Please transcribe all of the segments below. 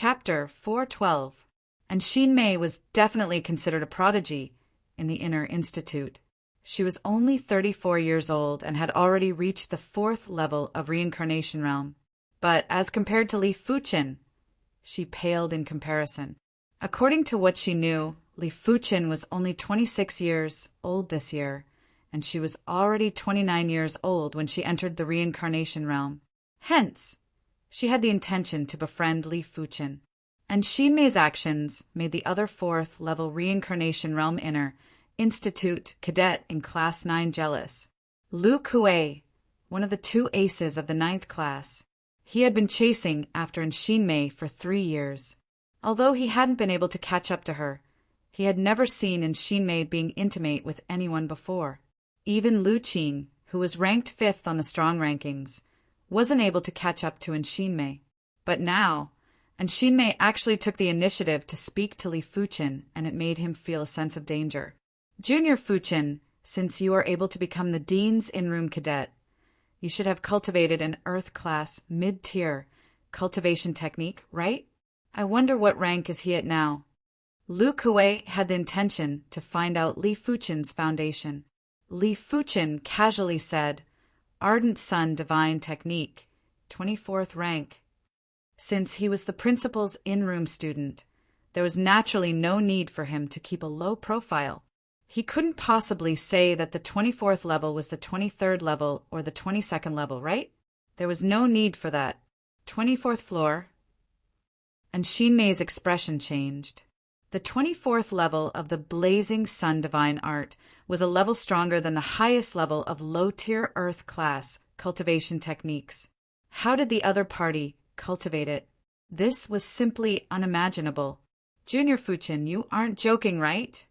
Chapter 412. And Xin Mei was definitely considered a prodigy in the Inner Institute. She was only 34 years old and had already reached the 4th level of reincarnation realm. But as compared to Li Fuqin, she paled in comparison. According to what she knew, Li Fuqin was only 26 years old this year, and she was already 29 years old when she entered the reincarnation realm. Hence, she had the intention to befriend Li Fuqin. And Xin Mei's actions made the other 4th level reincarnation realm Inner Institute cadet in Class 9 jealous. Lu Kuei, one of the 2 aces of the 9th class. He had been chasing after Xin Mei for 3 years. Although he hadn't been able to catch up to her, he had never seen Xin Mei being intimate with anyone before. Even Lu Qing, who was ranked 5th on the strong rankings, wasn't able to catch up to Xin Mei. But now, Xin Mei actually took the initiative to speak to Li Fuqin, and it made him feel a sense of danger. Junior Fuqin, since you are able to become the Dean's in-room cadet, you should have cultivated an Earth class mid-tier cultivation technique, right? I wonder what rank is he at now. Lu Kuei had the intention to find out Li Fuqin's foundation. Li Fuqin casually said, Ardent Sun Divine Technique, 24th rank. Since he was the principal's in-room student, there was naturally no need for him to keep a low profile. He couldn't possibly say that the 24th level was the 23rd level or the 22nd level, right? There was no need for that. 24th floor. And Xin Mei's expression changed. The 24th level of the Blazing Sun Divine Art was a level stronger than the highest level of low-tier Earth class cultivation techniques. How did the other party cultivate it? This was simply unimaginable. Junior Fuqin, you aren't joking, right?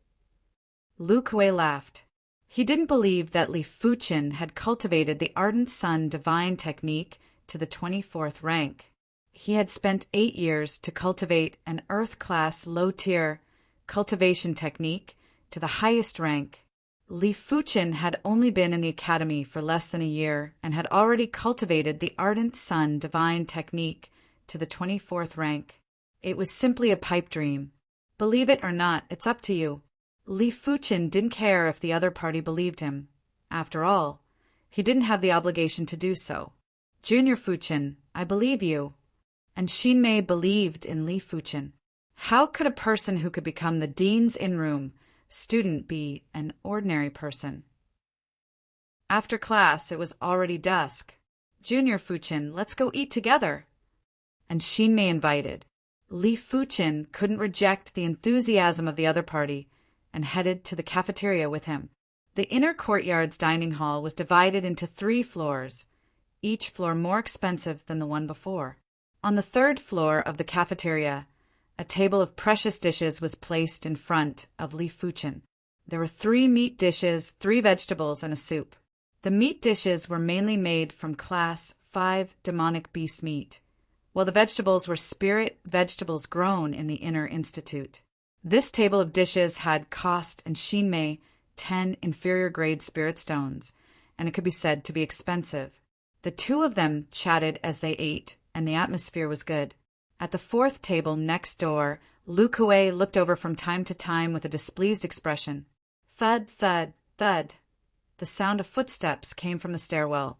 Lu Kuei laughed. He didn't believe that Li Fuqin had cultivated the Ardent Sun Divine Technique to the 24th rank. He had spent 8 years to cultivate an Earth-class low-tier cultivation technique to the highest rank. Li Fuqin had only been in the academy for less than a year and had already cultivated the Ardent Sun Divine Technique to the 24th rank. It was simply a pipe dream. Believe it or not, it's up to you. Li Fuqin didn't care if the other party believed him. After all, he didn't have the obligation to do so. Junior Fuqin, I believe you. And Xin Mei believed in Li Fuqin. How could a person who could become the Dean's in-room student be an ordinary person? After class, it was already dusk. Junior Fuqin, let's go eat together. And Xin Mei invited. Li Fuqin couldn't reject the enthusiasm of the other party and headed to the cafeteria with him. The inner courtyard's dining hall was divided into 3 floors, each floor more expensive than the one before. On the 3rd floor of the cafeteria, a table of precious dishes was placed in front of Li Fuqin. There were 3 meat dishes, 3 vegetables, and a soup. The meat dishes were mainly made from Class 5 demonic beast meat, while the vegetables were spirit vegetables grown in the Inner Institute. This table of dishes had cost Xin Mei 10 inferior-grade spirit stones, and it could be said to be expensive. The 2 of them chatted as they ate, and the atmosphere was good. At the 4th table next door, Lu Kuei looked over from time to time with a displeased expression. Thud, thud, thud. The sound of footsteps came from the stairwell,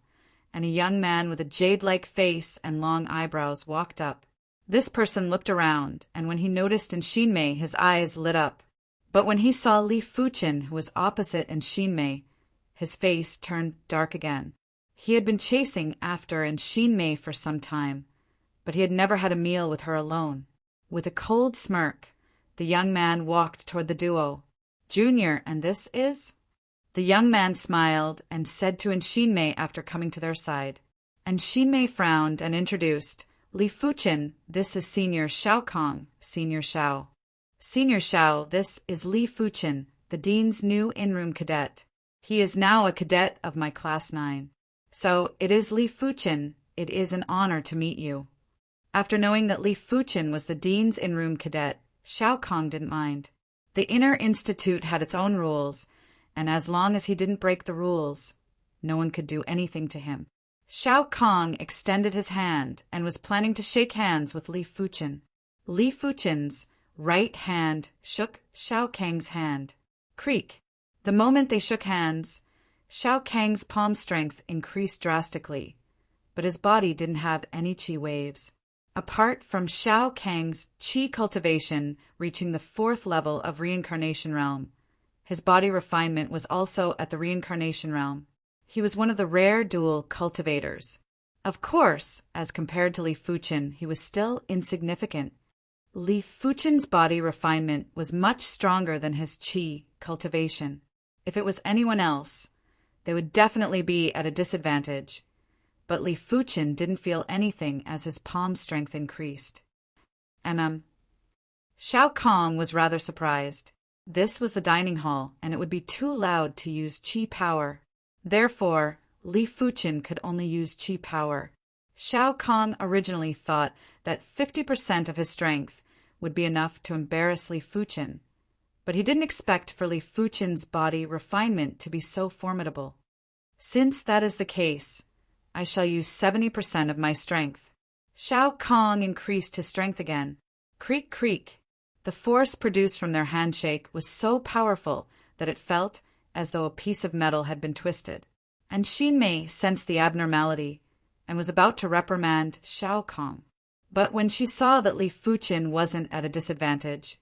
and a young man with a jade-like face and long eyebrows walked up. This person looked around, and when he noticed Xin Mei, his eyes lit up. But when he saw Li Fuqin, who was opposite Xin Mei, his face turned dark again. He had been chasing after Xin Mei for some time, but he had never had a meal with her alone. With a cold smirk, the young man walked toward the duo. Junior, and this is? The young man smiled and said to Xin Mei after coming to their side. Xin Mei frowned and introduced, Li Fuqin, this is Senior Shao Kong, Senior Shao. Senior Shao, this is Li Fuqin, the Dean's new in-room cadet. He is now a cadet of my Class 9. So, it is Li Fuqin, it is an honor to meet you. After knowing that Li Fuqin was the Dean's in-room cadet, Shao Kong didn't mind. The Inner Institute had its own rules, and as long as he didn't break the rules, no one could do anything to him. Shao Kong extended his hand and was planning to shake hands with Li Fuqin. Li Fuchen's right hand shook Xiao Kang's hand. Creak. The moment they shook hands, Xiao Kang's palm strength increased drastically, but his body didn't have any qi waves. Apart from Xiao Kang's qi cultivation reaching the 4th level of reincarnation realm, his body refinement was also at the reincarnation realm. He was one of the rare dual cultivators. Of course, as compared to Li Fuchen, he was still insignificant. Li Fuchen's body refinement was much stronger than his qi cultivation. If it was anyone else, they would definitely be at a disadvantage. But Li Fuchen didn't feel anything as his palm strength increased. Xiao Kang was rather surprised. This was the dining hall, and it would be too loud to use qi power. Therefore, Li Fuchen could only use qi power. Xiao Kang originally thought that 50% of his strength would be enough to embarrass Li Fuchen, but he didn't expect for Li Fuchen's body refinement to be so formidable. Since that is the case, I shall use 70% of my strength. Xiao Kang increased his strength again. Creak, creak. The force produced from their handshake was so powerful that it felt as though a piece of metal had been twisted. And Xinmei sensed the abnormality and was about to reprimand Xiao Kang. But when she saw that Li Fuchen wasn't at a disadvantage,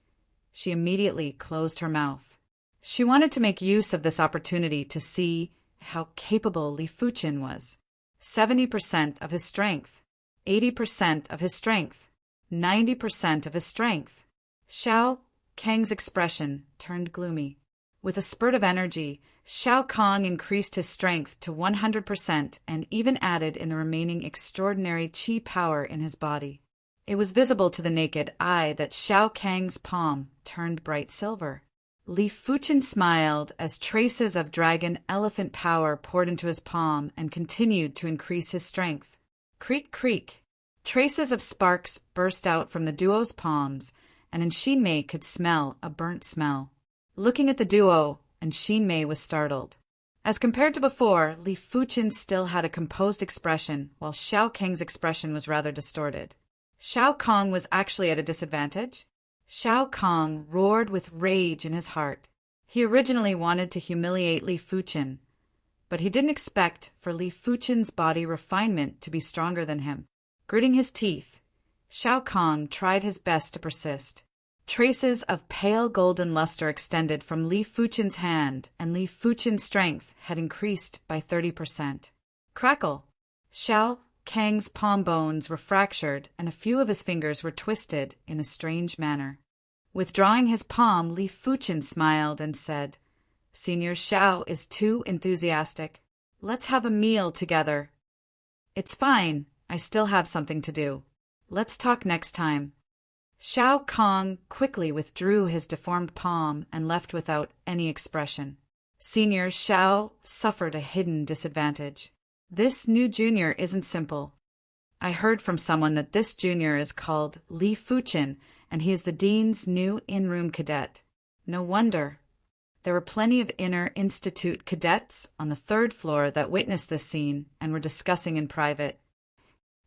she immediately closed her mouth. She wanted to make use of this opportunity to see how capable Li Fuchen was. 70% of his strength, 80% of his strength, 90% of his strength. Xiao Kang's expression turned gloomy. With a spurt of energy, Xiao Kang increased his strength to 100% and even added in the remaining extraordinary qi power in his body. It was visible to the naked eye that Xiao Kang's palm turned bright silver. Li Fuchen smiled as traces of dragon elephant power poured into his palm and continued to increase his strength. Creak, creak. Traces of sparks burst out from the duo's palms, and Xinmei could smell a burnt smell. Looking at the duo, and Xinmei was startled. As compared to before, Li Fuchen still had a composed expression, while Xiao Kang's expression was rather distorted. Xiao Kang was actually at a disadvantage? Xiao Kang roared with rage in his heart. He originally wanted to humiliate Li Fuchen, but he didn't expect for Li Fuchen's body refinement to be stronger than him. Gritting his teeth, Xiao Kang tried his best to persist. Traces of pale golden luster extended from Li Fuchen's hand, and Li Fuchen's strength had increased by 30%. Crackle! Xiao Kang's palm bones were fractured, and a few of his fingers were twisted in a strange manner. Withdrawing his palm, Li Fuchen smiled and said, "Senior Xiao is too enthusiastic. Let's have a meal together." "It's fine. I still have something to do. Let's talk next time." Xiao Kang quickly withdrew his deformed palm and left without any expression. Senior Xiao suffered a hidden disadvantage. This new junior isn't simple. I heard from someone that this junior is called Li Fuchen, and he is the dean's new in-room cadet. No wonder. There were plenty of inner institute cadets on the 3rd floor that witnessed this scene and were discussing in private.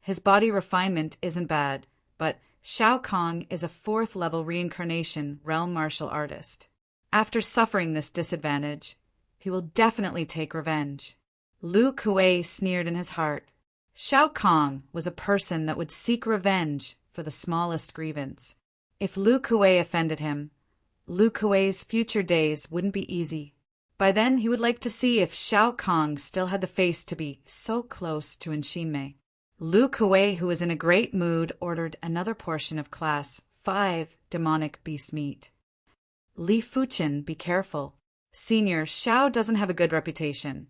His body refinement isn't bad, but Xiao Kang is a 4th level reincarnation realm martial artist. After suffering this disadvantage, he will definitely take revenge. Lu Kuei sneered in his heart. Xiao Kang was a person that would seek revenge for the smallest grievance. If Lu Kuei offended him, Lu Kuei's future days wouldn't be easy. By then, he would like to see if Xiao Kang still had the face to be so close to Xinmei. Lu Kuei, who was in a great mood, ordered another portion of Class 5 demonic beast meat. Li Fuchen, be careful. Senior Xiao doesn't have a good reputation,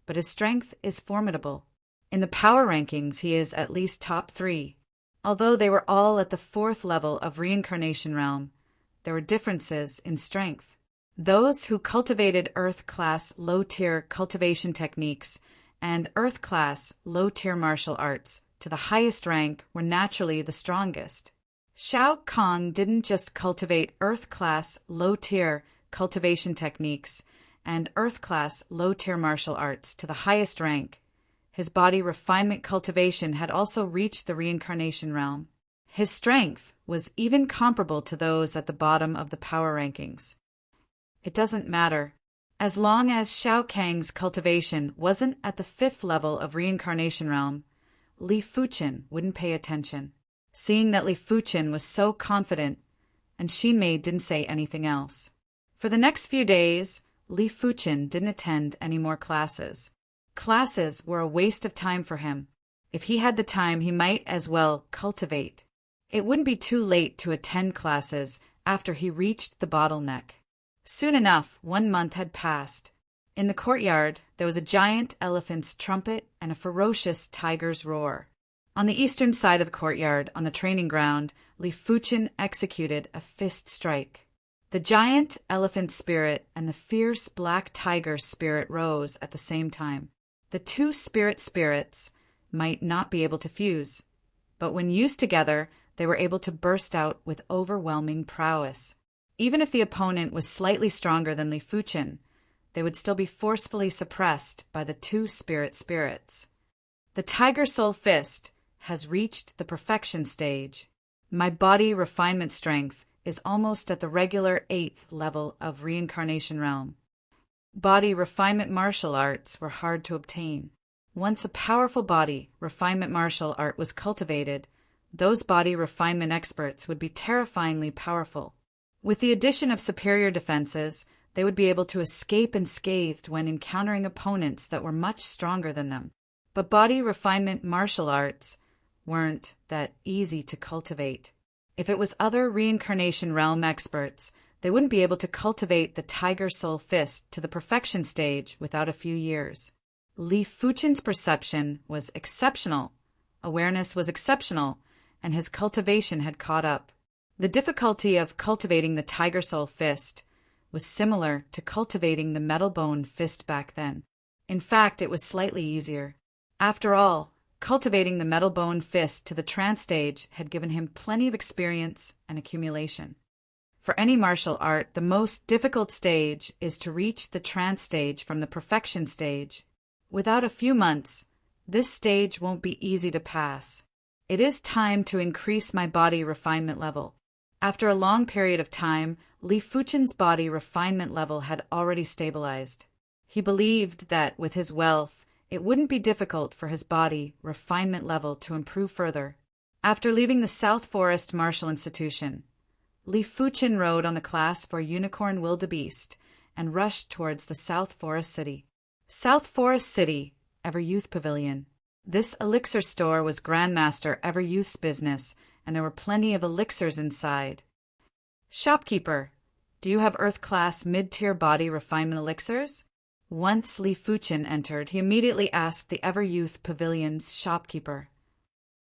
but his strength is formidable. In the power rankings, he is at least top 3. Although they were all at the 4th level of reincarnation realm, there were differences in strength. Those who cultivated Earth-class low-tier cultivation techniques and Earth-class low-tier martial arts to the highest rank were naturally the strongest. Xiao Kang didn't just cultivate Earth-class low-tier cultivation techniques and Earth-class low-tier martial arts to the highest rank. His body refinement cultivation had also reached the reincarnation realm. His strength was even comparable to those at the bottom of the power rankings. It doesn't matter. As long as Shao Kang's cultivation wasn't at the 5th level of reincarnation realm, Li Fuchen wouldn't pay attention. Seeing that Li Fuchen was so confident, and Xin Mei didn't say anything else. For the next few days, Li Fuchen didn't attend any more classes. Classes were a waste of time for him. If he had the time, he might as well cultivate. It wouldn't be too late to attend classes after he reached the bottleneck. Soon enough, 1 month had passed. In the courtyard, there was a giant elephant's trumpet and a ferocious tiger's roar. On the eastern side of the courtyard, on the training ground, Li Fuchen executed a fist strike. The giant elephant spirit and the fierce black tiger spirit rose at the same time. The two spirits might not be able to fuse, but when used together, they were able to burst out with overwhelming prowess. Even if the opponent was slightly stronger than Li Fuchen, they would still be forcefully suppressed by the two spirits. The Tiger Soul Fist has reached the perfection stage. My body refinement strength is almost at the regular 8th level of reincarnation realm. Body refinement martial arts were hard to obtain. Once a powerful body refinement martial art was cultivated, those body refinement experts would be terrifyingly powerful. With the addition of superior defenses, they would be able to escape unscathed when encountering opponents that were much stronger than them. But body refinement martial arts weren't that easy to cultivate. If it was other reincarnation realm experts, they wouldn't be able to cultivate the Tiger Soul Fist to the perfection stage without a few years. Li Fuchen's perception was exceptional, awareness was exceptional, and his cultivation had caught up. The difficulty of cultivating the Tiger Soul Fist was similar to cultivating the Metal Bone Fist back then. In fact, it was slightly easier. After all, cultivating the Metal Bone Fist to the trance stage had given him plenty of experience and accumulation. For any martial art, the most difficult stage is to reach the trance stage from the perfection stage. Without a few months, this stage won't be easy to pass. It is time to increase my body refinement level. After a long period of time, Li Fuchen's body refinement level had already stabilized. He believed that with his wealth, it wouldn't be difficult for his body refinement level to improve further. After leaving the South Forest Martial Institution, Li Fuchen rode on the class for Unicorn Wildebeest and rushed towards the South Forest City. South Forest City, Everyouth Pavilion. This elixir store was Grandmaster Everyouth's business, and there were plenty of elixirs inside. Shopkeeper, do you have Earth-class mid-tier body refinement elixirs? Once Li Fuchen entered, he immediately asked the Everyouth Pavilion's shopkeeper.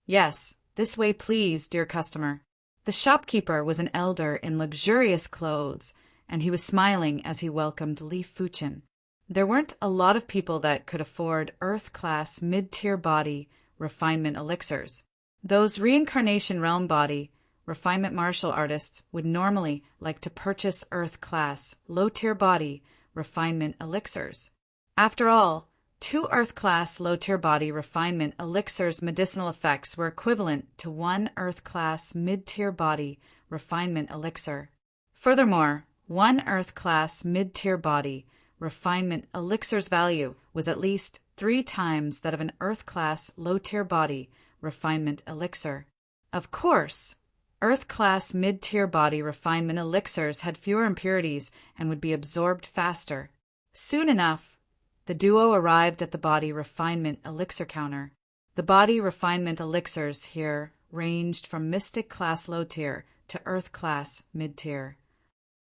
Yes, this way please, dear customer. The shopkeeper was an elder in luxurious clothes, and he was smiling as he welcomed Li Fuchen. There weren't a lot of people that could afford Earth-class mid-tier body refinement elixirs. Those reincarnation realm body refinement martial artists would normally like to purchase Earth-class low-tier body refinement elixirs. After all, 2 Earth-class low-tier body refinement elixirs' medicinal effects were equivalent to 1 Earth-class mid-tier body refinement elixir. Furthermore, 1 Earth-class mid-tier body refinement elixir's value was at least 3 times that of an Earth-class low-tier body refinement elixir. Of course, Earth-class mid-tier body refinement elixirs had fewer impurities and would be absorbed faster. Soon enough, the duo arrived at the body refinement elixir counter. The body refinement elixirs here ranged from Mystic class low tier to Earth class mid tier.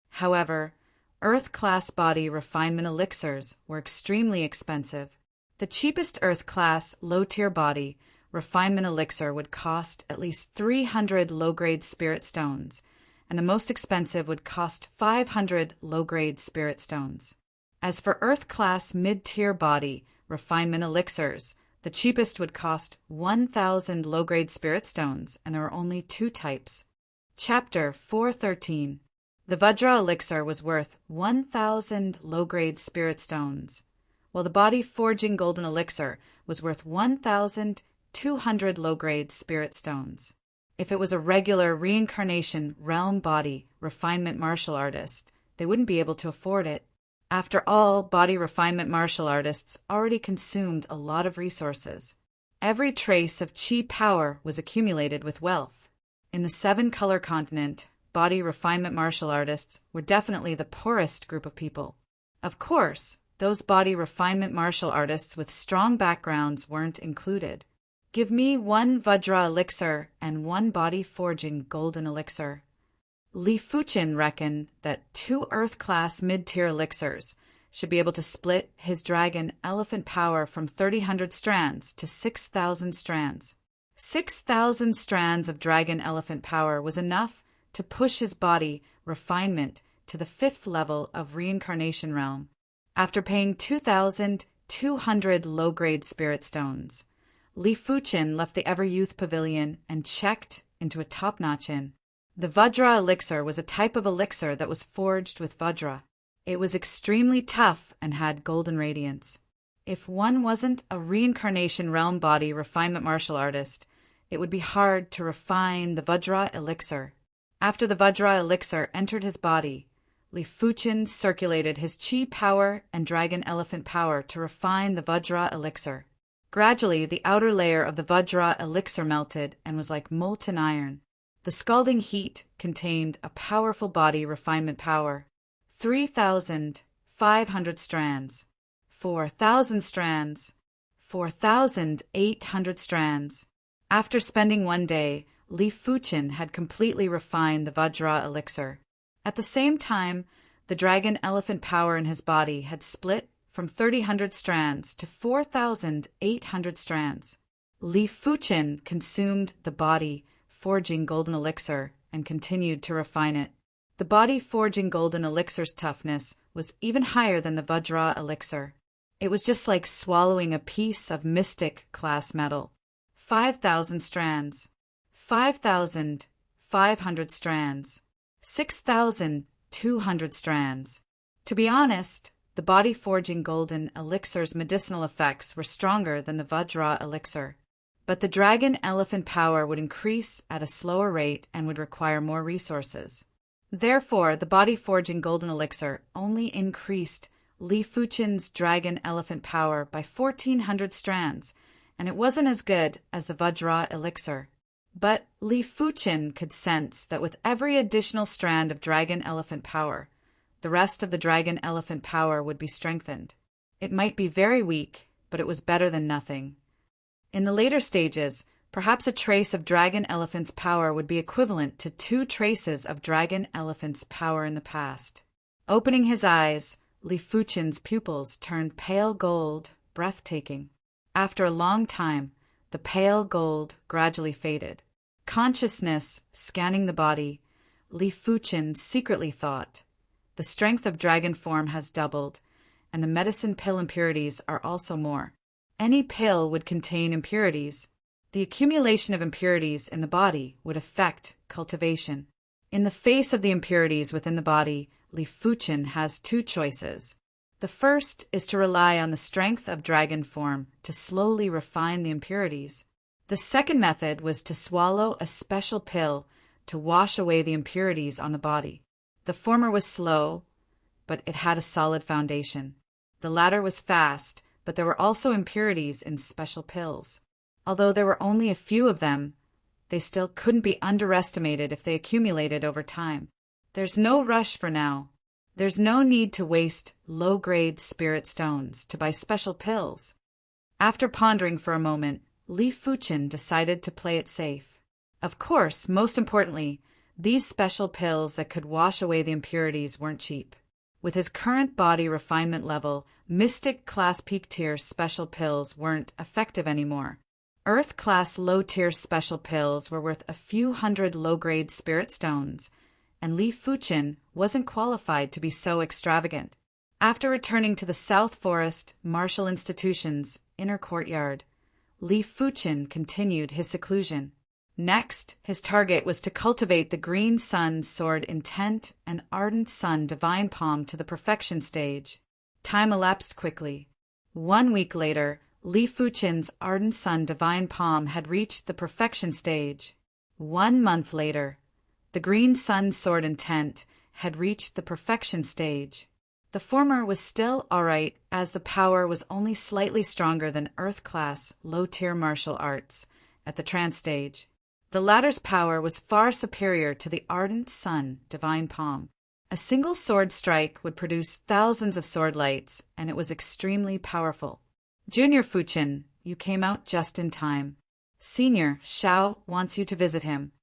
However, Earth class body refinement elixirs were extremely expensive. The cheapest Earth class low tier body refinement elixir would cost at least 300 low-grade spirit stones, and the most expensive would cost 500 low-grade spirit stones. As for Earth-class mid-tier body refinement elixirs, the cheapest would cost 1,000 low-grade spirit stones, and there are only 2 types. Chapter 413. The Vajra elixir was worth 1,000 low-grade spirit stones, while the body forging golden elixir was worth 1,200 low-grade spirit stones. If it was a regular reincarnation realm body refinement martial artist, they wouldn't be able to afford it. After all, body refinement martial artists already consumed a lot of resources. Every trace of chi power was accumulated with wealth. In the 7-color continent, body refinement martial artists were definitely the poorest group of people. Of course, those body refinement martial artists with strong backgrounds weren't included. Give me 1 Vajra elixir and 1 body forging golden elixir. Li Fuchin reckoned that 2 Earth-class mid-tier elixirs should be able to split his dragon elephant power from 3,000 strands to 6,000 strands. 6,000 strands of dragon elephant power was enough to push his body refinement to the 5th level of reincarnation realm. After paying 2,200 low-grade spirit stones, Li Fuchin left the Ever-Youth Pavilion and checked into a top-notch inn. The Vajra elixir was a type of elixir that was forged with Vajra. It was extremely tough and had golden radiance. If one wasn't a reincarnation realm body refinement martial artist, it would be hard to refine the Vajra elixir. After the Vajra elixir entered his body, Li Fuchin circulated his chi power and dragon elephant power to refine the Vajra elixir. Gradually, the outer layer of the Vajra elixir melted and was like molten iron. The scalding heat contained a powerful body refinement power. 3,500 strands, 4,000 strands, 4,800 strands. After spending one day, Li Fuchin had completely refined the Vajra elixir. At the same time, the dragon elephant power in his body had split from 3,000 strands to 4,800 strands. Li Fuchin consumed the body forging golden elixir and continued to refine it. The body forging golden elixir's toughness was even higher than the Vajra elixir. It was just like swallowing a piece of mystic class metal. 5,000 strands, 5,500 strands, 6,200 strands. To be honest, the body forging golden elixir's medicinal effects were stronger than the Vajra elixir. But the dragon elephant power would increase at a slower rate and would require more resources. Therefore, the body forging golden elixir only increased Li Fuchin's dragon elephant power by 1,400 strands, and it wasn't as good as the Vajra elixir. But Li Fuchin could sense that with every additional strand of dragon elephant power, the rest of the dragon elephant power would be strengthened. It might be very weak, but it was better than nothing. In the later stages, perhaps a trace of dragon elephant's power would be equivalent to 2 traces of dragon elephant's power in the past. Opening his eyes, Li Fuchin's pupils turned pale gold, breathtaking. After a long time, the pale gold gradually faded. Consciousness scanning the body, Li Fuchin secretly thought, the strength of dragon form has doubled, and the medicine pill impurities are also more. Any pill would contain impurities. The accumulation of impurities in the body would affect cultivation. In the face of the impurities within the body, Li Fuchin has 2 choices. The first is to rely on the strength of dragon form to slowly refine the impurities. The second method was to swallow a special pill to wash away the impurities on the body. The former was slow, but it had a solid foundation. The latter was fast, but there were also impurities in special pills. Although there were only a few of them, they still couldn't be underestimated if they accumulated over time. There's no rush for now. There's no need to waste low-grade spirit stones to buy special pills. After pondering for a moment, Li Fuchin decided to play it safe. Of course, most importantly, these special pills that could wash away the impurities weren't cheap. With his current body refinement level, Mystic Class Peak Tier special pills weren't effective anymore. Earth Class Low Tier special pills were worth a few hundred low-grade spirit stones, and Li Fuchin wasn't qualified to be so extravagant. After returning to the South Forest Martial Institution's inner courtyard, Li Fuchin continued his seclusion. Next, his target was to cultivate the Green Sun Sword Intent and Ardent Sun Divine Palm to the perfection stage. Time elapsed quickly. 1 week later, Li Fuchin's Ardent Sun Divine Palm had reached the perfection stage. 1 month later, the Green Sun sword intent had reached the perfection stage. The former was still alright, as the power was only slightly stronger than Earth-class, low-tier martial arts at the trance stage. The latter's power was far superior to the ardent sun, divine palm. A single sword strike would produce thousands of sword lights, and it was extremely powerful. Junior Fuchin, you came out just in time. Senior Shao wants you to visit him.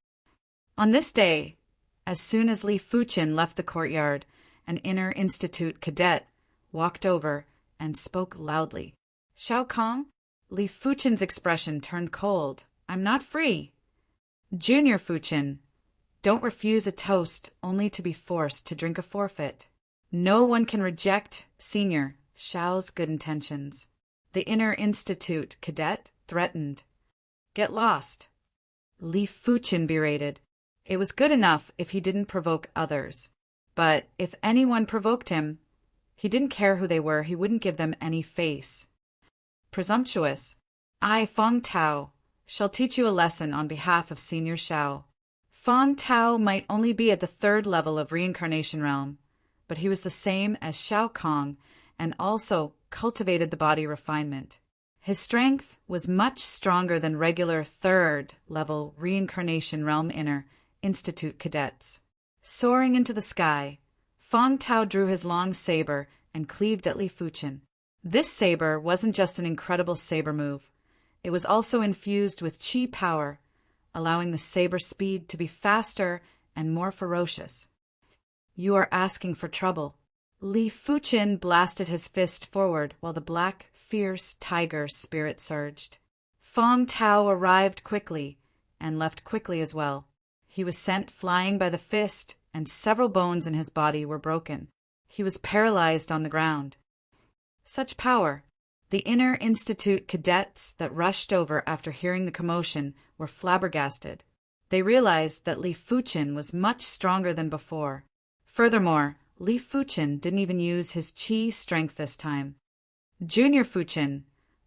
On this day, as soon as Li Fuchin left the courtyard, an inner institute cadet walked over and spoke loudly. Shao Kong? Li Fuchin's expression turned cold. I'm not free. Junior Fuchin, don't refuse a toast only to be forced to drink a forfeit. No one can reject Senior Shao's good intentions. The inner institute cadet threatened. Get lost. Li Fuchin berated. It was good enough if he didn't provoke others. But if anyone provoked him, he didn't care who they were, he wouldn't give them any face. Presumptuous. I, Fong Tao, shall teach you a lesson on behalf of Senior Shao. Fong Tao might only be at the 3rd level of reincarnation realm, but he was the same as Shao Kong and also cultivated the body refinement. His strength was much stronger than regular 3rd level reincarnation realm inner institute cadets. Soaring into the sky, Fong Tao drew his long saber and cleaved at Li Fuchin. This saber wasn't just an incredible saber move. It was also infused with chi power, allowing the saber speed to be faster and more ferocious. You are asking for trouble. Li Fuchin blasted his fist forward while the black, fierce tiger spirit surged. Fong Tao arrived quickly and left quickly as well. He was sent flying by the fist, and several bones in his body were broken. He was paralyzed on the ground. Such power! The inner institute cadets that rushed over after hearing the commotion were flabbergasted. They realized that Li Fuchin was much stronger than before. Furthermore, Li Fuchin didn't even use his chi strength this time. Junior Fuchin,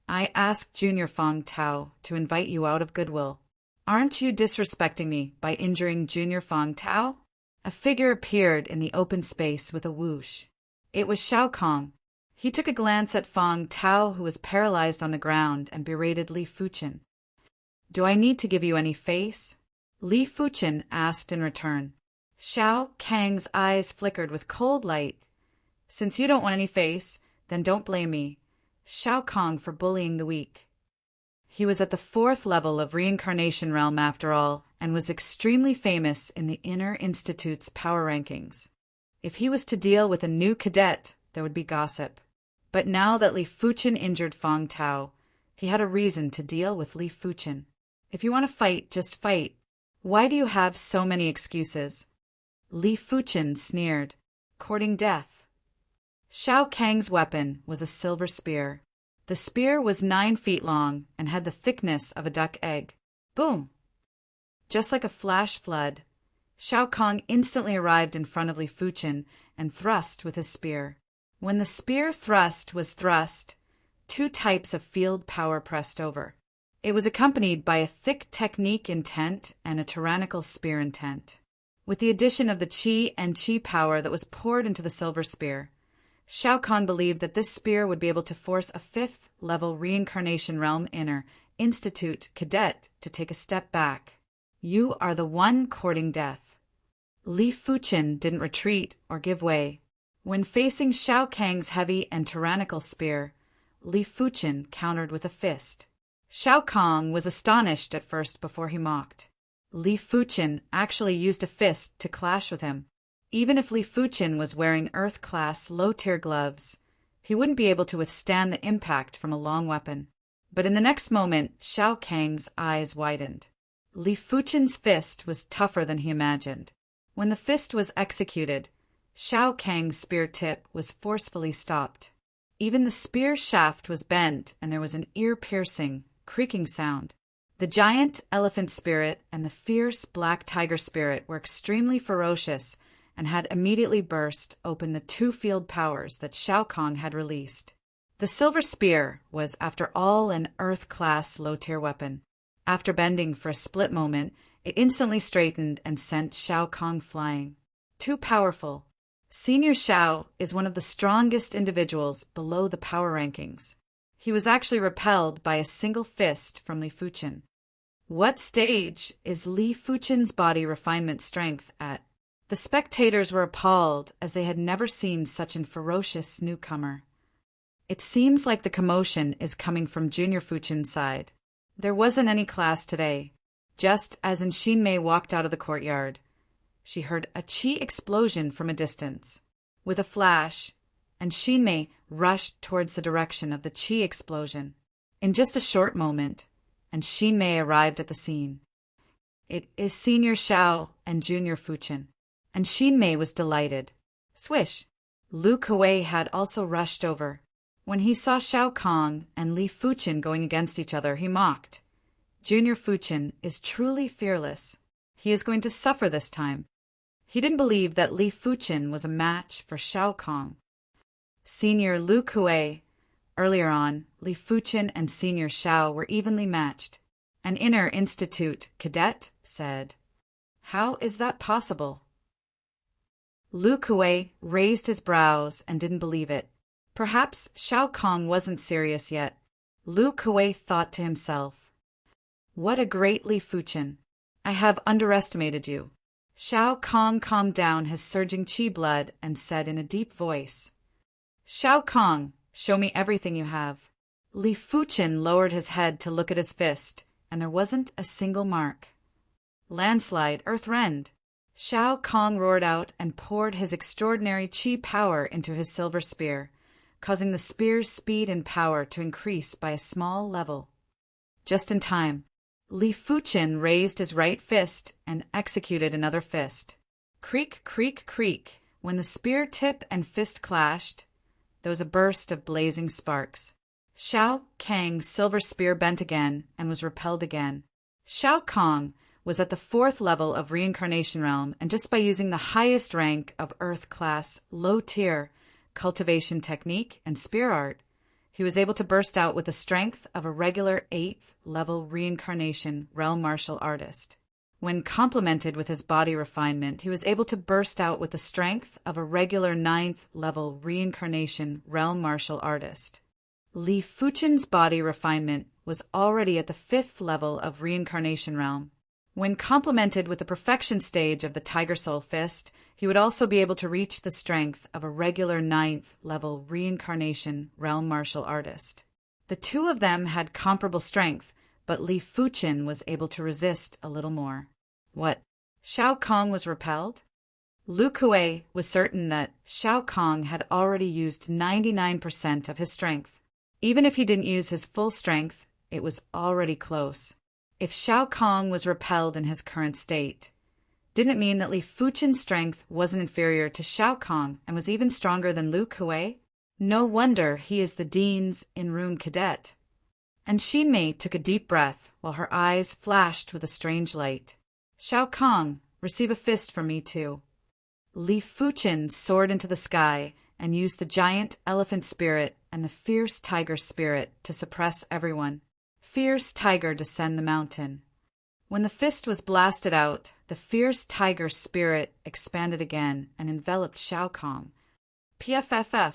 I asked Junior Fong Tao to invite you out of goodwill. Aren't you disrespecting me by injuring Junior Fong Tao? A figure appeared in the open space with a whoosh. It was Shao Kong. He took a glance at Fong Tao, who was paralyzed on the ground, and berated Li Fuchin. Do I need to give you any face? Li Fuchin asked in return. Shao Kang's eyes flickered with cold light. Since you don't want any face, then don't blame me, Shao Kong, for bullying the weak. He was at the 4th level of reincarnation realm after all, and was extremely famous in the Inner Institute's power rankings. If he was to deal with a new cadet, there would be gossip. But now that Li Fuchin injured Fong Tao, he had a reason to deal with Li Fuchin. If you want to fight, just fight. Why do you have so many excuses? Li Fuchin sneered, courting death. Shao Kang's weapon was a silver spear. The spear was 9 feet long and had the thickness of a duck egg. Boom! Just like a flash flood, Shao Kong instantly arrived in front of Li Fuchin and thrust with his spear. When the spear thrust was thrust, 2 types of field power pressed over. It was accompanied by a thick technique intent and a tyrannical spear intent. With the addition of the chi and chi power that was poured into the silver spear, Shao Kahn believed that this spear would be able to force a 5th level reincarnation realm inner institute cadet to take a step back. You are the one courting death. Li Fuchin didn't retreat or give way. When facing Shao Kang's heavy and tyrannical spear, Li Fuchin countered with a fist. Shao Kong was astonished at first before he mocked. Li Fuchin actually used a fist to clash with him. Even if Li Fuchin was wearing Earth-class low-tier gloves, he wouldn't be able to withstand the impact from a long weapon. But in the next moment, Shao Kang's eyes widened. Li Fuchin's fist was tougher than he imagined. When the fist was executed, Shao Kang's spear tip was forcefully stopped. Even the spear shaft was bent, and there was an ear-piercing, creaking sound. The giant elephant spirit and the fierce black tiger spirit were extremely ferocious and had immediately burst open the 2 field powers that Shao Kong had released. The silver spear was, after all, an Earth-class low-tier weapon. After bending for a split moment, It instantly straightened and sent Shao Kahn flying. Too powerful. Senior Shao is one of the strongest individuals below the power rankings. He was actually repelled by a single fist from Li Fuchen. What stage is Li Fuchen's body refinement strength at? The spectators were appalled as they had never seen such an ferocious newcomer. It seems like the commotion is coming from Junior Fuchen's side. There wasn't any class today. Just as Xinmei walked out of the courtyard, she heard a qi explosion from a distance. With a flash, Xinmei rushed towards the direction of the qi explosion. In just a short moment, Xinmei arrived at the scene. It is Senior Shao and Junior Fuchen. Xinmei was delighted. Swish! Lu Kuei had also rushed over. When he saw Shao Kahn and Li Fuchen going against each other, he mocked. Junior Fuchen is truly fearless. He is going to suffer this time. He didn't believe that Li Fuchen was a match for Shao Kahn. Senior Lu Kuei. Earlier on, Li Fuchen and Senior Shao were evenly matched. An inner institute cadet said, "How is that possible?" Lu Kuei raised his brows and didn't believe it. Perhaps Shao Kahn wasn't serious yet. Lu Kuei thought to himself, "What a great Li Fuchen. I have underestimated you." Shao Kahn calmed down his surging qi blood and said in a deep voice, "Shao Kahn, show me everything you have." Li Fuchen lowered his head to look at his fist, and there wasn't a single mark. Landslide, earth-rend. Shao Kahn roared out and poured his extraordinary qi power into his silver spear, causing the spear's speed and power to increase by a small level. Just in time, Li Fuchen raised his right fist and executed another fist. Creak, creak, creak. When the spear tip and fist clashed, there was a burst of blazing sparks. Shao Kang's silver spear bent again and was repelled again. Shao Kahn was at the 4th level of Reincarnation Realm, and just by using the highest rank of Earth class, low tier, cultivation technique and spear art, he was able to burst out with the strength of a regular 8th level Reincarnation Realm martial artist. When complemented with his body refinement, he was able to burst out with the strength of a regular 9th level Reincarnation Realm martial artist. Li Fuchen's body refinement was already at the 5th level of Reincarnation Realm. When complemented with the perfection stage of the Tiger Soul Fist, he would also be able to reach the strength of a regular 9th level Reincarnation Realm martial artist. The two of them had comparable strength, but Li Fuchen was able to resist a little more. What? Shao Kahn was repelled? Lu Kuei was certain that Shao Kahn had already used 99% of his strength. Even if he didn't use his full strength, it was already close. If Shao Kahn was repelled in his current state, didn't it mean that Li Fuchen's strength wasn't inferior to Shao Kahn and was even stronger than Lu Kuei? No wonder he is the Dean's in-room cadet. And Xinmei took a deep breath while her eyes flashed with a strange light. Shao Kahn, receive a fist from me too. Li Fuchen soared into the sky and used the giant elephant spirit and the fierce tiger spirit to suppress everyone. Fierce tiger descend the mountain. When the fist was blasted out, the fierce tiger spirit expanded again and enveloped Shao Kahn. PFFF.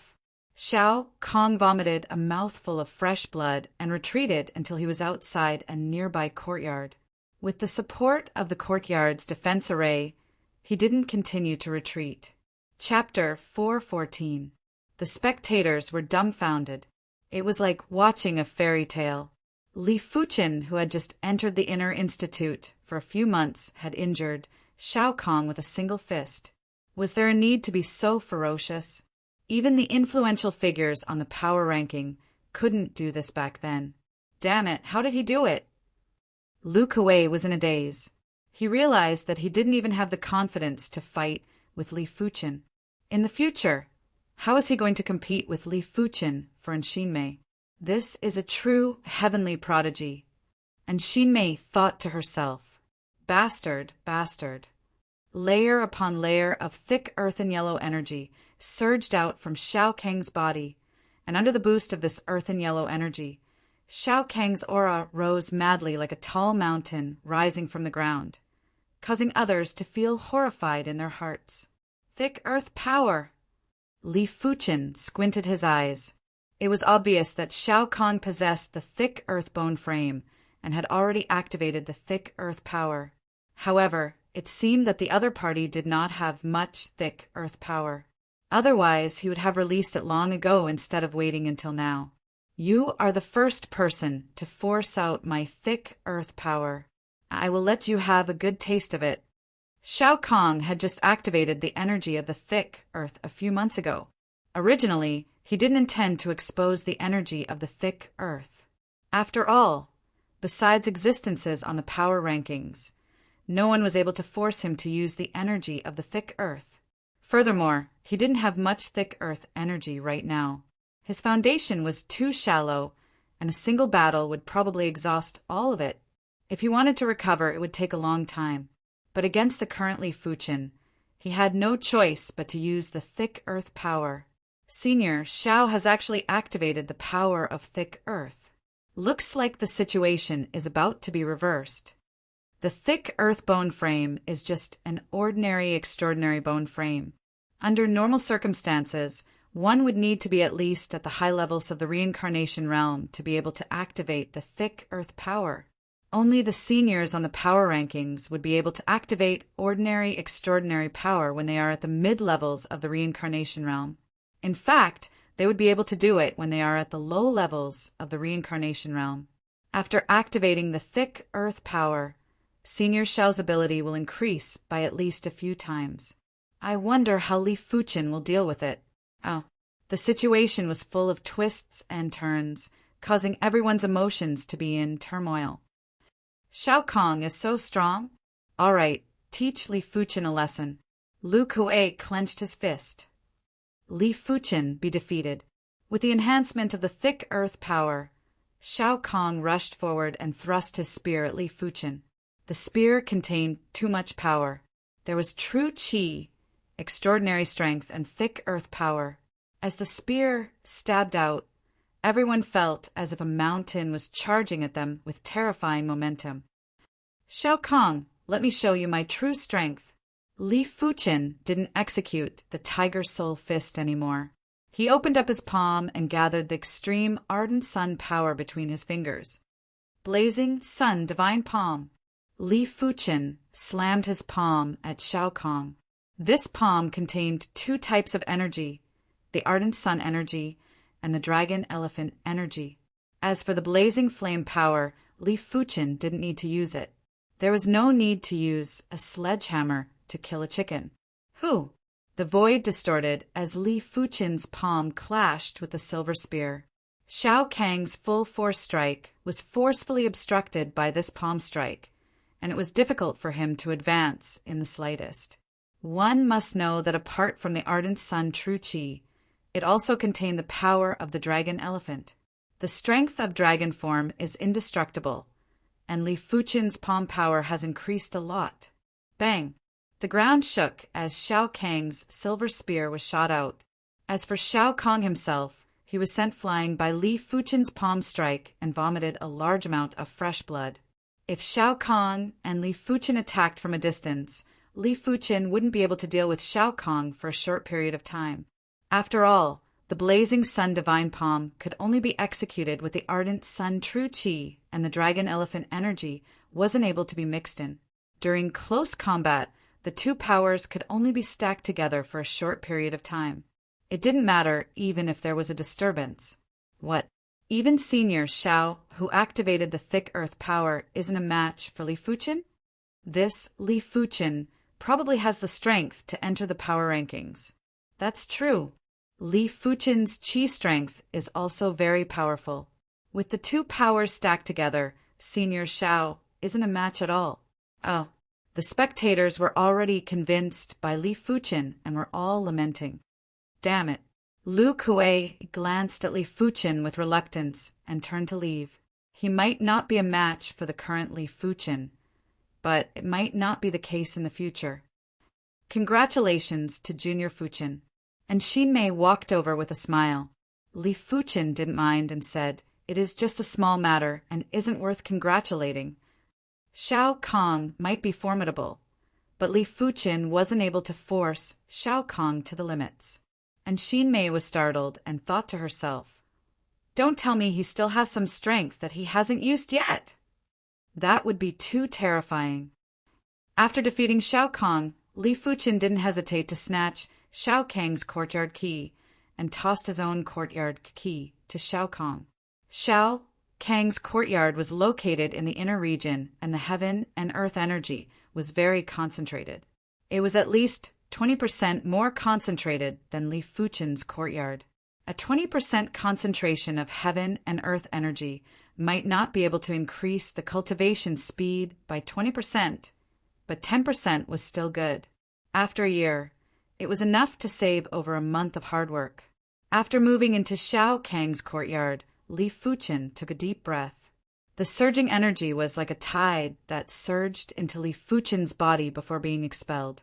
Shao Kahn vomited a mouthful of fresh blood and retreated until he was outside a nearby courtyard. With the support of the courtyard's defense array, he didn't continue to retreat. Chapter 414. The spectators were dumbfounded. It was like watching a fairy tale. Li Fuchen, who had just entered the Inner Institute for a few months, had injured Shao Kahn with a single fist. Was there a need to be so ferocious? Even the influential figures on the power ranking couldn't do this back then. Damn it, how did he do it? Lu Kuei was in a daze. He realized that he didn't even have the confidence to fight with Li Fuchen. In the future, how is he going to compete with Li Fuchen for Xinmei? This is a true heavenly prodigy. And Xinmei thought to herself, bastard, bastard. Layer upon layer of thick earth and yellow energy surged out from Shao Kang's body, and under the boost of this earth and yellow energy, Shao Kang's aura rose madly like a tall mountain rising from the ground. causing others to feel horrified in their hearts. Thick earth power! Li Fuchen squinted his eyes. It was obvious that Shao Kahn possessed the thick earth bone frame and had already activated the thick earth power. However, it seemed that the other party did not have much thick earth power. Otherwise, he would have released it long ago instead of waiting until now. You are the first person to force out my thick earth power. I will let you have a good taste of it. Shao Kahn had just activated the energy of the thick earth a few months ago. Originally, he didn't intend to expose the energy of the thick earth. After all, besides existences on the power rankings, no one was able to force him to use the energy of the thick earth. Furthermore, he didn't have much thick earth energy right now. His foundation was too shallow, and a single battle would probably exhaust all of it. If he wanted to recover, it would take a long time. But against the current Li Fuchen, he had no choice but to use the thick earth power. Senior, Shao has actually activated the power of thick earth. Looks like the situation is about to be reversed. The thick earth bone frame is just an ordinary, extraordinary bone frame. Under normal circumstances, one would need to be at least at the high levels of the reincarnation realm to be able to activate the thick earth power. Only the seniors on the power rankings would be able to activate ordinary, extraordinary power when they are at the mid-levels of the reincarnation realm. In fact, they would be able to do it when they are at the low levels of the reincarnation realm. After activating the thick earth power, Senior Shao's ability will increase by at least a few times. I wonder how Li Fuchen will deal with it. Oh, the situation was full of twists and turns, causing everyone's emotions to be in turmoil. Shao Kahn is so strong. All right, teach Li Fuchen a lesson. Lu Kuei clenched his fist. Li Fuchen be defeated. With the enhancement of the thick earth power, Shao Kahn rushed forward and thrust his spear at Li Fuchen. The spear contained too much power. There was true qi, extraordinary strength, and thick earth power. As the spear stabbed out, everyone felt as if a mountain was charging at them with terrifying momentum. Shao Kahn, let me show you my true strength. Li Fuchen didn't execute the Tiger Soul Fist anymore. He opened up his palm and gathered the extreme ardent sun power between his fingers. Blazing sun divine palm. Li Fuchen slammed his palm at Shao Kahn. This palm contained two types of energy, the ardent sun energy and the dragon elephant energy. As for the blazing flame power, Li Fuchen didn't need to use it. There was no need to use a sledgehammer to kill a chicken. Who? The void distorted as Li Fuchen's palm clashed with the silver spear. Shao Kang's full force strike was forcefully obstructed by this palm strike, and it was difficult for him to advance in the slightest. One must know that apart from the ardent sun true qi, it also contained the power of the dragon elephant. The strength of dragon form is indestructible, and Li Fuchen's palm power has increased a lot. Bang! The ground shook as Shao Kang's silver spear was shot out. As for Shao Kahn himself, he was sent flying by Li Fuchen's palm strike and vomited a large amount of fresh blood. If Shao Kahn and Li Fuchen attacked from a distance, Li Fuchen wouldn't be able to deal with Shao Kahn for a short period of time. After all, the blazing sun divine palm could only be executed with the ardent sun true qi, and the dragon elephant energy wasn't able to be mixed in. During close combat, the two powers could only be stacked together for a short period of time. It didn't matter even if there was a disturbance. What? Even Senior Shao, who activated the thick earth power, isn't a match for Li Fuchen? This Li Fuchen probably has the strength to enter the power rankings. That's true. Li Fuchen's qi strength is also very powerful. With the two powers stacked together, Senior Shao isn't a match at all. Oh, the spectators were already convinced by Li Fuchen and were all lamenting. Damn it. Lu Kuei glanced at Li Fuchen with reluctance and turned to leave. He might not be a match for the current Li Fuchen, but it might not be the case in the future. Congratulations to Junior Fuchen. And Xinmei walked over with a smile. Li Fuchen didn't mind and said, "It is just a small matter and isn't worth congratulating. Shao Kahn might be formidable, but Li Fuqin wasn't able to force Shao Kong to the limits. And Xin Mei was startled and thought to herself, "Don't tell me he still has some strength that he hasn't used yet." That would be too terrifying. After defeating Shao Kong, Li Fuqin didn't hesitate to snatch Shao Kang's courtyard key and tossed his own courtyard key to Shao Kong. Shao Kang's courtyard was located in the inner region, and the heaven and earth energy was very concentrated. It was at least 20% more concentrated than Li Fuqin's courtyard. A 20% concentration of heaven and earth energy might not be able to increase the cultivation speed by 20%, but 10% was still good. After a year, it was enough to save over a month of hard work. After moving into Shao Kang's courtyard, Li Fuqin took a deep breath. The surging energy was like a tide that surged into Li Fuqin's body before being expelled.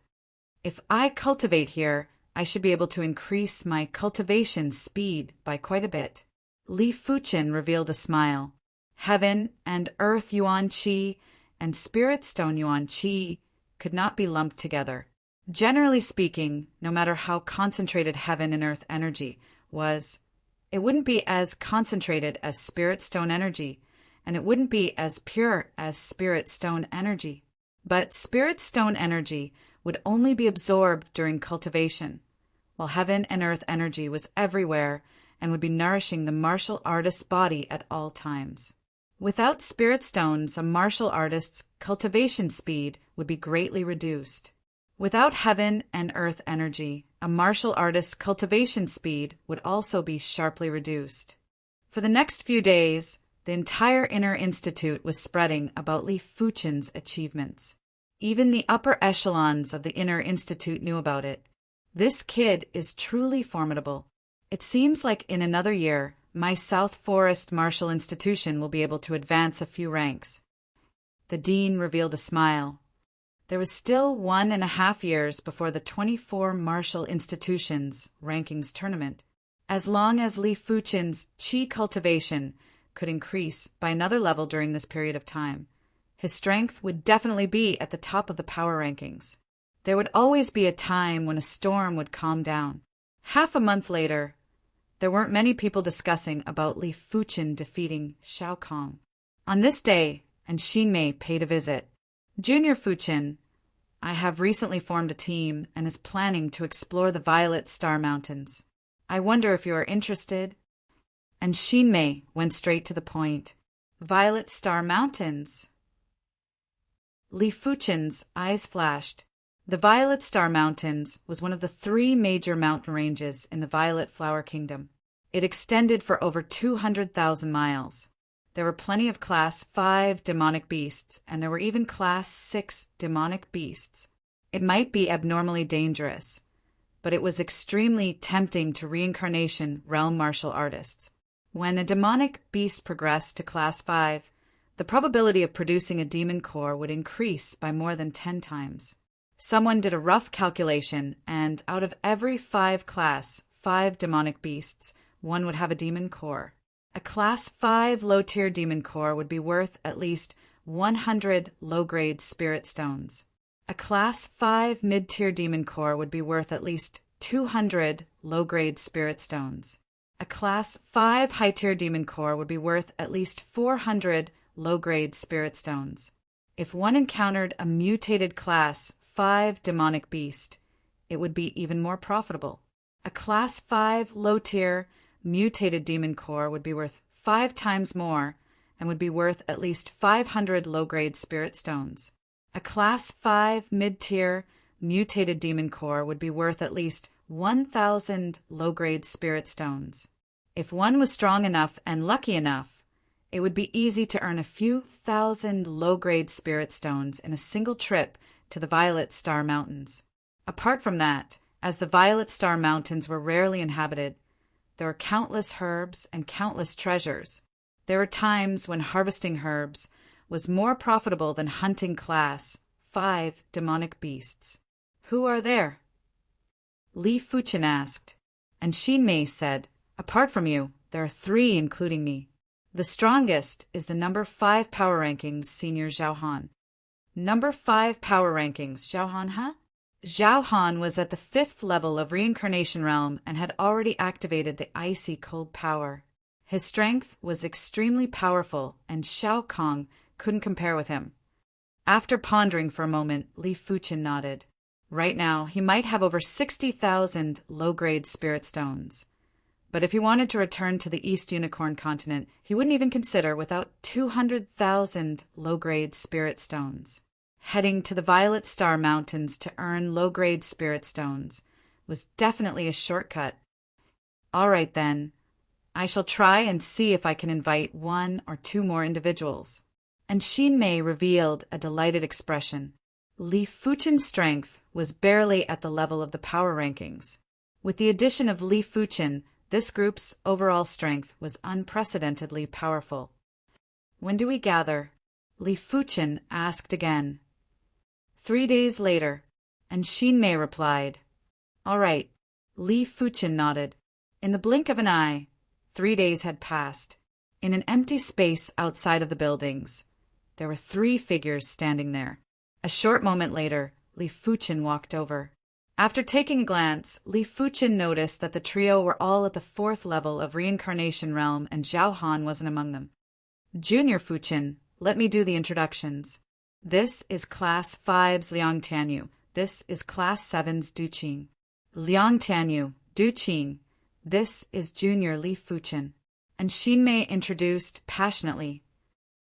If I cultivate here, I should be able to increase my cultivation speed by quite a bit. Li Fuqin revealed a smile. Heaven and earth yuan qi and spirit stone yuan qi could not be lumped together. Generally speaking, no matter how concentrated heaven and earth energy was, it wouldn't be as concentrated as spirit stone energy, and it wouldn't be as pure as spirit stone energy. But spirit stone energy would only be absorbed during cultivation, while heaven and earth energy was everywhere and would be nourishing the martial artist's body at all times. Without spirit stones, a martial artist's cultivation speed would be greatly reduced. Without heaven and earth energy, a martial artist's cultivation speed would also be sharply reduced. For the next few days, the entire Inner Institute was spreading about Li Fuqin's achievements. Even the upper echelons of the Inner Institute knew about it. This kid is truly formidable. It seems like in another year, my South Forest Martial Institution will be able to advance a few ranks. The dean revealed a smile. There was still 1.5 years before the 24 Martial Institutions rankings tournament. As long as Li Fuqin's qi cultivation could increase by another level during this period of time, his strength would definitely be at the top of the power rankings. There would always be a time when a storm would calm down. Half a month later, there weren't many people discussing about Li Fuqin defeating Shao Kong. On this day, and Xin Mei paid a visit. Junior Fuqin, I have recently formed a team and is planning to explore the Violet Star Mountains. I wonder if you are interested? And Xin Mei went straight to the point. Violet Star Mountains? Li Fuqin's eyes flashed. The Violet Star Mountains was one of the 3 major mountain ranges in the Violet Flower Kingdom. It extended for over 200,000 miles. There were plenty of Class 5 demonic beasts, and there were even Class 6 demonic beasts. It might be abnormally dangerous, but it was extremely tempting to reincarnation realm martial artists. When a demonic beast progressed to Class 5, the probability of producing a demon core would increase by more than 10 times. Someone did a rough calculation, and out of every 5 Class 5 demonic beasts, one would have a demon core. A Class 5 low-tier demon core would be worth at least 100 low-grade spirit stones. A Class 5 mid-tier demon core would be worth at least 200 low-grade spirit stones. A Class 5 high-tier demon core would be worth at least 400 low-grade spirit stones. If one encountered a mutated Class 5 demonic beast, it would be even more profitable. A Class 5 low-tier mutated demon core would be worth 5 times more and would be worth at least 500 low-grade spirit stones. A Class 5 mid-tier mutated demon core would be worth at least 1,000 low-grade spirit stones. If one was strong enough and lucky enough, it would be easy to earn a few thousand low-grade spirit stones in a single trip to the Violet Star Mountains. Apart from that, as the Violet Star Mountains were rarely inhabited, there were countless herbs and countless treasures. There were times when harvesting herbs was more profitable than hunting Class 5 demonic beasts. Who are there? Li Fuqin asked, and Xin Mei said, apart from you, there are 3 including me. The strongest is the number 5 power rankings senior Zhao Han. Number 5 power rankings. Zhao Han, huh? Zhao Han was at the 5th level of Reincarnation Realm and had already activated the icy cold power. His strength was extremely powerful, and Shao Kong couldn't compare with him. After pondering for a moment, Li Fuchen nodded. Right now, he might have over 60,000 low-grade spirit stones. But if he wanted to return to the East Unicorn continent, he wouldn't even consider without 200,000 low-grade spirit stones. Heading to the Violet Star Mountains to earn low-grade spirit stones was definitely a shortcut. All right, then. I shall try and see if I can invite 1 or 2 more individuals. And Xin Mei revealed a delighted expression. Li Fuchen's strength was barely at the level of the power rankings. With the addition of Li Fuchen, this group's overall strength was unprecedentedly powerful. When do we gather? Li Fuchen asked again. 3 days later, and Xin Mei replied. All right. Li Fuchen nodded. In the blink of an eye, 3 days had passed. In an empty space outside of the buildings, there were 3 figures standing there. A short moment later, Li Fuchen walked over. After taking a glance, Li Fuchen noticed that the trio were all at the 4th level of Reincarnation Realm and Zhao Han wasn't among them. Junior Fuchen, let me do the introductions. This is Class 5's Liang Tianyu. This is Class 7's Du Qing. Liang Tianyu, Du Qing. This is Junior Li Fuchen. And Xin Mei introduced passionately.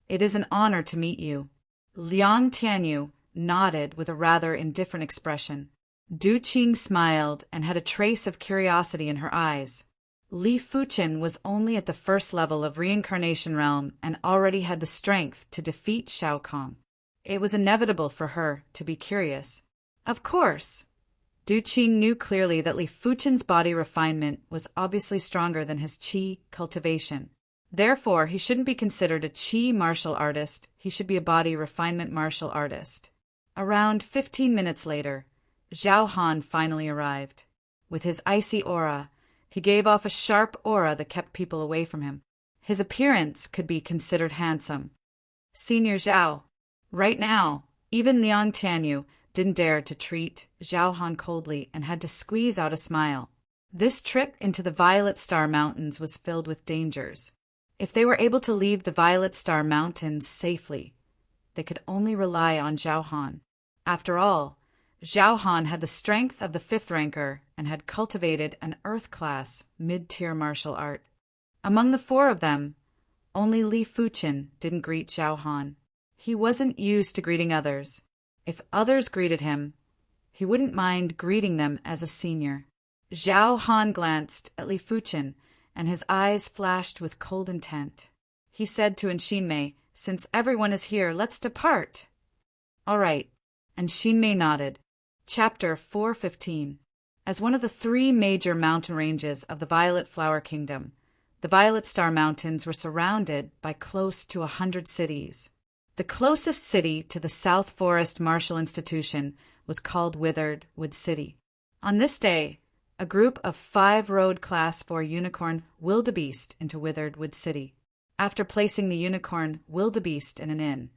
It is an honor to meet you. Liang Tianyu nodded with a rather indifferent expression. Du Qing smiled and had a trace of curiosity in her eyes. Li Fuchen was only at the 1st level of Reincarnation Realm and already had the strength to defeat Shao Kong. It was inevitable for her to be curious. Of course. Du Qing knew clearly that Li Fuchen's body refinement was obviously stronger than his qi cultivation. Therefore, he shouldn't be considered a qi martial artist, he should be a body refinement martial artist. Around 15 minutes later, Zhao Han finally arrived. With his icy aura, he gave off a sharp aura that kept people away from him. His appearance could be considered handsome. Senior Zhao. Right now, even Liang Tianyu didn't dare to treat Zhao Han coldly and had to squeeze out a smile. This trip into the Violet Star Mountains was filled with dangers. If they were able to leave the Violet Star Mountains safely, they could only rely on Zhao Han. After all, Zhao Han had the strength of the 5th ranker and had cultivated an Earth-class mid-tier martial art. Among the 4 of them, only Li Fuchen didn't greet Zhao Han. He wasn't used to greeting others. If others greeted him, he wouldn't mind greeting them as a senior. Zhao Han glanced at Li Fuchen, and his eyes flashed with cold intent. He said to Xin Mei, "Since everyone is here, let's depart." "All right," and Xin Mei nodded. Chapter 415. As one of the 3 major mountain ranges of the Violet Flower Kingdom, the Violet Star Mountains were surrounded by close to 100 cities. The closest city to the South Forest Martial Institution was called Withered Wood City. On this day, a group of 5 rode Class 4 Unicorn Wildebeest into Withered Wood City. After placing the Unicorn Wildebeest in an inn,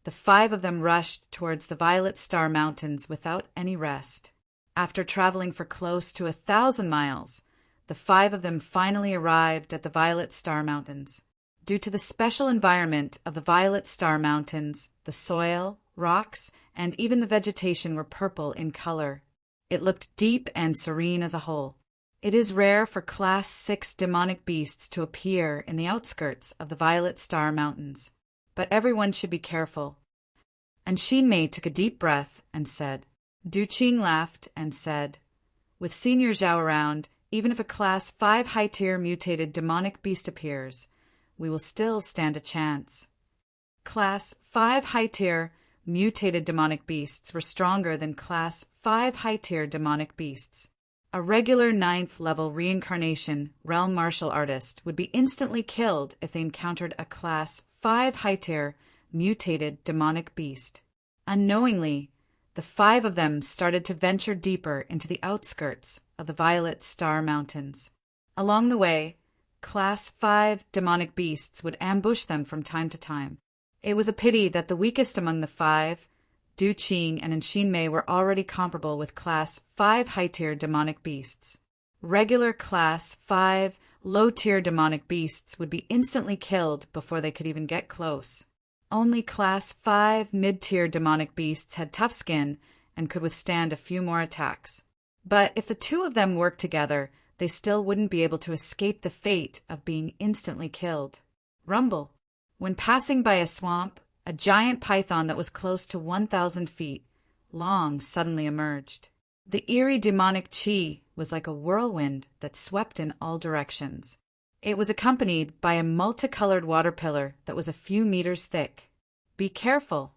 the 5 of them rushed towards the Violet Star Mountains without any rest. After traveling for close to 1,000 miles, the 5 of them finally arrived at the Violet Star Mountains. Due to the special environment of the Violet Star Mountains, the soil, rocks, and even the vegetation were purple in color. It looked deep and serene as a whole. It is rare for Class 6 demonic beasts to appear in the outskirts of the Violet Star Mountains, but everyone should be careful. And Xin Mei took a deep breath and said. Du Qing laughed and said, "With Senior Zhao around, even if a Class 5 high-tier mutated demonic beast appears, we will still stand a chance." Class 5 high-tier mutated demonic beasts were stronger than Class 5 high-tier demonic beasts. A regular 9th level reincarnation realm martial artist would be instantly killed if they encountered a Class 5 high-tier mutated demonic beast. Unknowingly, the 5 of them started to venture deeper into the outskirts of the Violet Star Mountains. Along the way, Class 5 demonic beasts would ambush them from time to time. It was a pity that the weakest among the 5, Du Qing and Xin were already comparable with Class 5 high-tier demonic beasts. Regular Class 5 low-tier demonic beasts would be instantly killed before they could even get close. Only Class 5 mid-tier demonic beasts had tough skin and could withstand a few more attacks. But if the two of them worked together, they still wouldn't be able to escape the fate of being instantly killed. Rumble. When passing by a swamp, a giant python that was close to 1,000 feet long suddenly emerged. The eerie demonic chi was like a whirlwind that swept in all directions. It was accompanied by a multicolored water pillar that was a few meters thick. Be careful!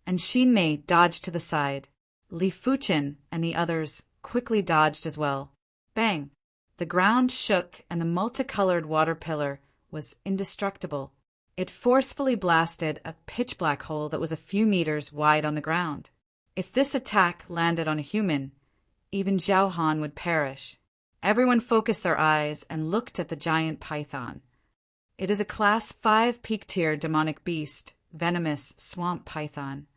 And Xin dodged to the side. Li Fuchen and the others quickly dodged as well. Bang! The ground shook and the multicolored water pillar was indestructible. It forcefully blasted a pitch-black hole that was a few meters wide on the ground. If this attack landed on a human, even Zhao Han would perish. Everyone focused their eyes and looked at the giant python. It is a Class 5 peak-tier demonic beast, venomous swamp python.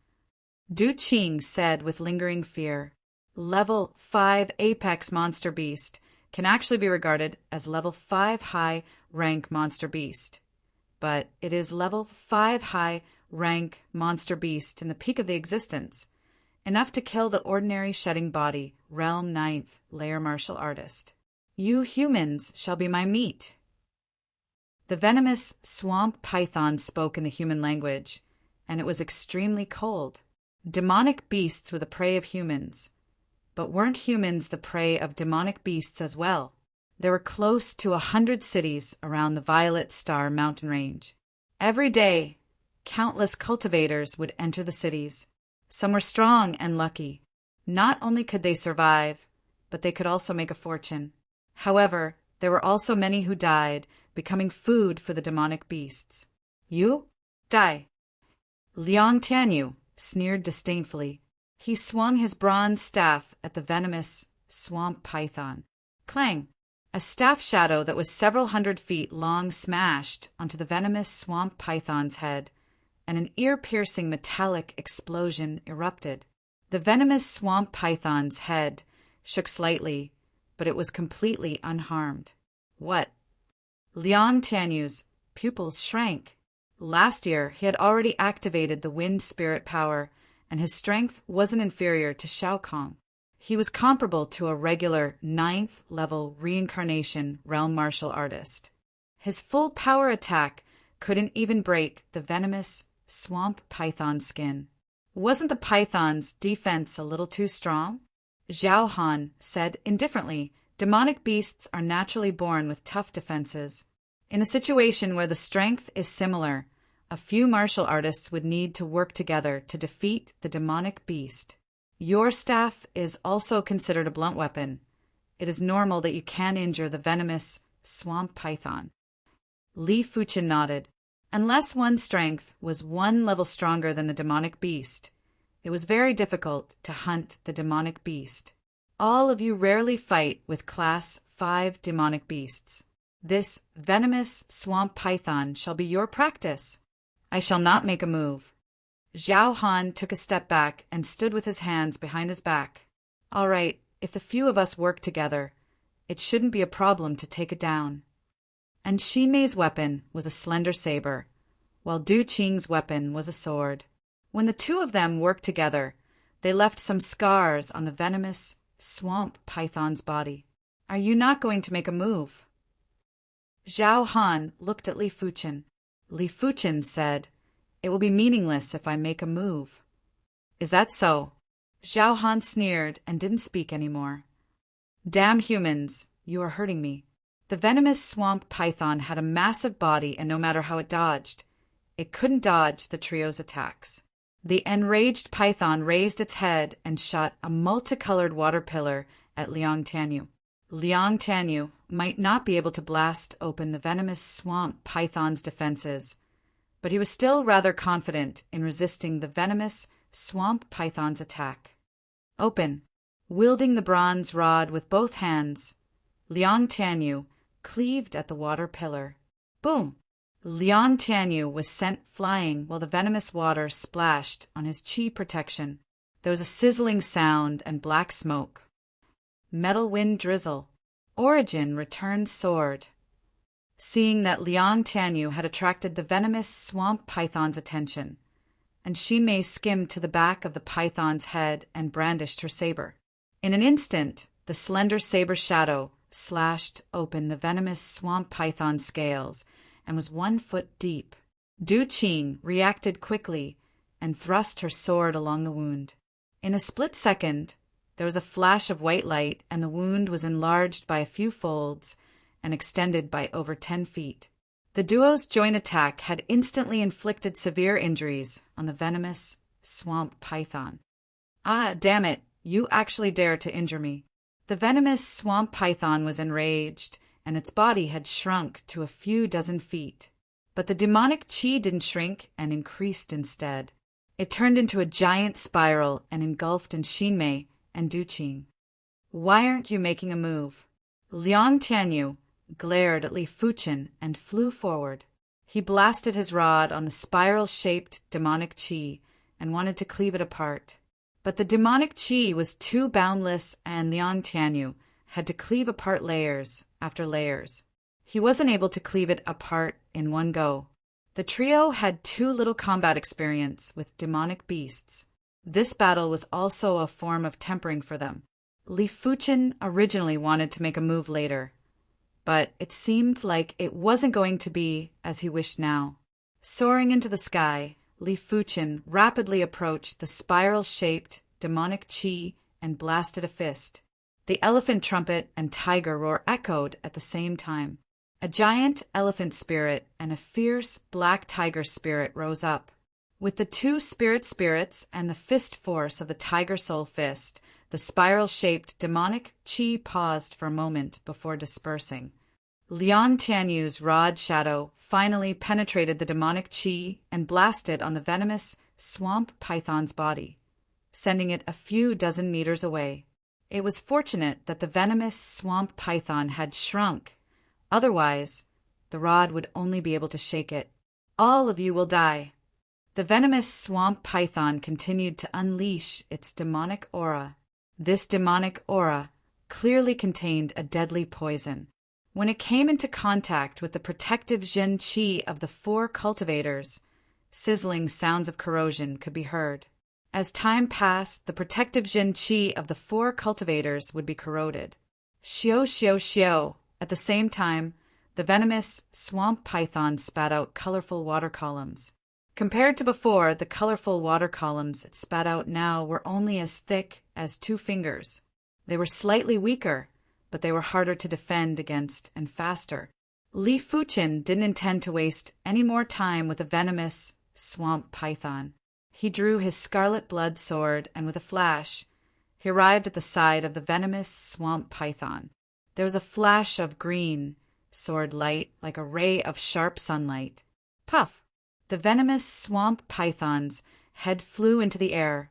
Du Qing said with lingering fear, Level 5 apex monster beast can actually be regarded as Level 5 high rank monster beast. But it is Level 5 high rank monster beast in the peak of the existence, enough to kill the ordinary shedding body, Realm 9th layer martial artist. You humans shall be my meat. The venomous swamp python spoke in the human language, and it was extremely cold. Demonic beasts were the prey of humans, but weren't humans the prey of demonic beasts as well? There were close to 100 cities around the Violet Star mountain range. Every day, countless cultivators would enter the cities. Some were strong and lucky. Not only could they survive, but they could also make a fortune. However, there were also many who died, becoming food for the demonic beasts. You? Die. Liang Tianyu sneered disdainfully. He swung his bronze staff at the venomous swamp python. Clang! A staff shadow that was several hundred feet long smashed onto the venomous swamp python's head, and an ear-piercing metallic explosion erupted. The venomous swamp python's head shook slightly, but it was completely unharmed. What? Liang Tianyu's pupils shrank. Last year, he had already activated the wind spirit power, and his strength wasn't inferior to Shao Kong. He was comparable to a regular 9th level reincarnation realm martial artist. His full power attack couldn't even break the venomous swamp python skin. Wasn't the python's defense a little too strong? Zhao Han said indifferently, demonic beasts are naturally born with tough defenses. In a situation where the strength is similar, a few martial artists would need to work together to defeat the demonic beast. Your staff is also considered a blunt weapon. It is normal that you can injure the venomous swamp python. Li Fuchen nodded. Unless one's strength was one level stronger than the demonic beast, it was very difficult to hunt the demonic beast. All of you rarely fight with Class 5 demonic beasts. This venomous swamp python shall be your practice. I shall not make a move. Zhao Han took a step back and stood with his hands behind his back. All right, if the few of us work together, it shouldn't be a problem to take it down. And Xinmei's weapon was a slender saber, while Du Qing's weapon was a sword. When the two of them worked together, they left some scars on the venomous swamp python's body. Are you not going to make a move? Zhao Han looked at Li Fuchen. Li Fuchen said, It will be meaningless if I make a move. Is that so? Zhao Han sneered and didn't speak anymore. Damn humans, you are hurting me. The venomous swamp python had a massive body, and no matter how it dodged, it couldn't dodge the trio's attacks. The enraged python raised its head and shot a multicolored water pillar at Liang Tianyu. Liang Tianyu might not be able to blast open the venomous swamp python's defenses, but he was still rather confident in resisting the venomous swamp python's attack. Open. Wielding the bronze rod with both hands, Liang Tianyu cleaved at the water pillar. Boom! Liang Tianyu was sent flying while the venomous water splashed on his chi protection. There was a sizzling sound and black smoke. Metal wind drizzle. Origin returned sword. Seeing that Liang Tianyu had attracted the venomous swamp python's attention, and Xinmei skimmed to the back of the python's head and brandished her saber. In an instant, the slender saber shadow slashed open the venomous swamp python's scales and was 1 foot deep. Du Qing reacted quickly and thrust her sword along the wound. In a split second, there was a flash of white light, and the wound was enlarged by a few folds and extended by over 10 feet. The duo's joint attack had instantly inflicted severe injuries on the venomous swamp python. Ah, damn it, you actually dare to injure me. The venomous swamp python was enraged, and its body had shrunk to a few dozen feet. But the demonic chi didn't shrink and increased instead. It turned into a giant spiral and engulfed in Xinmei and Du Qing. Why aren't you making a move? Liang Tianyu glared at Li Fuchen and flew forward. He blasted his rod on the spiral-shaped demonic chi and wanted to cleave it apart. But the demonic chi was too boundless, and Liang Tianyu had to cleave apart layers after layers. He wasn't able to cleave it apart in one go. The trio had too little combat experience with demonic beasts. This battle was also a form of tempering for them. Li Fuchen originally wanted to make a move later, but it seemed like it wasn't going to be as he wished now. Soaring into the sky, Li Fuchen rapidly approached the spiral-shaped demonic chi and blasted a fist. The elephant trumpet and tiger roar echoed at the same time. A giant elephant spirit and a fierce black tiger spirit rose up. With the two spirits and the fist force of the tiger soul fist, the spiral-shaped demonic chi paused for a moment before dispersing. Liang Tianyu's rod shadow finally penetrated the demonic chi and blasted on the venomous swamp python's body, sending it a few dozen meters away. It was fortunate that the venomous swamp python had shrunk. Otherwise, the rod would only be able to shake it. All of you will die. The venomous swamp python continued to unleash its demonic aura. This demonic aura clearly contained a deadly poison. When it came into contact with the protective Zhen Qi of the 4 cultivators, sizzling sounds of corrosion could be heard. As time passed, the protective Zhen Qi of the 4 cultivators would be corroded. Xiao, xiao, xiao. At the same time, the venomous swamp python spat out colorful water columns. Compared to before, the colorful water columns it spat out now were only as thick as 2 fingers. They were slightly weaker, but they were harder to defend against and faster. Li Fuchen didn't intend to waste any more time with the venomous swamp python. He drew his scarlet blood sword, and with a flash, he arrived at the side of the venomous swamp python. There was a flash of green, sword light like a ray of sharp sunlight. Puff! The venomous swamp python's head flew into the air,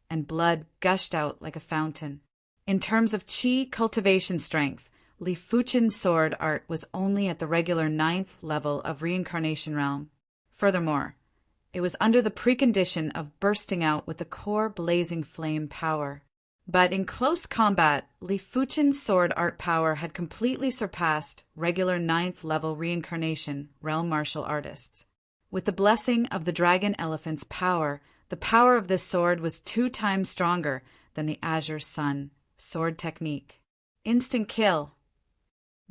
and blood gushed out like a fountain. In terms of chi cultivation strength, Li Fuchen's sword art was only at the regular 9th level of reincarnation realm. Furthermore, it was under the precondition of bursting out with the core blazing flame power. But in close combat, Li Fuchen's sword art power had completely surpassed regular 9th level reincarnation realm martial artists. With the blessing of the dragon elephant's power, the power of this sword was 2 times stronger than the Azure Sun sword technique. Instant kill.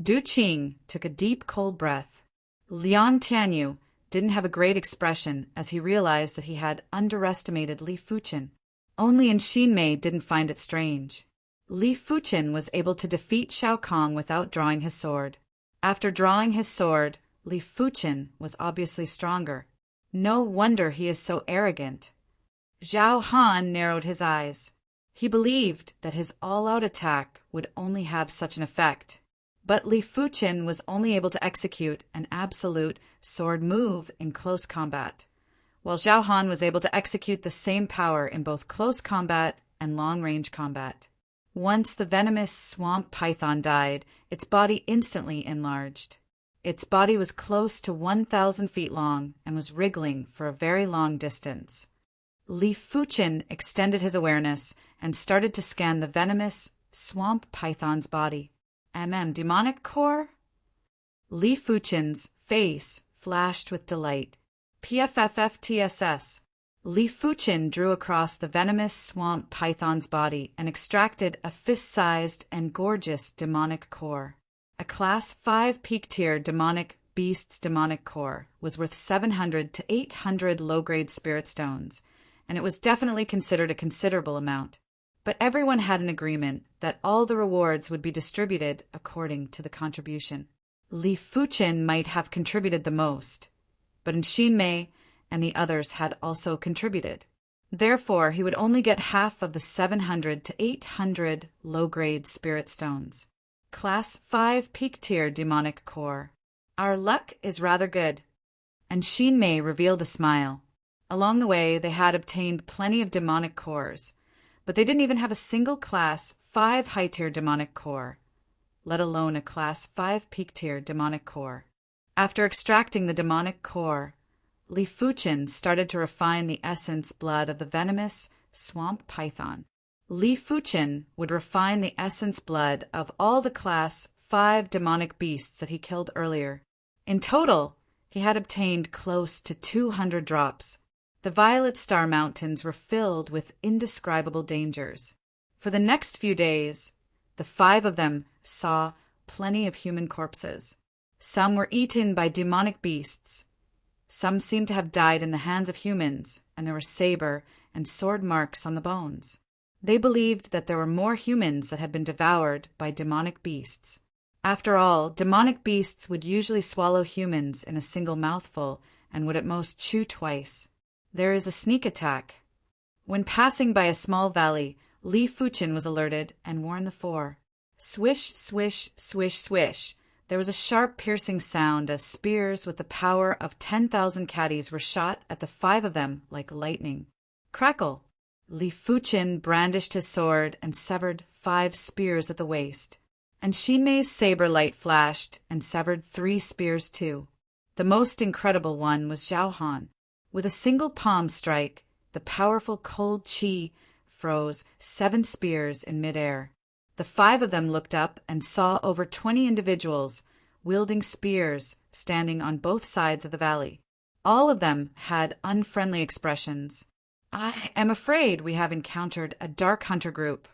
Du Qing took a deep, cold breath. Liang Tianyu didn't have a great expression as he realized that he had underestimated Li Fuchen. Only Xinmei didn't find it strange. Li Fuchen was able to defeat Shao Kong without drawing his sword. After drawing his sword, Li Fuchen was obviously stronger. No wonder he is so arrogant. Zhao Han narrowed his eyes. He believed that his all-out attack would only have such an effect. But Li Fuchen was only able to execute an absolute sword move in close combat, while Zhao Han was able to execute the same power in both close combat and long-range combat. Once the venomous swamp python died, its body instantly enlarged. Its body was close to 1,000 feet long and was wriggling for a very long distance. Li Fuqin extended his awareness and started to scan the venomous swamp python's body. Demonic core? Li Fuqin's face flashed with delight. PFFFTSS. Li Fuqin drew across the venomous swamp python's body and extracted a fist-sized and gorgeous demonic core. A Class 5 peak-tier demonic beast's demonic core was worth 700 to 800 low-grade spirit stones, and it was definitely considered a considerable amount. But everyone had an agreement that all the rewards would be distributed according to the contribution. Li Fuqin might have contributed the most, but Xin and the others had also contributed. Therefore, he would only get half of the 700 to 800 low-grade spirit stones. Class 5 peak-tier demonic core. Our luck is rather good. And Xin revealed a smile. Along the way, they had obtained plenty of demonic cores, but they didn't even have a single Class 5 high-tier demonic core, let alone a Class 5 peak-tier demonic core. After extracting the demonic core, Li Fuqin started to refine the essence blood of the venomous swamp python. Li Fuqin would refine the essence blood of all the Class 5 demonic beasts that he killed earlier. In total, he had obtained close to 200 drops. The Violet Star Mountains were filled with indescribable dangers. For the next few days, the 5 of them saw plenty of human corpses. Some were eaten by demonic beasts. Some seemed to have died in the hands of humans, and there were saber and sword marks on the bones. They believed that there were more humans that had been devoured by demonic beasts. After all, demonic beasts would usually swallow humans in a single mouthful and would at most chew twice. There is a sneak attack. When passing by a small valley, Li Fuqin was alerted and warned the 4. Swish, swish, swish, swish. There was a sharp, piercing sound as spears with the power of 10,000 caddies were shot at the 5 of them like lightning. Crackle! Li Fuqin brandished his sword and severed 5 spears at the waist. And Xinmei's saber light flashed and severed 3 spears too. The most incredible one was Zhao Han. With a single palm strike, the powerful cold qi froze 7 spears in midair. The 5 of them looked up and saw over 20 individuals wielding spears standing on both sides of the valley. All of them had unfriendly expressions. I am afraid we have encountered a dark hunter group.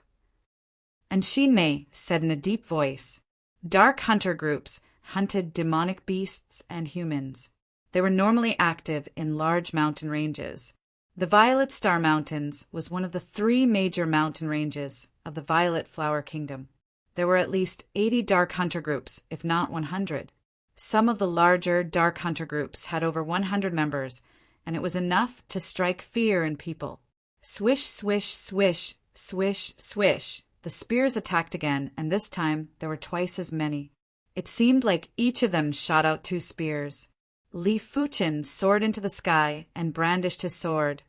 And Xinmei said in a deep voice, Dark hunter groups hunted demonic beasts and humans. They were normally active in large mountain ranges. The Violet Star Mountains was one of the 3 major mountain ranges of the Violet Flower Kingdom. There were at least 80 dark hunter groups, if not 100. Some of the larger dark hunter groups had over 100 members, and it was enough to strike fear in people. Swish, swish, swish, swish, swish. The spears attacked again, and this time there were twice as many. It seemed like each of them shot out 2 spears. Li Fuqin soared into the sky and brandished his sword,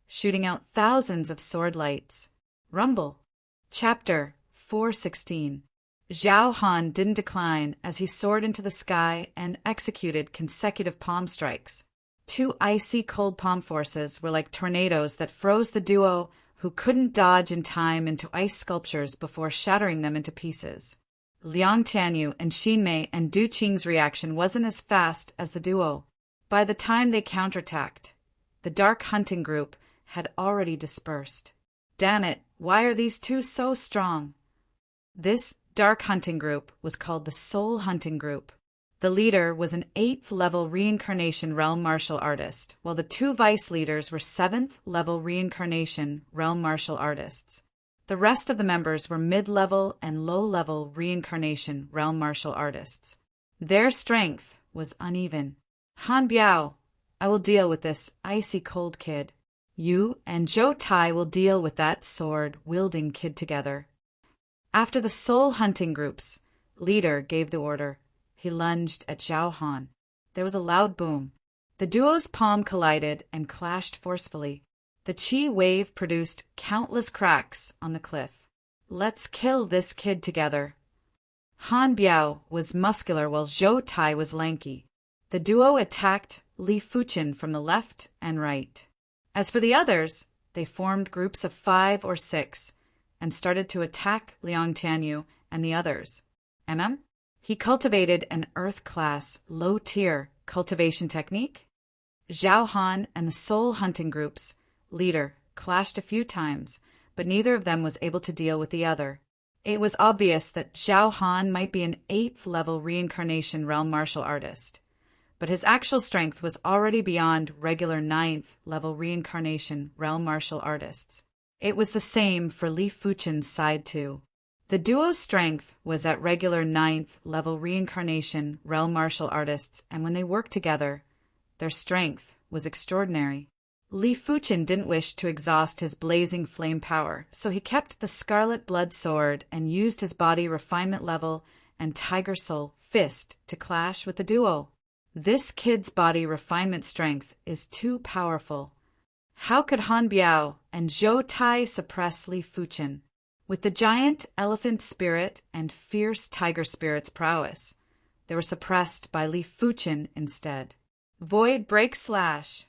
shooting out thousands of sword lights. Rumble. Chapter 416. Zhao Han didn't decline as he soared into the sky and executed consecutive palm strikes. 2 icy cold palm forces were like tornadoes that froze the duo who couldn't dodge in time into ice sculptures before shattering them into pieces. Liang Tianyu and Xinmei and Du Qing's reaction wasn't as fast as the duo. By the time they counterattacked, the dark hunting group had already dispersed. Damn it, why are these 2 so strong? This dark hunting group was called the Soul Hunting Group. The leader was an 8th-level reincarnation realm martial artist, while the 2 vice leaders were 7th-level reincarnation realm martial artists. The rest of the members were mid-level and low-level reincarnation realm martial artists. Their strength was uneven. Han Biao, I will deal with this icy cold kid. You and Zhou Tai will deal with that sword-wielding kid together. After the soul hunting group's leader gave the order, he lunged at Zhao Han. There was a loud boom. The duo's palm collided and clashed forcefully. The chi wave produced countless cracks on the cliff. Let's kill this kid together. Han Biao was muscular while Zhou Tai was lanky. The duo attacked Li Fuqin from the left and right. As for the others, they formed groups of 5 or 6 and started to attack Liang Tianyu and the others. He cultivated an Earth-class, low-tier cultivation technique. Zhao Han and the Soul Hunting Group's leader clashed a few times, but neither of them was able to deal with the other. It was obvious that Zhao Han might be an 8th-level reincarnation realm martial artist, but his actual strength was already beyond regular 9th-level reincarnation realm martial artists. It was the same for Li Fuqin's side too. The duo's strength was at regular 9th-level reincarnation realm martial artists, and when they worked together, their strength was extraordinary. Li Fuqin didn't wish to exhaust his blazing flame power, so he kept the Scarlet Blood Sword and used his body refinement level and Tiger Soul fist to clash with the duo. This kid's body refinement strength is too powerful. How could Han Biao and Zhou Tai suppress Li Fuqin? With the giant elephant spirit and fierce tiger spirit's prowess, they were suppressed by Li Fuqin instead. Void break slash!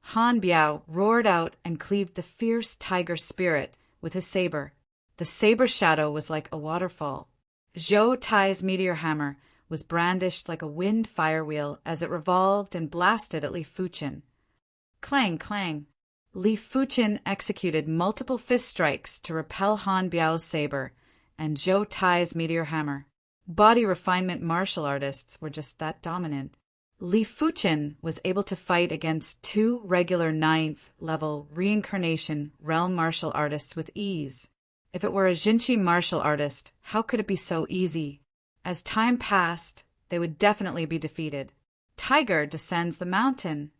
Han Biao roared out and cleaved the fierce tiger spirit with his saber. The saber shadow was like a waterfall. Zhou Tai's meteor hammer was brandished like a wind fire wheel as it revolved and blasted at Li Fuqin. Clang, clang. Li Fuqin executed multiple fist strikes to repel Han Biao's saber and Zhou Tai's meteor hammer. Body refinement martial artists were just that dominant. Li Fuqin was able to fight against 2 regular 9th-level reincarnation realm martial artists with ease. If it were a Jinchi martial artist, how could it be so easy? As time passed, they would definitely be defeated. Tiger descends the mountain.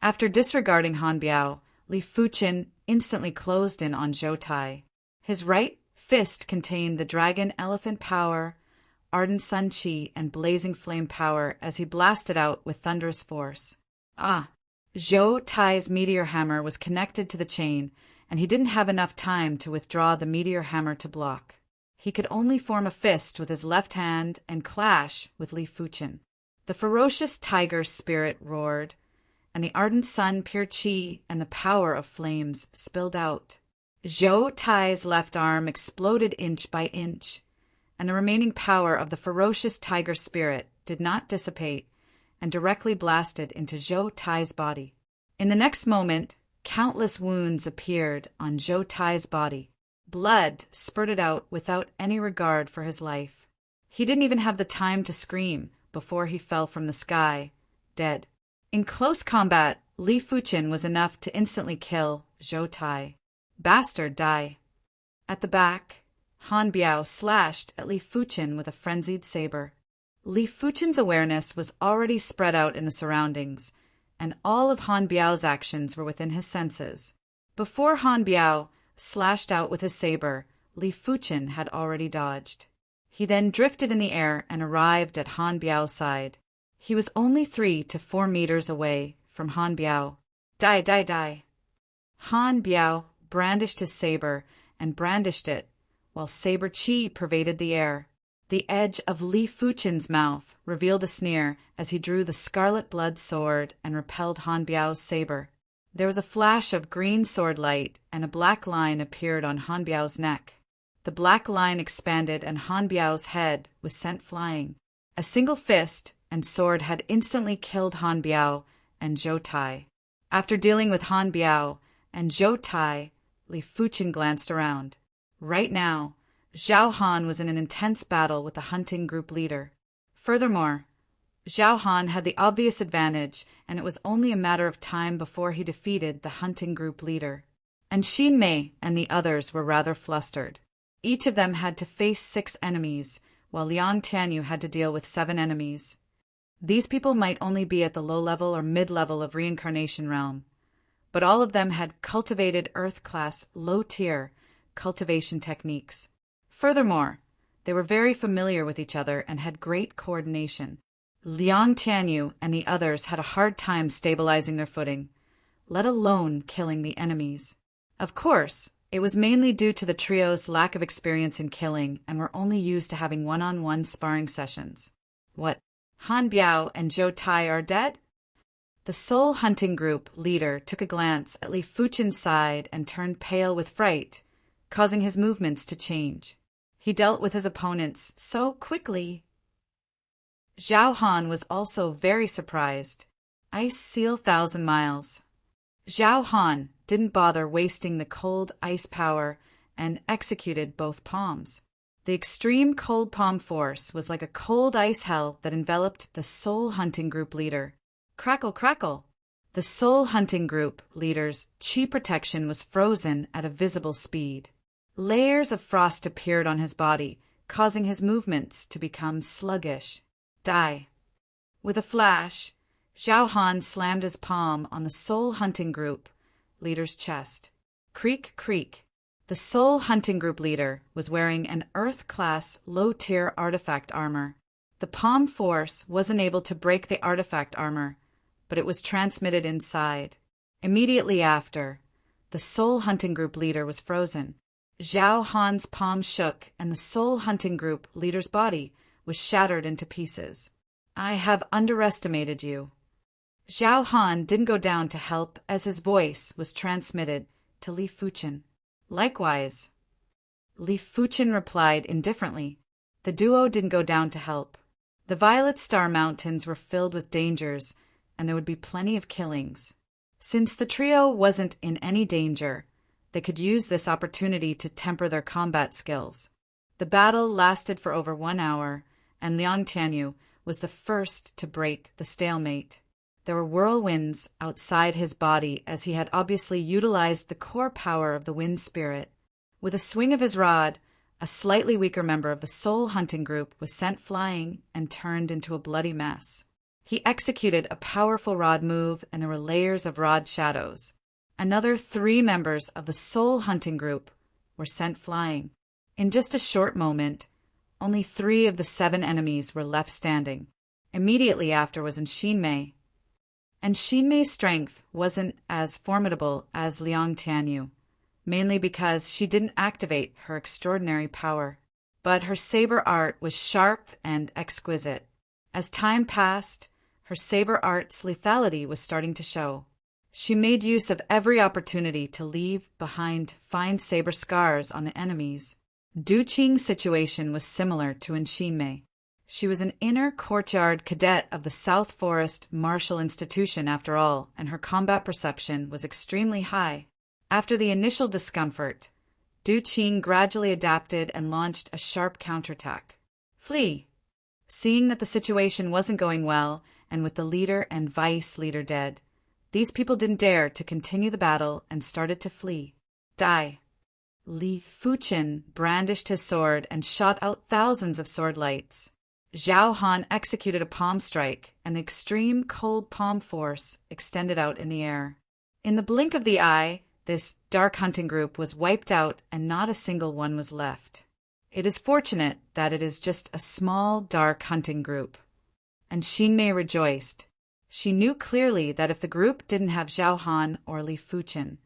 After disregarding Han Biao, Li Fuqin instantly closed in on Zhou Tai. His right fist contained the dragon elephant power, ardent sun chi, and blazing flame power as he blasted out with thunderous force. Zhou Tai's meteor hammer was connected to the chain, and he didn't have enough time to withdraw the meteor hammer to block. He could only form a fist with his left hand and clash with Li Fuqin. The ferocious tiger spirit roared, and the ardent sun pure chi and the power of flames spilled out. Zhou Tai's left arm exploded inch by inch, and the remaining power of the ferocious tiger spirit did not dissipate and directly blasted into Zhou Tai's body. In the next moment, countless wounds appeared on Zhou Tai's body. Blood spurted out without any regard for his life. He didn't even have the time to scream before he fell from the sky, dead. In close combat, Li Fuqin was enough to instantly kill Zhou Tai. Bastard, die. At the back, Han Biao slashed at Li Fuqin with a frenzied saber. Li Fuqin's awareness was already spread out in the surroundings, and all of Han Biao's actions were within his senses. Before Han Biao slashed out with his saber, Li Fuqin had already dodged. He then drifted in the air and arrived at Han Biao's side. He was only 3 to 4 meters away from Han Biao. Die, die, die. Han Biao brandished his saber and brandished it, while saber chi pervaded the air. The edge of Li Fuqin's mouth revealed a sneer as he drew the Scarlet Blood Sword and repelled Han Biao's saber. There was a flash of green sword light, and a black line appeared on Han Biao's neck. The black line expanded, and Han Biao's head was sent flying. A single fist and sword had instantly killed Han Biao and Zhou Tai. After dealing with Han Biao and Zhou Tai, Li Fuqin glanced around. Right now, Zhao Han was in an intense battle with the hunting group leader. Furthermore, Zhao Han had the obvious advantage, and it was only a matter of time before he defeated the hunting group leader. And Xin Mei and the others were rather flustered. Each of them had to face 6 enemies, while Liang Tianyu had to deal with 7 enemies. These people might only be at the low level or mid-level of reincarnation realm, but all of them had cultivated Earth-class, low-tier cultivation techniques. Furthermore, they were very familiar with each other and had great coordination. Liang Tianyu and the others had a hard time stabilizing their footing, let alone killing the enemies. Of course, It was mainly due to the trio's lack of experience in killing and were only used to having one-on-one sparring sessions. What? Han Biao and Zhou Tai are dead? The Soul Hunting Group leader took a glance at Li Fuchen's side and turned pale with fright, causing his movements to change. He dealt with his opponents so quickly. Zhao Han was also very surprised. Ice Seal 1,000 miles. Zhao Han didn't bother wasting the cold ice power and executed both palms. The extreme cold palm force was like a cold ice hell that enveloped the Soul Hunting Group leader. Crackle, crackle. The Soul Hunting Group leader's chi protection was frozen at a visible speed. Layers of frost appeared on his body, causing his movements to become sluggish. Die. With a flash, Zhao Han slammed his palm on the Soul Hunting Group leader's chest. Creak, creak. The Soul Hunting Group leader was wearing an Earth-class low-tier artifact armor. The palm force wasn't able to break the artifact armor, but it was transmitted inside. Immediately after, the Soul Hunting Group leader was frozen. Zhao Han's palm shook and the Soul Hunting Group leader's body was shattered into pieces. I have underestimated you. Zhao Han didn't go down to help as his voice was transmitted to Li Fuchen. Likewise. Li Fuchen replied indifferently. The duo didn't go down to help. The Violet Star Mountains were filled with dangers, and there would be plenty of killings. Since the trio wasn't in any danger, they could use this opportunity to temper their combat skills. The battle lasted for over 1 hour, and Liang Tianyu was the first to break the stalemate. There were whirlwinds outside his body as he had obviously utilized the core power of the wind spirit. With a swing of his rod, a slightly weaker member of the Soul Hunting Group was sent flying and turned into a bloody mess. He executed a powerful rod move, and there were layers of rod shadows. Another 3 members of the Soul Hunting Group were sent flying. In just a short moment, only 3 of the 7 enemies were left standing. Immediately after was Xinmei. And Xinmei's strength wasn't as formidable as Liang Tianyu, mainly because she didn't activate her extraordinary power. But her saber art was sharp and exquisite. As time passed, her saber art's lethality was starting to show. She made use of every opportunity to leave behind fine saber scars on the enemies. Du Qing's situation was similar to Xinmei. She was an inner courtyard cadet of the South Forest Martial Institution after all, and her combat perception was extremely high. After the initial discomfort, Du Qing gradually adapted and launched a sharp counterattack. Flee! Seeing that the situation wasn't going well, and with the leader and vice leader dead, these people didn't dare to continue the battle and started to flee. Die! Li Fuchen brandished his sword and shot out thousands of sword lights. Zhao Han executed a palm strike, and the extreme cold palm force extended out in the air. In the blink of the eye, this dark hunting group was wiped out and not a single one was left. It is fortunate that it is just a small, dark hunting group. And Xinmei rejoiced. She knew clearly that if the group didn't have Zhao Han or Li Fuchen,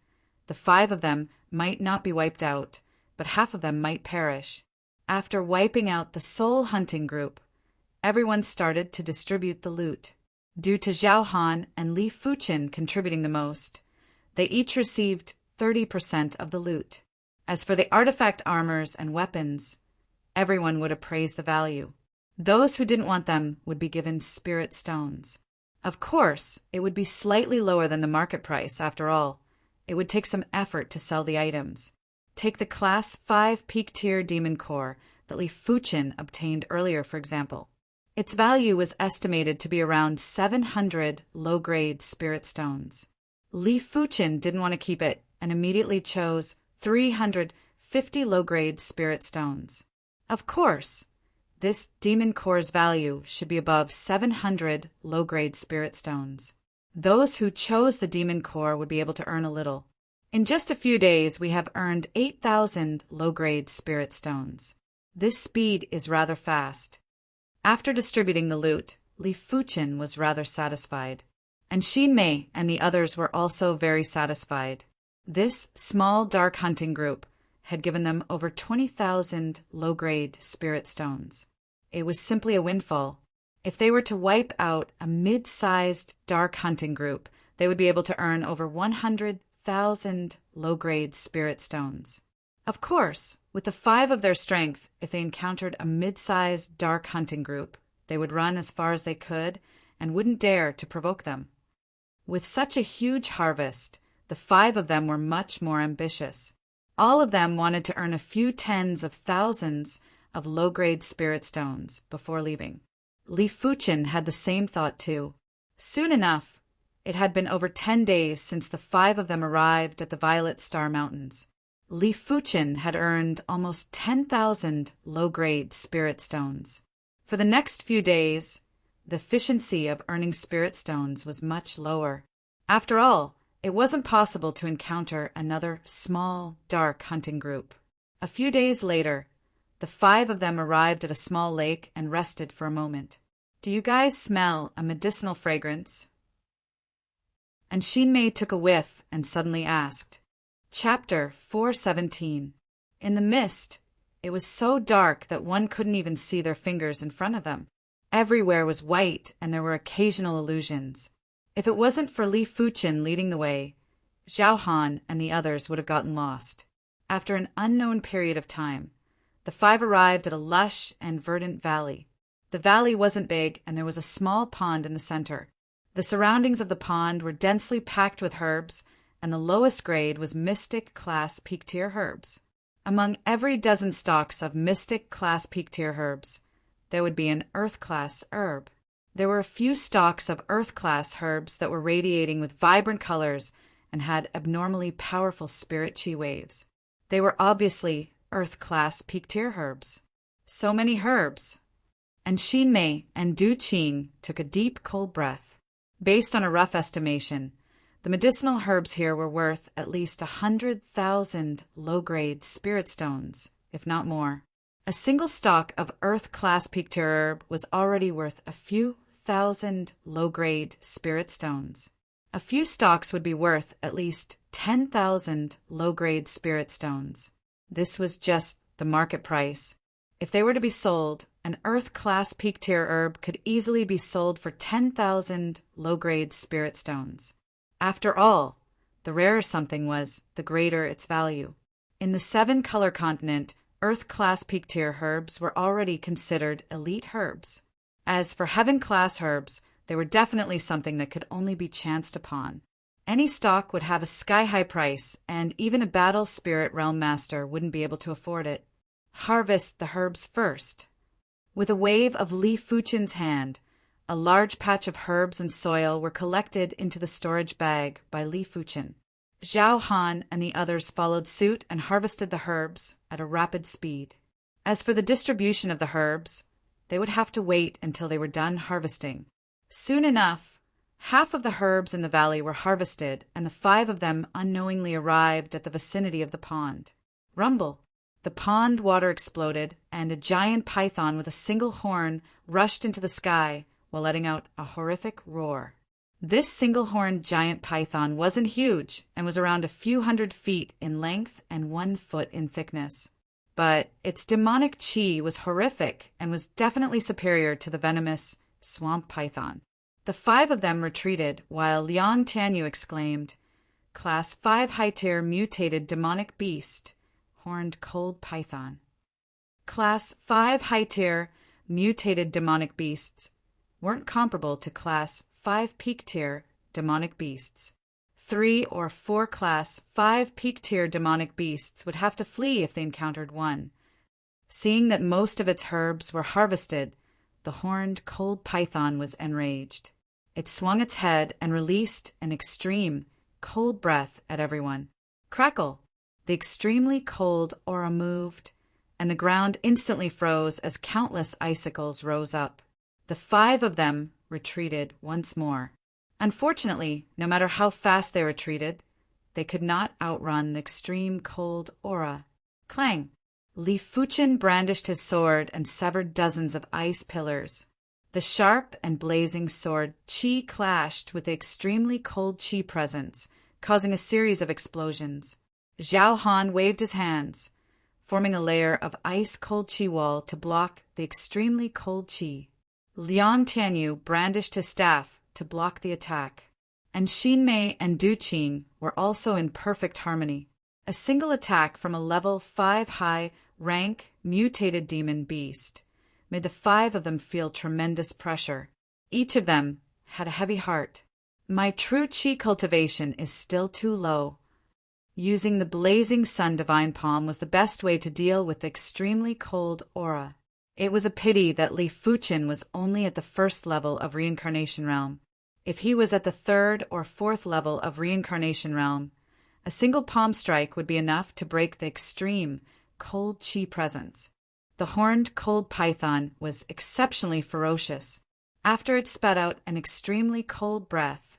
the 5 of them might not be wiped out, but half of them might perish. After wiping out the Soul Hunting Group, everyone started to distribute the loot. Due to Zhao Han and Li Fuchen contributing the most, they each received 30% of the loot. As for the artifact armors and weapons, everyone would appraise the value. Those who didn't want them would be given spirit stones. Of course, it would be slightly lower than the market price after all. It would take some effort to sell the items. Take the Class 5 Peak-Tier Demon Core that Li Fuchen obtained earlier, for example. Its value was estimated to be around 700 low-grade spirit stones. Li Fuchen didn't want to keep it and immediately chose 350 low-grade spirit stones. Of course, this demon core's value should be above 700 low-grade spirit stones. Those who chose the demon core would be able to earn a little. In just a few days, we have earned 8,000 low-grade spirit stones. This speed is rather fast. After distributing the loot, Li Fuchen was rather satisfied. And Xinmei and the others were also very satisfied. This small, dark hunting group had given them over 20,000 low-grade spirit stones. It was simply a windfall. If they were to wipe out a mid-sized dark hunting group, they would be able to earn over 100,000 low-grade spirit stones. Of course, with the 5 of their strength, if they encountered a mid-sized dark hunting group, they would run as far as they could and wouldn't dare to provoke them. With such a huge harvest, the 5 of them were much more ambitious. All of them wanted to earn a few tens of thousands of low-grade spirit stones before leaving. Li Fuchen had the same thought too. Soon enough, it had been over 10 days since the 5 of them arrived at the Violet Star Mountains. Li Fuchen had earned almost 10,000 low-grade spirit stones. For the next few days, the efficiency of earning spirit stones was much lower. After all, it wasn't possible to encounter another small, dark hunting group. A few days later, the 5 of them arrived at a small lake and rested for a moment. "Do you guys smell a medicinal fragrance?" And Xinmei took a whiff and suddenly asked. Chapter 417. In the mist, it was so dark that one couldn't even see their fingers in front of them. Everywhere was white, and there were occasional illusions. If it wasn't for Li Fuchen leading the way, Zhao Han and the others would have gotten lost. After an unknown period of time, the 5 arrived at a lush and verdant valley. The valley wasn't big, and there was a small pond in the center. The surroundings of the pond were densely packed with herbs, and the lowest grade was Mystic Class Peak Tier herbs. Among every dozen stalks of Mystic Class Peak Tier herbs, there would be an Earth Class herb. There were a few stalks of Earth Class herbs that were radiating with vibrant colors and had abnormally powerful spirit chi waves. They were obviously Earth Class Peak Tier herbs. So many herbs. And Xinmei and Du Qing took a deep, cold breath. Based on a rough estimation, the medicinal herbs here were worth at least 100,000 low-grade spirit stones, if not more. A single stalk of Earth Class Peak Tier herb was already worth a few thousand low-grade spirit stones. A few stalks would be worth at least 10,000 low-grade spirit stones. This was just the market price. If they were to be sold, an Earth Class Peak Tier herb could easily be sold for 10,000 low-grade spirit stones. After all, the rarer something was, the greater its value. In the 7-color continent, Earth Class Peak Tier herbs were already considered elite herbs. As for Heaven Class herbs, they were definitely something that could only be chanced upon. Any stock would have a sky-high price, and even a battle spirit realm master wouldn't be able to afford it. Harvest the herbs first. With a wave of Li Fuchen's hand, a large patch of herbs and soil were collected into the storage bag by Li Fuchen. Zhao Han and the others followed suit and harvested the herbs at a rapid speed. As for the distribution of the herbs, they would have to wait until they were done harvesting. Soon enough, half of the herbs in the valley were harvested, and the 5 of them unknowingly arrived at the vicinity of the pond. Rumble! The pond water exploded, and a giant python with a single horn rushed into the sky while letting out a horrific roar. This single-horned giant python wasn't huge and was around a few hundred feet in length and 1 foot in thickness. But its demonic chi was horrific and was definitely superior to the venomous swamp python. The 5 of them retreated while Liang Tianyu exclaimed, "Class 5 high-tier mutated demonic beast, horned cold python." Class 5 high-tier mutated demonic beasts weren't comparable to Class 5 peak-tier demonic beasts. 3 or 4 Class 5 peak-tier demonic beasts would have to flee if they encountered one. Seeing that most of its herbs were harvested, the horned cold python was enraged. It swung its head and released an extreme, cold breath at everyone. Crackle! The extremely cold aura moved, and the ground instantly froze as countless icicles rose up. The 5 of them retreated once more. Unfortunately, no matter how fast they retreated, they could not outrun the extreme cold aura. Clang! Li Fuchen brandished his sword and severed dozens of ice pillars. The sharp and blazing sword chi clashed with the extremely cold chi presence, causing a series of explosions. Zhao Han waved his hands, forming a layer of ice-cold qi wall to block the extremely cold qi. Liang Tianyu brandished his staff to block the attack, and Xin Mei and Du Qing were also in perfect harmony. A single attack from a level 5 high rank mutated demon beast made the 5 of them feel tremendous pressure. Each of them had a heavy heart. My true qi cultivation is still too low. Using the blazing sun divine palm was the best way to deal with the extremely cold aura. It was a pity that Li Fuqin was only at the 1st level of Reincarnation Realm. If he was at the 3rd or 4th level of Reincarnation Realm, a single palm strike would be enough to break the extreme cold qi presence. The horned cold python was exceptionally ferocious. After it spat out an extremely cold breath,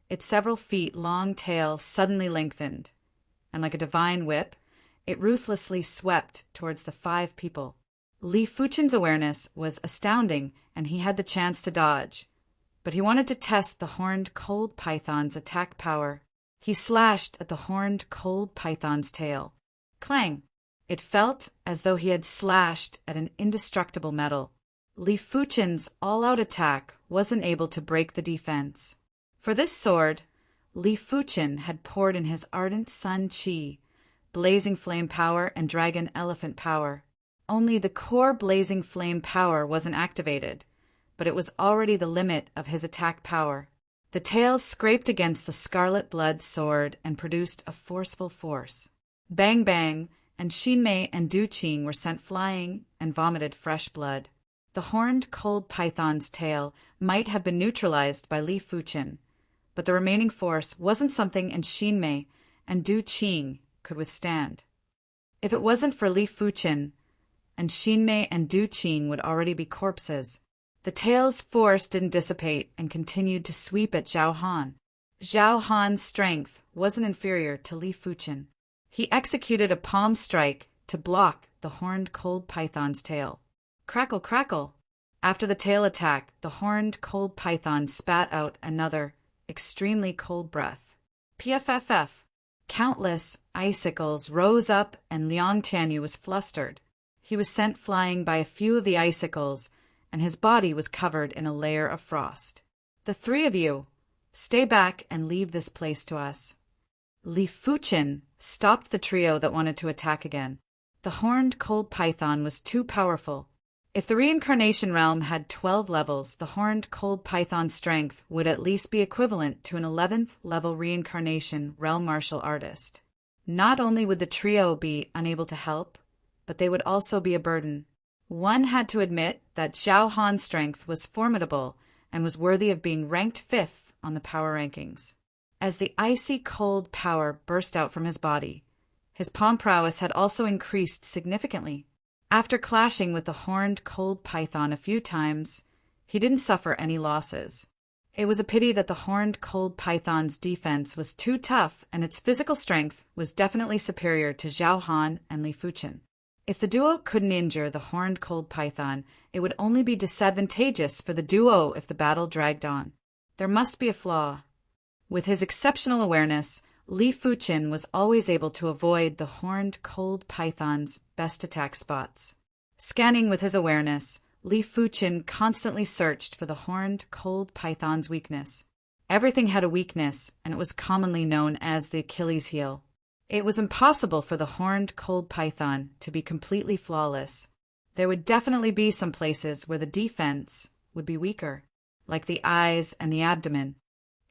its several feet long tail suddenly lengthened, and like a divine whip, it ruthlessly swept towards the 5 people. Li Fuqin's awareness was astounding, and he had the chance to dodge, but he wanted to test the horned cold python's attack power. He slashed at the horned cold python's tail. Clang! It felt as though he had slashed at an indestructible metal. Li Fuqin's all-out attack wasn't able to break the defense. For this sword, Li Fuqin had poured in his ardent sun qi, blazing flame power and dragon elephant power. Only the core blazing flame power wasn't activated, but it was already the limit of his attack power. The tail scraped against the scarlet blood sword and produced a forceful force. Bang bang, and Xin Mei and Du Qing were sent flying and vomited fresh blood. The horned cold python's tail might have been neutralized by Li Fuqin, but the remaining force wasn't something Xin Mei and Du Qing could withstand. If it wasn't for Li Fuqin, Xin Mei and Du Qing would already be corpses. The tail's force didn't dissipate and continued to sweep at Zhao Han. Zhao Han's strength wasn't inferior to Li Fuqin. He executed a palm strike to block the horned cold python's tail. Crackle, crackle! After the tail attack, the horned cold python spat out another extremely cold breath. PFFF! Countless icicles rose up, and Liang Tianyu was flustered. He was sent flying by a few of the icicles, and his body was covered in a layer of frost. The 3 of you, stay back and leave this place to us. Li Fuqin stopped the trio that wanted to attack again. The horned cold python was too powerful. If the reincarnation realm had 12 levels, the horned cold python's strength would at least be equivalent to an 11th level reincarnation realm martial artist. Not only would the trio be unable to help, but they would also be a burden. One had to admit that Zhao Han's strength was formidable and was worthy of being ranked 5th on the power rankings. As the icy cold power burst out from his body, his palm prowess had also increased significantly. After clashing with the horned cold python a few times, he didn't suffer any losses. It was a pity that the horned cold python's defense was too tough, and its physical strength was definitely superior to Zhao Han and Li Fuqin. If the duo couldn't injure the horned cold python, it would only be disadvantageous for the duo if the battle dragged on. There must be a flaw. With his exceptional awareness, Li Fuqin was always able to avoid the horned cold python's best attack spots. Scanning with his awareness, Li Fuqin constantly searched for the horned cold python's weakness. Everything had a weakness, and it was commonly known as the Achilles heel. It was impossible for the horned cold python to be completely flawless. There would definitely be some places where the defense would be weaker, like the eyes and the abdomen.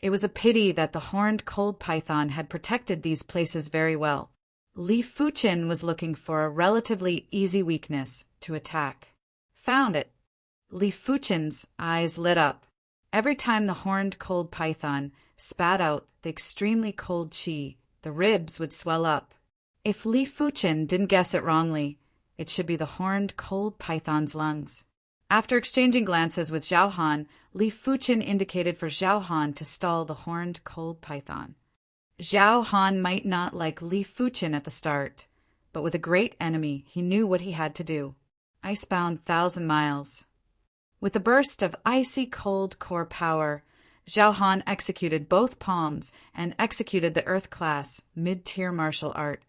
It was a pity that the horned cold python had protected these places very well. Li Fuqin was looking for a relatively easy weakness to attack. Found it! Li Fuqin's eyes lit up. Every time the horned cold python spat out the extremely cold qi, the ribs would swell up. If Li Fuqin didn't guess it wrongly, it should be the horned cold python's lungs. After exchanging glances with Zhao Han, Li Fuqin indicated for Zhao Han to stall the horned cold python. Zhao Han might not like Li Fuqin at the start, but with a great enemy, he knew what he had to do. Icebound 1,000 miles. With a burst of icy cold core power, Zhao Han executed both palms and executed the Earth-class, mid-tier martial art.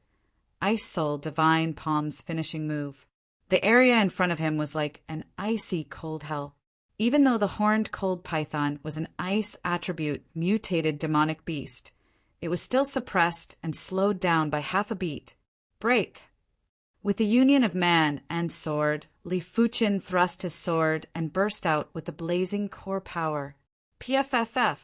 Ice Soul Divine Palm's finishing move. The area in front of him was like an icy cold hell. Even though the horned cold python was an ice attribute mutated demonic beast, it was still suppressed and slowed down by half a beat. Break! With the union of man and sword, Li Fuqin thrust his sword and burst out with the blazing core power. PFFF.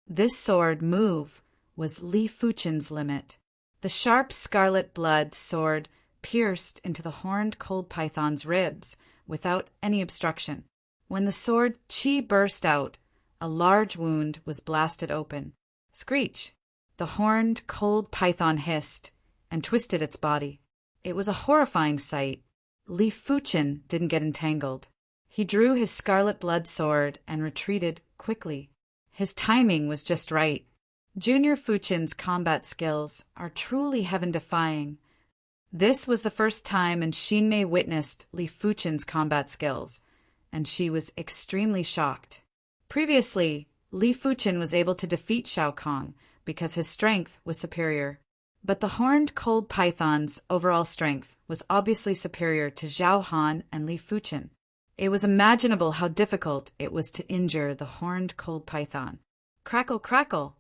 This sword move was Li Fuqin's limit. The sharp scarlet blood sword pierced into the horned cold python's ribs without any obstruction. When the sword chi burst out, a large wound was blasted open. Screech! The horned cold python hissed and twisted its body. It was a horrifying sight. Li Fuqin didn't get entangled. He drew his scarlet blood sword and retreated quickly. His timing was just right. Junior Fuqin's combat skills are truly heaven-defying. This was the first time Xinmei witnessed Li Fuqin's combat skills, and she was extremely shocked. Previously, Li Fuqin was able to defeat Shao Kong because his strength was superior. But the horned cold python's overall strength was obviously superior to Zhao Han and Li Fuqin. It was imaginable how difficult it was to injure the horned cold python. Crackle, crackle!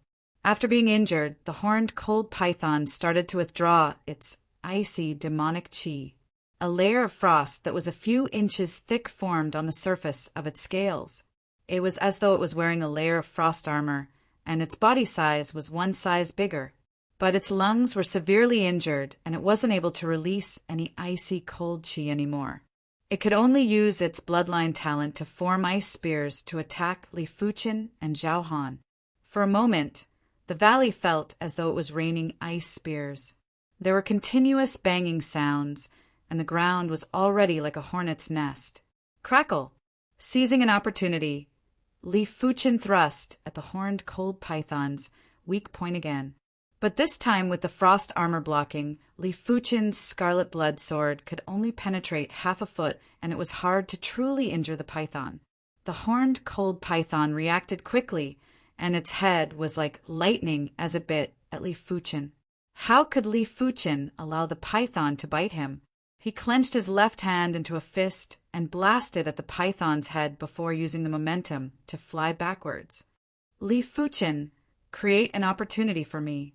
After being injured, the horned cold python started to withdraw its icy demonic chi. A layer of frost that was a few inches thick formed on the surface of its scales. It was as though it was wearing a layer of frost armor, and its body size was one size bigger. But its lungs were severely injured, and it wasn't able to release any icy cold chi anymore. It could only use its bloodline talent to form ice spears to attack Li Fuqin and Zhao Han. For a moment, the valley felt as though it was raining ice spears. There were continuous banging sounds, and the ground was already like a hornet's nest. Crackle! Seizing an opportunity, Li Fuqin thrust at the horned cold python's weak point again. But this time with the frost armor blocking, Li Fuqin's scarlet blood sword could only penetrate half a foot, and it was hard to truly injure the python. The horned cold python reacted quickly, and its head was like lightning as it bit at Li Fuqin. How could Li Fuqin allow the python to bite him? He clenched his left hand into a fist and blasted at the python's head before using the momentum to fly backwards. Li Fuqin, create an opportunity for me.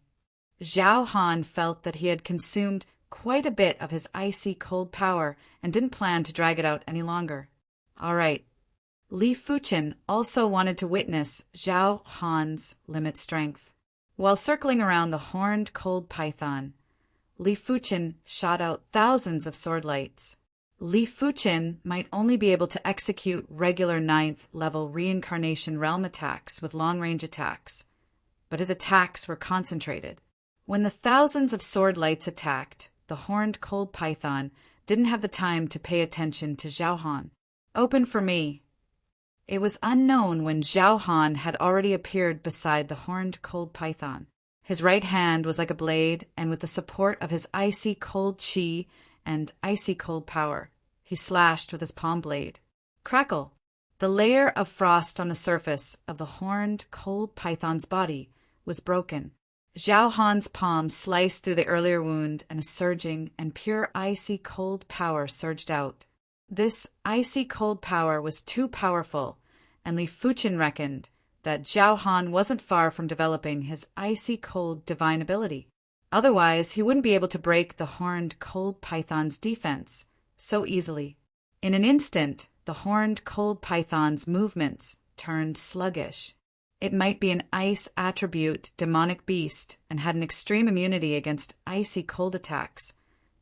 Zhao Han felt that he had consumed quite a bit of his icy cold power and didn't plan to drag it out any longer. All right. Li Fuqin also wanted to witness Zhao Han's limit strength. While circling around the horned cold python, Li Fuqin shot out thousands of sword lights. Li Fuqin might only be able to execute regular 9th level reincarnation realm attacks with long-range attacks, but his attacks were concentrated. When the thousands of sword lights attacked, the horned cold python didn't have the time to pay attention to Zhao Han. Open for me. It was unknown when Zhao Han had already appeared beside the horned cold python. His right hand was like a blade, and with the support of his icy cold chi and icy cold power, he slashed with his palm blade. Crackle! The layer of frost on the surface of the horned cold python's body was broken. Zhao Han's palm sliced through the earlier wound, and a surging and pure icy cold power surged out. This icy cold power was too powerful, and Li Fuqin reckoned that Zhao Han wasn't far from developing his icy cold divine ability. Otherwise, he wouldn't be able to break the horned cold python's defense so easily. In an instant, the horned cold python's movements turned sluggish. It might be an ice attribute demonic beast and had an extreme immunity against icy cold attacks,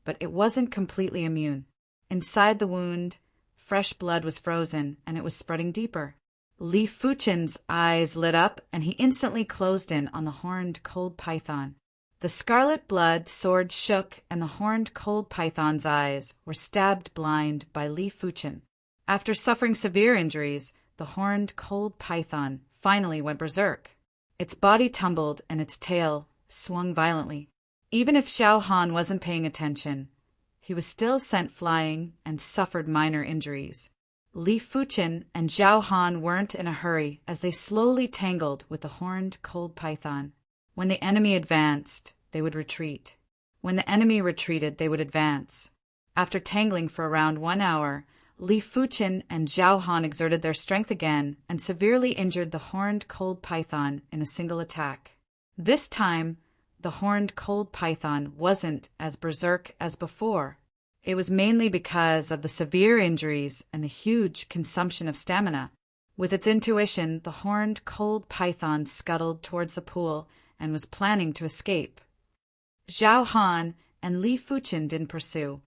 but it wasn't completely immune. Inside the wound, fresh blood was frozen, and it was spreading deeper. Li Fuqin's eyes lit up, and he instantly closed in on the horned cold python. The scarlet blood sword shook, and the horned cold python's eyes were stabbed blind by Li Fuqin. After suffering severe injuries, the horned cold python finally went berserk. Its body tumbled, and its tail swung violently. Even if Zhao Han wasn't paying attention, he was still sent flying and suffered minor injuries. Li Fuchen and Zhao Han weren't in a hurry as they slowly tangled with the horned cold python. When the enemy advanced, they would retreat. When the enemy retreated, they would advance. After tangling for around 1 hour, Li Fuchen and Zhao Han exerted their strength again and severely injured the horned cold python in a single attack. This time, the horned cold python wasn't as berserk as before. It was mainly because of the severe injuries and the huge consumption of stamina. With its intuition, the horned cold python scuttled towards the pool and was planning to escape. Zhao Han and Li Fuchen didn't pursue.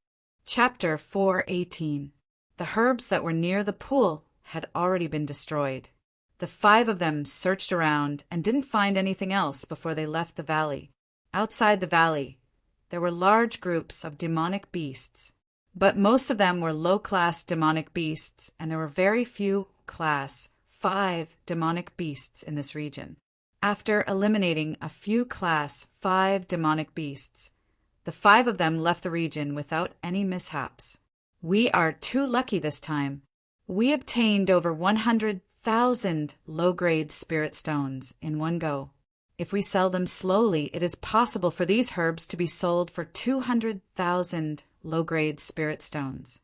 Chapter 4:18. The herbs that were near the pool had already been destroyed. The 5 of them searched around and didn't find anything else before they left the valley. Outside the valley, there were large groups of demonic beasts, but most of them were low-class demonic beasts, and there were very few Class 5 demonic beasts in this region. After eliminating a few Class 5 demonic beasts, the 5 of them left the region without any mishaps. We are too lucky this time. We obtained over 100,000 low-grade spirit stones in one go. If we sell them slowly, it is possible for these herbs to be sold for 200,000 low-grade spirit stones.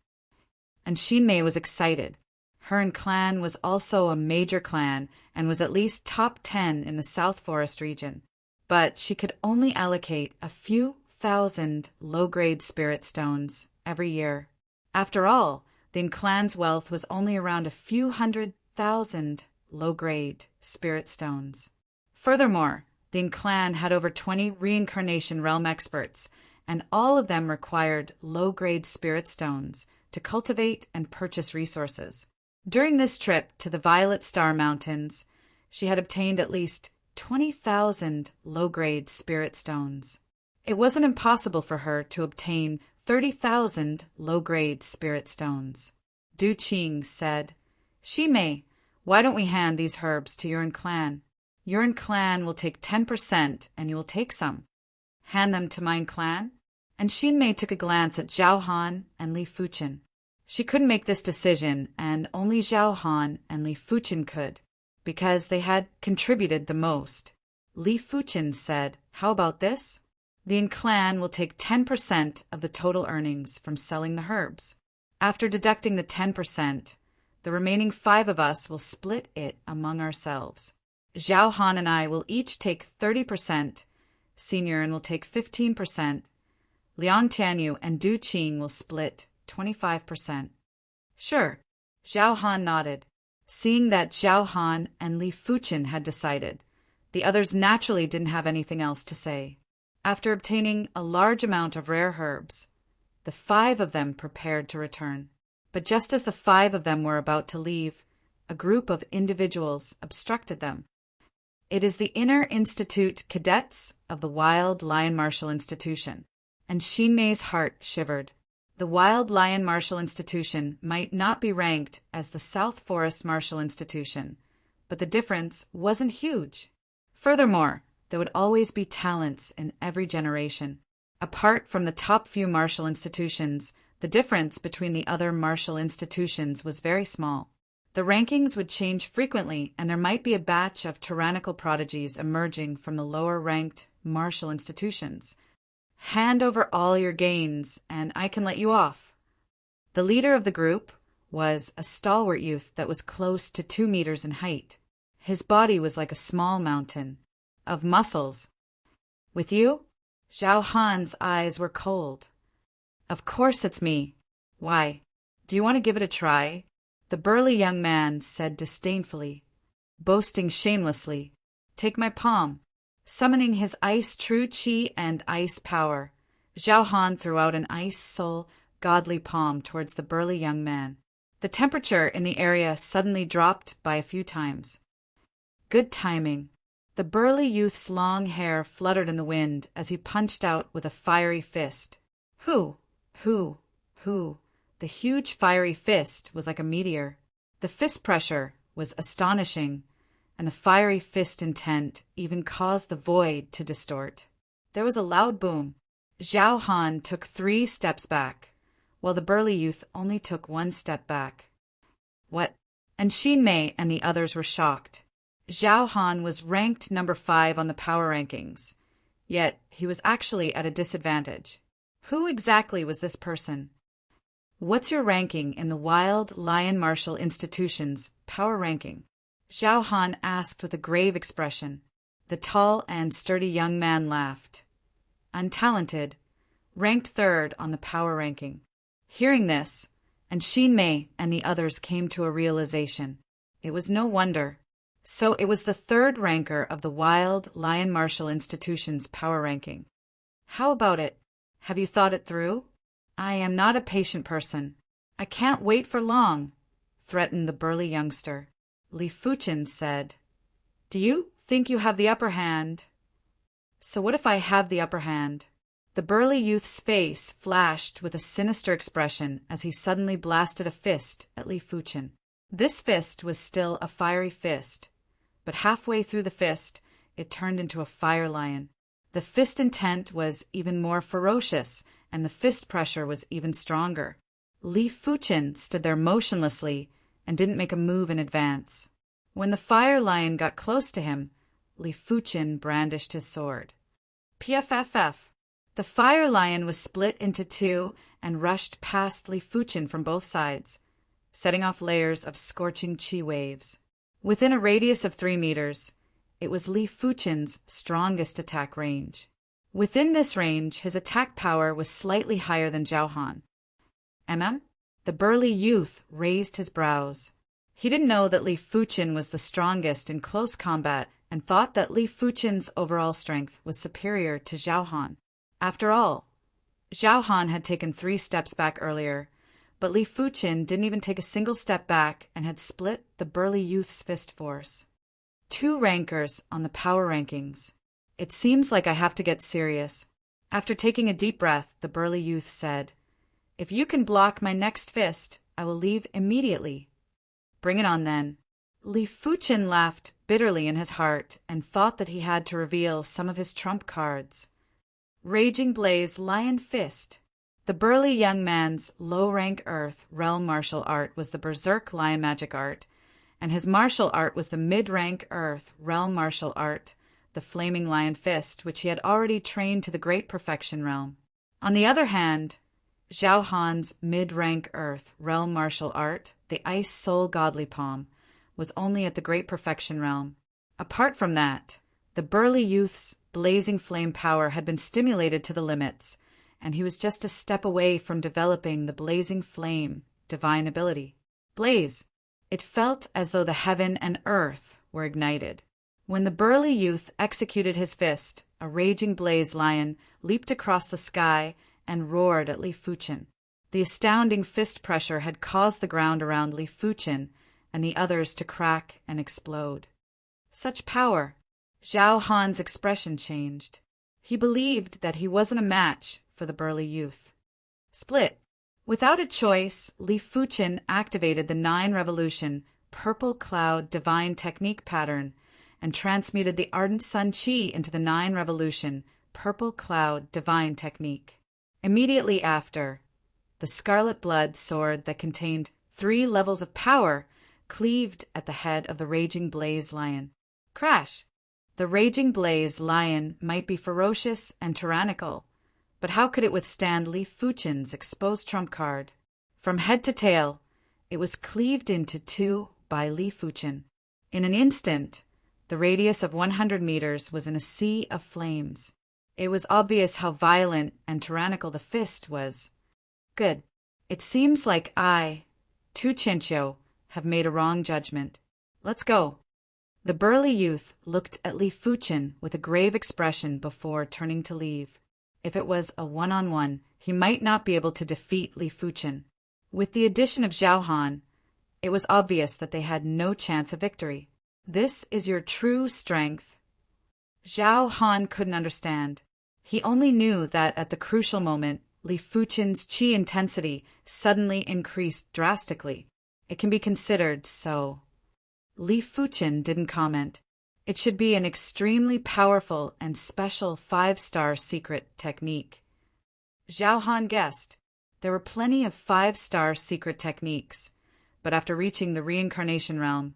And Xinmei was excited. Her clan was also a major clan and was at least top 10 in the South Forest region. But she could only allocate a few thousand low-grade spirit stones every year. After all, the clan's wealth was only around a few 100,000 low-grade spirit stones. Furthermore, the clan had over 20 reincarnation realm experts, and all of them required low-grade spirit stones to cultivate and purchase resources. During this trip to the Violet Star Mountains, she had obtained at least 20,000 low-grade spirit stones. It wasn't impossible for her to obtain 30,000 low-grade spirit stones. Du Qing said, "Ximei, why don't we hand these herbs to Yuan clan? Yuan clan will take 10% and you will take some. Hand them to mine clan?" And Xinmei took a glance at Zhao Han and Li Fuchen. She couldn't make this decision, and only Zhao Han and Li Fuchen could, because they had contributed the most. Li Fuchen said, "How about this? The clan will take 10% of the total earnings from selling the herbs. After deducting the 10%, the remaining 5 of us will split it among ourselves. Zhao Han and I will each take 30%, Senior will take 15%, Liang Tianyu and Du Qing will split 25%. Sure, Zhao Han nodded. Seeing that Zhao Han and Li Fuchen had decided, the others naturally didn't have anything else to say. After obtaining a large amount of rare herbs, the 5 of them prepared to return. But just as the 5 of them were about to leave, a group of individuals obstructed them. It is the Inner Institute cadets of the Wild Lion Martial Institution, and Xinmei's heart shivered. The Wild Lion Martial Institution might not be ranked as the South Forest Martial Institution, but the difference wasn't huge. Furthermore, there would always be talents in every generation. Apart from the top few martial institutions, the difference between the other martial institutions was very small. The rankings would change frequently, and there might be a batch of tyrannical prodigies emerging from the lower-ranked martial institutions. Hand over all your gains, and I can let you off. The leader of the group was a stalwart youth that was close to 2 meters in height. His body was like a small mountain of muscles. With you? Zhao Han's eyes were cold. Of course it's me. Why? Do you want to give it a try? The burly young man said disdainfully, boasting shamelessly. Take my palm. Summoning his ice true chi and ice power, Zhao Han threw out an ice soul godly palm towards the burly young man. The temperature in the area suddenly dropped by a few times. Good timing. The burly youth's long hair fluttered in the wind as he punched out with a fiery fist. Hoo! The huge fiery fist was like a meteor. The fist pressure was astonishing, and the fiery fist intent even caused the void to distort. There was a loud boom. Zhao Han took 3 steps back, while the burly youth only took 1 step back. What? And Xin Mei and the others were shocked. Zhao Han was ranked number 5 on the power rankings, yet he was actually at a disadvantage. Who exactly was this person? What's your ranking in the Wild Lion Martial Institution's power ranking? Zhao Han asked with a grave expression. The tall and sturdy young man laughed. Untalented, ranked 3rd on the power ranking. Hearing this, and Xin Mei and the others came to a realization. It was no wonder. So it was the 3rd ranker of the Wild Lion Martial Institution's power ranking. How about it? Have you thought it through? I am not a patient person. I can't wait for long, threatened the burly youngster. Li Fuchen said, Do you think you have the upper hand? So what if I have the upper hand? The burly youth's face flashed with a sinister expression as he suddenly blasted a fist at Li Fuchen. This fist was still a fiery fist, but halfway through the fist, it turned into a fire lion. The fist intent was even more ferocious, and the fist pressure was even stronger. Li Fuchen stood there motionlessly and didn't make a move in advance. When the fire lion got close to him, Li Fuchen brandished his sword. PFFF. The fire lion was split into 2 and rushed past Li Fuchen from both sides, setting off layers of scorching chi waves. Within a radius of 3 meters, it was Li Fuchen's strongest attack range. Within this range, his attack power was slightly higher than Zhao Han. The burly youth raised his brows. He didn't know that Li Fuchen was the strongest in close combat and thought that Li Fuchen's overall strength was superior to Zhao Han. After all, Zhao Han had taken 3 steps back earlier, but Li Fuchen didn't even take a single step back and had split the burly youth's fist force. 2 rankers on the power rankings. It seems like I have to get serious. After taking a deep breath, the burly youth said, If you can block my next fist, I will leave immediately. Bring it on then. Li Fuchen laughed bitterly in his heart and thought that he had to reveal some of his trump cards. Raging Blaze Lion Fist. The burly young man's low-rank Earth realm martial art was the Berserk Lion Magic art, and his martial art was the mid-rank Earth realm martial art, the Flaming Lion Fist, which he had already trained to the Great Perfection realm. On the other hand, Zhao Han's mid-rank Earth realm martial art, the Ice Soul Godly Palm, was only at the Great Perfection realm. Apart from that, the burly youth's blazing flame power had been stimulated to the limits, and he was just a step away from developing the blazing flame divine ability. Blaze! It felt as though the heaven and earth were ignited. When the burly youth executed his fist, a raging blaze lion leaped across the sky and roared at Li Fuchen. The astounding fist pressure had caused the ground around Li Fuchen and the others to crack and explode. Such power! Zhao Han's expression changed. He believed that he wasn't a match for the burly youth. Split. Without a choice, Li Fuchen activated the 9-revolution Purple Cloud Divine Technique pattern and transmuted the Ardent Sun Chi into the 9-revolution Purple Cloud Divine Technique. Immediately after, the Scarlet Blood sword that contained 3 levels of power cleaved at the head of the Raging Blaze Lion. Crash! The Raging Blaze Lion might be ferocious and tyrannical, but how could it withstand Li Fuchen's exposed trump card? From head to tail, it was cleaved into 2 by Li Fuchen. In an instant, the radius of 100 meters was in a sea of flames. It was obvious how violent and tyrannical the fist was. Good. It seems like I, Tu Chinchou, have made a wrong judgment. Let's go. The burly youth looked at Li Fuchen with a grave expression before turning to leave. If it was a one-on-one, he might not be able to defeat Li Fuchen. With the addition of Zhao Han, it was obvious that they had no chance of victory. This is your true strength. Zhao Han couldn't understand. He only knew that at the crucial moment, Li Fuchen's chi intensity suddenly increased drastically. It can be considered so. Li Fuchen didn't comment. It should be an extremely powerful and special 5-star secret technique. Zhao Han guessed. There were plenty of 5-star secret techniques, but after reaching the reincarnation realm,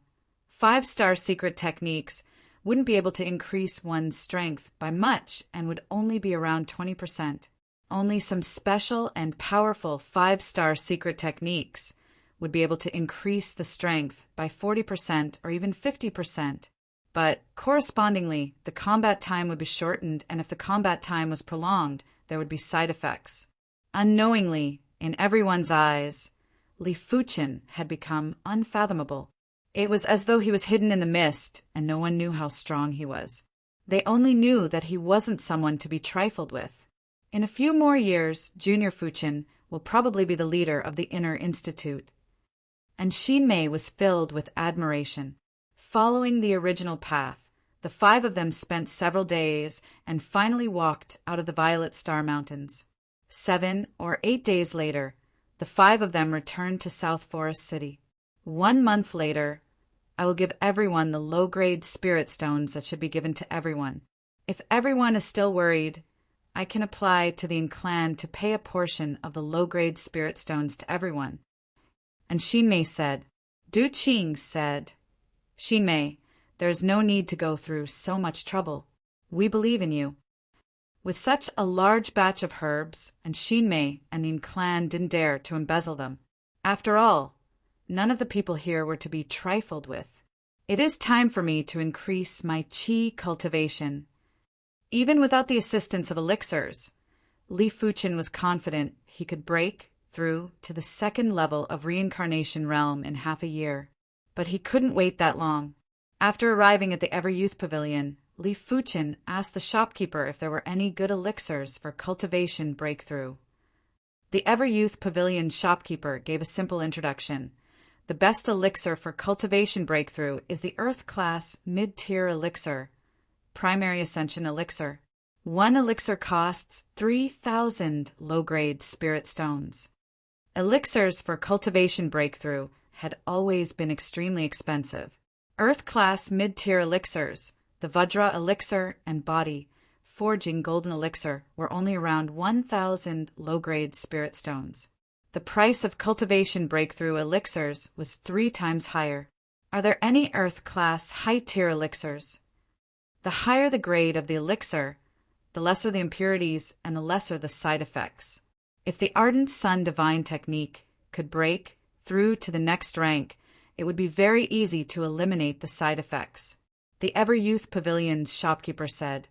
5-star secret techniques wouldn't be able to increase one's strength by much and would only be around 20%. Only some special and powerful 5-star secret techniques would be able to increase the strength by 40% or even 50%. But correspondingly, the combat time would be shortened, and if the combat time was prolonged, there would be side effects. Unknowingly, in everyone's eyes, Li Fuchen had become unfathomable. It was as though he was hidden in the mist, and no one knew how strong he was. They only knew that he wasn't someone to be trifled with. In a few more years, Junior Fuchen will probably be the leader of the Inner Institute. And Xin Mei was filled with admiration. Following the original path, the 5 of them spent several days and finally walked out of the Violet Star Mountains. 7 or 8 days later, the 5 of them returned to South Forest City. 1 month later, I will give everyone the low-grade spirit stones that should be given to everyone. If everyone is still worried, I can apply to the clan to pay a portion of the low-grade spirit stones to everyone. And Xin Mei said. Du Qing said, Xin Mei, there is no need to go through so much trouble. We believe in you. With such a large batch of herbs, and Xin Mei and the clan didn't dare to embezzle them. After all, none of the people here were to be trifled with. It is time for me to increase my qi cultivation. Even without the assistance of elixirs, Li Fuchen was confident he could break through to the 2nd level of reincarnation realm in half a year. But he couldn't wait that long. After arriving at the Ever Youth Pavilion, Li Fuchen asked the shopkeeper if there were any good elixirs for cultivation breakthrough. The Ever Youth Pavilion shopkeeper gave a simple introduction. The best elixir for cultivation breakthrough is the Earth Class Mid-Tier Elixir, Primary Ascension Elixir. 1 elixir costs 3,000 low-grade spirit stones. Elixirs for cultivation breakthrough had always been extremely expensive. Earth-class mid-tier elixirs, the Vajra elixir and Body Forging Golden Elixir, were only around 1,000 low-grade spirit stones. The price of cultivation breakthrough elixirs was 3 times higher. Are there any Earth-class high-tier elixirs? The higher the grade of the elixir, the lesser the impurities and the lesser the side effects. If the Ardent Sun Divine Technique could break through to the next rank, it would be very easy to eliminate the side effects. The Ever Youth Pavilion's shopkeeper said,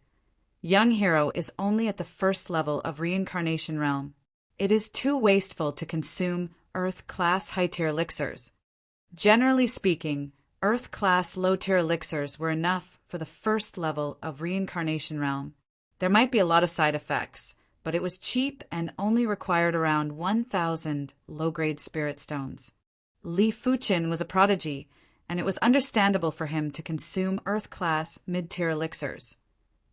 Young Hero is only at the 1st level of reincarnation realm. It is too wasteful to consume Earth-class high-tier elixirs. Generally speaking, Earth-class low-tier elixirs were enough for the 1st level of reincarnation realm. There might be a lot of side effects, but it was cheap and only required around 1,000 low-grade spirit stones. Li Fuchen was a prodigy, and it was understandable for him to consume Earth-class mid-tier elixirs.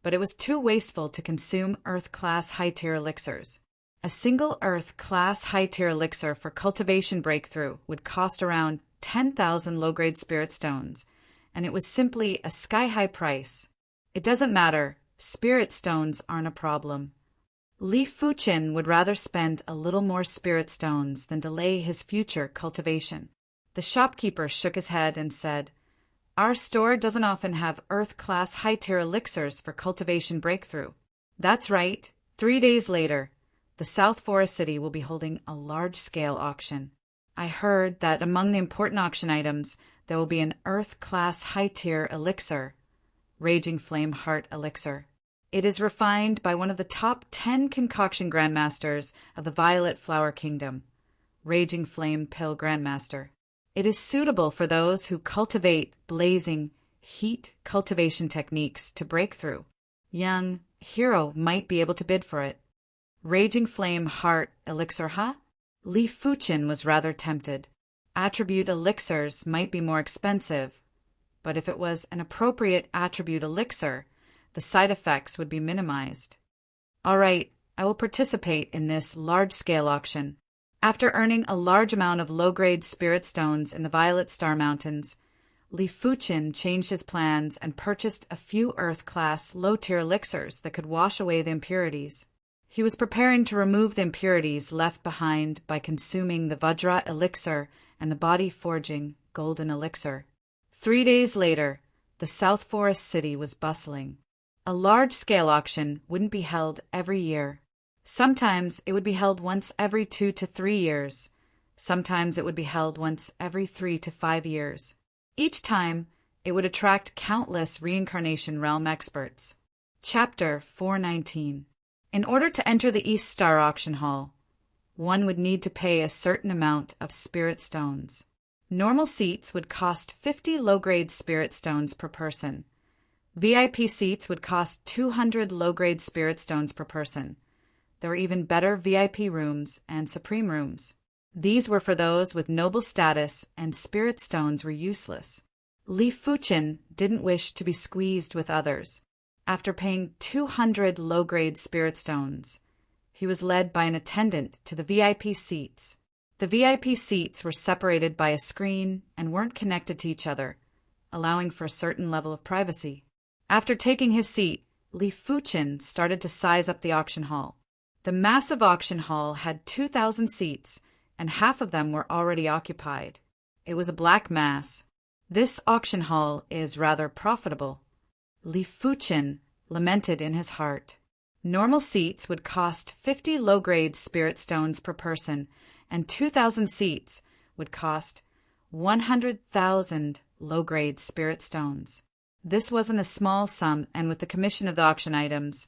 But it was too wasteful to consume Earth-class high-tier elixirs. A single Earth-class high-tier elixir for cultivation breakthrough would cost around 10,000 low-grade spirit stones, and it was simply a sky-high price. It doesn't matter, spirit stones aren't a problem. Li Fuchen would rather spend a little more spirit stones than delay his future cultivation. The shopkeeper shook his head and said, Our store doesn't often have Earth-class high-tier elixirs for cultivation breakthrough. That's right. 3 days later, the South Forest City will be holding a large-scale auction. I heard that among the important auction items, there will be an Earth-class high-tier elixir, Raging Flame Heart Elixir. It is refined by one of the top 10 concoction grandmasters of the Violet Flower Kingdom, Raging Flame Pill Grandmaster. It is suitable for those who cultivate blazing heat cultivation techniques to breakthrough. Young Hero might be able to bid for it. Raging Flame Heart Elixir, huh? Li Fuchen was rather tempted. Attribute elixirs might be more expensive, but if it was an appropriate attribute elixir, the side effects would be minimized. All right, I will participate in this large-scale auction. After earning a large amount of low-grade spirit stones in the Violet Star Mountains, Li Fuchen changed his plans and purchased a few Earth-class low-tier elixirs that could wash away the impurities. He was preparing to remove the impurities left behind by consuming the Vajra elixir and the body-forging golden elixir. 3 days later, the South Forest city was bustling. A large-scale auction wouldn't be held every year. Sometimes it would be held once every 2 to 3 years. Sometimes it would be held once every 3 to 5 years. Each time, it would attract countless reincarnation realm experts. Chapter 419. In order to enter the East Star Auction Hall, one would need to pay a certain amount of spirit stones. Normal seats would cost 50 low-grade spirit stones per person. VIP seats would cost 200 low-grade spirit stones per person. There were even better VIP rooms and supreme rooms. These were for those with noble status, and spirit stones were useless. Li Fuchen didn't wish to be squeezed with others. After paying 200 low-grade spirit stones, he was led by an attendant to the VIP seats. The VIP seats were separated by a screen and weren't connected to each other, allowing for a certain level of privacy. After taking his seat, Li Fuchen started to size up the auction hall. The massive auction hall had 2,000 seats, and half of them were already occupied. It was a black mass. This auction hall is rather profitable. Li Fuchen lamented in his heart. Normal seats would cost 50 low-grade spirit stones per person, and 2,000 seats would cost 100,000 low-grade spirit stones. This wasn't a small sum, and with the commission of the auction items,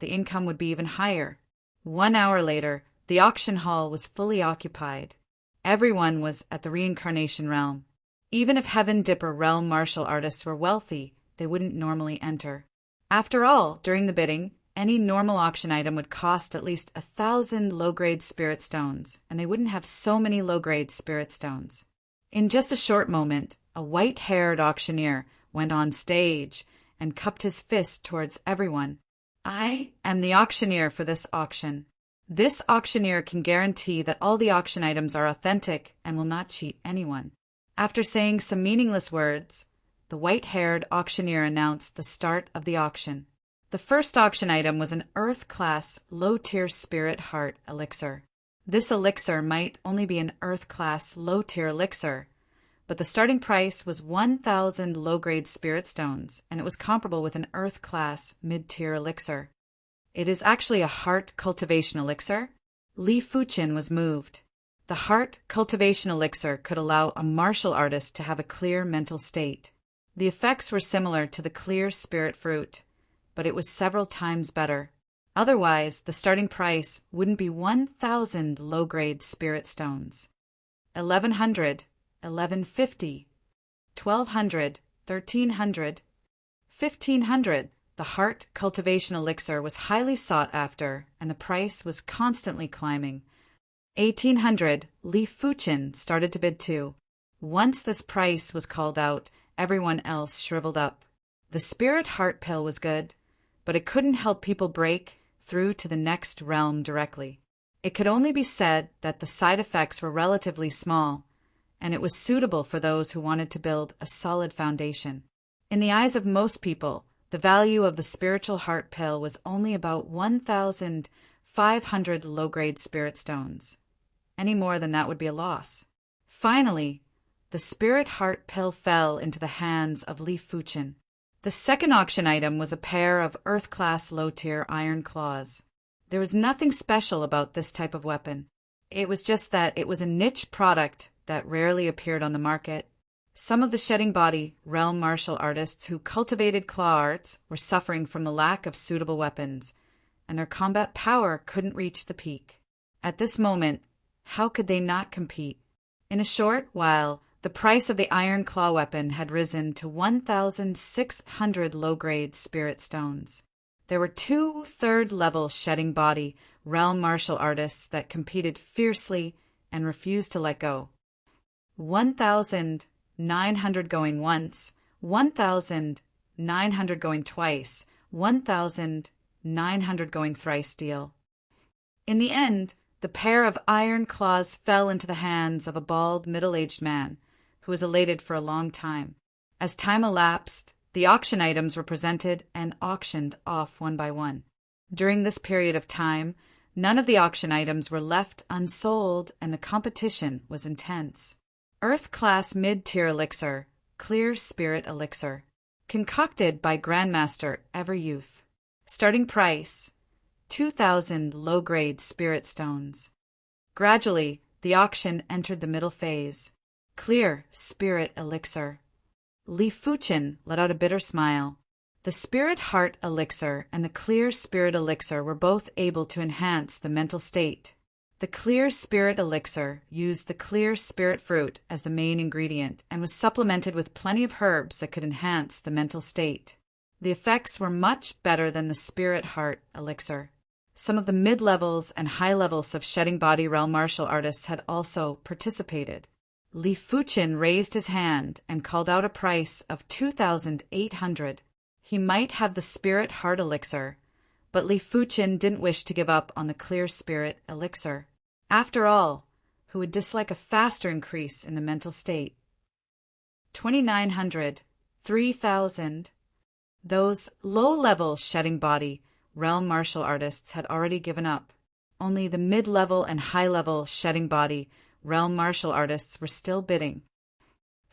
the income would be even higher. 1 hour later, the auction hall was fully occupied. Everyone was at the reincarnation realm. Even if Heaven Dipper realm martial artists were wealthy, they wouldn't normally enter. After all, during the bidding, any normal auction item would cost at least 1,000 low-grade spirit stones, and they wouldn't have so many low-grade spirit stones. In just a short moment, a white-haired auctioneer went on stage and cupped his fist towards everyone. I am the auctioneer for this auction. This auctioneer can guarantee that all the auction items are authentic and will not cheat anyone. After saying some meaningless words, the white-haired auctioneer announced the start of the auction. The first auction item was an Earth-class, low-tier spirit heart elixir. This elixir might only be an Earth-class, low-tier elixir, but the starting price was 1,000 low-grade spirit stones, and it was comparable with an Earth-class, mid-tier elixir. It is actually a heart cultivation elixir? Li Fuchen was moved. The heart cultivation elixir could allow a martial artist to have a clear mental state. The effects were similar to the clear spirit fruit, but it was several times better. Otherwise, the starting price wouldn't be 1,000 low-grade spirit stones. 1,100, 1,150, 1,200, 1,300, 1,500. The heart cultivation elixir was highly sought after, and the price was constantly climbing. 1,800, Li Fuchen started to bid too. Once this price was called out, everyone else shriveled up. The spirit heart pill was good, but it couldn't help people break through to the next realm directly. It could only be said that the side effects were relatively small, and it was suitable for those who wanted to build a solid foundation. In the eyes of most people, the value of the spiritual heart pill was only about 1,500 low-grade spirit stones. Any more than that would be a loss. Finally, the spirit heart pill fell into the hands of Li Fuchen. The second auction item was a pair of Earth-class low-tier iron claws. There was nothing special about this type of weapon. It was just that it was a niche product that rarely appeared on the market. Some of the shedding body realm martial artists who cultivated claw arts were suffering from the lack of suitable weapons, and their combat power couldn't reach the peak. At this moment, how could they not compete? In a short while, the price of the iron claw weapon had risen to 1,600 low-grade spirit stones. There were 2 third-level shedding body realm martial artists that competed fiercely and refused to let go. 1,900 going once, 1,900 going twice, 1,900 going thrice deal. In the end, the pair of iron claws fell into the hands of a bald, middle-aged man who was elated for a long time. As time elapsed, the auction items were presented and auctioned off one by one. During this period of time, none of the auction items were left unsold, and the competition was intense. Earth Class Mid-Tier Elixir, Clear Spirit Elixir. Concocted by Grandmaster Everyouth. Starting price, 2,000 low-grade spirit stones. Gradually, the auction entered the middle phase. Clear Spirit Elixir. Li Fuchen let out a bitter smile. The Spirit Heart Elixir and the Clear Spirit Elixir were both able to enhance the mental state. The Clear Spirit Elixir used the clear spirit fruit as the main ingredient and was supplemented with plenty of herbs that could enhance the mental state. The effects were much better than the Spirit Heart Elixir. Some of the mid-levels and high levels of Shedding Body realm martial artists had also participated. Li Fuchen raised his hand and called out a price of 2,800. He might have the Spirit Heart Elixir, but Li Fuchen didn't wish to give up on the Clear Spirit Elixir. After all, who would dislike a faster increase in the mental state? 2,900, 3,000. Those low-level Shedding Body realm martial artists had already given up. Only the mid-level and high-level Shedding Body realm martial artists were still bidding.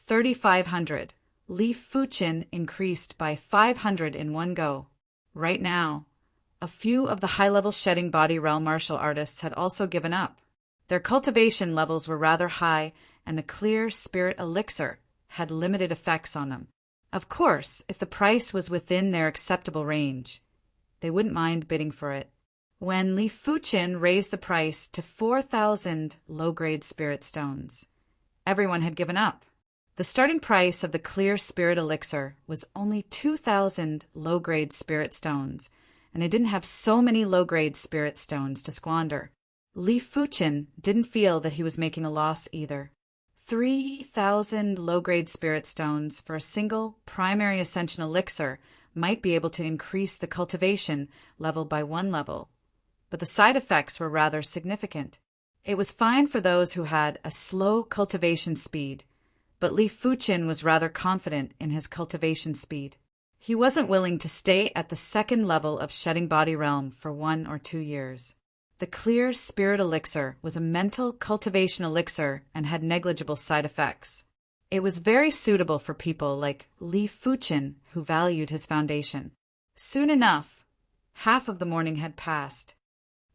3,500. Li Fuchen increased by 500 in one go. Right now, a few of the high-level Shedding Body realm martial artists had also given up. Their cultivation levels were rather high, and the Clear Spirit Elixir had limited effects on them. Of course, if the price was within their acceptable range, they wouldn't mind bidding for it. When Li Fuchen raised the price to 4,000 low-grade spirit stones, everyone had given up. The starting price of the Clear Spirit Elixir was only 2,000 low-grade spirit stones, and they didn't have so many low-grade spirit stones to squander. Li Fuchen didn't feel that he was making a loss either. 3,000 low-grade spirit stones for a single primary ascension elixir might be able to increase the cultivation level by 1 level, but the side effects were rather significant. It was fine for those who had a slow cultivation speed, but Li Fuchen was rather confident in his cultivation speed. He wasn't willing to stay at the second level of Shedding Body realm for 1 or 2 years. The Clear Spirit Elixir was a mental cultivation elixir and had negligible side effects. It was very suitable for people like Li Fuchen, who valued his foundation. Soon enough, half of the morning had passed.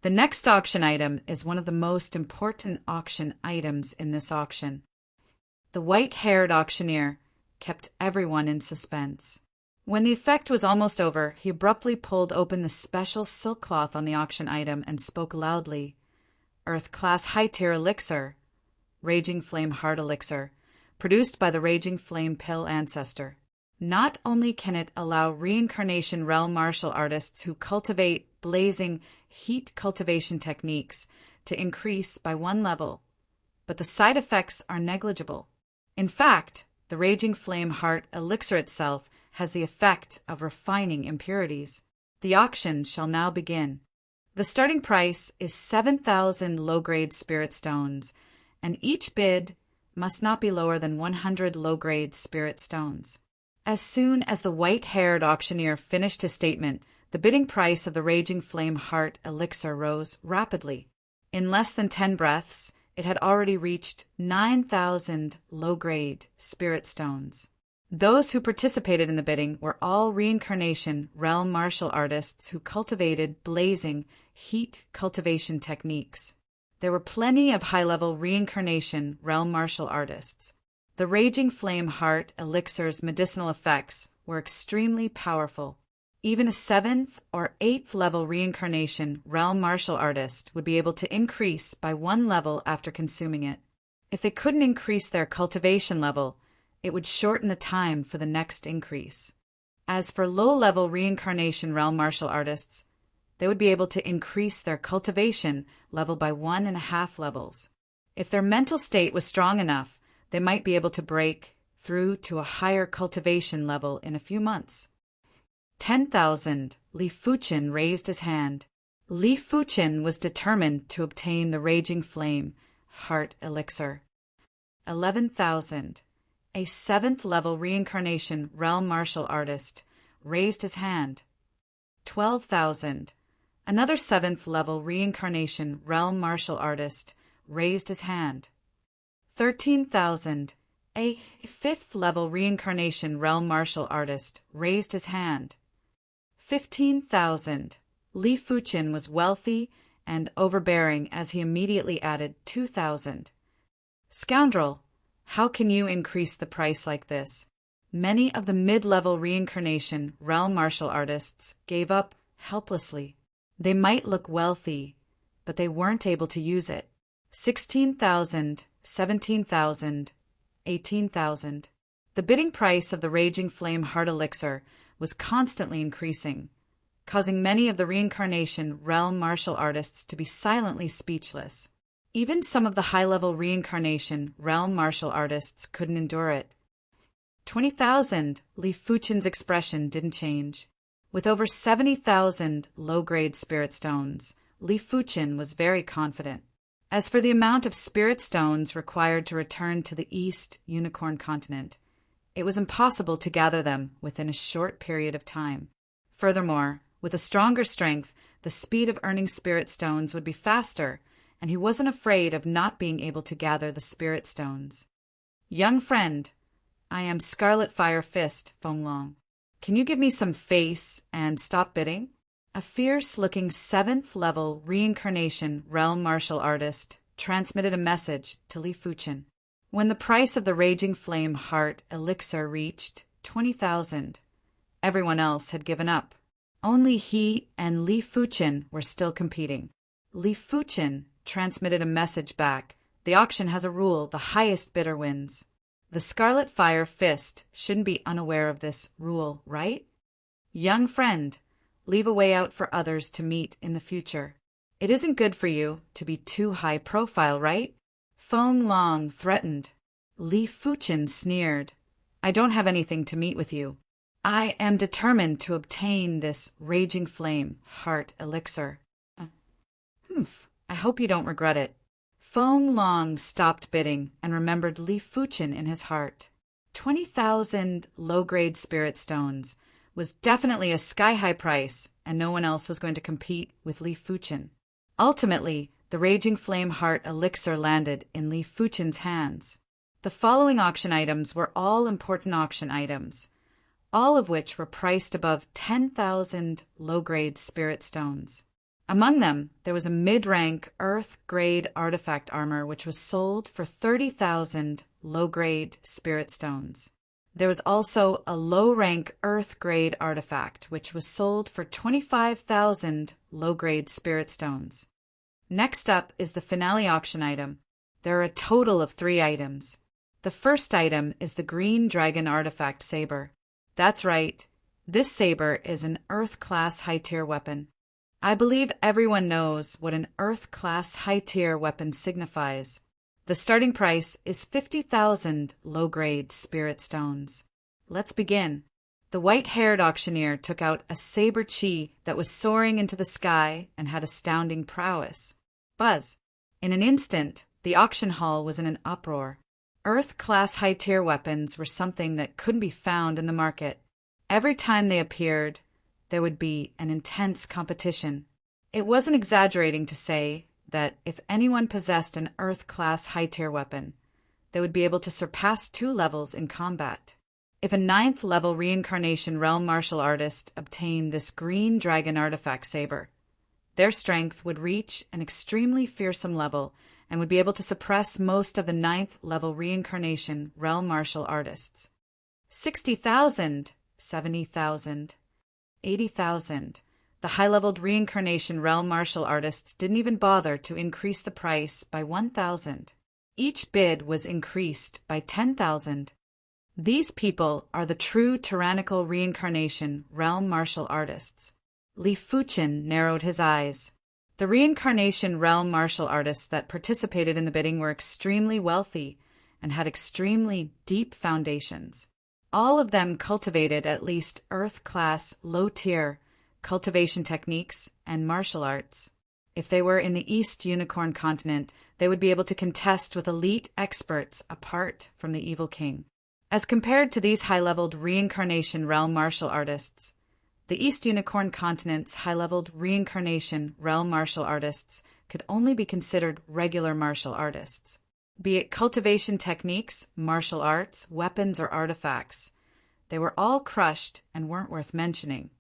The next auction item is one of the most important auction items in this auction. The white-haired auctioneer kept everyone in suspense. When the effect was almost over, he abruptly pulled open the special silk cloth on the auction item and spoke loudly. Earth Class High-Tier Elixir, Raging Flame Heart Elixir, produced by the Raging Flame Pill Ancestor. Not only can it allow reincarnation realm martial artists who cultivate blazing heat cultivation techniques to increase by 1 level, but the side effects are negligible. In fact, the Raging Flame Heart Elixir itself has the effect of refining impurities. The auction shall now begin. The starting price is 7,000 low-grade spirit stones, and each bid must not be lower than 100 low-grade spirit stones. As soon as the white-haired auctioneer finished his statement, the bidding price of the Raging Flame Heart Elixir rose rapidly. In less than 10 breaths, it had already reached 9,000 low-grade spirit stones. Those who participated in the bidding were all reincarnation realm martial artists who cultivated blazing heat cultivation techniques. There were plenty of high-level reincarnation realm martial artists. The Raging Flame Heart Elixir's medicinal effects were extremely powerful. Even a 7th or 8th level reincarnation realm martial artist would be able to increase by 1 level after consuming it. If they couldn't increase their cultivation level, it would shorten the time for the next increase. As for low-level reincarnation realm martial artists, they would be able to increase their cultivation level by 1.5 levels. If their mental state was strong enough, they might be able to break through to a higher cultivation level in a few months. 10,000. Li Fuchen raised his hand. Li Fuchen was determined to obtain the Raging Flame Heart Elixir. 11,000. A 7th level reincarnation realm martial artist raised his hand. 12,000. Another 7th level reincarnation realm martial artist raised his hand. 13,000. A fifth-level reincarnation realm martial artist raised his hand. 15,000. Li Fuqin was wealthy and overbearing as he immediately added 2,000. Scoundrel, how can you increase the price like this? Many of the mid-level reincarnation realm martial artists gave up helplessly. They might look wealthy, but they weren't able to use it. 16,000, 17,000, 18,000. The bidding price of the Raging Flame Heart Elixir was constantly increasing, causing many of the reincarnation realm martial artists to be silently speechless. Even some of the high-level reincarnation realm martial artists couldn't endure it. 20,000. Li Fuqin's expression didn't change. With over 70,000 low-grade spirit stones, Li Fuqin was very confident. As for the amount of spirit stones required to return to the East Unicorn Continent, it was impossible to gather them within a short period of time. Furthermore, with a stronger strength, the speed of earning spirit stones would be faster, and he wasn't afraid of not being able to gather the spirit stones. Young friend, I am Scarlet Fire Fist, Fenglong. Can you give me some face and stop bidding? A fierce-looking 7th-level reincarnation realm martial artist transmitted a message to Li Fuqin. When the price of the Raging Flame Heart Elixir reached 20,000, everyone else had given up. Only he and Li Fuqin were still competing. Li Fuqin transmitted a message back. The auction has a rule: the highest bidder wins. The Scarlet Fire Fist shouldn't be unaware of this rule, right? Young friend, leave a way out for others to meet in the future. It isn't good for you to be too high profile, right? Fenglong threatened. Li Fuqin sneered. I don't have anything to meet with you. I am determined to obtain this Raging Flame Heart Elixir. I hope you don't regret it. Fenglong stopped bidding and remembered Li Fuqin in his heart. 20,000 low-grade spirit stones was definitely a sky-high price, and no one else was going to compete with Li Fuqin. Ultimately, the Raging Flame Heart Elixir landed in Li Fuqin's hands. The following auction items were all important auction items, all of which were priced above 10,000 low-grade spirit stones. Among them, there was a mid-rank Earth-grade artifact armor which was sold for 30,000 low-grade spirit stones. There was also a low-rank Earth-grade artifact which was sold for 25,000 low-grade spirit stones. Next up is the finale auction item. There are a total of 3 items. The first item is the Green Dragon Artifact Saber. That's right, this saber is an Earth-class high-tier weapon. I believe everyone knows what an Earth-class high-tier weapon signifies. The starting price is 50,000 low-grade spirit stones. Let's begin. The white-haired auctioneer took out a saber chi that was soaring into the sky and had astounding prowess. Buzz! In an instant, the auction hall was in an uproar. Earth-class high-tier weapons were something that couldn't be found in the market. Every time they appeared, there would be an intense competition. It wasn't exaggerating to say that if anyone possessed an Earth-class high-tier weapon, they would be able to surpass 2 levels in combat. If a 9th-level reincarnation realm martial artist obtained this Green Dragon Artifact Saber, their strength would reach an extremely fearsome level and would be able to suppress most of the 9th-level reincarnation realm martial artists. 60,000, 70,000, 80,000. The high-leveled reincarnation realm martial artists didn't even bother to increase the price by 1,000. Each bid was increased by 10,000. These people are the true tyrannical reincarnation realm martial artists. Li Fuqin narrowed his eyes. The reincarnation realm martial artists that participated in the bidding were extremely wealthy and had extremely deep foundations. All of them cultivated at least Earth-class, low-tier cultivation techniques and martial arts. If they were in the East Unicorn Continent, they would be able to contest with elite experts apart from the Evil King. As compared to these high-leveled reincarnation realm martial artists, the East Unicorn Continent's high-leveled reincarnation realm martial artists could only be considered regular martial artists. be it cultivation techniques, martial arts, weapons, or artifacts. They were all crushed and weren't worth mentioning.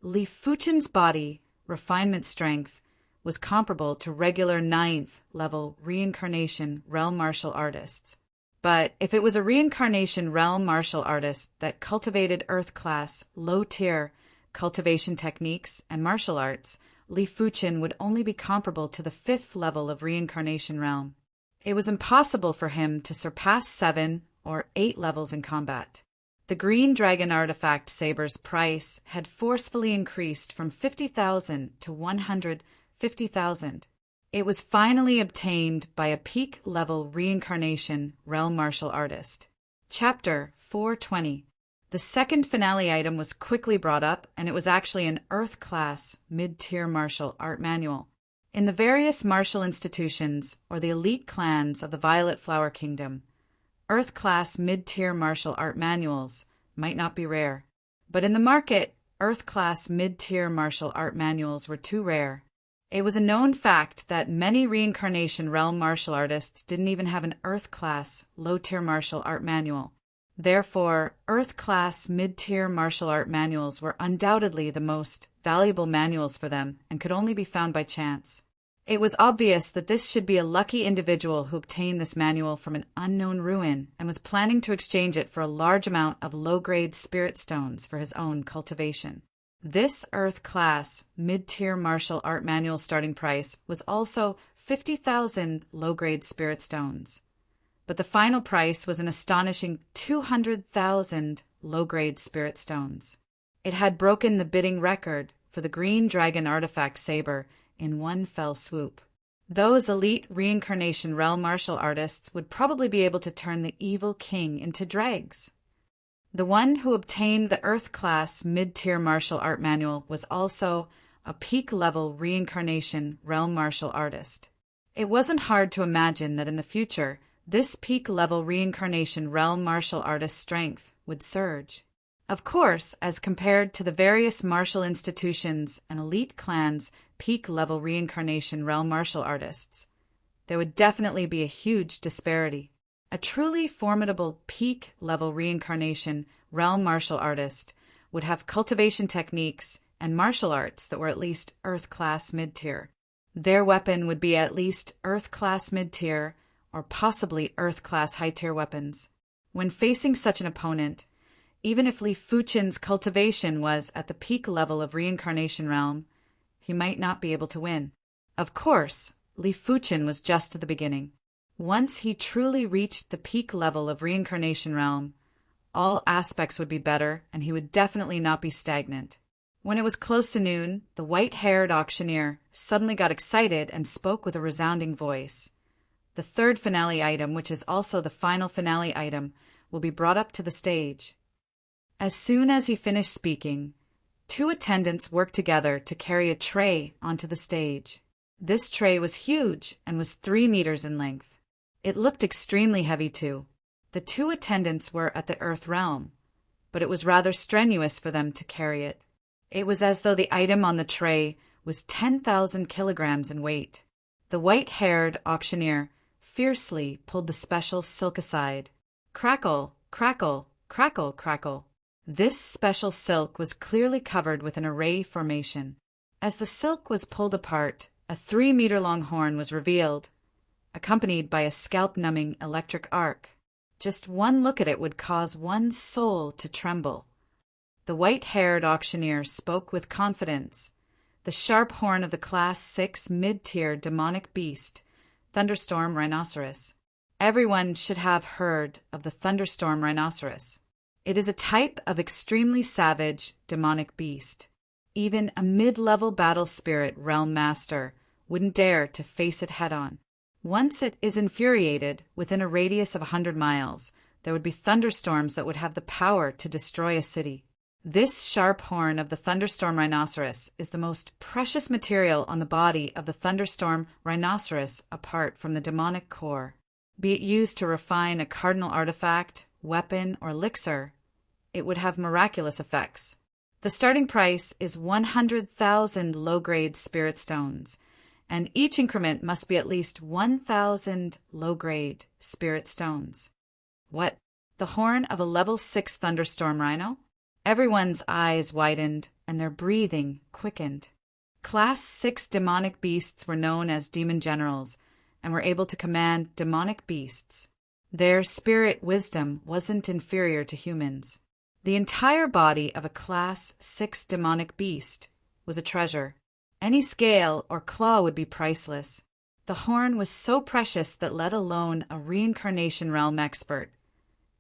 Li Fuchen's body, refinement strength, was comparable to regular 9th level reincarnation realm martial artists. But if it was a reincarnation realm martial artist that cultivated Earth class, low tier cultivation techniques and martial arts, Li Fuchen would only be comparable to the 5th level of reincarnation realm. It was impossible for him to surpass 7 or 8 levels in combat. The Green Dragon artifact saber's price had forcefully increased from 50,000 to 150,000. It was finally obtained by a peak-level reincarnation realm martial artist. Chapter 420. The second finale item was quickly brought up, and it was actually an Earth-class mid-tier martial art manual. In the various martial institutions, or the elite clans of the Violet Flower Kingdom, Earth-class mid-tier martial art manuals might not be rare. But in the market, Earth-class mid-tier martial art manuals were too rare. It was a known fact that many reincarnation realm martial artists didn't even have an Earth-class low-tier martial art manual. Therefore, Earth-class mid-tier martial art manuals were undoubtedly the most valuable manuals for them and could only be found by chance. It was obvious that this should be a lucky individual who obtained this manual from an unknown ruin and was planning to exchange it for a large amount of low-grade spirit stones for his own cultivation. This Earth-class mid-tier martial art manual starting price was also 50,000 low-grade spirit stones. But the final price was an astonishing 200,000 low-grade spirit stones. It had broken the bidding record for the Green Dragon artifact saber in one fell swoop. Those elite reincarnation realm martial artists would probably be able to turn the evil king into dregs. The one who obtained the Earth-class mid-tier martial art manual was also a peak-level reincarnation realm martial artist. It wasn't hard to imagine that in the future, this peak-level reincarnation realm martial artist's strength would surge. Of course, as compared to the various martial institutions and elite clans' peak-level reincarnation realm martial artists, there would definitely be a huge disparity. A truly formidable peak-level reincarnation realm martial artist would have cultivation techniques and martial arts that were at least Earth-class mid-tier. Their weapon would be at least Earth-class mid-tier or possibly Earth-class high-tier weapons. When facing such an opponent, even if Li Fuchen's cultivation was at the peak level of reincarnation realm, he might not be able to win. Of course, Li Fuchen was just at the beginning. Once he truly reached the peak level of reincarnation realm, all aspects would be better and he would definitely not be stagnant. When it was close to noon, the white-haired auctioneer suddenly got excited and spoke with a resounding voice. The third finale item, which is also the final finale item, will be brought up to the stage. As soon as he finished speaking, 2 attendants worked together to carry a tray onto the stage. This tray was huge and was 3 meters in length. It looked extremely heavy too. The 2 attendants were at the Earth realm, but it was rather strenuous for them to carry it. It was as though the item on the tray was 10,000 kilograms in weight. The white-haired auctioneer fiercely pulled the special silk aside. Crackle, crackle, crackle, crackle. This special silk was clearly covered with an array formation. As the silk was pulled apart, a 3-meter-long horn was revealed, accompanied by a scalp-numbing electric arc. Just one look at it would cause one's soul to tremble. The white-haired auctioneer spoke with confidence. The sharp horn of the Class 6 mid-tier demonic beast, Thunderstorm Rhinoceros. Everyone should have heard of the Thunderstorm Rhinoceros. It is a type of extremely savage, demonic beast. Even a mid-level battle spirit realm master wouldn't dare to face it head-on. Once it is infuriated, within a radius of 100 miles, there would be thunderstorms that would have the power to destroy a city. This sharp horn of the Thunderstorm Rhinoceros is the most precious material on the body of the Thunderstorm Rhinoceros apart from the demonic core. Be it used to refine a cardinal artifact, weapon, or elixir, it would have miraculous effects. The starting price is 100,000 low-grade spirit stones, and each increment must be at least 1,000 low-grade spirit stones. What? The horn of a level 6 thunderstorm rhino? Everyone's eyes widened and their breathing quickened. Class 6 demonic beasts were known as demon generals and were able to command demonic beasts. Their spirit wisdom wasn't inferior to humans. The entire body of a Class 6 demonic beast was a treasure. Any scale or claw would be priceless. The horn was so precious that let alone a reincarnation realm expert,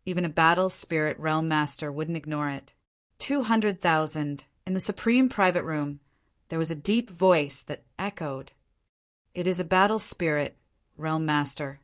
even a battle spirit realm master wouldn't ignore it. 200,000. In the supreme private room, there was a deep voice that echoed. It is a battle spirit realm master.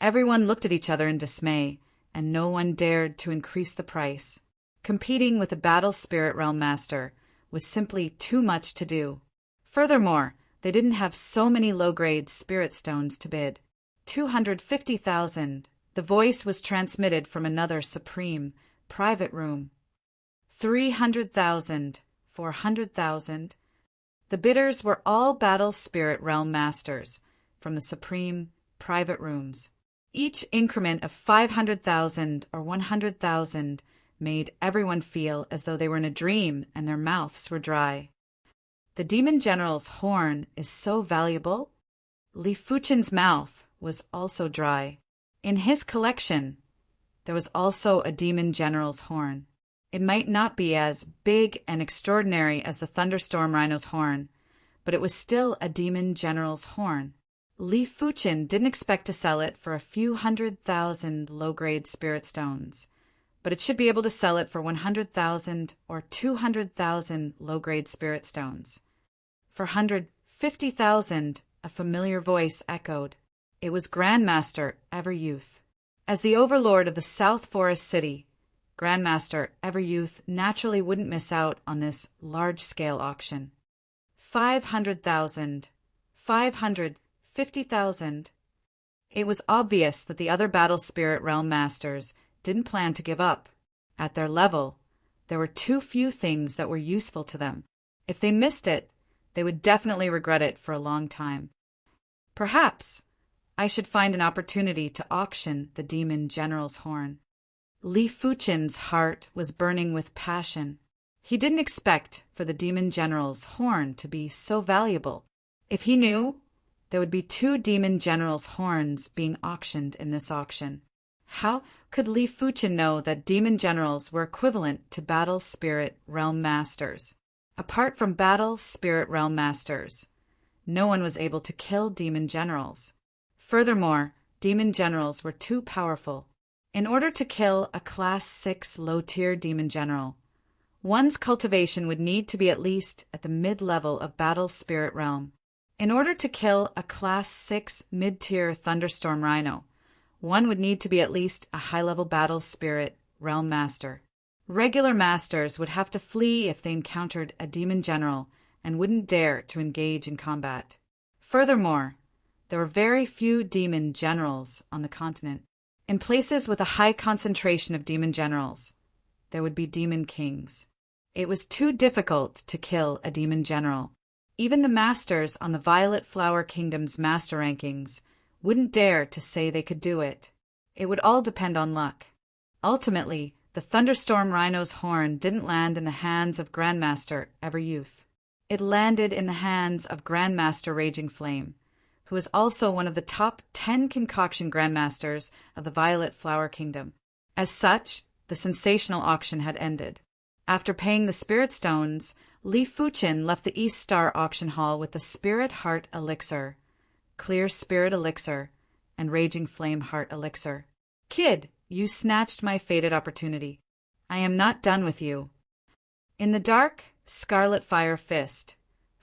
Everyone looked at each other in dismay, and no one dared to increase the price. Competing with a battle spirit realm master was simply too much to do. Furthermore, they didn't have so many low-grade spirit stones to bid. 250,000. The voice was transmitted from another supreme private room. 300,000. 400,000. The bidders were all battle spirit realm masters from the supreme private rooms. Each increment of 500,000 or 100,000 made everyone feel as though they were in a dream and their mouths were dry. The demon general's horn is so valuable. Li Fuchen's mouth was also dry. In his collection, there was also a demon general's horn. It might not be as big and extraordinary as the thunderstorm rhino's horn, but it was still a demon general's horn. Li Fuchen didn't expect to sell it for a few 100,000 low-grade spirit stones, but it should be able to sell it for 100,000 or 200,000 low-grade spirit stones. For 150,000, a familiar voice echoed. It was Grandmaster Everyouth. As the overlord of the South Forest City, Grandmaster Everyouth naturally wouldn't miss out on this large-scale auction. 500,000. 550,000. It was obvious that the other Battle Spirit Realm Masters didn't plan to give up. At their level, there were too few things that were useful to them. If they missed it, they would definitely regret it for a long time. Perhaps I should find an opportunity to auction the Demon General's horn. Li Fuchen's heart was burning with passion. He didn't expect for the Demon General's horn to be so valuable. If he knew, there would be 2 Demon General's horns being auctioned in this auction. How could Li Fuchen know that Demon Generals were equivalent to Battle Spirit Realm Masters? Apart from Battle Spirit Realm Masters, no one was able to kill Demon Generals. Furthermore, Demon Generals were too powerful. In order to kill a Class 6 low-tier Demon General, one's cultivation would need to be at least at the mid-level of Battle Spirit Realm. In order to kill a Class 6 mid-tier Thunderstorm Rhino, one would need to be at least a high-level Battle Spirit Realm Master. Regular Masters would have to flee if they encountered a Demon General and wouldn't dare to engage in combat. Furthermore, there were very few Demon Generals on the continent. In places with a high concentration of Demon Generals, there would be Demon Kings. It was too difficult to kill a Demon General. Even the Masters on the Violet Flower Kingdom's Master rankings wouldn't dare to say they could do it. It would all depend on luck. Ultimately, the Thunderstorm Rhino's horn didn't land in the hands of Grandmaster Everyouth. It landed in the hands of Grandmaster Raging Flame, who is also one of the top 10 concoction grandmasters of the Violet Flower Kingdom. As such, the sensational auction had ended. After paying the spirit stones, Li Fuchen left the East Star auction hall with the Spirit Heart Elixir, Clear Spirit Elixir, and Raging Flame Heart Elixir. Kid, you snatched my fated opportunity. I am not done with you. In the dark, scarlet fire fist,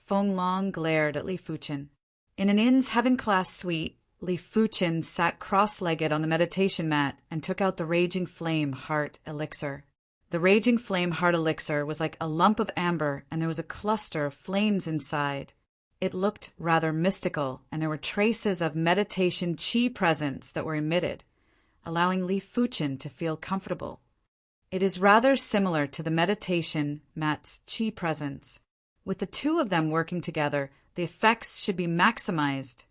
Feng Long glared at Li Fuchen. In an inn's heaven-class suite, Li Fuchen sat cross-legged on the meditation mat and took out the Raging Flame Heart Elixir. The Raging Flame Heart Elixir was like a lump of amber, and there was a cluster of flames inside. It looked rather mystical, and there were traces of meditation chi presence that were emitted, allowing Li Fuchen to feel comfortable. It is rather similar to the meditation mat's chi presence. With the two of them working together, The effects should be maximized.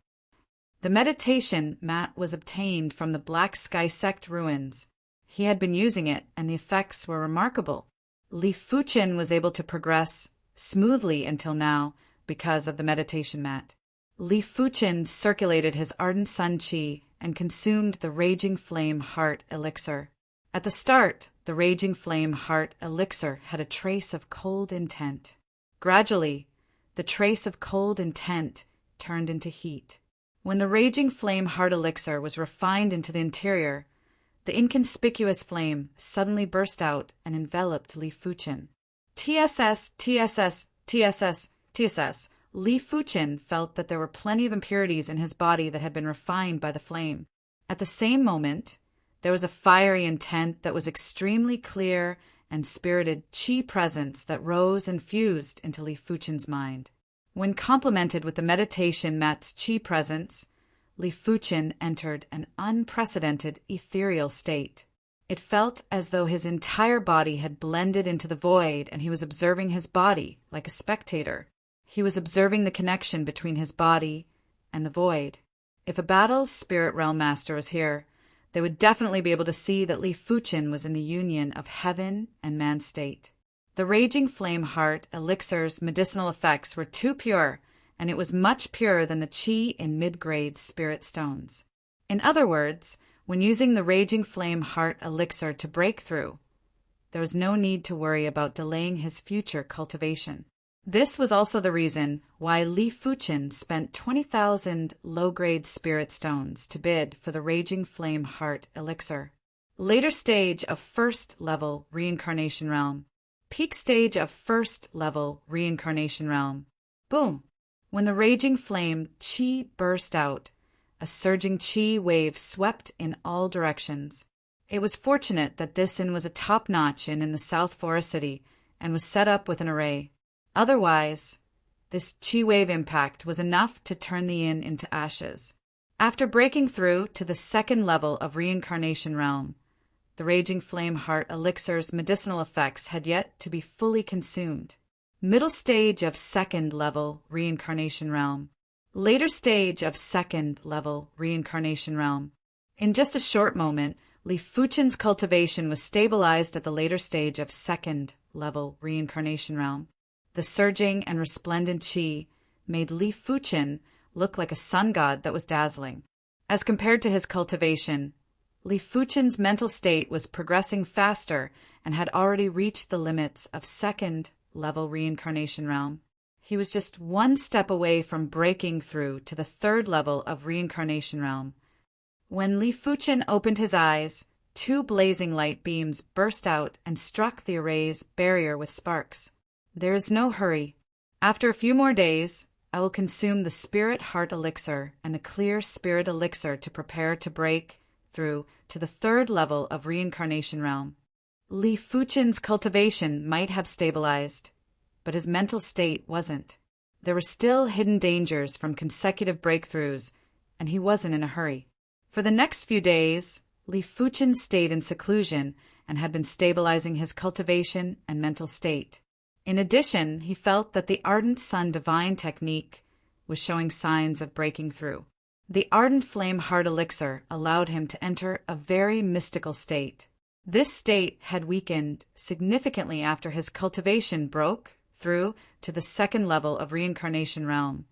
The meditation mat was obtained from the Black Sky Sect ruins. He had been using it, and the effects were remarkable. Li Fuchen was able to progress smoothly until now because of the meditation mat. Li Fuchen circulated his ardent sun qi and consumed the Raging Flame Heart Elixir. At the start, the Raging Flame Heart Elixir had a trace of cold intent. Gradually, the trace of cold intent turned into heat. When the Raging Flame Heart Elixir was refined into the interior, the inconspicuous flame suddenly burst out and enveloped Li Fuchen. TSS, TSS, TSS, TSS. Li Fuchen felt that there were plenty of impurities in his body that had been refined by the flame. At the same moment, there was a fiery intent that was extremely clear and spirited qi presence that rose and fused into Li Fuchen's mind. When complemented with the meditation mat's qi presence, Li Fuchen entered an unprecedented ethereal state. It felt as though his entire body had blended into the void and he was observing his body like a spectator. He was observing the connection between his body and the void. If a battle spirit realm master was here, they would definitely be able to see that Li Fuchen was in the union of heaven and man's state. The Raging Flame Heart Elixir's medicinal effects were too pure, and it was much purer than the qi in mid-grade spirit stones. In other words, when using the Raging Flame Heart Elixir to break through, there was no need to worry about delaying his future cultivation. This was also the reason why Li Fuchen spent 20,000 low-grade spirit stones to bid for the Raging Flame Heart Elixir. Later stage of first level reincarnation realm. Peak stage of first level reincarnation realm. Boom! When the Raging Flame qi burst out, a surging qi wave swept in all directions. It was fortunate that this inn was a top-notch inn in the South Forest City and was set up with an array. Otherwise, this qi wave impact was enough to turn the inn into ashes. After breaking through to the second level of reincarnation realm, the Raging Flame Heart Elixir's medicinal effects had yet to be fully consumed. Middle stage of second level reincarnation realm. Later stage of second level reincarnation realm. In just a short moment, Li Fuchen's cultivation was stabilized at the later stage of second level reincarnation realm. The surging and resplendent qi made Li Fuchen look like a sun god that was dazzling. As compared to his cultivation, Li Fuchen's mental state was progressing faster and had already reached the limits of second-level reincarnation realm. He was just one step away from breaking through to the third level of reincarnation realm. When Li Fuchen opened his eyes, 2 blazing light beams burst out and struck the array's barrier with sparks. There is no hurry. After a few more days, I will consume the Spirit Heart Elixir and the Clear Spirit Elixir to prepare to break through to the third level of reincarnation realm. Li Fuchen's cultivation might have stabilized, but his mental state wasn't. There were still hidden dangers from consecutive breakthroughs, and he wasn't in a hurry. For the next few days, Li Fuchen stayed in seclusion and had been stabilizing his cultivation and mental state. In addition, he felt that the Ardent Sun Divine technique was showing signs of breaking through. The Ardent Flame Heart Elixir allowed him to enter a very mystical state. This state had weakened significantly after his cultivation broke through to the second level of reincarnation realm,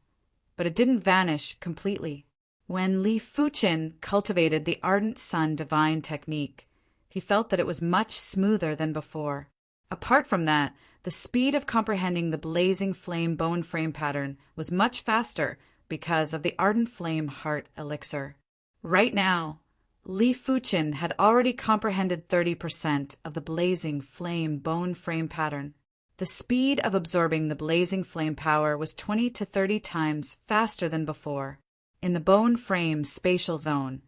but it didn't vanish completely. When Li Fuchen cultivated the Ardent Sun Divine technique, he felt that it was much smoother than before. Apart from that, the speed of comprehending the blazing flame bone frame pattern was much faster because of the Ardent Flame Heart Elixir. Right now, Li Fuchen had already comprehended 30% of the blazing flame bone frame pattern. The speed of absorbing the blazing flame power was 20 to 30 times faster than before. In the bone frame spatial zone,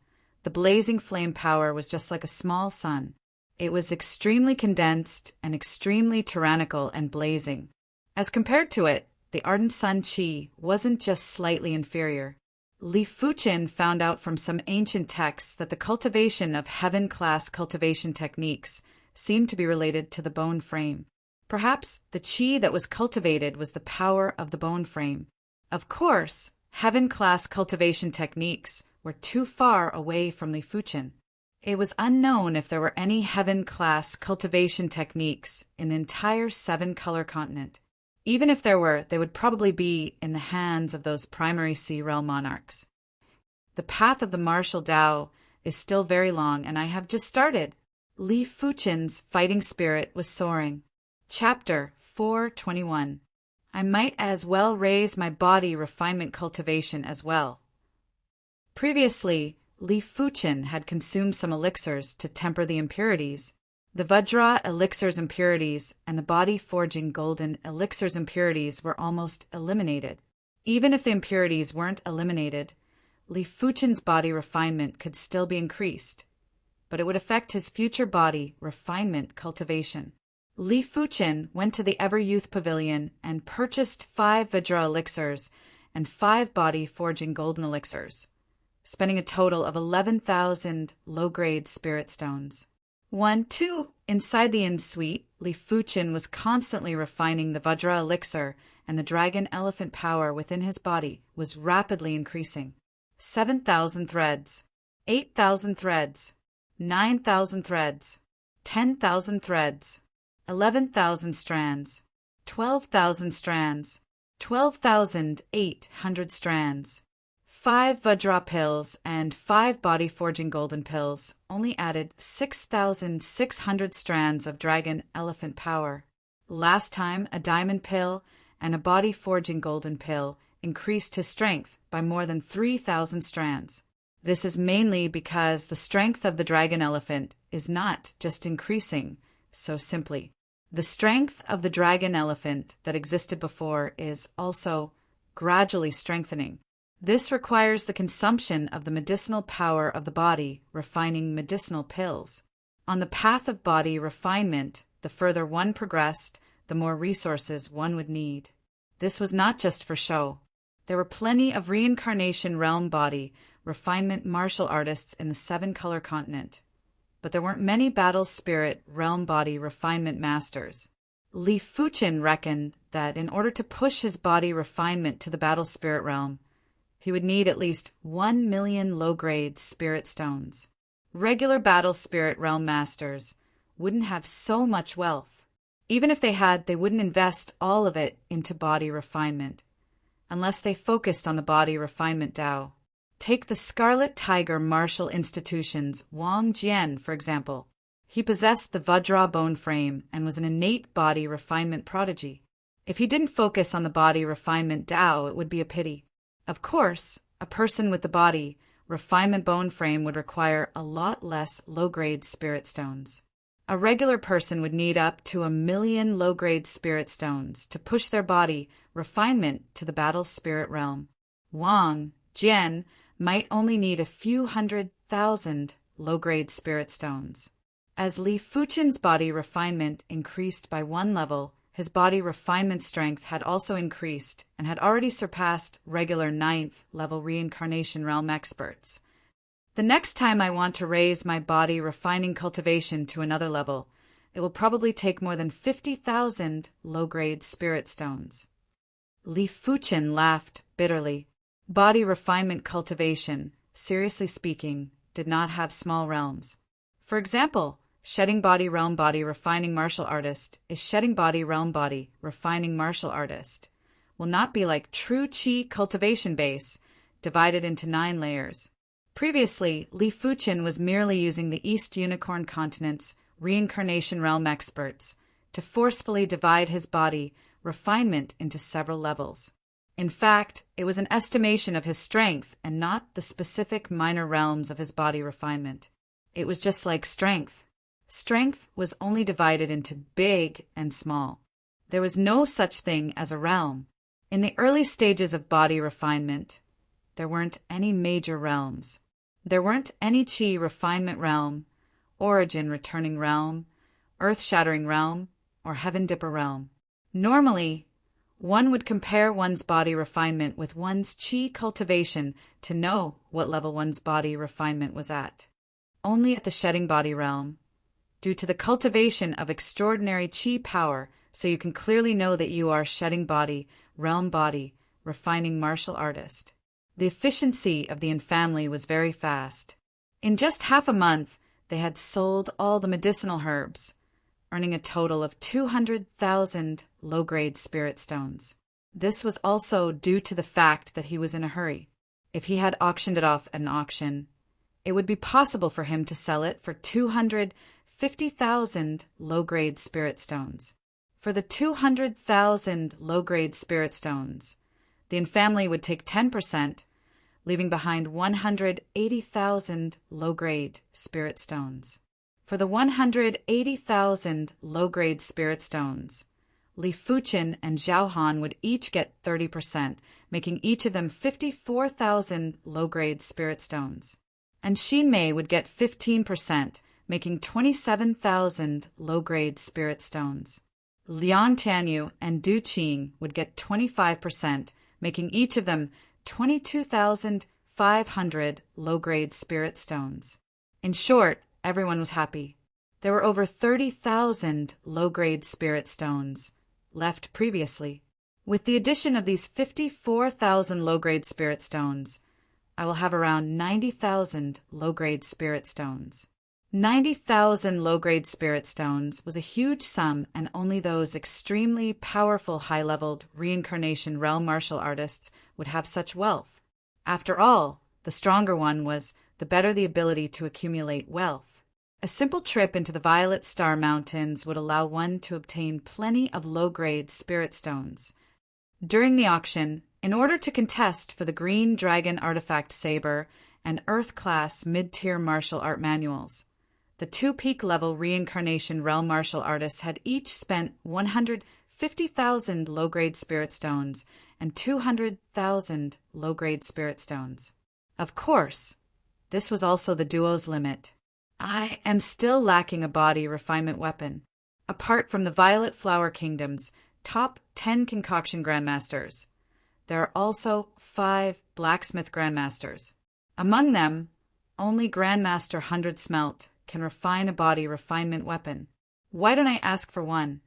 the blazing flame power was just like a small sun. It was extremely condensed and extremely tyrannical and blazing. As compared to it, the Ardent Sun Qi wasn't just slightly inferior. Li Fuchen found out from some ancient texts that the cultivation of heaven-class cultivation techniques seemed to be related to the bone frame. Perhaps the Qi that was cultivated was the power of the bone frame. Of course, heaven-class cultivation techniques were too far away from Li Fuchen. It was unknown if there were any heaven-class cultivation techniques in the entire seven-color continent. Even if there were, they would probably be in the hands of those primary sea realm monarchs. The path of the martial Tao is still very long, and I have just started. Li Fuchen's fighting spirit was soaring. Chapter 421. I might as well raise my body refinement cultivation as well. Previously, Li Fuchen had consumed some elixirs to temper the impurities. The Vajra elixir's impurities and the body-forging golden elixir's impurities were almost eliminated. Even if the impurities weren't eliminated, Li Fuchen's body refinement could still be increased, but it would affect his future body refinement cultivation. Li Fuchen went to the Ever-Youth Pavilion and purchased 5 Vajra elixirs and 5 body-forging golden elixirs, spending a total of 11,000 low-grade spirit stones. 2. Inside the inn suite, Li Fuchen was constantly refining the Vajra elixir, and the dragon elephant power within his body was rapidly increasing. 7,000 threads, 8,000 threads, 9,000 threads, 10,000 threads, 11,000 strands, 12,000 strands, 12,800 strands. 5 Vajra pills and 5 body-forging golden pills only added 6,600 strands of dragon elephant power. Last time, a diamond pill and a body-forging golden pill increased his strength by more than 3,000 strands. This is mainly because the strength of the dragon elephant is not just increasing so simply. The strength of the dragon elephant that existed before is also gradually strengthening. This requires the consumption of the medicinal power of the body, refining medicinal pills. On the path of body refinement, the further one progressed, the more resources one would need. This was not just for show. There were plenty of reincarnation realm body refinement martial artists in the 7-color continent, but there weren't many battle spirit realm body refinement masters. Li Fuchen reckoned that in order to push his body refinement to the battle spirit realm, he would need at least 1 million low-grade spirit stones. Regular battle spirit realm masters wouldn't have so much wealth. Even if they had, they wouldn't invest all of it into body refinement, unless they focused on the body refinement Tao. Take the Scarlet Tiger martial institution's Wang Jian, for example. He possessed the Vajra bone frame and was an innate body refinement prodigy. If he didn't focus on the body refinement Tao, it would be a pity. Of course, a person with the body refinement bone frame would require a lot less low-grade spirit stones. A regular person would need up to 1 million low-grade spirit stones to push their body refinement to the battle spirit realm. Wang Jian might only need a few 100,000 low-grade spirit stones. As Li Fuchen's body refinement increased by 1 level, his body refinement strength had also increased and had already surpassed regular 9th level reincarnation realm experts. The next time I want to raise my body refining cultivation to another level, it will probably take more than 50,000 low-grade spirit stones. Li Fuchen laughed bitterly. Body refinement cultivation, seriously speaking, did not have small realms. For example, shedding body realm body refining martial artist is shedding body realm body refining martial artist. Will not be like true Qi cultivation base, divided into 9 layers. Previously, Li Fuchen was merely using the East Unicorn continent's reincarnation realm experts to forcefully divide his body refinement into several levels. In fact, it was an estimation of his strength and not the specific minor realms of his body refinement. It was just like strength. Strength was only divided into big and small. There was no such thing as a realm. In the early stages of body refinement, there weren't any major realms. There weren't any Qi refinement realm, origin returning realm, earth-shattering realm, or heaven dipper realm. Normally, one would compare one's body refinement with one's Qi cultivation to know what level one's body refinement was at. Only at the shedding body realm, due to the cultivation of extraordinary Qi power, so you can clearly know that you are shedding body, realm body, refining martial artist. The efficiency of the family was very fast. In just half a month, they had sold all the medicinal herbs, earning a total of 200,000 low-grade spirit stones. This was also due to the fact that he was in a hurry. If he had auctioned it off at an auction, it would be possible for him to sell it for 250,000 low-grade spirit stones. For the 200,000 low-grade spirit stones, the family would take 10%, leaving behind 180,000 low-grade spirit stones. For the 180,000 low-grade spirit stones, Li Fuqin and Zhao Han would each get 30%, making each of them 54,000 low-grade spirit stones. And Xin Mei would get 15%, making 27,000 low-grade spirit stones. Liang Tianyu and Du Qing would get 25%, making each of them 22,500 low-grade spirit stones. In short, everyone was happy. There were over 30,000 low-grade spirit stones left previously. With the addition of these 54,000 low-grade spirit stones, I will have around 90,000 low-grade spirit stones. 90,000 low-grade spirit stones was a huge sum, and only those extremely powerful high-leveled reincarnation realm martial artists would have such wealth. After all, the stronger one was, the better the ability to accumulate wealth. A simple trip into the Violet Star Mountains would allow one to obtain plenty of low-grade spirit stones. During the auction, in order to contest for the Green Dragon Artifact Saber and Earth-class mid-tier martial art manuals, the two peak-level reincarnation realm martial artists had each spent 150,000 low-grade spirit stones and 200,000 low-grade spirit stones. Of course, this was also the duo's limit. I am still lacking a body refinement weapon. Apart from the Violet Flower Kingdom's top 10 concoction grandmasters, there are also 5 blacksmith grandmasters. Among them, only Grandmaster 100 Smelt can refine a body refinement weapon. Why don't I ask for one?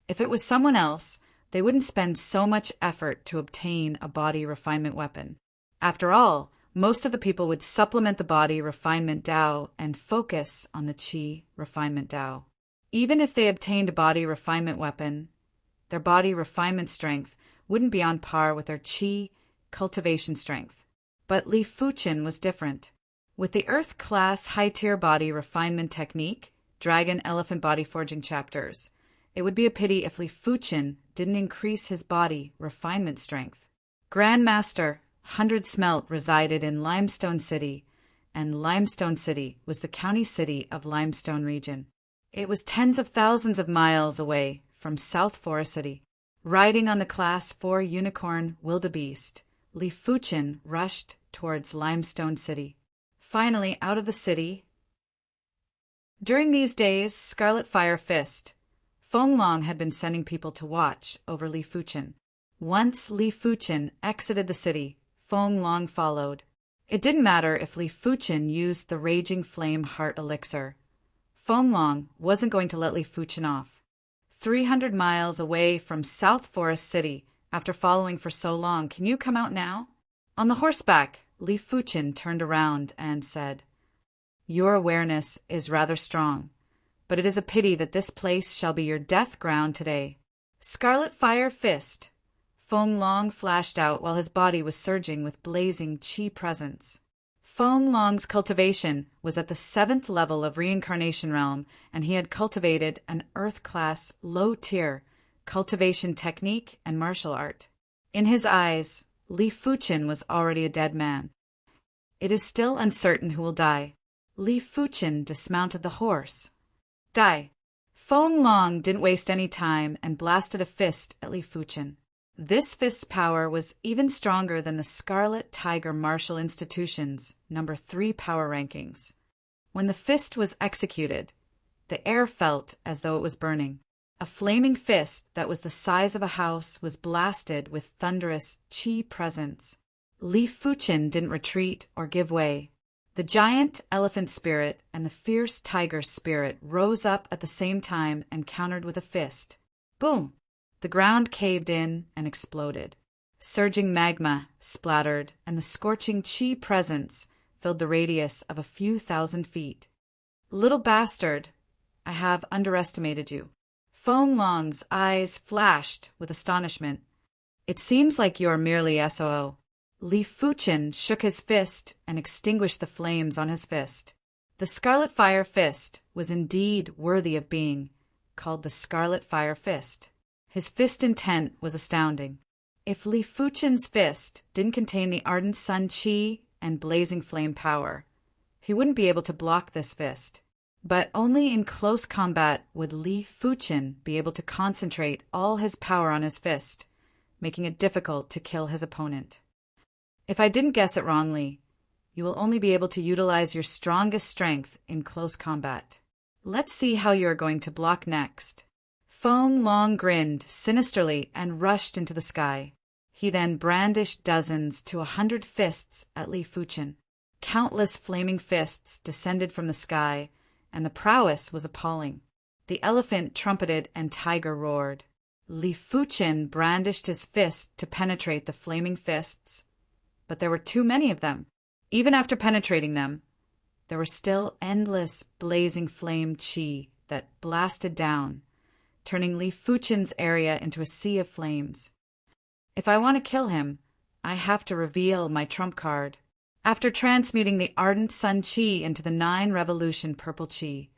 If it was someone else, they wouldn't spend so much effort to obtain a body refinement weapon. After all, most of the people would supplement the body refinement Dao and focus on the Qi refinement Dao. Even if they obtained a body refinement weapon, their body refinement strength wouldn't be on par with their Qi cultivation strength. But Li Fuqin was different. With the Earth-class high-tier body refinement technique, Dragon Elephant Body Forging chapters, it would be a pity if Li Fuqin didn't increase his body refinement strength. Grandmaster 100 Smelt resided in Limestone City, and Limestone City was the county city of Limestone Region. It was tens of thousands of miles away from South Forest City. Riding on the Class 4 Unicorn Wildebeest, Li Fuqin rushed towards Limestone City. Finally, out of the city. During these days, Scarlet Fire Fist, Feng Long had been sending people to watch over Li Fuqin. Once Li Fuqin exited the city, Feng Long followed. It didn't matter if Li Fuqin used the Raging Flame Heart Elixir. Feng Long wasn't going to let Li Fuqin off. 300 miles away from South Forest City, after following for so long, can you come out now? On the horseback, Li Fuqin turned around and said, "Your awareness is rather strong, but it is a pity that this place shall be your death ground today." Scarlet Fire Fist, Feng Long flashed out while his body was surging with blazing Qi presence. Feng Long's cultivation was at the 7th level of Reincarnation Realm, and he had cultivated an Earth-class, low-tier cultivation technique and martial art. In his eyes, Li Fuqin was already a dead man. It is still uncertain who will die. Li Fuqin dismounted the horse. Die. Feng Long didn't waste any time and blasted a fist at Li Fuqin. This fist's power was even stronger than the Scarlet Tiger Martial Institution's number 3 power rankings. When the fist was executed, the air felt as though it was burning. A flaming fist that was the size of a house was blasted with thunderous Qi presence. Li Fuqin didn't retreat or give way. The giant elephant spirit and the fierce tiger spirit rose up at the same time and countered with a fist. Boom! The ground caved in and exploded. Surging magma splattered, and the scorching chi presence filled the radius of a few thousand feet. Little bastard, I have underestimated you. Feng Long's eyes flashed with astonishment. It seems like you're merely SOO. Li Fuchen shook his fist and extinguished the flames on his fist. The Scarlet Fire Fist was indeed worthy of being called the Scarlet Fire Fist. His fist intent was astounding. If Li Fuchen's fist didn't contain the ardent sun chi and blazing flame power, he wouldn't be able to block this fist. But only in close combat would Li Fuchen be able to concentrate all his power on his fist, making it difficult to kill his opponent. If I didn't guess it wrongly, you will only be able to utilize your strongest strength in close combat. Let's see how you are going to block next. Feng Long grinned sinisterly and rushed into the sky. He then brandished dozens to 100 fists at Li Fuchen. Countless flaming fists descended from the sky, and the prowess was appalling. The elephant trumpeted and tiger roared. Li Fuchen brandished his fist to penetrate the flaming fists, but there were too many of them. Even after penetrating them, there were still endless blazing flame chi that blasted down, turning Li Fuchen's area into a sea of flames. If I want to kill him, I have to reveal my trump card. After transmuting the ardent sun chi into the 9 revolution purple chi,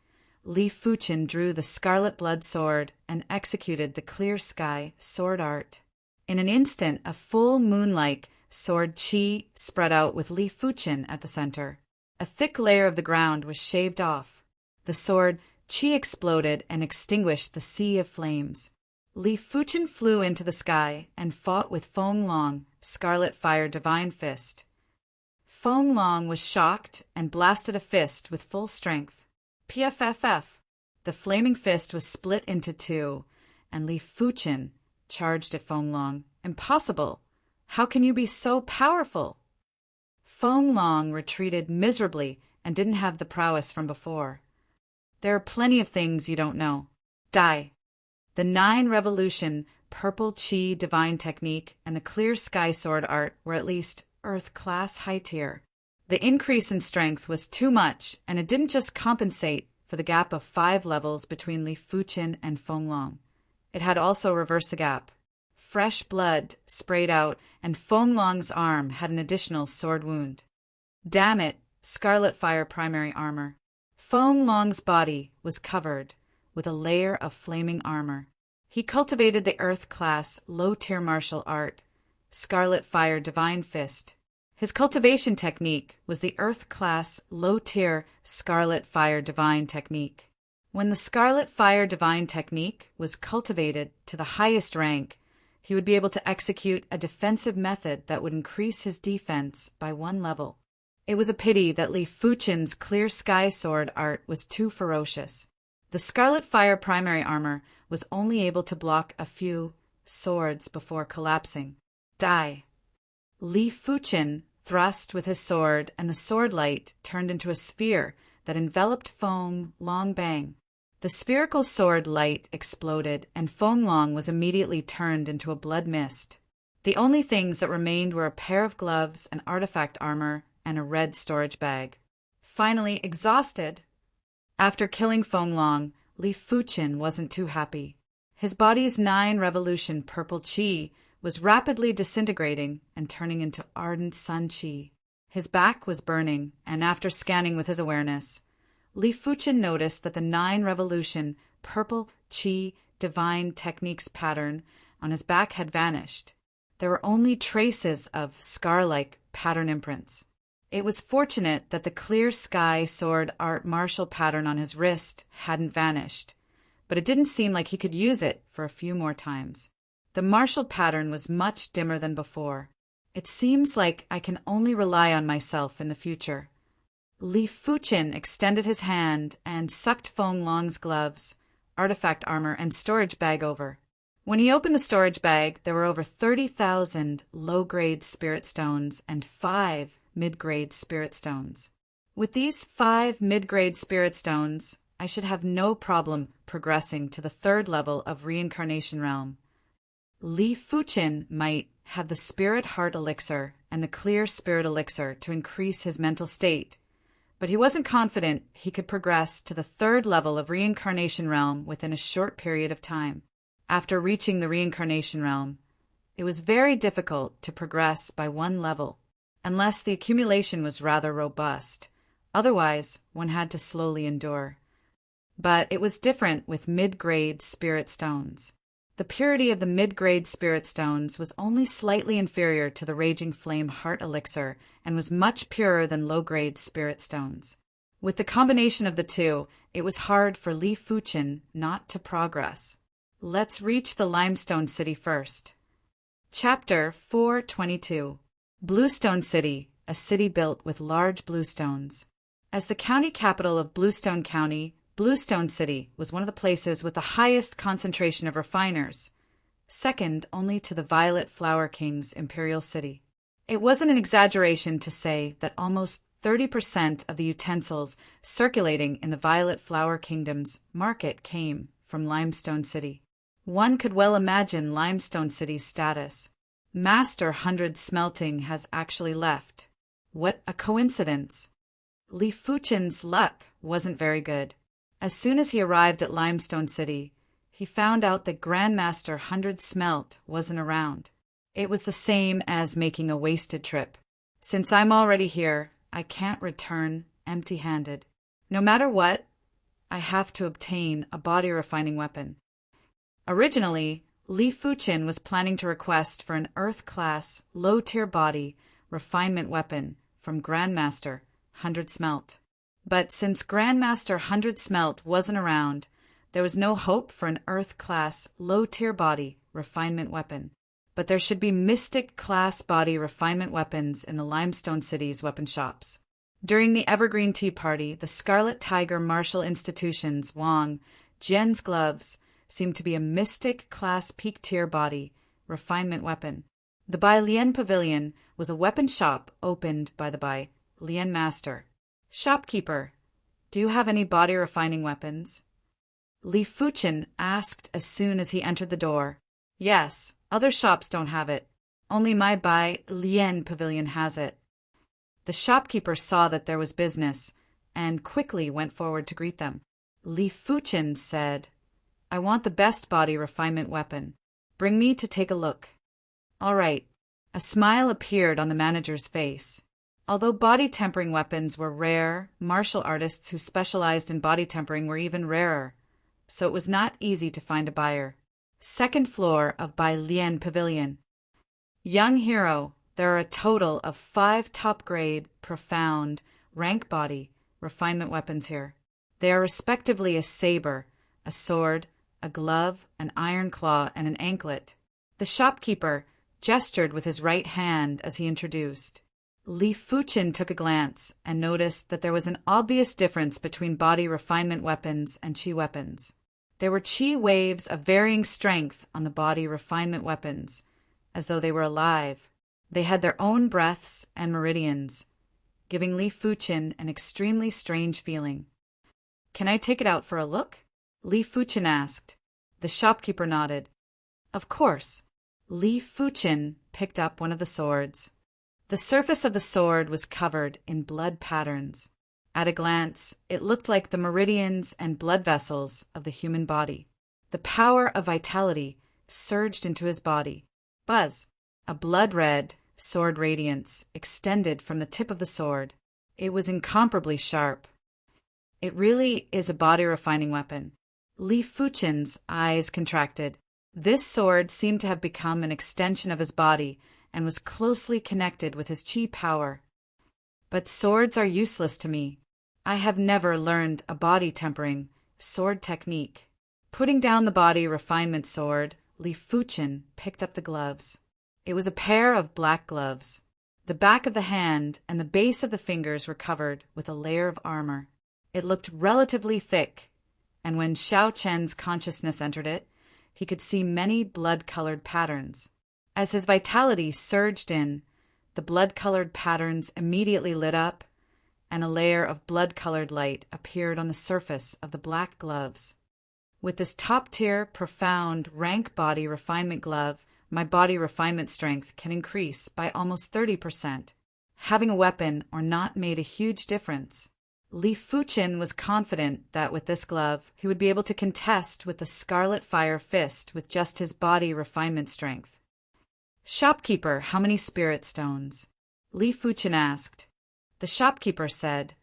Li Fuchen drew the scarlet blood sword and executed the clear sky sword art. In an instant, a full moon-like sword chi spread out with Li Fuchen at the center. A thick layer of the ground was shaved off. The sword chi exploded and extinguished the sea of flames. Li Fuchen flew into the sky and fought with Feng Long, Scarlet Fire Divine Fist. Feng Long was shocked and blasted a fist with full strength. PFFF. The flaming fist was split into 2, and Li Fuchen charged at Feng Long. Impossible! How can you be so powerful? Feng Long retreated miserably and didn't have the prowess from before. There are plenty of things you don't know. Die. The 9 revolution purple chi divine technique and the clear sky sword art were at least Earth class high tier. The increase in strength was too much, and it didn't just compensate for the gap of 5 levels between Li Fuchen and Feng Long. It had also reversed the gap. Fresh blood sprayed out, and Feng Long's arm had an additional sword wound. Damn it, Scarlet Fire primary armor. Feng Long's body was covered with a layer of flaming armor. He cultivated the Earth class low-tier martial art, Scarlet Fire Divine Fist. His cultivation technique was the Earth class low-tier Scarlet Fire Divine technique. When the Scarlet Fire Divine technique was cultivated to the highest rank, he would be able to execute a defensive method that would increase his defense by 1 level. It was a pity that Li Fuchen's clear sky sword art was too ferocious. The Scarlet Fire primary armor was only able to block a few swords before collapsing. Die. Li Fuchen thrust with his sword, and the sword light turned into a sphere that enveloped Feng Long Bang. The spherical sword light exploded, and Feng Long was immediately turned into a blood mist. The only things that remained were a pair of gloves, an artifact armor, and a red storage bag. Finally, exhausted, after killing Feng Long, Li Fuchen wasn't too happy. His body's 9 revolution purple chi was rapidly disintegrating and turning into ardent sun chi. His back was burning, and after scanning with his awareness, Li Fuchen noticed that the 9 revolution purple chi divine techniques pattern on his back had vanished. There were only traces of scar-like pattern imprints. It was fortunate that the clear sky sword art martial pattern on his wrist hadn't vanished, but it didn't seem like he could use it for a few more times. The martial pattern was much dimmer than before. It seems like I can only rely on myself in the future. Li Fuchen extended his hand and sucked Feng Long's gloves, artifact armor, and storage bag over. When he opened the storage bag, there were over 30,000 low-grade spirit stones and 5 mid-grade spirit stones. With these 5 mid-grade spirit stones, I should have no problem progressing to the 3rd level of Reincarnation Realm. Li Fuchen might have the Spirit Heart Elixir and the Clear Spirit Elixir to increase his mental state, but he wasn't confident he could progress to the third level of Reincarnation Realm within a short period of time. After reaching the Reincarnation Realm, it was very difficult to progress by one level, unless the accumulation was rather robust. Otherwise, one had to slowly endure. But it was different with mid-grade spirit stones. The purity of the mid-grade spirit stones was only slightly inferior to the Raging Flame Heart Elixir and was much purer than low-grade spirit stones. With the combination of the two, it was hard for Li Fuchen not to progress. Let's reach the Limestone City first. Chapter 422. Bluestone City, a city built with large bluestones. As the county capital of Bluestone County, Bluestone City was one of the places with the highest concentration of refiners, second only to the Violet Flower King's Imperial City. It wasn't an exaggeration to say that almost 30% of the utensils circulating in the Violet Flower Kingdom's market came from Limestone City. One could well imagine Limestone City's status. Master 100 Smelting has actually left. What a coincidence! Li Fuchen's luck wasn't very good. As soon as he arrived at Limestone City, he found out that Grandmaster 100 Smelt wasn't around. It was the same as making a wasted trip. Since I'm already here, I can't return empty-handed. No matter what, I have to obtain a body-refining weapon. Originally, Li Fuchen was planning to request for an Earth-class, low-tier body refinement weapon from Grandmaster 100 Smelt. But since Grandmaster 100 Smelt wasn't around, there was no hope for an Earth-class, low-tier body refinement weapon. But there should be Mystic-class body refinement weapons in the Limestone City's weapon shops. During the Evergreen Tea Party, the Scarlet Tiger Martial Institution's Wang Jian's gloves seemed to be a Mystic-class peak-tier body refinement weapon. The Bai Lian Pavilion was a weapon shop opened by the Bai Lian Master. Shopkeeper, do you have any body-refining weapons? Li Fuchen asked as soon as he entered the door. Yes, other shops don't have it. Only my Bai Lian Pavilion has it. The shopkeeper saw that there was business and quickly went forward to greet them. Li Fuchen said, I want the best body refinement weapon. Bring me to take a look. All right. A smile appeared on the manager's face. Although body tempering weapons were rare, martial artists who specialized in body tempering were even rarer, so it was not easy to find a buyer. Second floor of Bai Lian Pavilion. Young hero, there are a total of 5 top-grade, profound, rank body refinement weapons here. They are respectively a saber, a sword, a glove, an iron claw, and an anklet. The shopkeeper gestured with his right hand as he introduced. Li Fuchen took a glance and noticed that there was an obvious difference between body refinement weapons and chi weapons. There were chi waves of varying strength on the body refinement weapons, as though they were alive. They had their own breaths and meridians, giving Li Fuchen an extremely strange feeling. Can I take it out for a look? Li Fuchen asked. The shopkeeper nodded. Of course. Li Fuchen picked up one of the swords. The surface of the sword was covered in blood patterns. At a glance, it looked like the meridians and blood vessels of the human body. The power of vitality surged into his body. Buzz! A blood-red sword radiance extended from the tip of the sword. It was incomparably sharp. It really is a body-refining weapon. Li Fuchen's eyes contracted. This sword seemed to have become an extension of his body and was closely connected with his chi power. But swords are useless to me. I have never learned a body tempering sword technique. Putting down the body refinement sword, Li Fuchen picked up the gloves. It was a pair of black gloves. The back of the hand and the base of the fingers were covered with a layer of armor. It looked relatively thick, and when Xiao Chen's consciousness entered it, he could see many blood-colored patterns. As his vitality surged in, the blood-colored patterns immediately lit up, and a layer of blood-colored light appeared on the surface of the black gloves. With this top-tier, profound, rank body refinement glove my body refinement strength can increase by almost 30%. Having a weapon or not made a huge difference. Li Fuqin was confident that with this glove, he would be able to contest with the Scarlet Fire Fist with just his body refinement strength. Shopkeeper, how many spirit stones? Li Fuqin asked. The shopkeeper said,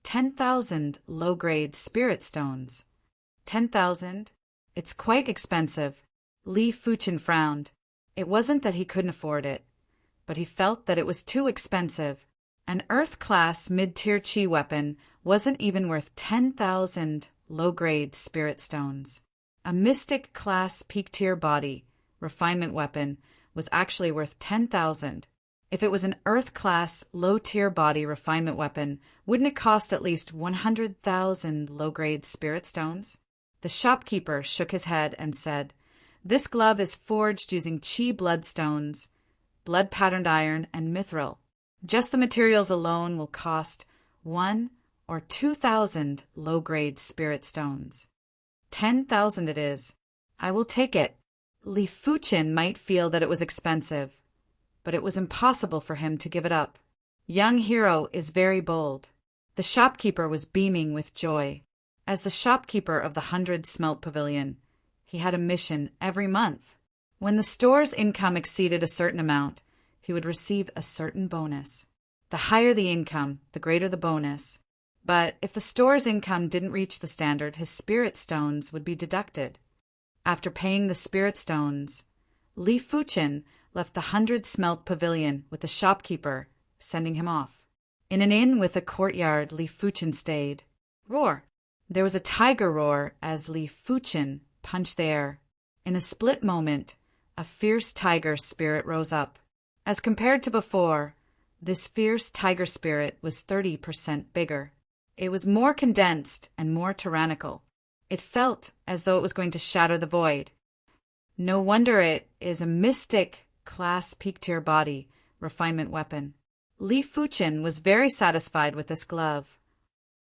10,000 low-grade spirit stones. 10,000? It's quite expensive. Li Fuqin frowned. It wasn't that he couldn't afford it, but he felt that it was too expensive. An Earth-class mid-tier chi weapon wasn't even worth 10,000 low-grade spirit stones. A Mystic-class peak-tier body refinement weapon was actually worth 10,000. If it was an Earth-class low-tier body refinement weapon, wouldn't it cost at least 100,000 low-grade spirit stones? The shopkeeper shook his head and said, This glove is forged using chi bloodstones, blood-patterned iron, and mithril. Just the materials alone will cost 1,000 or 2,000 low-grade spirit stones. 10,000 it is. I will take it. Li Fuqin might feel that it was expensive, but it was impossible for him to give it up. Young hero is very bold. The shopkeeper was beaming with joy. As the shopkeeper of the 100 Smelt Pavilion, he had a mission every month. When the store's income exceeded a certain amount, he would receive a certain bonus. The higher the income, the greater the bonus. But if the store's income didn't reach the standard, his spirit stones would be deducted. After paying the spirit stones, Li Fuqin left the 100 Smelt Pavilion with the shopkeeper, sending him off. In an inn with a courtyard, Li Fuqin stayed. Roar! There was a tiger roar as Li Fuqin punched the air. In a split moment, a fierce tiger spirit rose up. As compared to before, this fierce tiger spirit was 30% bigger. It was more condensed and more tyrannical. It felt as though it was going to shatter the void. No wonder it is a Mystic class peak-tier body refinement weapon. Li Fuqin was very satisfied with this glove.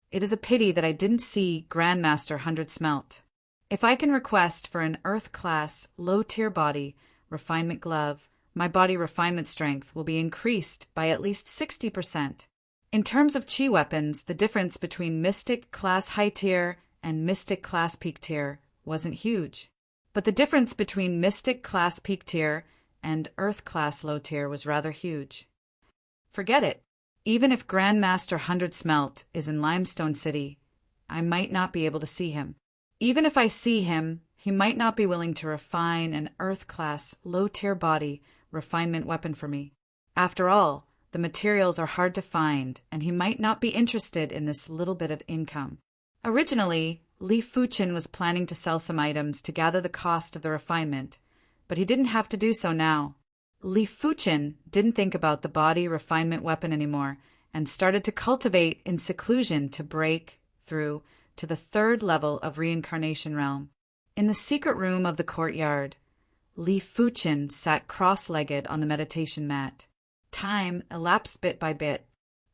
It is a pity that I didn't see Grandmaster 100 Smelt. If I can request for an Earth-class low-tier body refinement glove, my body refinement strength will be increased by at least 60%. In terms of chi weapons, the difference between Mystic class high tier and Mystic class peak tier wasn't huge. But the difference between Mystic class peak tier and Earth class low tier was rather huge. Forget it. Even if Grandmaster 100 Smelt is in Limestone City, I might not be able to see him. Even if I see him, he might not be willing to refine an Earth-class, low-tier body refinement weapon for me. After all, the materials are hard to find, and he might not be interested in this little bit of income. Originally, Li Fuqin was planning to sell some items to gather the cost of the refinement, but he didn't have to do so now. Li Fuqin didn't think about the body refinement weapon anymore and started to cultivate in seclusion to break through to the 3rd level of reincarnation realm. In the secret room of the courtyard, Li Fuqin sat cross-legged on the meditation mat. Time elapsed bit by bit.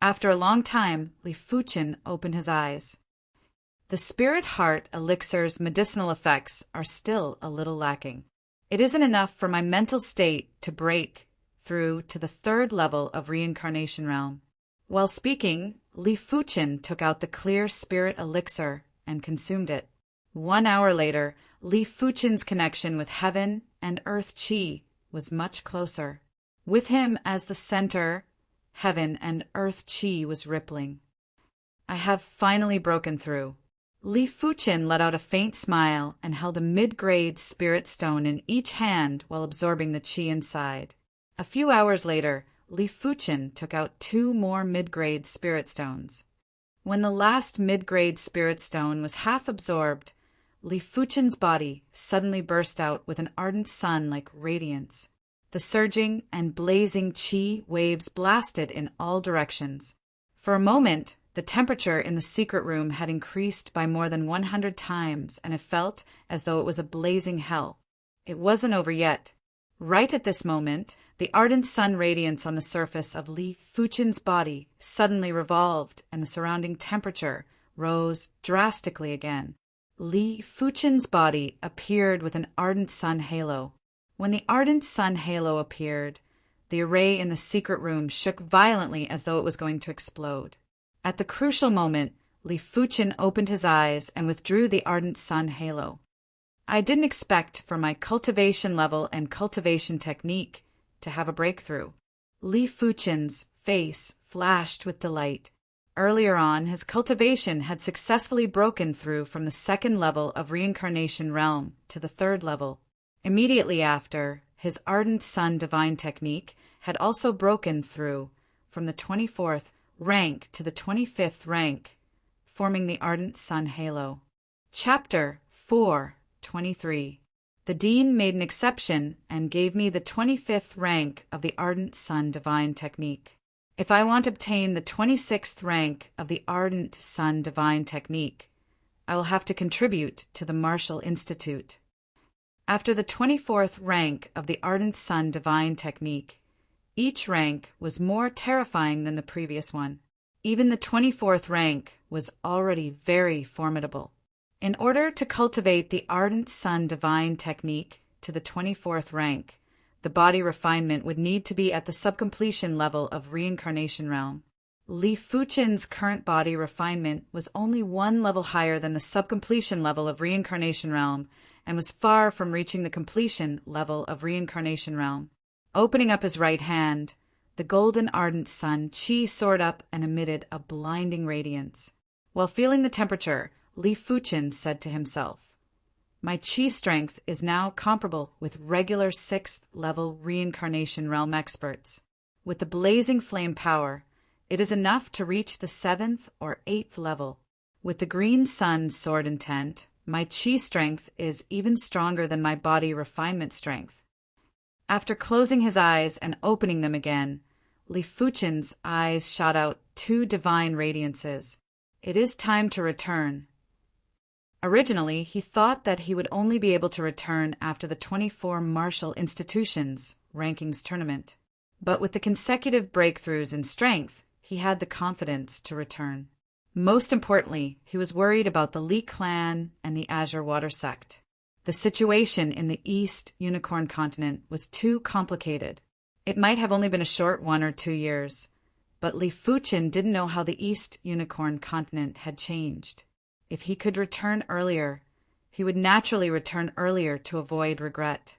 After a long time, Li Fuqin opened his eyes. The Spirit Heart Elixir's medicinal effects are still a little lacking. It isn't enough for my mental state to break through to the 3rd level of reincarnation realm. While speaking, Li Fuqin took out the clear spirit elixir and consumed it. 1 hour later, Li Fuqin's connection with heaven and earth chi was much closer. With him as the center, heaven and earth chi was rippling. I have finally broken through. Li Fuqin let out a faint smile and held a mid-grade spirit stone in each hand while absorbing the chi inside. A few hours later, Li Fuqin took out 2 more mid-grade spirit stones. When the last mid-grade spirit stone was half absorbed, Li Fuqin's body suddenly burst out with an ardent sun-like radiance. The surging and blazing chi waves blasted in all directions. For a moment, the temperature in the secret room had increased by more than 100 times, and it felt as though it was a blazing hell. It wasn't over yet. Right at this moment, the ardent sun radiance on the surface of Li Fuqin's body suddenly revolved, and the surrounding temperature rose drastically again. Li Fuqin's body appeared with an ardent sun halo. When the ardent sun halo appeared, the array in the secret room shook violently as though it was going to explode. At the crucial moment, Li Fuchen opened his eyes and withdrew the ardent sun halo. I didn't expect for my cultivation level and cultivation technique to have a breakthrough. Li Fuchen's face flashed with delight. Earlier on, his cultivation had successfully broken through from the second level of reincarnation realm to the third level. Immediately after, his ardent sun divine technique had also broken through from the 24th rank to the 25th rank, forming the ardent sun halo. Chapter 4:23. The Dean made an exception and gave me the 25th rank of the ardent sun divine technique. If I want to obtain the 26th rank of the ardent sun divine technique, I will have to contribute to the Martial Institute. After the 24th rank of the ardent sun divine technique, each rank was more terrifying than the previous one. Even the 24th rank was already very formidable. In order to cultivate the ardent sun divine technique to the 24th rank, the body refinement would need to be at the subcompletion level of reincarnation realm. Li Fuchen's current body refinement was only one level higher than the subcompletion level of reincarnation realm and was far from reaching the completion level of reincarnation realm. Opening up his right hand, the golden ardent sun chi soared up and emitted a blinding radiance. While feeling the temperature, Li Fuchen said to himself, "My chi strength is now comparable with regular 6th level reincarnation realm experts. With the blazing flame power, it is enough to reach the 7th or 8th level. With the green sun sword intent, my chi strength is even stronger than my body refinement strength." After closing his eyes and opening them again, Li Fuchen's eyes shot out 2 divine radiances. It is time to return. Originally, he thought that he would only be able to return after the 24 Martial Institutions rankings tournament. But with the consecutive breakthroughs in strength, he had the confidence to return. Most importantly, he was worried about the Li clan and the Azure Water sect. The situation in the East Unicorn continent was too complicated. It might have only been a short 1 or 2 years, but Li Fuchen didn't know how the East Unicorn continent had changed. If he could return earlier, he would naturally return earlier to avoid regret.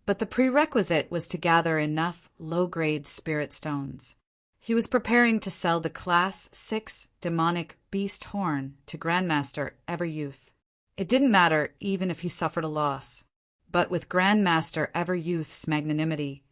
But the prerequisite was to gather enough low-grade spirit stones. He was preparing to sell the Class 6 demonic beast horn to Grandmaster Everyouth. It didn't matter even if he suffered a loss. But with Grandmaster Everyouth's magnanimity,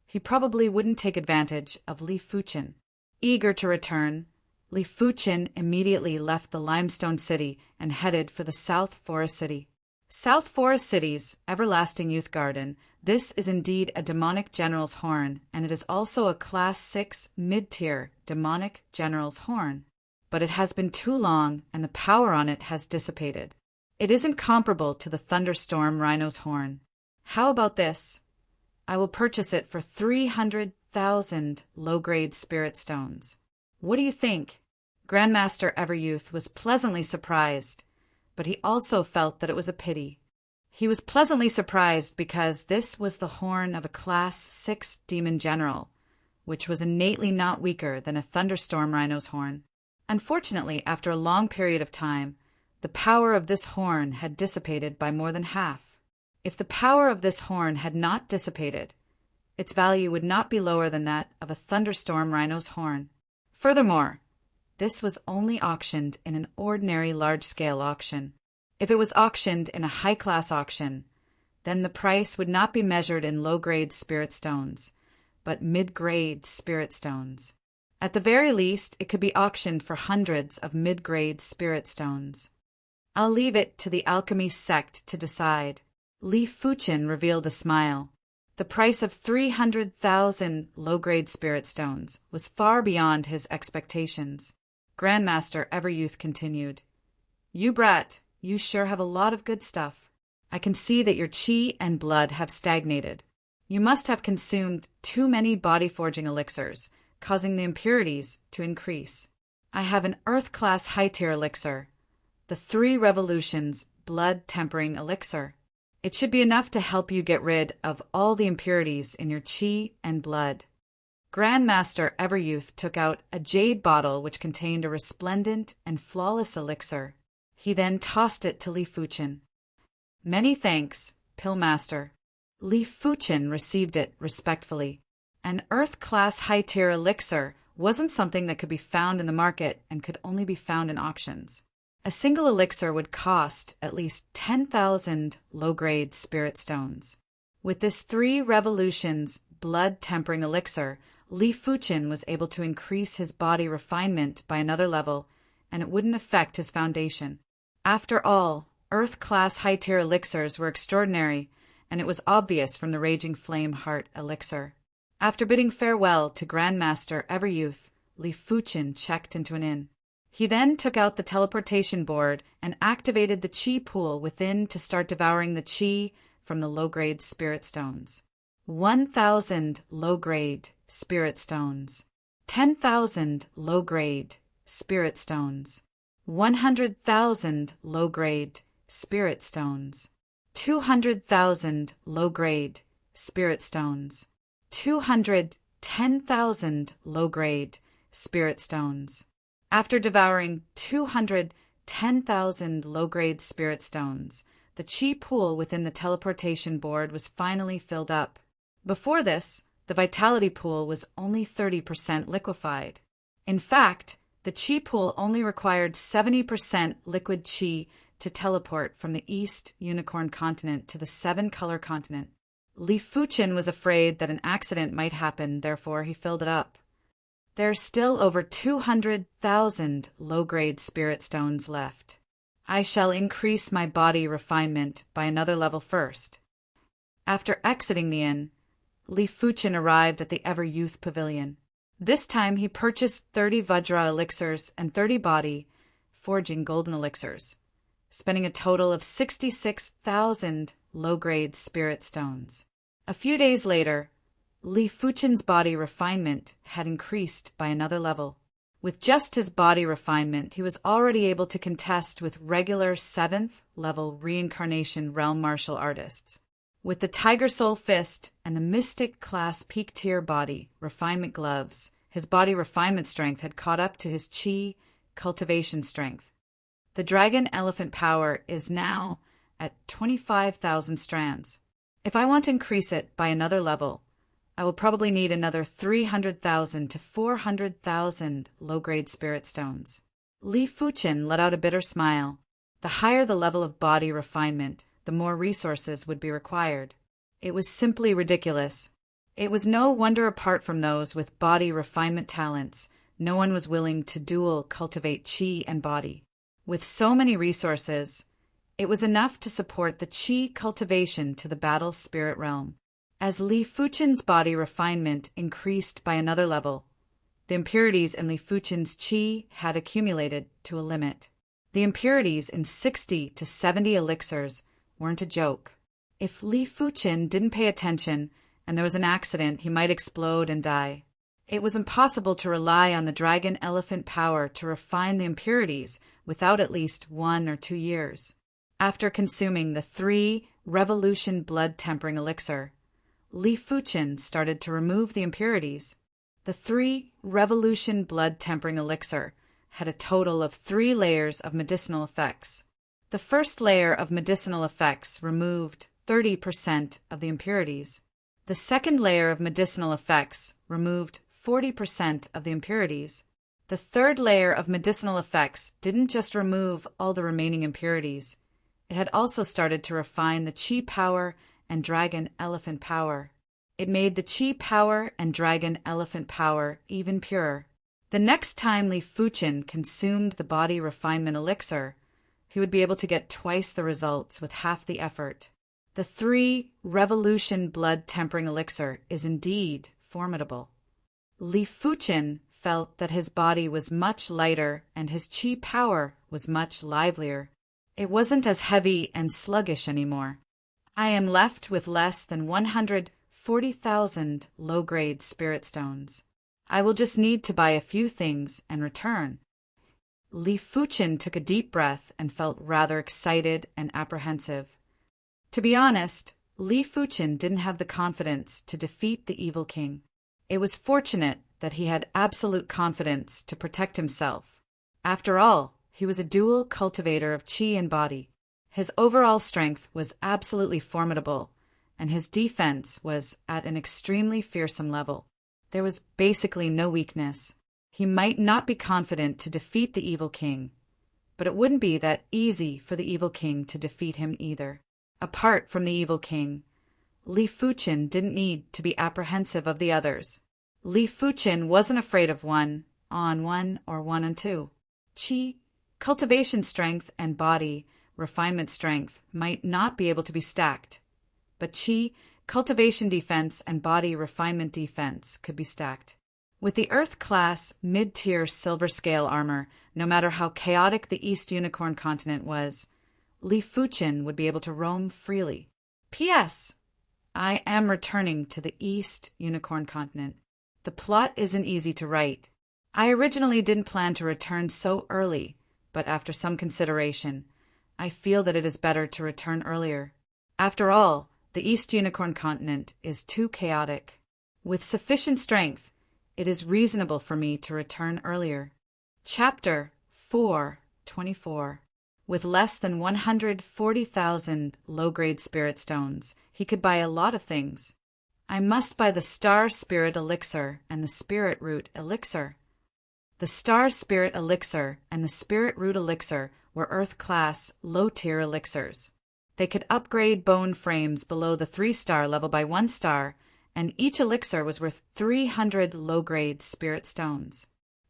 he probably wouldn't take advantage of Li Fuchen. Eager to return, Li Fuchen immediately left the Limestone City and headed for the South Forest City. South Forest City's Everlasting Youth Garden. This is indeed a demonic general's horn, and it is also a Class 6 mid-tier demonic general's horn. But it has been too long, and the power on it has dissipated. It isn't comparable to the Thunderstorm Rhino's horn. How about this? I will purchase it for 300,000 low-grade spirit stones. What do you think? Grandmaster Everyouth was pleasantly surprised, but he also felt that it was a pity. He was pleasantly surprised because this was the horn of a Class 6 demon general, which was innately not weaker than a Thunderstorm Rhino's horn. Unfortunately, after a long period of time, the power of this horn had dissipated by more than half. If the power of this horn had not dissipated, its value would not be lower than that of a Thunderstorm Rhino's horn. Furthermore, this was only auctioned in an ordinary large-scale auction. If it was auctioned in a high-class auction, then the price would not be measured in low-grade spirit stones, but mid-grade spirit stones. At the very least, it could be auctioned for hundreds of mid-grade spirit stones. I'll leave it to the alchemy sect to decide. Li Fuchen revealed a smile. The price of 300,000 low-grade spirit stones was far beyond his expectations. Grandmaster Everyouth continued, "You brat, you sure have a lot of good stuff. I can see that your chi and blood have stagnated. You must have consumed too many body-forging elixirs, causing the impurities to increase. I have an Earth-class high-tier elixir, the 3 Revolutions blood-tempering elixir. It should be enough to help you get rid of all the impurities in your qi and blood. Grandmaster Everyouth took out a jade bottle which contained a resplendent and flawless elixir. He then tossed it to Li Fuchen. "Many thanks, Pillmaster." Li Fuchen received it respectfully. An Earth-class high-tier elixir wasn't something that could be found in the market and could only be found in auctions. A single elixir would cost at least 10,000 low-grade spirit stones. With this 3 revolutions blood-tempering elixir, Li Fuchen was able to increase his body refinement by another level, and it wouldn't affect his foundation. After all, Earth-class high-tier elixirs were extraordinary, and it was obvious from the Raging Flame Heart elixir. After bidding farewell to Grandmaster Everyouth, Li Fuchen checked into an inn. He then took out the teleportation board and activated the qi pool within to start devouring the qi from the low-grade spirit stones. 1,000 low-grade spirit stones. 10,000 low-grade spirit stones. 100,000 low-grade spirit stones. 200,000 low-grade spirit stones. 210,000 low-grade spirit stones. After devouring 210,000 low-grade spirit stones, the qi pool within the teleportation board was finally filled up. Before this, the vitality pool was only 30% liquefied. In fact, the qi pool only required 70% liquid qi to teleport from the East Unicorn Continent to the 7-color continent. Li Fuchen was afraid that an accident might happen, therefore he filled it up. There are still over 200,000 low-grade spirit stones left. I shall increase my body refinement by another level first. After exiting the inn, Li Fuchen arrived at the Everyouth Pavilion. This time he purchased 30 Vajra elixirs and 30 body, forging golden elixirs, spending a total of 66,000 low-grade spirit stones. A few days later, Li Fuchen's body refinement had increased by another level. With just his body refinement, he was already able to contest with regular 7th-level reincarnation realm martial artists. With the Tiger Soul Fist and the Mystic Class Peak Tier body refinement gloves, his body refinement strength had caught up to his Qi cultivation strength. The Dragon Elephant power is now at 25,000 strands. If I want to increase it by another level, I will probably need another 300,000 to 400,000 low-grade spirit stones. Li Fuchen let out a bitter smile. The higher the level of body refinement, the more resources would be required. It was simply ridiculous. It was no wonder apart from those with body refinement talents, no one was willing to dual cultivate qi and body. With so many resources, it was enough to support the qi cultivation to the battle spirit realm. As Li Fuchen's body refinement increased by another level, the impurities in Li Fuchen's qi had accumulated to a limit. The impurities in 60 to 70 elixirs weren't a joke. If Li Fuchen didn't pay attention and there was an accident, he might explode and die. It was impossible to rely on the Dragon Elephant power to refine the impurities without at least 1 or 2 years. After consuming the 3 Revolution blood tempering elixir, Li Fuchen started to remove the impurities. The 3 Revolution blood tempering elixir had a total of 3 layers of medicinal effects. The first layer of medicinal effects removed 30% of the impurities. The second layer of medicinal effects removed 40% of the impurities. The third layer of medicinal effects didn't just remove all the remaining impurities. It had also started to refine the qi power and Dragon Elephant power. It made the qi power and Dragon Elephant power even purer. The next time Li Fuchen consumed the body refinement elixir, he would be able to get twice the results with half the effort. The 3 Revolution blood tempering elixir is indeed formidable. Li Fuchen felt that his body was much lighter and his qi power was much livelier. It wasn't as heavy and sluggish anymore. I am left with less than 140,000 low-grade spirit stones. I will just need to buy a few things and return. Li Fuchen took a deep breath and felt rather excited and apprehensive. To be honest, Li Fuchen didn't have the confidence to defeat the evil king. It was fortunate that he had absolute confidence to protect himself. After all, he was a dual cultivator of qi and body. His overall strength was absolutely formidable, and his defense was at an extremely fearsome level. There was basically no weakness. He might not be confident to defeat the evil king, but it wouldn't be that easy for the evil king to defeat him either. Apart from the evil king, Li Fuchen didn't need to be apprehensive of the others. Li Fuchen wasn't afraid of one on one or one on two. Qi, cultivation strength, and body, refinement strength, might not be able to be stacked, but qi, cultivation defense, and body refinement defense could be stacked. With the Earth-class, mid-tier silver scale armor, no matter how chaotic the East Unicorn continent was, Li Fuchen would be able to roam freely. P.S. I am returning to the East Unicorn continent. The plot isn't easy to write. I originally didn't plan to return so early, but after some consideration, I feel that it is better to return earlier. After all, the East Unicorn continent is too chaotic. With sufficient strength, it is reasonable for me to return earlier. Chapter 4:24. With less than 140,000 low-grade spirit stones, he could buy a lot of things. I must buy the Star Spirit Elixir and the Spirit Root Elixir. The Star Spirit Elixir and the Spirit Root Elixir were Earth-class, low-tier elixirs. They could upgrade bone frames below the 3-star level by 1 star, and each elixir was worth 300 low-grade spirit stones.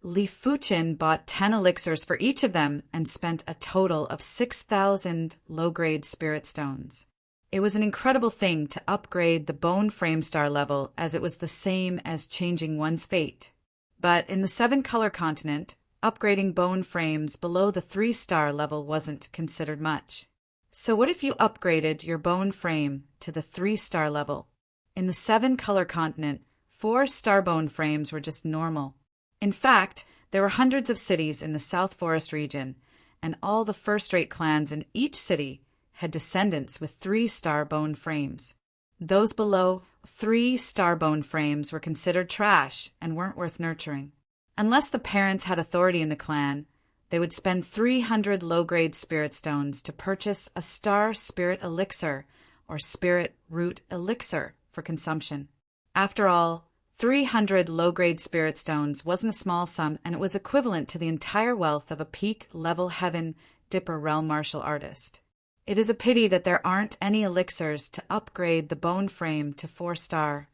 Li Fuchen bought 10 elixirs for each of them and spent a total of 6,000 low-grade spirit stones. It was an incredible thing to upgrade the bone frame star level, as it was the same as changing one's fate. But in the 7-color continent, upgrading bone frames below the 3-star level wasn't considered much. So what if you upgraded your bone frame to the 3-star level? In the 7-color continent, 4-star bone frames were just normal. In fact, there were hundreds of cities in the South Forest region, and all the first-rate clans in each city had descendants with 3-star bone frames. Those below 3-star bone frames were considered trash and weren't worth nurturing. Unless the parents had authority in the clan, they would spend 300 low-grade spirit stones to purchase a Star Spirit Elixir or Spirit Root Elixir for consumption. After all, 300 low-grade spirit stones wasn't a small sum, and it was equivalent to the entire wealth of a peak-level Heaven Dipper realm martial artist. It is a pity that there aren't any elixirs to upgrade the bone frame to 4-star.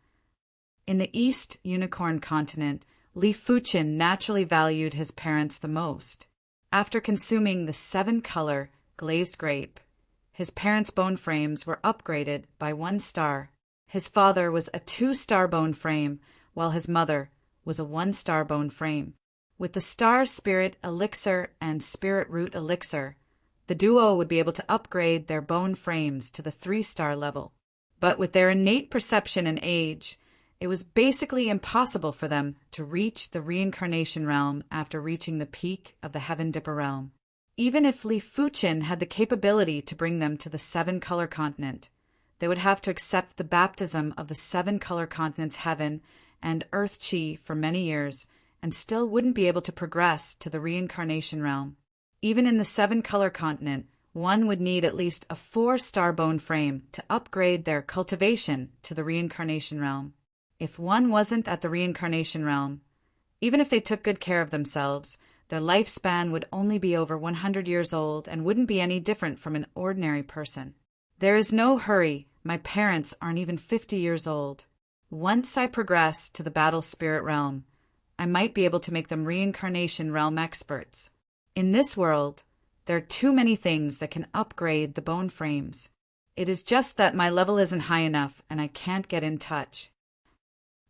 In the East Unicorn continent, Li Fuchen naturally valued his parents the most. After consuming the 7-color glazed grape, his parents' bone frames were upgraded by 1 star. His father was a 2-star bone frame, while his mother was a 1-star bone frame. With the Star Spirit Elixir and Spirit Root Elixir, the duo would be able to upgrade their bone frames to the 3-star level. But with their innate perception and age, it was basically impossible for them to reach the reincarnation realm after reaching the peak of the Heaven Dipper realm. Even if Li Fuchen had the capability to bring them to the 7-color continent, they would have to accept the baptism of the 7-color continent's heaven and earth chi for many years, and still wouldn't be able to progress to the reincarnation realm. Even in the 7-color continent, one would need at least a 4-star bone frame to upgrade their cultivation to the reincarnation realm. If one wasn't at the reincarnation realm, even if they took good care of themselves, their lifespan would only be over 100 years old and wouldn't be any different from an ordinary person. There is no hurry. My parents aren't even 50 years old. Once I progress to the battle spirit realm, I might be able to make them reincarnation realm experts. In this world, there are too many things that can upgrade the bone frames. It is just that my level isn't high enough and I can't get in touch.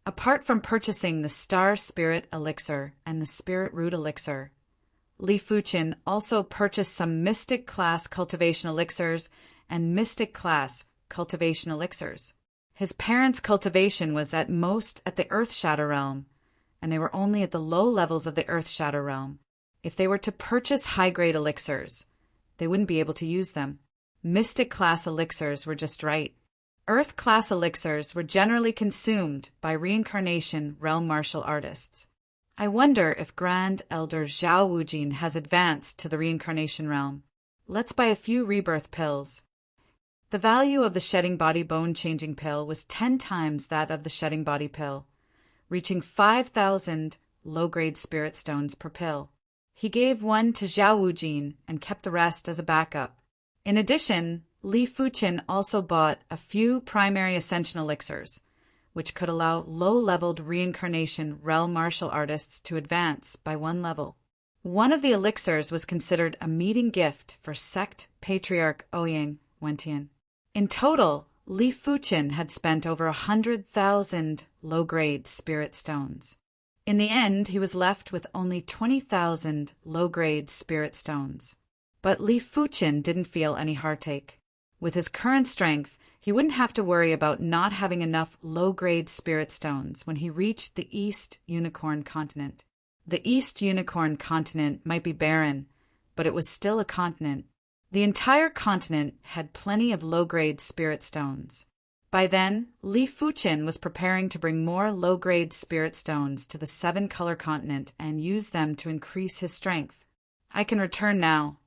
Apart from purchasing the Star Spirit Elixir and the Spirit Root Elixir, Li Fuchen also purchased some Mystic Class Cultivation Elixirs and Mystic Class Cultivation Elixirs. His parents' cultivation was at most at the Earth Shadow Realm, and they were only at the low levels of the Earth Shadow Realm. If they were to purchase high-grade elixirs, they wouldn't be able to use them. Mystic-class elixirs were just right. Earth-class elixirs were generally consumed by reincarnation realm martial artists. I wonder if Grand Elder Zhao Wujin has advanced to the reincarnation realm. Let's buy a few rebirth pills. The value of the shedding body bone-changing pill was 10 times that of the shedding body pill, reaching 5,000 low-grade spirit stones per pill. He gave one to Zhao Wujin and kept the rest as a backup. In addition, Li Fuqin also bought a few primary ascension elixirs, which could allow low-leveled reincarnation realm martial artists to advance by 1 level. One of the elixirs was considered a meeting gift for sect patriarch Ouyang Wentian. In total, Li Fuqin had spent over 100,000 low-grade spirit stones. In the end, he was left with only 20,000 low-grade spirit stones. But Li Fuqin didn't feel any heartache. With his current strength, he wouldn't have to worry about not having enough low-grade spirit stones when he reached the East Unicorn Continent. The East Unicorn Continent might be barren, but it was still a continent. The entire continent had plenty of low-grade spirit stones. By then, Li Fuqin was preparing to bring more low-grade spirit stones to the 7-color continent and use them to increase his strength. I can return now.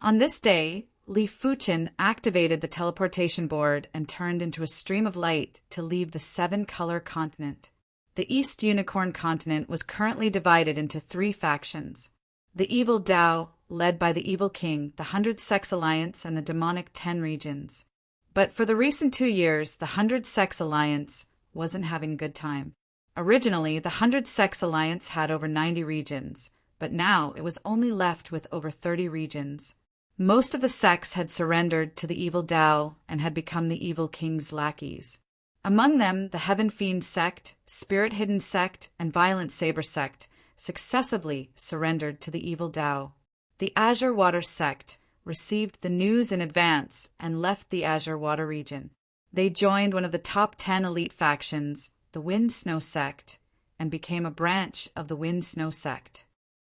On this day, Li Fuqin activated the teleportation board and turned into a stream of light to leave the 7-color continent. The East Unicorn Continent was currently divided into 3 factions. The Evil Dao, led by the Evil King, the 100 Sects Alliance, and the Demonic 10 Regions. But for the recent 2 years, the 100 Sects Alliance wasn't having a good time. Originally, the 100 Sects Alliance had over 90 regions, but now it was only left with over 30 regions. Most of the sects had surrendered to the Evil Dao and had become the Evil King's lackeys. Among them, the Heaven Fiend Sect, Spirit Hidden Sect, and Violent Saber Sect successively surrendered to the Evil Dao. The Azure Water Sect received the news in advance and left the Azure Water region. They joined one of the top 10 elite factions, the Wind Snow Sect, and became a branch of the Wind Snow Sect.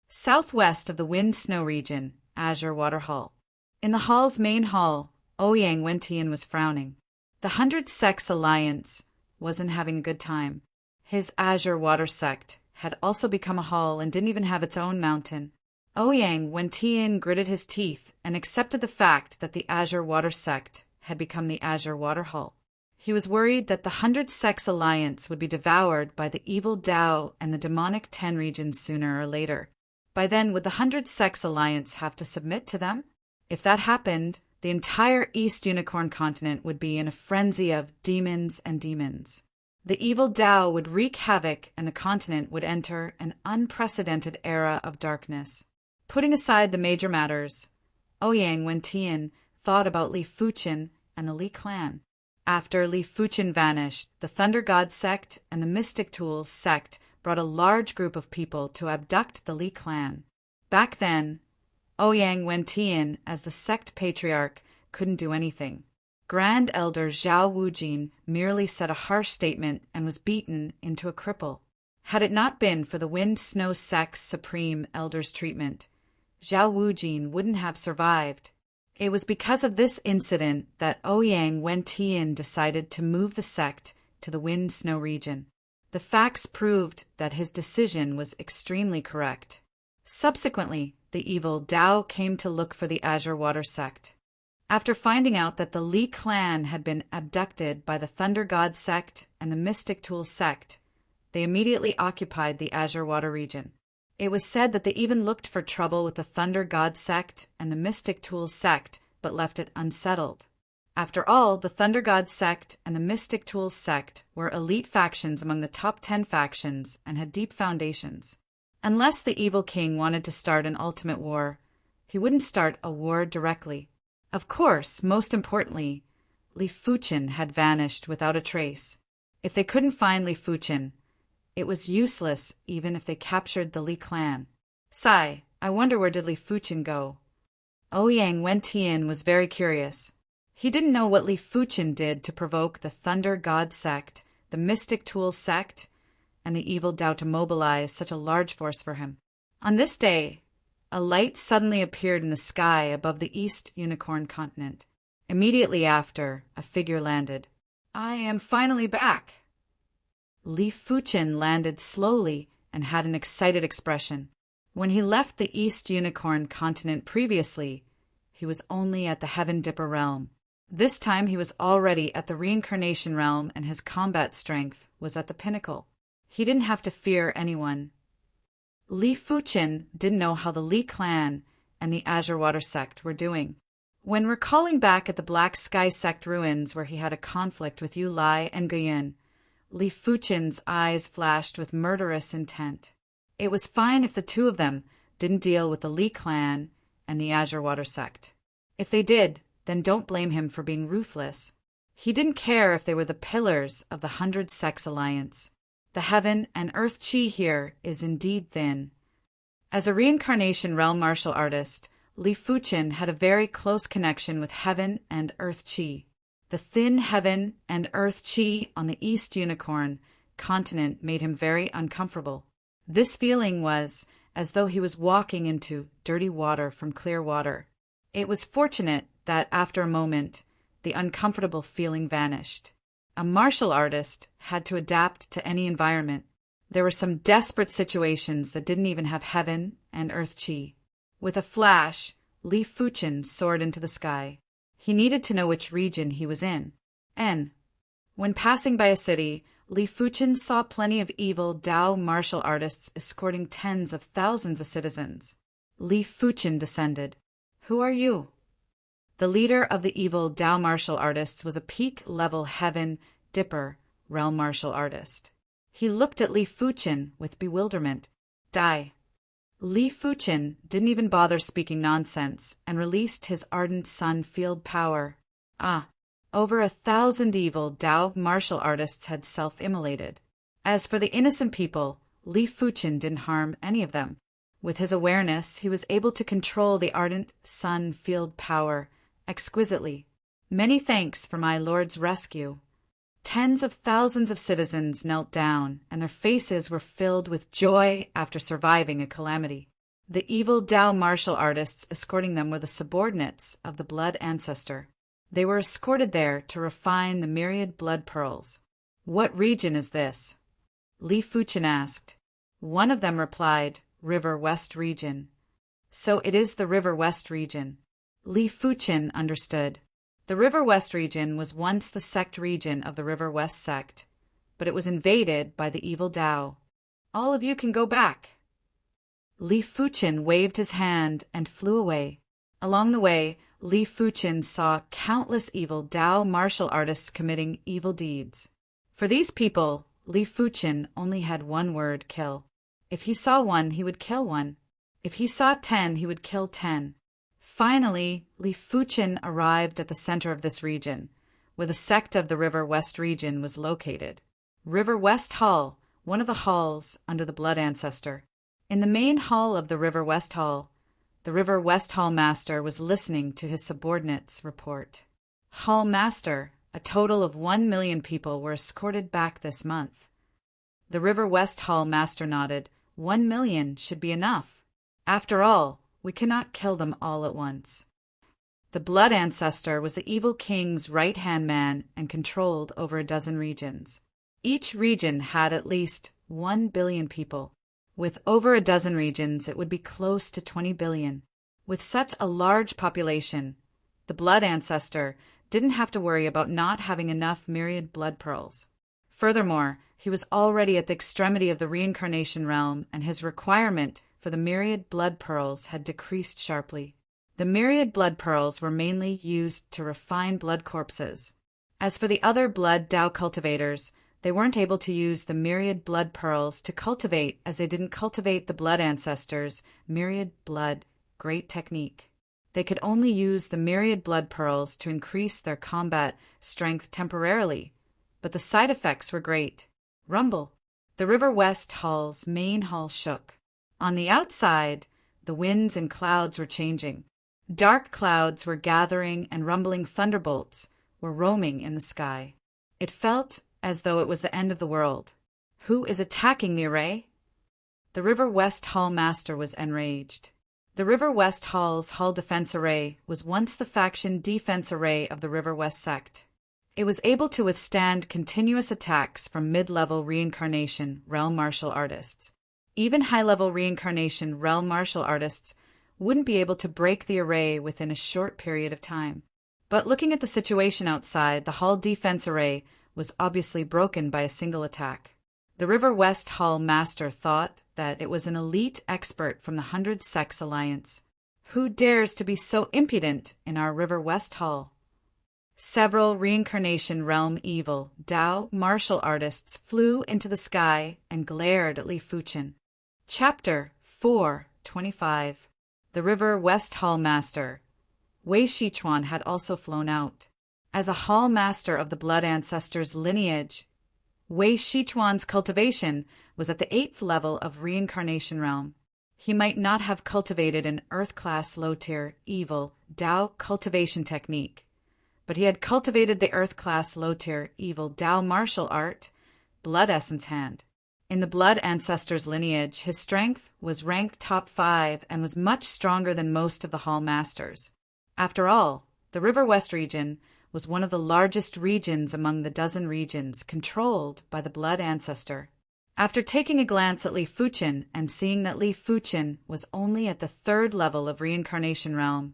Southwest of the Wind Snow region, Azure Water Hall. In the hall's main hall, Ouyang Wentian was frowning. The 100 Sects Alliance wasn't having a good time. His Azure Water Sect had also become a hall and didn't even have its own mountain. Ouyang Wentian gritted his teeth and accepted the fact that the Azure Water Sect had become the Azure Water Hall. He was worried that the 100 Sects Alliance would be devoured by the Evil Dao and the Demonic 10 Regions sooner or later. By then, would the 100 Sects Alliance have to submit to them? If that happened, the entire East Unicorn Continent would be in a frenzy of demons and demons. The Evil Dao would wreak havoc and the continent would enter an unprecedented era of darkness. Putting aside the major matters, Ouyang Wentian thought about Li Fuqin and the Li clan. After Li Fuqin vanished, the Thunder God Sect and the Mystic Tools Sect brought a large group of people to abduct the Li clan. Back then, Ouyang Wentian, as the sect patriarch, couldn't do anything. Grand Elder Zhao Wujin merely said a harsh statement and was beaten into a cripple. Had it not been for the Wind Snow Sect's Supreme Elder's treatment, Zhao Wujin wouldn't have survived. It was because of this incident that Ouyang Wentian decided to move the sect to the Wind Snow region. The facts proved that his decision was extremely correct. Subsequently, the Evil Dao came to look for the Azure Water Sect. After finding out that the Li clan had been abducted by the Thunder God Sect and the Mystic Tool Sect, they immediately occupied the Azure Water region. It was said that they even looked for trouble with the Thunder God Sect and the Mystic Tool Sect, but left it unsettled. After all, the Thunder God Sect and the Mystic Tools Sect were elite factions among the top 10 factions and had deep foundations. Unless the Evil King wanted to start an ultimate war, he wouldn't start a war directly. Of course, most importantly, Li Fuqin had vanished without a trace. If they couldn't find Li Fuqin, it was useless even if they captured the Li clan. Sigh, I wonder where did Li Fuqin go? Ouyang Wentian was very curious. He didn't know what Li Fuqin did to provoke the Thunder God Sect, the Mystic Tool Sect, and the Evil Dao to mobilize such a large force for him. On this day, a light suddenly appeared in the sky above the East Unicorn Continent. Immediately after, a figure landed. "I am finally back." Li Fuchen landed slowly and had an excited expression. When he left the East Unicorn continent previously, he was only at the Heaven Dipper realm. This time he was already at the Reincarnation realm, and his combat strength was at the pinnacle. He didn't have to fear anyone. Li Fuchen didn't know how the Li clan and the Azure Water sect were doing. When recalling back at the Black Sky sect ruins where he had a conflict with Yu Lai and Guyin, Li Fuchen's eyes flashed with murderous intent. It was fine if the two of them didn't deal with the Li clan and the Azure Water sect. If they did, then don't blame him for being ruthless. He didn't care if they were the pillars of the 100 Sects Alliance. The heaven and earth chi here is indeed thin. As a reincarnation realm martial artist, Li Fuchen had a very close connection with heaven and earth chi. The thin heaven and earth chi on the East Unicorn continent made him very uncomfortable. This feeling was as though he was walking into dirty water from clear water. It was fortunate that after a moment, the uncomfortable feeling vanished. A martial artist had to adapt to any environment. There were some desperate situations that didn't even have heaven and earth chi. With a flash, Li Fuchen soared into the sky. He needed to know which region he was in. When passing by a city, Li Fuchen saw plenty of evil Dao martial artists escorting tens of thousands of citizens. Li Fuchen descended. "Who are you?" The leader of the evil Dao martial artists was a peak-level Heaven Dipper realm martial artist. He looked at Li Fuchen with bewilderment. "Die." Li Fuchen didn't even bother speaking nonsense and released his ardent sun field power. Over 1,000 evil Dao martial artists had self-immolated. As for the innocent people, Li Fuchen didn't harm any of them. With his awareness, he was able to control the ardent sun field power exquisitely. "Many thanks for my lord's rescue." Tens of thousands of citizens knelt down, and their faces were filled with joy after surviving a calamity. The evil Dao martial artists escorting them were the subordinates of the Blood Ancestor. They were escorted there to refine the myriad blood pearls. "What region is this?" Li Fuchen asked. One of them replied, "River West region." "So it is the River West region." Li Fuchen understood. The River West region was once the sect region of the River West sect, but it was invaded by the evil Dao. "All of you can go back." Li Fuchen waved his hand and flew away. Along the way, Li Fuchen saw countless evil Dao martial artists committing evil deeds. For these people, Li Fuchen only had one word: kill. If he saw one, he would kill one. If he saw 10, he would kill 10. Finally, Li Fuchen arrived at the center of this region, where the sect of the River West region was located. River West Hall, one of the halls under the Blood Ancestor. In the main hall of the River West Hall, the River West Hall Master was listening to his subordinates report. "Hall Master, a total of 1 million people were escorted back this month." The River West Hall Master nodded. 1 million should be enough. After all, we cannot kill them all at once. The Blood Ancestor was the evil king's right-hand man and controlled over a dozen regions. Each region had at least 1 billion people. With over a dozen regions, it would be close to 20 billion. With such a large population, the Blood Ancestor didn't have to worry about not having enough myriad blood pearls. Furthermore, he was already at the extremity of the reincarnation realm, and his requirement for the myriad blood pearls had decreased sharply. The myriad blood pearls were mainly used to refine blood corpses. As for the other blood Dao cultivators, they weren't able to use the myriad blood pearls to cultivate, as they didn't cultivate the Blood Ancestors' myriad blood great technique. They could only use the myriad blood pearls to increase their combat strength temporarily, but the side effects were great. Rumble. The River West Hall's main hall shook. On the outside, the winds and clouds were changing. Dark clouds were gathering and rumbling thunderbolts were roaming in the sky. It felt as though it was the end of the world. "Who is attacking the array?" The River West Hall Master was enraged. The River West Hall's Hall Defense Array was once the faction defense array of the River West sect. It was able to withstand continuous attacks from mid-level reincarnation realm martial artists. Even high-level reincarnation realm martial artists wouldn't be able to break the array within a short period of time. But looking at the situation outside, the Hall defense array was obviously broken by a single attack. The River West Hall master thought that it was an elite expert from the 100 Sex Alliance. Who dares to be so impudent in our River West Hall? Several reincarnation realm evil Dao martial artists flew into the sky and glared at Li Fuchen. Chapter 4:25. The River West Hall master. Wei Shichuan had also flown out. As a hall master of the blood ancestors' lineage, Wei Shichuan's cultivation was at the 8th level of reincarnation realm. He might not have cultivated an Earth-class low-tier evil Dao cultivation technique, but he had cultivated the Earth-class low-tier evil Dao martial art, Blood Essence Hand. In the blood ancestors' lineage, his strength was ranked top 5 and was much stronger than most of the hall masters. After all, the River West region was one of the largest regions among the dozen regions controlled by the blood ancestor. After taking a glance at Li Fuchen and seeing that Li Fuchen was only at the 3rd level of reincarnation realm,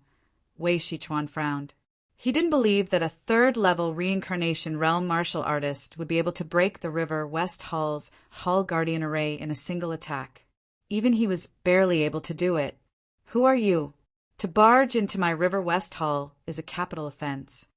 Wei Shichuan frowned. He didn't believe that a 3rd level reincarnation realm martial artist would be able to break the River West Hall's Hall Guardian array in a single attack. Even he was barely able to do it. Who are you? To barge into my River West Hall is a capital offense.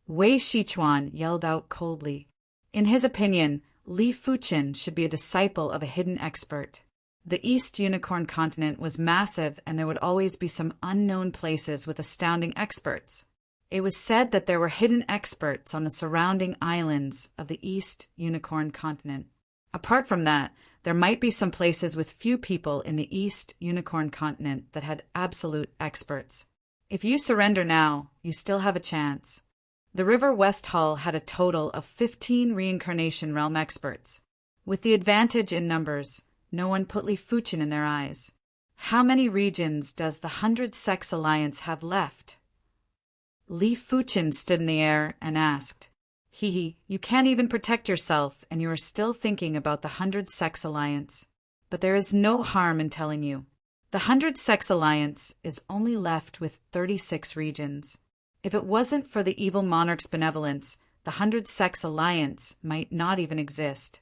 Wei Shichuan yelled out coldly. In his opinion, Li Fuchen should be a disciple of a hidden expert. The East Unicorn continent was massive, and there would always be some unknown places with astounding experts. It was said that there were hidden experts on the surrounding islands of the East Unicorn continent. Apart from that, there might be some places with few people in the East Unicorn continent that had absolute experts. If you surrender now, you still have a chance. The River West Hall had a total of 15 reincarnation realm experts. With the advantage in numbers, no one put Li Fuchen in their eyes. How many regions does the 100 Sex Alliance have left? Li Fuchen stood in the air and asked, you can't even protect yourself, and you are still thinking about the 100 Sex Alliance. But there is no harm in telling you. The 100 Sex Alliance is only left with 36 regions. If it wasn't for the evil monarch's benevolence, the 100 Sex Alliance might not even exist.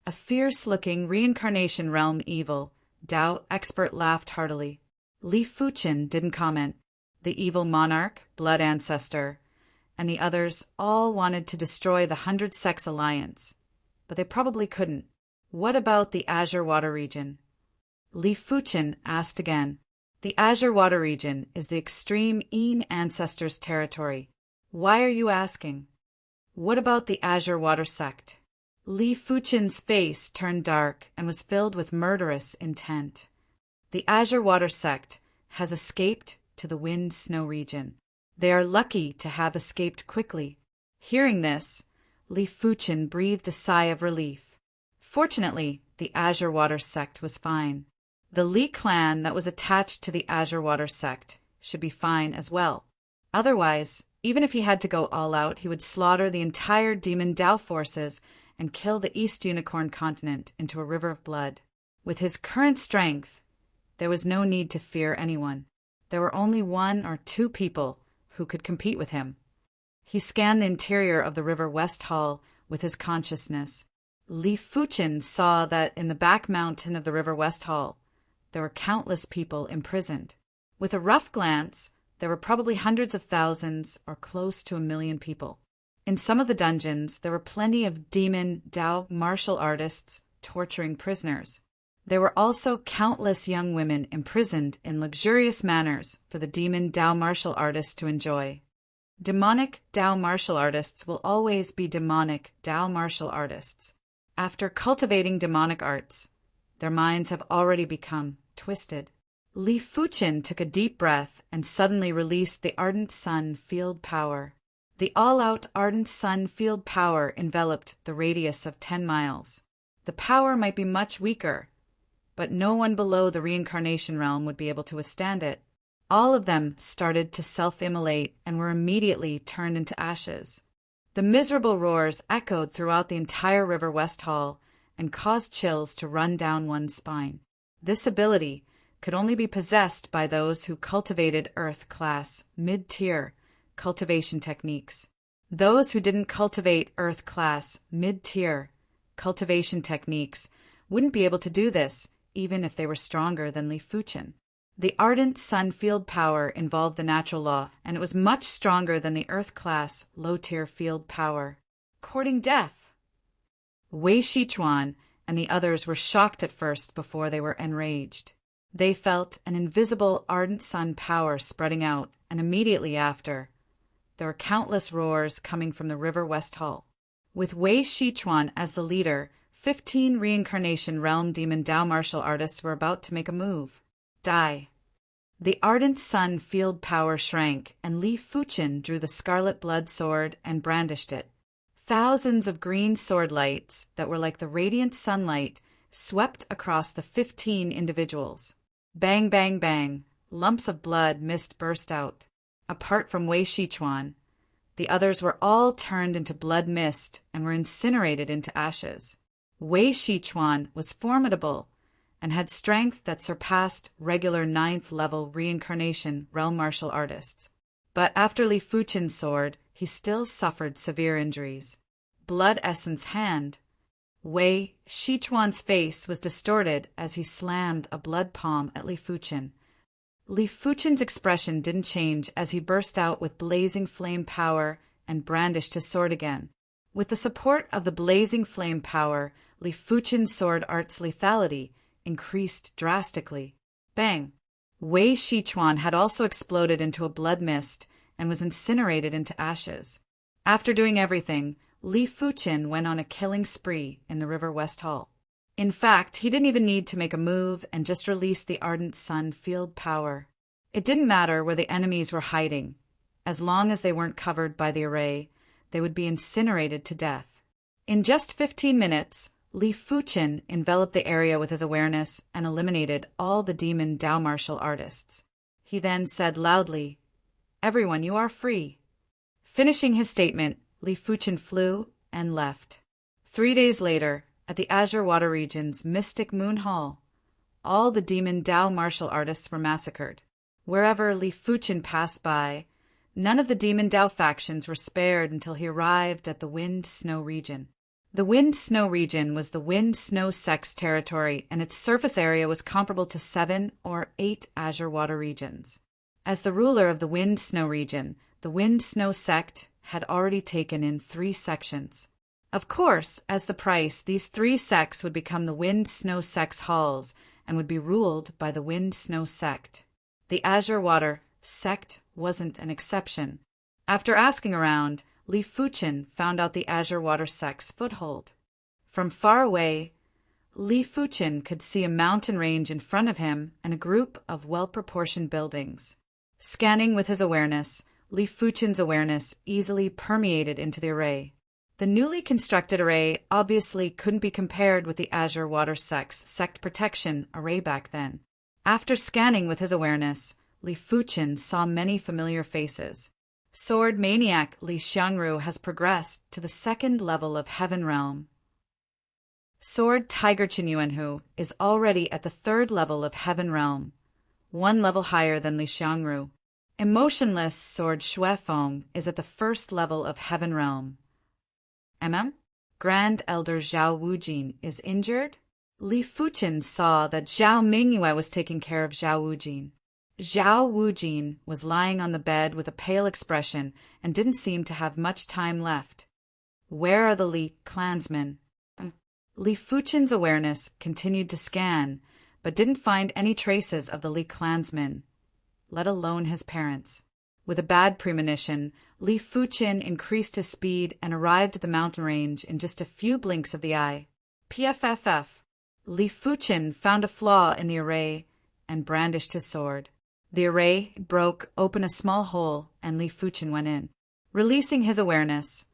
A fierce-looking reincarnation realm evil Dao expert laughed heartily. Li Fuchen didn't comment. The evil monarch, blood ancestor, and the others all wanted to destroy the 100 Sex Alliance, but they probably couldn't. What about the Azure Water region? Li Fuchen asked again. The Azure Water region is the extreme Een ancestors' territory. Why are you asking? What about the Azure Water sect? Li Fuchen's face turned dark and was filled with murderous intent. The Azure Water sect has escaped to the Wind Snow region. They are lucky to have escaped quickly. Hearing this, Li Fuchen breathed a sigh of relief. Fortunately, the Azure Water sect was fine. The Li clan that was attached to the Azure Water sect should be fine as well. Otherwise, even if he had to go all out, he would slaughter the entire Demon Dao forces and kill the East Unicorn continent into a river of blood. With his current strength, there was no need to fear anyone. There were only 1 or 2 people who could compete with him. He scanned the interior of the River West Hall with his consciousness. Li Fuchen saw that in the back mountain of the River West Hall, there were countless people imprisoned. With a rough glance, there were probably hundreds of thousands or close to 1 million people. In some of the dungeons, there were plenty of demon Dao martial artists torturing prisoners. There were also countless young women imprisoned in luxurious manners for the demon Dao martial artists to enjoy. Demonic Dao martial artists will always be demonic Dao martial artists. After cultivating demonic arts, their minds have already become twisted. Li Fuchen took a deep breath and suddenly released the Ardent Sun field power. The all-out Ardent Sun field power enveloped the radius of 10 miles. The power might be much weaker, but no one below the reincarnation realm would be able to withstand it. All of them started to self-immolate and were immediately turned into ashes. The miserable roars echoed throughout the entire River West Hall and caused chills to run down one's spine. This ability could only be possessed by those who cultivated Earth-class, mid-tier cultivation techniques. Those who didn't cultivate Earth-class, mid-tier cultivation techniques wouldn't be able to do this, even if they were stronger than Li Fuchen. The ardent sun field power involved the natural law, and it was much stronger than the Earth-class, low-tier field power. Courting death! Wei Shichuan and the others were shocked at first before they were enraged. They felt an invisible ardent sun power spreading out, and immediately after, there were countless roars coming from the River West Hall. With Wei Shichuan as the leader, 15 reincarnation realm demon Dao martial artists were about to make a move. Die. The ardent sun field power shrank, and Li Fuchen drew the scarlet blood sword and brandished it. Thousands of green sword lights that were like the radiant sunlight swept across the 15 individuals. Bang, bang, bang. Lumps of blood mist burst out. Apart from Wei Shichuan, the others were all turned into blood mist and were incinerated into ashes. Wei Shichuan was formidable and had strength that surpassed regular 9th-level reincarnation realm martial artists. But after Li Fuchen's sword, he still suffered severe injuries. Blood Essence Hand. Wei Shichuan's face was distorted as he slammed a blood palm at Li Fuchen. Li Fuchen's expression didn't change as he burst out with blazing flame power and brandished his sword again. With the support of the blazing flame power, Li Fuchen's sword art's lethality increased drastically. Bang! Wei Shichuan had also exploded into a blood mist and was incinerated into ashes. After doing everything, Li Fuchen went on a killing spree in the River West Hall. In fact, he didn't even need to make a move and just release the ardent sun field power. It didn't matter where the enemies were hiding. As long as they weren't covered by the array, they would be incinerated to death. In just 15 minutes, Li Fuchen enveloped the area with his awareness and eliminated all the demon Dao martial artists. He then said loudly, "Everyone, you are free." Finishing his statement, Li Fuchen flew and left. 3 days later, at the Azure Water Region's Mystic Moon Hall, all the demon Dao martial artists were massacred. Wherever Li Fuchen passed by, none of the demon Dao factions were spared until he arrived at the Wind Snow region. The Wind Snow region was the Wind Snow sect's territory, and its surface area was comparable to 7 or 8 Azure Water regions. As the ruler of the Wind Snow region, the Wind Snow sect had already taken in 3 sections. Of course, as the price, these 3 sects would become the Wind Snow sect's halls and would be ruled by the Wind Snow sect. The Azure Water sect wasn't an exception. After asking around, Li Fuchen found out the Azure Water sect's foothold. From far away, Li Fuchen could see a mountain range in front of him and a group of well-proportioned buildings. Scanning with his awareness, Li Fuchen's awareness easily permeated into the array. The newly constructed array obviously couldn't be compared with the Azure Water sect's sect protection array back then. After scanning with his awareness, Li Fuchen saw many familiar faces. Sword maniac Li Xiangru has progressed to the 2nd level of Heaven Realm. Sword Tiger Qinyuanhu is already at the 3rd level of Heaven Realm, 1 level higher than Li Xiangru. Emotionless Sword Xuefeng is at the 1st level of Heaven Realm. Grand Elder Zhao Wujin is injured? Li Fuchen saw that Zhao Mingyue was taking care of Zhao Wujin. Zhao Wujin was lying on the bed with a pale expression and didn't seem to have much time left. Where are the Li clansmen? Li Fuchen's awareness continued to scan, but didn't find any traces of the Li clansmen, let alone his parents. With a bad premonition, Li Fuchen increased his speed and arrived at the mountain range in just a few blinks of the eye. PFFF. Li Fuchen found a flaw in the array and brandished his sword. The array broke open a small hole and Li Fuchen went in. Releasing his awareness,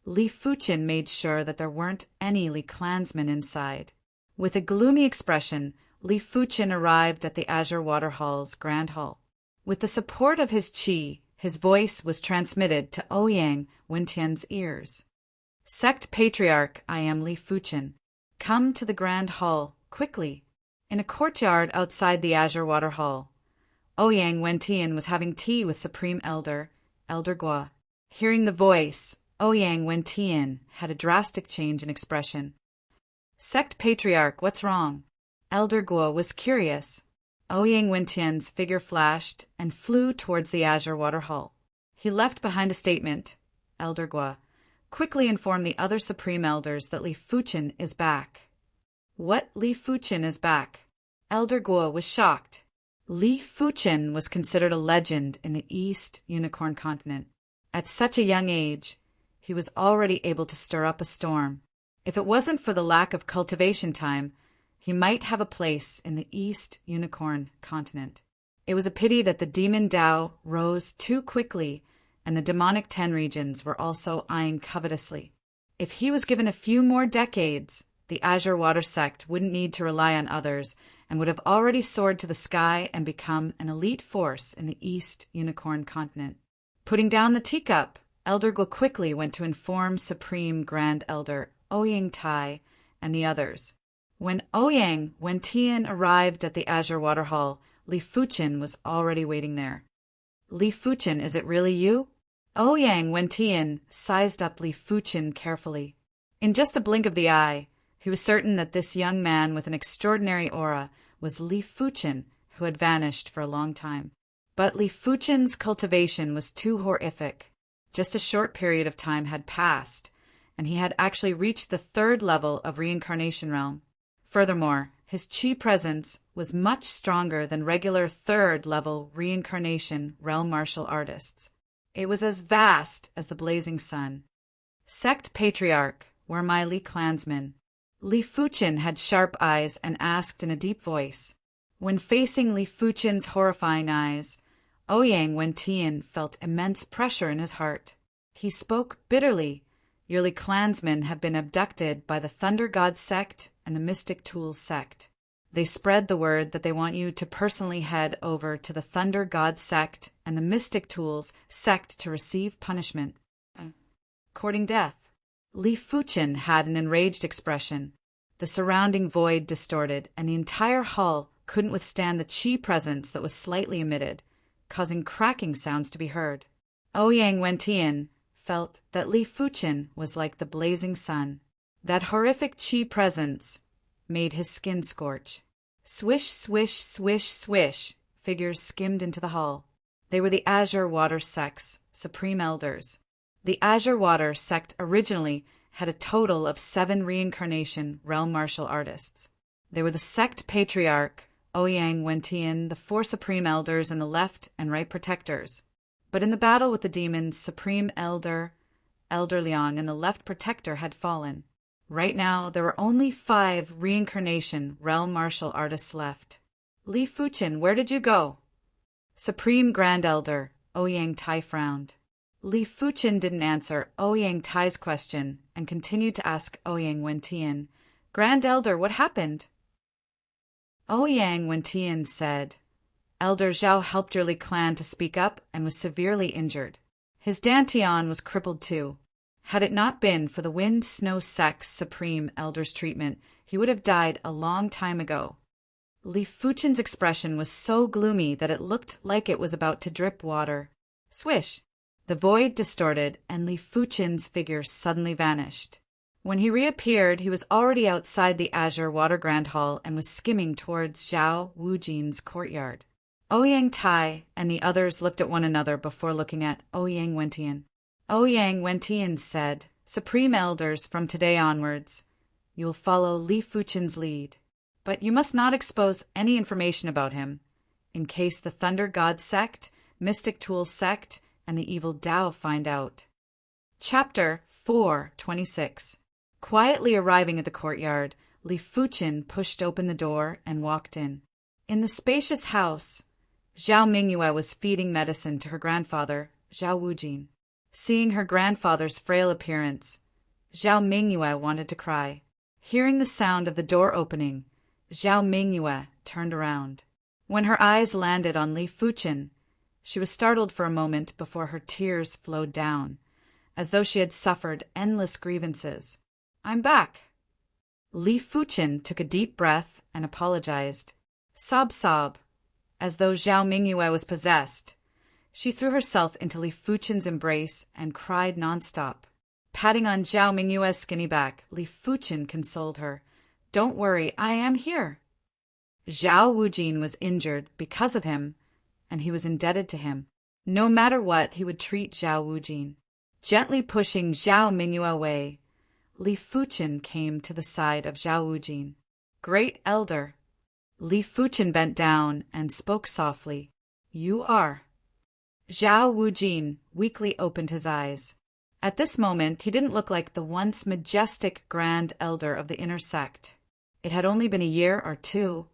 Li Fuchen made sure that there weren't any Li clansmen inside. With a gloomy expression, Li Fuchen arrived at the Azure Water Hall's Grand Hall. With the support of his qi, his voice was transmitted to Ouyang Wentian's ears. Sect Patriarch, I am Li Fuchen. Come to the Grand Hall, quickly. In a courtyard outside the Azure Water Hall, Ouyang Wentian was having tea with Supreme Elder Guo. Hearing the voice, Ouyang Wentian had a drastic change in expression. Sect Patriarch, what's wrong? Elder Guo was curious. Ouyang Wentian's figure flashed and flew towards the Azure Water Hall. He left behind a statement. Elder Guo quickly informed the other Supreme Elders that Li Fuchen is back. What, Li Fuchen is back? Elder Guo was shocked. Li Fuchen was considered a legend in the East Unicorn Continent. At such a young age, he was already able to stir up a storm. If it wasn't for the lack of cultivation time, he might have a place in the East Unicorn Continent. It was a pity that the demon Dao rose too quickly, and the demonic 10 regions were also eyeing covetously. If he was given a few more decades, the Azure Water Sect wouldn't need to rely on others and would have already soared to the sky and become an elite force in the East Unicorn Continent. Putting down the teacup, Elder Guo quickly went to inform Supreme Grand Elder Ouyang Tai and the others. When Ouyang Wentian arrived at the Azure Water Hall, Li Fuchen was already waiting there. Li Fuchen, is it really you? Ouyang Wentian sized up Li Fuchen carefully. In just a blink of the eye, he was certain that this young man with an extraordinary aura was Li Fuchen, who had vanished for a long time. But Li Fuchen's cultivation was too horrific. Just a short period of time had passed, and he had actually reached the 3rd level of reincarnation realm. Furthermore, his chi presence was much stronger than regular 3rd level reincarnation realm martial artists. It was as vast as the blazing sun. Sect Patriarch, were my Li clansmen. Li Fuchen had sharp eyes and asked in a deep voice. When facing Li Fuchen's horrifying eyes, Ouyang Wentian felt immense pressure in his heart. He spoke bitterly. Your Li clansmen have been abducted by the Thunder God sect and the Mystic Tools sect. They spread the word that they want you to personally head over to the Thunder God sect and the Mystic Tools sect to receive punishment. Courting death. Li Fuchen had an enraged expression. The surrounding void distorted, and the entire hall couldn't withstand the chi presence that was slightly emitted, causing cracking sounds to be heard. Ouyang Wentian felt that Li Fuchen was like the blazing sun. That horrific chi presence made his skin scorch. Swish, swish, swish, swish, figures skimmed into the hall. They were the Azure Water Sect's Supreme Elders. The Azure Water Sect originally had a total of 7 reincarnation realm martial artists. They were the Sect Patriarch, Ouyang Wentian, the 4 Supreme Elders, and the left and right protectors. But in the battle with the demons, Supreme Elder Liang, and the left protector had fallen. Right now, there were only 5 reincarnation realm martial artists left. Li Fuchen, where did you go? Supreme Grand Elder Ouyang Tai frowned. Li Fuchen didn't answer Ouyang Tai's question and continued to ask Ouyang Wentian, Grand Elder, what happened? Ouyang Wentian said, Elder Zhao helped your Li clan to speak up and was severely injured. His Dantian was crippled too. Had it not been for the Wind Snow Sect's Supreme Elder's treatment, he would have died a long time ago. Li Fuchen's expression was so gloomy that it looked like it was about to drip water. Swish! The void distorted, and Li Fuchen's figure suddenly vanished. When he reappeared, he was already outside the Azure Water Grand Hall and was skimming towards Zhao Wujin's courtyard. Ouyang Tai and the others looked at one another before looking at Ouyang Wentian. Ouyang Wentian said, Supreme Elders, from today onwards, you will follow Li Fuchen's lead. But you must not expose any information about him, in case the Thunder God sect, Mystic Tools sect, and the evil Dao find out. Chapter 4:26. Quietly arriving at the courtyard, Li Fuchen pushed open the door and walked in. In the spacious house, Zhao Mingyue was feeding medicine to her grandfather, Zhao Wujin. Seeing her grandfather's frail appearance, Zhao Mingyue wanted to cry. Hearing the sound of the door opening, Zhao Mingyue turned around. When her eyes landed on Li Fuchen, she was startled for a moment before her tears flowed down, as though she had suffered endless grievances. "I'm back." Li Fuchen took a deep breath and apologized. Sob, as though Zhao Mingyue was possessed. She threw herself into Li Fuchen's embrace and cried nonstop. Patting on Zhao Mingyue's skinny back, Li Fuchen consoled her. "Don't worry, I am here." Zhao Wujin was injured because of him, and he was indebted to him. No matter what, he would treat Zhao Wujin. Gently pushing Zhao Mingyue away, Li Fuchen came to the side of Zhao Wujin. "Great Elder." Li Fuchen bent down and spoke softly. "You are." Zhao Wujin weakly opened his eyes. At this moment, he didn't look like the once majestic Grand Elder of the inner sect. It had only been a year or two,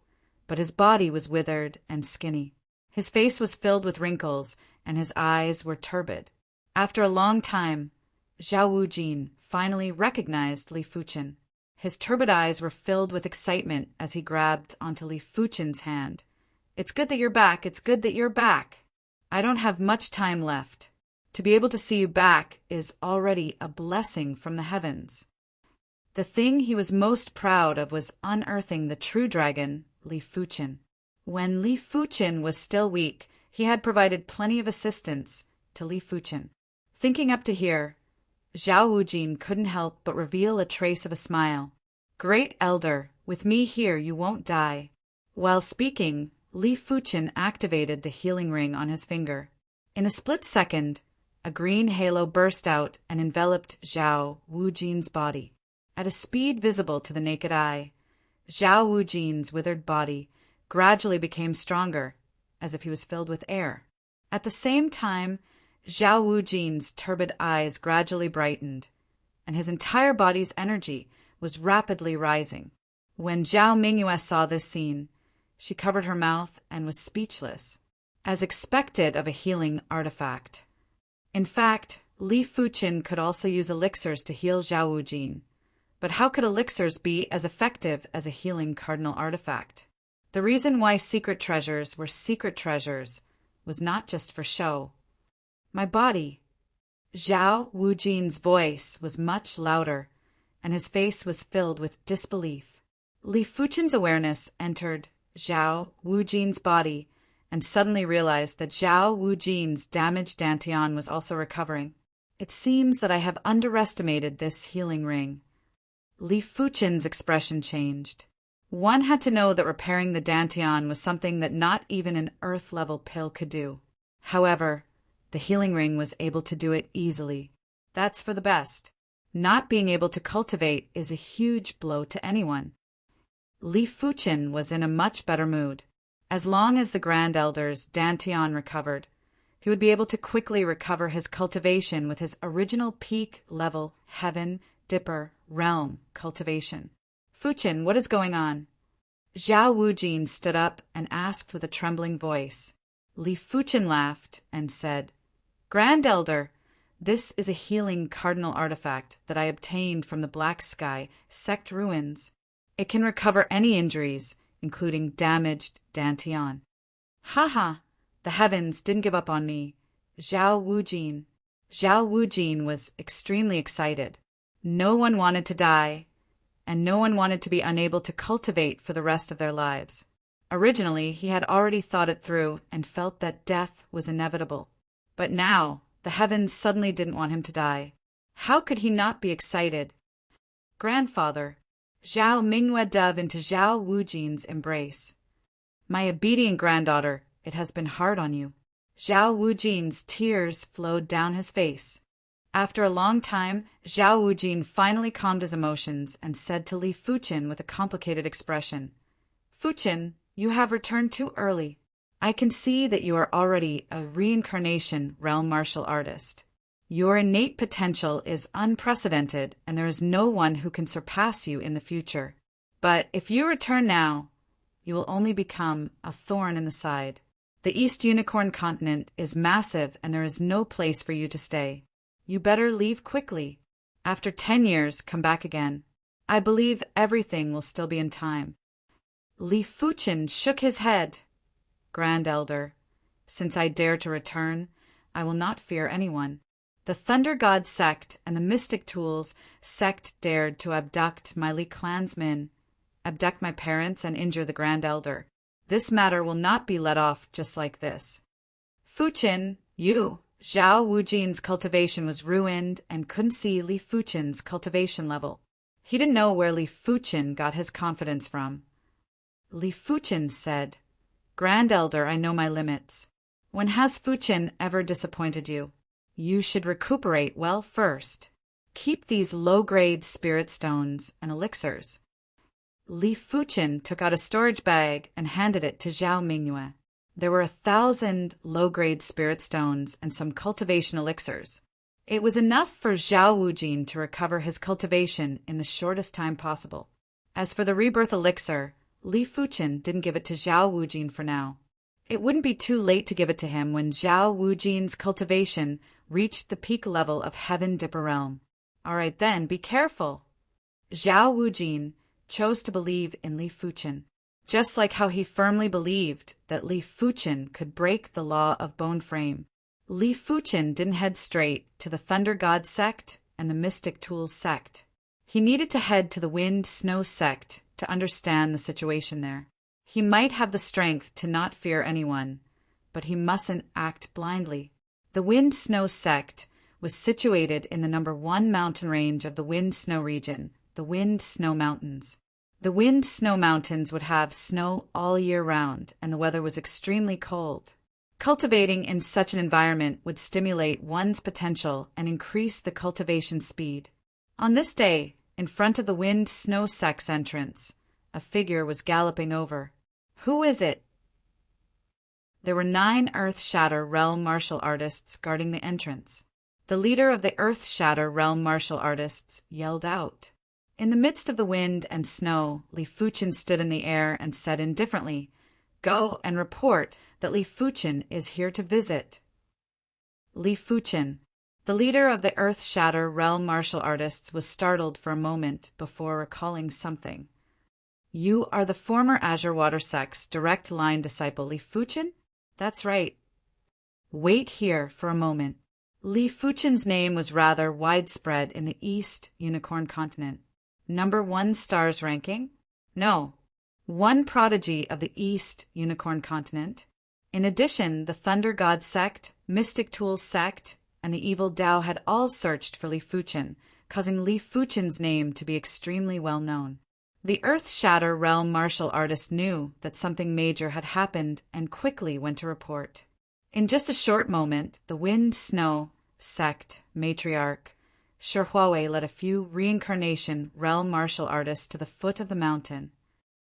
but his body was withered and skinny. His face was filled with wrinkles, and his eyes were turbid. After a long time, Zhao Wujin finally recognized Li Fuchen. His turbid eyes were filled with excitement as he grabbed onto Li Fuchen's hand. "It's good that you're back. It's good that you're back. I don't have much time left. To be able to see you back is already a blessing from the heavens." The thing he was most proud of was unearthing the true dragon, Li Fuchen. When Li Fuchen was still weak, he had provided plenty of assistance to Li Fuchen. Thinking up to here, Zhao Wujin couldn't help but reveal a trace of a smile. "Great Elder, with me here you won't die." While speaking, Li Fuchen activated the healing ring on his finger. In a split second, a green halo burst out and enveloped Zhao Wujin's body. At a speed visible to the naked eye, Zhao Wujin's withered body gradually became stronger, as if he was filled with air. At the same time, Zhao Wujin's turbid eyes gradually brightened, and his entire body's energy was rapidly rising. When Zhao Mingyue saw this scene, she covered her mouth and was speechless, as expected of a healing artifact. In fact, Li Fuchen could also use elixirs to heal Zhao Wujin, but how could elixirs be as effective as a healing cardinal artifact? The reason why secret treasures were secret treasures was not just for show. "My body." Zhao Wujin's voice was much louder, and his face was filled with disbelief. Li Fuchen's awareness entered Zhao Wujin's body and suddenly realized that Zhao Wujin's damaged dantian was also recovering. "It seems that I have underestimated this healing ring." Li Fuchen's expression changed. One had to know that repairing the dantian was something that not even an earth-level pill could do. However, the healing ring was able to do it easily. That's for the best. Not being able to cultivate is a huge blow to anyone. Li Fuchen was in a much better mood. As long as the Grand Elder's dantian recovered, he would be able to quickly recover his cultivation with his original peak-level Heaven Dipper realm cultivation. "Fuchen, what is going on?" Zhao Wujin stood up and asked with a trembling voice. Li Fuchen laughed and said, "Grand Elder, this is a healing cardinal artifact that I obtained from the Black Sky sect ruins. It can recover any injuries, including damaged dantian." "Haha, the heavens didn't give up on me." Zhao Wujin was extremely excited. No one wanted to die, and no one wanted to be unable to cultivate for the rest of their lives. Originally, he had already thought it through and felt that death was inevitable. But now, the heavens suddenly didn't want him to die. How could he not be excited? "Grandfather." Zhao Mingyue dove into Zhao Wujin's embrace. "My obedient granddaughter, it has been hard on you." Zhao Wujin's tears flowed down his face. After a long time, Zhao Wujin finally calmed his emotions and said to Li Fuchen with a complicated expression, "Fuchen, you have returned too early. I can see that you are already a reincarnation realm martial artist. Your innate potential is unprecedented, and there is no one who can surpass you in the future. But if you return now, you will only become a thorn in the side. The East Unicorn continent is massive, and there is no place for you to stay. You better leave quickly. After 10 years, come back again. I believe everything will still be in time." Li Fuchen shook his head. Grand Elder, since I dare to return, I will not fear anyone. The Thunder God sect and the Mystic Tools sect dared to abduct my Li clansmen, abduct my parents, and injure the Grand Elder. This matter will not be let off just like this. Fuchen, you, Zhao Wujin's cultivation was ruined and couldn't see Li Fuchen's cultivation level. He didn't know where Li Fuchen got his confidence from. Li Fuchen said, Grand Elder, I know my limits. When has Fuchen ever disappointed you? You should recuperate well first. Keep these low-grade spirit stones and elixirs. Li Fuchen took out a storage bag and handed it to Zhao Mingyue. There were 1,000 low-grade spirit stones and some cultivation elixirs. It was enough for Zhao Wujin to recover his cultivation in the shortest time possible. As for the rebirth elixir, Li Fuchen didn't give it to Zhao Wujin for now. It wouldn't be too late to give it to him when Zhao Wujin's cultivation reached the peak level of Heaven Dipper Realm. All right then, be careful. Zhao Wujin chose to believe in Li Fuchen, just like how he firmly believed that Li Fuchen could break the law of bone frame. Li Fuchen didn't head straight to the Thunder God sect and the Mystic Tools sect. He needed to head to the Wind Snow sect to understand the situation there. He might have the strength to not fear anyone, but he mustn't act blindly. The Wind Snow sect was situated in the number 1 mountain range of the Wind Snow region, the Wind Snow Mountains. The Wind Snow Mountains would have snow all year round, and the weather was extremely cold. Cultivating in such an environment would stimulate one's potential and increase the cultivation speed. On this day, in front of the Wind Snow sect's entrance, a figure was galloping over. Who is it? There were 9 Earth Shatter Realm martial artists guarding the entrance. The leader of the Earth Shatter Realm martial artists yelled out. In the midst of the wind and snow, Li Fuchen stood in the air and said indifferently, Go and report that Li Fuchen is here to visit. Li Fuchen, the leader of the Earth Shatter Realm martial artists, was startled for a moment before recalling something. You are the former Azure Water sect's direct line disciple, Li Fuchen? That's right. Wait here for a moment. Li Fuchen's name was rather widespread in the East Unicorn continent. Number 1 stars ranking? No. 1 prodigy of the East Unicorn continent. In addition, the Thunder God sect, Mystic Tools sect, and the Evil Dao had all searched for Li Fuchen, causing Li Fuchen's name to be extremely well known. The Earth Shatter Realm martial artist knew that something major had happened and quickly went to report. In just a short moment, the Wind Snow sect matriarch Shi Huawei led a few reincarnation realm martial artists to the foot of the mountain.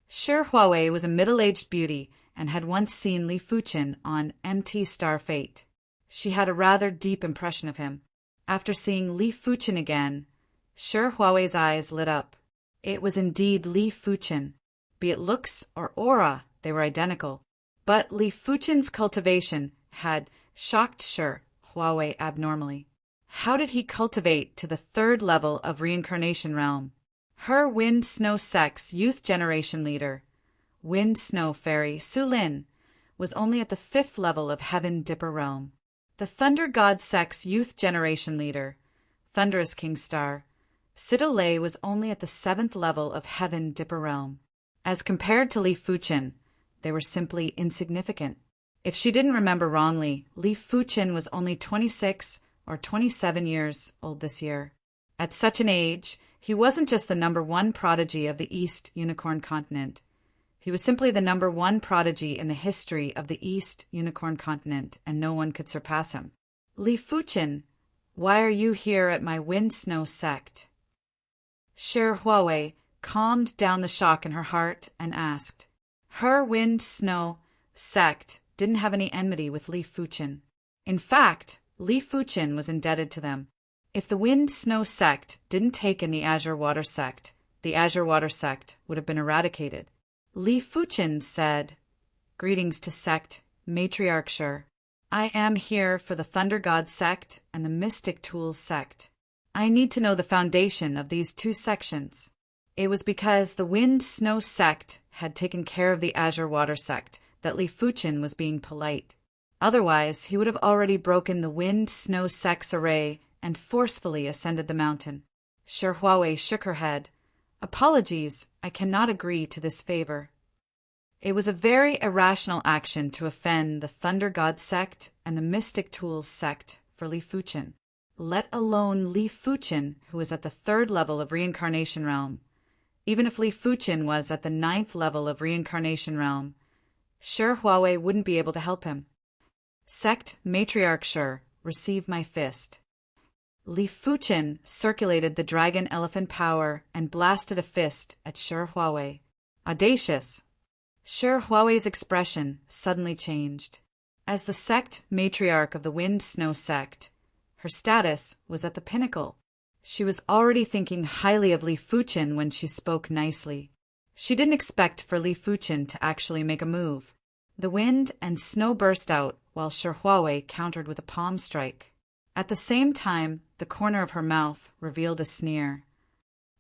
Shi Huawei was a middle-aged beauty and had once seen Li Fuchen on MT Star Fate. She had a rather deep impression of him. After seeing Li Fuchen again, Shi Huawei's eyes lit up. It was indeed Li Fuchen. Be it looks or aura, they were identical. But Li Fuchen's cultivation had shocked Shi Huawei abnormally. How did he cultivate to the 3rd level of reincarnation realm? Her Wind Snow sect's youth generation leader, Wind Snow Fairy Su Lin, was only at the 5th level of Heaven Dipper realm. The Thunder God sect's youth generation leader, Thunderous King Star, Sido Lei, was only at the 7th level of Heaven Dipper realm. As compared to Li Fuchen, they were simply insignificant. If she didn't remember wrongly, Li Fuchen was only 26 or 27 years old this year. At such an age, he wasn't just the number 1 prodigy of the East Unicorn continent. He was simply the number 1 prodigy in the history of the East Unicorn continent, and no one could surpass him. Li Fuchen, why are you here at my Wind Snow sect? Shi Huawei calmed down the shock in her heart and asked. Her Wind Snow sect didn't have any enmity with Li Fuchen. In fact, Li Fuchen was indebted to them. If the Wind Snow sect didn't take in the Azure Water sect, the Azure Water sect would have been eradicated. Li Fuchen said, Greetings to sect, Matriarch Shi. I am here for the Thunder God sect and the Mystic Tools sect. I need to know the foundation of these 2 sections. It was because the Wind Snow sect had taken care of the Azure Water sect that Li Fuchen was being polite. Otherwise, he would have already broken the wind-snow sect's array and forcefully ascended the mountain. Shi Huawei shook her head. Apologies, I cannot agree to this favor. It was a very irrational action to offend the Thunder God sect and the Mystic Tools sect for Li Fuchen, let alone Li Fuchen, who was at the 3rd level of Reincarnation Realm. Even if Li Fuchen was at the 9th level of Reincarnation Realm, Shi Huawei wouldn't be able to help him. Sect Matriarch Shi, receive my fist. Li Fuchen circulated the dragon elephant power and blasted a fist at Shi Huawei. Audacious! Shi Huawei's expression suddenly changed. As the sect matriarch of the Wind-Snow sect, her status was at the pinnacle. She was already thinking highly of Li Fuchen when she spoke nicely. She didn't expect for Li Fuchen to actually make a move. The wind and snow burst out while Shi Huawei countered with a palm strike. At the same time, the corner of her mouth revealed a sneer.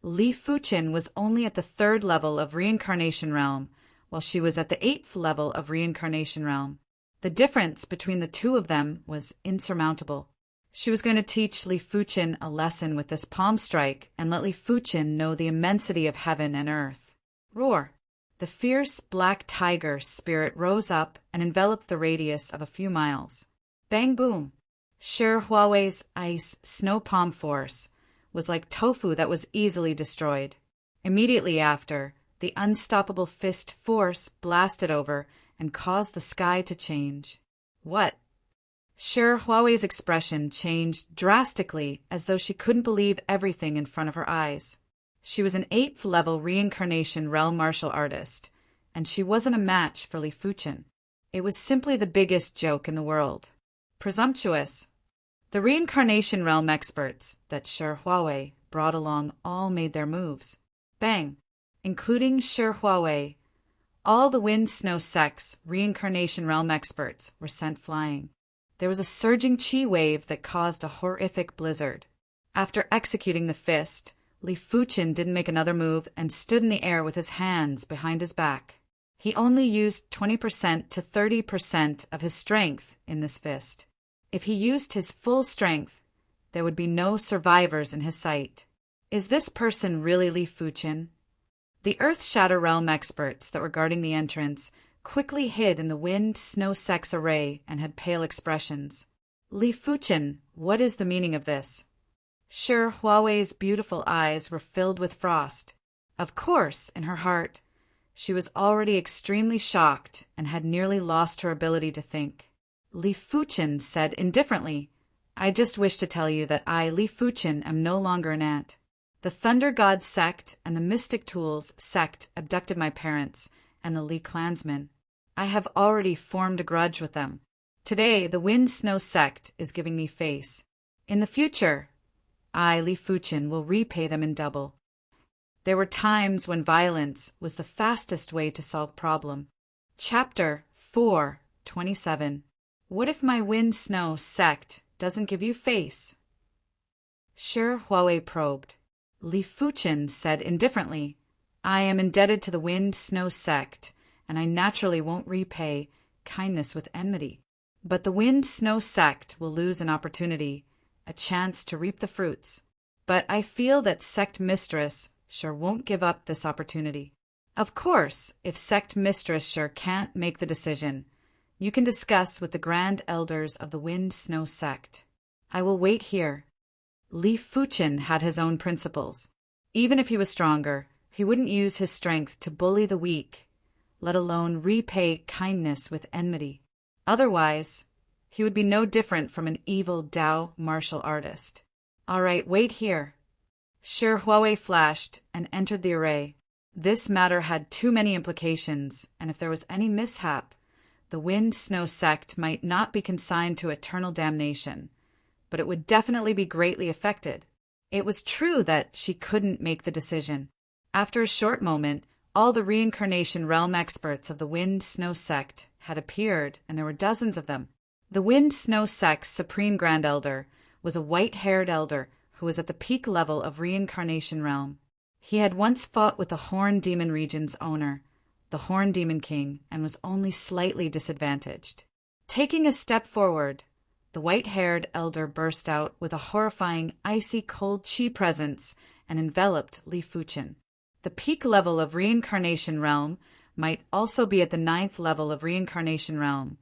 Li Fuchen was only at the 3rd level of Reincarnation Realm, while she was at the 8th level of Reincarnation Realm. The difference between the two of them was insurmountable. She was going to teach Li Fuchen a lesson with this palm strike and let Li Fuchen know the immensity of heaven and earth. Roar! The fierce black tiger spirit rose up and enveloped the radius of a few miles. Bang boom! Shi Huawei's ice snow palm force was like tofu that was easily destroyed. Immediately after, the unstoppable fist force blasted over and caused the sky to change. What? Shi Huawei's expression changed drastically, as though she couldn't believe everything in front of her eyes. She was an 8th level Reincarnation Realm martial artist, and she wasn't a match for Li Fuchen. It was simply the biggest joke in the world. Presumptuous. The Reincarnation Realm experts that Shi Huawei brought along all made their moves. Bang! Including Shi Huawei, all the Wind-Snow sect's Reincarnation Realm experts were sent flying. There was a surging chi wave that caused a horrific blizzard. After executing the fist, Li Fuchen didn't make another move and stood in the air with his hands behind his back. He only used 20% to 30% of his strength in this fist. If he used his full strength, there would be no survivors in his sight. Is this person really Li Fuchen? The Earth Shatter Realm experts that were guarding the entrance quickly hid in the Wind-Snow sect's array and had pale expressions. Li Fuchen, what is the meaning of this? Shi Huawei's beautiful eyes were filled with frost. Of course, in her heart, she was already extremely shocked and had nearly lost her ability to think. Li Fuchen said indifferently, I just wish to tell you that I, Li Fuchen, am no longer an ant. The Thunder God sect and the Mystic Tools sect abducted my parents and the Li clansmen. I have already formed a grudge with them. Today, the Wind-Snow sect is giving me face. In the future, I, Li Fuchen, will repay them in double. There were times when violence was the fastest way to solve problem. Chapter 4:27. What if my Wind-Snow sect doesn't give you face? Shi Huawei probed. Li Fuchen said indifferently, I am indebted to the Wind-Snow sect, and I naturally won't repay kindness with enmity. But the Wind-Snow sect will lose an opportunity, a chance to reap the fruits. But I feel that Sect Mistress Shi won't give up this opportunity. Of course, if Sect Mistress Shi can't make the decision, you can discuss with the Grand Elders of the Wind-Snow sect. I will wait here. Li Fuchen had his own principles. Even if he was stronger, he wouldn't use his strength to bully the weak, let alone repay kindness with enmity. Otherwise, he would be no different from an evil Dao martial artist. All right, wait here. Shi Huawei flashed and entered the array. This matter had too many implications, and if there was any mishap, the Wind-Snow sect might not be consigned to eternal damnation, but it would definitely be greatly affected. It was true that she couldn't make the decision. After a short moment, all the Reincarnation Realm experts of the Wind-Snow sect had appeared, and there were dozens of them. The Wind-Snow sect's Supreme Grand Elder was a white-haired elder who was at the peak level of Reincarnation Realm. He had once fought with the Horn Demon Region's owner, the Horn Demon King, and was only slightly disadvantaged. Taking a step forward, the white-haired elder burst out with a horrifying, icy cold chi presence and enveloped Li Fuchen. The peak level of Reincarnation Realm might also be at the 9th level of Reincarnation Realm,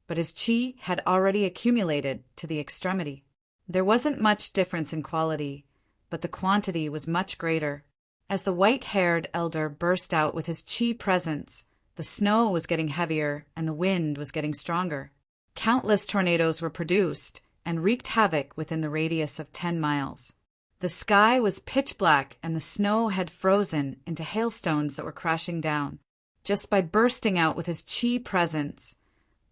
but his chi had already accumulated to the extremity. There wasn't much difference in quality, but the quantity was much greater. As the white-haired elder burst out with his chi presence, the snow was getting heavier and the wind was getting stronger. Countless tornadoes were produced and wreaked havoc within the radius of 10 miles. The sky was pitch black and the snow had frozen into hailstones that were crashing down. Just by bursting out with his chi presence,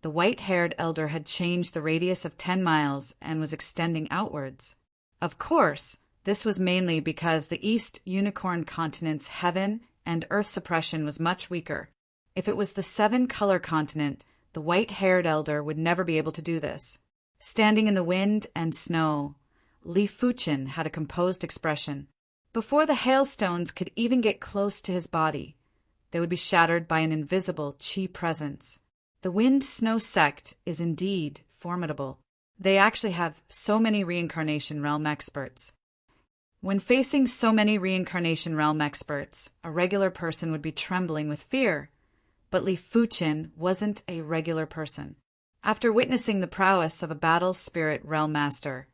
the white-haired elder had changed the radius of 10 miles and was extending outwards. Of course, this was mainly because the East Unicorn Continent's heaven and earth suppression was much weaker. If it was the 7-color continent, the white-haired elder would never be able to do this. Standing in the wind and snow, Li Fuchen had a composed expression. Before the hailstones could even get close to his body, they would be shattered by an invisible chi presence. The Wind-Snow sect is indeed formidable. They actually have so many Reincarnation Realm experts. When facing so many Reincarnation Realm experts, a regular person would be trembling with fear. But Li Fuchen wasn't a regular person. After witnessing the prowess of a battle spirit realm master,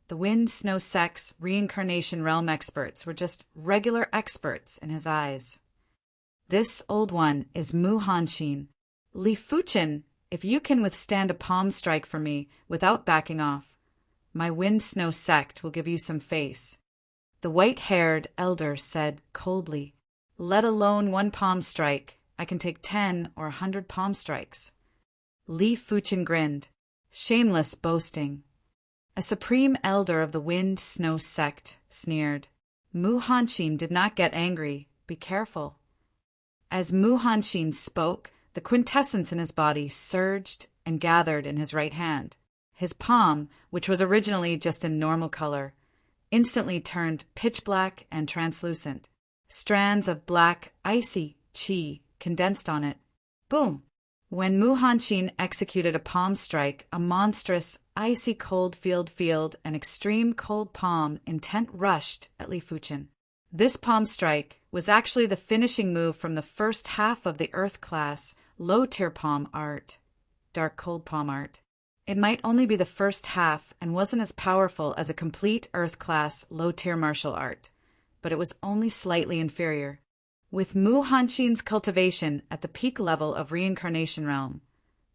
the Wind-Snow sect's Reincarnation Realm experts were just regular experts in his eyes. This old one is Mu Hanshin. Li Fuchen, if you can withstand a palm strike from me without backing off, my Wind-Snow sect will give you some face. The white-haired elder said coldly, let alone one palm strike. I can take 10 or 100 palm strikes. Li Fuchen grinned. Shameless boasting. A supreme elder of the Wind-Snow sect sneered. Mu Hanshin did not get angry. Be careful. As Mu Hanshin spoke, the quintessence in his body surged and gathered in his right hand. His palm, which was originally just a normal color, instantly turned pitch black and translucent. Strands of black, icy chi condensed on it. Boom! When Mu Hanshin executed a palm strike, a monstrous, icy cold field and extreme cold palm intent rushed at Li Fuchen. This palm strike was actually the finishing move from the first half of the Earth class low-tier palm art, dark cold palm art. It might only be the first half and wasn't as powerful as a complete Earth class low-tier martial art, but it was only slightly inferior. With Mu Hanshin's cultivation at the peak level of Reincarnation Realm,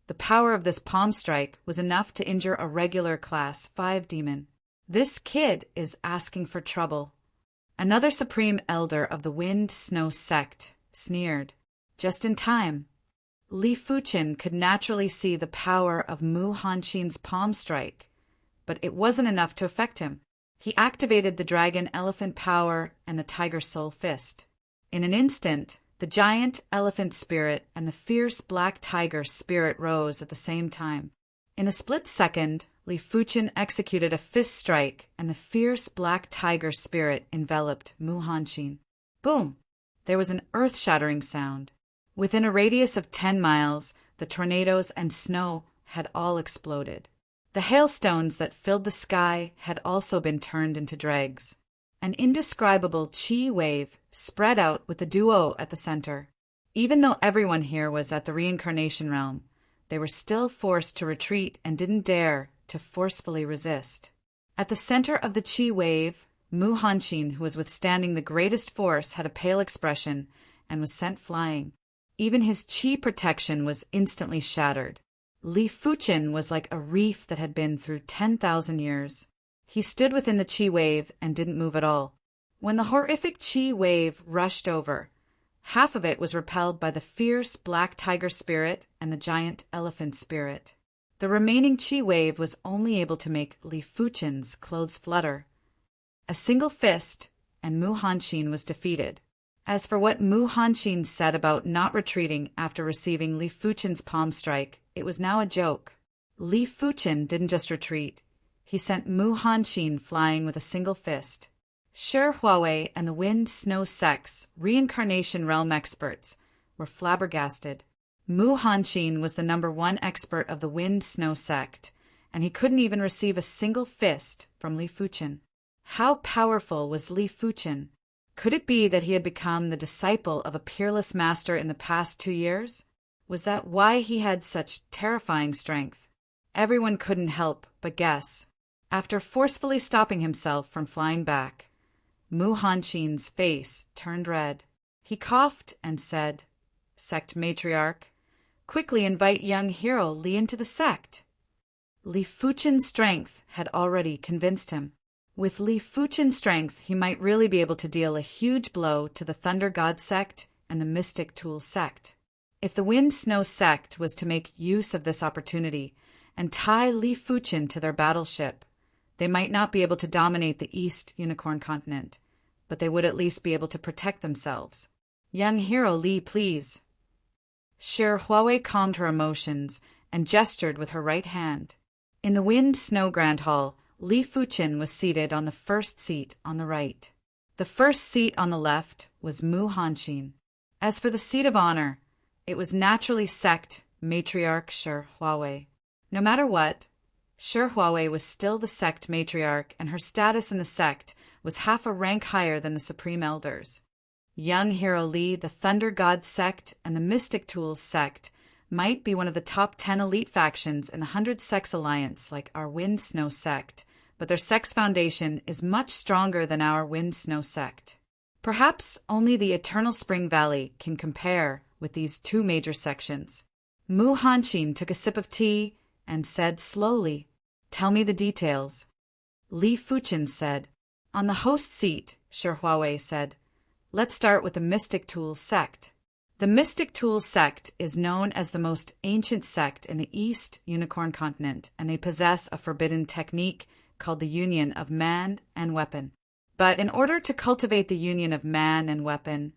the power of this palm strike was enough to injure a regular Class 5 demon. This kid is asking for trouble. Another supreme elder of the Wind-Snow sect sneered. Just in time. Li Fuchen could naturally see the power of Mu Hanshin's palm strike, but it wasn't enough to affect him. He activated the Dragon Elephant Power and the Tiger Soul Fist. In an instant, the giant elephant spirit and the fierce black tiger spirit rose at the same time. In a split second, Li Fuchen executed a fist strike, and the fierce black tiger spirit enveloped Mu Hanshin. Boom! There was an earth-shattering sound. Within a radius of 10 miles, the tornadoes and snow had all exploded. The hailstones that filled the sky had also been turned into dregs. An indescribable chi wave spread out with the duo at the center. Even though everyone here was at the Reincarnation Realm, they were still forced to retreat and didn't dare to forcefully resist. At the center of the chi wave, Mu Hanshin, who was withstanding the greatest force, had a pale expression and was sent flying. Even his chi protection was instantly shattered. Li Fuchen was like a reef that had been through 10,000 years. He stood within the chi wave and didn't move at all. When the horrific chi wave rushed over, half of it was repelled by the fierce black tiger spirit and the giant elephant spirit. The remaining chi wave was only able to make Li Fuchen's clothes flutter. A single fist, and Mu Hanshin was defeated. As for what Mu Hanshin said about not retreating after receiving Li Fuchen's palm strike, it was now a joke. Li Fuchen didn't just retreat. He sent Mu Hanshin flying with a single fist. Shi Huawei and the Wind-Snow sect's Reincarnation Realm experts were flabbergasted. Mu Hanqin was the #1 expert of the Wind-Snow sect, and he couldn't even receive a single fist from Li Fuqin. How powerful was Li Fuqin? Could it be that he had become the disciple of a peerless master in the past 2 years? Was that why he had such terrifying strength? Everyone couldn't help but guess. After forcefully stopping himself from flying back, Mu Hanqin's face turned red. He coughed and said, "Sect matriarch, quickly invite young hero Li into the sect." Li Fuqin's strength had already convinced him. With Li Fuqin's strength, he might really be able to deal a huge blow to the Thunder God sect and the Mystic Tool sect. If the Wind-Snow sect was to make use of this opportunity and tie Li Fuqin to their battleship, they might not be able to dominate the East Unicorn continent, but they would at least be able to protect themselves. "Young hero Li, please." Shi Huawei calmed her emotions and gestured with her right hand. In the Wind-Snow Grand Hall, Li Fuqin was seated on the first seat on the right. The first seat on the left was Mu Hanqin. As for the seat of honor, it was naturally sect matriarch Shi Huawei. No matter what, Shi Huawei was still the sect matriarch, and her status in the sect was half a rank higher than the Supreme Elders. Young hero Li, the Thunder God sect, and the Mystic Tools sect might be one of the top 10 elite factions in the 100 Sects Alliance like our Wind-Snow sect, but their sect's foundation is much stronger than our Wind-Snow sect. Perhaps only the Eternal Spring Valley can compare with these two major sections. Mu Hanqin took a sip of tea and said slowly, "Tell me the details." Li Fuqin said, "On the host seat," Shi Huawei said, "let's start with the Mystic Tools sect." The Mystic Tools sect is known as the most ancient sect in the East Unicorn continent, and they possess a forbidden technique called the union of man and weapon. But in order to cultivate the union of man and weapon,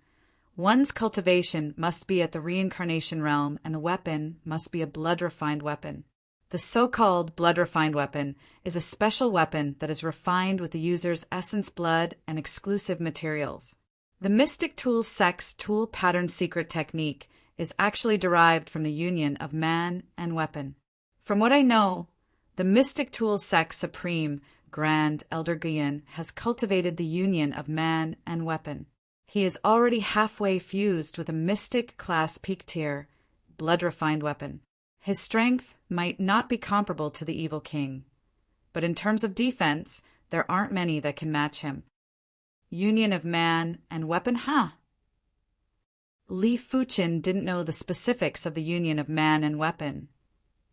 one's cultivation must be at the reincarnation realm, and the weapon must be a blood-refined weapon. The so-called blood-refined weapon is a special weapon that is refined with the user's essence blood and exclusive materials. The Mystic Tools sect's tool pattern secret technique is actually derived from the union of man and weapon. From what I know, the Mystic Tools sect's supreme, Grand Elder Guyan has cultivated the union of man and weapon. He is already halfway fused with a Mystic Class Peak Tier, blood-refined weapon. His strength might not be comparable to the Evil King, but in terms of defense, there aren't many that can match him. Union of man and weapon, huh? Li Fuqin didn't know the specifics of the union of man and weapon,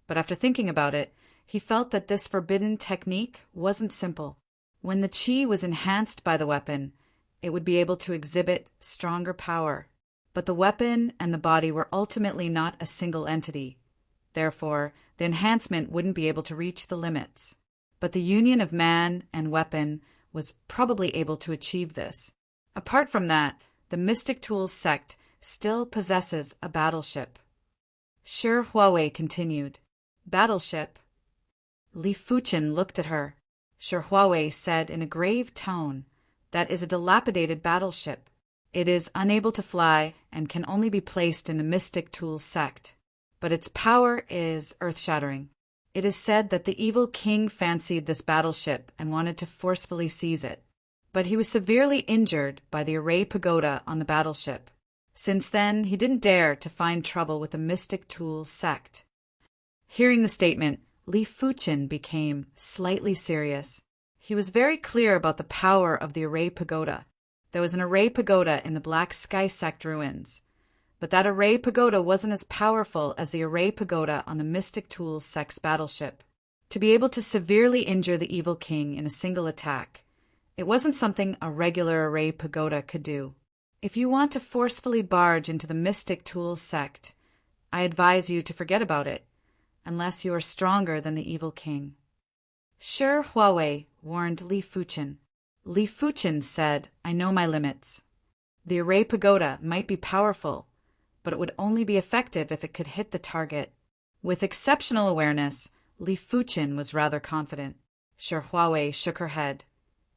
but after thinking about it, he felt that this forbidden technique wasn't simple. When the chi was enhanced by the weapon, it would be able to exhibit stronger power. But the weapon and the body were ultimately not a single entity. Therefore, the enhancement wouldn't be able to reach the limits. But the union of man and weapon was probably able to achieve this. Apart from that, the Mystic Tools sect still possesses a battleship. Shi Huawei continued, "Battleship?" Li Fuqin looked at her. Shi Huawei said in a grave tone, "That is a dilapidated battleship. It is unable to fly and can only be placed in the Mystic Tools sect. But its power is earth-shattering. It is said that the Evil King fancied this battleship and wanted to forcefully seize it. But he was severely injured by the Array Pagoda on the battleship. Since then, he didn't dare to find trouble with the Mystic Tools sect." Hearing the statement, Li Fuqin became slightly serious. He was very clear about the power of the Array Pagoda. There was an Array Pagoda in the Black Sky Sect ruins, but that Array Pagoda wasn't as powerful as the Array Pagoda on the Mystic Tools sect's battleship. To be able to severely injure the Evil King in a single attack, it wasn't something a regular Array Pagoda could do. If you want to forcefully barge into the Mystic Tools sect, I advise you to forget about it, unless you are stronger than the Evil King. Shi Huawei warned Li Fuqin. Li Fuqin said, "I know my limits. The Array Pagoda might be powerful, but it would only be effective if it could hit the target." With exceptional awareness, Li Fuqin was rather confident. Shi Huawei shook her head.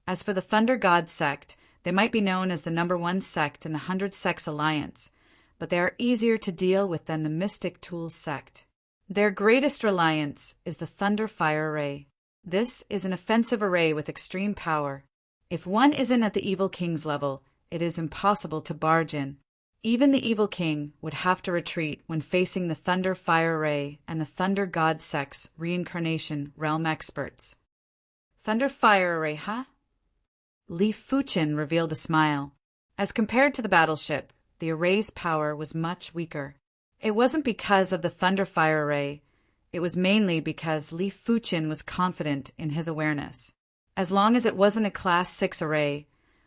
As for the Thunder God sect, they might be known as the #1 sect in the 100 Sects Alliance, but they are easier to deal with than the Mystic Tools sect. Their greatest reliance is the Thunder Fire Array. This is an offensive array with extreme power. If one isn't at the Evil King's level, it is impossible to barge in. Even the Evil King would have to retreat when facing the Thunder Fire Array and the Thunder God Sect's reincarnation realm experts. Thunder Fire Array, huh? Li Fuchin revealed a smile. As compared to the battleship, the array's power was much weaker. It wasn't because of the Thunder Fire Array. It was mainly because Li Fuchin was confident in his awareness. As long as it wasn't a Class 6 array,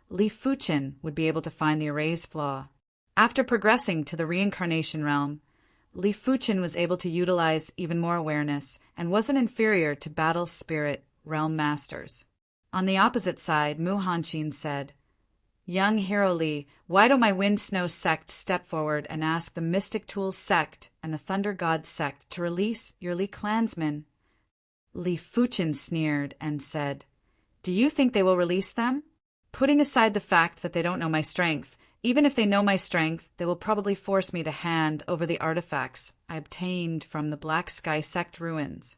Li Fuchin would be able to find the array's flaw. After progressing to the reincarnation realm, Li Fuchin was able to utilize even more awareness and wasn't inferior to Battle Spirit realm masters. On the opposite side, Mu Hanxin said, "Young Hero Li, why don't my Wind Snow sect step forward and ask the Mystic Tools sect and the Thunder God sect to release your Li clansmen?" Li Fuchin sneered and said, "Do you think they will release them? Putting aside the fact that they don't know my strength, even if they know my strength, they will probably force me to hand over the artifacts I obtained from the Black Sky sect ruins."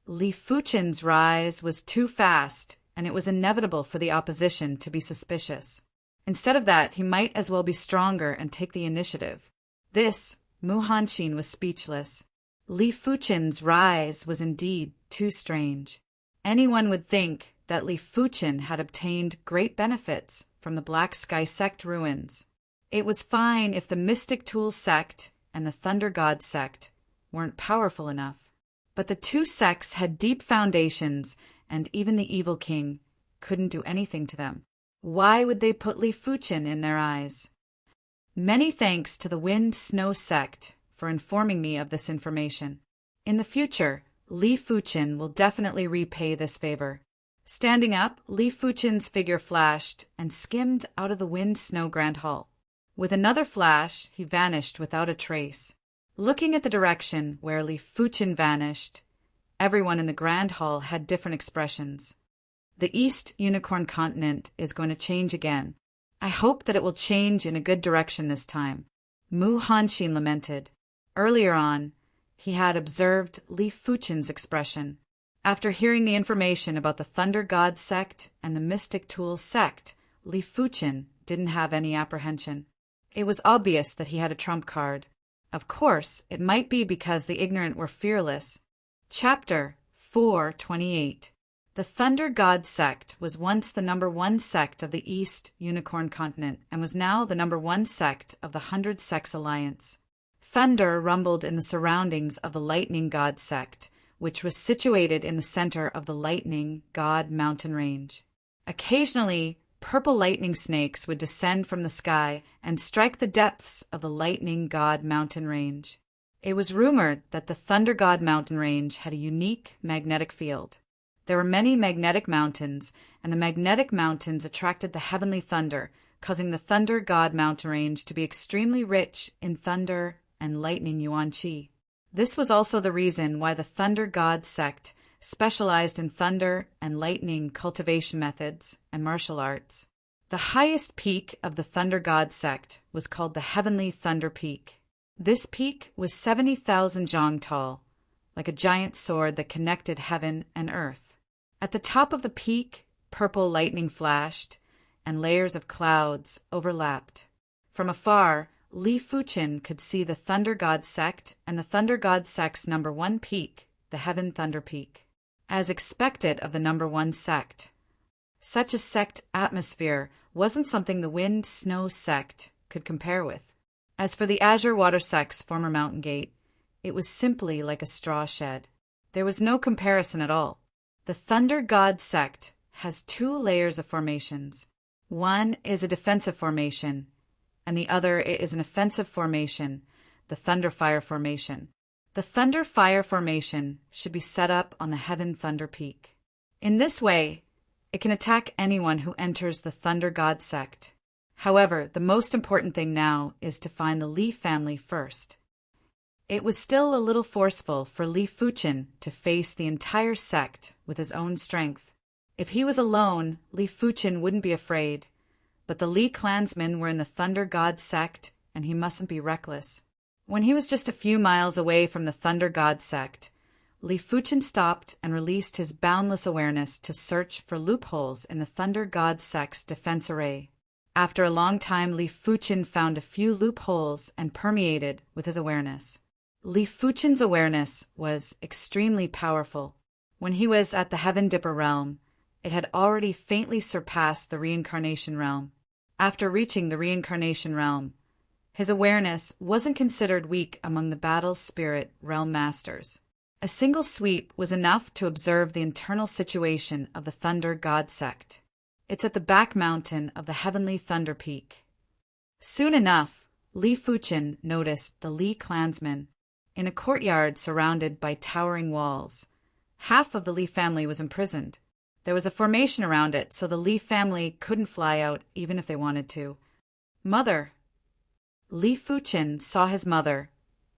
Li Fuchin's rise was too fast, and it was inevitable for the opposition to be suspicious. Instead of that, he might as well be stronger and take the initiative. This, Mu Hanxin was speechless. Li Fuchin's rise was indeed too strange. Anyone would think that Li Fuchin had obtained great benefits from the Black Sky sect ruins. It was fine if the Mystic Tools sect and the Thunder God sect weren't powerful enough. But the two sects had deep foundations, and even the Evil King couldn't do anything to them. Why would they put Li Fuchin in their eyes? Many thanks to the Wind Snow sect for informing me of this information. In the future, Li Fuchin will definitely repay this favor. Standing up, Li Fuchin's figure flashed and skimmed out of the Wind Snow Grand Hall. With another flash, he vanished without a trace. Looking at the direction where Li Fuchin vanished, everyone in the Grand Hall had different expressions. The East Unicorn Continent is going to change again. I hope that it will change in a good direction this time. Mu Hanxin lamented. Earlier on, he had observed Li Fuchin's expression. After hearing the information about the Thunder God sect and the Mystic Tools sect, Li Fuchin didn't have any apprehension. It was obvious that he had a trump card. Of course, it might be because the ignorant were fearless. Chapter 428. The Thunder God sect was once the #1 sect of the East Unicorn Continent and was now the #1 sect of the 100 Sects Alliance. Thunder rumbled in the surroundings of the Lightning God sect, which was situated in the center of the Lightning God mountain range. Occasionally, purple lightning snakes would descend from the sky and strike the depths of the Lightning God mountain range. It was rumored that the Thunder God mountain range had a unique magnetic field. There were many magnetic mountains, and the magnetic mountains attracted the heavenly thunder, causing the Thunder God mountain range to be extremely rich in thunder and lightning yuan qi. This was also the reason why the Thunder God sect specialized in thunder and lightning cultivation methods and martial arts. The highest peak of the Thunder God sect was called the Heavenly Thunder Peak. This peak was 70,000 zhang tall, like a giant sword that connected heaven and earth. At the top of the peak, purple lightning flashed, and layers of clouds overlapped. From afar, Li Fuchin could see the Thunder God sect and the Thunder God sect's #1 peak, the Heaven Thunder Peak. As expected of the #1 sect, such a sect atmosphere wasn't something the Wind Snow sect could compare with. As for the Azure Water sect's former mountain gate, it was simply like a straw shed. There was no comparison at all. The Thunder God sect has 2 layers of formations. One is a defensive formation, and the other is an offensive formation, the Thunder Fire formation. The Thunder Fire formation should be set up on the Heaven Thunder Peak. In this way, it can attack anyone who enters the Thunder God sect. However, the most important thing now is to find the Li family first. It was still a little forceful for Li Fuchin to face the entire sect with his own strength. If he was alone, Li Fuchin wouldn't be afraid, but the Li clansmen were in the Thunder God sect and he mustn't be reckless. When he was just a few miles away from the Thunder God sect, Li Fuchen stopped and released his boundless awareness to search for loopholes in the Thunder God sect's defense array. After a long time, Li Fuchen found a few loopholes and permeated with his awareness. Li Fuchen's awareness was extremely powerful. When he was at the Heaven Dipper realm, it had already faintly surpassed the reincarnation realm. After reaching the reincarnation realm, his awareness wasn't considered weak among the battle spirit realm masters. A single sweep was enough to observe the internal situation of the Thunder God sect. It's at the back mountain of the heavenly Thunder Peak. Soon enough, Li Fuchen noticed the Li clansmen in a courtyard surrounded by towering walls. Half of the Li family was imprisoned. There was a formation around it, so the Li family couldn't fly out even if they wanted to. Mother. Li Fuchen saw his mother,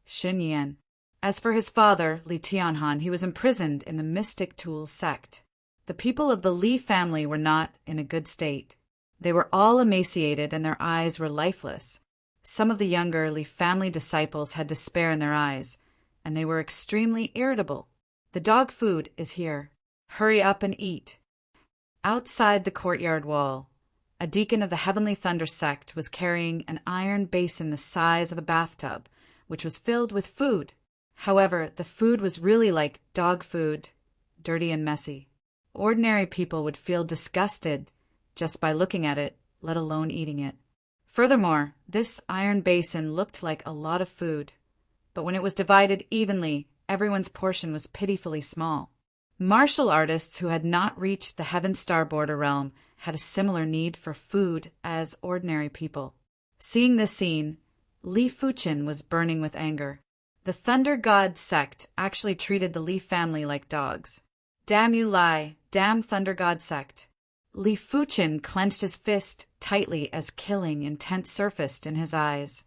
Xin Yan. As for his father, Li Tianhan, he was imprisoned in the Mystic Tool sect. The people of the Li family were not in a good state. They were all emaciated and their eyes were lifeless. Some of the younger Li family disciples had despair in their eyes, and they were extremely irritable. The dog food is here. Hurry up and eat. Outside the courtyard wall, a deacon of the Heavenly Thunder sect was carrying an iron basin the size of a bathtub, which was filled with food. However, the food was really like dog food, dirty and messy. Ordinary people would feel disgusted just by looking at it, let alone eating it. Furthermore, this iron basin looked like a lot of food, but when it was divided evenly, everyone's portion was pitifully small. Martial artists who had not reached the Heaven Star border realm had a similar need for food as ordinary people. Seeing this scene, Li Fuchen was burning with anger. The Thunder God sect actually treated the Li family like dogs. Damn you lie, damn Thunder God sect. Li Fuchen clenched his fist tightly as killing intent surfaced in his eyes.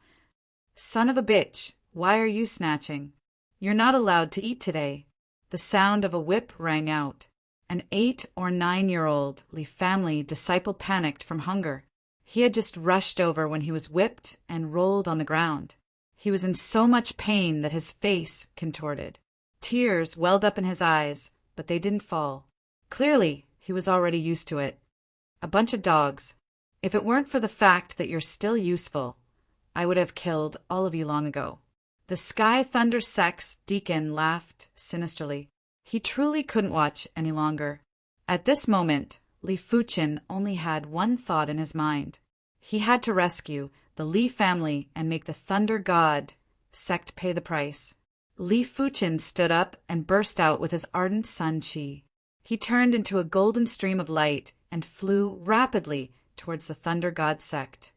Son of a bitch, why are you snatching? You're not allowed to eat today. The sound of a whip rang out. An 8 or 9-year-old Li family disciple panicked from hunger. He had just rushed over when he was whipped and rolled on the ground. He was in so much pain that his face contorted. Tears welled up in his eyes, but they didn't fall. Clearly, he was already used to it. A bunch of dogs. If it weren't for the fact that you're still useful, I would have killed all of you long ago. The Sky Thunder sect's deacon laughed sinisterly. He truly couldn't watch any longer. At this moment, Li Fuchen only had one thought in his mind. He had to rescue the Li family and make the Thunder God sect pay the price. Li Fuchen stood up and burst out with his ardent sun chi. He turned into a golden stream of light and flew rapidly towards the Thunder God sect.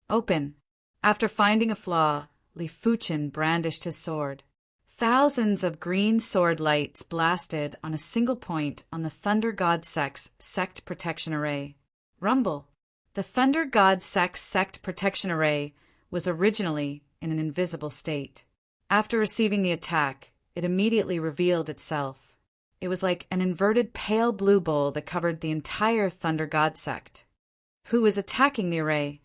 Open. After finding a flaw, Li Fuchen brandished his sword. Thousands of green sword lights blasted on a single point on the Thunder God sect's sect protection array. Rumble. The Thunder God sect's sect protection array was originally in an invisible state. After receiving the attack, it immediately revealed itself. It was like an inverted pale blue bowl that covered the entire Thunder God sect. Who was attacking the array?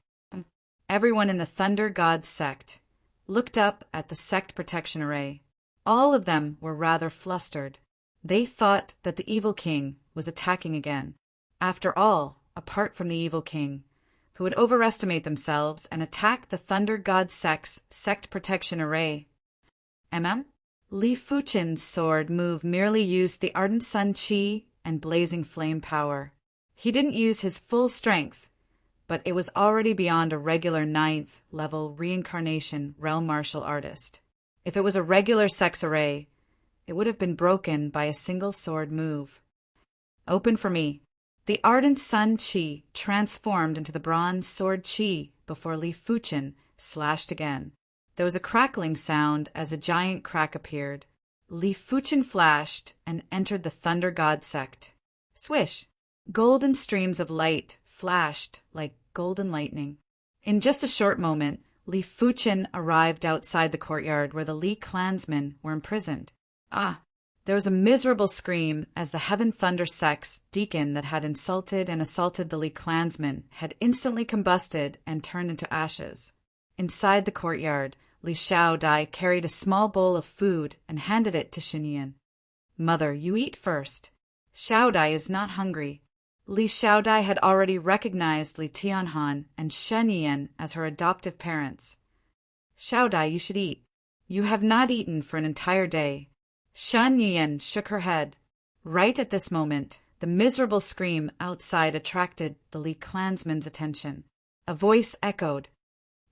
Everyone in the Thunder God sect looked up at the sect protection array. All of them were rather flustered. They thought that the evil king was attacking again. After all, apart from the evil king, who would overestimate themselves and attack the Thunder God sect's sect protection array. Li Fuchen's sword move merely used the ardent sun chi and blazing flame power. He didn't use his full strength, but it was already beyond a regular 9th level reincarnation realm martial artist. If it was a regular sex array, it would have been broken by a single sword move. Open for me. The ardent sun chi transformed into the bronze sword chi before Li Fuchen slashed again. There was a crackling sound as a giant crack appeared. Li Fuchen flashed and entered the Thunder God sect. Swish! Golden streams of light flashed like golden lightning. In just a short moment, Li Fuchen arrived outside the courtyard where the Li clansmen were imprisoned. There was a miserable scream as the Heaven Thunder sect's deacon that had insulted and assaulted the Li clansmen had instantly combusted and turned into ashes. Inside the courtyard, Li Xiaodai carried a small bowl of food and handed it to Xinyan. "Mother, you eat first. Xiaodai is not hungry." Li Xiaodai had already recognized Li Tianhan and Shen Yian as her adoptive parents. "Xiaodai, you should eat. You have not eaten for an entire day." Shen Yian shook her head. Right at this moment, the miserable scream outside attracted the Li clansman's attention. A voice echoed,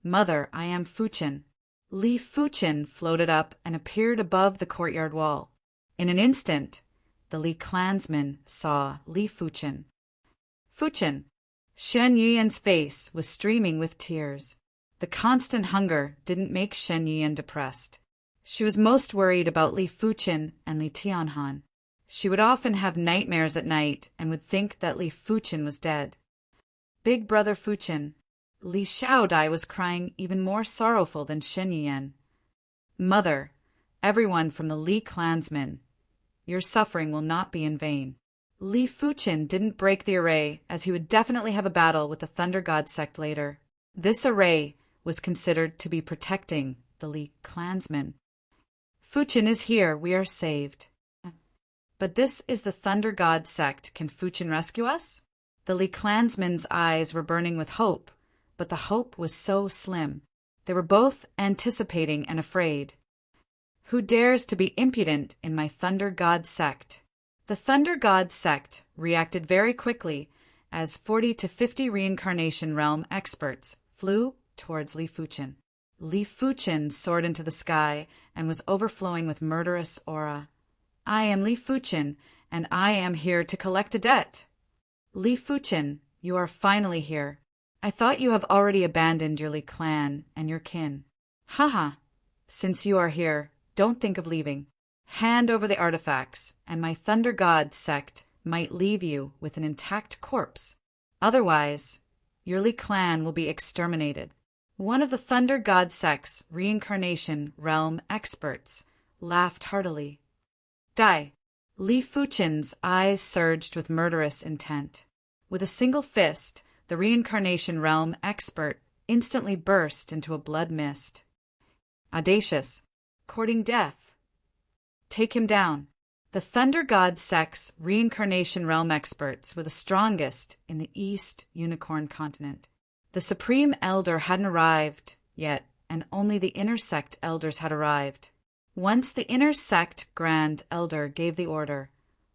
"Mother, I am Fuchen." Li Fuchen floated up and appeared above the courtyard wall. In an instant, the Li clansman saw Li Fuchen. "Fuchen!" Shen Yian's face was streaming with tears. The constant hunger didn't make Shen Yian depressed. She was most worried about Li Fuchen and Li Tianhan. She would often have nightmares at night and would think that Li Fuchen was dead. "Big brother Fuchen." Li Xiaodai was crying even more sorrowful than Shen Yian. "Mother, everyone from the Li clansmen, your suffering will not be in vain." Li Fuchen didn't break the array, as he would definitely have a battle with the Thunder God sect later. This array was considered to be protecting the Li clansmen. "Fuchen is here, we are saved." "But this is the Thunder God sect. Can Fuchen rescue us?" The Li clansmen's eyes were burning with hope, but the hope was so slim. They were both anticipating and afraid. "Who dares to be impudent in my Thunder God sect?" The Thunder God sect reacted very quickly as 40 to 50 reincarnation realm experts flew towards Li Fuchen. Li Fuchen soared into the sky and was overflowing with murderous aura. "I am Li Fuchen, and I am here to collect a debt." "Li Fuchen, you are finally here. I thought you have already abandoned your Li clan and your kin. Haha, since you are here, don't think of leaving. Hand over the artifacts, and my Thunder God sect might leave you with an intact corpse. Otherwise, your Li clan will be exterminated." One of the Thunder God sect's reincarnation realm experts laughed heartily. "Die!" Li Fuchen's eyes surged with murderous intent. With a single fist, the reincarnation realm expert instantly burst into a blood mist. "Audacious, courting death. Take him down." The Thunder God sect's reincarnation realm experts were the strongest in the East Unicorn continent. The Supreme Elder hadn't arrived yet, and only the Inner Sect Elders had arrived. Once the Inner Sect Grand Elder gave the order,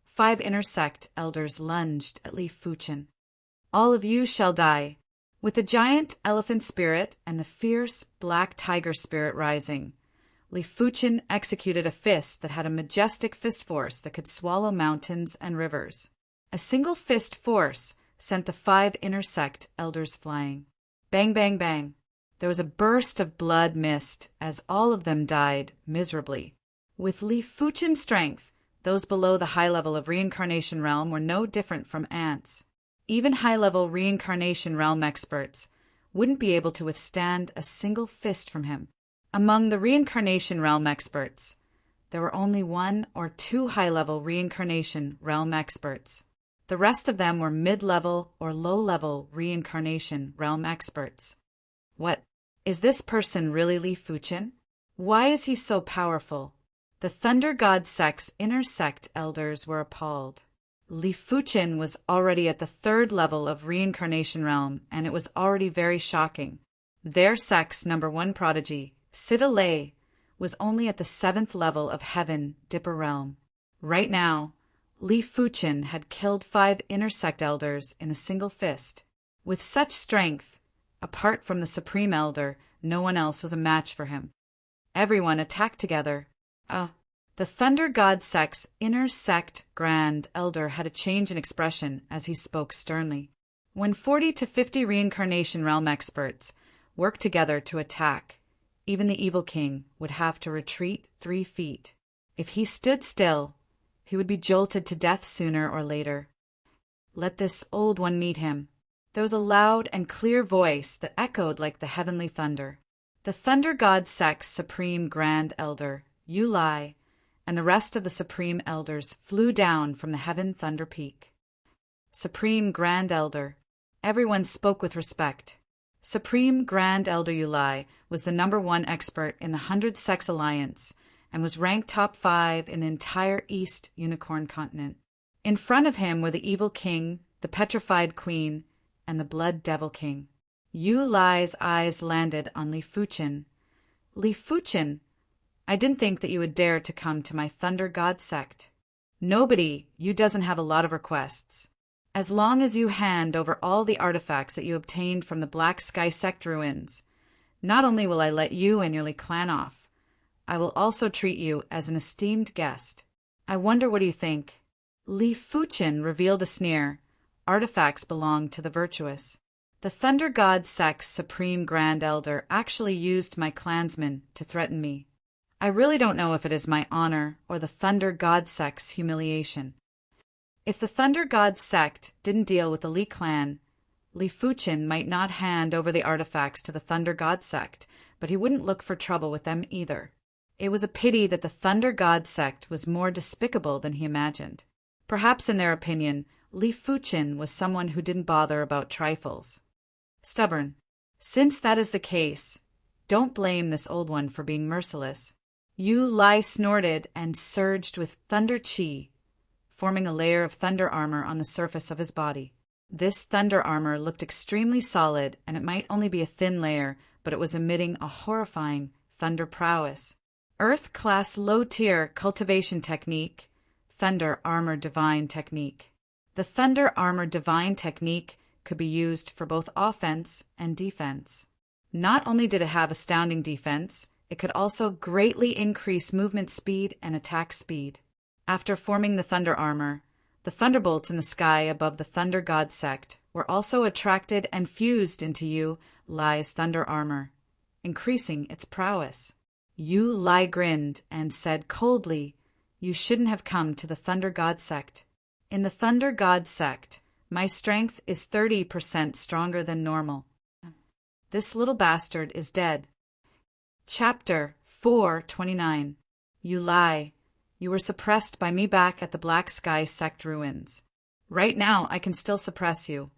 5 Inner Sect Elders lunged at Li Fuchen. "All of you shall die." With the giant elephant spirit and the fierce black tiger spirit rising, Li Fuchen executed a fist that had a majestic fist force that could swallow mountains and rivers. A single fist force sent the 5 Inner Sect Elders flying. Bang, bang, bang. There was a burst of blood mist as all of them died miserably. With Li Fuchen's strength, those below the high level of reincarnation realm were no different from ants. Even high-level reincarnation realm experts wouldn't be able to withstand a single fist from him. Among the reincarnation realm experts, there were only 1 or 2 high-level reincarnation realm experts. The rest of them were mid-level or low-level reincarnation realm experts. What? Is this person really Li Fuchen? Why is he so powerful? The Thunder God sect's Inner Sect Elders were appalled. Li Fuchen was already at the 3rd level of reincarnation realm, and it was already very shocking. Their sect's #1 prodigy, Sita Lei, was only at the 7th level of Heaven Dipper realm. Right now, Li Fuchen had killed 5 Inner Sect Elders in a single fist. With such strength, apart from the Supreme Elder, no one else was a match for him. Everyone attacked together. The Thunder God sect's Inner Sect Grand Elder had a change in expression as he spoke sternly. When 40 to 50 reincarnation realm experts worked together to attack, even the Evil King would have to retreat 3 feet. If he stood still, he would be jolted to death sooner or later. Let this old one meet him. There was a loud and clear voice that echoed like the heavenly thunder. The Thunder God sect's Supreme Grand Elder, Yu Lai, and the rest of the Supreme Elders flew down from the Heaven Thunder Peak. Supreme Grand Elder. Everyone spoke with respect. Supreme Grand Elder Yulai was the #1 expert in the 100 Sex Alliance and was ranked top 5 in the entire East Unicorn continent. In front of him were the Evil King, the Petrified Queen, and the Blood Devil King. Yulai's eyes landed on Li Fuchin. Li Fuchin, I didn't think that you would dare to come to my Thunder God sect. Nobody, you doesn't have a lot of requests. As long as you hand over all the artifacts that you obtained from the Black Sky sect ruins, not only will I let you and your Li clan off, I will also treat you as an esteemed guest. I wonder what you think. Li Fuchin revealed a sneer. Artifacts belong to the virtuous. The Thunder God sect's Supreme Grand Elder actually used my clansmen to threaten me. I really don't know if it is my honor or the Thunder God sect's humiliation. If the Thunder God sect didn't deal with the Li clan, Li Fuchin might not hand over the artifacts to the Thunder God sect, but he wouldn't look for trouble with them either. It was a pity that the Thunder God sect was more despicable than he imagined. Perhaps in their opinion, Li Fuchin was someone who didn't bother about trifles. Stubborn. Since that is the case, don't blame this old one for being merciless. Yulai snorted and surged with thunder chi, forming a layer of thunder armor on the surface of his body. This thunder armor looked extremely solid, and it might only be a thin layer, but it was emitting a horrifying thunder prowess. Earth-class low-tier cultivation technique, Thunder Armor Divine technique. The Thunder Armor Divine technique could be used for both offense and defense. Not only did it have astounding defense, it could also greatly increase movement speed and attack speed. After forming the Thunder Armor, the thunderbolts in the sky above the Thunder God sect were also attracted and fused into Yulai's Thunder Armor, increasing its prowess. Yulai grinned and said coldly, "You shouldn't have come to the Thunder God sect. In the Thunder God sect, my strength is 30% stronger than normal. This little bastard is dead." Chapter 429. Yulai, you were suppressed by me back at the Black Sky sect ruins. Right now I can still suppress you.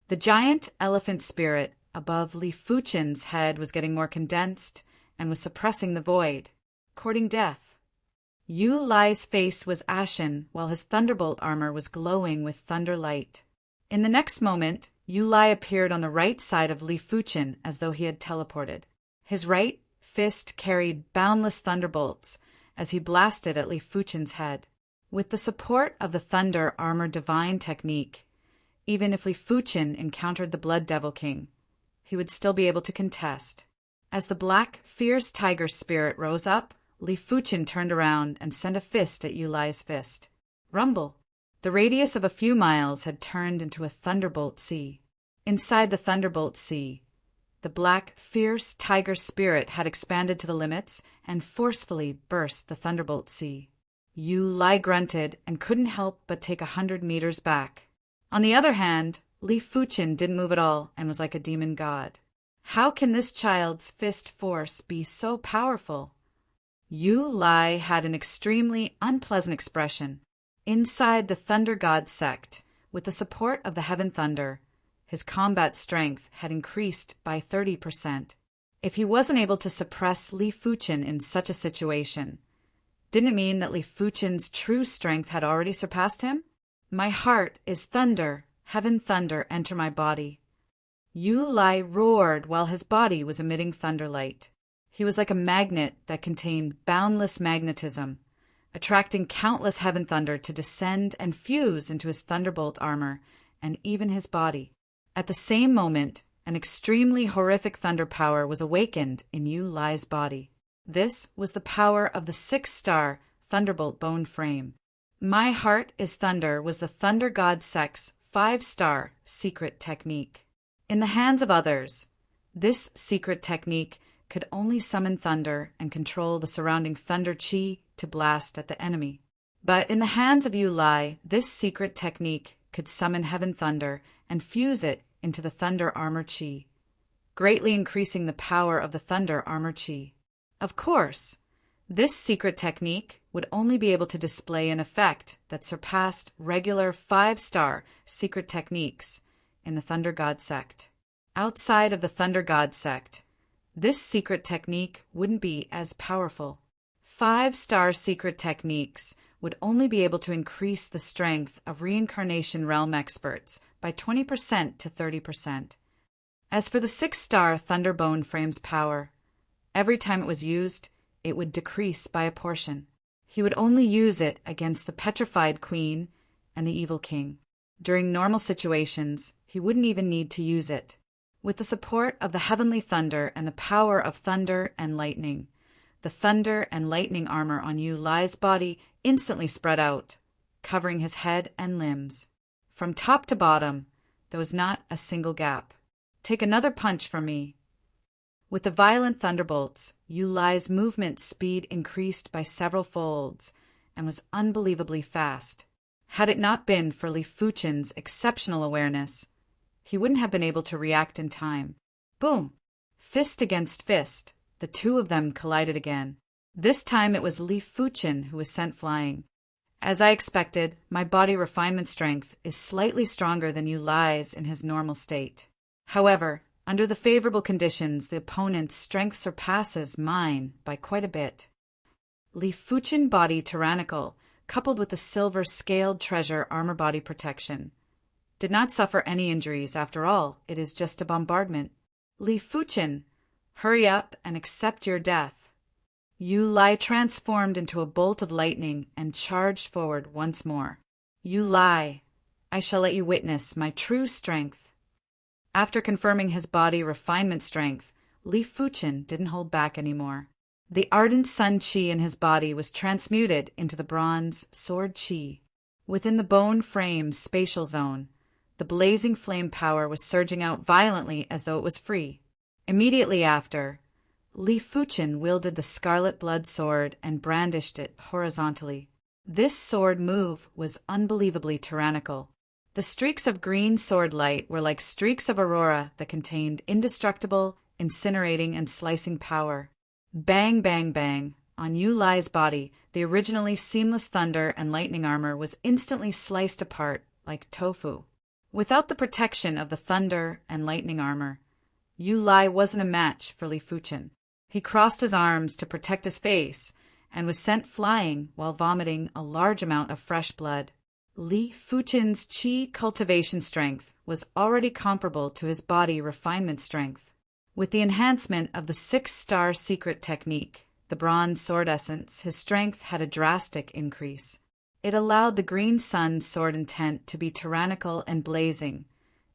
The giant elephant spirit above Li Fuchin's head was getting more condensed and was suppressing the void, courting death. Yulai's face was ashen while his thunderbolt armor was glowing with thunder light. In the next moment, Yulai appeared on the right side of Li Fuchin as though he had teleported. His right fist carried boundless thunderbolts as he blasted at Li Fuchin's head. With the support of the Thunder Armor Divine technique, even if Li Fuchin encountered the Blood Devil King, he would still be able to contest. As the black, fierce tiger spirit rose up, Li Fuchin turned around and sent a fist at Yulai's fist. Rumble. The radius of a few miles had turned into a thunderbolt sea. Inside the thunderbolt sea, the black, fierce tiger spirit had expanded to the limits and forcefully burst the thunderbolt sea. Yulai grunted and couldn't help but take 100 meters back. On the other hand, Li Fuchin didn't move at all and was like a demon god. How can this child's fist force be so powerful? Yulai had an extremely unpleasant expression. Inside the Thunder God sect, with the support of the Heaven Thunder, his combat strength had increased by 30%. If he wasn't able to suppress Li Fuchin in such a situation, didn't it mean that Li Fuchin's true strength had already surpassed him? My heart is thunder, Heaven Thunder enter my body. Yulai roared while his body was emitting thunderlight. He was like a magnet that contained boundless magnetism, attracting countless Heaven Thunder to descend and fuse into his thunderbolt armor and even his body. At the same moment, an extremely horrific thunder power was awakened in Yulai's body. This was the power of the 6-star Thunderbolt Bone Frame. My Heart is Thunder was the Thunder God sect's 5-star secret technique. In the hands of others, this secret technique could only summon thunder and control the surrounding thunder chi to blast at the enemy. But in the hands of Yulai, this secret technique could summon Heaven Thunder and fuse it into the Thunder Armor Chi, greatly increasing the power of the Thunder Armor Chi. Of course, this secret technique would only be able to display an effect that surpassed regular 5-star secret techniques in the Thunder God sect. Outside of the Thunder God sect, this secret technique wouldn't be as powerful. 5-star secret techniques would only be able to increase the strength of reincarnation realm experts by 20% to 30%. As for the 6-star Thunderbone Frame's power, every time it was used, it would decrease by a portion. He would only use it against the petrified queen and the evil king. During normal situations, he wouldn't even need to use it. With the support of the heavenly thunder and the power of thunder and lightning, the thunder and lightning armor on Yu Lai's body instantly spread out, covering his head and limbs. From top to bottom, there was not a single gap. Take another punch from me. With the violent thunderbolts, Yu Lai's movement speed increased by several folds and was unbelievably fast. Had it not been for Li Fuchen's exceptional awareness, he wouldn't have been able to react in time. Boom! Fist against fist, the two of them collided again. This time it was Li Fuchen who was sent flying. As I expected, my body refinement strength is slightly stronger than Yu Lai's in his normal state. However, under the favorable conditions, the opponent's strength surpasses mine by quite a bit. Li Fuchen body tyrannical, coupled with the silver scaled treasure armor body protection, did not suffer any injuries. After all, it is just a bombardment. Li Fuchen, hurry up and accept your death. Yu Lai transformed into a bolt of lightning and charged forward once more. Yu Lai, I shall let you witness my true strength. After confirming his body refinement strength, Li Fuchen didn't hold back anymore. The ardent sun qi in his body was transmuted into the bronze sword qi. Within the bone frame spatial zone, the blazing flame power was surging out violently as though it was free. Immediately after, Li Fuchen wielded the scarlet blood sword and brandished it horizontally. This sword move was unbelievably tyrannical. The streaks of green sword light were like streaks of aurora that contained indestructible, incinerating, and slicing power. Bang, bang, bang. On Yu Lai's body, the originally seamless thunder and lightning armor was instantly sliced apart like tofu. Without the protection of the thunder and lightning armor, Yu Lai wasn't a match for Li Fuchen. He crossed his arms to protect his face and was sent flying while vomiting a large amount of fresh blood. Li Fuchen's qi cultivation strength was already comparable to his body refinement strength. With the enhancement of the 6-star secret technique, the bronze sword essence, his strength had a drastic increase. It allowed the green sun sword intent to be tyrannical and blazing.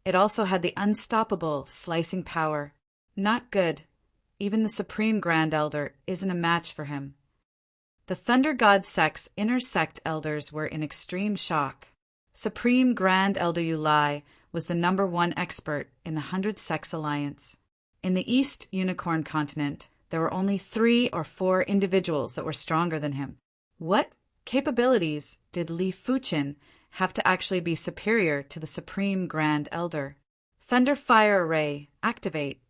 It also had the unstoppable slicing power. Not good. Even the Supreme Grand Elder isn't a match for him. The Thunder God sect's inner sect elders were in extreme shock. Supreme Grand Elder Yu Lai was the #1 expert in the 100 Sects Alliance. In the East Unicorn continent, there were only 3 or 4 individuals that were stronger than him. What capabilities did Li Fuchen have to actually be superior to the Supreme Grand Elder? Thunder Fire Array, activate.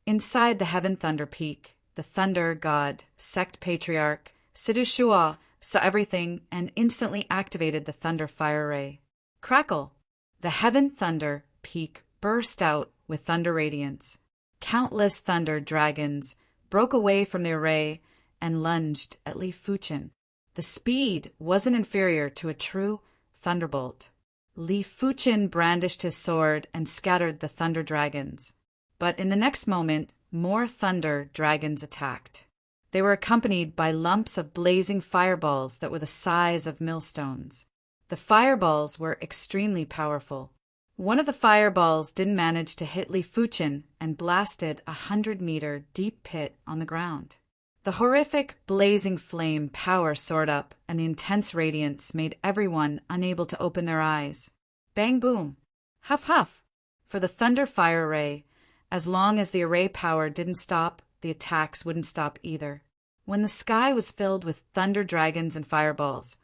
Inside the Heaven Thunder Peak, the Thunder God, Sect Patriarch, Sidu Shua saw everything and instantly activated the Thunder Fire Array. Crackle! The Heaven Thunder Peak burst out with thunder radiance. Countless thunder dragons broke away from the array and lunged at Li Fuchen. The speed wasn't inferior to a true thunderbolt. Li Fuchen brandished his sword and scattered the thunder dragons. But in the next moment, more thunder dragons attacked. They were accompanied by lumps of blazing fireballs that were the size of millstones. The fireballs were extremely powerful. One of the fireballs didn't manage to hit Li Fuchen and blasted a 100-meter deep pit on the ground. The horrific blazing flame power soared up, and the intense radiance made everyone unable to open their eyes. Bang boom! Huff huff! For the Thunder Fire Array, as long as the array power didn't stop, the attacks wouldn't stop either. When the sky was filled with thunder dragons and fireballs,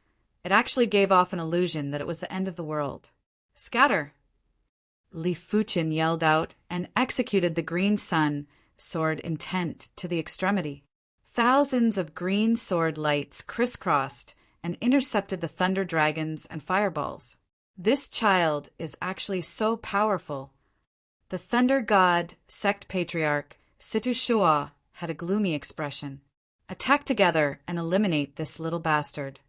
it actually gave off an illusion that it was the end of the world. Scatter! Li Fuchen yelled out and executed the green sun sword intent to the extremity. Thousands of green sword lights crisscrossed and intercepted the thunder dragons and fireballs. This child is actually so powerful. The thunder god, sect patriarch, Situ Shua, had a gloomy expression. Attack together and eliminate this little bastard.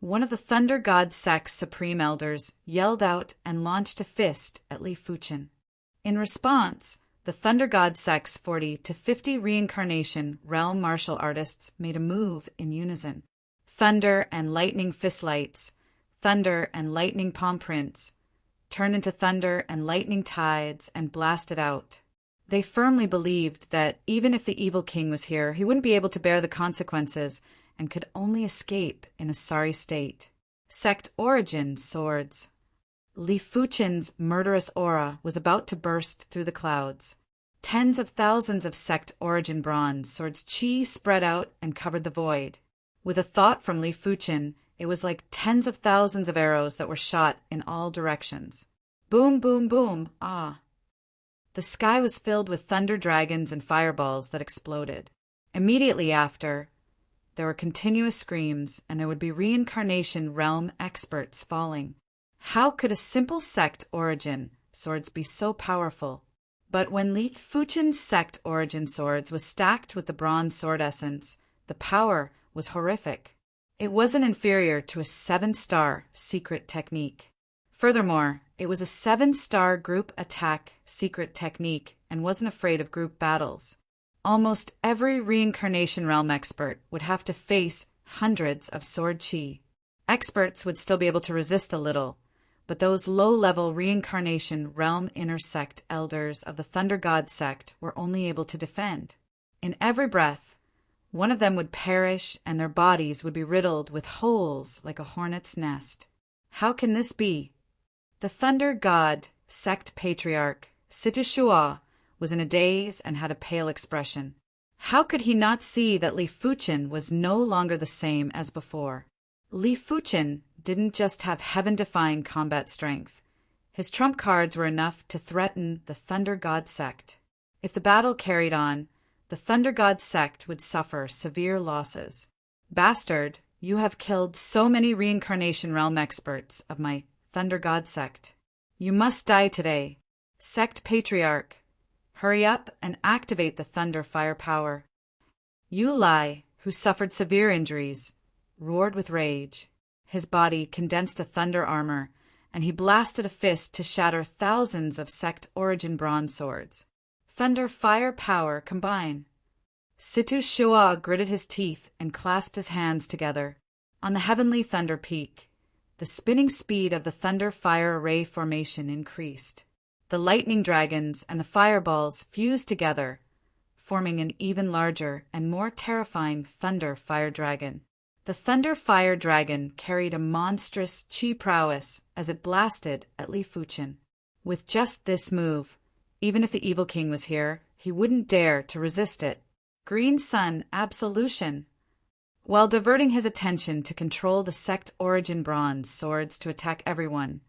One of the thunder god sect's supreme elders yelled out and launched a fist at Li Fuchen. In response, the thunder god sect's 40 to 50 reincarnation realm martial artists made a move in unison. Thunder and lightning fistlights, thunder and lightning palm prints, turned into thunder and lightning tides and blasted out. They firmly believed that even if the evil king was here, he wouldn't be able to bear the consequences and could only escape in a sorry state. Sect origin swords. Li Fuchen's murderous aura was about to burst through the clouds. Tens of thousands of sect origin bronze swords chi spread out and covered the void. With a thought from Li Fuchen, it was like tens of thousands of arrows that were shot in all directions. Boom, boom, boom, ah. The sky was filled with thunder dragons and fireballs that exploded. Immediately after, there were continuous screams, and there would be reincarnation realm experts falling. How could a simple sect origin swords be so powerful? But when Li Fuchen's sect origin swords was stacked with the bronze sword essence, the power was horrific. It wasn't inferior to a 7-star secret technique. Furthermore, it was a 7-star group attack secret technique and wasn't afraid of group battles. Almost every reincarnation realm expert would have to face hundreds of sword chi. Experts would still be able to resist a little, but those low-level reincarnation realm inner sect elders of the Thunder God sect were only able to defend. In every breath, one of them would perish and their bodies would be riddled with holes like a hornet's nest. How can this be? The Thunder God sect patriarch, Situ Shua, was in a daze and had a pale expression. How could he not see that Li Fuchen was no longer the same as before? Li Fuchen didn't just have heaven-defying combat strength. His trump cards were enough to threaten the Thunder God sect. If the battle carried on, the Thunder God sect would suffer severe losses. Bastard, you have killed so many reincarnation realm experts of my Thunder God sect. You must die today. Sect Patriarch, hurry up and activate the Thunder Fire power. Yu Lai, who suffered severe injuries, roared with rage. His body condensed to thunder armor, and he blasted a fist to shatter thousands of sect origin bronze swords. Thunder Fire power combine. Situ Shua gritted his teeth and clasped his hands together. On the heavenly thunder peak, the spinning speed of the Thunder Fire array formation increased. The lightning dragons and the fireballs fused together, forming an even larger and more terrifying Thunder Fire Dragon. The Thunder Fire Dragon carried a monstrous chi prowess as it blasted at Li Fuchen. With just this move, even if the Evil King was here, he wouldn't dare to resist it. Green Sun Absolution. While diverting his attention to control the sect origin bronze swords to attack everyone,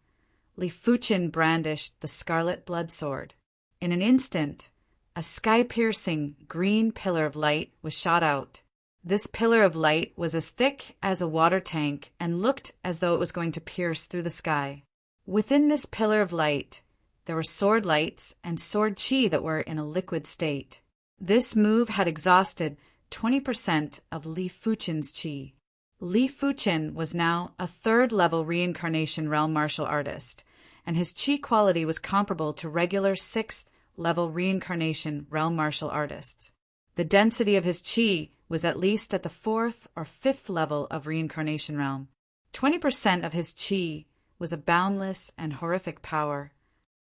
Li Fuchen brandished the Scarlet Blood Sword. In an instant, a sky-piercing green pillar of light was shot out. This pillar of light was as thick as a water tank and looked as though it was going to pierce through the sky. Within this pillar of light, there were sword lights and sword chi that were in a liquid state. This move had exhausted 20% of Li Fuchen's chi. Li Fuchen was now a 3rd-level reincarnation realm martial artist, and his chi quality was comparable to regular 6th-level reincarnation realm martial artists. The density of his chi was at least at the 4th or 5th level of reincarnation realm. 20% of his chi was a boundless and horrific power.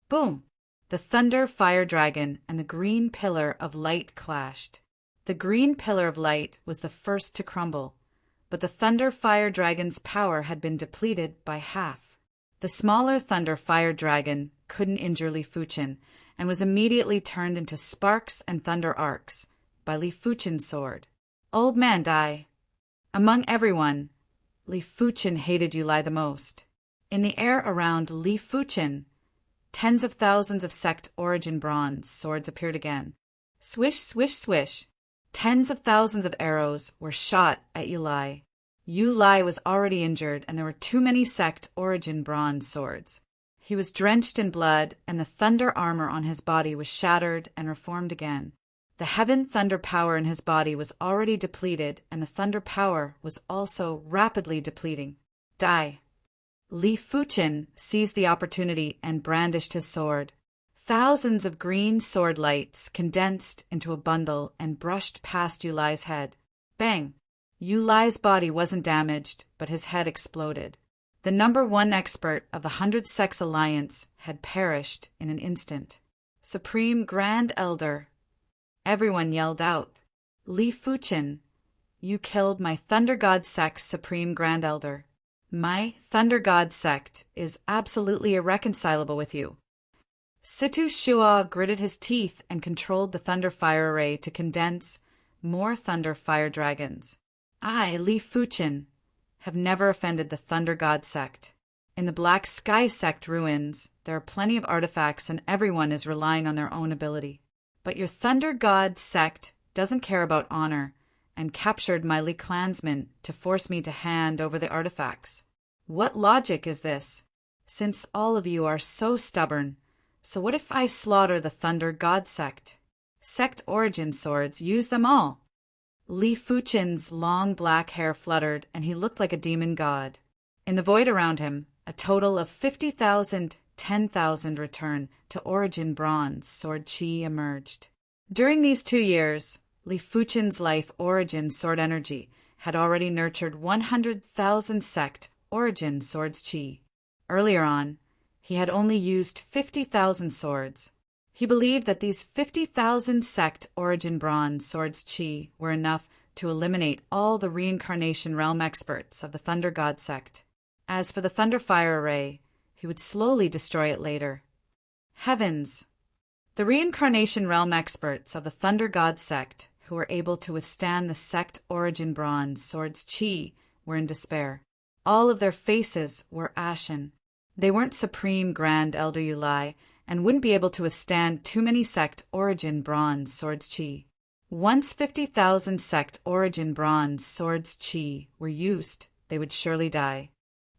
Boom! The Thunder Fire Dragon and the green pillar of light clashed. The green pillar of light was the first to crumble, but the Thunder Fire Dragon's power had been depleted by half. The smaller Thunder Fire Dragon couldn't injure Li Fuchen and was immediately turned into sparks and thunder arcs by Li Fuchen's sword. Old Man die. Among everyone, Li Fuchen hated Yu Lai the most. In the air around Li Fuchen, tens of thousands of sect origin bronze swords appeared again. Swish, swish, swish. Tens of thousands of arrows were shot at Yu Lai. Yu Lai was already injured, and there were too many sect origin bronze swords. He was drenched in blood, and the thunder armor on his body was shattered and reformed again. The heaven thunder power in his body was already depleted, and the thunder power was also rapidly depleting. Die. Li Fuchen seized the opportunity and brandished his sword. Thousands of green sword lights condensed into a bundle and brushed past Yu Lai's head. Bang! Yu Lai's body wasn't damaged, but his head exploded. The number one expert of the 100 Sex Alliance had perished in an instant. Supreme Grand Elder. Everyone yelled out, Li Fuchen, you killed my Thunder God Sect's Supreme Grand Elder. My Thunder God Sect is absolutely irreconcilable with you. Situ Shua gritted his teeth and controlled the Thunder Fire Array to condense more Thunder Fire Dragons. I, Li Fuchen, have never offended the Thunder God Sect. In the Black Sky Sect ruins, there are plenty of artifacts and everyone is relying on their own ability. But your Thunder God Sect doesn't care about honor and captured my Li clansmen to force me to hand over the artifacts. What logic is this? Since all of you are so stubborn, so what if I slaughter the Thunder God Sect? Sect origin swords, use them all. Li Fuchen's long black hair fluttered, and he looked like a demon god. In the void around him, a total of 50,000, 10,000 return to origin bronze sword chi emerged. During these 2 years, Li Fuchen's life origin sword energy had already nurtured 100,000 sect origin swords chi. Earlier on, he had only used 50,000 swords. He believed that these 50,000 sect origin bronze swords chi were enough to eliminate all the reincarnation realm experts of the Thunder God Sect. As for the Thunder Fire Array, he would slowly destroy it later. Heavens! The reincarnation realm experts of the Thunder God Sect, who were able to withstand the sect origin bronze swords chi, were in despair. All of their faces were ashen. They weren't Supreme Grand Elder Yu Lai, and wouldn't be able to withstand too many sect origin bronze swords chi. Once 50,000 sect origin bronze swords chi were used, they would surely die.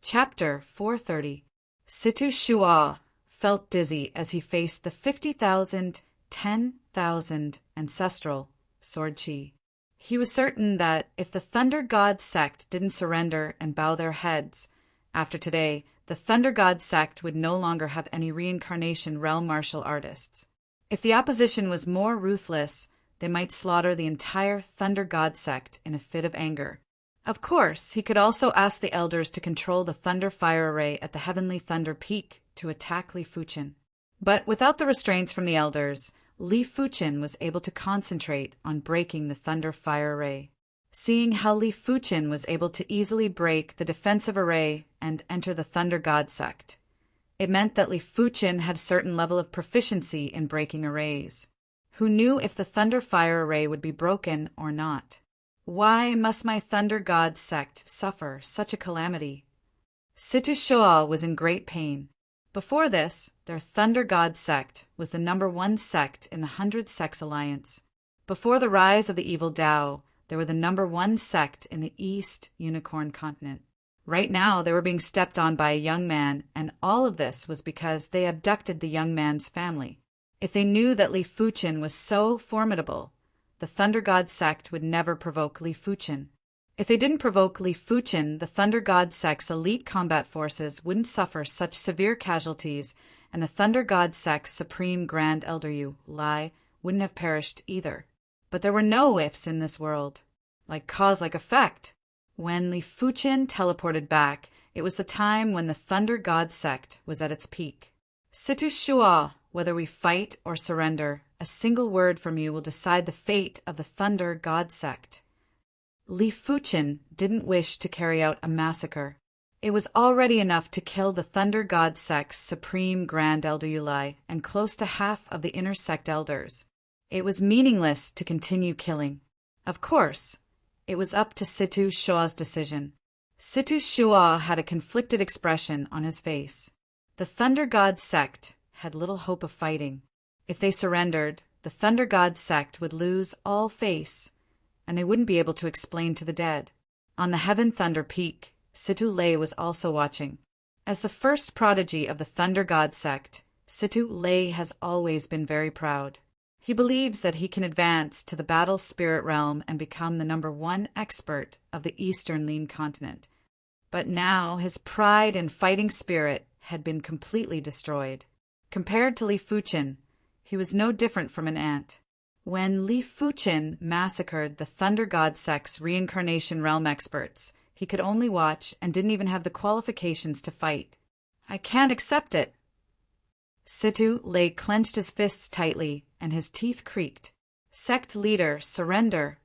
Chapter 430. Situ Shua felt dizzy as he faced the 50,000, 10,000 ancestral sword chi. He was certain that if the Thunder God Sect didn't surrender and bow their heads, after today, the Thunder God Sect would no longer have any reincarnation realm martial artists. If the opposition was more ruthless, they might slaughter the entire Thunder God Sect in a fit of anger. Of course, he could also ask the elders to control the Thunder Fire Array at the Heavenly Thunder Peak to attack Li Fuchen. But without the restraints from the elders, Li Fuchen was able to concentrate on breaking the Thunder Fire Array. Seeing how Li Fuchen was able to easily break the defensive array and enter the Thunder God Sect, it meant that Li Fuchen had a certain level of proficiency in breaking arrays. Who knew if the Thunder Fire Array would be broken or not? Why must my Thunder God Sect suffer such a calamity? Situ Shua was in great pain. Before this, their Thunder God Sect was the number one sect in the 100 Sex Alliance. Before the rise of the evil Tao, they were the number one sect in the East Unicorn Continent. Right now, they were being stepped on by a young man, and all of this was because they abducted the young man's family. If they knew that Li Fuchen was so formidable, the Thunder God Sect would never provoke Li Fuchen. If they didn't provoke Li Fuchen, the Thunder God Sect's elite combat forces wouldn't suffer such severe casualties, and the Thunder God Sect's Supreme Grand Elder Yu Lai wouldn't have perished either. But there were no ifs in this world. Like cause, like effect. When Li Fuchen teleported back, it was the time when the Thunder God Sect was at its peak. Situ Shua, whether we fight or surrender, a single word from you will decide the fate of the Thunder God Sect. Li Fuchen didn't wish to carry out a massacre. It was already enough to kill the Thunder God Sect's Supreme Grand Elder Yu Lai and close to half of the inner sect elders. It was meaningless to continue killing. Of course, it was up to Situ Shua's decision. Situ Shua had a conflicted expression on his face. The Thunder God Sect had little hope of fighting. If they surrendered, the Thunder God Sect would lose all face, and they wouldn't be able to explain to the dead. On the Heaven Thunder Peak, Situ Lei was also watching. As the first prodigy of the Thunder God sect, Situ Lei has always been very proud. He believes that he can advance to the battle spirit realm and become the #1 expert of the Eastern Lean continent. But now his pride and fighting spirit had been completely destroyed. Compared to Li Fuqin, he was no different from an ant. When Li Fuqin massacred the Thunder God sect's reincarnation realm experts, he could only watch and didn't even have the qualifications to fight. I can't accept it. Situ Lei clenched his fists tightly, and his teeth creaked. Sect leader, surrender.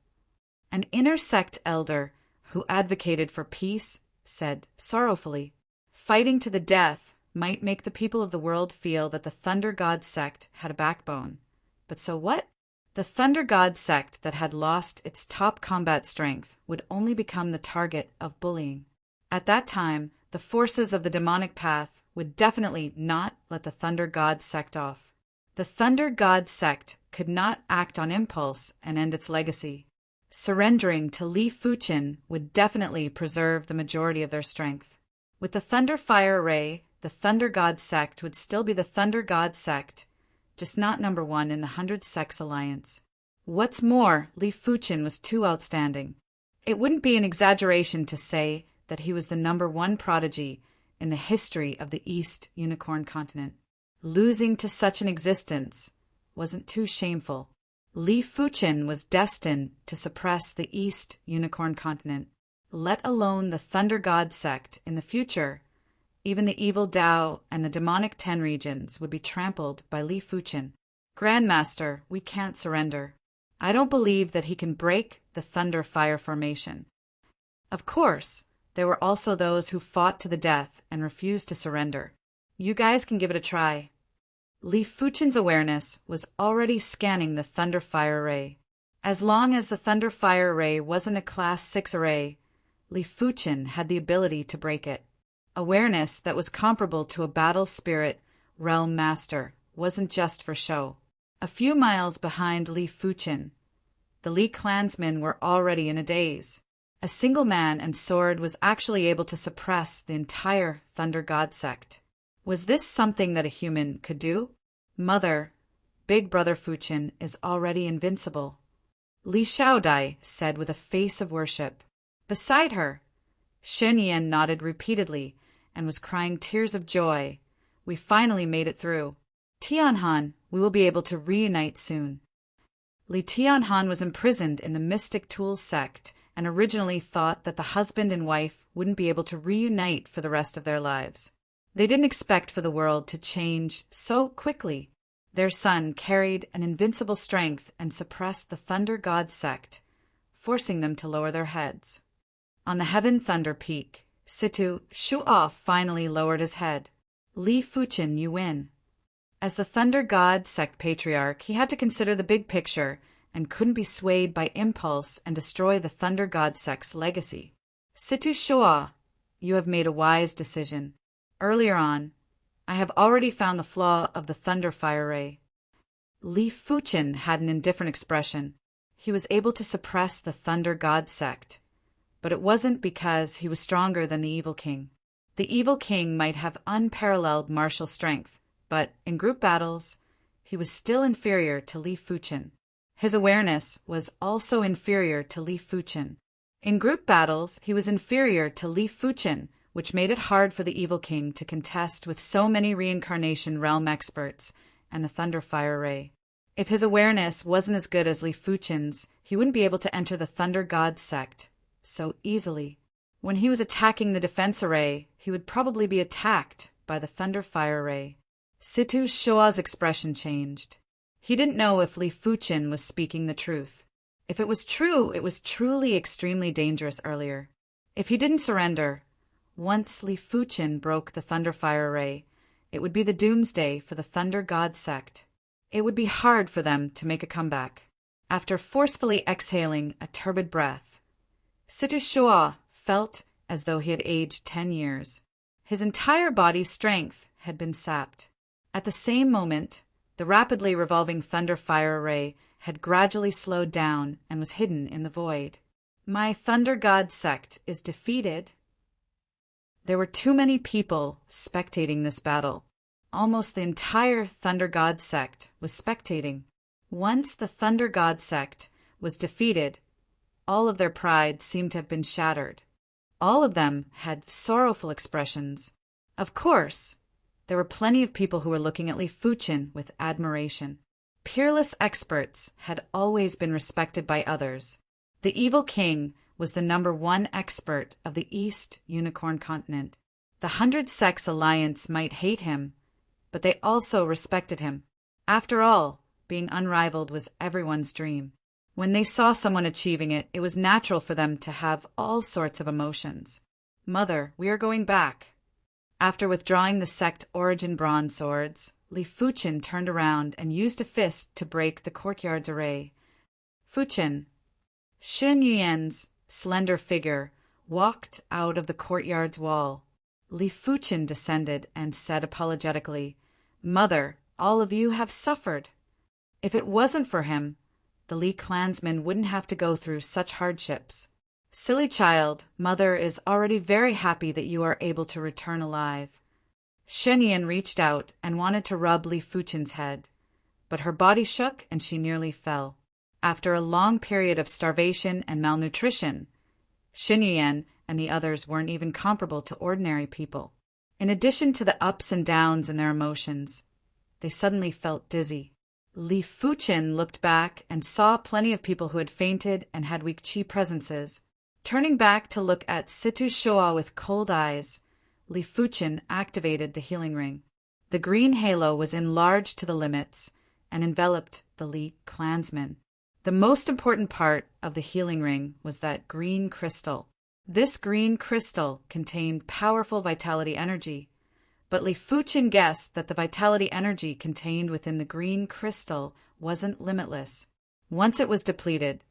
An inner sect elder, who advocated for peace, said sorrowfully, fighting to the death might make the people of the world feel that the Thunder God sect had a backbone. But so what? The Thunder God sect that had lost its top combat strength would only become the target of bullying. At that time, the forces of the demonic path would definitely not let the Thunder God sect off. The Thunder God sect could not act on impulse and end its legacy. Surrendering to Li Fuqin would definitely preserve the majority of their strength. With the Thunder Fire Array, the Thunder God sect would still be the Thunder God sect, just not #1 in the 100 Sects Alliance. What's more, Li Fuqin was too outstanding. It wouldn't be an exaggeration to say that he was the #1 prodigy in the history of the East Unicorn continent. Losing to such an existence wasn't too shameful. Li Fuqin was destined to suppress the East Unicorn continent, let alone the Thunder God sect in the future. Even the evil Tao and the demonic 10 regions would be trampled by Li Fuqin. Grandmaster, we can't surrender. I don't believe that he can break the Thunder Fire formation. Of course, there were also those who fought to the death and refused to surrender. You guys can give it a try. Li Fuqin's awareness was already scanning the Thunder Fire Array. As long as the Thunder Fire Array wasn't a Class 6 array, Li Fuqin had the ability to break it. Awareness that was comparable to a battle spirit realm master wasn't just for show. A few miles behind Li Fuqin, the Li clansmen were already in a daze. A single man and sword was actually able to suppress the entire Thunder God sect. Was this something that a human could do? Mother, Big Brother Fuqin is already invincible, Li Shaodai said with a face of worship. Beside her, Shen Yan nodded repeatedly and was crying tears of joy. We finally made it through. Tianhan, we will be able to reunite soon. Li Tianhan was imprisoned in the Mystic Tools sect and originally thought that the husband and wife wouldn't be able to reunite for the rest of their lives. They didn't expect for the world to change so quickly. Their son carried an invincible strength and suppressed the Thunder God sect, forcing them to lower their heads. On the Heaven Thunder Peak, Situ Shu'off finally lowered his head. Li Fuqin, you win. As the Thunder God sect patriarch, he had to consider the big picture and couldn't be swayed by impulse and destroy the Thunder God sect's legacy. Situ Shu'off, you have made a wise decision. Earlier on, I have already found the flaw of the Thunder Fire Ray. Li Fuqin had an indifferent expression. He was able to suppress the Thunder God sect, but it wasn't because he was stronger than the Evil King. The Evil King might have unparalleled martial strength, but in group battles, he was still inferior to Li Fuqin. His awareness was also inferior to Li Fuqin. In group battles, he was inferior to Li Fuqin, which made it hard for the Evil King to contest with so many reincarnation realm experts and the Thunder Fire Ray. If his awareness wasn't as good as Li Fuqin's, he wouldn't be able to enter the Thunder God sect so easily. When he was attacking the defense array, he would probably be attacked by the Thunder Fire Ray. Situ Shua's expression changed. He didn't know if Li Fuqin was speaking the truth. If it was true, it was truly extremely dangerous earlier. If he didn't surrender, once Li Fuqin broke the Thunder Fire Array, it would be the doomsday for the Thunder God sect. It would be hard for them to make a comeback. After forcefully exhaling a turbid breath, Situ Shua felt as though he had aged 10 years. His entire body's strength had been sapped. At the same moment, the rapidly revolving Thunder Fire Array had gradually slowed down and was hidden in the void. My Thunder God sect is defeated. There were too many people spectating this battle. Almost the entire Thunder God sect was spectating. Once the Thunder God sect was defeated, all of their pride seemed to have been shattered. All of them had sorrowful expressions. Of course, there were plenty of people who were looking at Li Fuqin with admiration. Peerless experts had always been respected by others. The evil king was the #1 expert of the East Unicorn Continent. The 100 Sects Alliance might hate him, but they also respected him. After all, being unrivaled was everyone's dream. When they saw someone achieving it, it was natural for them to have all sorts of emotions. "Mother, we are going back." After withdrawing the sect origin bronze swords, Li Fuqin turned around and used a fist to break the courtyard's array. Fuqin, Shen Yuan's slender figure, walked out of the courtyard's wall. Li Fuqin descended and said apologetically, "Mother, all of you have suffered. If it wasn't for him, the Li clansmen wouldn't have to go through such hardships. Silly child, Mother is already very happy that you are able to return alive." Shen Yan reached out and wanted to rub Li Fuqin's head, but her body shook and she nearly fell. After a long period of starvation and malnutrition, Shen Yan and the others weren't even comparable to ordinary people. In addition to the ups and downs in their emotions, they suddenly felt dizzy. Li Fuqin looked back and saw plenty of people who had fainted and had weak qi presences. Turning back to look at Situ Shoa with cold eyes, Li Fuqin activated the healing ring. The green halo was enlarged to the limits and enveloped the Li clansmen. The most important part of the healing ring was that green crystal. This green crystal contained powerful vitality energy, but Li Fuqin guessed that the vitality energy contained within the green crystal wasn't limitless. Once it was depleted,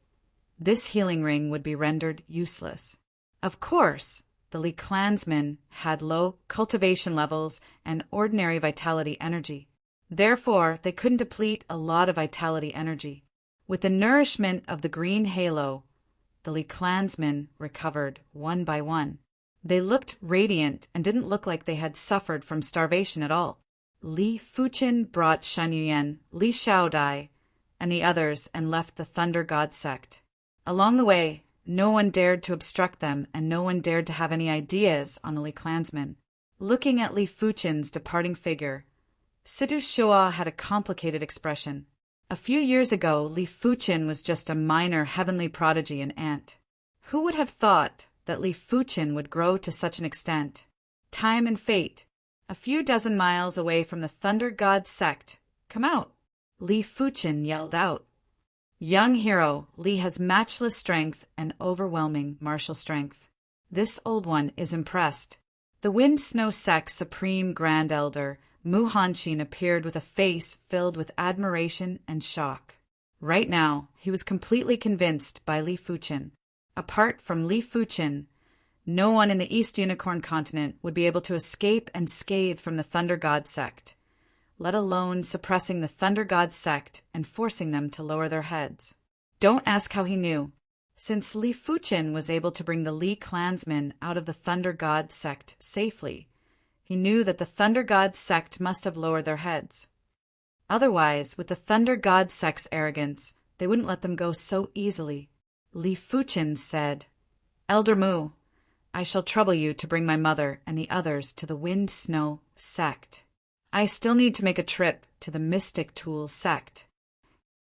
this healing ring would be rendered useless. Of course, the Li clansmen had low cultivation levels and ordinary vitality energy. Therefore, they couldn't deplete a lot of vitality energy. With the nourishment of the green halo, the Li clansmen recovered one by one. They looked radiant and didn't look like they had suffered from starvation at all. Li Fuqin brought Shen Yuan, Li Shaodai, and the others and left the Thunder God sect. Along the way, no one dared to obstruct them and no one dared to have any ideas on the Li clansmen. Looking at Li Fuqin's departing figure, Situ Shoa had a complicated expression. A few years ago, Li Fuqin was just a minor heavenly prodigy and ant. Who would have thought that Li Fuqin would grow to such an extent? Time and fate. A few dozen miles away from the Thunder God sect. "Come out!" Li Fuqin yelled out. "Young hero, Li has matchless strength and overwhelming martial strength. This old one is impressed." The Wind Snow Sect's Supreme Grand Elder, Mu Hanqin, appeared with a face filled with admiration and shock. Right now, he was completely convinced by Li Fuqin. Apart from Li Fuqin, no one in the East Unicorn Continent would be able to escape unscathed from the Thunder God sect, let alone suppressing the Thunder God sect and forcing them to lower their heads. Don't ask how he knew. Since Li Fuqin was able to bring the Li clansmen out of the Thunder God sect safely, he knew that the Thunder God sect must have lowered their heads. Otherwise, with the Thunder God sect's arrogance, they wouldn't let them go so easily. Li Fuqin said, "Elder Mu, I shall trouble you to bring my mother and the others to the Wind Snow sect. I still need to make a trip to the Mystic Tool sect."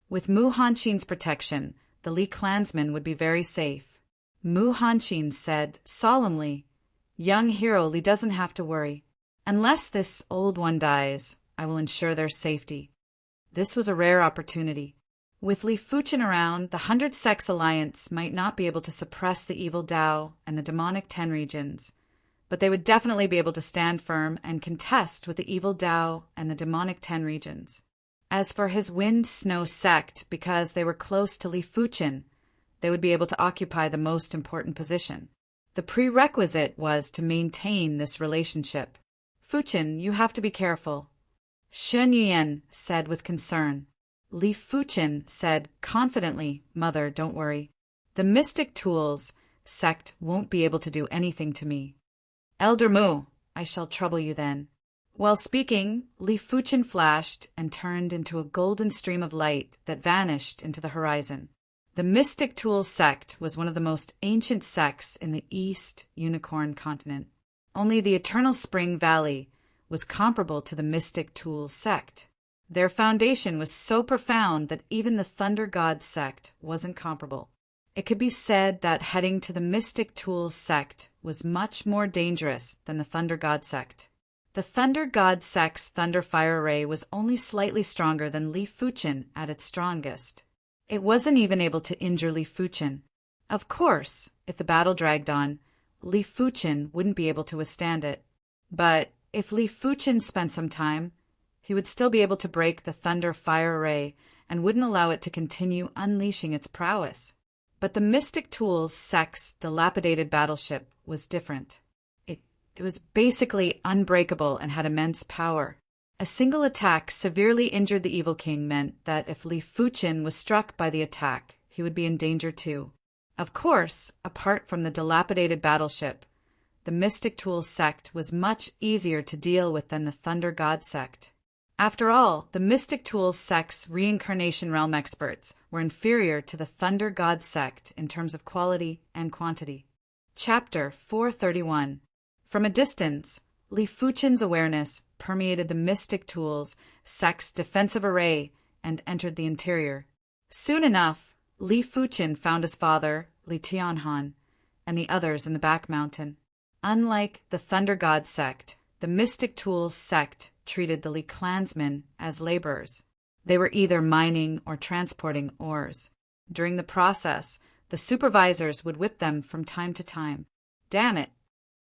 With Mu Hanqin's protection, the Li clansmen would be very safe. Mu Hanqin said solemnly, "Young hero Li doesn't have to worry. Unless this old one dies, I will ensure their safety." This was a rare opportunity. With Li Fuqin around, the 100 Sects Alliance might not be able to suppress the evil Tao and the demonic 10 regions, but they would definitely be able to stand firm and contest with the evil Tao and the demonic 10 regions. As for his Wind Snow sect, because they were close to Li Fuqin, they would be able to occupy the most important position. The prerequisite was to maintain this relationship. "Fuqin, you have to be careful," Shen Yuan said with concern. Li Fuqin said confidently, "Mother, don't worry. The Mystic Tools sect won't be able to do anything to me." Elder Mu, I shall trouble you then." While speaking, Li Fuchen flashed and turned into a golden stream of light that vanished into the horizon. The Mystic Tool sect was one of the most ancient sects in the East Unicorn continent. Only the Eternal Spring Valley was comparable to the Mystic Tool sect. Their foundation was so profound that even the Thunder God sect wasn't comparable. It could be said that heading to the Mystic Tool sect was much more dangerous than the Thunder God sect. The Thunder God sect's Thunder Fire Array was only slightly stronger than Li Fuchen at its strongest. It wasn't even able to injure Li Fuchen. Of course, if the battle dragged on, Li Fuchen wouldn't be able to withstand it. But if Li Fuchen spent some time, he would still be able to break the Thunder Fire Array and wouldn't allow it to continue unleashing its prowess. But the Mystic Tool sect's dilapidated battleship was different. It was basically unbreakable and had immense power. A single attack severely injured the Evil King meant that if Li Fuchen was struck by the attack, he would be in danger too. Of course, apart from the dilapidated battleship, the Mystic Tool sect was much easier to deal with than the Thunder God sect. After all, the Mystic Tool sect's reincarnation realm experts were inferior to the Thunder God sect in terms of quality and quantity. Chapter 431. From a distance, Li Fuchen's awareness permeated the Mystic Tool's sect's defensive array and entered the interior. Soon enough, Li Fuchen found his father, Li Tianhan, and the others in the back mountain. Unlike the Thunder God sect, the Mystic Tool sect treated the Li clansmen as laborers. They were either mining or transporting ores. During the process, the supervisors would whip them from time to time. Damn it!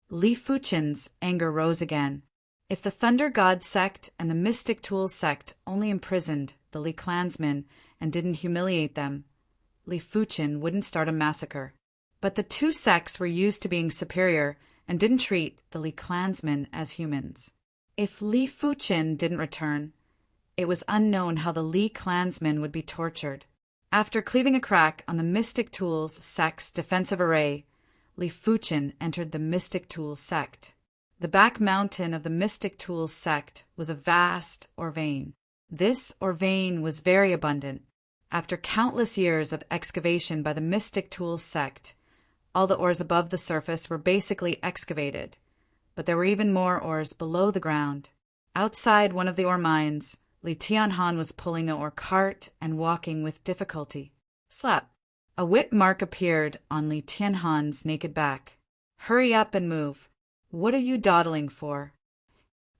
Li Fuchen's anger rose again. If the Thunder God sect and the Mystic Tool sect only imprisoned the Li clansmen and didn't humiliate them, Li Fuchen wouldn't start a massacre. But the two sects were used to being superior and didn't treat the Li clansmen as humans. If Li Fuchen didn't return, it was unknown how the Li clansmen would be tortured. After cleaving a crack on the Mystic Tool's sect's defensive array, Li Fuchen entered the Mystic Tool sect. The back mountain of the Mystic Tool sect was a vast orvane. This orvane was very abundant. After countless years of excavation by the Mystic Tool sect, all the ores above the surface were basically excavated, but there were even more ores below the ground. Outside one of the ore mines, Li Tianhan was pulling an ore cart and walking with difficulty. Slap! A whip mark appeared on Li Tianhan's naked back. "Hurry up and move. What are you dawdling for?"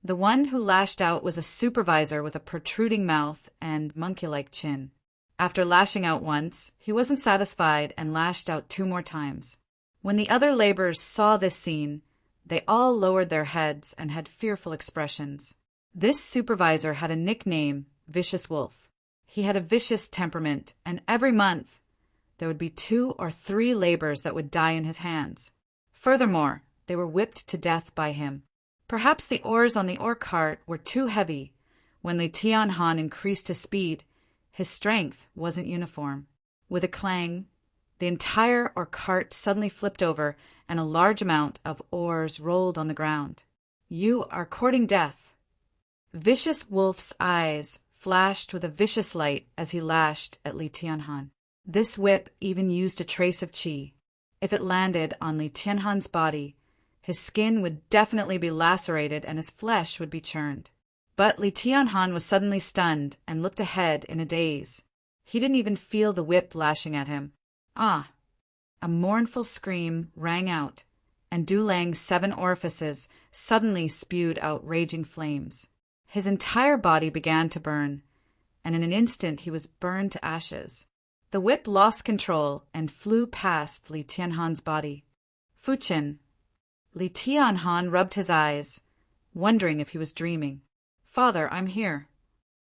The one who lashed out was a supervisor with a protruding mouth and monkey-like chin. After lashing out once, he wasn't satisfied and lashed out 2 more times. When the other laborers saw this scene, they all lowered their heads and had fearful expressions. This supervisor had a nickname, Vicious Wolf. He had a vicious temperament, and every month there would be 2 or 3 laborers that would die in his hands. Furthermore, they were whipped to death by him. Perhaps the oars on the ore cart were too heavy. When Li Tianhan increased his speed, his strength wasn't uniform. With a clang, the entire ore cart suddenly flipped over, and a large amount of ores rolled on the ground. "You are courting death." Vicious Wolf's eyes flashed with a vicious light as he lashed at Li Tianhan. This whip even used a trace of qi. If it landed on Li Tianhan's body, his skin would definitely be lacerated and his flesh would be churned. But Li Tianhan was suddenly stunned and looked ahead in a daze. He didn't even feel the whip lashing at him. Ah! A mournful scream rang out, and Dulang's 7 orifices suddenly spewed out raging flames. His entire body began to burn, and in an instant he was burned to ashes. The whip lost control and flew past Li Tianhan's body. "Fuchen." Li Tianhan rubbed his eyes, wondering if he was dreaming. "Father, I'm here."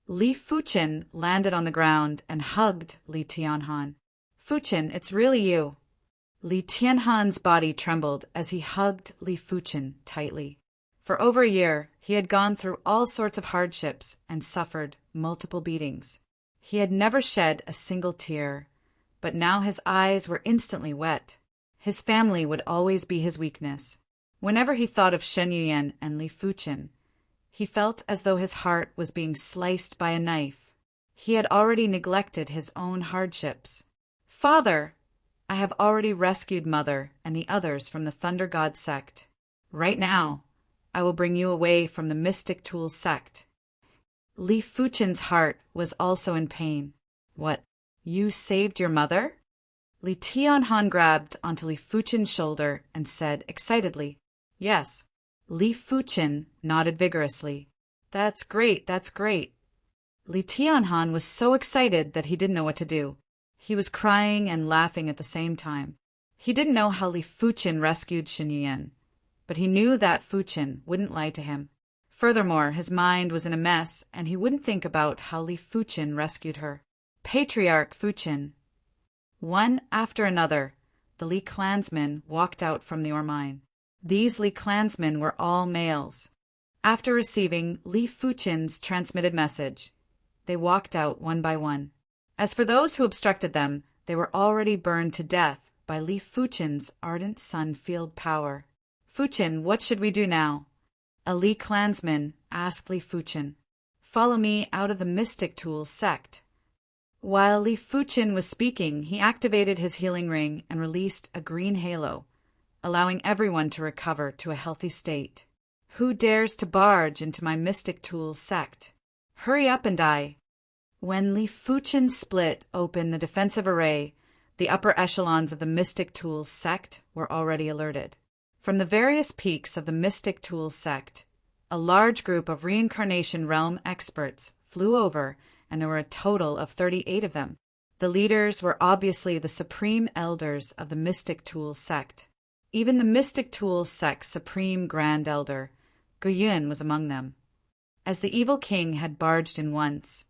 Li Fuchen landed on the ground and hugged Li Tianhan. "Fuchen, it's really you." Li Tianhan's body trembled as he hugged Li Fuchen tightly. For over a year, he had gone through all sorts of hardships and suffered multiple beatings. He had never shed a single tear, but now his eyes were instantly wet. His family would always be his weakness. Whenever he thought of Shen Yuyan and Li Fuqin, he felt as though his heart was being sliced by a knife. He had already neglected his own hardships. "Father, I have already rescued Mother and the others from the Thunder God sect. Right now, I will bring you away from the Mystic Tool sect." Li Fuqin's heart was also in pain. "What? You saved your mother?" Li Tianhan grabbed onto Li Fuqin's shoulder and said excitedly, "Yes." Li Fuqin nodded vigorously. "That's great, that's great." Li Tianhan was so excited that he didn't know what to do. He was crying and laughing at the same time. He didn't know how Li Fuqin rescued Shen Yuyan, but he knew that Fuqin wouldn't lie to him. Furthermore, his mind was in a mess, and he wouldn't think about how Li Fuqin rescued her. Patriarch Fuqin. One after another, the Li clansmen walked out from the ore mine. These Li clansmen were all males. After receiving Li Fuqin's transmitted message, they walked out one by one. As for those who obstructed them, they were already burned to death by Li Fuqin's ardent sun field power. "Fuqin, what should we do now?" A Li clansman asked Li Fuqin. "Follow me out of the Mystic Tools sect." While Li Fuqin was speaking, he activated his healing ring and released a green halo, allowing everyone to recover to a healthy state. "Who dares to barge into my Mystic Tools sect? Hurry up and die." When Li Fuqin split open the defensive array, the upper echelons of the Mystic Tools sect were already alerted. From the various peaks of the Mystic Tools sect, a large group of reincarnation realm experts flew over, and there were a total of 38 of them. The leaders were obviously the supreme elders of the Mystic Tools sect. Even the Mystic Tools sect's supreme grand elder, Guyun, was among them. As the evil king had barged in once,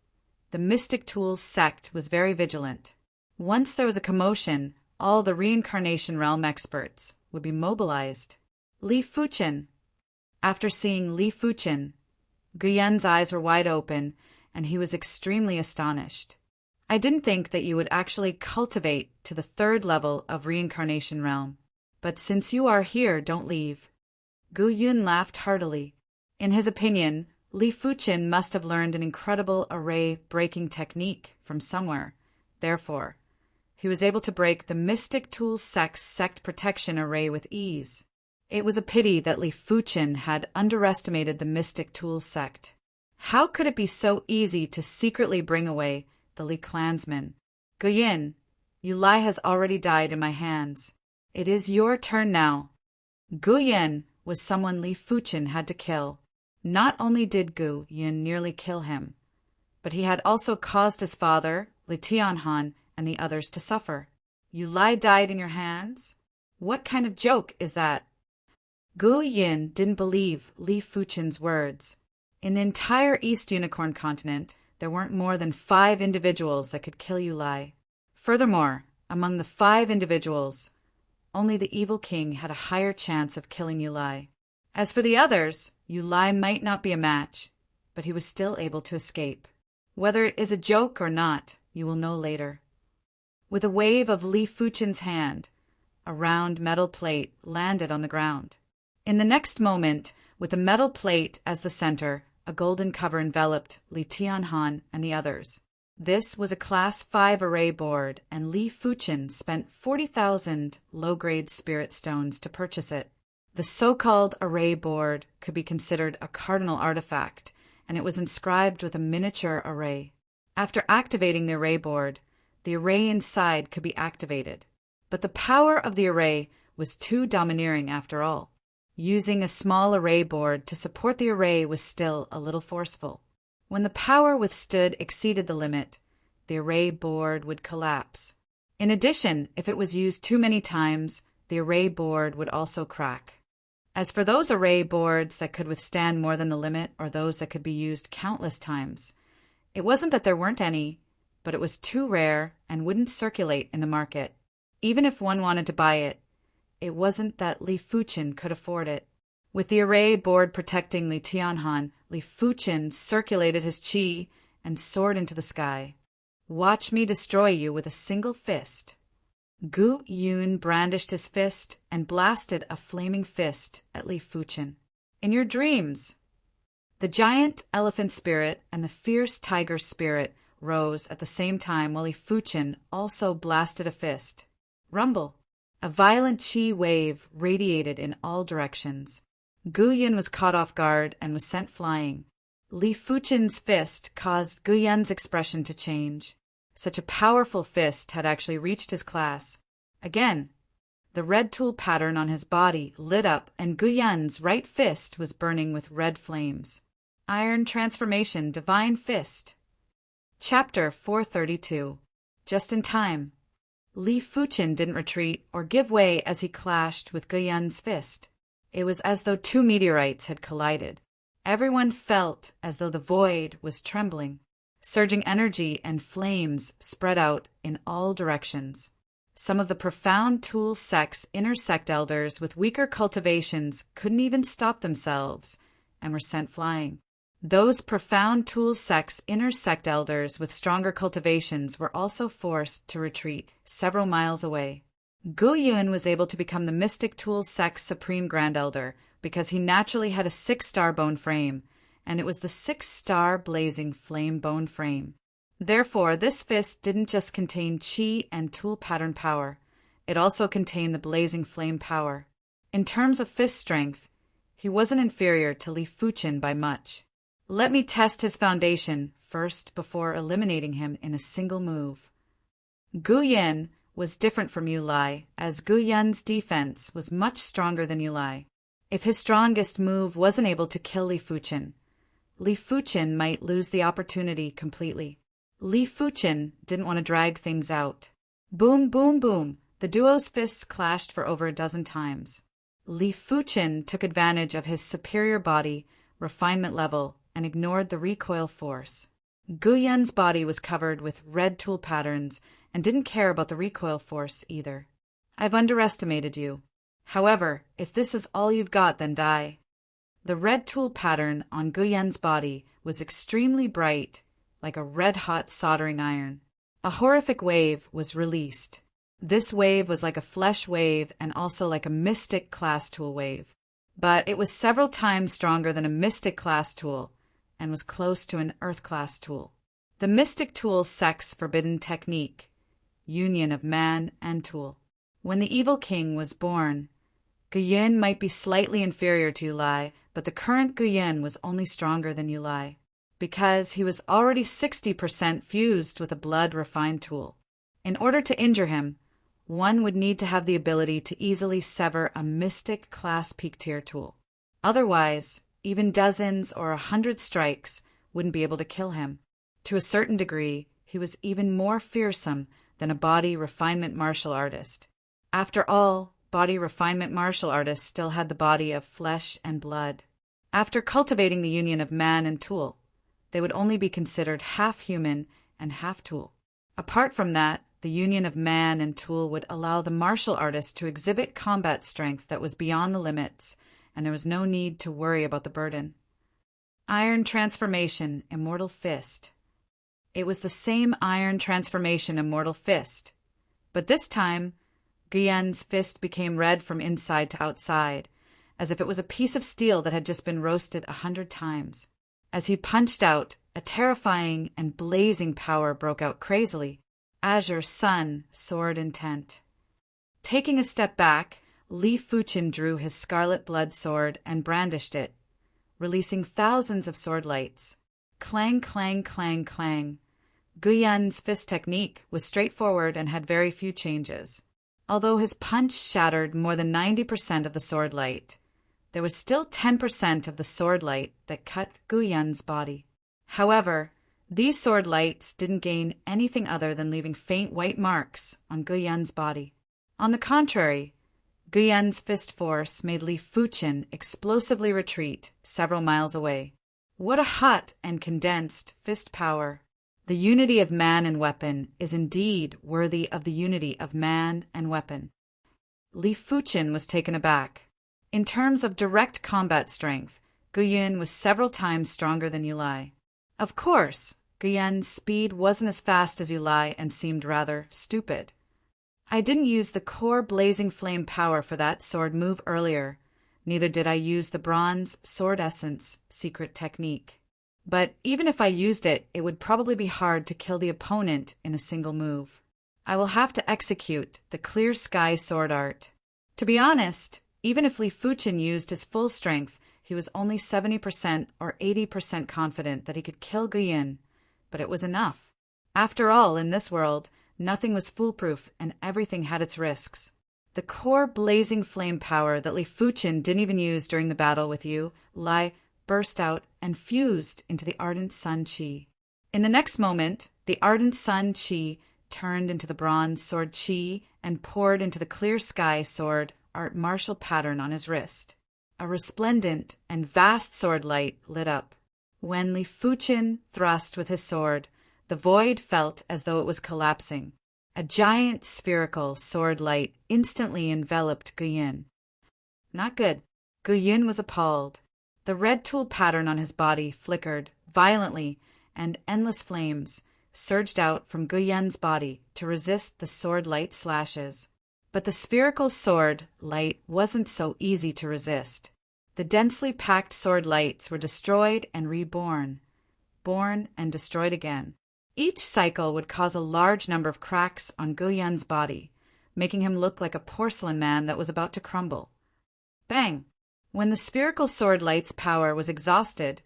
the Mystic Tools sect was very vigilant. Once there was a commotion, all the reincarnation realm experts would be mobilized. Li Fuqin. After seeing Li Fuqin, Guyun's eyes were wide open, and he was extremely astonished. "I didn't think that you would actually cultivate to the 3rd level of reincarnation realm. But since you are here, don't leave." Guyun laughed heartily. In his opinion, Li Fuqin must have learned an incredible array-breaking technique from somewhere. Therefore, he was able to break the Mystic Tools sect's sect protection array with ease. It was a pity that Li Fuqin had underestimated the Mystic Tools sect. How could it be so easy to secretly bring away the Li clansmen? "Guyun, Yulai has already died in my hands. It is your turn now." Guyun was someone Li Fuqin had to kill. Not only did Guyun nearly kill him, but he had also caused his father, Li Tianhan, and the others to suffer. "Yulai died in your hands? What kind of joke is that?" Guyun didn't believe Li Fuqin's words. In the entire East Unicorn continent, there weren't more than 5 individuals that could kill Yulai. Furthermore, among the 5 individuals, only the evil king had a higher chance of killing Yulai. As for the others, Yulai might not be a match, but he was still able to escape. Whether it is a joke or not, you will know later. With a wave of Li Fuqin's hand, a round metal plate landed on the ground. In the next moment, with the metal plate as the center, a golden cover enveloped Li Tianhan and the others. This was a Class 5 array board, and Li Fuqin spent 40,000 low-grade spirit stones to purchase it. The so-called array board could be considered a cardinal artifact, and it was inscribed with a miniature array. After activating the array board, the array inside could be activated. But the power of the array was too domineering after all. Using a small array board to support the array was still a little forceful. When the power withstood exceeded the limit, the array board would collapse. In addition, if it was used too many times, the array board would also crack. As for those array boards that could withstand more than the limit, or those that could be used countless times, it wasn't that there weren't any, but it was too rare and wouldn't circulate in the market. Even if one wanted to buy it, it wasn't that Li Fuqin could afford it. With the array board protecting Li Tianhan, Li Fuqin circulated his qi and soared into the sky. "Watch me destroy you with a single fist." Gu Yun brandished his fist and blasted a flaming fist at Li Fuchen. In your dreams! The giant elephant spirit and the fierce tiger spirit rose at the same time while Li Fuchen also blasted a fist. Rumble! A violent chi wave radiated in all directions. Gu Yun was caught off guard and was sent flying. Li Fuchen's fist caused Gu Yun's expression to change. Such a powerful fist had actually reached his class. Again, the red tool pattern on his body lit up and Gu Yun's right fist was burning with red flames. Iron Transformation Divine Fist. Chapter 432. Just in time. Li Fuchen didn't retreat or give way as he clashed with Gu Yun's fist. It was as though two meteorites had collided. Everyone felt as though the void was trembling. Surging energy and flames spread out in all directions. Some of the profound tool sect's inner sect elders with weaker cultivations couldn't even stop themselves and were sent flying. Those profound tool sect's inner sect elders with stronger cultivations were also forced to retreat several miles away. Gu Yun was able to become the Mystic Tool sect's Supreme Grand Elder because he naturally had a 6-star bone frame, and it was the 6-star blazing flame bone frame. Therefore, this fist didn't just contain chi and tool pattern power, it also contained the blazing flame power. In terms of fist strength, he wasn't inferior to Li Fuchen by much. Let me test his foundation first before eliminating him in a single move. Gu Yun was different from Yu Lai, as Gu Yun's defense was much stronger than Yu Lai. If his strongest move wasn't able to kill Li Fuchen might lose the opportunity completely. Li Fuchen didn't want to drag things out. Boom, boom, boom. The duo's fists clashed for over a dozen times. Li Fuchen took advantage of his superior body, refinement level, and ignored the recoil force. Gu Yun's body was covered with red tool patterns and didn't care about the recoil force either. I've underestimated you. However, if this is all you've got, then die. The red tool pattern on Gu Yun's body was extremely bright, like a red-hot soldering iron. A horrific wave was released. This wave was like a flesh wave and also like a mystic class tool wave. But it was several times stronger than a mystic class tool and was close to an earth class tool. The mystic tool sect's forbidden technique, union of man and tool. When the evil king was born, Gu Yun might be slightly inferior to Yu Lai, but the current Gu Yun was only stronger than Yu Lai, because he was already 60% fused with a blood-refined tool. In order to injure him, one would need to have the ability to easily sever a mystic class peak tier tool. Otherwise, even dozens or 100 strikes wouldn't be able to kill him. To a certain degree, he was even more fearsome than a body refinement martial artist. After all, body refinement martial artists still had the body of flesh and blood. After cultivating the union of man and tool, they would only be considered half human and half tool. Apart from that, the union of man and tool would allow the martial artist to exhibit combat strength that was beyond the limits, and there was no need to worry about the burden. Iron Transformation, Immortal Fist. It was the same Iron Transformation, Immortal Fist, but this time, Gu Yun's fist became red from inside to outside, as if it was a piece of steel that had just been roasted 100 times. As he punched out, a terrifying and blazing power broke out crazily. Azure Sun, sword intent. Taking a step back, Li Fuchen drew his scarlet blood sword and brandished it, releasing thousands of sword lights. Clang, clang, clang, clang. Gu Yun's fist technique was straightforward and had very few changes. Although his punch shattered more than 90% of the sword light, there was still 10% of the sword light that cut Gu Yun's body. However, these sword lights didn't gain anything other than leaving faint white marks on Gu Yun's body. On the contrary, Gu Yun's fist force made Li Fuchen explosively retreat several miles away. What a hot and condensed fist power! The unity of man and weapon is indeed worthy of the unity of man and weapon. Li Fuchen was taken aback. In terms of direct combat strength, Gu Yun was several times stronger than Yu Lai. Of course, Gu Yun's speed wasn't as fast as Yu Lai and seemed rather stupid. I didn't use the core blazing flame power for that sword move earlier. Neither did I use the bronze sword essence secret technique. But even if I used it, it would probably be hard to kill the opponent in a single move. I will have to execute the clear sky sword art. To be honest, even if Li Fuchen used his full strength, he was only 70% or 80% confident that he could kill Guyin, but it was enough. After all, in this world, nothing was foolproof and everything had its risks. The core blazing flame power that Li Fuchen didn't even use during the battle with Yu Lai burst out and fused into the ardent sun chi. In the next moment, the ardent sun chi turned into the bronze sword chi and poured into the clear sky sword art martial pattern on his wrist. A resplendent and vast sword light lit up. When Li Fuchen thrust with his sword, the void felt as though it was collapsing. A giant spherical sword light instantly enveloped Guyin. Not good. Guyin was appalled. The red tool pattern on his body flickered violently, and endless flames surged out from Guyin's body to resist the sword light slashes. But the spherical sword light wasn't so easy to resist. The densely packed sword lights were destroyed and reborn, born and destroyed again. Each cycle would cause a large number of cracks on Guyin's body, making him look like a porcelain man that was about to crumble. Bang! When the spherical sword light's power was exhausted,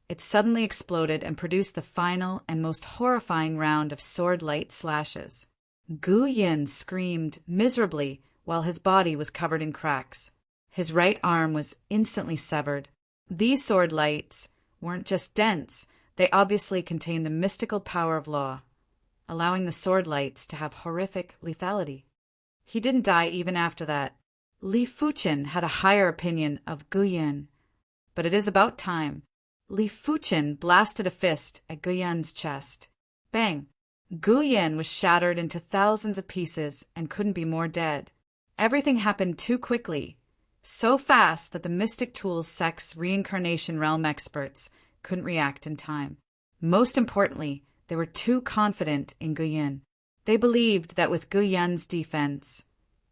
it suddenly exploded and produced the final and most horrifying round of sword light slashes. Guyin screamed miserably while his body was covered in cracks. His right arm was instantly severed. These sword lights weren't just dense, they obviously contained the mystical power of law, allowing the sword lights to have horrific lethality. He didn't die even after that. Li Fuchen had a higher opinion of Guyin, but it is about time. Li Fuchen blasted a fist at Guyin's chest. Bang! Guyin was shattered into thousands of pieces and couldn't be more dead. Everything happened too quickly, so fast that the Mystic Tool Sect's reincarnation realm experts couldn't react in time. Most importantly, they were too confident in Guyin. They believed that with Guyin's defense,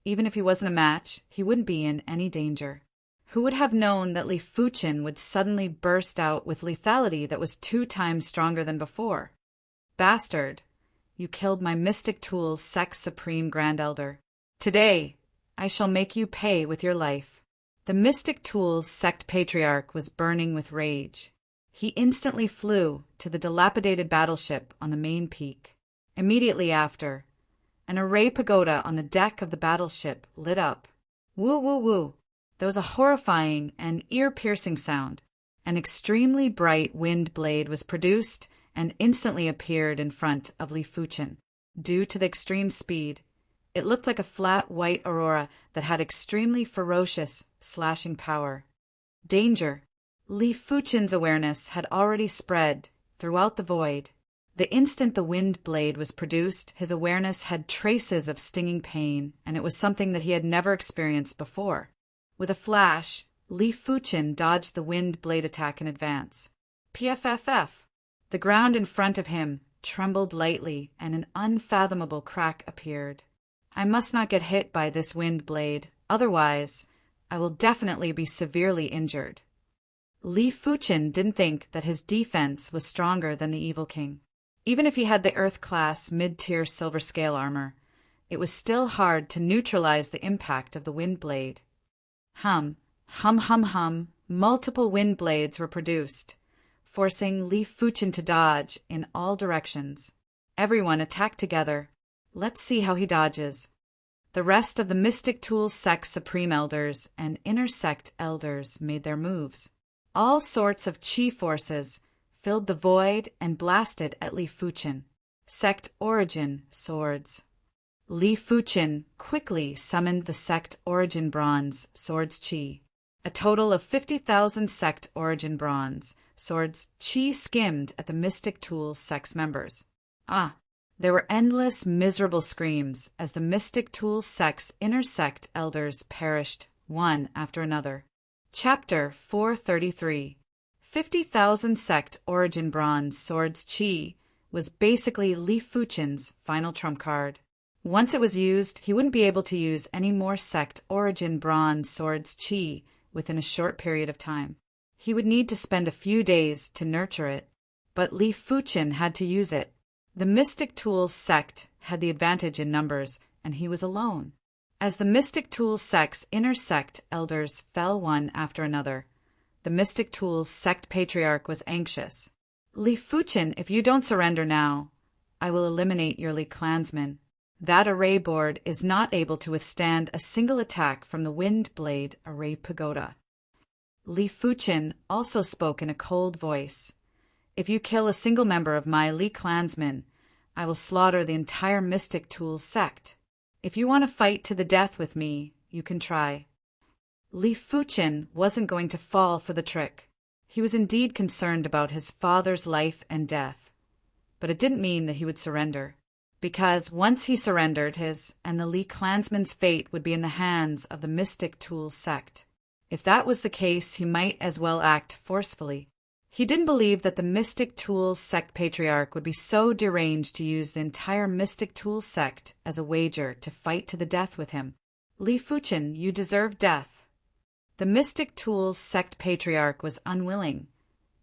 even if he wasn't a match, he wouldn't be in any danger. Who would have known that Li Fuchen would suddenly burst out with lethality that was 2 times stronger than before? Bastard, you killed my Mystic Tool Sect Supreme Grand Elder. Today, I shall make you pay with your life. The Mystic Tools Sect Patriarch was burning with rage. He instantly flew to the dilapidated battleship on the main peak. Immediately after, an array pagoda on the deck of the battleship lit up. Woo woo woo! There was a horrifying and ear-piercing sound. An extremely bright wind blade was produced and instantly appeared in front of Li Fuchen. Due to the extreme speed, it looked like a flat white aurora that had extremely ferocious, slashing power. Danger! Li Fuchen's awareness had already spread throughout the void. The instant the wind blade was produced, his awareness had traces of stinging pain, and it was something that he had never experienced before. With a flash, Li Fuchen dodged the wind blade attack in advance. PFFF! The ground in front of him trembled lightly, and an unfathomable crack appeared. I must not get hit by this wind blade, otherwise I will definitely be severely injured. Li Fuchen didn't think that his defense was stronger than the Evil King. Even if he had the Earth-class mid-tier silver scale armor, it was still hard to neutralize the impact of the wind blade. Hum, hum, hum, hum, multiple wind blades were produced, forcing Li Fuchen to dodge in all directions. Everyone attacked together. Let's see how he dodges. The rest of the Mystic Tool Sect Supreme Elders and Inner Sect Elders made their moves. All sorts of chi forces filled the void and blasted at Li Fuchen. Sect Origin swords. Li Fuchen quickly summoned the Sect Origin Bronze Swords Chi. A total of 50,000 Sect Origin Bronze Swords Chi skimmed at the Mystic Tool Sect's members. There were endless, miserable screams as the Mystic Tool Sect's Inner Sect Elders perished, one after another. Chapter 433. 50,000 Sect Origin Bronze Swords Chi was basically Li Fuchen's final trump card. Once it was used, he wouldn't be able to use any more sect origin bronze swords qi within a short period of time. He would need to spend a few days to nurture it, but Li Fuqin had to use it. The Mystic Tools sect had the advantage in numbers, and he was alone. As the Mystic Tools sect's inner sect elders fell one after another, the Mystic Tools sect patriarch was anxious. Li Fuqin, if you don't surrender now, I will eliminate your Li clansmen. That array board is not able to withstand a single attack from the Wind Blade Array Pagoda. Li Fuqin also spoke in a cold voice. If you kill a single member of my Li clansmen, I will slaughter the entire Mystic Tools sect. If you want to fight to the death with me, you can try. Li Fuqin wasn't going to fall for the trick. He was indeed concerned about his father's life and death. But it didn't mean that he would surrender, because once he surrendered, his and the Li clansmen's fate would be in the hands of the Mystic Tools sect. If that was the case, he might as well act forcefully. He didn't believe that the Mystic Tools sect patriarch would be so deranged to use the entire Mystic Tools sect as a wager to fight to the death with him. Li Fuqin, you deserve death. The Mystic Tools sect patriarch was unwilling,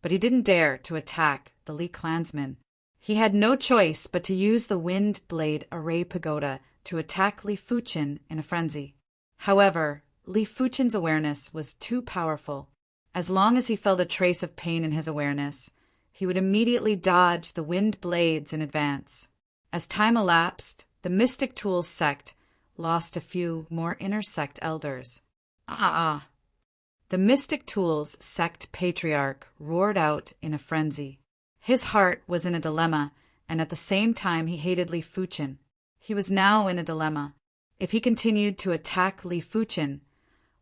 but he didn't dare to attack the Li clansmen. He had no choice but to use the Wind Blade Array Pagoda to attack Li Fuqin in a frenzy. However, Li Fuqin's awareness was too powerful. As long as he felt a trace of pain in his awareness, he would immediately dodge the wind blades in advance. As time elapsed, the Mystic Tools sect lost a few more inner sect elders. The Mystic Tools sect patriarch roared out in a frenzy. His heart was in a dilemma, and at the same time he hated Li Fuqin. He was now in a dilemma. If he continued to attack Li Fuqin,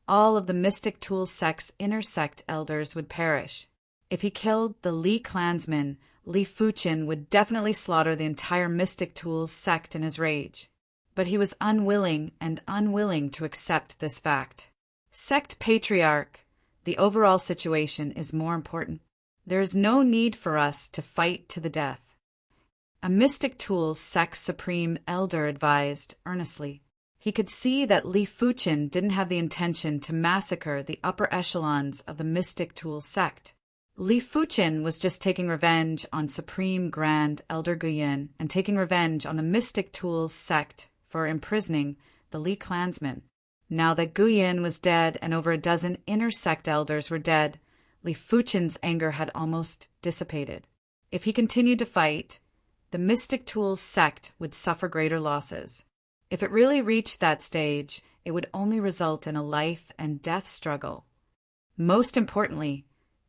all of the Mystic Tools sect's inner sect elders would perish. If he killed the Li clansmen, Li Fuqin would definitely slaughter the entire Mystic Tools sect in his rage. But he was unwilling to accept this fact. Sect patriarch, the overall situation is more important. There is no need for us to fight to the death. A Mystic Tools sect supreme elder advised earnestly. He could see that Li Fuqin didn't have the intention to massacre the upper echelons of the Mystic Tools sect. Li Fuqin was just taking revenge on Supreme Grand Elder Guyin and taking revenge on the Mystic Tools sect for imprisoning the Li clansmen. Now that Guyin was dead and over a dozen inner sect elders were dead, Li Fuqin's anger had almost dissipated. If he continued to fight, the Mystic Tools sect would suffer greater losses. If it really reached that stage, it would only result in a life and death struggle. Most importantly,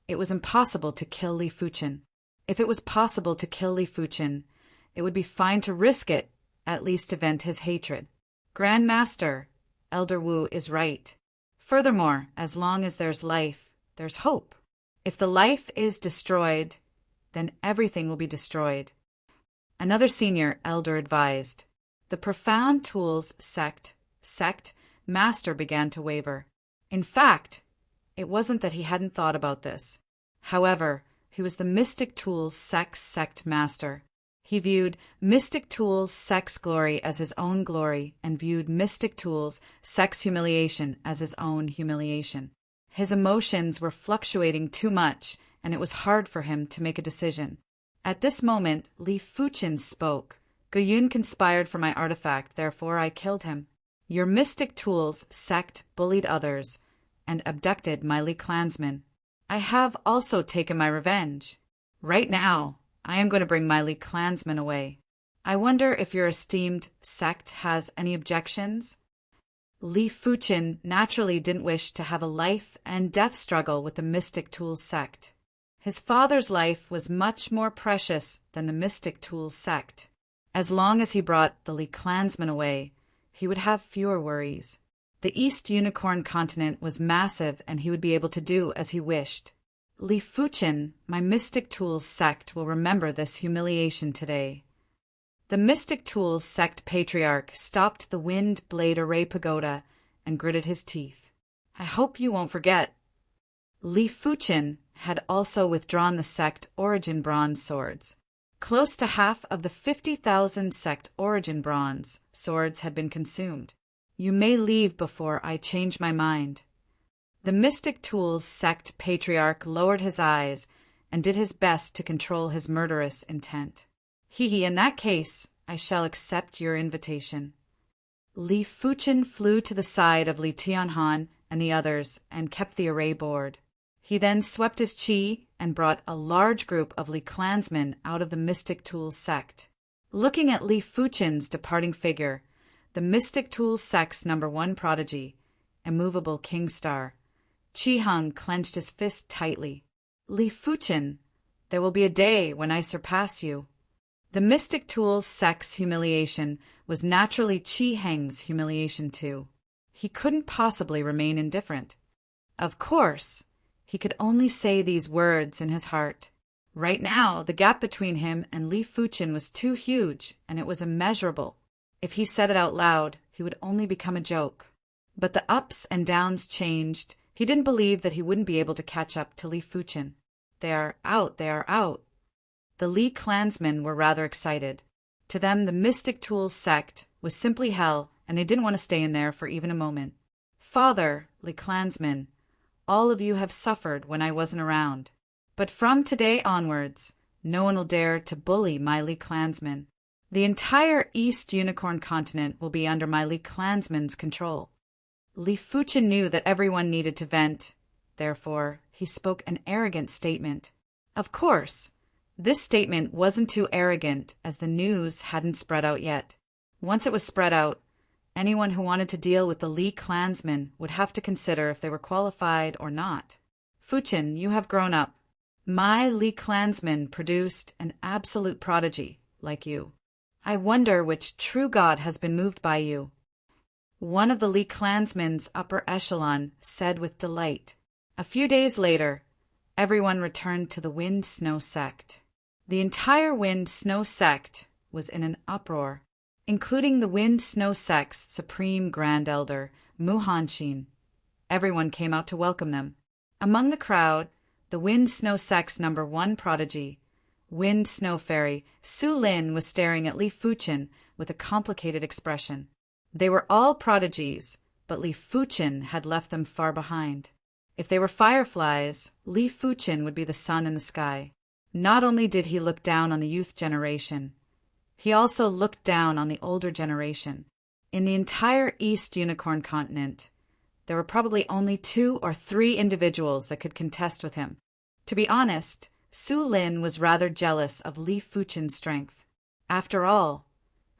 it was impossible to kill Li Fuqin. If it was possible to kill Li Fuqin, it would be fine to risk it, at least to vent his hatred. Grand Master, Elder Wu is right. Furthermore, as long as there's life, there's hope. If the life is destroyed, then everything will be destroyed. Another senior elder advised. The Profound Tools sect master began to waver. In fact, it wasn't that he hadn't thought about this. However, he was the Mystic Tools sect master. He viewed Mystic Tools sect's glory as his own glory and viewed Mystic Tools sect's humiliation as his own humiliation. His emotions were fluctuating too much, and it was hard for him to make a decision. At this moment, Li Fuqin spoke. Guiyun conspired for my artifact, therefore I killed him. Your Mystic Tools sect bullied others and abducted my Li clansmen. I have also taken my revenge. Right now, I am going to bring my Li clansmen away. I wonder if your esteemed sect has any objections? Li Fuqin naturally didn't wish to have a life and death struggle with the Mystic Tools sect. His father's life was much more precious than the Mystic Tools sect. As long as he brought the Li clansmen away, he would have fewer worries. The East Unicorn continent was massive and he would be able to do as he wished. Li Fuqin, my Mystic Tools sect will remember this humiliation today. The Mystic Tools sect patriarch stopped the Wind Blade Array Pagoda and gritted his teeth. I hope you won't forget. Li Fuqin had also withdrawn the sect origin bronze swords. Close to half of the 50,000 sect origin bronze swords had been consumed. You may leave before I change my mind. The Mystic Tools sect patriarch lowered his eyes and did his best to control his murderous intent. In that case, I shall accept your invitation. Li Fuchen flew to the side of Li Tianhan and the others and kept the array bored. He then swept his chi and brought a large group of Li clansmen out of the Mystic Tools sect. Looking at Li Fuchen's departing figure, the Mystic Tools sect's #1 prodigy, immovable King Star, Chi Hung clenched his fist tightly. Li Fuchen, there will be a day when I surpass you. The Mystic Tools sect's humiliation was naturally Chi Heng's humiliation too. He couldn't possibly remain indifferent. Of course, he could only say these words in his heart. Right now, the gap between him and Li Fuchen was too huge, and it was immeasurable. If he said it out loud, he would only become a joke. But the ups and downs changed. He didn't believe that he wouldn't be able to catch up to Li Fuchen. They are out. The Li clansmen were rather excited. To them, the Mystic Tools sect was simply hell, and they didn't want to stay in there for even a moment. Father, Li clansmen, all of you have suffered when I wasn't around. But from today onwards, no one will dare to bully my Li clansmen. The entire East Unicorn continent will be under my Li clansmen's control. Li Fuchen knew that everyone needed to vent. Therefore, he spoke an arrogant statement. Of course, this statement wasn't too arrogant as the news hadn't spread out yet. Once it was spread out, anyone who wanted to deal with the Li clansmen would have to consider if they were qualified or not. Fuchen, you have grown up. My Li clansmen produced an absolute prodigy, like you. I wonder which true god has been moved by you. One of the Li clansmen's upper echelon said with delight. A few days later, everyone returned to the Wind Snow sect. The entire Wind Snow sect was in an uproar, including the Wind Snow sect's supreme grand elder, Mu Hanshin. Everyone came out to welcome them. Among the crowd, the Wind Snow sect's #1 prodigy, Wind Snow Fairy, Su Lin, was staring at Li Fuchen with a complicated expression. They were all prodigies, but Li Fuchen had left them far behind. If they were fireflies, Li Fuchen would be the sun in the sky. Not only did he look down on the youth generation, he also looked down on the older generation. In the entire East Unicorn continent, there were probably only 2 or 3 individuals that could contest with him. To be honest, Su Lin was rather jealous of Li Fuchen's strength. After all,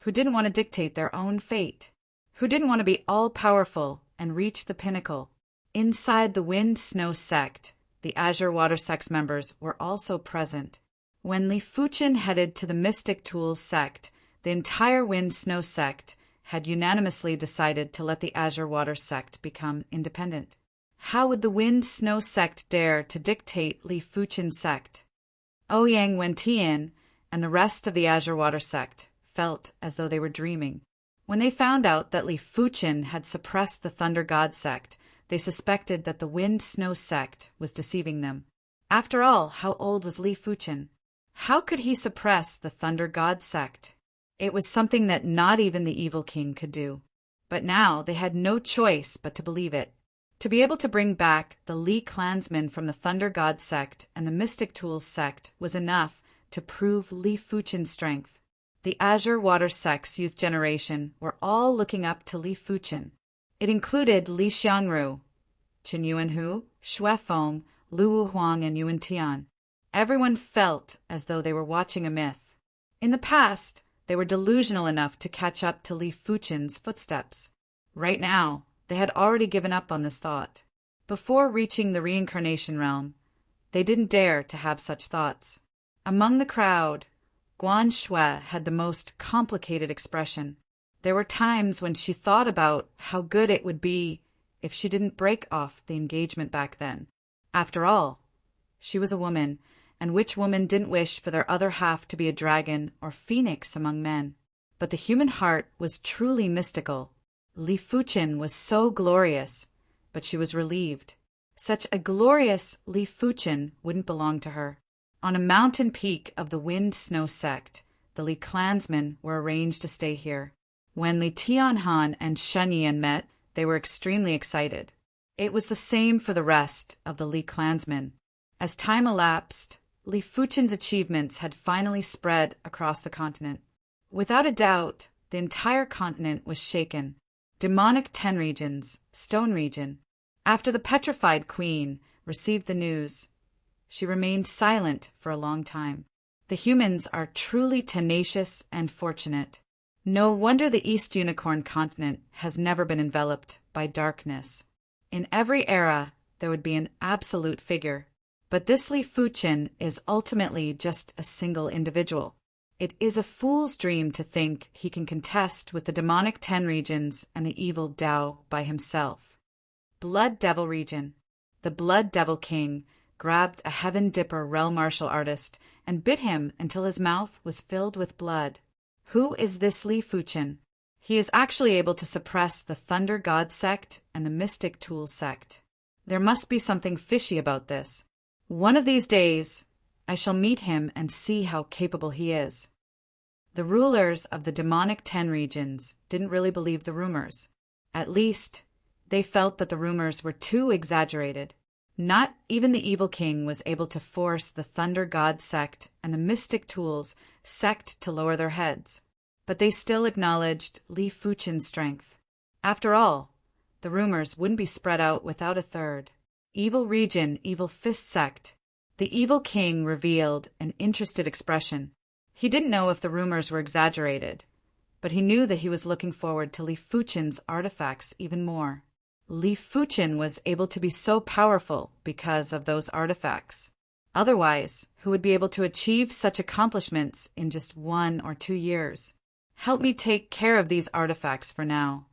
who didn't want to dictate their own fate? Who didn't want to be all-powerful and reach the pinnacle? Inside the Wind Snow sect, the Azure Water sect's members were also present. When Li Fuchen headed to the Mystic Tools sect, the entire Wind Snow sect had unanimously decided to let the Azure Water sect become independent. How would the Wind Snow sect dare to dictate Li Fuchen's sect? Ouyang Wentian and the rest of the Azure Water sect felt as though they were dreaming. When they found out that Li Fuchen had suppressed the Thunder God sect, they suspected that the Wind Snow sect was deceiving them. After all, how old was Li Fuchen? How could he suppress the Thunder God sect? It was something that not even the Evil King could do. But now they had no choice but to believe it. To be able to bring back the Li clansmen from the Thunder God sect and the Mystic Tools sect was enough to prove Li Fuchen's strength. The Azure Water sect's youth generation were all looking up to Li Fuchen. It included Li Xiangru, Chen Yuanhu, Xue Feng, Lu Wuhuang, and Yuan Tian. Everyone felt as though they were watching a myth. In the past, they were delusional enough to catch up to Li Fuchen's footsteps. Right now, they had already given up on this thought. Before reaching the reincarnation realm, they didn't dare to have such thoughts. Among the crowd, Guan Xue had the most complicated expression. There were times when she thought about how good it would be if she didn't break off the engagement back then. After all, she was a woman, and which woman didn't wish for their other half to be a dragon or phoenix among men? But the human heart was truly mystical. Li Fuchen was so glorious, but she was relieved. Such a glorious Li Fuchen wouldn't belong to her. On a mountain peak of the Wind Snow sect, the Li clansmen were arranged to stay here. When Li Tianhan and Shen Yan met, they were extremely excited. It was the same for the rest of the Li clansmen. As time elapsed, Li Fuchen's achievements had finally spread across the continent. Without a doubt, the entire continent was shaken. Demonic 10 regions, Stone region. After the petrified queen received the news, she remained silent for a long time. The humans are truly tenacious and fortunate. No wonder the East Unicorn continent has never been enveloped by darkness. In every era, there would be an absolute figure. But this Li Fuchen is ultimately just a single individual. It is a fool's dream to think he can contest with the demonic 10 regions and the evil Dao by himself. Blood Devil region. The Blood Devil King grabbed a Heaven Dipper realm martial artist and bit him until his mouth was filled with blood. Who is this Li Fuchen? He is actually able to suppress the Thunder God sect and the Mystic Tool sect. There must be something fishy about this. One of these days, I shall meet him and see how capable he is. The rulers of the demonic 10 regions didn't really believe the rumors. At least, they felt that the rumors were too exaggerated. Not even the Evil King was able to force the Thunder God sect and the Mystic Tools sect to lower their heads. But they still acknowledged Li Fuchen's strength. After all, the rumors wouldn't be spread out without a third. Evil Region, Evil Fist sect. The Evil King revealed an interested expression. He didn't know if the rumors were exaggerated, but he knew that he was looking forward to Li Fuchen's artifacts even more. Li Fuchen was able to be so powerful because of those artifacts. Otherwise, who would be able to achieve such accomplishments in just 1 or 2 years? Help me take care of these artifacts for now.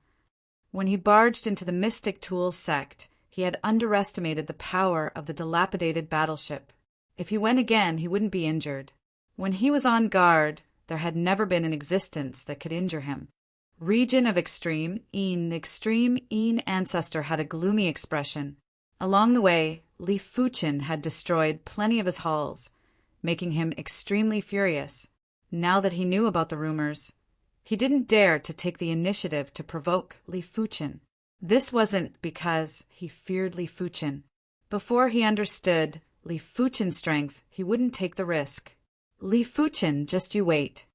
When he barged into the Mystic Tools sect, he had underestimated the power of the dilapidated battleship. If he went again, he wouldn't be injured. When he was on guard, there had never been an existence that could injure him. Region of Extreme, the Extreme ancestor had a gloomy expression. Along the way, Li Fuchen had destroyed plenty of his halls, making him extremely furious. Now that he knew about the rumors, he didn't dare to take the initiative to provoke Li Fuchen. This wasn't because he feared Li Fuchen. Before he understood Li Fuchen's strength, he wouldn't take the risk. Li Fuchen, just you wait.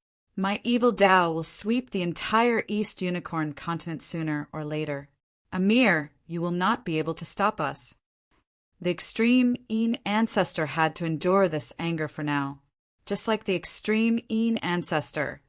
My evil Dao will sweep the entire East Unicorn continent sooner or later. Amir, you will not be able to stop us. The Extreme ancestor had to endure this anger for now. Just like the Extreme ancestor,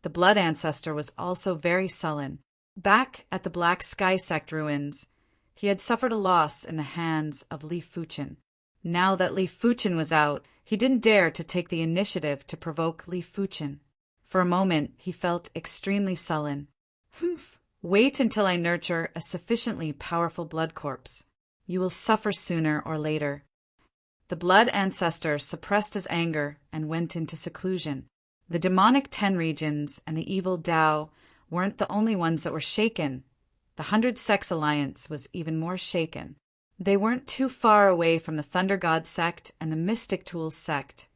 the Blood ancestor was also very sullen. Back at the Black Sky Sect ruins, he had suffered a loss in the hands of Li Fuchen. Now that Li Fuchen was out, he didn't dare to take the initiative to provoke Li Fuchen. For a moment, he felt extremely sullen. Humph! Wait until I nurture a sufficiently powerful blood corpse. You will suffer sooner or later. The Blood ancestor suppressed his anger and went into seclusion. The demonic 10 regions and the evil Dao weren't the only ones that were shaken. The 100 Sects Alliance was even more shaken. They weren't too far away from the Thunder God sect and the Mystic Tools sect.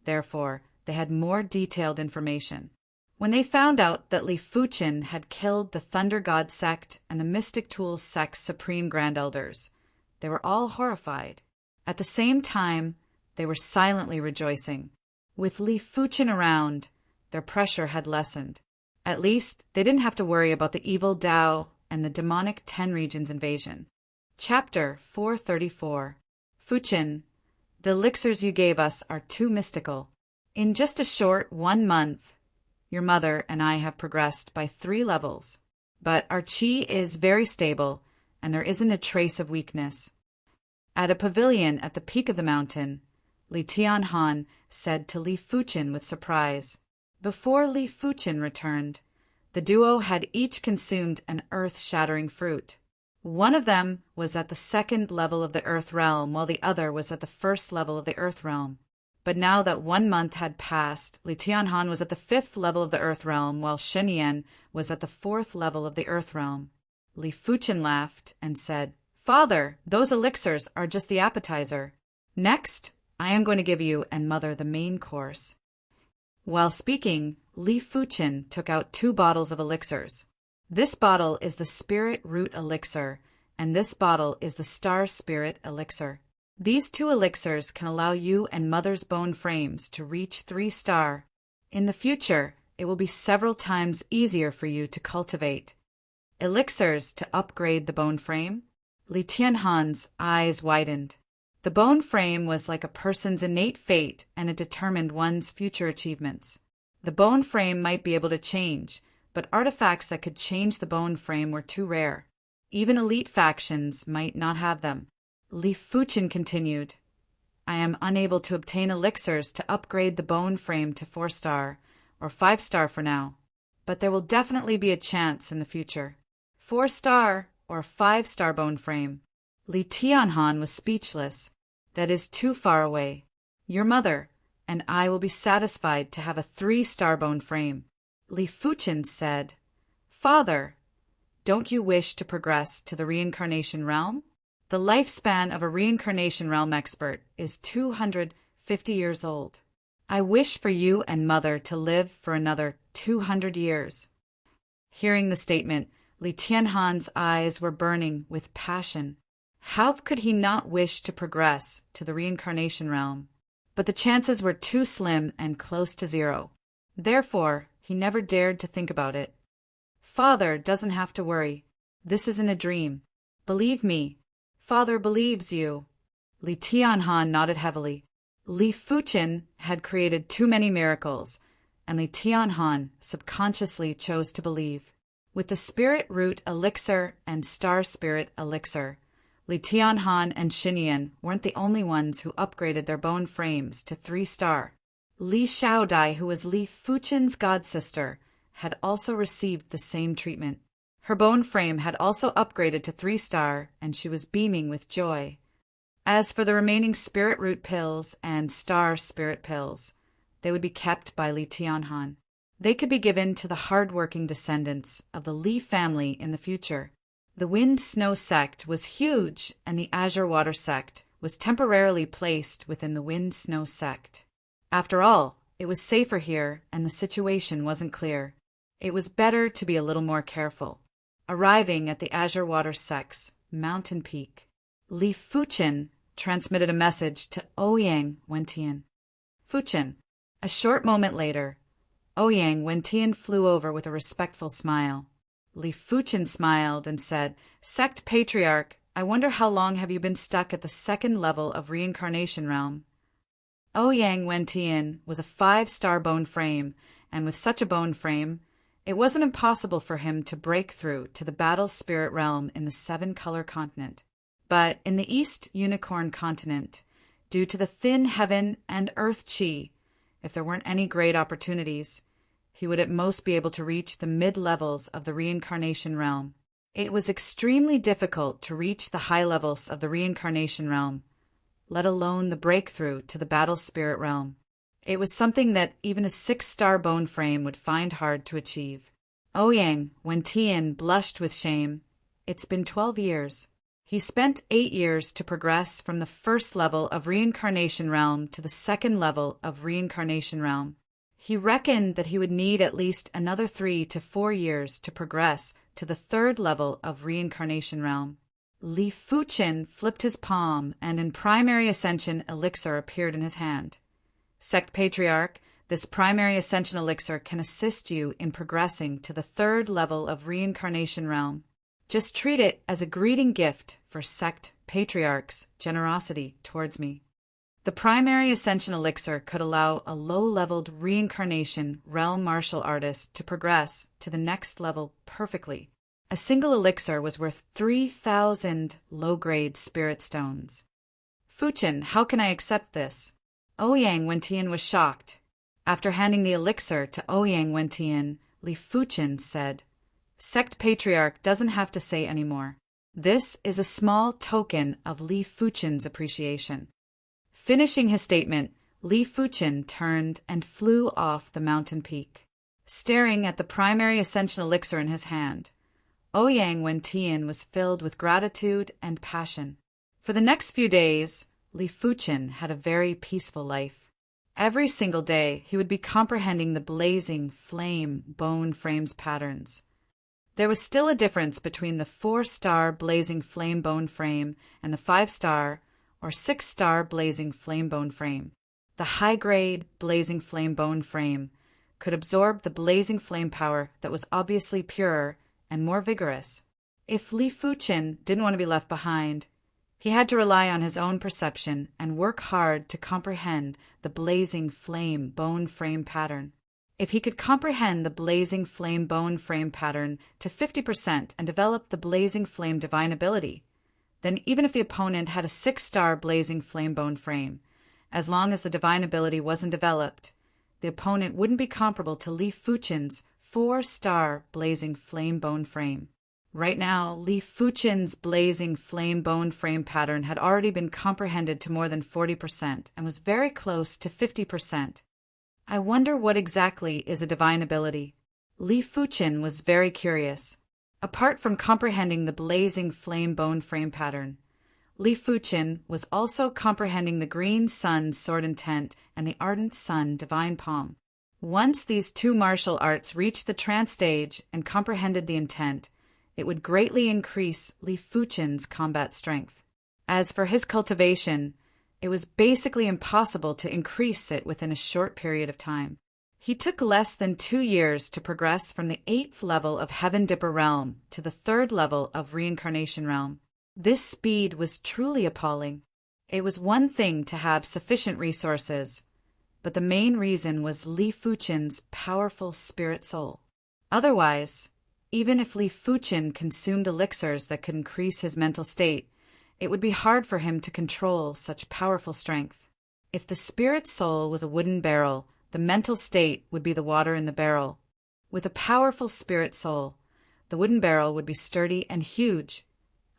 Therefore, they had more detailed information. When they found out that Li Fuchen had killed the Thunder God sect and the Mystic Tools sect's Supreme Grand Elders, they were all horrified. At the same time, they were silently rejoicing. With Li Fuchen around, their pressure had lessened. At least, they didn't have to worry about the evil Dao and the demonic 10 regions invasion. Chapter 434. Fuchen, the elixirs you gave us are too mystical. In just a short 1 month, your mother and I have progressed by 3 levels. But our chi is very stable, and there isn't a trace of weakness. At a pavilion at the peak of the mountain, Li Tianhan said to Li Fuchen with surprise. Before Li Fuchen returned, the duo had each consumed an earth-shattering fruit. One of them was at the 2nd level of the Earth Realm, while the other was at the 1st level of the Earth Realm. But now that 1 month had passed, Li Tianhan was at the 5th level of the Earth Realm, while Shen Yan was at the 4th level of the Earth Realm. Li Fuchen laughed and said, "Father, those elixirs are just the appetizer. Next, I am going to give you and Mother the main course." While speaking, Li Fuchen took out 2 bottles of elixirs. "This bottle is the Spirit Root Elixir, and this bottle is the Star Spirit Elixir. These 2 elixirs can allow you and Mother's bone frames to reach 3-star. In the future, it will be several times easier for you to cultivate." Elixirs to upgrade the bone frame? Li Tianhan's eyes widened. The bone frame was like a person's innate fate, and it determined one's future achievements. The bone frame might be able to change, but artifacts that could change the bone frame were too rare. Even elite factions might not have them. Li Fuchen continued, "I am unable to obtain elixirs to upgrade the bone frame to 4-star, or 5-star for now, but there will definitely be a chance in the future. 4-star or 5-star bone frame." Li Tianhan was speechless. "That is too far away. Your mother and I will be satisfied to have a 3-star bone frame." Li Fuchen said, "Father, don't you wish to progress to the reincarnation realm? The lifespan of a reincarnation realm expert is 250 years old. I wish for you and Mother to live for another 200 years." Hearing the statement, Li Tianhan's eyes were burning with passion. How could he not wish to progress to the reincarnation realm? But the chances were too slim and close to 0. Therefore, he never dared to think about it. "Father doesn't have to worry. This isn't a dream. Believe me. Father believes you." Li Tianhan nodded heavily. Li Fuchen had created too many miracles, and Li Tianhan subconsciously chose to believe. With the Spirit Root Elixir and Star Spirit Elixir, Li Tianhan and Xinyan weren't the only ones who upgraded their bone frames to 3-star. Li Xiaodai, who was Li Fuchen's godsister, had also received the same treatment. Her bone frame had also upgraded to 3-star, and she was beaming with joy. As for the remaining Spirit Root pills and Star Spirit pills, they would be kept by Li Tianhan. They could be given to the hard-working descendants of the Li family in the future. The Wind-Snow sect was huge, and the Azure Water sect was temporarily placed within the Wind-Snow sect. After all, it was safer here, and the situation wasn't clear. It was better to be a little more careful. Arriving at the Azure Water sect's mountain peak, Li Fuchen transmitted a message to Ouyang Wentian. "Fuchen." A short moment later, Ouyang Wentian flew over with a respectful smile. Li Fuchen smiled and said, "Sect Patriarch, I wonder how long have you been stuck at the 2nd level of reincarnation realm?" Ouyang Wentian was a 5-star bone frame, and with such a bone frame, it wasn't impossible for him to break through to the battle spirit realm in the 7-color continent. But in the East Unicorn continent, due to the thin heaven and earth chi, if there weren't any great opportunities, he would at most be able to reach the mid-levels of the reincarnation realm. It was extremely difficult to reach the high levels of the reincarnation realm, let alone the breakthrough to the battle spirit realm. It was something that even a 6-star bone frame would find hard to achieve. Ouyang Wentian blushed with shame. It's been 12 years. He spent 8 years to progress from the 1st level of reincarnation realm to the 2nd level of reincarnation realm. He reckoned that he would need at least another 3 to 4 years to progress to the 3rd level of reincarnation realm. Li Fuchen flipped his palm, and an primary ascension elixir appeared in his hand. "Sect Patriarch, this primary ascension elixir can assist you in progressing to the 3rd level of reincarnation realm. Just treat it as a greeting gift for Sect Patriarch's generosity towards me." The primary ascension elixir could allow a low-leveled reincarnation realm martial artist to progress to the next level perfectly. A single elixir was worth 3,000 low-grade spirit stones. "Fuchen, how can I accept this?" Ouyang Wentian was shocked. After handing the elixir to Ouyang Wentian, Li Fuchen said, "Sect Patriarch doesn't have to say any more. This is a small token of Li Fuchen's appreciation." Finishing his statement, Li Fuchen turned and flew off the mountain peak. Staring at the primary ascension elixir in his hand, Ouyang Wentian was filled with gratitude and passion. For the next few days, Li Fuchen had a very peaceful life. Every single day, he would be comprehending the blazing flame bone frames patterns. There was still a difference between the 4-star blazing flame bone frame and the 5-star or 6-star blazing flame bone frame. The high-grade blazing flame bone frame could absorb the blazing flame power that was obviously purer and more vigorous. If Li Fuchen didn't want to be left behind, he had to rely on his own perception and work hard to comprehend the blazing flame bone frame pattern. If he could comprehend the blazing flame bone frame pattern to 50% and develop the blazing flame divine ability, then even if the opponent had a 6-star blazing flame bone frame, as long as the divine ability wasn't developed, the opponent wouldn't be comparable to Li Fuchen's 4-star blazing flame bone frame. Right now, Li Fuchen's blazing flame bone frame pattern had already been comprehended to more than 40% and was very close to 50%. I wonder what exactly is a divine ability. Li Fuchen was very curious. Apart from comprehending the blazing flame bone frame pattern, Li Fuchen was also comprehending the green sun sword intent and the ardent sun divine palm. Once these two martial arts reached the trance stage and comprehended the intent, it would greatly increase Li Fuchen's combat strength. As for his cultivation, it was basically impossible to increase it within a short period of time. He took less than 2 years to progress from the 8th level of Heaven Dipper Realm to the 3rd level of Reincarnation Realm. This speed was truly appalling. It was one thing to have sufficient resources, but the main reason was Li Fuchen's powerful spirit soul. Otherwise, even if Li Fuchen consumed elixirs that could increase his mental state, it would be hard for him to control such powerful strength. If the spirit soul was a wooden barrel, the mental state would be the water in the barrel. With a powerful spirit soul, the wooden barrel would be sturdy and huge,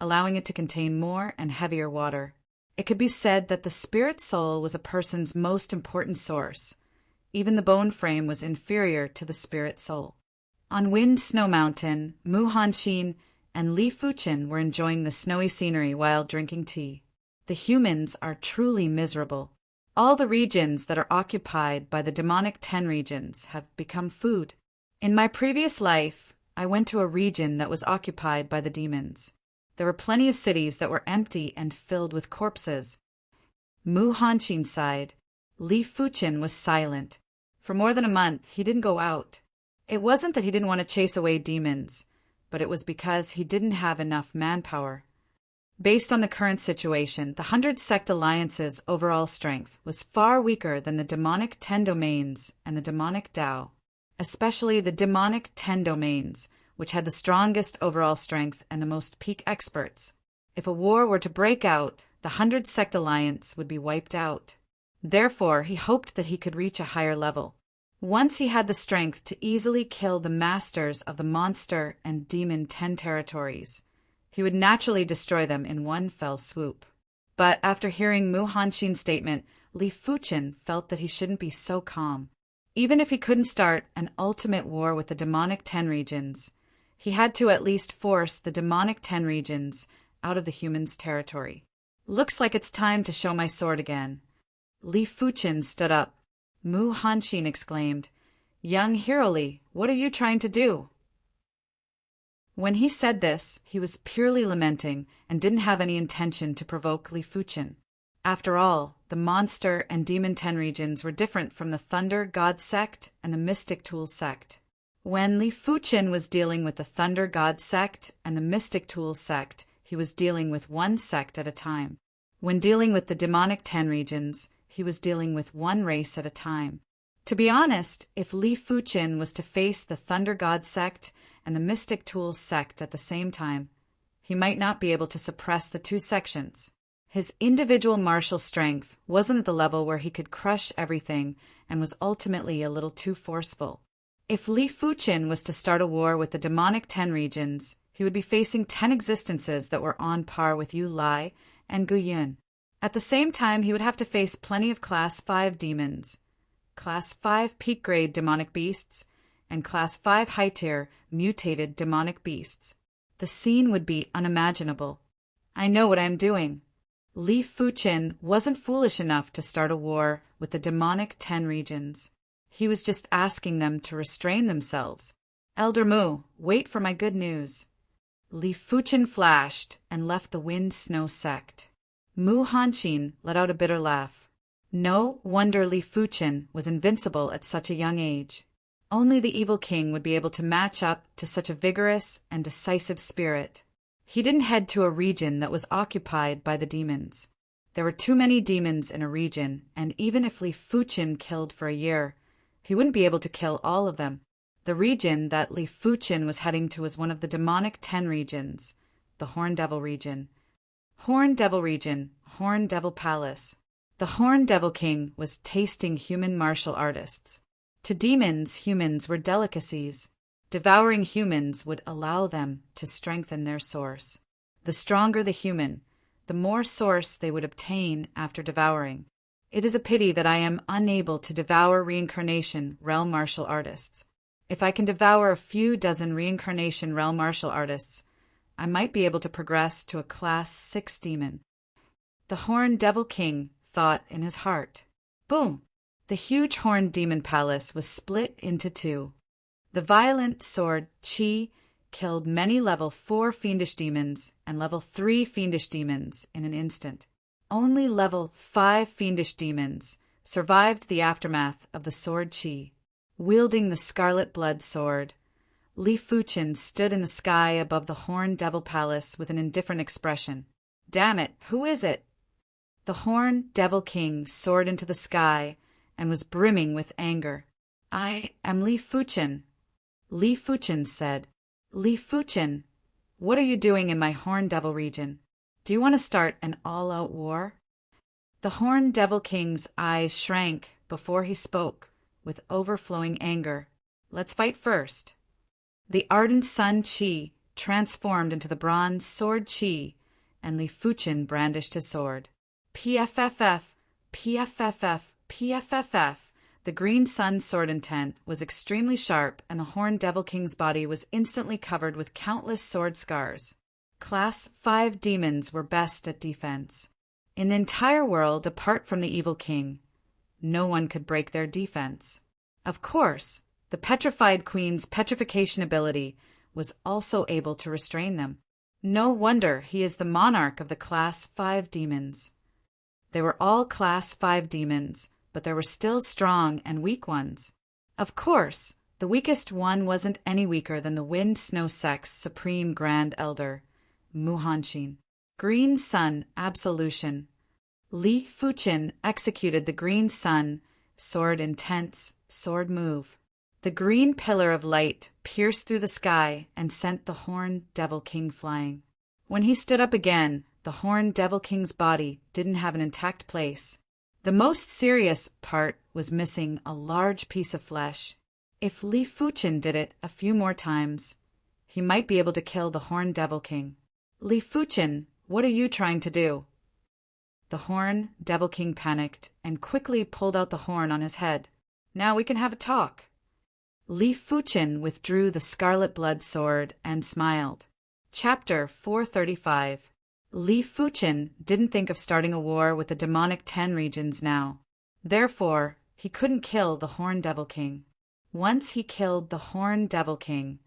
allowing it to contain more and heavier water. It could be said that the spirit soul was a person's most important source. Even the bone frame was inferior to the spirit soul. On Wind Snow Mountain, Mu Hanxin and Li Fuchen were enjoying the snowy scenery while drinking tea. The humans are truly miserable. All the regions that are occupied by the demonic 10 regions have become food. In my previous life, I went to a region that was occupied by the demons. There were plenty of cities that were empty and filled with corpses. Mu Hanxin sighed. Li Fuchen was silent. For more than a month, he didn't go out. It wasn't that he didn't want to chase away demons, but it was because he didn't have enough manpower. Based on the current situation, the 100 Sect Alliance's overall strength was far weaker than the demonic 10 domains and the demonic Tao, especially the demonic 10 domains, which had the strongest overall strength and the most peak experts. If a war were to break out, the 100 Sect Alliance would be wiped out. Therefore, he hoped that he could reach a higher level. Once he had the strength to easily kill the masters of the monster and demon 10 territories, he would naturally destroy them in one fell swoop. But after hearing Mu Hanxin's statement, Li Fuchen felt that he shouldn't be so calm. Even if he couldn't start an ultimate war with the demonic 10 regions, he had to at least force the demonic 10 regions out of the humans' territory. Looks like it's time to show my sword again. Li Fuchen stood up. Mu Hanxin exclaimed, "Young Hiroli, what are you trying to do?" When he said this, he was purely lamenting and didn't have any intention to provoke Li Fuchen. After all, the monster and demon 10 regions were different from the Thunder God sect and the Mystic Tools sect. When Li Fuchen was dealing with the Thunder God sect and the Mystic Tools sect, he was dealing with one sect at a time. When dealing with the demonic 10 regions, he was dealing with one race at a time. To be honest, if Li Fuchen was to face the Thunder God sect and the Mystic Tools sect at the same time, he might not be able to suppress the two sections. His individual martial strength wasn't at the level where he could crush everything and was ultimately a little too forceful. If Li Fuchen was to start a war with the demonic 10 regions, he would be facing 10 existences that were on par with Yu Lai and Gu Yun. At the same time, he would have to face plenty of Class 5 demons, Class 5 peak-grade demonic beasts, and Class 5 high-tier mutated demonic beasts. The scene would be unimaginable. I know what I am doing. Li Fuchin wasn't foolish enough to start a war with the demonic 10 regions. He was just asking them to restrain themselves. Elder Mu, wait for my good news. Li Fuchin flashed and left the wind snow sect. Mu Hanqin let out a bitter laugh. No wonder Li Fuchin was invincible at such a young age. Only the evil king would be able to match up to such a vigorous and decisive spirit. He didn't head to a region that was occupied by the demons. There were too many demons in a region, and even if Li Fuchin killed for a year, he wouldn't be able to kill all of them. The region that Li Fuchin was heading to was one of the demonic 10 regions, the Horn Devil region. Horn Devil region, Horn Devil Palace. The Horn Devil King was tasting human martial artists. To demons, humans were delicacies. Devouring humans would allow them to strengthen their source. The stronger the human, the more source they would obtain after devouring. It is a pity that I am unable to devour reincarnation realm martial artists. If I can devour a few dozen reincarnation realm martial artists, I might be able to progress to a class 6 demon. The Horn Devil King thought in his heart. Boom! The huge horned demon palace was split into 2. The violent sword Qi killed many level 4 fiendish demons and level 3 fiendish demons in an instant. Only level 5 fiendish demons survived the aftermath of the sword Qi. Wielding the scarlet blood sword, Li Fuchin stood in the sky above the Horn Devil Palace with an indifferent expression. Damn it, who is it? The Horn Devil King soared into the sky and was brimming with anger. I am Li Fuchin. Li Fuchin said. Li Fuchin, what are you doing in my Horn Devil region? Do you want to start an all-out war? The Horn Devil King's eyes shrank before he spoke, with overflowing anger. Let's fight first. The ardent sun Qi transformed into the bronze sword Qi, and Li Fuchin brandished his sword. PFFF, PFFF, PFFF. The green sun sword intent was extremely sharp, and the Horn Devil King's body was instantly covered with countless sword scars. Class 5 demons were best at defense. In the entire world, apart from the evil king, no one could break their defense. Of course, the petrified queen's petrification ability was also able to restrain them. No wonder he is the monarch of the Class 5 demons. They were all Class 5 demons, but there were still strong and weak ones. Of course, the weakest one wasn't any weaker than the Wind Snow Sect's Supreme Grand Elder, Mu Hanqin. Green Sun Absolution. Li Fuchin executed the Green Sun, sword intense, sword move. The green pillar of light pierced through the sky and sent the Horn Devil King flying. When he stood up again, the Horn Devil King's body didn't have an intact place. The most serious part was missing a large piece of flesh. If Li Fuchin did it a few more times, he might be able to kill the Horn Devil King. Li Fuchin, what are you trying to do? The Horn Devil King panicked and quickly pulled out the horn on his head. Now we can have a talk. Li Fuchin withdrew the scarlet blood sword and smiled. Chapter 435. Li Fuchin didn't think of starting a war with the demonic 10 regions now. Therefore, he couldn't kill the Horn Devil King. Once he killed the Horn Devil King,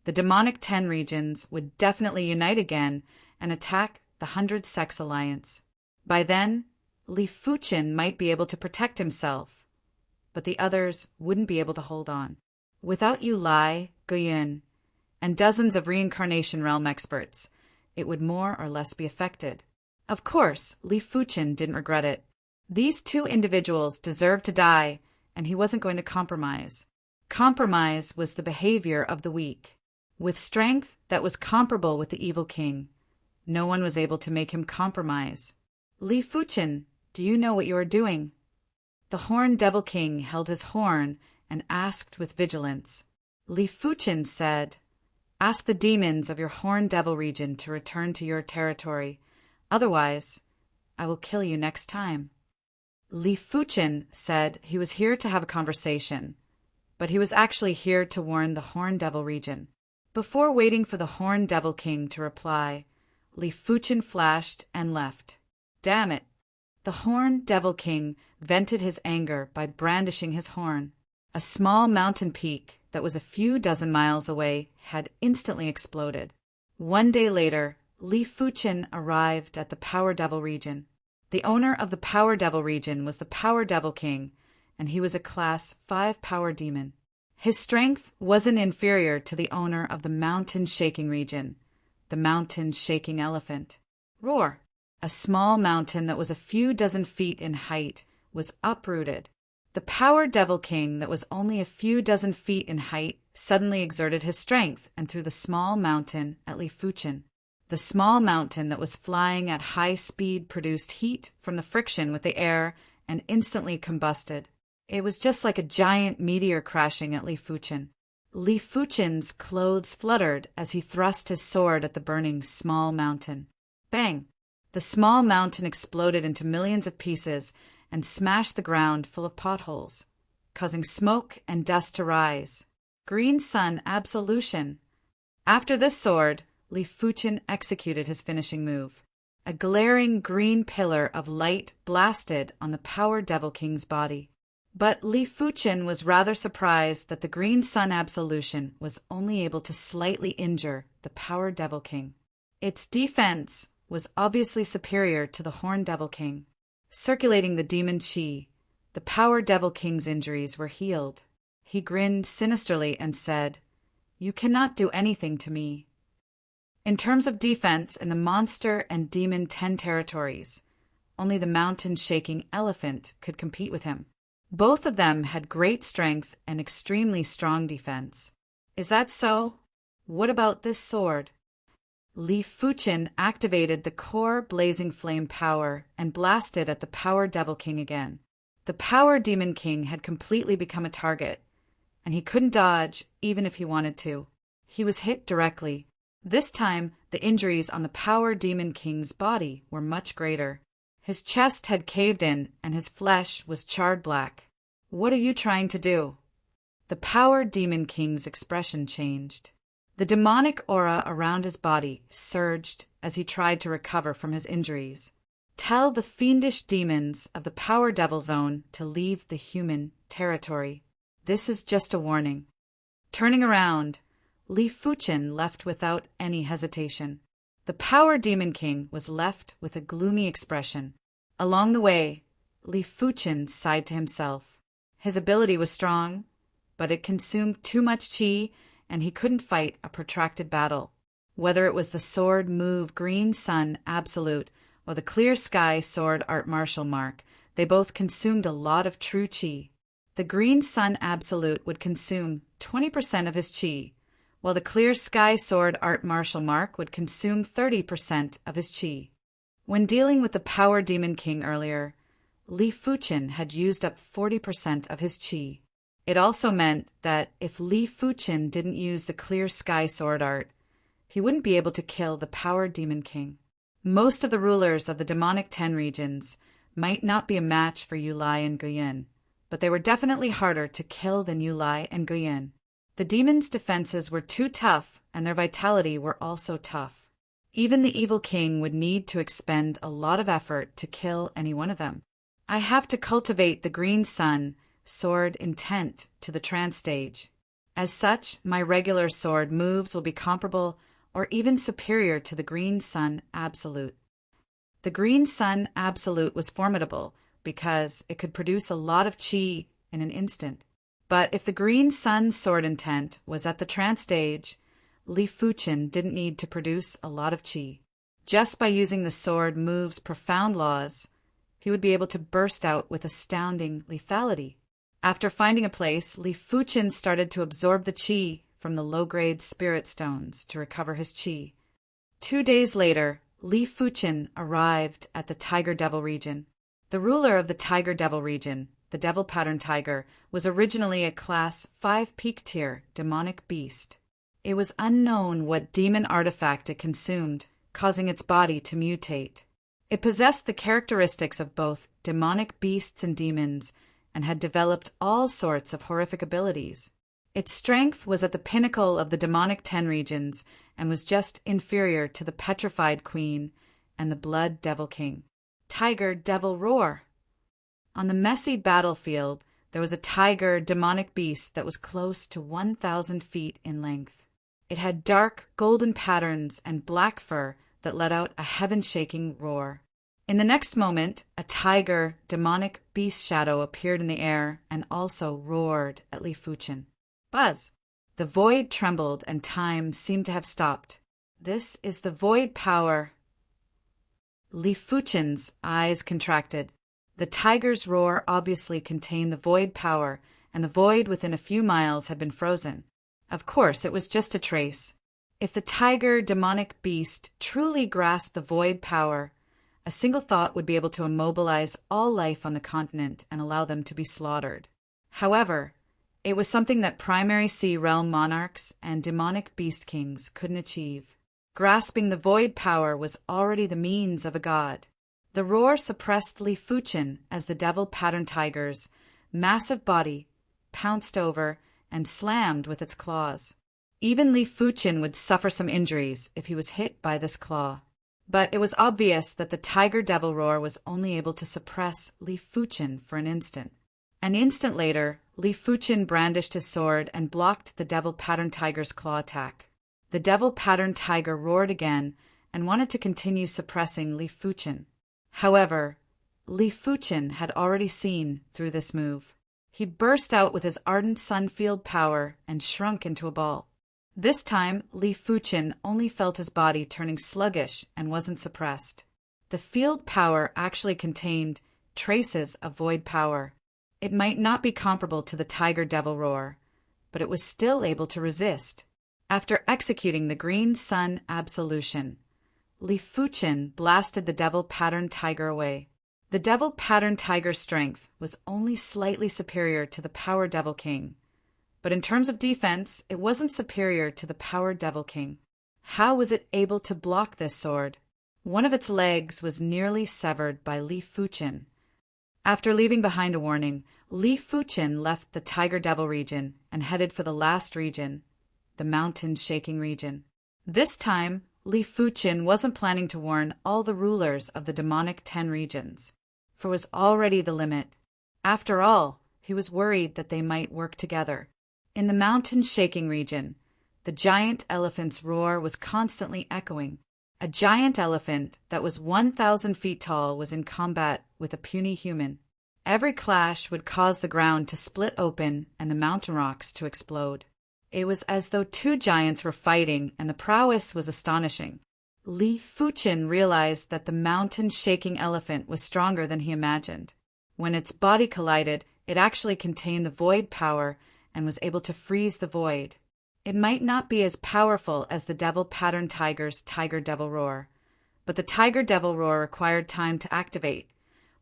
the demonic 10 regions would definitely unite again and attack the 100 Sex Alliance. By then, Li Fuchin might be able to protect himself, but the others wouldn't be able to hold on. Without Yu Lai, Guyun, and dozens of reincarnation realm experts, it would more or less be affected. Of course, Li Fuchin didn't regret it. These 2 individuals deserved to die, and he wasn't going to compromise. Compromise was the behavior of the weak. With strength that was comparable with the evil king, no one was able to make him compromise. Li Fuchin, do you know what you are doing? The Horn Devil King held his horn and asked with vigilance. Li Fuchin said, Ask the demons of your Horn Devil region to return to your territory. Otherwise, I will kill you next time. Li Fuchin said he was here to have a conversation, but he was actually here to warn the Horn Devil region. Before waiting for the Horn Devil King to reply, Li Fuchin flashed and left. Damn it! The Horned Devil King vented his anger by brandishing his horn. A small mountain peak that was a few dozen miles away had instantly exploded. 1 day later, Li Fuchen arrived at the Power Devil region. The owner of the Power Devil region was the Power Devil King, and he was a Class 5 power demon. His strength wasn't inferior to the owner of the Mountain Shaking region, the Mountain Shaking Elephant. Roar! A small mountain that was a few dozen feet in height was uprooted. The Power Devil King that was only a few dozen feet in height suddenly exerted his strength and threw the small mountain at Li Fuchen. The small mountain that was flying at high speed produced heat from the friction with the air and instantly combusted. It was just like a giant meteor crashing at Li Fuchen. Li Fuchen's clothes fluttered as he thrust his sword at the burning small mountain. Bang! The small mountain exploded into millions of pieces and smashed the ground full of potholes, causing smoke and dust to rise. Green Sun Absolution. After this sword, Li Fuchen executed his finishing move. A glaring green pillar of light blasted on the Power Devil King's body. But Li Fuchen was rather surprised that the Green Sun Absolution was only able to slightly injure the Power Devil King. Its defense was obviously superior to the Horned Devil King. Circulating the demon chi, the Power Devil King's injuries were healed. He grinned sinisterly and said, "You cannot do anything to me." In terms of defense in the Monster and Demon 10 territories, only the Mountain Shaking Elephant could compete with him. Both of them had great strength and extremely strong defense. Is that so? What about this sword? Li Fuchen activated the core blazing flame power and blasted at the Power Devil King again. The Power Demon King had completely become a target, and he couldn't dodge even if he wanted to. He was hit directly. This time, the injuries on the Power Demon King's body were much greater. His chest had caved in and his flesh was charred black. "What are you trying to do?" The Power Demon King's expression changed. The demonic aura around his body surged as he tried to recover from his injuries. "Tell the fiendish demons of the Power Devil Zone to leave the human territory. This is just a warning." Turning around, Li Fuchen left without any hesitation. The Power Demon King was left with a gloomy expression. Along the way, Li Fuchen sighed to himself. His ability was strong, but it consumed too much chi, and he couldn't fight a protracted battle. Whether it was the sword move Green Sun Absolute or the Clear Sky Sword Art Martial Mark, they both consumed a lot of true chi. The Green Sun Absolute would consume 20% of his chi, while the Clear Sky Sword Art Martial Mark would consume 30% of his chi. When dealing with the Power Demon King earlier, Li Fuchen had used up 40% of his chi. It also meant that if Li Fuchen didn't use the Clear Sky Sword Art, he wouldn't be able to kill the Power Demon King. Most of the rulers of the Demonic 10 regions might not be a match for Yulai and Guyin, but they were definitely harder to kill than Yulai and Guyin. The demons' defenses were too tough, and their vitality were also tough. Even the Evil King would need to expend a lot of effort to kill any one of them. I have to cultivate the Green Sun sword intent to the trance stage. As such, my regular sword moves will be comparable or even superior to the Green Sun Absolute. The Green Sun Absolute was formidable because it could produce a lot of chi in an instant. But if the Green Sun sword intent was at the trance stage, Li Fuchen didn't need to produce a lot of chi. Just by using the sword move's profound laws, he would be able to burst out with astounding lethality. After finding a place, Li Fuchen started to absorb the chi from the low-grade spirit stones to recover his chi. 2 days later, Li Fuchen arrived at the Tiger Devil region. The ruler of the Tiger Devil region, the Devil Pattern Tiger, was originally a Class 5 peak tier demonic beast. It was unknown what demon artifact it consumed, causing its body to mutate. It possessed the characteristics of both demonic beasts and demons, and had developed all sorts of horrific abilities. Its strength was at the pinnacle of the Demonic 10 regions and was just inferior to the Petrified Queen and the Blood Devil King. Tiger Devil Roar. On the messy battlefield, there was a tiger demonic beast that was close to 1,000 feet in length. It had dark, golden patterns and black fur that let out a heaven-shaking roar. In the next moment, a tiger demonic beast shadow appeared in the air and also roared at Li Fuchen. Buzz! The void trembled and time seemed to have stopped. This is the void power. Li Fuchen's eyes contracted. The tiger's roar obviously contained the void power, and the void within a few miles had been frozen. Of course, it was just a trace. If the tiger demonic beast truly grasped the void power, a single thought would be able to immobilize all life on the continent and allow them to be slaughtered. However, it was something that primary sea realm monarchs and demonic beast kings couldn't achieve. Grasping the void power was already the means of a god. The roar suppressed Li Fuchen as the devil pattern tiger's massive body pounced over and slammed with its claws. Even Li Fuchen would suffer some injuries if he was hit by this claw. But it was obvious that the tiger devil roar was only able to suppress Li Fuchen for an instant. An instant later, Li Fuchen brandished his sword and blocked the devil pattern tiger's claw attack. The devil pattern tiger roared again and wanted to continue suppressing Li Fuchen. However, Li Fuchen had already seen through this move. He burst out with his ardent sun field power and shrunk into a ball. This time, Li Fuchen only felt his body turning sluggish and wasn't suppressed. The field power actually contained traces of void power. It might not be comparable to the tiger devil roar, but it was still able to resist. After executing the green sun absolution, Li Fuchen blasted the devil pattern tiger away. The devil pattern tiger's strength was only slightly superior to the power devil king. But in terms of defense, it wasn't superior to the Power Devil King. How was it able to block this sword? One of its legs was nearly severed by Li Fuchen. After leaving behind a warning, Li Fuchen left the Tiger Devil region and headed for the last region, the mountain shaking region. This time, Li Fuchen wasn't planning to warn all the rulers of the demonic 10 regions, for it was already the limit. After all, he was worried that they might work together. In the mountain-shaking region, the giant elephant's roar was constantly echoing. A giant elephant that was 1,000 feet tall was in combat with a puny human. Every clash would cause the ground to split open and the mountain rocks to explode. It was as though two giants were fighting, and the prowess was astonishing. Li Fuchen realized that the mountain-shaking elephant was stronger than he imagined. When its body collided, it actually contained the void power and was able to freeze the void. It might not be as powerful as the devil pattern tiger's tiger devil roar, but the tiger devil roar required time to activate,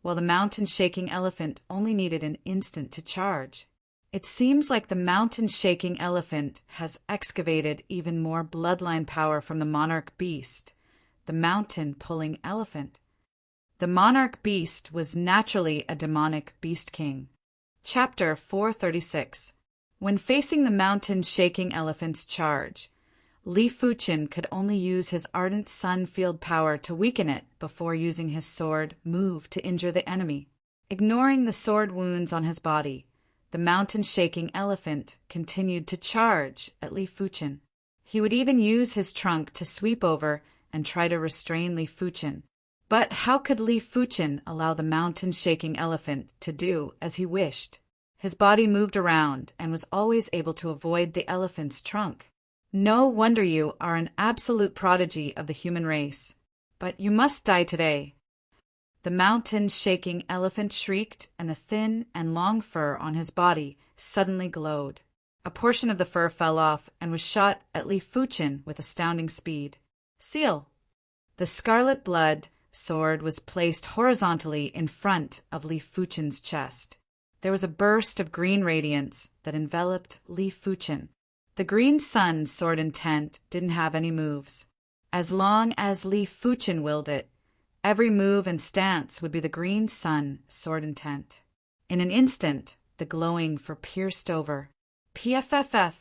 while the mountain-shaking elephant only needed an instant to charge. It seems like the mountain-shaking elephant has excavated even more bloodline power from the monarch beast, the mountain-pulling elephant. The monarch beast was naturally a demonic beast king. Chapter 436. When facing the mountain-shaking elephant's charge, Li Fuchen could only use his ardent sun field power to weaken it before using his sword move to injure the enemy. Ignoring the sword wounds on his body, the mountain-shaking elephant continued to charge at Li Fuchen. He would even use his trunk to sweep over and try to restrain Li Fuchen. But how could Li Fuchen allow the mountain-shaking elephant to do as he wished? His body moved around and was always able to avoid the elephant's trunk. No wonder you are an absolute prodigy of the human race. But you must die today. The mountain-shaking elephant shrieked, and the thin and long fur on his body suddenly glowed. A portion of the fur fell off and was shot at Li Fuchen with astounding speed. Seal! The scarlet blood sword was placed horizontally in front of Li Fuchen's chest. There was a burst of green radiance that enveloped Li Fuchen. The green sun sword intent didn't have any moves. As long as Li Fuchen willed it, every move and stance would be the green sun sword intent. In an instant, the glowing fur pierced over. PFFF,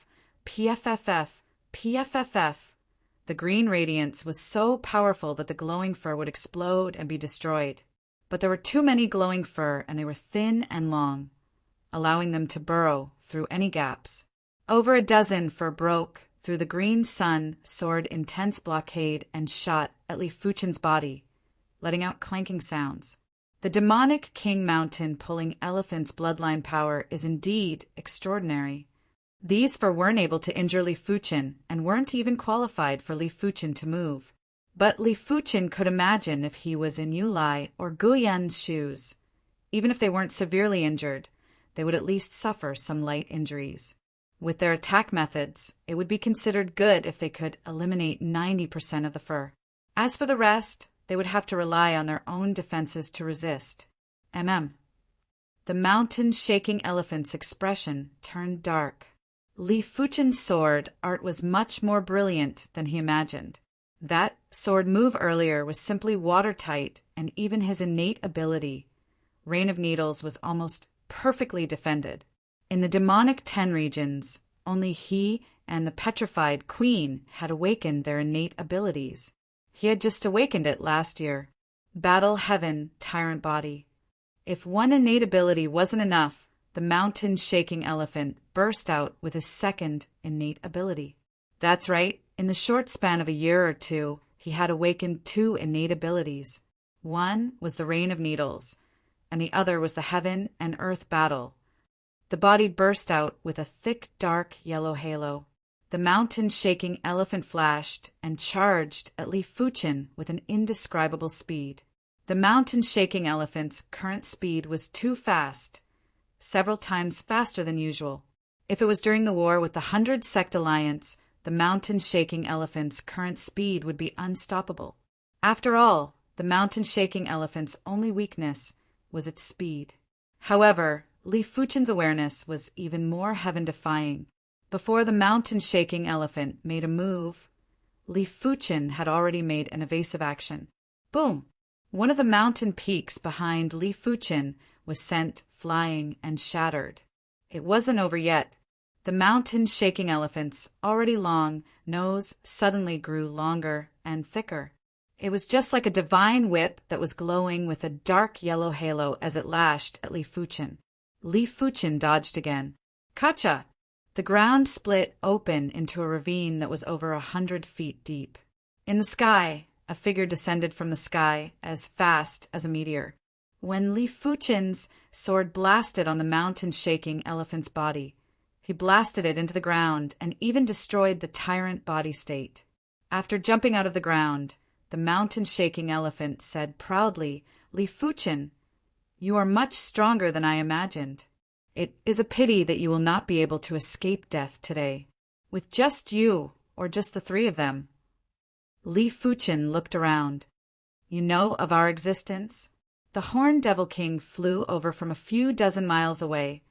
PFFF, PFFF. The green radiance was so powerful that the glowing fur would explode and be destroyed. but there were too many glowing fur and they were thin and long, allowing them to burrow through any gaps. Over a dozen fur broke through the green sun, soared intense blockade, and shot at Li Fuchen's body, letting out clanking sounds. The demonic King Mountain pulling elephant's bloodline power is indeed extraordinary. These fur weren't able to injure Li Fuchen and weren't even qualified for Li Fuchen to move. But Li Fuchen could imagine if he was in Yu Lai or Guyan's shoes. Even if they weren't severely injured, they would at least suffer some light injuries. With their attack methods, it would be considered good if they could eliminate 90% of the fur. As for the rest, they would have to rely on their own defenses to resist. The mountain-shaking elephant's expression turned dark. Li Fuchen's sword art was much more brilliant than he imagined. That sword move earlier was simply watertight, and even his innate ability, Rain of Needles, was almost perfectly defended. In the demonic 10 regions, only he and the petrified queen had awakened their innate abilities. He had just awakened it last year. Battle Heaven, Tyrant Body. If one innate ability wasn't enough, the mountain-shaking elephant burst out with his second innate ability. That's right, in the short span of a year or two, he had awakened 2 innate abilities. One was the Rain of Needles, and the other was the Heaven and Earth Battle. The body burst out with a thick, dark yellow halo. The mountain-shaking elephant flashed and charged at Li Fuchen with an indescribable speed. The mountain-shaking elephant's current speed was too fast, several times faster than usual. If it was during the war with the 100 Sect Alliance, the mountain-shaking elephant's current speed would be unstoppable. After all, the mountain-shaking elephant's only weakness was its speed. However, Li Fuchen's awareness was even more heaven-defying. Before the mountain-shaking elephant made a move, Li Fuchen had already made an evasive action. Boom! One of the mountain peaks behind Li Fuchen was sent flying and shattered. It wasn't over yet. The mountain-shaking elephant's already long nose suddenly grew longer and thicker. It was just like a divine whip that was glowing with a dark yellow halo as it lashed at Li Fuchen. Li Fuchen dodged again. Kacha! The ground split open into a ravine that was over 100 feet deep. In the sky, a figure descended from the sky as fast as a meteor. When Li Fuchen's sword blasted on the mountain-shaking elephant's body, he blasted it into the ground and even destroyed the tyrant body state. After jumping out of the ground, the mountain-shaking elephant said proudly, "Li Fuchen, you are much stronger than I imagined. It is a pity that you will not be able to escape death today. With just you, or just the 3 of them." Li Fuchen looked around. "You know of our existence?" The Horned Devil King flew over from a few dozen miles away,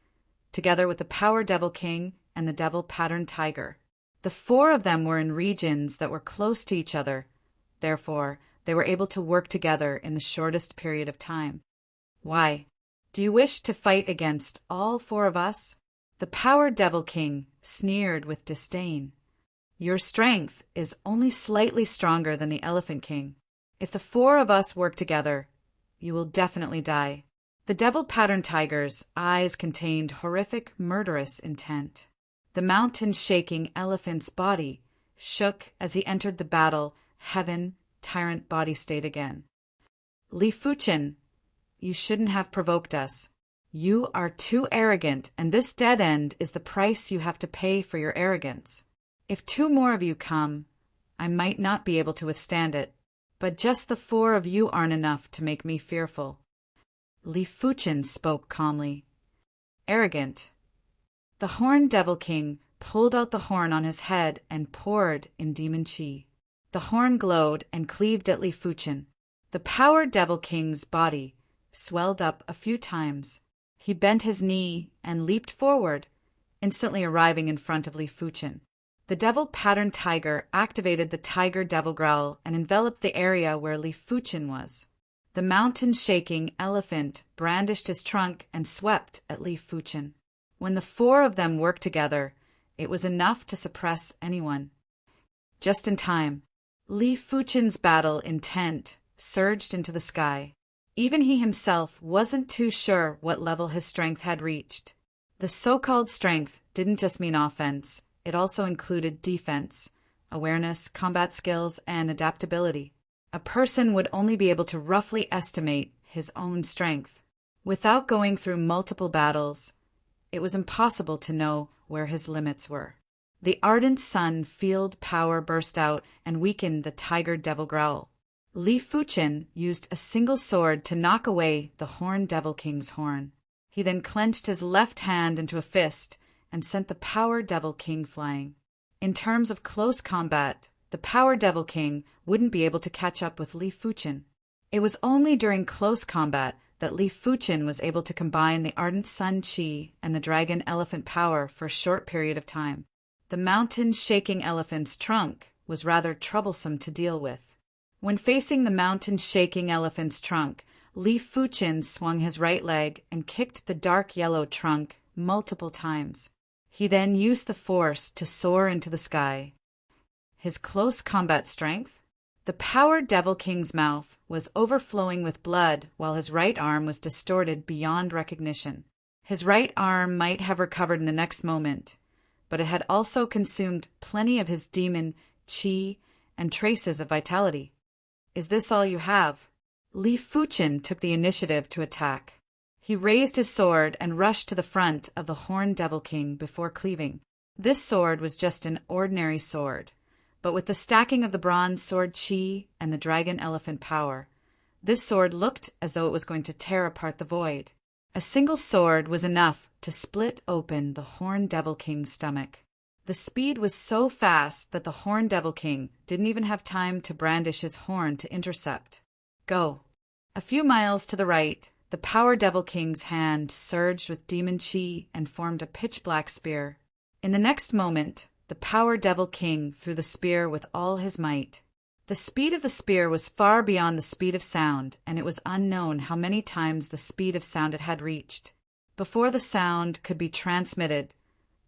together with the Power Devil King and the Devil Pattern Tiger. The 4 of them were in regions that were close to each other. Therefore, they were able to work together in the shortest period of time. "Why? Do you wish to fight against all 4 of us?" The Power Devil King sneered with disdain. "Your strength is only slightly stronger than the Elephant King. If the 4 of us work together, you will definitely die." The Devil Pattern Tiger's eyes contained horrific, murderous intent. The mountain-shaking elephant's body shook as he entered the battle Heaven Tyrant body state again. "Li Fuchen, you shouldn't have provoked us. You are too arrogant, and this dead end is the price you have to pay for your arrogance. If 2 more of you come, I might not be able to withstand it, but just the 4 of you aren't enough to make me fearful." Li Fuchen spoke calmly. "Arrogant." The Horned Devil King pulled out the horn on his head and poured in demon chi. The horn glowed and cleaved at Li Fuchen. The Power Devil King's body swelled up a few times. He bent his knee and leaped forward, instantly arriving in front of Li Fuchen. The Devil Pattern Tiger activated the Tiger Devil Growl and enveloped the area where Li Fuchen was. The mountain-shaking elephant brandished his trunk and swept at Li Fuchen. When the 4 of them worked together, it was enough to suppress anyone. Just in time, Li Fuchen's battle intent surged into the sky. Even he himself wasn't too sure what level his strength had reached. The so-called strength didn't just mean offense, it also included defense, awareness, combat skills, and adaptability. A person would only be able to roughly estimate his own strength. Without going through multiple battles, it was impossible to know where his limits were. The ardent sun field power burst out and weakened the tiger devil growl. Li Fuchen used a single sword to knock away the Horned Devil King's horn. He then clenched his left hand into a fist and sent the Power Devil King flying. In terms of close combat, the Power Devil King wouldn't be able to catch up with Li Fuchen. It was only during close combat that Li Fuchen was able to combine the Ardent Sun Chi and the Dragon Elephant power for a short period of time. The mountain-shaking elephant's trunk was rather troublesome to deal with. When facing the mountain-shaking elephant's trunk, Li Fuchen swung his right leg and kicked the dark yellow trunk multiple times. He then used the force to soar into the sky. His close combat strength? The Power Devil King's mouth was overflowing with blood while his right arm was distorted beyond recognition. His right arm might have recovered in the next moment, but it had also consumed plenty of his demon chi and traces of vitality. Is this all you have? Li Fuchen took the initiative to attack. He raised his sword and rushed to the front of the Horned Devil King before cleaving. This sword was just an ordinary sword, but with the stacking of the bronze sword chi and the dragon elephant power, this sword looked as though it was going to tear apart the void. A single sword was enough to split open the Horned Devil King's stomach. The speed was so fast that the Horned Devil King didn't even have time to brandish his horn to intercept. Go. A few miles to the right, the Power Devil King's hand surged with demon chi and formed a pitch-black spear. In the next moment, the Power Devil King threw the spear with all his might. The speed of the spear was far beyond the speed of sound, and it was unknown how many times the speed of sound it had reached. Before the sound could be transmitted,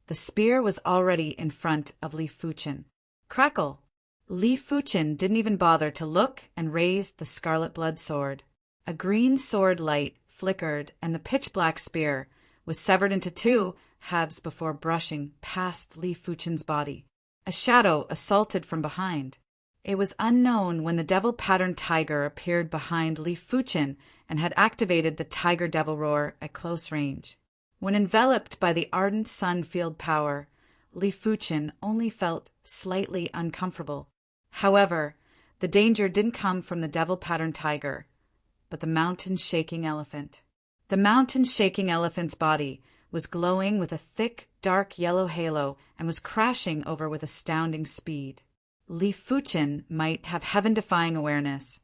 the spear was already in front of Li Fuchen. Crackle! Li Fuchen didn't even bother to look and raised the scarlet blood sword. A green sword light flickered, and the pitch-black spear was severed into two halves before brushing past Li Fuchen's body. A shadow assaulted from behind. It was unknown when the devil-patterned tiger appeared behind Li Fuchen and had activated the Tiger Devil Roar at close range. When enveloped by the ardent sun field power, Li Fuchen only felt slightly uncomfortable. However, the danger didn't come from the devil-patterned tiger, but the mountain-shaking elephant. The mountain-shaking elephant's body was glowing with a thick, dark yellow halo and was crashing over with astounding speed. Li Fuchen might have heaven-defying awareness,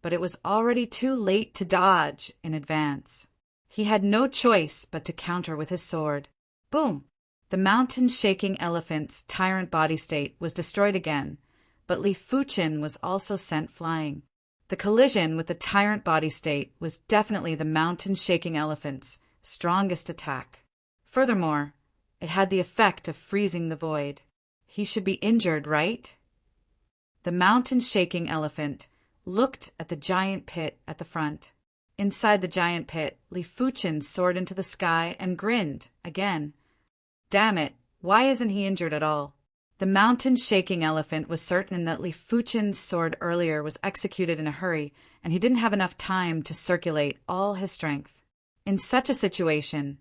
but it was already too late to dodge in advance. He had no choice but to counter with his sword. Boom! The mountain-shaking elephant's tyrant body state was destroyed again, but Li Fuchen was also sent flying. The collision with the tyrant body state was definitely the mountain-shaking elephant's strongest attack. Furthermore, it had the effect of freezing the void. He should be injured, right? The mountain-shaking elephant looked at the giant pit at the front. Inside the giant pit, Li Fuchen soared into the sky and grinned again. Damn it, why isn't he injured at all? The mountain-shaking elephant was certain that Li Fuchen's sword earlier was executed in a hurry, and he didn't have enough time to circulate all his strength. In such a situation,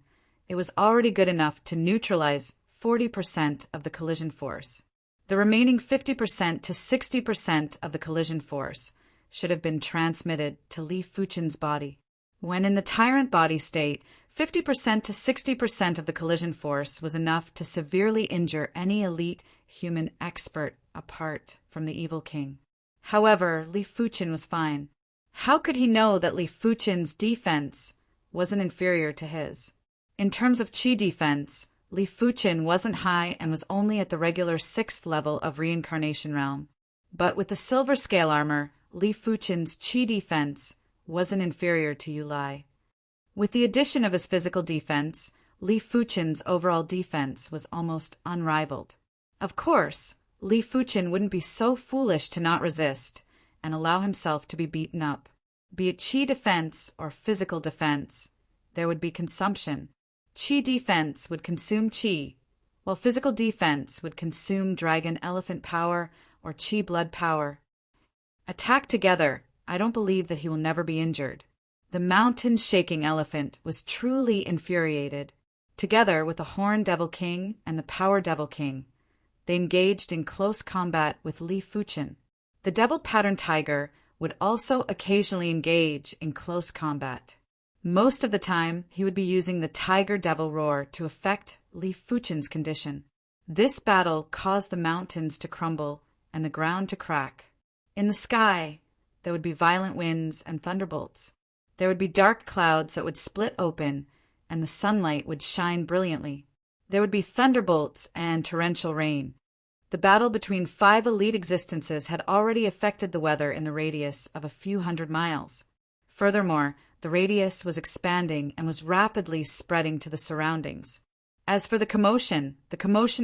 it was already good enough to neutralize 40% of the collision force. The remaining 50% to 60% of the collision force should have been transmitted to Li Fuchen's body. When in the tyrant body state, 50% to 60% of the collision force was enough to severely injure any elite human expert apart from the evil king. However, Li Fuchen was fine. How could he know that Li Fuchen's defense wasn't inferior to his? In terms of chi defense, Li Fuchen wasn't high and was only at the regular 6th level of reincarnation realm. But with the silver scale armor, Li Fuchen's chi defense wasn't inferior to Yulai. With the addition of his physical defense, Li Fuchen's overall defense was almost unrivaled. Of course, Li Fuchen wouldn't be so foolish to not resist and allow himself to be beaten up. Be it chi defense or physical defense, there would be consumption. Chi defense would consume chi, while physical defense would consume dragon elephant power or chi blood power. Attacked together, I don't believe that he will never be injured. The mountain-shaking elephant was truly infuriated. Together with the Horned Devil King and the Power Devil King, they engaged in close combat with Li Fuchen. The Devil Pattern Tiger would also occasionally engage in close combat. Most of the time, he would be using the Tiger Devil Roar to affect Li Fuchen's condition. This battle caused the mountains to crumble and the ground to crack. In the sky, there would be violent winds and thunderbolts. There would be dark clouds that would split open, and the sunlight would shine brilliantly. There would be thunderbolts and torrential rain. The battle between 5 elite existences had already affected the weather in the radius of a few hundred miles. Furthermore, the radius was expanding and was rapidly spreading to the surroundings. As for the commotion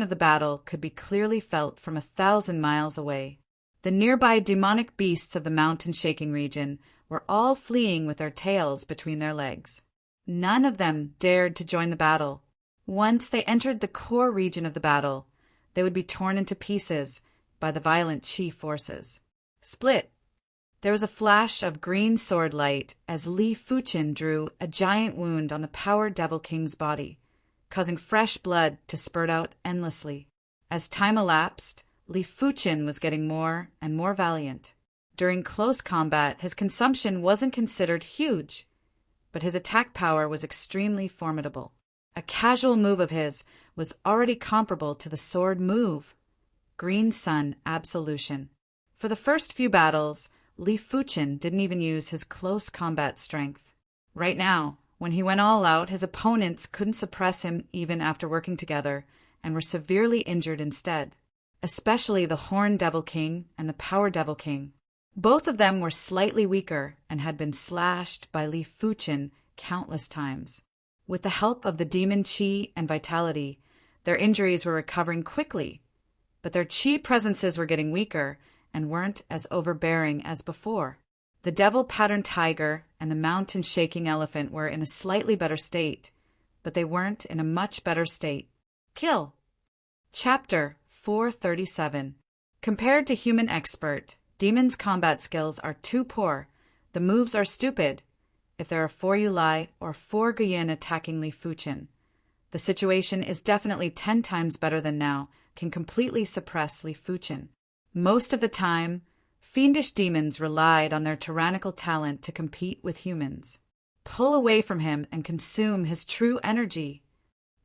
of the battle could be clearly felt from 1,000 miles away. The nearby demonic beasts of the mountain-shaking region were all fleeing with their tails between their legs. None of them dared to join the battle. Once they entered the core region of the battle, they would be torn into pieces by the violent chi forces. Split! There was a flash of green sword light as Li Fuchen drew a giant wound on the Power Devil King's body, causing fresh blood to spurt out endlessly. As time elapsed, Li Fuchen was getting more and more valiant. During close combat, his consumption wasn't considered huge, but his attack power was extremely formidable. A casual move of his was already comparable to the sword move, Green Sun Absolution. For the first few battles, Li Fuchen didn't even use his close combat strength. Right now, when he went all out, his opponents couldn't suppress him even after working together, and were severely injured instead, especially the Horned Devil King and the Power Devil King. Both of them were slightly weaker and had been slashed by Li Fuchen countless times. With the help of the demon chi and vitality, their injuries were recovering quickly, but their chi presences were getting weaker and weren't as overbearing as before. The Devil Pattern Tiger and the Mountain-Shaking Elephant were in a slightly better state, but they weren't in a much better state. Kill. Chapter 437. Compared to Human Expert, Demon's combat skills are too poor. The moves are stupid. If there are 4 Yulai or 4 Guyin attacking Li Fuchen, the situation is definitely 10 times better than now, can completely suppress Li Fuchen. Most of the time, fiendish demons relied on their tyrannical talent to compete with humans. Pull away from him and consume his true energy.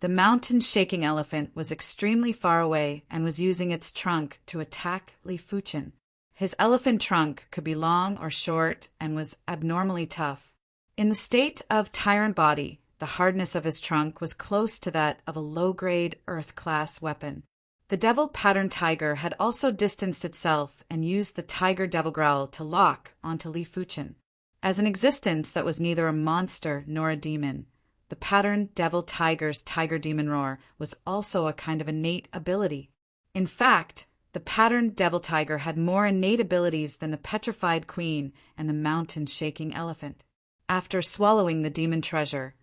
The mountain-shaking elephant was extremely far away and was using its trunk to attack Li Fuchen. His elephant trunk could be long or short and was abnormally tough. In the state of tyrant body, the hardness of his trunk was close to that of a low-grade Earth-class weapon. The Devil Pattern Tiger had also distanced itself and used the Tiger Devil Growl to lock onto Li Fuchen. As an existence that was neither a monster nor a demon, the Pattern Devil Tiger's Tiger Demon Roar was also a kind of innate ability. In fact, the Pattern Devil Tiger had more innate abilities than the Petrified Queen and the Mountain-Shaking Elephant. After swallowing the demon treasure,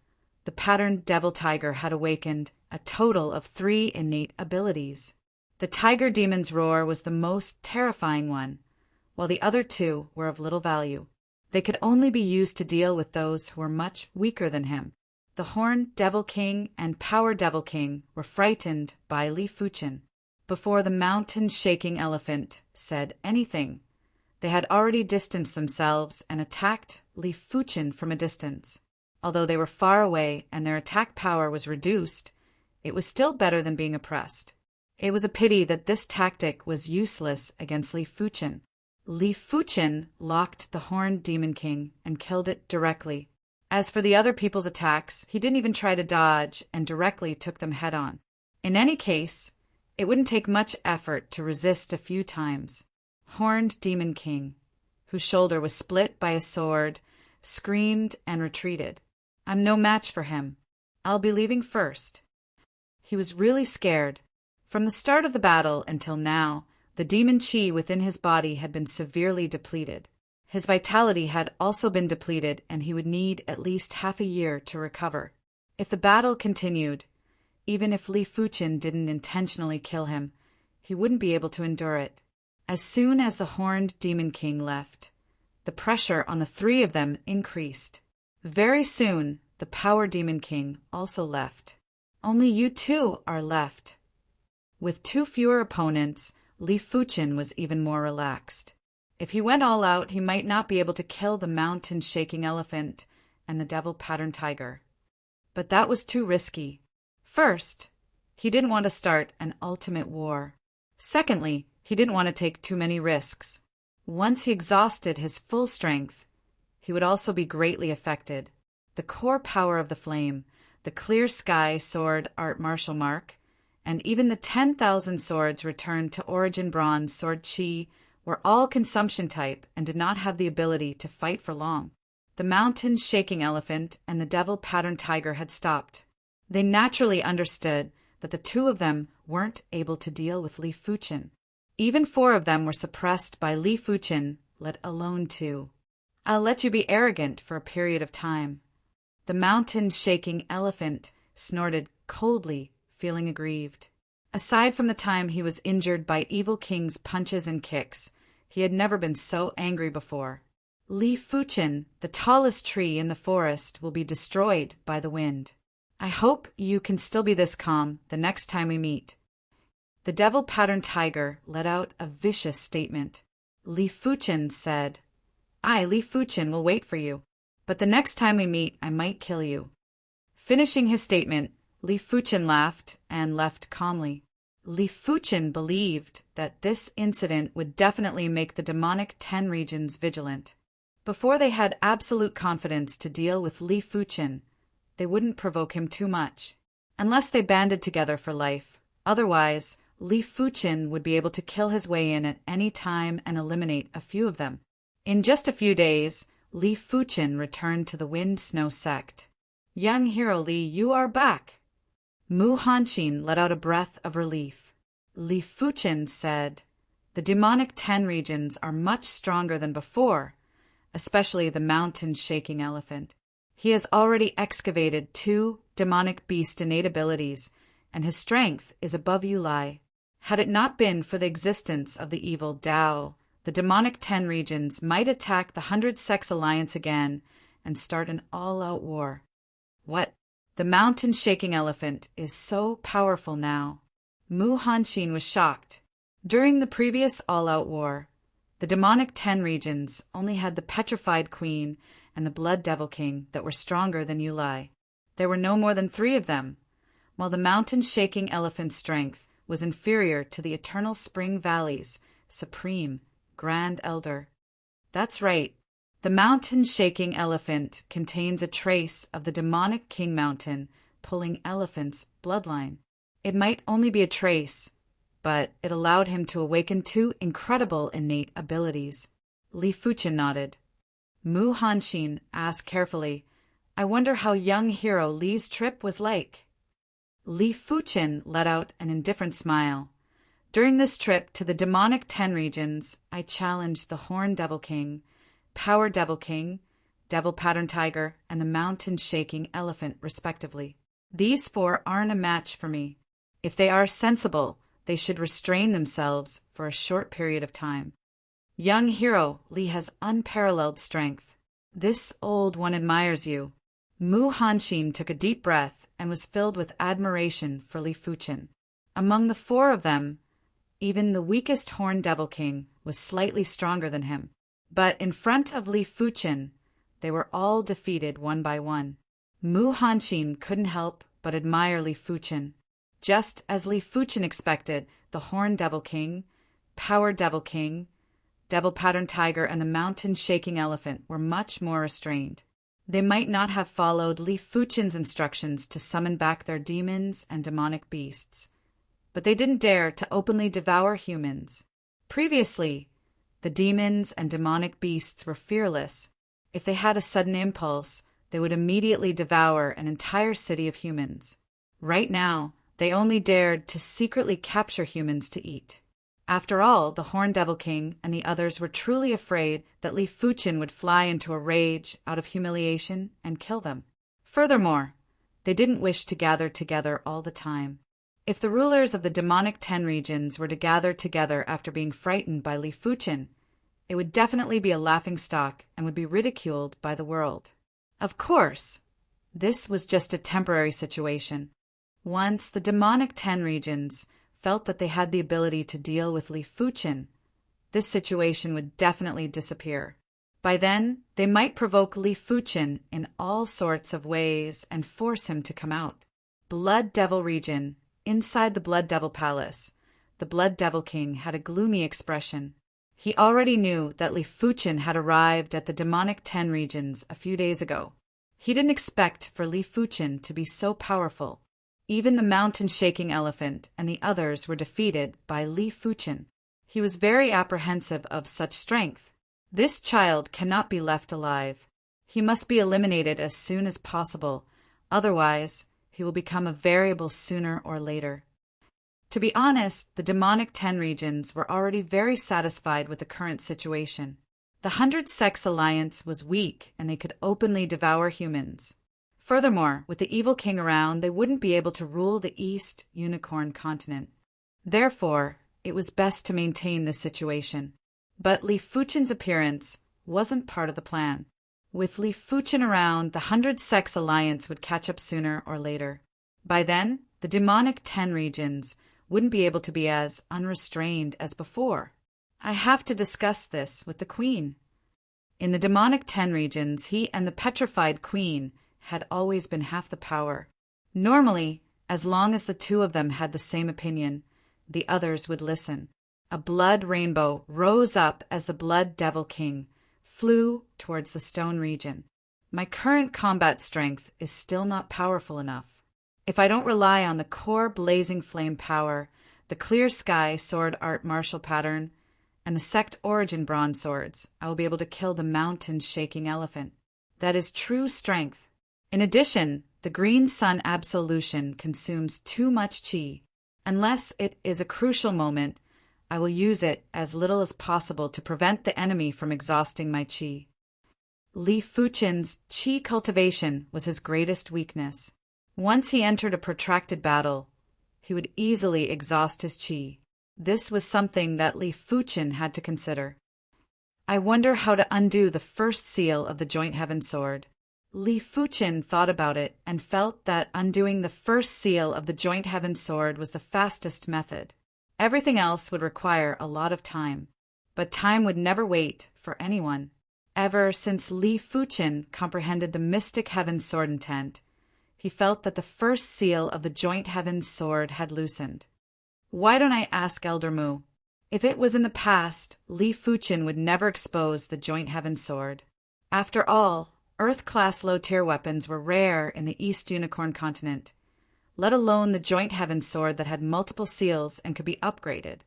the Pattern Devil Tiger had awakened a total of 3 innate abilities. The Tiger Demon's Roar was the most terrifying one, while the other 2 were of little value. They could only be used to deal with those who were much weaker than him. The Horned Devil King and Power Devil King were frightened by Li Fuchen. Before the Mountain-Shaking Elephant said anything, they had already distanced themselves and attacked Li Fuchen from a distance. Although they were far away and their attack power was reduced, it was still better than being oppressed. It was a pity that this tactic was useless against Li Fuchen. Li Fuchen locked the Horned Demon King and killed it directly. As for the other people's attacks, he didn't even try to dodge and directly took them head-on. In any case, it wouldn't take much effort to resist a few times. Horned Demon King, whose shoulder was split by a sword, screamed and retreated. I'm no match for him. I'll be leaving first. He was really scared. From the start of the battle until now, the demon chi within his body had been severely depleted. His vitality had also been depleted, and he would need at least half a year to recover. If the battle continued, even if Li Fuchen didn't intentionally kill him, he wouldn't be able to endure it. As soon as the Horned Demon King left, the pressure on the three of them increased. Very soon, the Power Demon King also left. Only you two are left. With two fewer opponents, Li Fuchen was even more relaxed. If he went all out, he might not be able to kill the mountain-shaking elephant and the devil-patterned tiger. But that was too risky. First, he didn't want to start an ultimate war. Secondly, he didn't want to take too many risks. Once he exhausted his full strength, he would also be greatly affected. The core power of the flame, the clear sky sword art martial mark, and even the 10,000 swords returned to Origin Bronze Sword Chi were all consumption type and did not have the ability to fight for long. The mountain-shaking elephant and the devil-patterned tiger had stopped. They naturally understood that the two of them weren't able to deal with Li Fuchen. Even four of them were suppressed by Li Fuchen, let alone two. I'll let you be arrogant for a period of time. The mountain-shaking elephant snorted coldly, feeling aggrieved. Aside from the time he was injured by Evil King's punches and kicks, he had never been so angry before. Li Fuchen, the tallest tree in the forest, will be destroyed by the wind. I hope you can still be this calm the next time we meet. The devil-patterned tiger let out a vicious statement. Li Fuchen said, I, Li Fuchen, will wait for you, but the next time we meet, I might kill you. Finishing his statement, Li Fuchen laughed and left calmly. Li Fuchen believed that this incident would definitely make the demonic 10 regions vigilant. Before they had absolute confidence to deal with Li Fuchen, they wouldn't provoke him too much, unless they banded together for life. Otherwise, Li Fuchen would be able to kill his way in at any time and eliminate a few of them. In just a few days, Li Fuchen returned to the Wind Snow sect. Young hero Li, you are back! Mu Hanxin let out a breath of relief. Li Fuchen said, the demonic 10 regions are much stronger than before, especially the mountain-shaking elephant. He has already excavated 2 demonic beast innate abilities, and his strength is above you lie. Had it not been for the existence of the evil Tao, the demonic 10 regions might attack the 100 Sex Alliance again and start an all-out war. What? The mountain-shaking elephant is so powerful now. Mu Hanxin was shocked. During the previous all-out war, the demonic 10 regions only had the petrified queen and the blood devil king that were stronger than Yulai. There were no more than 3 of them, while the mountain-shaking elephant's strength was inferior to the Eternal Spring Valley's supreme Grand Elder. That's right. The mountain-shaking elephant contains a trace of the demonic King Mountain pulling elephant's bloodline. It might only be a trace, but it allowed him to awaken 2 incredible innate abilities. Li Fuchen nodded. Mu Hanxin asked carefully, I wonder how young hero Li's trip was like. Li Fuchen let out an indifferent smile. During this trip to the demonic 10 regions, I challenged the Horn Devil King, Power Devil King, Devil Pattern Tiger, and the mountain-shaking elephant, respectively. These 4 aren't a match for me. If they are sensible, they should restrain themselves for a short period of time. Young hero, Li has unparalleled strength. This old one admires you. Mu Hanxin took a deep breath and was filled with admiration for Li Fuchen. Among the 4 of them, even the weakest Horn Devil King was slightly stronger than him. But in front of Li Fuchen, they were all defeated one by one. Mu Hanxin couldn't help but admire Li Fuchen. Just as Li Fuchen expected, the Horn Devil King, Power Devil King, Devil Pattern Tiger, and the mountain-shaking elephant were much more restrained. They might not have followed Li Fuchen's instructions to summon back their demons and demonic beasts, but they didn't dare to openly devour humans. Previously, the demons and demonic beasts were fearless. If they had a sudden impulse, they would immediately devour an entire city of humans. Right now, they only dared to secretly capture humans to eat. After all, the Horned Devil King and the others were truly afraid that Li Fuqin would fly into a rage out of humiliation and kill them. Furthermore, they didn't wish to gather together all the time. If the rulers of the demonic 10 regions were to gather together after being frightened by Li Fuqin, it would definitely be a laughingstock and would be ridiculed by the world. Of course, this was just a temporary situation. Once the demonic 10 regions felt that they had the ability to deal with Li Fuqin, this situation would definitely disappear. By then, they might provoke Li Fuqin in all sorts of ways and force him to come out. Blood Devil region. Inside the Blood Devil Palace, the Blood Devil King had a gloomy expression. He already knew that Li Fuqin had arrived at the demonic 10 regions a few days ago. He didn't expect for Li Fuqin to be so powerful. Even the mountain-shaking elephant and the others were defeated by Li Fuqin. He was very apprehensive of such strength. This child cannot be left alive. He must be eliminated as soon as possible, otherwise he will become a variable sooner or later. To be honest, the demonic 10 regions were already very satisfied with the current situation. The 100 Sex Alliance was weak and they could openly devour humans. Furthermore, with the evil king around, they wouldn't be able to rule the East Unicorn continent. Therefore, it was best to maintain this situation. But Li Fuqin's appearance wasn't part of the plan. With Li Fuqin around, the 100 Sex Alliance would catch up sooner or later. By then, the demonic 10 regions wouldn't be able to be as unrestrained as before. I have to discuss this with the queen. In the demonic 10 regions, he and the petrified queen had always been half the power. Normally, as long as the two of them had the same opinion, the others would listen. A blood rainbow rose up as the Blood Devil King flew towards the stone region. My current combat strength is still not powerful enough. If I don't rely on the core blazing flame power, the clear sky sword art martial pattern, and the sect origin bronze swords, I will be able to kill the mountain-shaking elephant. That is true strength. In addition, the green sun absolution consumes too much chi. Unless it is a crucial moment, I will use it as little as possible to prevent the enemy from exhausting my chi. Li Fuqin's chi cultivation was his greatest weakness. Once he entered a protracted battle, he would easily exhaust his chi. This was something that Li Fuqin had to consider. I wonder how to undo the first seal of the Joint Heaven Sword. Li Fuqin thought about it and felt that undoing the first seal of the Joint Heaven Sword was the fastest method. Everything else would require a lot of time, but time would never wait for anyone. Ever since Li Fuqin comprehended the Mystic Heaven Sword intent, he felt that the first seal of the Joint Heaven Sword had loosened. Why don't I ask Elder Mu? If it was in the past, Li Fuqin would never expose the Joint Heaven Sword. After all, Earth-class low-tier weapons were rare in the East Unicorn continent, let alone the Joint Heaven Sword that had multiple seals and could be upgraded.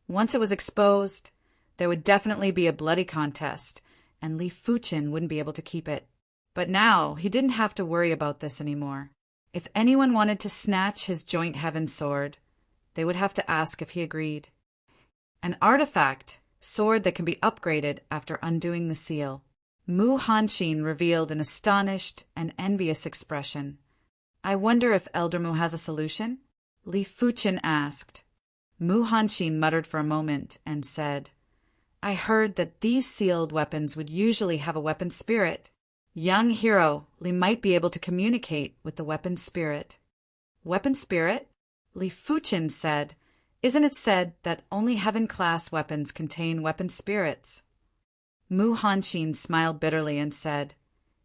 Once it was exposed, there would definitely be a bloody contest, and Li Fuqin wouldn't be able to keep it. But now, he didn't have to worry about this anymore. If anyone wanted to snatch his Joint Heaven Sword, they would have to ask if he agreed. An artifact sword that can be upgraded after undoing the seal. Mu Hanshin revealed an astonished and envious expression. I wonder if Elder Mu has a solution? Li Fuqin asked. Mu Hanshin muttered for a moment and said, I heard that these sealed weapons would usually have a weapon spirit. Young hero, Li might be able to communicate with the weapon spirit. Weapon spirit? Li Fuqin said, Isn't it said that only heaven-class weapons contain weapon spirits? Mu Hanshin smiled bitterly and said,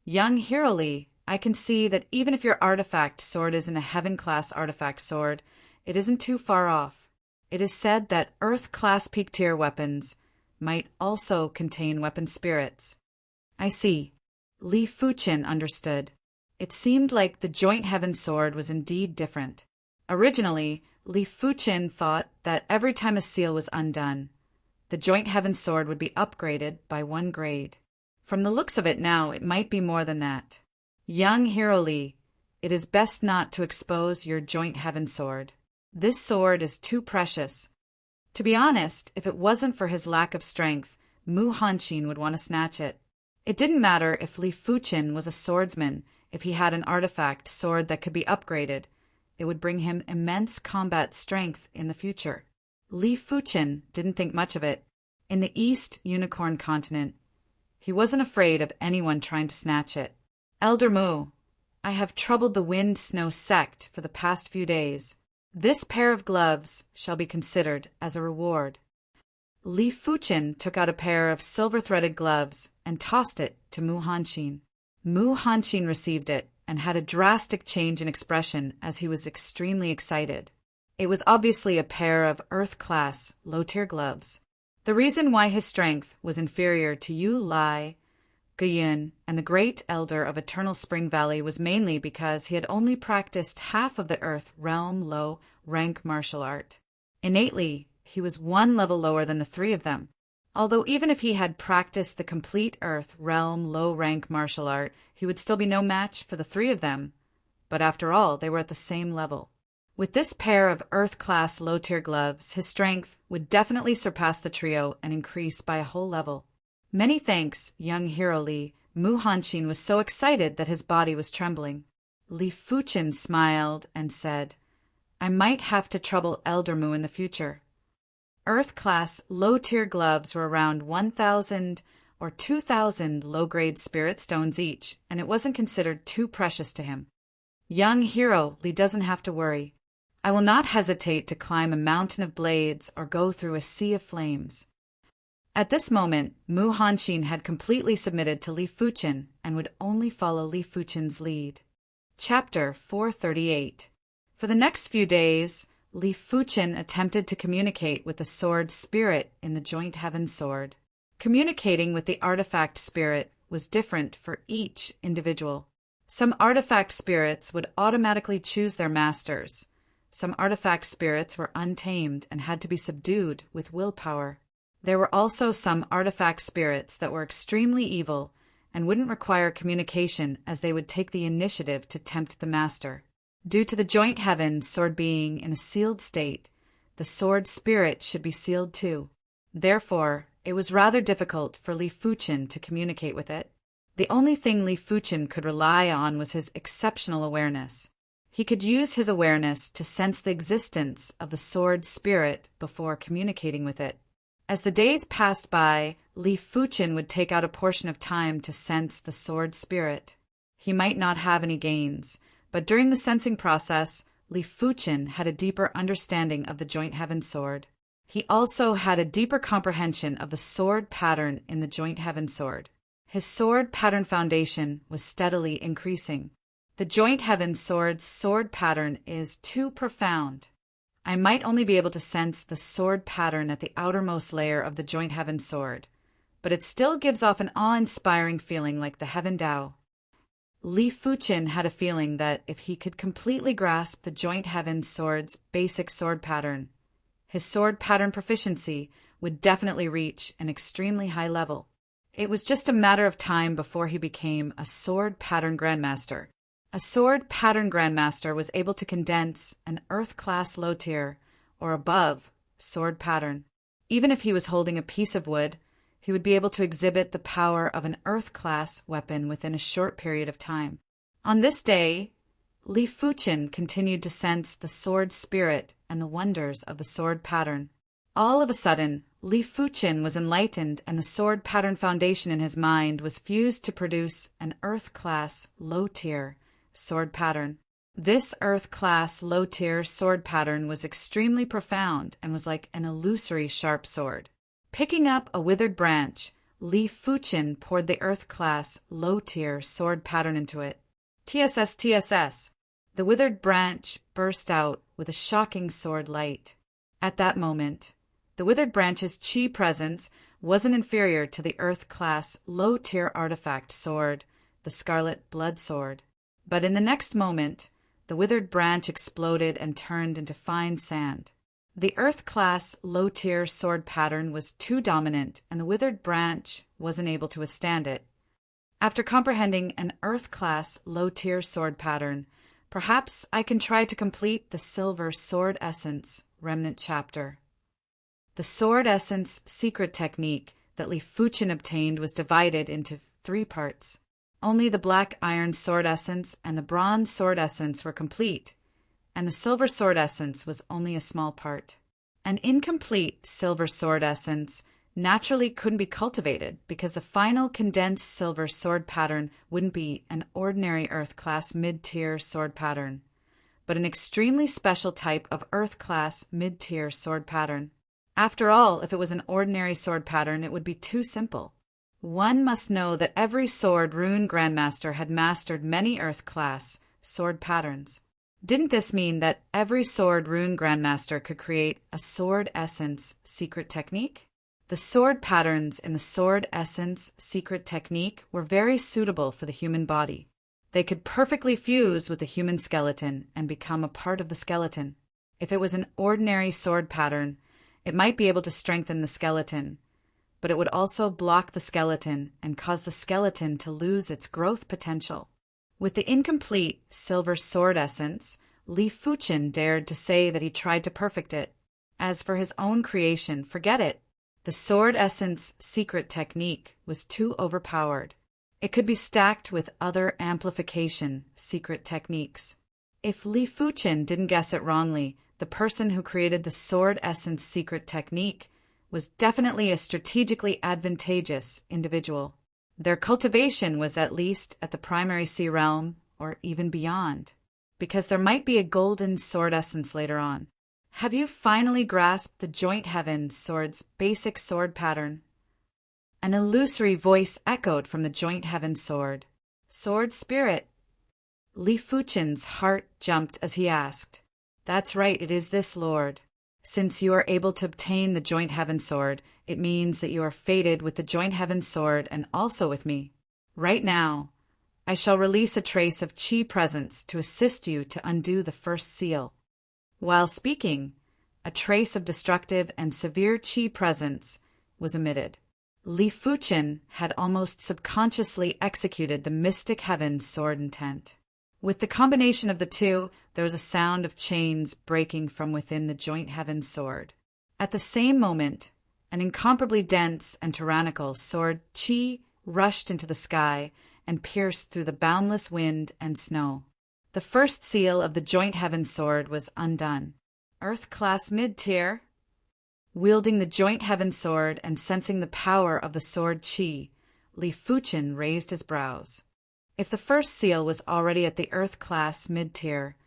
Young hero Li, I can see that even if your artifact sword isn't a heaven-class artifact sword, it isn't too far off. It is said that Earth-class peak-tier weapons might also contain weapon spirits. I see. Li Fuqin understood. It seemed like the Joint Heaven Sword was indeed different. Originally, Li Fuqin thought that every time a seal was undone, the Joint Heaven Sword would be upgraded by 1 grade. From the looks of it now, it might be more than that. Young hero Li, it is best not to expose your Joint Heaven Sword. This sword is too precious. To be honest, if it wasn't for his lack of strength, Mu Hanqin would want to snatch it. It didn't matter if Li Fuqin was a swordsman, if he had an artifact sword that could be upgraded. It would bring him immense combat strength in the future. Li Fuqin didn't think much of it. In the East Unicorn Continent, he wasn't afraid of anyone trying to snatch it. Elder Mu, I have troubled the Wind Snow sect for the past few days. This pair of gloves shall be considered as a reward. Li Fuqin took out a pair of silver-threaded gloves and tossed it to Mu Hanqin. Mu Hanqin received it and had a drastic change in expression as he was extremely excited. It was obviously a pair of Earth-class, low-tier gloves. The reason why his strength was inferior to Yu Lai, Guyun, and the Great Elder of Eternal Spring Valley was mainly because he had only practiced half of the Earth Realm low-rank martial art. Innately, he was one level lower than the three of them. Although even if he had practiced the complete Earth Realm low-rank martial art, he would still be no match for the three of them. But after all, they were at the same level. With this pair of Earth-class low-tier gloves, his strength would definitely surpass the trio and increase by a whole level. Many thanks, young hero Li. Mu Hanqin was so excited that his body was trembling. Li Fuqin smiled and said, I might have to trouble Elder Mu in the future. Earth-class low-tier gloves were around 1,000 or 2,000 low-grade spirit stones each, and it wasn't considered too precious to him. Young hero Li doesn't have to worry. I will not hesitate to climb a mountain of blades or go through a sea of flames. At this moment, Mu Hanqin had completely submitted to Li Fuqin and would only follow Li Fuqin's lead. Chapter 438. For the next few days, Li Fuqin attempted to communicate with the sword spirit in the joint heaven sword. Communicating with the artifact spirit was different for each individual. Some artifact spirits would automatically choose their masters. Some artifact spirits were untamed and had to be subdued with willpower. There were also some artifact spirits that were extremely evil and wouldn't require communication as they would take the initiative to tempt the master. Due to the joint heaven sword being in a sealed state, the sword spirit should be sealed too. Therefore, it was rather difficult for Li Fuqin to communicate with it. The only thing Li Fuqin could rely on was his exceptional awareness. He could use his awareness to sense the existence of the sword spirit before communicating with it. As the days passed by, Li Fuqin would take out a portion of time to sense the sword spirit. He might not have any gains, but during the sensing process, Li Fuqin had a deeper understanding of the joint heaven sword. He also had a deeper comprehension of the sword pattern in the joint heaven sword. His sword pattern foundation was steadily increasing. The joint heaven sword's sword pattern is too profound. I might only be able to sense the sword pattern at the outermost layer of the joint heaven sword, but it still gives off an awe-inspiring feeling like the heaven Tao. Li Fuqin had a feeling that if he could completely grasp the joint heaven sword's basic sword pattern, his sword pattern proficiency would definitely reach an extremely high level. It was just a matter of time before he became a sword pattern grandmaster. A sword pattern grandmaster was able to condense an Earth-class low-tier, or above, sword pattern. Even if he was holding a piece of wood, he would be able to exhibit the power of an Earth-class weapon within a short period of time. On this day, Li Fuqin continued to sense the sword spirit and the wonders of the sword pattern. All of a sudden, Li Fuqin was enlightened and the sword pattern foundation in his mind was fused to produce an Earth-class low-tier sword pattern. This Earth-class low-tier sword pattern was extremely profound and was like an illusory sharp sword. Picking up a withered branch, Li Fuqin poured the Earth-class low-tier sword pattern into it. TSS, TSS. The withered branch burst out with a shocking sword light. At that moment, the withered branch's chi presence wasn't inferior to the Earth-class low-tier artifact sword, the Scarlet Blood Sword. But in the next moment, the withered branch exploded and turned into fine sand. The Earth-class low-tier sword pattern was too dominant, and the withered branch wasn't able to withstand it. After comprehending an Earth-class low-tier sword pattern, perhaps I can try to complete the Silver Sword Essence Remnant chapter. The sword essence secret technique that Li Fuchen obtained was divided into 3 parts. Only the black iron sword essence and the bronze sword essence were complete, and the silver sword essence was only a small part. An incomplete silver sword essence naturally couldn't be cultivated because the final condensed silver sword pattern wouldn't be an ordinary Earth-class mid-tier sword pattern, but an extremely special type of Earth-class mid-tier sword pattern. After all, if it was an ordinary sword pattern, it would be too simple. One must know that every sword rune grandmaster had mastered many Earth-class sword patterns. Didn't this mean that every sword rune grandmaster could create a sword essence secret technique? The sword patterns in the sword essence secret technique were very suitable for the human body. They could perfectly fuse with the human skeleton and become a part of the skeleton. If it was an ordinary sword pattern, it might be able to strengthen the skeleton, but it would also block the skeleton and cause the skeleton to lose its growth potential. With the incomplete silver sword essence, Li Fuchen dared to say that he tried to perfect it. As for his own creation, forget it. The sword essence secret technique was too overpowered. It could be stacked with other amplification secret techniques. If Li Fuchen didn't guess it wrongly, the person who created the sword essence secret technique was definitely a strategically advantageous individual. Their cultivation was at least at the primary sea realm, or even beyond, because there might be a golden sword essence later on. Have you finally grasped the Joint Heaven sword's basic sword pattern? An illusory voice echoed from the Joint Heaven sword. Sword spirit. Li Fuchen's heart jumped as he asked. That's right, it is this, Lord. Since you are able to obtain the Joint Heaven sword, it means that you are fated with the Joint Heaven sword and also with me. Right now, I shall release a trace of Qi presence to assist you to undo the first seal. While speaking, a trace of destructive and severe Qi presence was emitted. Li Fuchen had almost subconsciously executed the Mystic Heaven sword intent. With the combination of the two, there was a sound of chains breaking from within the Joint Heaven sword. At the same moment, an incomparably dense and tyrannical sword Qi rushed into the sky and pierced through the boundless wind and snow. The first seal of the Joint Heaven sword was undone. Earth-class mid-tier. Wielding the Joint Heaven sword and sensing the power of the sword Qi, Li Fuchen raised his brows. If the first seal was already at the Earth-class mid-tier,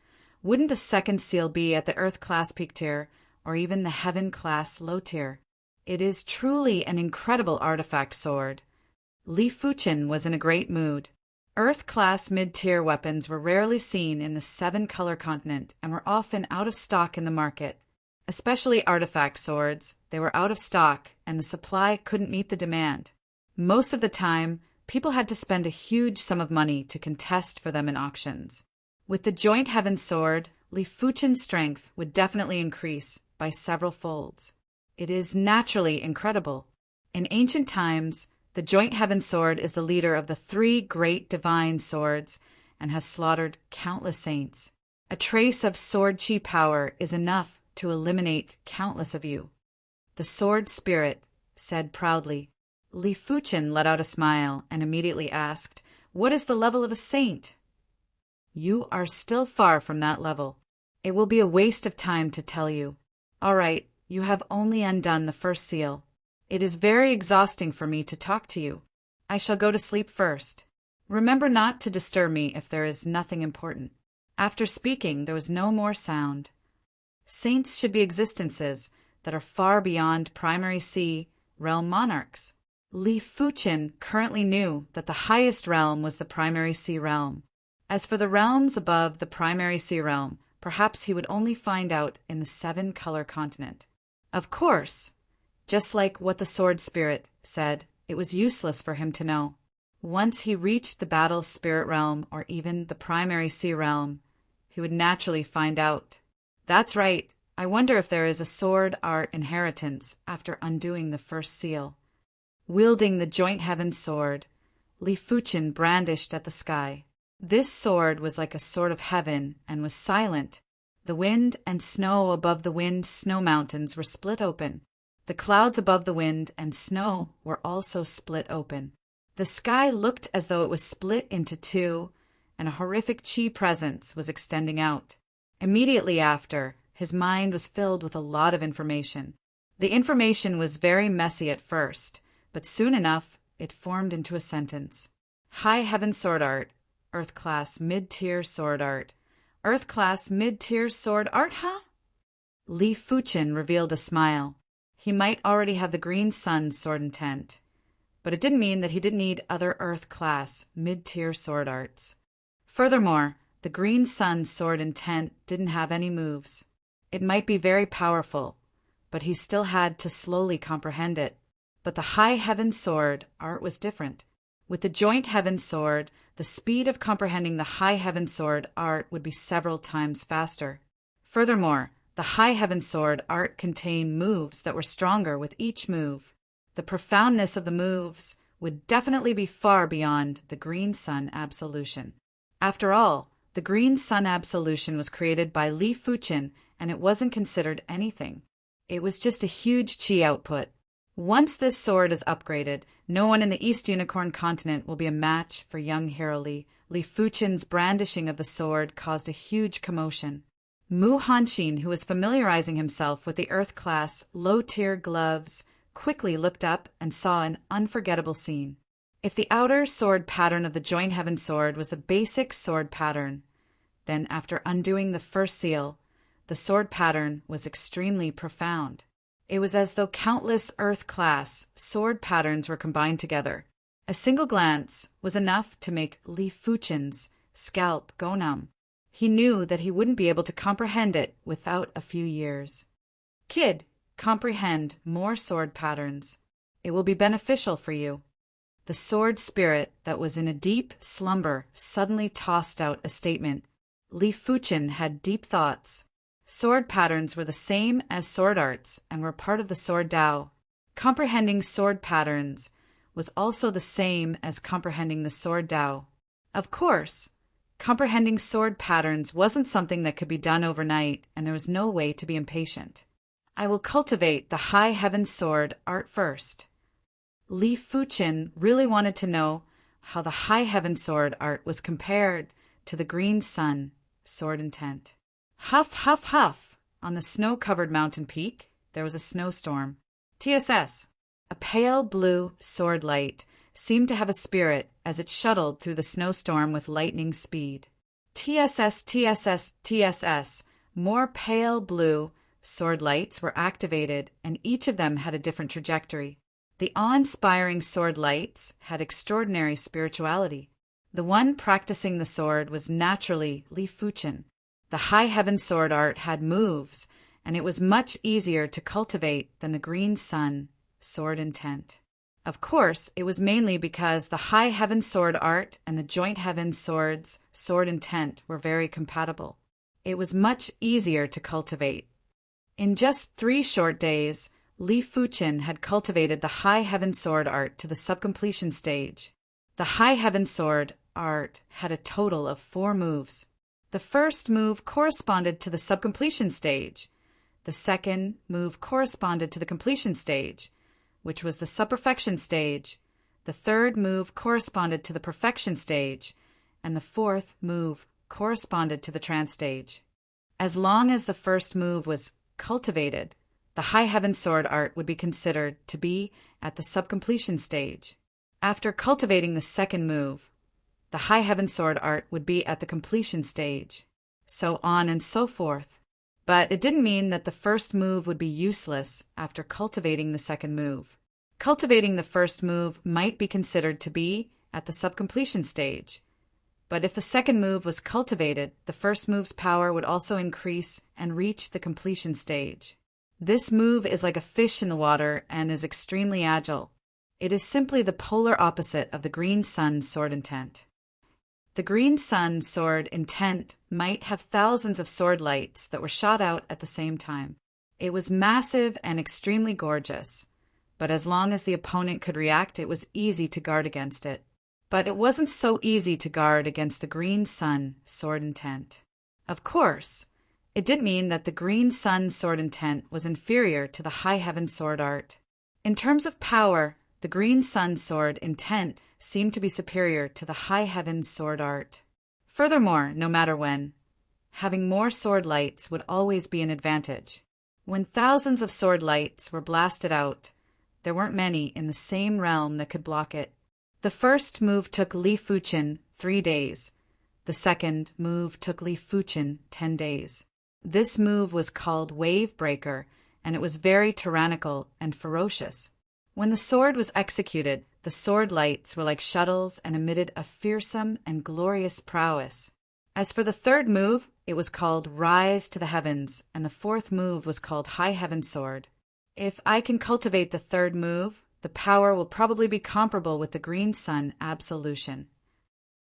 wouldn't the second seal be at the Earth-class peak-tier, or even the Heaven-class low-tier? It is truly an incredible artifact sword. Li Fuchen was in a great mood. Earth-class mid-tier weapons were rarely seen in the 7-color continent and were often out of stock in the market. Especially artifact swords, they were out of stock and the supply couldn't meet the demand. Most of the time, people had to spend a huge sum of money to contest for them in auctions. With the Joint Heaven sword, Li Fuchen's strength would definitely increase by several folds. It is naturally incredible. In ancient times, the Joint Heaven sword is the leader of the 3 great divine swords and has slaughtered countless saints. A trace of sword Qi power is enough to eliminate countless of you. The sword spirit said proudly. Li Fuchen let out a smile and immediately asked, "What is the level of a saint?" "You are still far from that level. It will be a waste of time to tell you. All right, you have only undone the first seal. It is very exhausting for me to talk to you. I shall go to sleep first. Remember not to disturb me if there is nothing important." After speaking, there was no more sound. Saints should be existences that are far beyond primary sea realm monarchs. Li Fuchen currently knew that the highest realm was the primary sea realm. As for the realms above the primary sea realm, perhaps he would only find out in the 7-color continent. Of course, just like what the sword spirit said, it was useless for him to know. Once he reached the battle spirit realm or even the primary sea realm, he would naturally find out. That's right. I wonder if there is a sword art inheritance after undoing the first seal. Wielding the Joint Heaven sword, Li Fuchen brandished at the sky. This sword was like a sword of heaven and was silent. The wind and snow above the wind-snow mountains were split open. The clouds above the wind and snow were also split open. The sky looked as though it was split into two, and a horrific chi presence was extending out. Immediately after, his mind was filled with a lot of information. The information was very messy at first, but soon enough it formed into a sentence. High Heaven Sword Art, Earth Class Mid-Tier Sword Art. Earth Class Mid-Tier Sword Art, huh? Li Fuchin revealed a smile. He might already have the Green Sun Sword Intent, but it didn't mean that he didn't need other Earth Class Mid-Tier Sword Arts. Furthermore, the Green Sun Sword Intent didn't have any moves. It might be very powerful, but he still had to slowly comprehend it. But the High Heaven Sword Art was different. With the Joint Heaven Sword, the speed of comprehending the High Heaven Sword Art would be several times faster. Furthermore, the High Heaven Sword Art contained moves that were stronger with each move. The profoundness of the moves would definitely be far beyond the Green Sun Absolution. After all, the Green Sun Absolution was created by Li Fuchin, and it wasn't considered anything. It was just a huge chi output. Once this sword is upgraded, no one in the East Unicorn continent will be a match for young hero Li. Li Fuchin's brandishing of the sword caused a huge commotion. Mu Hanshin, who was familiarizing himself with the Earth-class, low-tier gloves, quickly looked up and saw an unforgettable scene. If the outer sword pattern of the Joint Heaven Sword was the basic sword pattern, then after undoing the first seal, the sword pattern was extremely profound. It was as though countless Earth-class sword patterns were combined together. A single glance was enough to make Li Fuchin's scalp go numb. He knew that he wouldn't be able to comprehend it without a few years. Kid, comprehend more sword patterns. It will be beneficial for you. The sword spirit that was in a deep slumber suddenly tossed out a statement. Li Fuchin had deep thoughts. Sword patterns were the same as sword arts and were part of the sword Tao. Comprehending sword patterns was also the same as comprehending the sword Tao. Of course, comprehending sword patterns wasn't something that could be done overnight, and there was no way to be impatient. I will cultivate the High Heaven Sword Art first. Li Fuchin really wanted to know how the High Heaven Sword Art was compared to the Green Sun Sword Intent. Huff, huff, huff. On the snow-covered mountain peak, there was a snowstorm. TSS. A pale blue sword light seemed to have a spirit as it shuttled through the snowstorm with lightning speed. TSS, TSS, TSS. More pale blue sword lights were activated, and each of them had a different trajectory. The awe-inspiring sword lights had extraordinary spirituality. The one practicing the sword was naturally Li Fuchin. The High Heaven Sword Art had moves, and it was much easier to cultivate than the Green Sun Sword Intent. Of course, it was mainly because the High Heaven Sword Art and the Joint Heaven Sword's Sword Intent were very compatible. It was much easier to cultivate. In just 3 short days, Li Fuchin had cultivated the High Heaven Sword Art to the subcompletion stage. The High Heaven Sword Art had a total of 4 moves. The first move corresponded to the subcompletion stage. The second move corresponded to the completion stage, which was the subperfection stage. The third move corresponded to the perfection stage, and the fourth move corresponded to the trance stage. As long as the first move was cultivated, the High Heaven Sword Art would be considered to be at the subcompletion stage. After cultivating the second move, the High Heaven Sword Art would be at the completion stage, so on and so forth. But it didn't mean that the first move would be useless after cultivating the second move. Cultivating the first move might be considered to be at the subcompletion stage, but if the second move was cultivated, the first move's power would also increase and reach the completion stage. This move is like a fish in the water and is extremely agile. It is simply the polar opposite of the Green Sun Sword Intent. The Green Sun Sword Intent might have thousands of sword lights that were shot out at the same time. It was massive and extremely gorgeous, but as long as the opponent could react, it was easy to guard against it. But it wasn't so easy to guard against the Green Sun Sword Intent. Of course, It didn't mean that the Green Sun sword intent was inferior to the High Heaven sword art. In terms of power, the Green Sun sword intent seemed to be superior to the High Heaven sword art. Furthermore, no matter when, having more sword lights would always be an advantage. When thousands of sword lights were blasted out, there weren't many in the same realm that could block it. The first move took Li Fuchen 3 days. The second move took Li Fuchen 10 days. This move was called Wave Breaker, and it was very tyrannical and ferocious. When the sword was executed, the sword lights were like shuttles and emitted a fearsome and glorious prowess. As for the third move, it was called Rise to the Heavens, and the fourth move was called High Heaven Sword. If I can cultivate the third move, the power will probably be comparable with the Green Sun Absolution.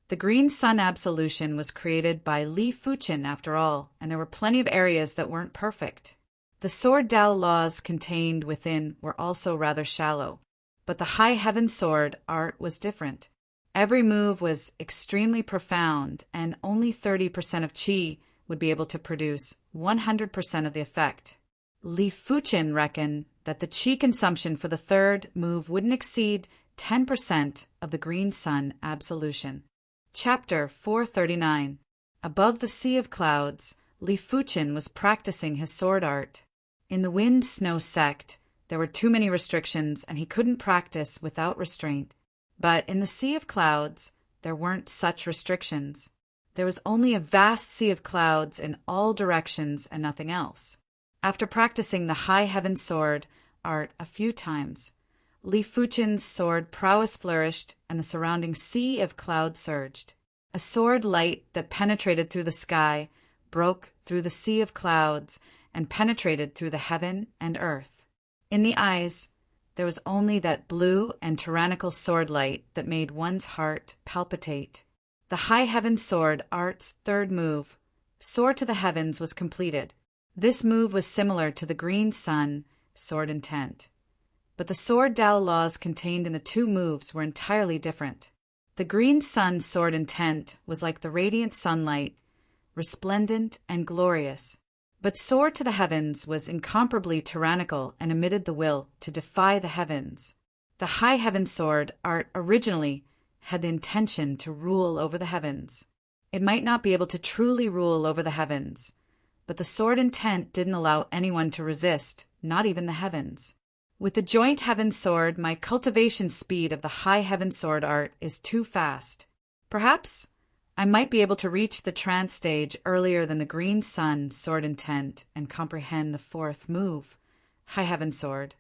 The Green Sun Absolution was created by Li Fuchen after all, and there were plenty of areas that weren't perfect. The Sword Tao laws contained within were also rather shallow, but the High Heaven Sword art was different. Every move was extremely profound, and only 30% of qi would be able to produce 100% of the effect. Li Fuchen reckoned that the qi consumption for the third move wouldn't exceed 10% of the Green Sun Absolution. Chapter 439. Above the sea of clouds, Li Fuchen was practicing his sword art. In the Wind Snow sect, there were too many restrictions and he couldn't practice without restraint. But in the Sea of Clouds, there weren't such restrictions. There was only a vast sea of clouds in all directions and nothing else. After practicing the High Heaven sword art a few times, Li Fuchen's sword prowess flourished and the surrounding sea of clouds surged. A sword light that penetrated through the sky broke through the sea of clouds and penetrated through the heaven and earth. In the eyes, there was only that blue and tyrannical sword light that made one's heart palpitate. The High Heaven sword art's third move, Soar to the Heavens, was completed. This move was similar to the Green Sun sword intent, but the Sword Tao laws contained in the two moves were entirely different. The Green Sun sword intent was like the radiant sunlight, resplendent and glorious, but Soar to the Heavens was incomparably tyrannical and emitted the will to defy the heavens. The High Heaven sword art originally had the intention to rule over the heavens. It might not be able to truly rule over the heavens, but the sword intent didn't allow anyone to resist, not even the heavens. With the Joint Heaven sword, my cultivation speed of the High Heaven sword art is too fast. Perhaps I might be able to reach the trance stage earlier than the Green Sun sword intent and comprehend the fourth move, High Heaven sword.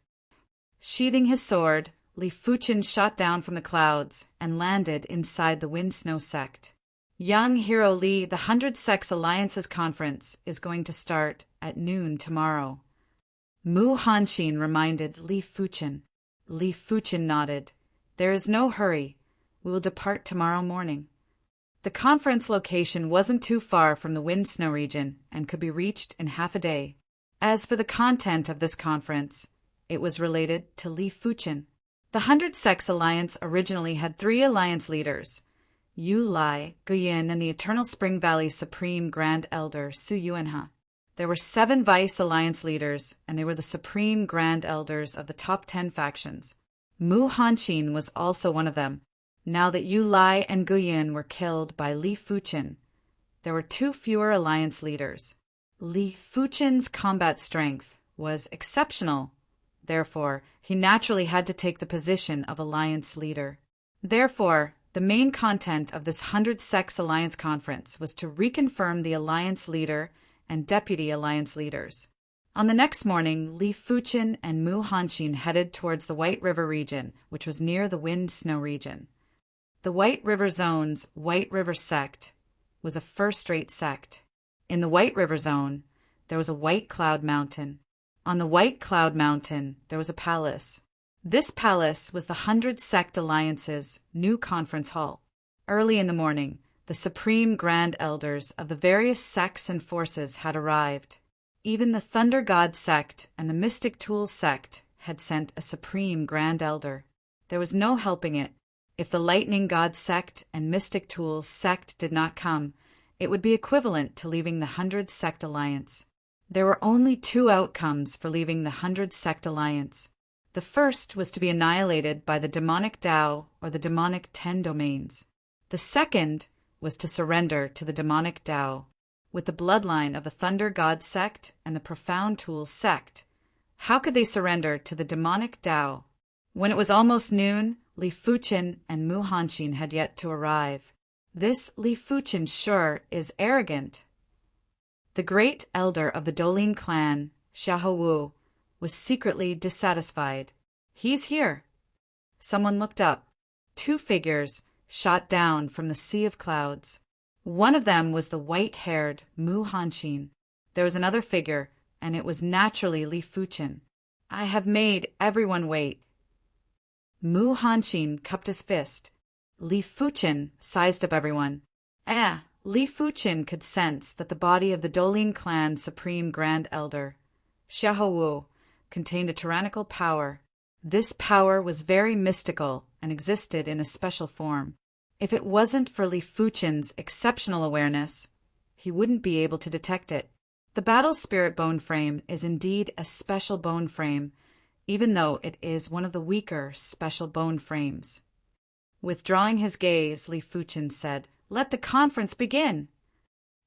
Sheathing his sword, Li Fuchen shot down from the clouds and landed inside the Wind Snow sect. Young Hero Li, the 100 Sects Alliances Conference is going to start at noon tomorrow. Mu Hanxin reminded Li Fuchen. Li Fuchen nodded. There is no hurry. We will depart tomorrow morning. The conference location wasn't too far from the Wind Snow region and could be reached in half a day. As for the content of this conference, it was related to Li Fuchen. The 100 Sects Alliance originally had 3 alliance leaders, Yu Lai, Guyin, and the Eternal Spring Valley Supreme Grand Elder Su Yuanhe. There were 7 vice alliance leaders, and they were the Supreme Grand Elders of the top 10 factions. Mu Hanxin was also one of them. Now that Yu Lai and Guyin were killed by Li Fuchen, there were 2 fewer alliance leaders. Li Fuchen's combat strength was exceptional. Therefore, he naturally had to take the position of alliance leader. Therefore, the main content of this 100 Sects Alliance Conference was to reconfirm the alliance leader and deputy alliance leaders. On the next morning, Li Fuchen and Mu Hanxin headed towards the White River region, which was near the Wind Snow region. The White River Zone's White River sect was a first-rate sect. In the White River Zone, there was a White Cloud Mountain. On the White Cloud Mountain, there was a palace. This palace was the 100 Sect Alliance's new conference hall. Early in the morning, the Supreme Grand Elders of the various sects and forces had arrived. Even the Thunder God sect and the Mystic Tools sect had sent a Supreme Grand Elder. There was no helping it. If the Lightning God sect and Mystic Tools sect did not come, It would be equivalent to leaving the 100 Sect Alliance. There were only two outcomes for leaving the 100 Sect Alliance. The first was to be annihilated by the demonic Tao or the demonic 10 domains. The second was to surrender to the demonic Tao. With the bloodline of the Thunder God sect and the Profound Tool sect, how could they surrender to the demonic Tao? When it was almost noon, Li Fuqin and Mu Hanqin had yet to arrive. This Li Fuqin sure is arrogant. The great elder of the Dolin clan, Xiahou Wu, was secretly dissatisfied. He's here. Someone looked up. Two figures shot down from the sea of clouds. One of them was the white-haired Mu Hanqin. There was another figure, and it was naturally Li Fuqin. I have made everyone wait. Mu Hanqin cupped his fist. Li Fuqin sized up everyone. Li Fuqin could sense that the body of the Dolin clan's supreme grand elder, Xiahou Wu, contained a tyrannical power. This power was very mystical and existed in a special form. If it wasn't for Li Fuqin's exceptional awareness, he wouldn't be able to detect it. The battle spirit bone frame is indeed a special bone frame, even though it is one of the weaker special bone frames. Withdrawing his gaze, Li Fuqin said, "Let the conference begin."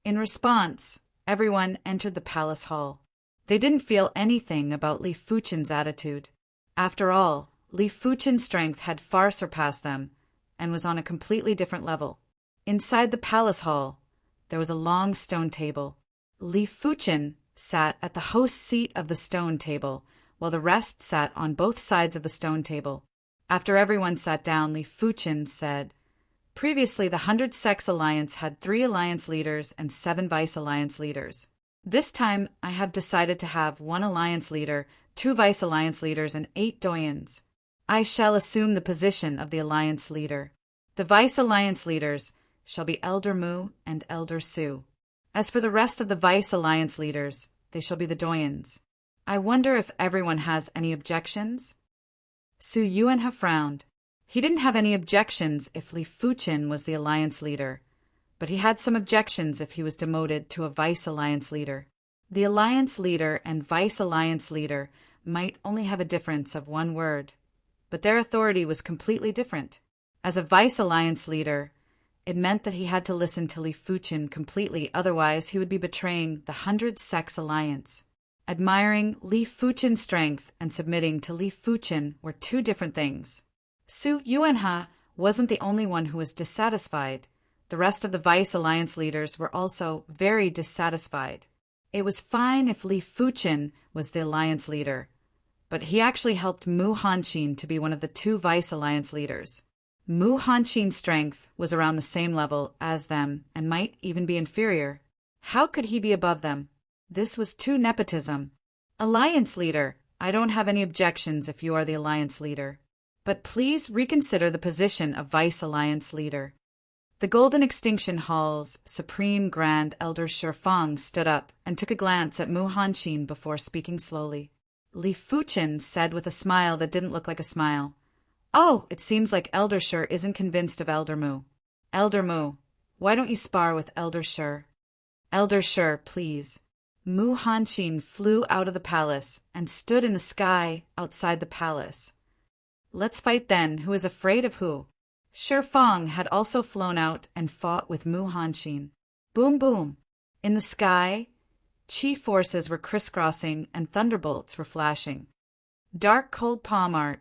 In response, everyone entered the palace hall. They didn't feel anything about Li Fuqin's attitude. After all, Li Fuqin's strength had far surpassed them and was on a completely different level. Inside the palace hall, there was a long stone table. Li Fuqin sat at the host's seat of the stone table, while the rest sat on both sides of the stone table. After everyone sat down, Li Fuqin said, "Previously, the 100 Sects Alliance had 3 alliance leaders and 7 vice alliance leaders. This time, I have decided to have 1 alliance leader, 2 vice alliance leaders, and 8 doyens. I shall assume the position of the alliance leader. The vice alliance leaders shall be Elder Mu and Elder Su. As for the rest of the vice alliance leaders, they shall be the doyens. I wonder if everyone has any objections?" Su Yuanhe frowned. He didn't have any objections if Li Fuqin was the alliance leader, but he had some objections if he was demoted to a vice alliance leader. The alliance leader and vice alliance leader might only have a difference of 1 word, but their authority was completely different. As a vice alliance leader, it meant that he had to listen to Li Fuqin completely, otherwise he would be betraying the 100 Sects Alliance. Admiring Li Fuqin's strength and submitting to Li Fuqin were 2 different things. Su Yuanhe wasn't the only one who was dissatisfied. The rest of the vice alliance leaders were also very dissatisfied. It was fine if Li Fuqin was the alliance leader, but he actually helped Mu Hanqin to be one of the 2 vice alliance leaders. Mu Hanqin's strength was around the same level as them and might even be inferior. How could he be above them? This was too nepotism. Alliance leader, I don't have any objections if you are the alliance leader, but please reconsider the position of vice alliance leader. The Golden Extinction Hall's Supreme Grand Elder Shifang stood up and took a glance at Mu Hanqin before speaking slowly. Li Fuqin said with a smile that didn't look like a smile, "Oh, it seems like Elder Shur isn't convinced of Elder Mu. Elder Mu, why don't you spar with Elder Shur? Elder Shur, please." Mu Hanqin flew out of the palace and stood in the sky outside the palace. "Let's fight then. Who is afraid of who?" Shifang had also flown out and fought with Mu Hanqin. Boom, boom. In the sky, chi forces were crisscrossing and thunderbolts were flashing. Dark cold palm art.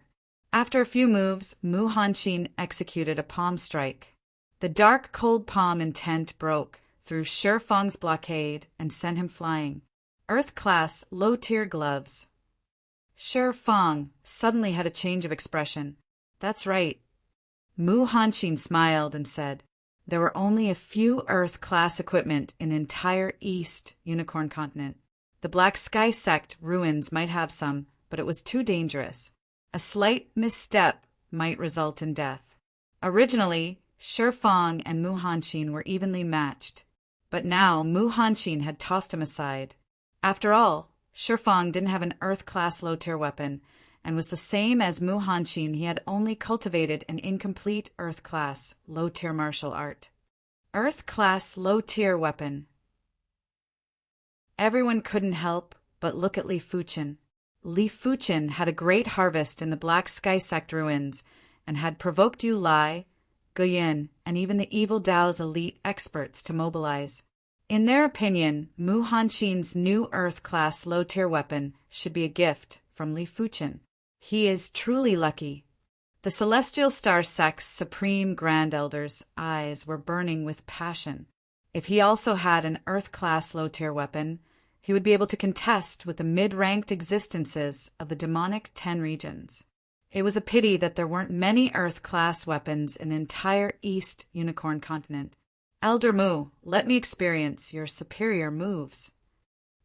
After a few moves, Mu Hanqin executed a palm strike. The dark cold palm intent broke through Shifang's blockade and sent him flying. Earth-class, low-tier gloves. Shifang suddenly had a change of expression. "That's right." Mu Hanqin smiled and said, "There were only a few Earth-class equipment in the entire East Unicorn Continent. The Black Sky Sect ruins might have some, but it was too dangerous. A slight misstep might result in death." Originally, Shifang and Mu Hanqin were evenly matched, but now Mu Hanqin had tossed him aside. After all, Shifang didn't have an Earth-class low-tier weapon, and was the same as Mu Hanqin. He had only cultivated an incomplete Earth-class low-tier martial art. Earth-class low-tier weapon. Everyone couldn't help but look at Li Fuchen. Li Fuchen had a great harvest in the Black Sky Sect ruins and had provoked Yu Lai, Guyin, and even the Evil Dao's elite experts to mobilize. In their opinion, Mu Hanxin's new Earth-class low-tier weapon should be a gift from Li Fuchen. He is truly lucky. The Celestial Star Sect's Supreme Grand Elder's eyes were burning with passion. If he also had an Earth-class low-tier weapon, he would be able to contest with the mid-ranked existences of the demonic 10 regions. It was a pity that there weren't many Earth-class weapons in the entire East Unicorn continent. Elder Mu, let me experience your superior moves.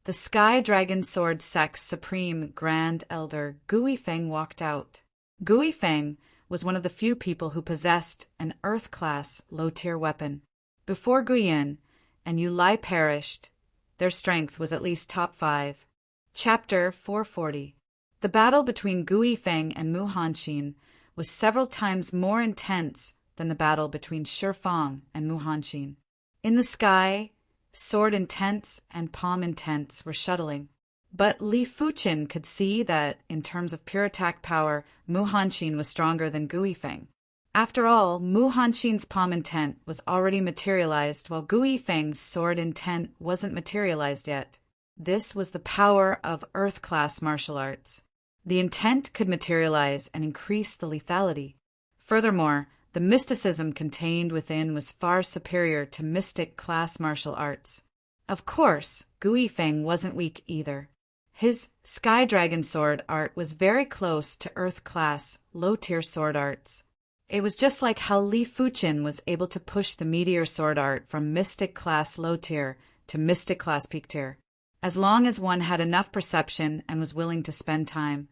The Sky Dragon Sword Sect's Supreme Grand Elder Gui Feng walked out. Gui Feng was one of the few people who possessed an Earth-class low-tier weapon. Before Guyin and Yu Lai perished, their strength was at least top 5. Chapter 440. The battle between Gui Feng and Mu Hanxin was several times more intense than the battle between Shi Fang and Mu Hanxin. In the sky, sword intents and palm intents were shuttling. But Li Fuchen could see that, in terms of pure attack power, Mu Hanxin was stronger than Gui Feng. After all, Mu Hanxin's palm intent was already materialized, while Gui Feng's sword intent wasn't materialized yet. This was the power of Earth-class martial arts. The intent could materialize and increase the lethality. Furthermore, the mysticism contained within was far superior to mystic-class martial arts. Of course, Gui Feng wasn't weak either. His Sky Dragon sword art was very close to Earth-class, low-tier sword arts. It was just like how Li Fuchen was able to push the Meteor sword art from Mystic-class low-tier to Mystic-class peak-tier. As long as one had enough perception and was willing to spend time,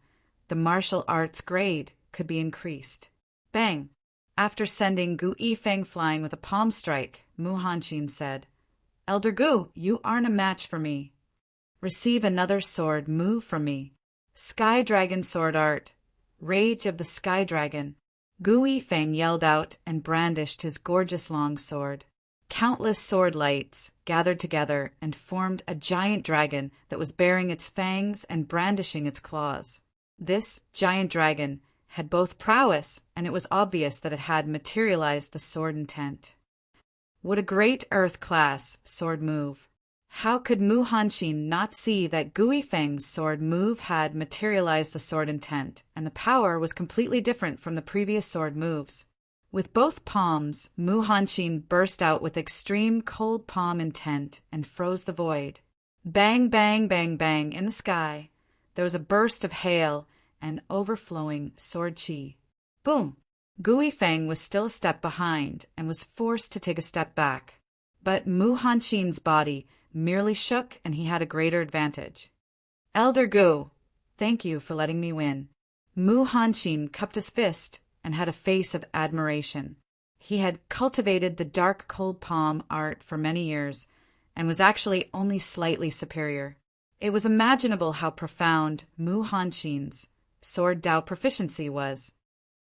the martial arts grade could be increased. Bang! After sending Gui Feng flying with a palm strike, Mu Hanxin said, "Elder Gu, you aren't a match for me. Receive another sword move from me. Sky Dragon sword art. Rage of the Sky Dragon." Gui Feng yelled out and brandished his gorgeous long sword. Countless sword lights gathered together and formed a giant dragon that was baring its fangs and brandishing its claws. This giant dragon had both prowess, and it was obvious that it had materialized the sword intent. What a great Earth-class sword move! How could Mu Hanxin not see that Gui Feng's sword move had materialized the sword intent, and the power was completely different from the previous sword moves? With both palms, Mu Hanxin burst out with extreme cold palm intent and froze the void. Bang, bang, bang, bang in the sky. There was a burst of hail and overflowing sword chi. Boom! Gui Feng was still a step behind and was forced to take a step back. But Mu Hanxin's body merely shook and he had a greater advantage. "Elder Gu, thank you for letting me win." Mu Hanxin cupped his fist and had a face of admiration. He had cultivated the dark cold palm art for many years and was actually only slightly superior. It was imaginable how profound Mu Hanxin's sword Dao proficiency was.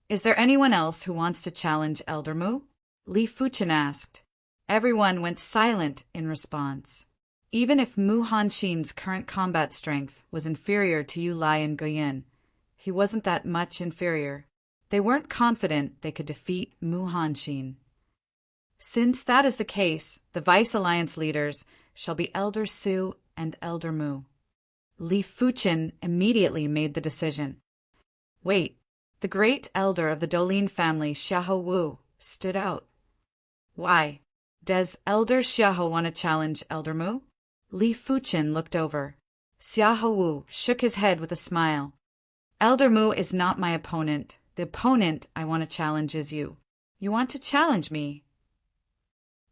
"Is there anyone else who wants to challenge Elder Mu?" Li Fuchen asked. Everyone went silent in response. Even if Mu Hanxin's current combat strength was inferior to Yu Lai and Guyin, he wasn't that much inferior. They weren't confident they could defeat Mu Hanxin. "Since that is the case, the Vice Alliance leaders shall be Elder Su and Elder Mu." Li Fuchen immediately made the decision. Wait, the great elder of the Dolin family, Xiahou Wu, stood out. "Why? Does Elder Xiahou want to challenge Elder Mu?" Li Fuchen looked over. Xiahou Wu shook his head with a smile. "Elder Mu is not my opponent. The opponent I want to challenge is you." "You want to challenge me?"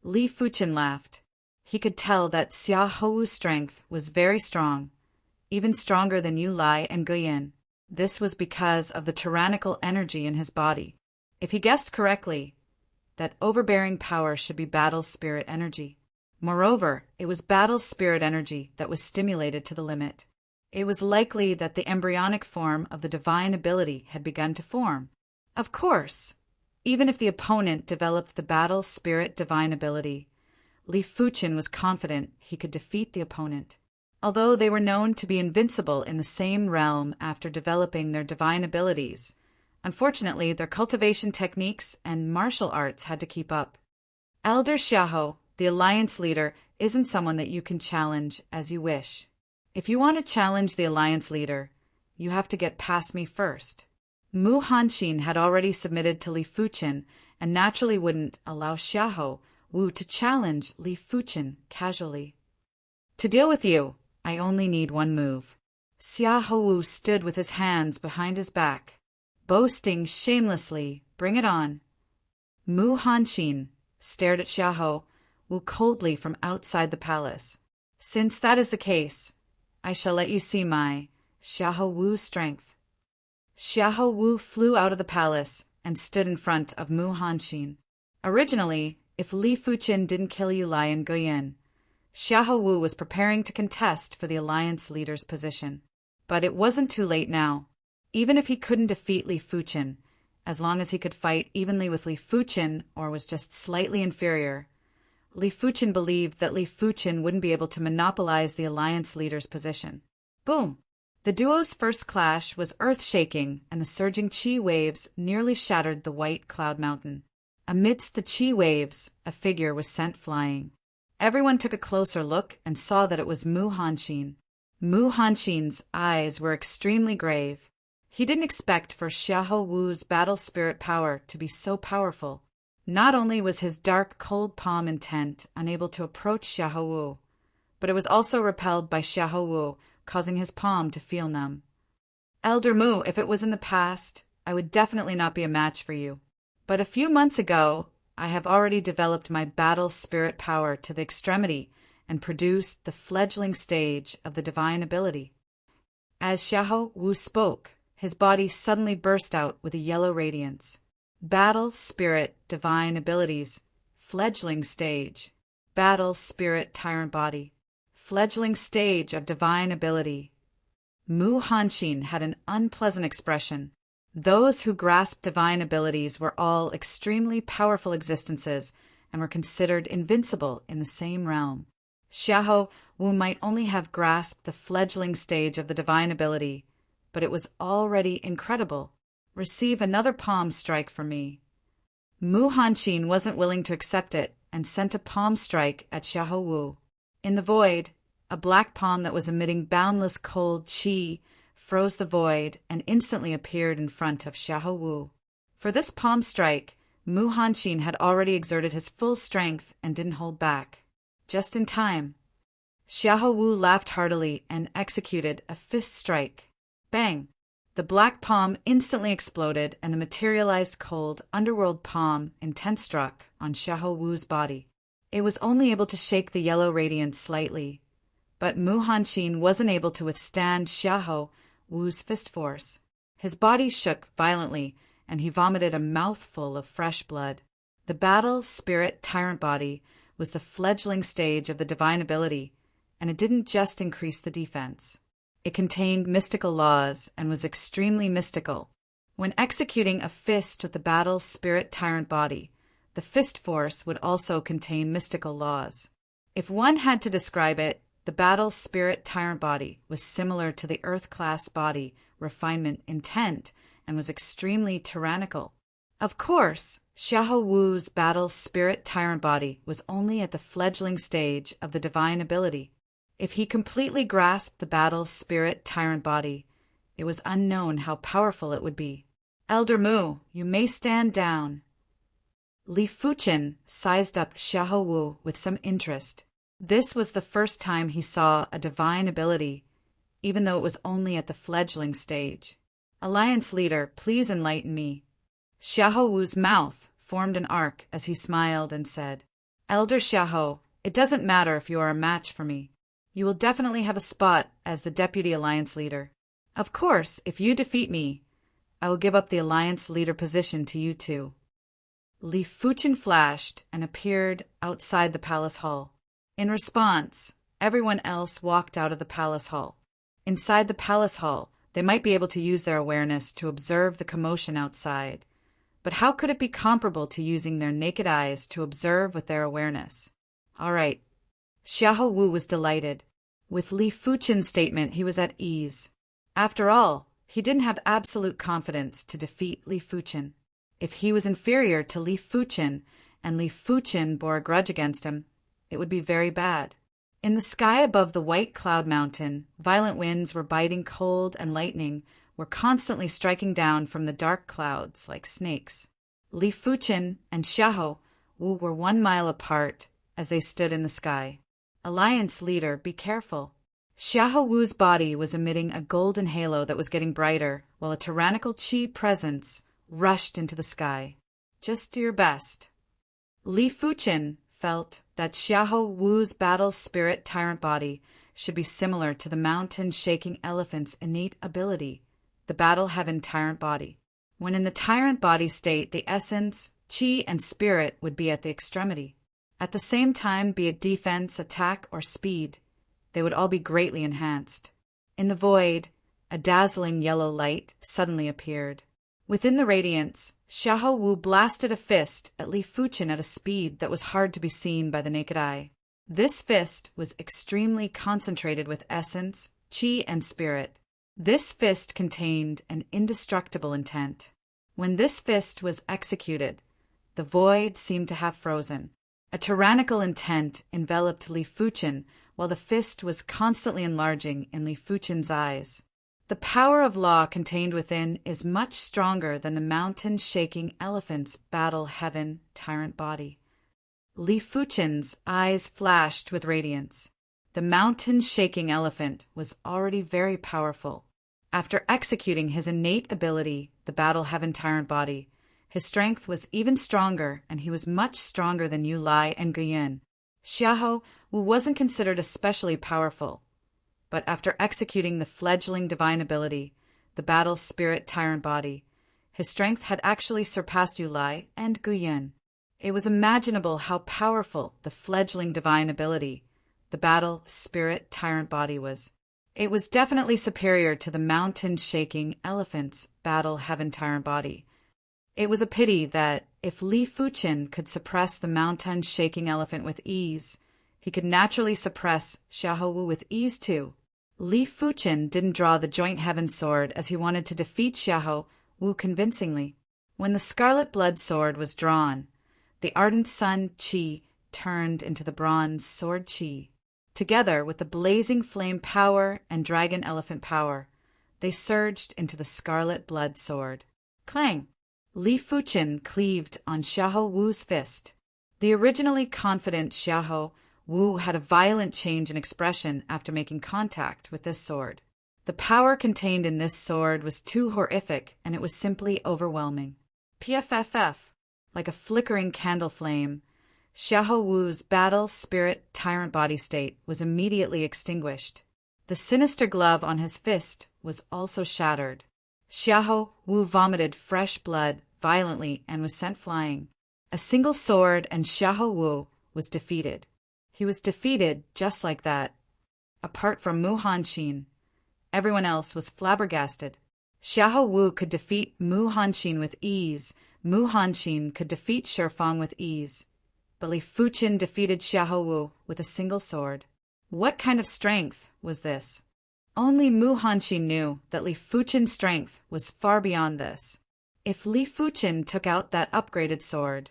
Li Fuchen laughed. He could tell that Xiahou Wu's strength was very strong, even stronger than Yu Lai and Guyin. This was because of the tyrannical energy in his body. If he guessed correctly, that overbearing power should be battle spirit energy. Moreover, it was battle spirit energy that was stimulated to the limit. It was likely that the embryonic form of the divine ability had begun to form. Of course, Even if the opponent developed the battle spirit divine ability, Li Fuqin was confident he could defeat the opponent. Although they were known to be invincible in the same realm after developing their divine abilities, unfortunately their cultivation techniques and martial arts had to keep up. Elder Xiahou, the alliance leader, isn't someone that you can challenge as you wish. If you want to challenge the alliance leader, you have to get past me first. Mu Hanqin had already submitted to Li Fuqin and naturally wouldn't allow Xiahou Wu to challenge Li Fuqin casually. To deal with you, I only need one move. Xiahou Wu stood with his hands behind his back, boasting shamelessly, "Bring it on." Mu Hanqin stared at Xiahou Wu coldly from outside the palace. "Since that is the case, I shall let you see my Xiahou Wu's strength." Xiahou Wu flew out of the palace and stood in front of Mu Hanqin. Originally, if Li Fuqin didn't kill Yu Lai and Guyan, Xiahou Wu was preparing to contest for the alliance leader's position. But it wasn't too late now. Even if he couldn't defeat Li Fuqin, as long as he could fight evenly with Li Fuqin or was just slightly inferior, Li Fuqin believed that Li Fuqin wouldn't be able to monopolize the alliance leader's position. Boom! The duo's first clash was earth-shaking, and the surging chi waves nearly shattered the white cloud mountain. Amidst the chi waves, a figure was sent flying. Everyone took a closer look and saw that it was Mu Hanqin. Mu Hanqin's eyes were extremely grave. He didn't expect for Xiahou Wu's battle spirit power to be so powerful. Not only was his dark, cold palm intent unable to approach Xiahou Wu, but it was also repelled by Xiahou Wu, causing his palm to feel numb. "Elder Mu, if it was in the past, I would definitely not be a match for you. But a few months ago, I have already developed my battle spirit power to the extremity and produced the fledgling stage of the divine ability." As Xiahou Wu spoke, his body suddenly burst out with a yellow radiance. Battle spirit divine abilities, fledgling stage. Battle spirit tyrant body, fledgling stage of divine ability. Mu Hanqin had an unpleasant expression. Those who grasped divine abilities were all extremely powerful existences and were considered invincible in the same realm. Xiahou Wu might only have grasped the fledgling stage of the divine ability, but it was already incredible. "Receive another palm strike from me." Mu Hanqin wasn't willing to accept it and sent a palm strike at Xiahou Wu. In the void, a black palm that was emitting boundless cold chi froze the void and instantly appeared in front of Xiahou Wu. For this palm strike, Mu Hanqin had already exerted his full strength and didn't hold back. Just in time. Xiahou Wu laughed heartily and executed a fist strike. Bang! The black palm instantly exploded and the materialized cold underworld palm intent struck on Xiahou Wu's body. It was only able to shake the yellow radiance slightly, but Mu Hanqin wasn't able to withstand Xiahou Wu's fist force. His body shook violently and he vomited a mouthful of fresh blood. The battle spirit tyrant body was the fledgling stage of the divine ability, and it didn't just increase the defense. It contained mystical laws and was extremely mystical. When executing a fist with the battle spirit tyrant body, the fist force would also contain mystical laws. If one had to describe it, the battle spirit tyrant body was similar to the earth class body refinement intent and was extremely tyrannical. Of course, Xiahou Wu's battle spirit tyrant body was only at the fledgling stage of the divine ability. If he completely grasped the battle spirit tyrant body, it was unknown how powerful it would be. "Elder Mu, you may stand down." Li Fuqin sized up Xiahou Wu with some interest. This was the first time he saw a divine ability, even though it was only at the fledgling stage. "Alliance leader, please enlighten me." Xiahou Wu's mouth formed an arc as he smiled and said, "Elder Xiahou, it doesn't matter if you are a match for me. You will definitely have a spot as the deputy alliance leader. Of course, if you defeat me, I will give up the alliance leader position to you two." Li Fuqin flashed and appeared outside the palace hall. In response, everyone else walked out of the palace hall. Inside the palace hall, they might be able to use their awareness to observe the commotion outside, but how could it be comparable to using their naked eyes to observe with their awareness? All right. Xiahou Wu was delighted. With Li Fuchen's statement, he was at ease. After all, he didn't have absolute confidence to defeat Li Fuchen. If he was inferior to Li Fuchen, and Li Fuchen bore a grudge against him, it would be very bad. In the sky above the white cloud mountain, violent winds were biting, cold and lightning were constantly striking down from the dark clouds like snakes. Li Fuchen and Xiahou Wu were 1 mile apart as they stood in the sky. Alliance leader, be careful. Xiahou Wu's body was emitting a golden halo that was getting brighter, while a tyrannical Qi presence rushed into the sky. Just do your best. Li Fuchen felt that Xiahou Wu's battle spirit tyrant body should be similar to the mountain-shaking elephant's innate ability, the battle heaven tyrant body. When in the tyrant body state, the essence, Qi, and spirit would be at the extremity. At the same time, be it defense, attack, or speed, they would all be greatly enhanced. In the void, a dazzling yellow light suddenly appeared. Within the radiance, Xiahou Wu blasted a fist at Li Fuchen at a speed that was hard to be seen by the naked eye. This fist was extremely concentrated with essence, Qi, and spirit. This fist contained an indestructible intent. When this fist was executed, the void seemed to have frozen. A tyrannical intent enveloped Li Fuchen, while the fist was constantly enlarging in Li Fuchen's eyes. The power of law contained within is much stronger than the mountain-shaking elephant's battle heaven tyrant body. Li Fuchen's eyes flashed with radiance. The mountain-shaking elephant was already very powerful. After executing his innate ability, the battle heaven tyrant body, his strength was even stronger, and he was much stronger than Yu Lai and Guyan. Xiahou Wu wasn't considered especially powerful, but after executing the fledgling divine ability, the battle spirit tyrant body, his strength had actually surpassed Yu Lai and Guyan. It was imaginable how powerful the fledgling divine ability, the battle spirit tyrant body was. It was definitely superior to the mountain-shaking elephant's battle heaven tyrant body. It was a pity that, if Li Fuchen could suppress the mountain-shaking elephant with ease, he could naturally suppress Xiahou Wu with ease too. Li Fuchen didn't draw the joint heaven sword as he wanted to defeat Xiahou Wu convincingly. When the scarlet blood sword was drawn, the ardent sun Qi turned into the bronze sword Qi. Together with the blazing flame power and dragon elephant power, they surged into the scarlet blood sword. Clang! Li Fuchen cleaved on Xiahou Wu's fist. The originally confident Xiahou Wu had a violent change in expression after making contact with this sword. The power contained in this sword was too horrific, and it was simply overwhelming. PFFF, like a flickering candle flame, Xiahou Wu's battle spirit tyrant body state was immediately extinguished. The sinister glove on his fist was also shattered. Xiahou Wu vomited fresh blood violently and was sent flying. A single sword and Xiahou Wu was defeated. He was defeated just like that. Apart from Mu Hanxin, everyone else was flabbergasted. Xiahou Wu could defeat Mu Hanxin with ease. Mu Hanxin could defeat Shifang with ease. But Li Fuchen defeated Xiahou Wu with a single sword. What kind of strength was this? Only Mu Hanxin knew that Li Fuchen's strength was far beyond this. If Li Fuchen took out that upgraded sword,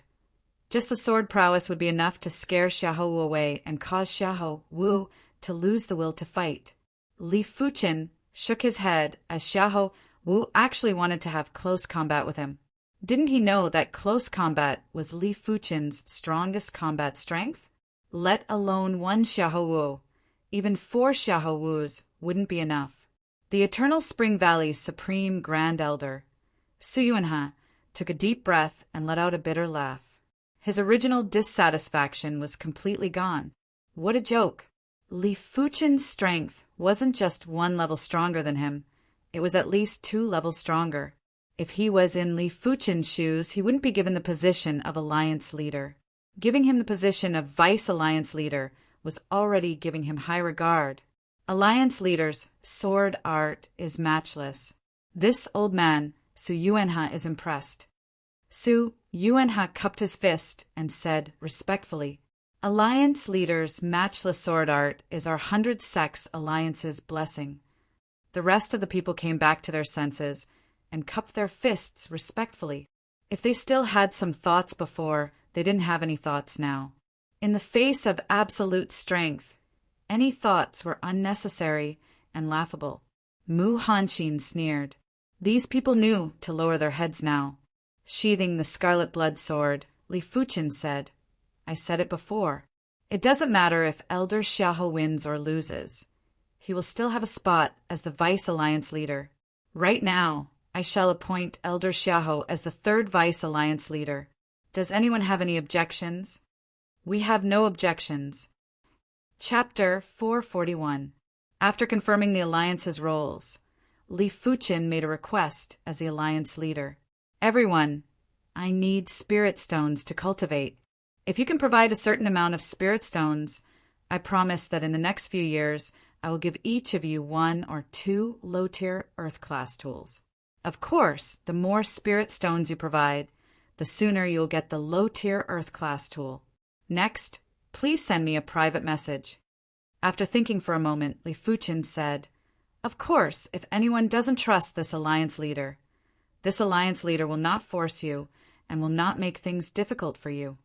just the sword prowess would be enough to scare Xiahou Wu away and cause Xiahou Wu to lose the will to fight. Li Fuchen shook his head as Xiahou Wu actually wanted to have close combat with him. Didn't he know that close combat was Li Fuchen's strongest combat strength? Let alone one Xiahou Wu. Even 4 Xiahou Wus wouldn't be enough. The Eternal Spring Valley's supreme grand elder, Su Yuanhe, took a deep breath and let out a bitter laugh. His original dissatisfaction was completely gone. What a joke! Li Fuchen's strength wasn't just 1 level stronger than him. It was at least 2 levels stronger. If he was in Li Fuchen's shoes, he wouldn't be given the position of alliance leader. Giving him the position of vice alliance leader was already giving him high regard. Alliance leader's sword art is matchless. This old man, Su Yuanhe, is impressed. Su Yuanha cupped his fist and said respectfully, Alliance leader's matchless sword art is our 100 Sects Alliance's blessing. The rest of the people came back to their senses and cupped their fists respectfully. If they still had some thoughts before, they didn't have any thoughts now. In the face of absolute strength, any thoughts were unnecessary and laughable. Mu Hanqin sneered. These people knew to lower their heads now. Sheathing the scarlet blood sword, Li Fuqin said, I said it before. It doesn't matter if Elder Xiahou wins or loses. He will still have a spot as the Vice Alliance leader. Right now, I shall appoint Elder Xiahou as the third Vice Alliance leader. Does anyone have any objections? We have no objections. Chapter 441. After confirming the Alliance's roles, Li Fuqin made a request as the Alliance leader. Everyone, I need spirit stones to cultivate. If you can provide a certain amount of spirit stones, I promise that in the next few years, I will give each of you 1 or 2 low-tier Earth-class tools. Of course, the more spirit stones you provide, the sooner you'll get the low-tier Earth-class tool. Next, please send me a private message. After thinking for a moment, Li Fuqin said, Of course, if anyone doesn't trust this Alliance leader, this Alliance leader will not force you and will not make things difficult for you.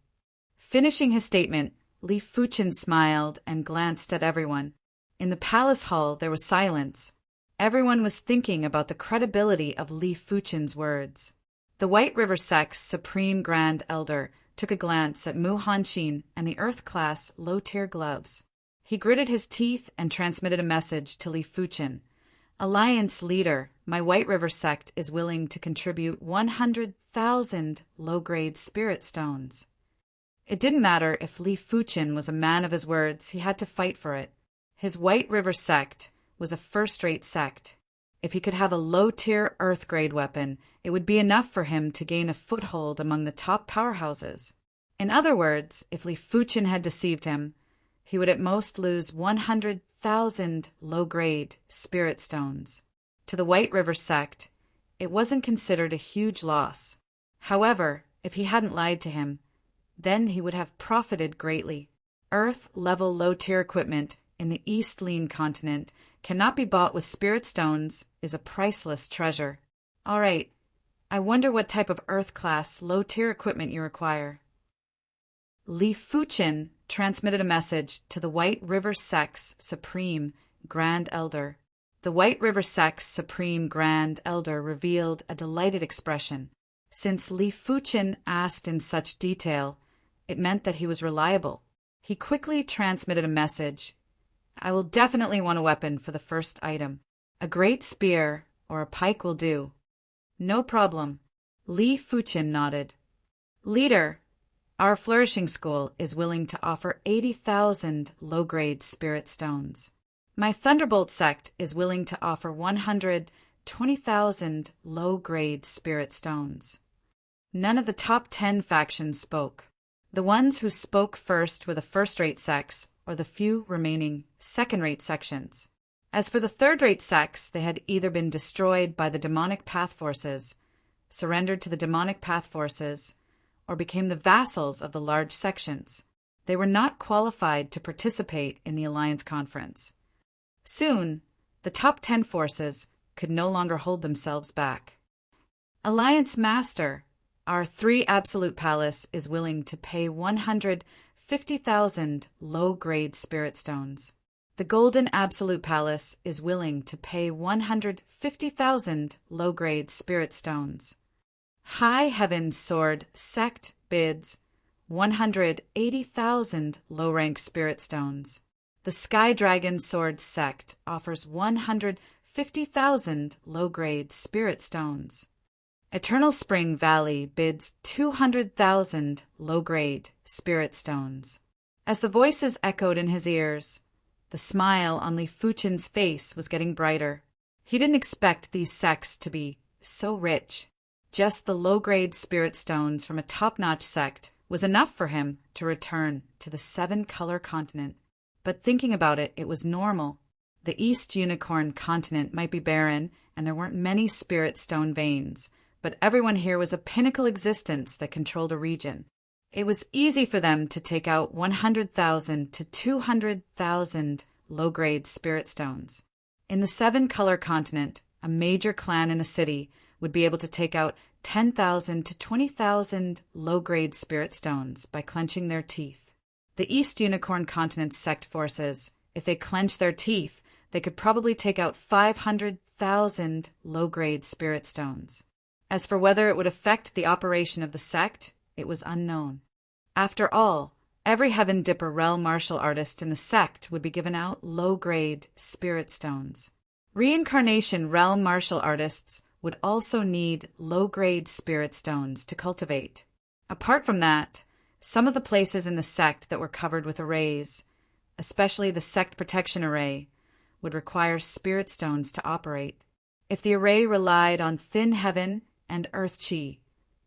Finishing his statement, Li Fuqin smiled and glanced at everyone. In the palace hall, there was silence. Everyone was thinking about the credibility of Li Fuqin's words. The White River Sect's Supreme Grand Elder took a glance at Mu Hanqin and the Earth-class low-tier gloves. He gritted his teeth and transmitted a message to Li Fuqin. Alliance leader, my White River Sect is willing to contribute 100,000 low-grade spirit stones. It didn't matter if Li Fuqin was a man of his words, he had to fight for it. His White River Sect was a first-rate sect. If he could have a low-tier Earth-grade weapon, it would be enough for him to gain a foothold among the top powerhouses. In other words, if Li Fuqin had deceived him, he would at most lose 100,000 low-grade spirit stones. To the White River Sect, it wasn't considered a huge loss. However, if he hadn't lied to him, then he would have profited greatly. Earth-level low-tier equipment in the East Lean continent cannot be bought with spirit stones is a priceless treasure. All right, I wonder what type of Earth-class low-tier equipment you require. Li Fuqin transmitted a message to the White River Sect's Supreme Grand Elder. The White River Sect's Supreme Grand Elder revealed a delighted expression. Since Li Fuqin asked in such detail, it meant that he was reliable. He quickly transmitted a message. I will definitely want a weapon for the first item. A great spear or a pike will do. No problem. Li Fuqin nodded. Leader, our flourishing school is willing to offer 80,000 low-grade spirit stones. My Thunderbolt sect is willing to offer 120,000 low-grade spirit stones. None of the top 10 factions spoke. The ones who spoke first were the first-rate sects, or the few remaining second-rate sections. As for the third-rate sects, they had either been destroyed by the demonic path forces, surrendered to the demonic path forces, or became the vassals of the large sections. They were not qualified to participate in the Alliance Conference. Soon, the top 10 forces could no longer hold themselves back. Alliance Master, our 3 Absolute Palace is willing to pay 150,000 low-grade spirit stones. The Golden Absolute Palace is willing to pay 150,000 low-grade spirit stones. High Heaven's Sword Sect bids 180,000 low-rank spirit stones. The Sky Dragon Sword Sect offers 150,000 low-grade spirit stones. Eternal Spring Valley bids 200,000 low-grade spirit stones. As the voices echoed in his ears, the smile on Li Fuqin's face was getting brighter. He didn't expect these sects to be so rich. Just the low-grade spirit stones from a top-notch sect was enough for him to return to the 7-color continent. But thinking about it, it was normal. The East Unicorn continent might be barren, and there weren't many spirit stone veins, but everyone here was a pinnacle existence that controlled a region. It was easy for them to take out 100,000 to 200,000 low-grade spirit stones. In the 7-color continent, a major clan in a city would be able to take out 10,000 to 20,000 low-grade spirit stones by clenching their teeth. The East Unicorn Continent's sect forces, if they clenched their teeth, they could probably take out 500,000 low-grade spirit stones. As for whether it would affect the operation of the sect, it was unknown. After all, every Heaven Dipper realm martial artist in the sect would be given out low-grade spirit stones. Reincarnation realm martial artists would also need low-grade spirit stones to cultivate. Apart from that, some of the places in the sect that were covered with arrays, especially the sect protection array, would require spirit stones to operate. If the array relied on thin heaven and earth chi,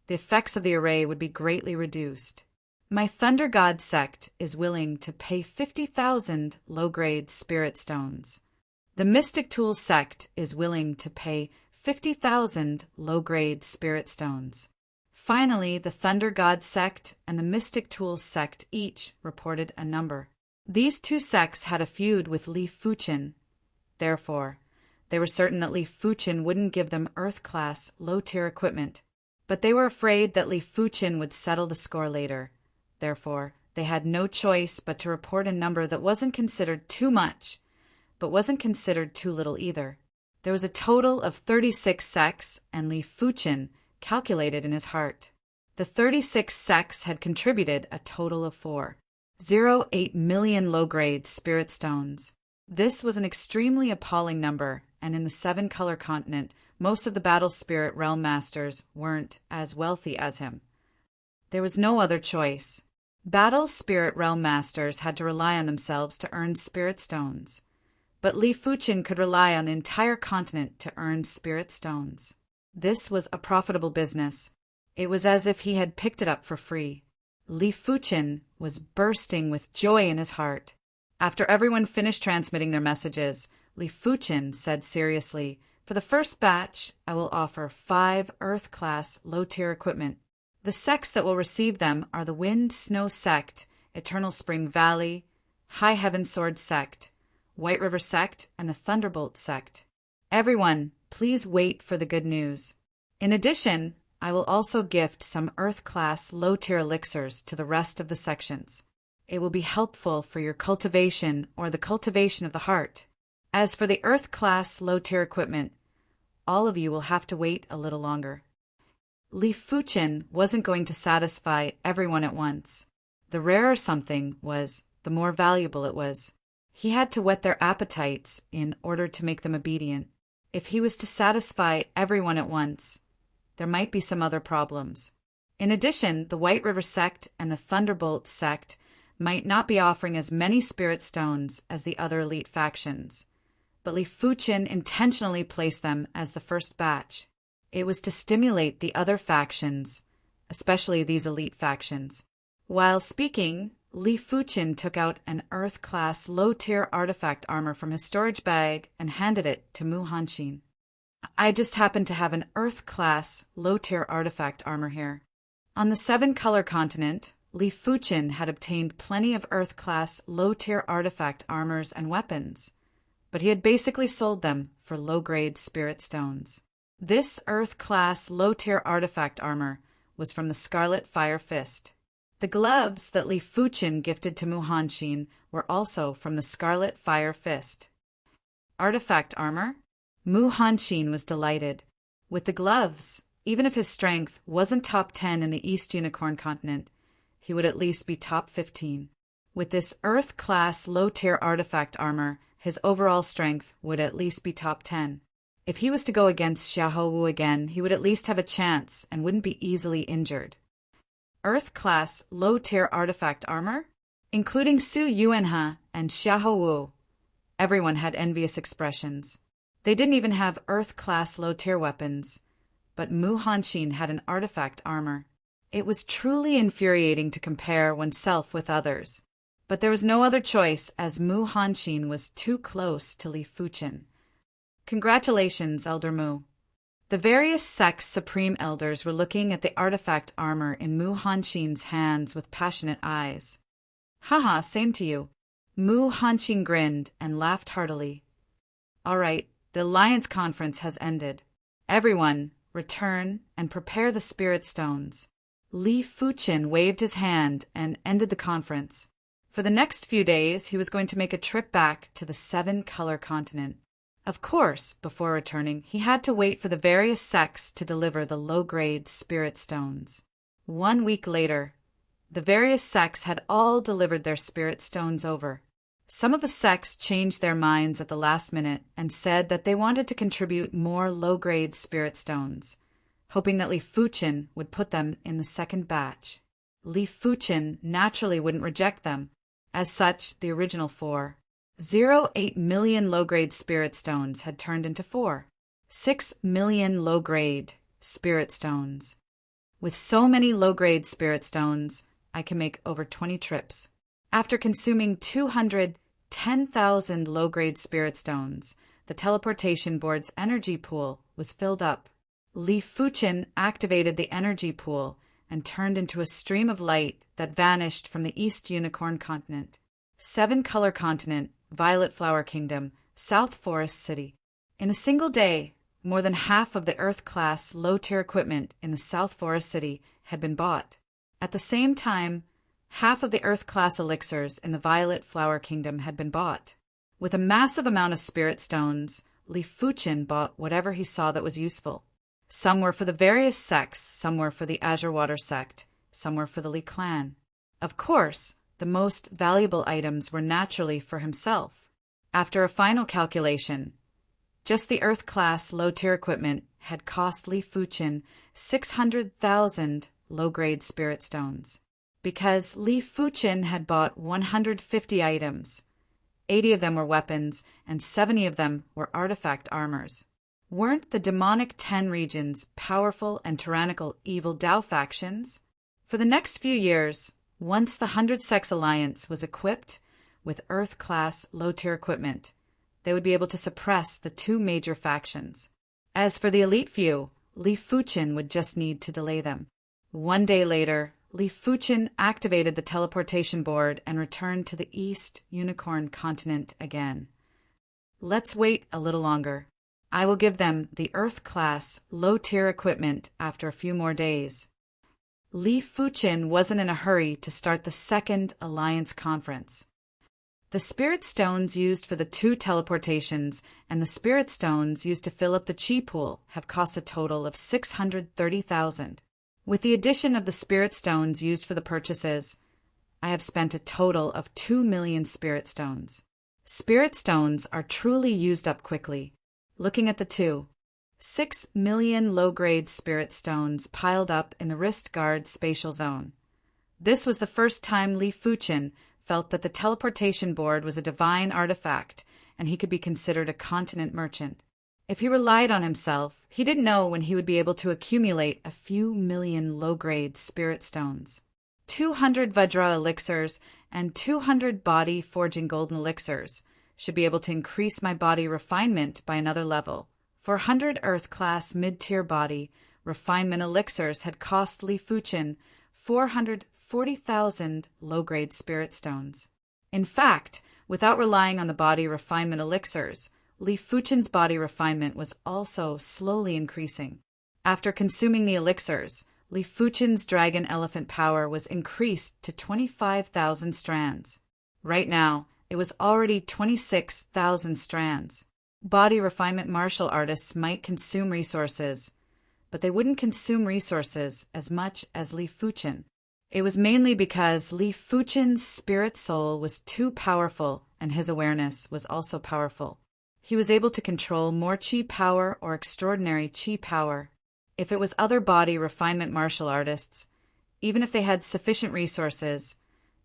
the effects of the array would be greatly reduced. My Thunder God sect is willing to pay 50,000 low-grade spirit stones. The Mystic Tools sect is willing to pay 50,000 low-grade spirit stones. Finally, the Thunder God sect and the Mystic Tools sect each reported a number. These two sects had a feud with Li Fuchin. Therefore, they were certain that Li Fuchin wouldn't give them Earth-class, low-tier equipment, but they were afraid that Li Fuchin would settle the score later. Therefore, they had no choice but to report a number that wasn't considered too much, but wasn't considered too little either. There was a total of 36 sects, and Li Fuchin calculated in his heart. The 36 sects had contributed a total of 4.08 million low-grade spirit stones. This was an extremely appalling number, and in the 7-color continent, most of the battle spirit realm masters weren't as wealthy as him. There was no other choice. Battle spirit realm masters had to rely on themselves to earn spirit stones, but Li Fuchin could rely on the entire continent to earn spirit stones. This was a profitable business. It was as if he had picked it up for free. Li Fuchin was bursting with joy in his heart. After everyone finished transmitting their messages, Li Fuchin said seriously, "For the first batch, I will offer 5 Earth-class low-tier equipment. The sects that will receive them are the Wind Snow Sect, Eternal Spring Valley, High Heaven Sword Sect, White River Sect, and the Thunderbolt Sect. Everyone, please wait for the good news. In addition, I will also gift some Earth-class low-tier elixirs to the rest of the sections. It will be helpful for your cultivation or the cultivation of the heart. As for the Earth-class low-tier equipment, all of you will have to wait a little longer." Li Fuchin wasn't going to satisfy everyone at once. The rarer something was, the more valuable it was. He had to whet their appetites in order to make them obedient. If he was to satisfy everyone at once, there might be some other problems. In addition, the White River Sect and the Thunderbolt Sect might not be offering as many spirit stones as the other elite factions, but Li Fuchin intentionally placed them as the first batch. It was to stimulate the other factions, especially these elite factions. While speaking, Li Fuchin took out an Earth-class low-tier artifact armor from his storage bag and handed it to Mu Hanshin. "I just happen to have an Earth-class low-tier artifact armor here." On the 7-color continent, Li Fuchin had obtained plenty of Earth-class low-tier artifact armors and weapons, but he had basically sold them for low-grade spirit stones. This Earth-class low-tier artifact armor was from the Scarlet Fire Fist. The gloves that Li Fuchin gifted to Mu Hanshin were also from the Scarlet Fire Fist. Artifact armor? Mu Hanshin was delighted. With the gloves, even if his strength wasn't top 10 in the East Unicorn Continent, he would at least be top 15. With this Earth-class low-tier artifact armor, his overall strength would at least be top 10. If he was to go against Xiahou Wu again, he would at least have a chance and wouldn't be easily injured. Earth-class low-tier artifact armor? Including Su Yuanhe and Xiahou Wu. Everyone had envious expressions. They didn't even have Earth-class low-tier weapons, but Mu Hanshin had an artifact armor. It was truly infuriating to compare oneself with others, but there was no other choice as Mu Hanshin was too close to Li Fuchin. "Congratulations, Elder Mu. The various sects' supreme elders were looking at the artifact armor in Mu Hanxin's hands with passionate eyes. Haha, same to you. Mu Hanxin grinned and laughed heartily. All right, the Alliance Conference has ended. Everyone, return and prepare the spirit stones. Li Fuqin waved his hand and ended the conference. For the next few days, he was going to make a trip back to the seven-color continent. Of course, before returning, he had to wait for the various sects to deliver the low-grade spirit stones. 1 week later, the various sects had all delivered their spirit stones over. Some of the sects changed their minds at the last minute and said that they wanted to contribute more low-grade spirit stones, hoping that Li Fuqin would put them in the second batch. Li Fuqin naturally wouldn't reject them. As such, the original 4.08 million low-grade spirit stones had turned into 4.6 million low-grade spirit stones. With so many low-grade spirit stones, I can make over 20 trips. After consuming 210,000 low-grade spirit stones, the teleportation board's energy pool was filled up. Li Fuqin activated the energy pool and turned into a stream of light that vanished from the East Unicorn Continent, Seven-Color Continent, Violet Flower Kingdom, South Forest City. In a single day, more than half of the Earth-class low-tier equipment in the South Forest City had been bought. At the same time, half of the Earth-class elixirs in the Violet Flower Kingdom had been bought. With a massive amount of spirit stones, Li Fuqin bought whatever he saw that was useful. Some were for the various sects, some were for the Azure Water sect, some were for the Li clan. Of course, the most valuable items were naturally for himself. After a final calculation, just the Earth-class low-tier equipment had cost Li Fuqin 600,000 low-grade spirit stones. Because Li Fuqin had bought 150 items, 80 of them were weapons, and 70 of them were artifact armors. Weren't the demonic 10 regions powerful and tyrannical evil Dao factions? For the next few years, once the 100 Sects Alliance was equipped with Earth-class low-tier equipment, they would be able to suppress the two major factions. As for the elite few, Li Fuqin would just need to delay them. 1 day later, Li Fuqin activated the teleportation board and returned to the East Unicorn Continent again. Let's wait a little longer. I will give them the Earth-class, low-tier equipment after a few more days. Li Fuqin wasn't in a hurry to start the second Alliance Conference. The spirit stones used for the 2 teleportations and the spirit stones used to fill up the chi pool have cost a total of 630,000. With the addition of the spirit stones used for the purchases, I have spent a total of 2 million spirit stones. Spirit stones are truly used up quickly. Looking at the 2.6 million low-grade spirit stones piled up in the wrist guard spatial zone. This was the first time Li Fuqin felt that the teleportation board was a divine artifact and he could be considered a continent merchant. If he relied on himself, he didn't know when he would be able to accumulate a few million low-grade spirit stones. 200 Vajra elixirs and 200 body forging golden elixirs should be able to increase my body refinement by another level. For 100 Earth-class mid-tier body refinement elixirs had cost Li Fuqin 440,000 low-grade spirit stones. In fact, without relying on the body refinement elixirs, Li Fuqin's body refinement was also slowly increasing. After consuming the elixirs, Li Fuqin's dragon elephant power was increased to 25,000 strands. Right now, it was already 26,000 strands. Body refinement martial artists might consume resources, but they wouldn't consume resources as much as Li Fuqin. It was mainly because Li Fuqin's spirit soul was too powerful and his awareness was also powerful. He was able to control more chi power or extraordinary chi power. If it was other body refinement martial artists, even if they had sufficient resources,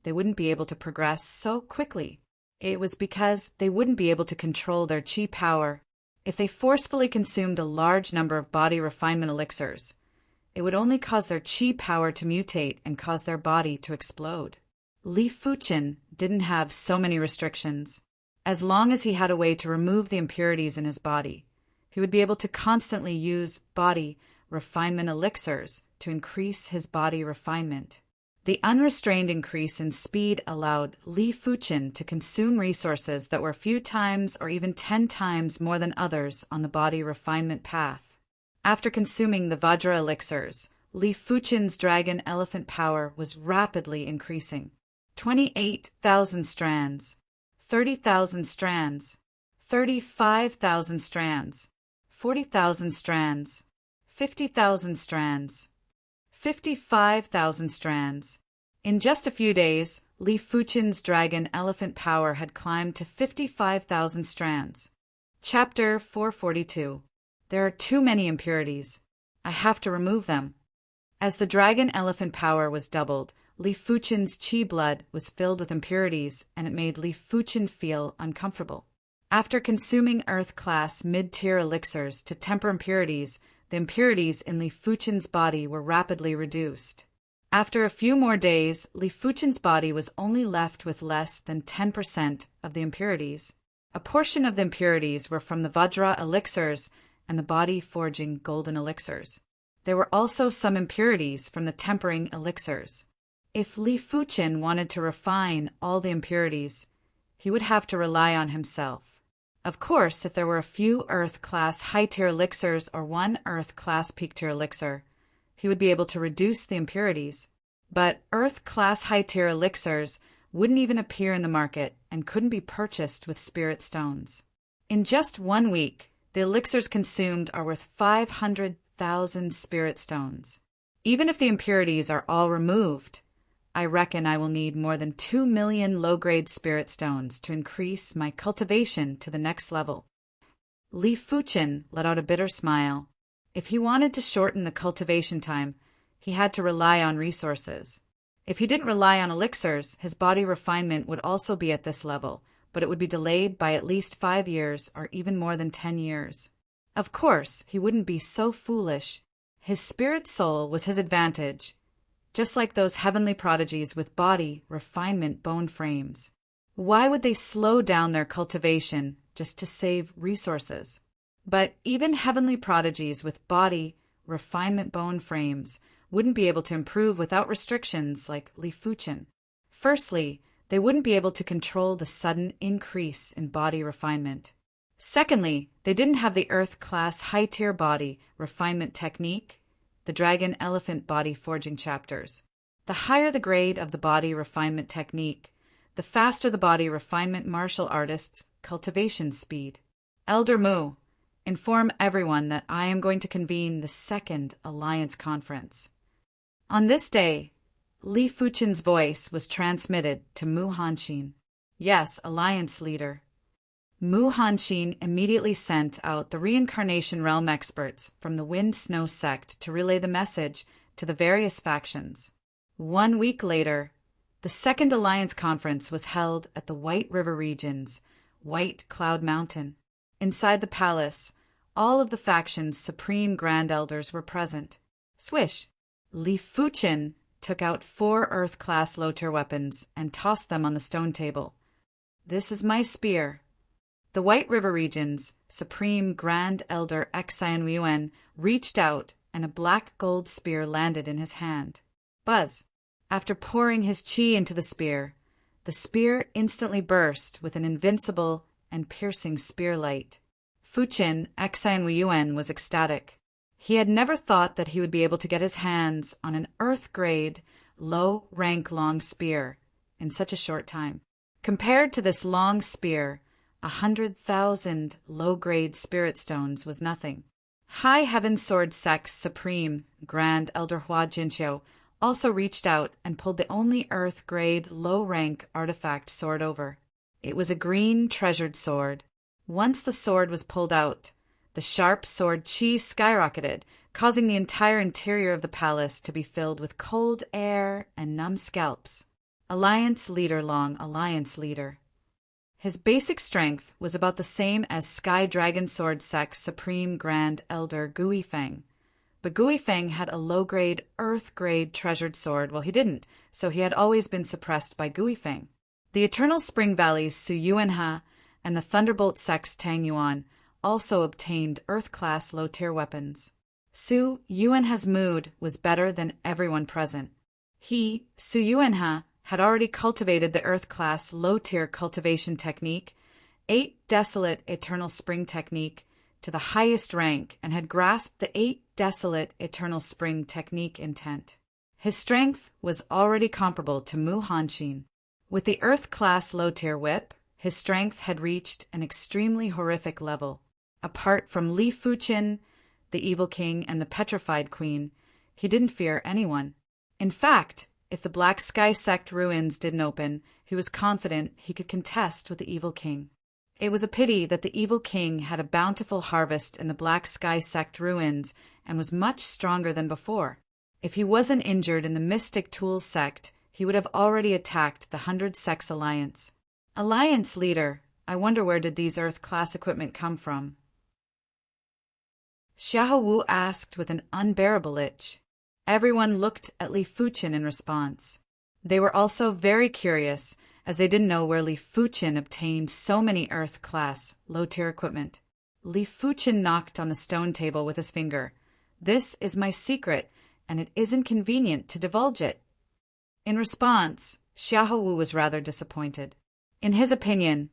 they wouldn't be able to progress so quickly. It was because they wouldn't be able to control their chi power. If they forcefully consumed a large number of body refinement elixirs, it would only cause their chi power to mutate and cause their body to explode. Li Fuqin didn't have so many restrictions. As long as he had a way to remove the impurities in his body, he He would be able to constantly use body refinement elixirs to increase his body refinement. The unrestrained increase in speed allowed Li Fuqin to consume resources that were a few times or even 10 times more than others on the body refinement path. After consuming the Vajra elixirs, Li Fuqin's dragon elephant power was rapidly increasing. 28,000 strands, 30,000 strands, 35,000 strands, 40,000 strands, 50,000 strands, 55,000 strands. In just a few days, Li Fuqin's dragon elephant power had climbed to 55,000 strands. Chapter 442. There are too many impurities. I have to remove them. As the dragon elephant power was doubled, Li Fuqin's chi blood was filled with impurities, and it made Li Fuqin feel uncomfortable. After consuming Earth-class mid-tier elixirs to temper impurities, the impurities in Li Fuqin's body were rapidly reduced. After a few more days, Li Fuqin's body was only left with less than 10% of the impurities. A portion of the impurities were from the Vajra elixirs and the body-forging golden elixirs. There were also some impurities from the tempering elixirs. If Li Fuqin wanted to refine all the impurities, he would have to rely on himself. Of course, if there were a few Earth-class high-tier elixirs or one Earth-class peak-tier elixir, he would be able to reduce the impurities. But Earth-class high-tier elixirs wouldn't even appear in the market and couldn't be purchased with spirit stones. In just 1 week, the elixirs consumed are worth 500,000 spirit stones. Even if the impurities are all removed, I reckon I will need more than 2 million low-grade spirit stones to increase my cultivation to the next level. Li Fuqin let out a bitter smile. If he wanted to shorten the cultivation time, he had to rely on resources. If he didn't rely on elixirs, his body refinement would also be at this level, but it would be delayed by at least 5 years or even more than 10 years. Of course, he wouldn't be so foolish. His spirit soul was his advantage, just like those heavenly prodigies with body refinement bone frames. Why would they slow down their cultivation just to save resources? But even heavenly prodigies with body refinement bone frames wouldn't be able to improve without restrictions like Li Fuqin. Firstly, they wouldn't be able to control the sudden increase in body refinement. Secondly, they didn't have the Earth-class high-tier body refinement technique, the dragon elephant body forging chapters. The higher the grade of the body refinement technique, the faster the body refinement martial artist's cultivation speed. Elder Mu, inform everyone that I am going to convene the second Alliance Conference. On this day, Li Fuqin's voice was transmitted to Mu Hanxin. Yes, Alliance leader. Mu Hanxin immediately sent out the reincarnation realm experts from the Wind Snow sect to relay the message to the various factions. 1 week later, the Second Alliance Conference was held at the White River region's White Cloud Mountain. Inside the palace, all of the faction's supreme grand elders were present. Swish! Li Fuqin took out 4 Earth-class low-tier weapons and tossed them on the stone table. This is my spear. The White River region's supreme grand elder Xian Yuan reached out and a black gold spear landed in his hand. Buzz! After pouring his chi into the spear instantly burst with an invincible and piercing spear light. Fuqin Xian Yuan was ecstatic. He had never thought that he would be able to get his hands on an Earth-grade, low-rank long spear in such a short time. Compared to this long spear, 100,000 low-grade spirit stones was nothing. High Heaven Sword Sect's Supreme Grand Elder Hua Jinqiu also reached out and pulled the only Earth-grade low-rank artifact sword over. It was a green treasured sword. Once the sword was pulled out, the sharp sword chi skyrocketed, causing the entire interior of the palace to be filled with cold air and numb scalps. Alliance leader Long, Alliance leader. His basic strength was about the same as Sky Dragon Sword Sect's Supreme Grand Elder Gui Feng. But Gui Feng had a low-grade, Earth-grade treasured sword while he didn't, so he had always been suppressed by Gui Feng. The Eternal Spring Valley's Su Yuanha and the Thunderbolt Sect's Tang Yuan also obtained Earth-class low-tier weapons. Su Yuanha's mood was better than everyone present. Su Yuanha, had already cultivated the Earth-class low-tier cultivation technique, 8 Desolate Eternal Spring technique, to the highest rank and had grasped the 8 Desolate Eternal Spring technique intent. His strength was already comparable to Mu Hanxin. With the Earth-class low-tier whip, his strength had reached an extremely horrific level. Apart from Li Fuqin, the Evil King, and the Petrified Queen, he didn't fear anyone. In fact, if the Black Sky Sect ruins didn't open, he was confident he could contest with the Evil King. It was a pity that the Evil King had a bountiful harvest in the Black Sky Sect ruins and was much stronger than before. If he wasn't injured in the Mystic Tools sect, he would have already attacked the 100 Sects Alliance. Alliance leader, I wonder where did these Earth-class equipment come from? Xiahou Wu asked with an unbearable itch. Everyone looked at Li Fuqin in response. They were also very curious, as they didn't know where Li Fuqin obtained so many Earth-class, low-tier equipment. Li Fuqin knocked on the stone table with his finger. This is my secret, and it isn't convenient to divulge it. In response, Xiahou Wu was rather disappointed. In his opinion,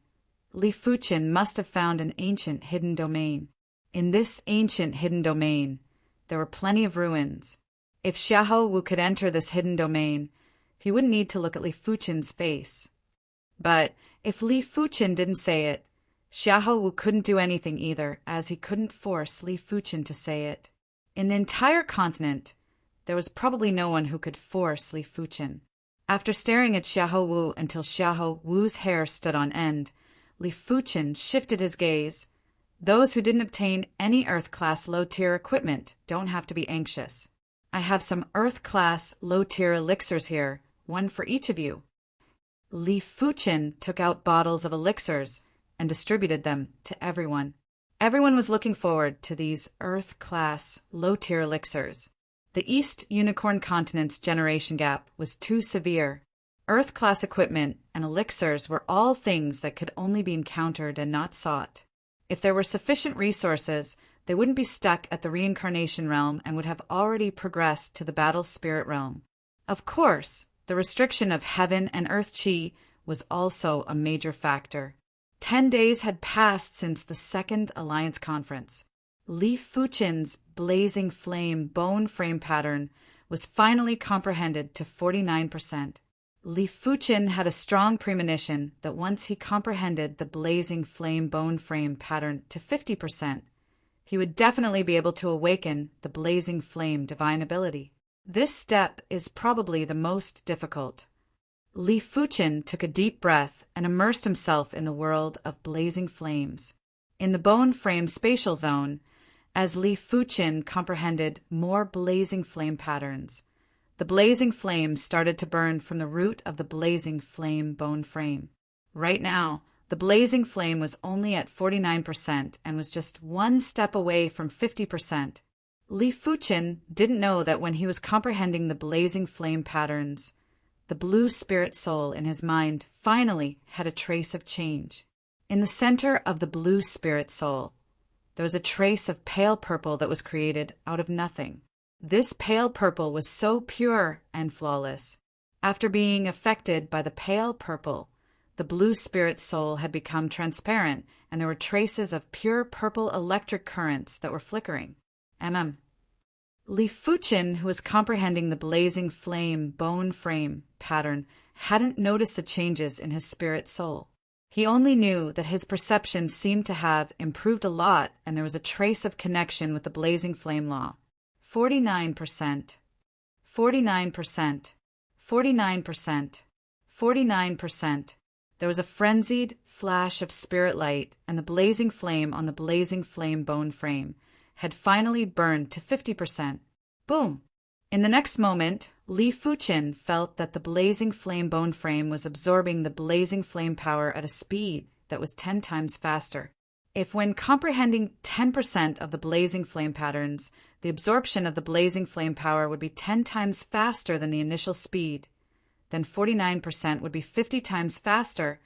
Li Fuqin must have found an ancient hidden domain. In this ancient hidden domain, there were plenty of ruins. If Xiahou Wu could enter this hidden domain, he wouldn't need to look at Li Fuqin's face. But if Li Fuqin didn't say it, Xiahou Wu couldn't do anything either, as he couldn't force Li Fuqin to say it. In the entire continent, there was probably no one who could force Li Fuqin. After staring at Xiahou Wu until Xiahou Wu's hair stood on end, Li Fuqin shifted his gaze. Those who didn't obtain any Earth-class low-tier equipment don't have to be anxious. I have some Earth-class low-tier elixirs here, one for each of you. Li Fuqin took out bottles of elixirs and distributed them to everyone. Everyone was looking forward to these Earth-class low-tier elixirs. The East Unicorn Continent's generation gap was too severe. Earth-class equipment and elixirs were all things that could only be encountered and not sought. If there were sufficient resources, they wouldn't be stuck at the reincarnation realm and would have already progressed to the battle spirit realm. Of course, the restriction of heaven and earth chi was also a major factor. 10 days had passed since the Second Alliance Conference. Li Fuqin's blazing flame bone frame pattern was finally comprehended to 49%. Li Fuqin had a strong premonition that once he comprehended the blazing flame bone frame pattern to 50%, he would definitely be able to awaken the blazing flame divine ability. This step is probably the most difficult. Li Fuqin took a deep breath and immersed himself in the world of blazing flames. In the bone frame spatial zone, as Li Fuqin comprehended more blazing flame patterns, the blazing flame started to burn from the root of the blazing flame bone frame. Right now, the blazing flame was only at 49% and was just one step away from 50%. Li Fuqin didn't know that when he was comprehending the blazing flame patterns, the blue spirit soul in his mind finally had a trace of change. In the center of the blue spirit soul, there was a trace of pale purple that was created out of nothing. This pale purple was so pure and flawless. After being affected by the pale purple, the blue spirit soul had become transparent, and there were traces of pure purple electric currents that were flickering. Li Fuqin, who was comprehending the blazing flame bone frame pattern, hadn't noticed the changes in his spirit soul. He only knew that his perception seemed to have improved a lot, and there was a trace of connection with the blazing flame law. 49%, 49%, 49%, 49%. There was a frenzied flash of spirit light, and the blazing flame on the blazing flame bone frame had finally burned to 50%. Boom! In the next moment, Li Fuqin felt that the blazing flame bone frame was absorbing the blazing flame power at a speed that was 10 times faster. If when comprehending 10% of the blazing flame patterns, the absorption of the blazing flame power would be 10 times faster than the initial speed, then 49% would be 50 times faster,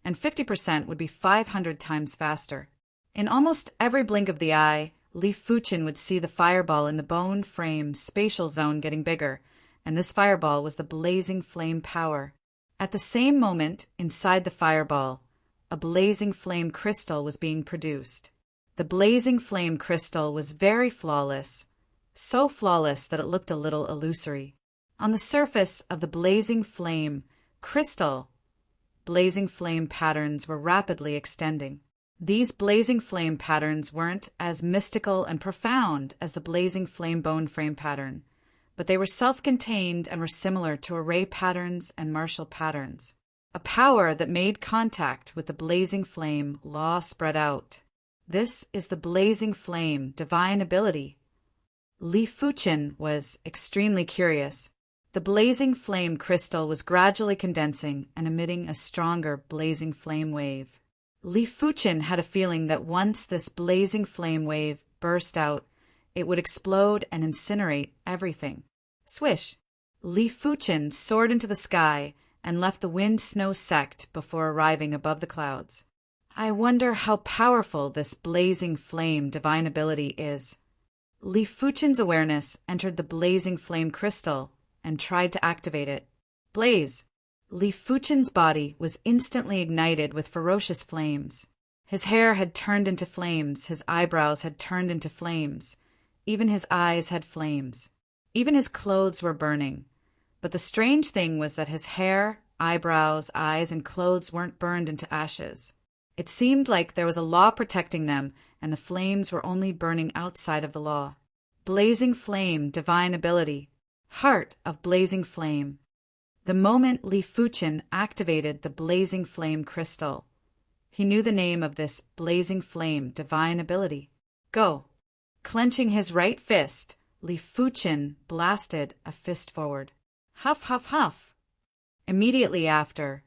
and 50% would be 500 times faster. In almost every blink of the eye, Li Fuchen would see the fireball in the bone frame spatial zone getting bigger, and this fireball was the blazing flame power. At the same moment, inside the fireball, a blazing flame crystal was being produced. The blazing flame crystal was very flawless, so flawless that it looked a little illusory. On the surface of the blazing flame crystal, blazing flame patterns were rapidly extending. These blazing flame patterns weren't as mystical and profound as the blazing flame bone frame pattern, but they were self-contained and were similar to array patterns and martial patterns. A power that made contact with the blazing flame law spread out. This is the blazing flame divine ability. Li Fuchen was extremely curious. The blazing flame crystal was gradually condensing and emitting a stronger blazing flame wave. Li Fuchen had a feeling that once this blazing flame wave burst out, it would explode and incinerate everything. Swish! Li Fuchen soared into the sky and left the wind-snow sect before arriving above the clouds. I wonder how powerful this blazing flame divine ability is. Li Fuchen's awareness entered the blazing flame crystal and tried to activate it. Blaze! Li Fuchen's body was instantly ignited with ferocious flames. His hair had turned into flames, his eyebrows had turned into flames, even his eyes had flames. Even his clothes were burning. But the strange thing was that his hair, eyebrows, eyes, and clothes weren't burned into ashes. It seemed like there was a law protecting them, and the flames were only burning outside of the law. Blazing flame, divine ability. Heart of blazing flame. The moment Li Fuchen activated the blazing flame crystal, he knew the name of this blazing flame divine ability. Go! Clenching his right fist, Li Fuchen blasted a fist forward. Huff, huff, huff! Immediately after,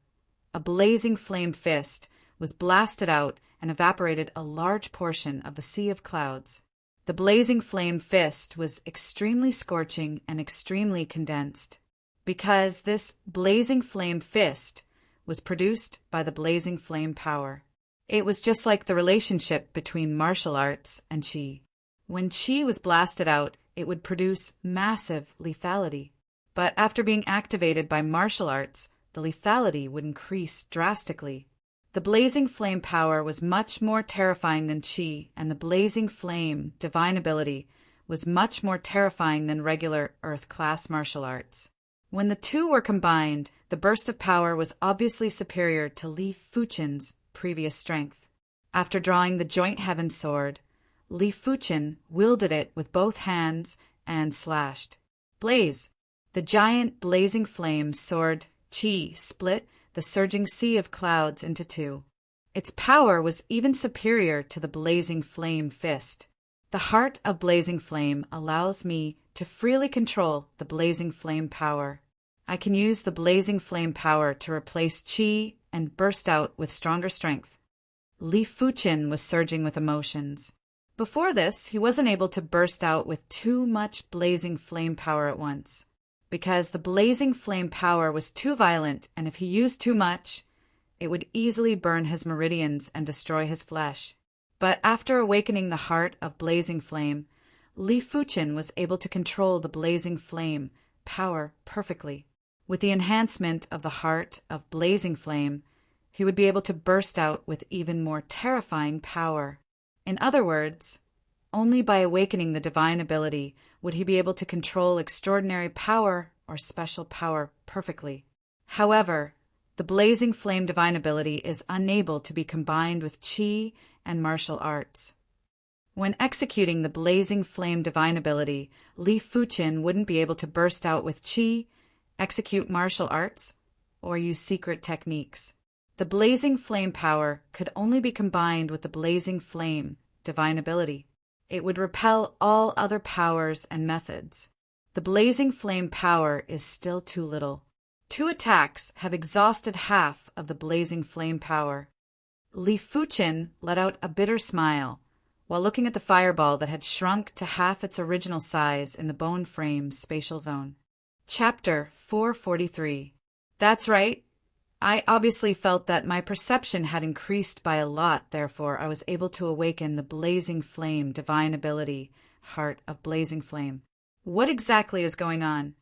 a blazing flame fist was blasted out and evaporated a large portion of the sea of clouds. The blazing flame fist was extremely scorching and extremely condensed, because this blazing flame fist was produced by the blazing flame power. It was just like the relationship between martial arts and qi. When qi was blasted out, it would produce massive lethality. But after being activated by martial arts, the lethality would increase drastically. The blazing flame power was much more terrifying than qi, and the blazing flame divine ability was much more terrifying than regular earth-class martial arts. When the two were combined, the burst of power was obviously superior to Li Fuchen's previous strength. After drawing the joint heaven sword, Li Fuchen wielded it with both hands and slashed. Blaze! The giant blazing flame sword qi split the surging sea of clouds into two. Its power was even superior to the blazing flame fist. The heart of blazing flame allows me to freely control the blazing flame power. I can use the blazing flame power to replace qi and burst out with stronger strength. Li Fuchen was surging with emotions. Before this, he wasn't able to burst out with too much blazing flame power at once, because the blazing flame power was too violent, and if he used too much, it would easily burn his meridians and destroy his flesh. But after awakening the heart of blazing flame, Li Fuchen was able to control the blazing flame power perfectly. With the enhancement of the heart of blazing flame, he would be able to burst out with even more terrifying power. In other words, only by awakening the divine ability would he be able to control extraordinary power or special power perfectly. However, the blazing flame divine ability is unable to be combined with qi and martial arts. When executing the blazing flame divine ability, Li Fuchen wouldn't be able to burst out with qi, execute martial arts, or use secret techniques. The blazing flame power could only be combined with the blazing flame divine ability. It would repel all other powers and methods. The blazing flame power is still too little. 2 attacks have exhausted half of the blazing flame power. Li Fuchen let out a bitter smile while looking at the fireball that had shrunk to half its original size in the bone frame spatial zone. Chapter 443. That's right. I obviously felt that my perception had increased by a lot, therefore I was able to awaken the blazing flame, divine ability, heart of blazing flame. What exactly is going on?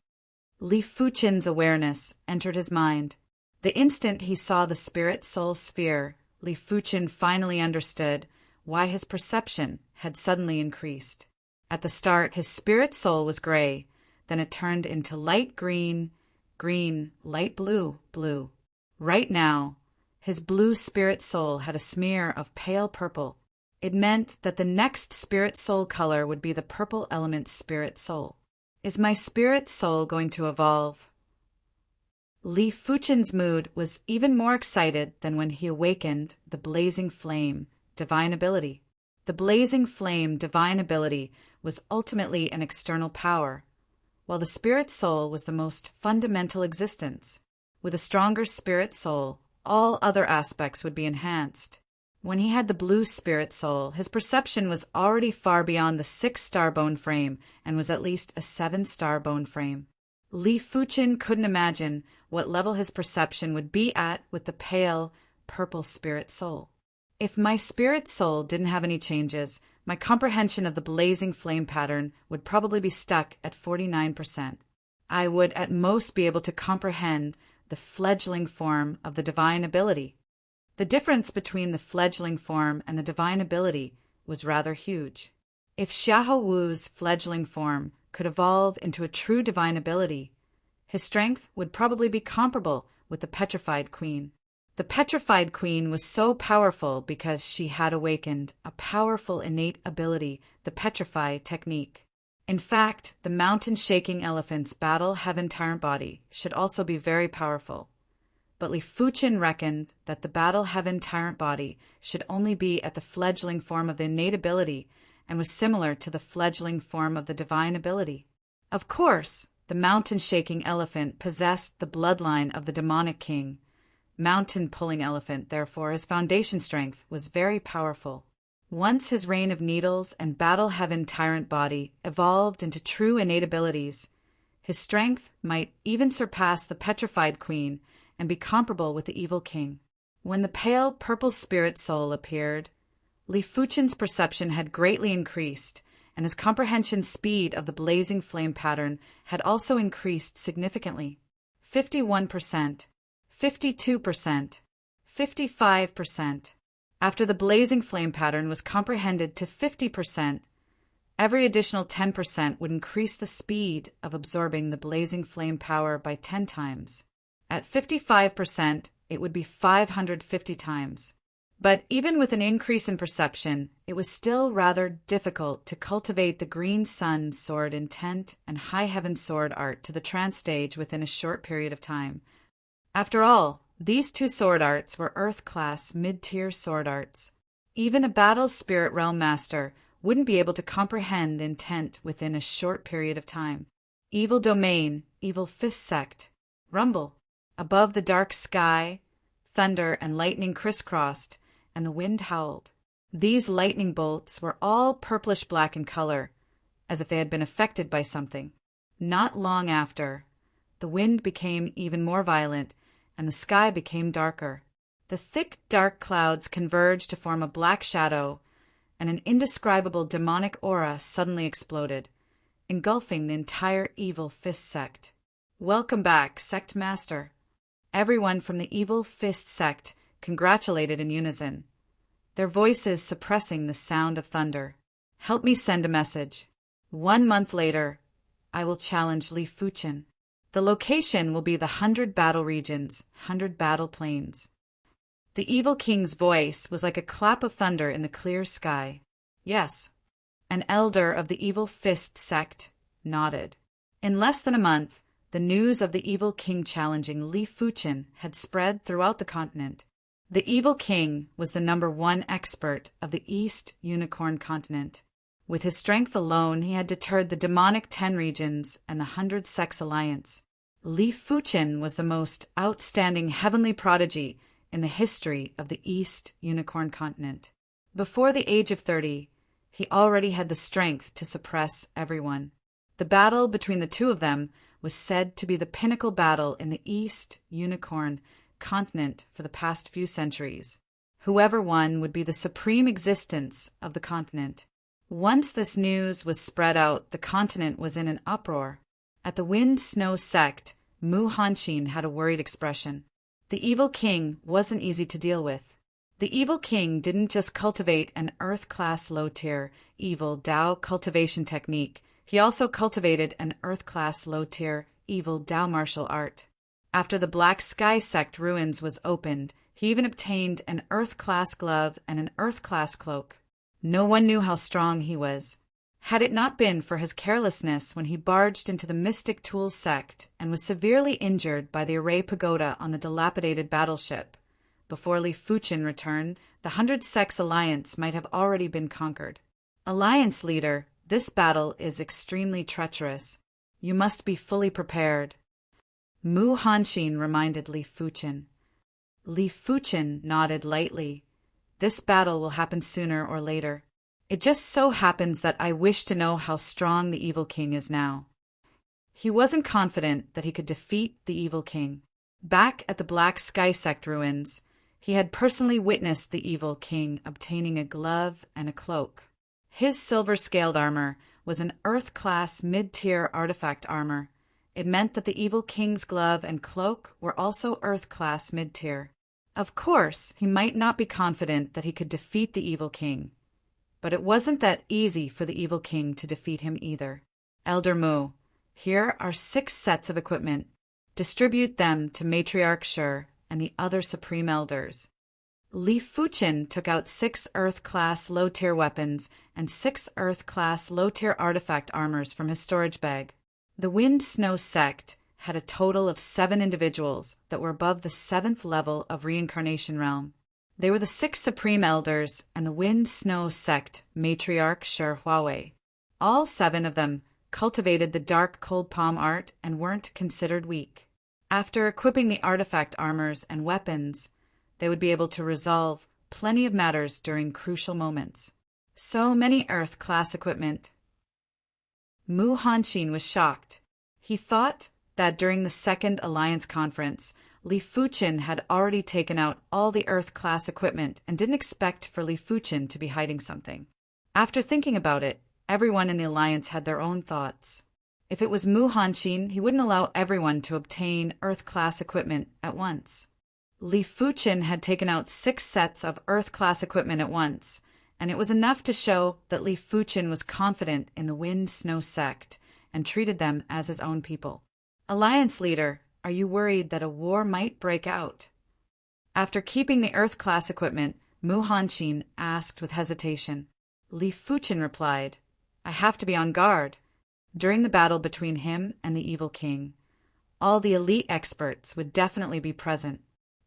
Li Fuchen's awareness entered his mind. The instant he saw the spirit-soul sphere, Li Fuchen finally understood why his perception had suddenly increased. At the start, his spirit-soul was gray, then it turned into light green, green, light blue, blue. Right now, his blue spirit soul had a smear of pale purple. It meant that the next spirit soul color would be the purple element spirit soul. Is my spirit soul going to evolve? Li Fuchen's mood was even more excited than when he awakened the blazing flame, divine ability. The blazing flame, divine ability, was ultimately an external power, while the spirit soul was the most fundamental existence. With a stronger spirit soul, all other aspects would be enhanced. When he had the blue spirit soul, his perception was already far beyond the 6-star bone frame and was at least a 7-star bone frame. Li Fuchen couldn't imagine what level his perception would be at with the pale, purple spirit soul. If my spirit soul didn't have any changes, my comprehension of the blazing flame pattern would probably be stuck at 49%. I would at most be able to comprehend the fledgling form of the divine ability. The difference between the fledgling form and the divine ability was rather huge. If Xiahou Wu's fledgling form could evolve into a true divine ability, his strength would probably be comparable with the petrified queen. The petrified queen was so powerful because she had awakened a powerful innate ability, the petrify technique. In fact, the mountain-shaking elephant's battle heaven tyrant body should also be very powerful. But Li Fuchen reckoned that the battle heaven tyrant body should only be at the fledgling form of the innate ability and was similar to the fledgling form of the divine ability. Of course, the mountain-shaking elephant possessed the bloodline of the demonic king. Mountain-pulling elephant, therefore, his foundation strength was very powerful. Once his reign of needles and battle heaven tyrant body evolved into true innate abilities, his strength might even surpass the petrified queen and be comparable with the evil king. When the pale purple spirit soul appeared, Li Fuchen's perception had greatly increased, and his comprehension speed of the blazing flame pattern had also increased significantly. 51%, 52%, 55%. After the blazing flame pattern was comprehended to 50%, every additional 10% would increase the speed of absorbing the blazing flame power by 10 times. At 55%, it would be 550 times. But even with an increase in perception, it was still rather difficult to cultivate the green sun sword intent and high heaven sword art to the trance stage within a short period of time. After all, these two sword arts were Earth-class mid-tier sword arts. Even a battle spirit realm master wouldn't be able to comprehend intent within a short period of time. Evil domain, evil fist sect, rumble. Above the dark sky, thunder and lightning crisscrossed, and the wind howled. These lightning bolts were all purplish-black in color, as if they had been affected by something. Not long after, the wind became even more violent, and the sky became darker. The thick, dark clouds converged to form a black shadow, and an indescribable demonic aura suddenly exploded, engulfing the entire evil fist sect. Welcome back, sect master. Everyone from the evil fist sect congratulated in unison, their voices suppressing the sound of thunder. Help me send a message. 1 month later, I will challenge Li Fuchen. The location will be the 100 battle regions, 100 battle plains. The evil king's voice was like a clap of thunder in the clear sky. Yes, an elder of the evil fist sect nodded. In less than a month, the news of the evil king challenging Li Fuchen had spread throughout the continent. The evil king was the #1 expert of the East Unicorn continent. With his strength alone, he had deterred the demonic 10 regions and the 100 Sects Alliance. Li Fuchen was the most outstanding heavenly prodigy in the history of the East Unicorn continent. Before the age of 30, he already had the strength to suppress everyone. The battle between the two of them was said to be the pinnacle battle in the East Unicorn continent for the past few centuries. Whoever won would be the supreme existence of the continent. Once this news was spread out, the continent was in an uproar. At the Wind Snow sect, Mu Hanshin had a worried expression. The evil king wasn't easy to deal with. The evil king didn't just cultivate an Earth-class low-tier, evil Tao cultivation technique, he also cultivated an Earth-class low-tier, evil Tao martial art. After the Black Sky sect ruins was opened, he even obtained an Earth-class glove and an Earth-class cloak. No one knew how strong he was. Had it not been for his carelessness when he barged into the Mystic Tools sect and was severely injured by the Array Pagoda on the dilapidated battleship, before Li Fuchin returned, the 100 Sects Alliance might have already been conquered. Alliance leader, this battle is extremely treacherous. You must be fully prepared. Mu Hanshin reminded Li Fuchin. Li Fuchin nodded lightly. This battle will happen sooner or later. It just so happens that I wish to know how strong the evil king is now. He wasn't confident that he could defeat the evil king. Back at the Black Sky sect ruins, he had personally witnessed the evil king obtaining a glove and a cloak. His silver-scaled armor was an Earth-class mid-tier artifact armor. It meant that the evil king's glove and cloak were also Earth-class mid-tier. Of course, he might not be confident that he could defeat the evil king. But it wasn't that easy for the evil king to defeat him either. Elder Mu, here are 6 sets of equipment. Distribute them to Matriarch Shur and the other Supreme Elders. Li Fuchin took out 6 Earth-class low-tier weapons and 6 Earth-class low-tier artifact armors from his storage bag. The Wind Snow sect had a total of 7 individuals that were above the 7th level of Reincarnation Realm. They were the 6 Supreme Elders and the Wind Snow sect Matriarch Shur Huawei. All 7 of them cultivated the dark cold palm art and weren't considered weak. After equipping the artifact armors and weapons, they would be able to resolve plenty of matters during crucial moments. So many Earth-class equipment. Mu Hanshin was shocked. He thought that during the Second Alliance Conference, Li Fuchin had already taken out all the Earth-class equipment and didn't expect for Li Fuchin to be hiding something. After thinking about it, everyone in the Alliance had their own thoughts. If it was Mu Hanshin, he wouldn't allow everyone to obtain Earth-class equipment at once. Li Fuchin had taken out 6 sets of Earth-class equipment at once, and it was enough to show that Li Fuchin was confident in the Wind Snow sect and treated them as his own people. Alliance leader, are you worried that a war might break out? After keeping the Earth-class equipment, Mu Hanshin asked with hesitation. Li Fuchin replied, I have to be on guard. During the battle between him and the evil king, all the elite experts would definitely be present.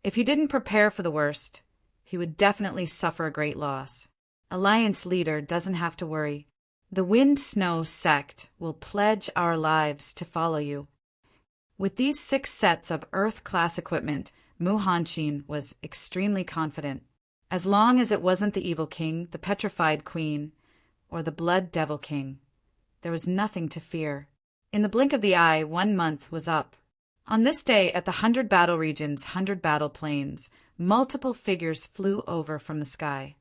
If he didn't prepare for the worst, he would definitely suffer a great loss. Alliance leader doesn't have to worry. The Wind Snow sect will pledge our lives to follow you. With these 6 sets of Earth-class equipment, Mu Hanshin was extremely confident. As long as it wasn't the evil king, the petrified queen, or the blood devil king, there was nothing to fear. In the blink of the eye, 1 month was up. On this day, at the 100 battle regions, 100 battle planes, multiple figures flew over from the sky.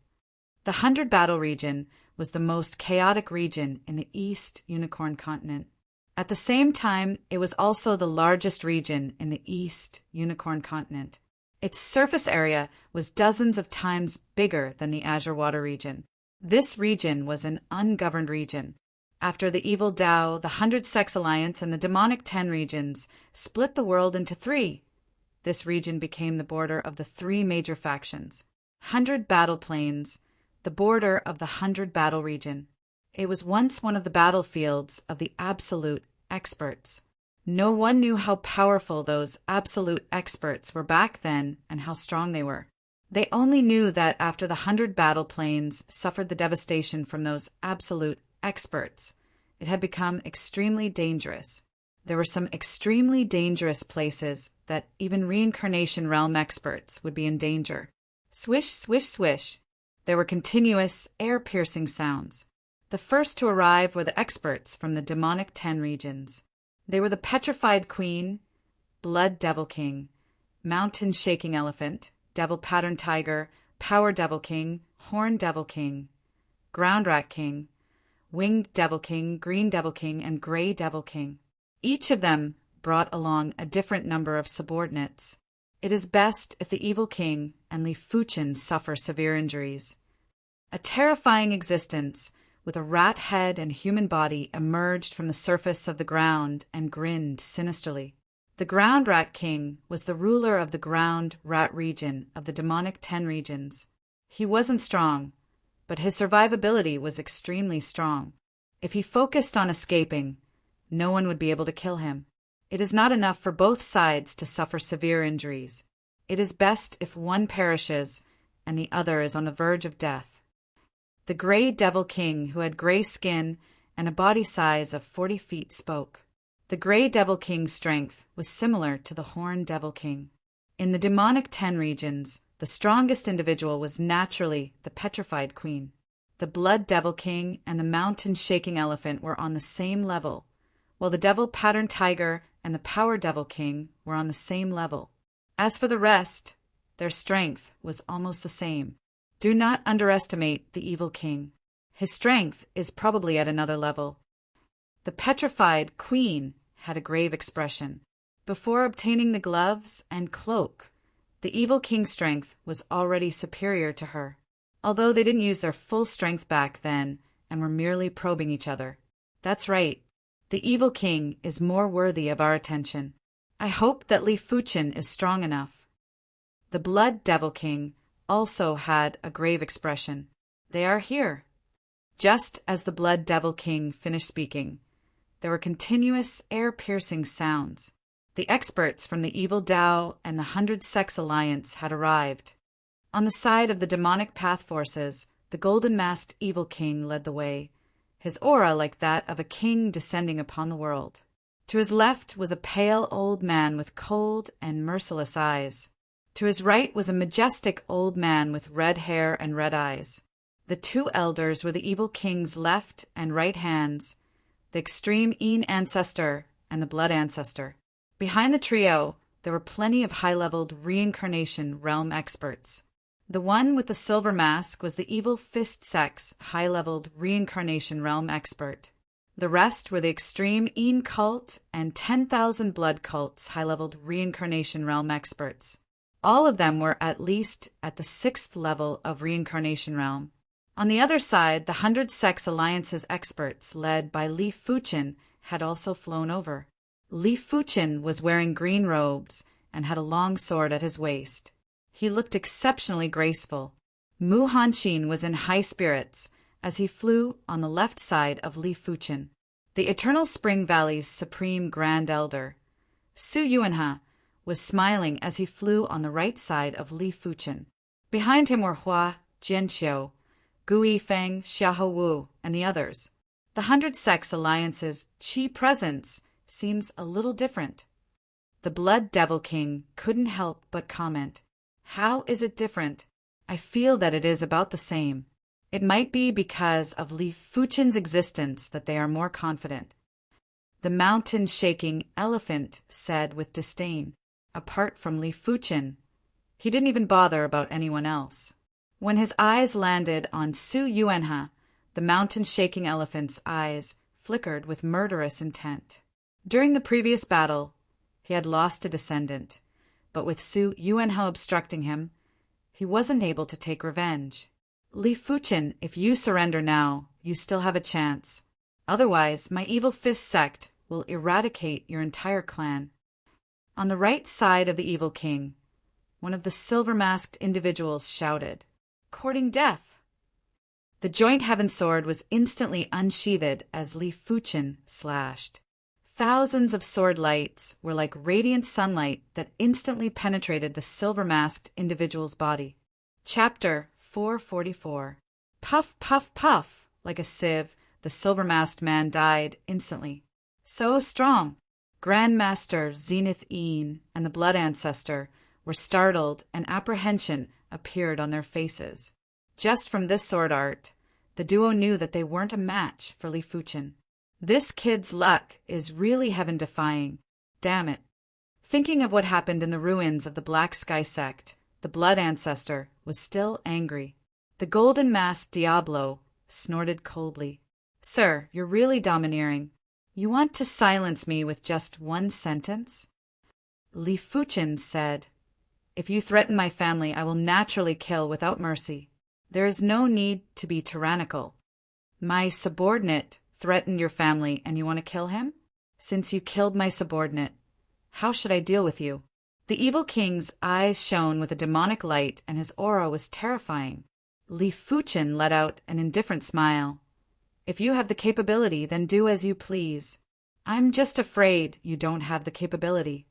The 100 battle region was the most chaotic region in the East Unicorn continent. At the same time, it was also the largest region in the East Unicorn continent. Its surface area was dozens of times bigger than the Azure Water region. This region was an ungoverned region. After the evil Tao, the 100 Sects Alliance, and the demonic 10 regions split the world into 3. This region became the border of the 3 major factions. 100 battle planes, the border of the 100 battle region. It was once one of the battlefields of the absolute experts. No one knew how powerful those absolute experts were back then and how strong they were. They only knew that after the 100 battle planes suffered the devastation from those absolute experts, it had become extremely dangerous. There were some extremely dangerous places that even reincarnation realm experts would be in danger. Swish, swish, swish. There were continuous, air-piercing sounds. The first to arrive were the experts from the demonic 10 regions. They were the petrified queen, blood devil king, Mountain Shaking Elephant, Devil Pattern Tiger, Power Devil King, Horn Devil King, Ground Rat King, Winged Devil King, Green Devil King, and Gray Devil King. Each of them brought along a different number of subordinates. It is best if the evil king and Li Fuchen suffer severe injuries. A terrifying existence with a rat head and human body emerged from the surface of the ground and grinned sinisterly. The Ground Rat King was the ruler of the Ground Rat region of the demonic 10 regions. He wasn't strong, but his survivability was extremely strong. If he focused on escaping, no one would be able to kill him. It is not enough for both sides to suffer severe injuries. It is best if one perishes and the other is on the verge of death. The Gray Devil King, who had gray skin and a body size of 40 feet, spoke. The Gray Devil King's strength was similar to the Horn Devil King. In the demonic 10 regions, the strongest individual was naturally the Petrified Queen. The Blood Devil King and the Mountain Shaking Elephant were on the same level, while the Devil Pattern Tiger and the Power Devil King were on the same level. As for the rest, their strength was almost the same. Do not underestimate the evil king. His strength is probably at another level. The Petrified Queen had a grave expression. Before obtaining the gloves and cloak, the evil king's strength was already superior to her, although they didn't use their full strength back then and were merely probing each other. That's right. The evil king is more worthy of our attention. I hope that Li Fuchen is strong enough. The Blood Devil King also had a grave expression. They are here. Just as the Blood Devil King finished speaking, there were continuous air-piercing sounds. The experts from the Evil Tao and the 100 Sex Alliance had arrived. On the side of the demonic path forces, the golden-masked Evil King led the way, his aura like that of a king descending upon the world. To his left was a pale old man with cold and merciless eyes. To his right was a majestic old man with red hair and red eyes. The 2 elders were the evil king's left and right hands, the extreme Een ancestor and the blood ancestor. Behind the trio, there were plenty of high-leveled reincarnation realm experts. The one with the silver mask was the evil fist sex high-leveled reincarnation realm expert. The rest were the extreme Een cult and 10,000 blood cults high-leveled reincarnation realm experts. All of them were at least at the 6th level of reincarnation realm. On the other side, the 100 Sex Alliance's experts, led by Li Fuchen, had also flown over. Li Fuchen was wearing green robes and had a long sword at his waist. He looked exceptionally graceful. Mu Hanqin was in high spirits as he flew on the left side of Li Fuchen. The Eternal Spring Valley's supreme Grand Elder, Su Yuanhe, was smiling as he flew on the right side of Li Fuchen. Behind him were Hua Jianxiu, Gu Yifeng, Xiahou Wu, and the others. The 100 Sex Alliance's Qi presence seems a little different. The Blood Devil King couldn't help but comment. How is it different? I feel that it is about the same. It might be because of Li Fuchen's existence that they are more confident. The Mountain Shaking Elephant said with disdain. Apart from Li Fuchen, he didn't even bother about anyone else. When his eyes landed on Su Yuanhe, the Mountain Shaking Elephant's eyes flickered with murderous intent. During the previous battle, he had lost a descendant, but with Su Yuanhe obstructing him, he wasn't able to take revenge. Li Fuchen, if you surrender now, you still have a chance. Otherwise, my Evil Fist sect will eradicate your entire clan. On the right side of the Evil King, one of the silver-masked individuals shouted, "Courting death!" The joint heaven sword was instantly unsheathed as Li Fuchen slashed. Thousands of sword lights were like radiant sunlight that instantly penetrated the silver-masked individual's body. Chapter 444. Puff, puff, puff, like a sieve, the silver-masked man died instantly. So strong! Grandmaster Zenith Een and the Blood Ancestor were startled, and apprehension appeared on their faces. Just from this sword art, the duo knew that they weren't a match for Li Fuchen. This kid's luck is really heaven-defying. Damn it. Thinking of what happened in the ruins of the Black Sky sect, the Blood Ancestor was still angry. The golden-masked Diablo snorted coldly. "Sir, you're really domineering. You want to silence me with just one sentence?" Li Fuchen said, "If you threaten my family, I will naturally kill without mercy. There is no need to be tyrannical. My subordinate threatened your family and you want to kill him? Since you killed my subordinate, how should I deal with you?" The evil king's eyes shone with a demonic light and his aura was terrifying. Li Fuchen let out an indifferent smile. "If you have the capability, then do as you please. I'm just afraid you don't have the capability."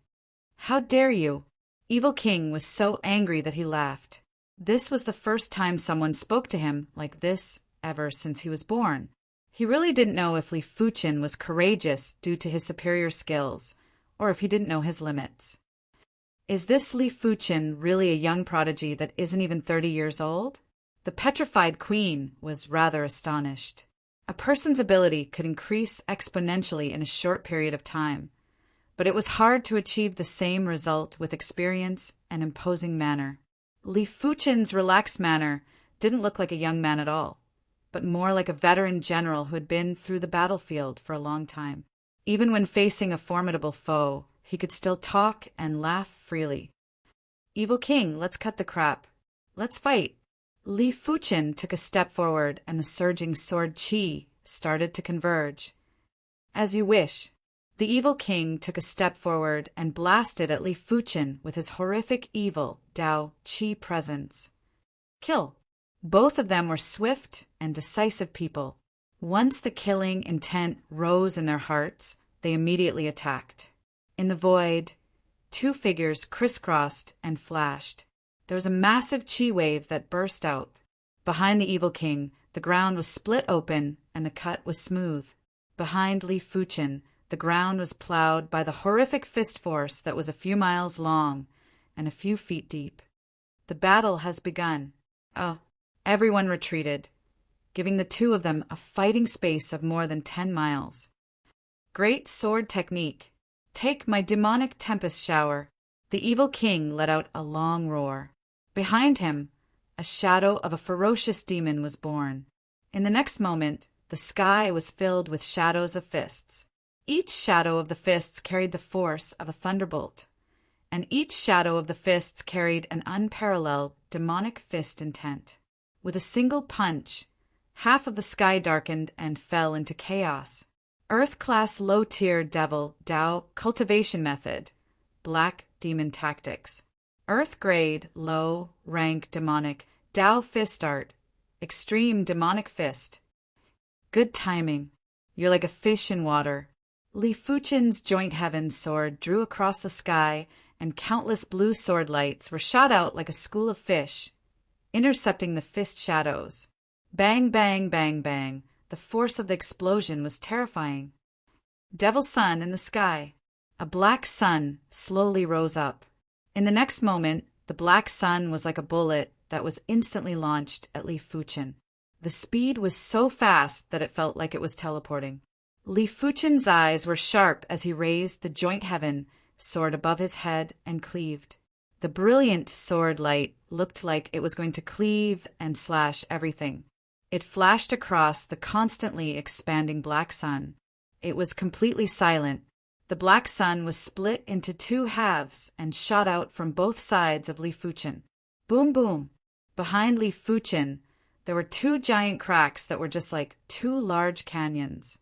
"How dare you?" Evil King was so angry that he laughed. This was the first time someone spoke to him like this ever since he was born. He really didn't know if Li Fuchen was courageous due to his superior skills, or if he didn't know his limits. Is this Li Fuchen really a young prodigy that isn't even 30 years old? The petrified queen was rather astonished. A person's ability could increase exponentially in a short period of time, but it was hard to achieve the same result with experience and imposing manner. Li Fuchen's relaxed manner didn't look like a young man at all, but more like a veteran general who had been through the battlefield for a long time. Even when facing a formidable foe, he could still talk and laugh freely. "Evil King, let's cut the crap. Let's fight." Li Fuchen took a step forward and the surging sword Qi started to converge. "As you wish." The evil king took a step forward and blasted at Li Fuchen with his horrific evil Dao Qi presence. Kill. Both of them were swift and decisive people. Once the killing intent rose in their hearts, they immediately attacked. In the void, two figures crisscrossed and flashed. There was a massive Qi wave that burst out. Behind the evil king, the ground was split open and the cut was smooth. Behind Li Fuchen, the ground was plowed by the horrific fist force that was a few miles long and a few feet deep. The battle has begun. Everyone retreated, giving the two of them a fighting space of more than 10 miles. Great sword technique. Take my demonic tempest shower. The evil king let out a long roar. Behind him, a shadow of a ferocious demon was born. In the next moment, the sky was filled with shadows of fists. Each shadow of the fists carried the force of a thunderbolt, and each shadow of the fists carried an unparalleled demonic fist intent. With a single punch, half of the sky darkened and fell into chaos. Earth-class low-tier devil Dao cultivation method, black demon tactics. Earth-grade, low-rank demonic Dao fist art, extreme demonic fist. Good timing. You're like a fish in water. Li Fuchen's joint heaven sword drew across the sky, and countless blue sword lights were shot out like a school of fish, intercepting the fist shadows. Bang, bang, bang, bang. The force of the explosion was terrifying. Devil sun in the sky. A black sun slowly rose up. In the next moment, the black sun was like a bullet that was instantly launched at Li Fuchen. The speed was so fast that it felt like it was teleporting. Li Fuchen's eyes were sharp as he raised the joint heaven sword above his head and cleaved. The brilliant sword light looked like it was going to cleave and slash everything. It flashed across the constantly expanding black sun. It was completely silent. The black sun was split into two halves and shot out from both sides of Li Fuchen. Boom, boom. Behind Li Fuchen, there were two giant cracks that were just like two large canyons.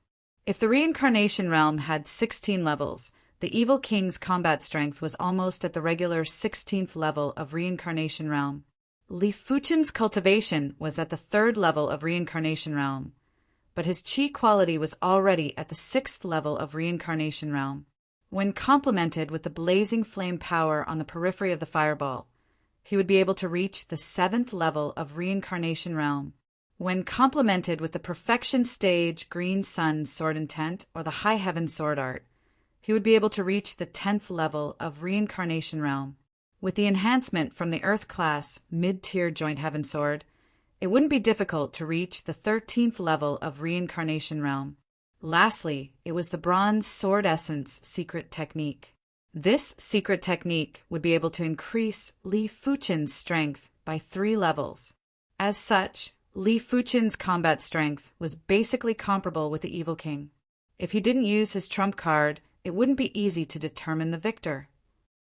If the reincarnation realm had 16 levels, the evil king's combat strength was almost at the regular 16th level of reincarnation realm. Li Fuchen's cultivation was at the 3rd level of reincarnation realm, but his chi quality was already at the 6th level of reincarnation realm. When complemented with the blazing flame power on the periphery of the fireball, he would be able to reach the 7th level of reincarnation realm. When complemented with the perfection stage green sun sword intent or the high heaven sword art, he would be able to reach the 10th level of reincarnation realm. With the enhancement from the Earth class mid-tier joint heaven sword, it wouldn't be difficult to reach the 13th level of reincarnation realm. Lastly, it was the bronze sword essence secret technique. This secret technique would be able to increase Li Fuchen's strength by 3 levels. As such, Li Fuchen's combat strength was basically comparable with the Evil King. If he didn't use his trump card, it wouldn't be easy to determine the victor.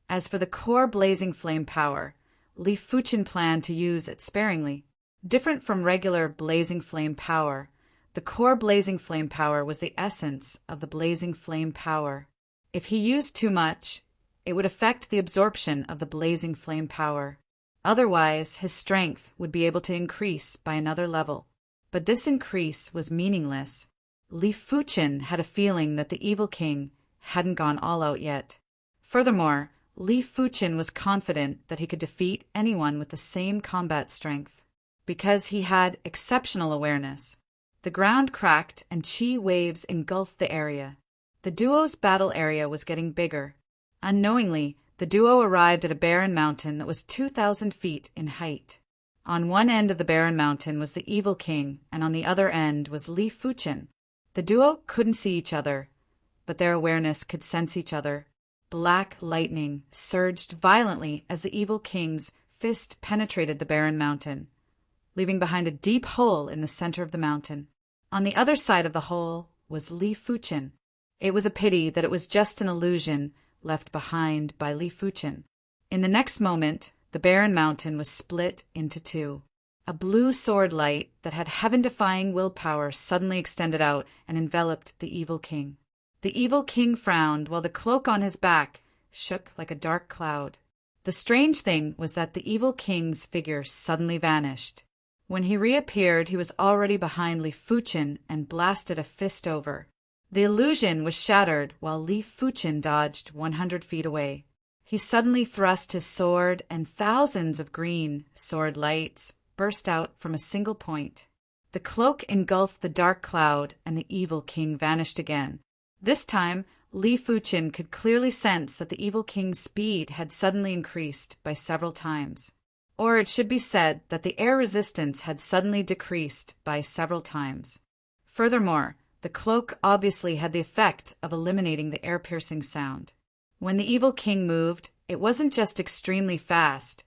As for the core blazing flame power, Li Fuchen planned to use it sparingly. Different from regular blazing flame power, the core blazing flame power was the essence of the blazing flame power. If he used too much, it would affect the absorption of the blazing flame power. Otherwise, his strength would be able to increase by another level. But this increase was meaningless. Li Fuchen had a feeling that the Evil King hadn't gone all out yet. Furthermore, Li Fuchen was confident that he could defeat anyone with the same combat strength, because he had exceptional awareness. The ground cracked and chi waves engulfed the area. The duo's battle area was getting bigger. Unknowingly, the duo arrived at a barren mountain that was 2,000 feet in height. On one end of the barren mountain was the Evil King, and on the other end was Li Fuchen. The duo couldn't see each other, but their awareness could sense each other. Black lightning surged violently as the Evil King's fist penetrated the barren mountain, leaving behind a deep hole in the center of the mountain. On the other side of the hole was Li Fuchen. It was a pity that it was just an illusion left behind by Li Fuchen. In the next moment, the barren mountain was split into 2. A blue sword light that had heaven-defying willpower suddenly extended out and enveloped the Evil King. The Evil King frowned while the cloak on his back shook like a dark cloud. The strange thing was that the Evil King's figure suddenly vanished. When he reappeared, he was already behind Li Fuchen and blasted a fist over. The illusion was shattered while Li Fuchen dodged 100 feet away. He suddenly thrust his sword, and thousands of green sword lights burst out from a single point. The cloak engulfed the dark cloud, and the Evil King vanished again. This time, Li Fuchen could clearly sense that the Evil King's speed had suddenly increased by several times. Or it should be said that the air resistance had suddenly decreased by several times. Furthermore, the cloak obviously had the effect of eliminating the air-piercing sound. When the Evil King moved, it wasn't just extremely fast.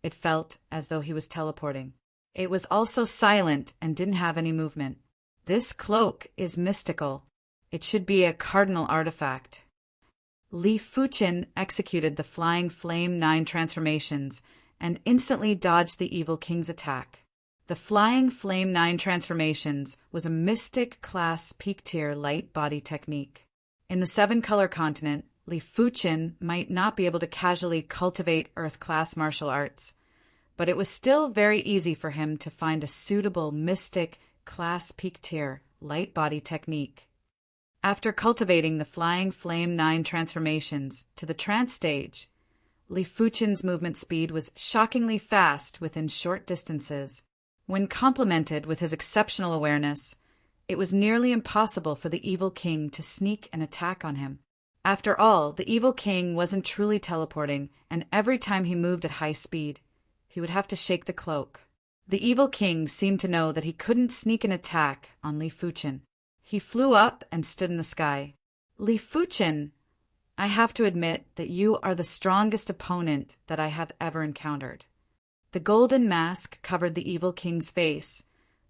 It felt as though he was teleporting. It was also silent and didn't have any movement. This cloak is mystical. It should be a cardinal artifact. Li Fuchen executed the Flying Flame 9 transformations and instantly dodged the Evil King's attack. The Flying Flame 9 transformations was a Mystic-class peak-tier light body technique. In the 7-color continent, Li Fuchen might not be able to casually cultivate Earth-class martial arts, but it was still very easy for him to find a suitable Mystic-class peak-tier light body technique. After cultivating the Flying Flame 9 transformations to the trance stage, Li Fuchen's movement speed was shockingly fast within short distances. When complemented with his exceptional awareness, it was nearly impossible for the Evil King to sneak an attack on him. After all, the Evil King wasn't truly teleporting, and every time he moved at high speed, he would have to shake the cloak. The Evil King seemed to know that he couldn't sneak an attack on Li Fuchen. He flew up and stood in the sky. Li Fuchen, I have to admit that you are the strongest opponent that I have ever encountered. The golden mask covered the Evil King's face,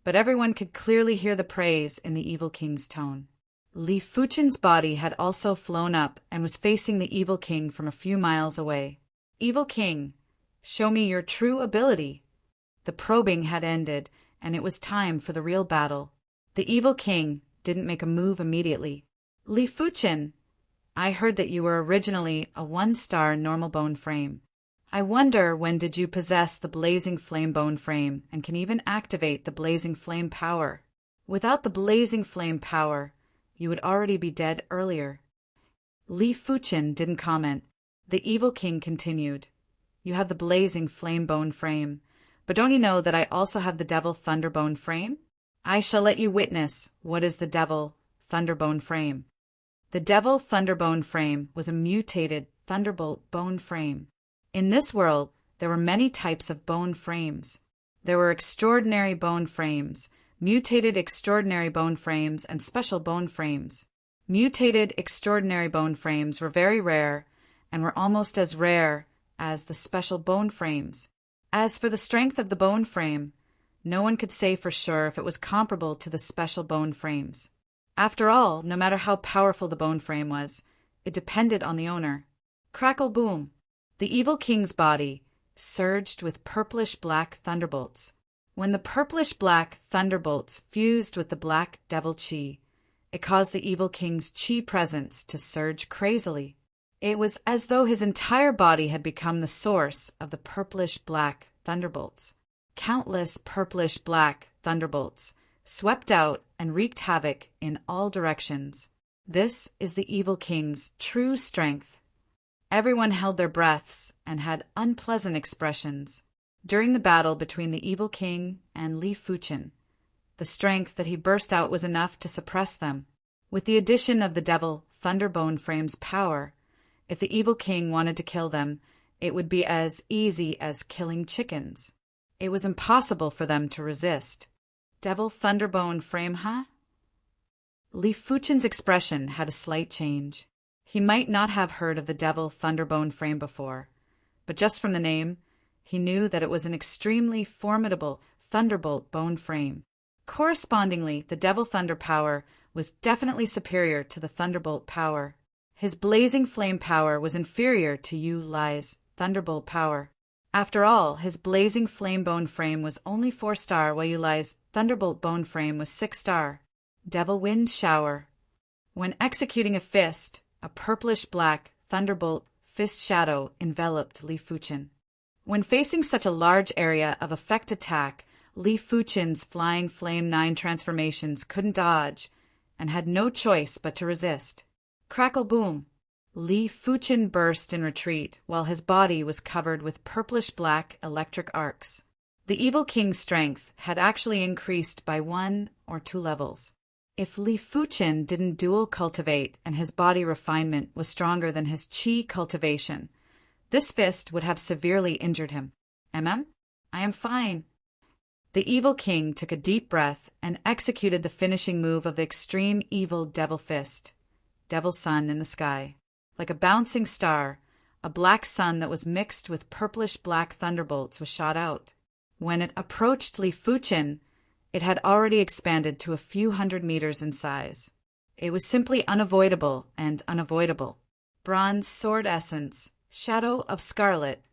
but everyone could clearly hear the praise in the Evil King's tone. Li Fuchen's body had also flown up and was facing the Evil King from a few miles away. Evil King, show me your true ability. The probing had ended, and it was time for the real battle. The Evil King didn't make a move immediately. Li Fuchen, I heard that you were originally a 1-star normal bone frame. I wonder when did you possess the blazing flame bone frame and can even activate the blazing flame power. Without the blazing flame power, you would already be dead earlier. Li Fuchen didn't comment. The Evil King continued. You have the blazing flame bone frame, but don't you know that I also have the devil thunderbone frame? I shall let you witness what is the devil thunderbone frame. The devil thunderbone frame was a mutated thunderbolt bone frame. In this world, there were many types of bone frames. There were extraordinary bone frames, mutated extraordinary bone frames, and special bone frames. Mutated extraordinary bone frames were very rare, and were almost as rare as the special bone frames. As for the strength of the bone frame, no one could say for sure if it was comparable to the special bone frames. After all, no matter how powerful the bone frame was, it depended on the owner. Crackle boom! The evil king's body surged with purplish-black thunderbolts. When the purplish-black thunderbolts fused with the black devil chi, it caused the evil king's chi presence to surge crazily. It was as though his entire body had become the source of the purplish-black thunderbolts. Countless purplish-black thunderbolts swept out and wreaked havoc in all directions. This is the evil king's true strength. Everyone held their breaths and had unpleasant expressions. During the battle between the evil king and Li Fuchen, the strength that he burst out was enough to suppress them. With the addition of the devil Thunderbone Frame's power, if the evil king wanted to kill them, it would be as easy as killing chickens. It was impossible for them to resist. Devil Thunderbone Frame, huh? Li Fuchen's expression had a slight change. He might not have heard of the Devil Thunderbone Frame before, but just from the name, he knew that it was an extremely formidable Thunderbolt bone frame. Correspondingly, the Devil Thunder power was definitely superior to the Thunderbolt power. His blazing flame power was inferior to Yu Lai's Thunderbolt power. After all, his blazing flame bone frame was only 4-star, while Yu Lai's Thunderbolt bone frame was 6-star. Devil Wind Shower. When executing a fist, a purplish-black Thunderbolt fist shadow enveloped Li Fuchen. When facing such a large area of effect attack, Li Fuchen's Flying Flame 9 transformations couldn't dodge and had no choice but to resist. Crackle boom! Li Fuchen burst in retreat while his body was covered with purplish-black electric arcs. The evil king's strength had actually increased by 1 or 2 levels. If Li Fuchen didn't dual cultivate and his body refinement was stronger than his chi cultivation, this fist would have severely injured him. I am fine. The evil king took a deep breath and executed the finishing move of the extreme evil devil fist. Devil sun in the sky. Like a bouncing star, a black sun that was mixed with purplish-black thunderbolts was shot out. When it approached Li Fuchen, it had already expanded to a few hundred meters in size. It was simply unavoidable and unavoidable. Bronze Sword Essence, Shadow of Scarlet.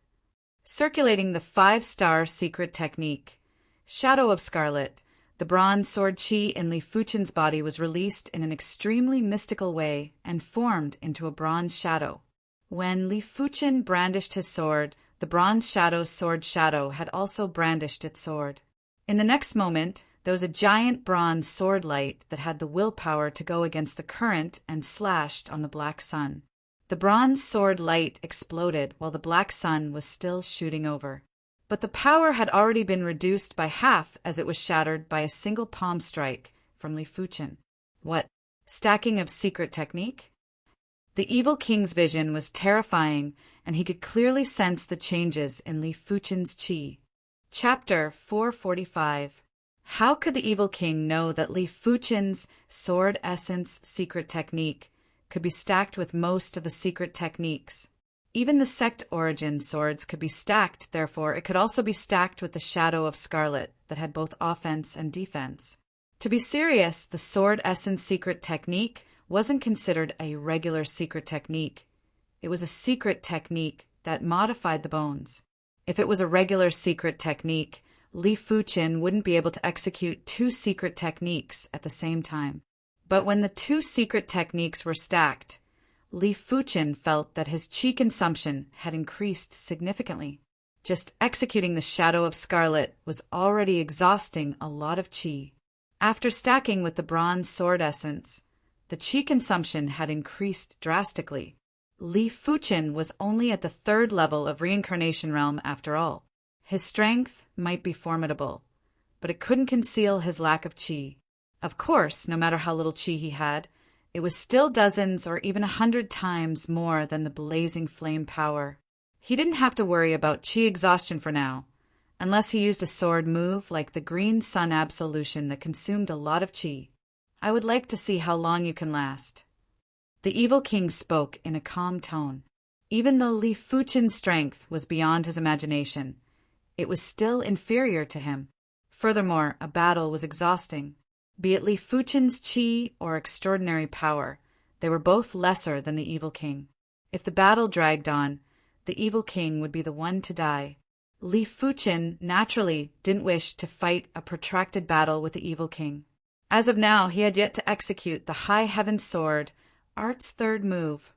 Circulating the 5-star secret technique, Shadow of Scarlet, the bronze sword chi in Li Fuchen's body was released in an extremely mystical way and formed into a bronze shadow. When Li Fuchen brandished his sword, the bronze shadow's sword shadow had also brandished its sword. In the next moment, there was a giant bronze sword light that had the willpower to go against the current and slashed on the black sun. The bronze sword light exploded while the black sun was still shooting over. But the power had already been reduced by half as it was shattered by a single palm strike from Li Fuchen. What? Stacking of secret technique? The evil king's vision was terrifying, and he could clearly sense the changes in Li Fuchen's chi. Chapter 445. How could the evil king know that Li Fuchen's sword essence secret technique could be stacked with most of the secret techniques? Even the sect origin swords could be stacked, therefore it could also be stacked with the Shadow of Scarlet that had both offense and defense. To be serious, the sword essence secret technique wasn't considered a regular secret technique. It was a secret technique that modified the bones. If it was a regular secret technique, Li Fuchen wouldn't be able to execute 2 secret techniques at the same time. But when the 2 secret techniques were stacked, Li Fuchen felt that his chi consumption had increased significantly. Just executing the Shadow of Scarlet was already exhausting a lot of chi. After stacking with the bronze sword essence, the chi consumption had increased drastically. Li Fuchen was only at the 3rd level of reincarnation realm after all. His strength might be formidable, but it couldn't conceal his lack of chi. Of course, no matter how little chi he had, it was still dozens or even 100 times more than the blazing flame power. He didn't have to worry about chi exhaustion for now, unless he used a sword move like the Green Sun Absolution that consumed a lot of chi. I would like to see how long you can last. The evil king spoke in a calm tone. Even though Li Fuchen's strength was beyond his imagination, it was still inferior to him. Furthermore, a battle was exhausting. Be it Li Fuchen's qi or extraordinary power, they were both lesser than the evil king. If the battle dragged on, the evil king would be the one to die. Li Fuchen naturally didn't wish to fight a protracted battle with the evil king. As of now, he had yet to execute the High Heaven Sword, Art's third move,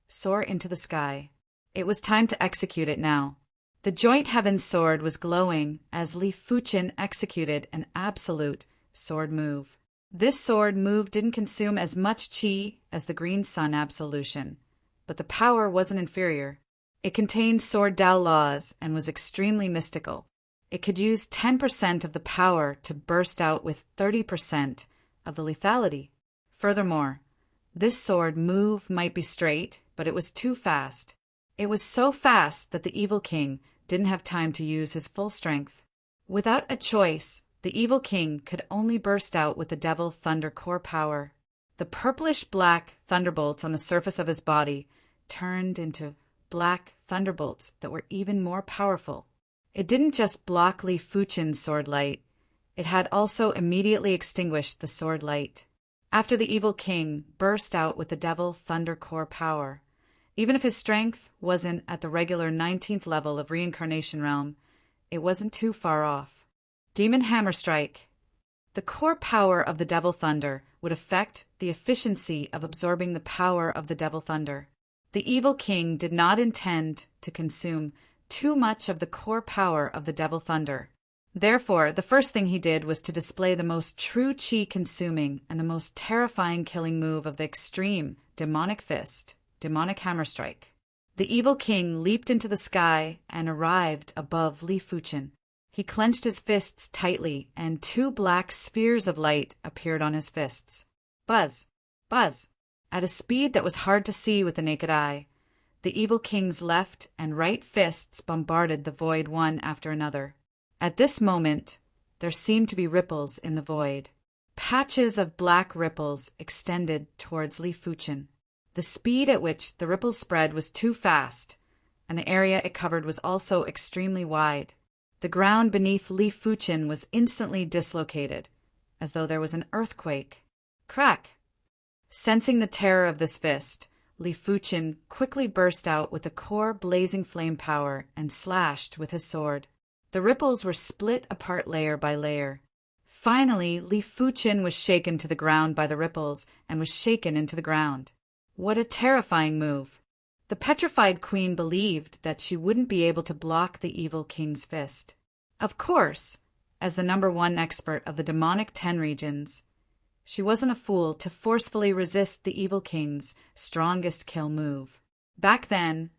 soar into the sky. It was time to execute it now. The Joint Heaven Sword was glowing as Li Fuchen executed an absolute sword move. This sword move didn't consume as much qi as the Green Sun Absolution, but the power wasn't inferior. It contained Sword Dao laws and was extremely mystical. It could use 10% of the power to burst out with 30% of the lethality. Furthermore, this sword move might be straight, but it was too fast. It was so fast that the evil king didn't have time to use his full strength. Without a choice, the evil king could only burst out with the Devil Thunder core power. The purplish-black thunderbolts on the surface of his body turned into black thunderbolts that were even more powerful. It didn't just block Li Fuchen's sword light, it had also immediately extinguished the sword light. After the evil king burst out with the Devil Thunder core power, even if his strength wasn't at the regular 19th level of Reincarnation Realm, it wasn't too far off. Demon Hammer Strike. The core power of the Devil Thunder would affect the efficiency of absorbing the power of the Devil Thunder. The evil king did not intend to consume too much of the core power of the Devil Thunder. Therefore, the first thing he did was to display the most true qi-consuming and the most terrifying killing move of the extreme Demonic Fist, Demonic Hammer Strike. The evil king leaped into the sky and arrived above Li Fuchen. He clenched his fists tightly, and two black spears of light appeared on his fists. Buzz! Buzz! At a speed that was hard to see with the naked eye, the evil king's left and right fists bombarded the void one after another. At this moment, there seemed to be ripples in the void. Patches of black ripples extended towards Li Fuchen. The speed at which the ripples spread was too fast, and the area it covered was also extremely wide. The ground beneath Li Fuchen was instantly dislocated, as though there was an earthquake. Crack! Sensing the terror of this fist, Li Fuchen quickly burst out with the core blazing flame power and slashed with his sword. The ripples were split apart layer by layer. Finally, Li Fuchen was shaken to the ground by the ripples and was shaken into the ground. What a terrifying move! The petrified queen believed that she wouldn't be able to block the evil king's fist. Of course, as the #1 expert of the demonic 10 regions, she wasn't a fool to forcefully resist the evil king's strongest kill move. Back then,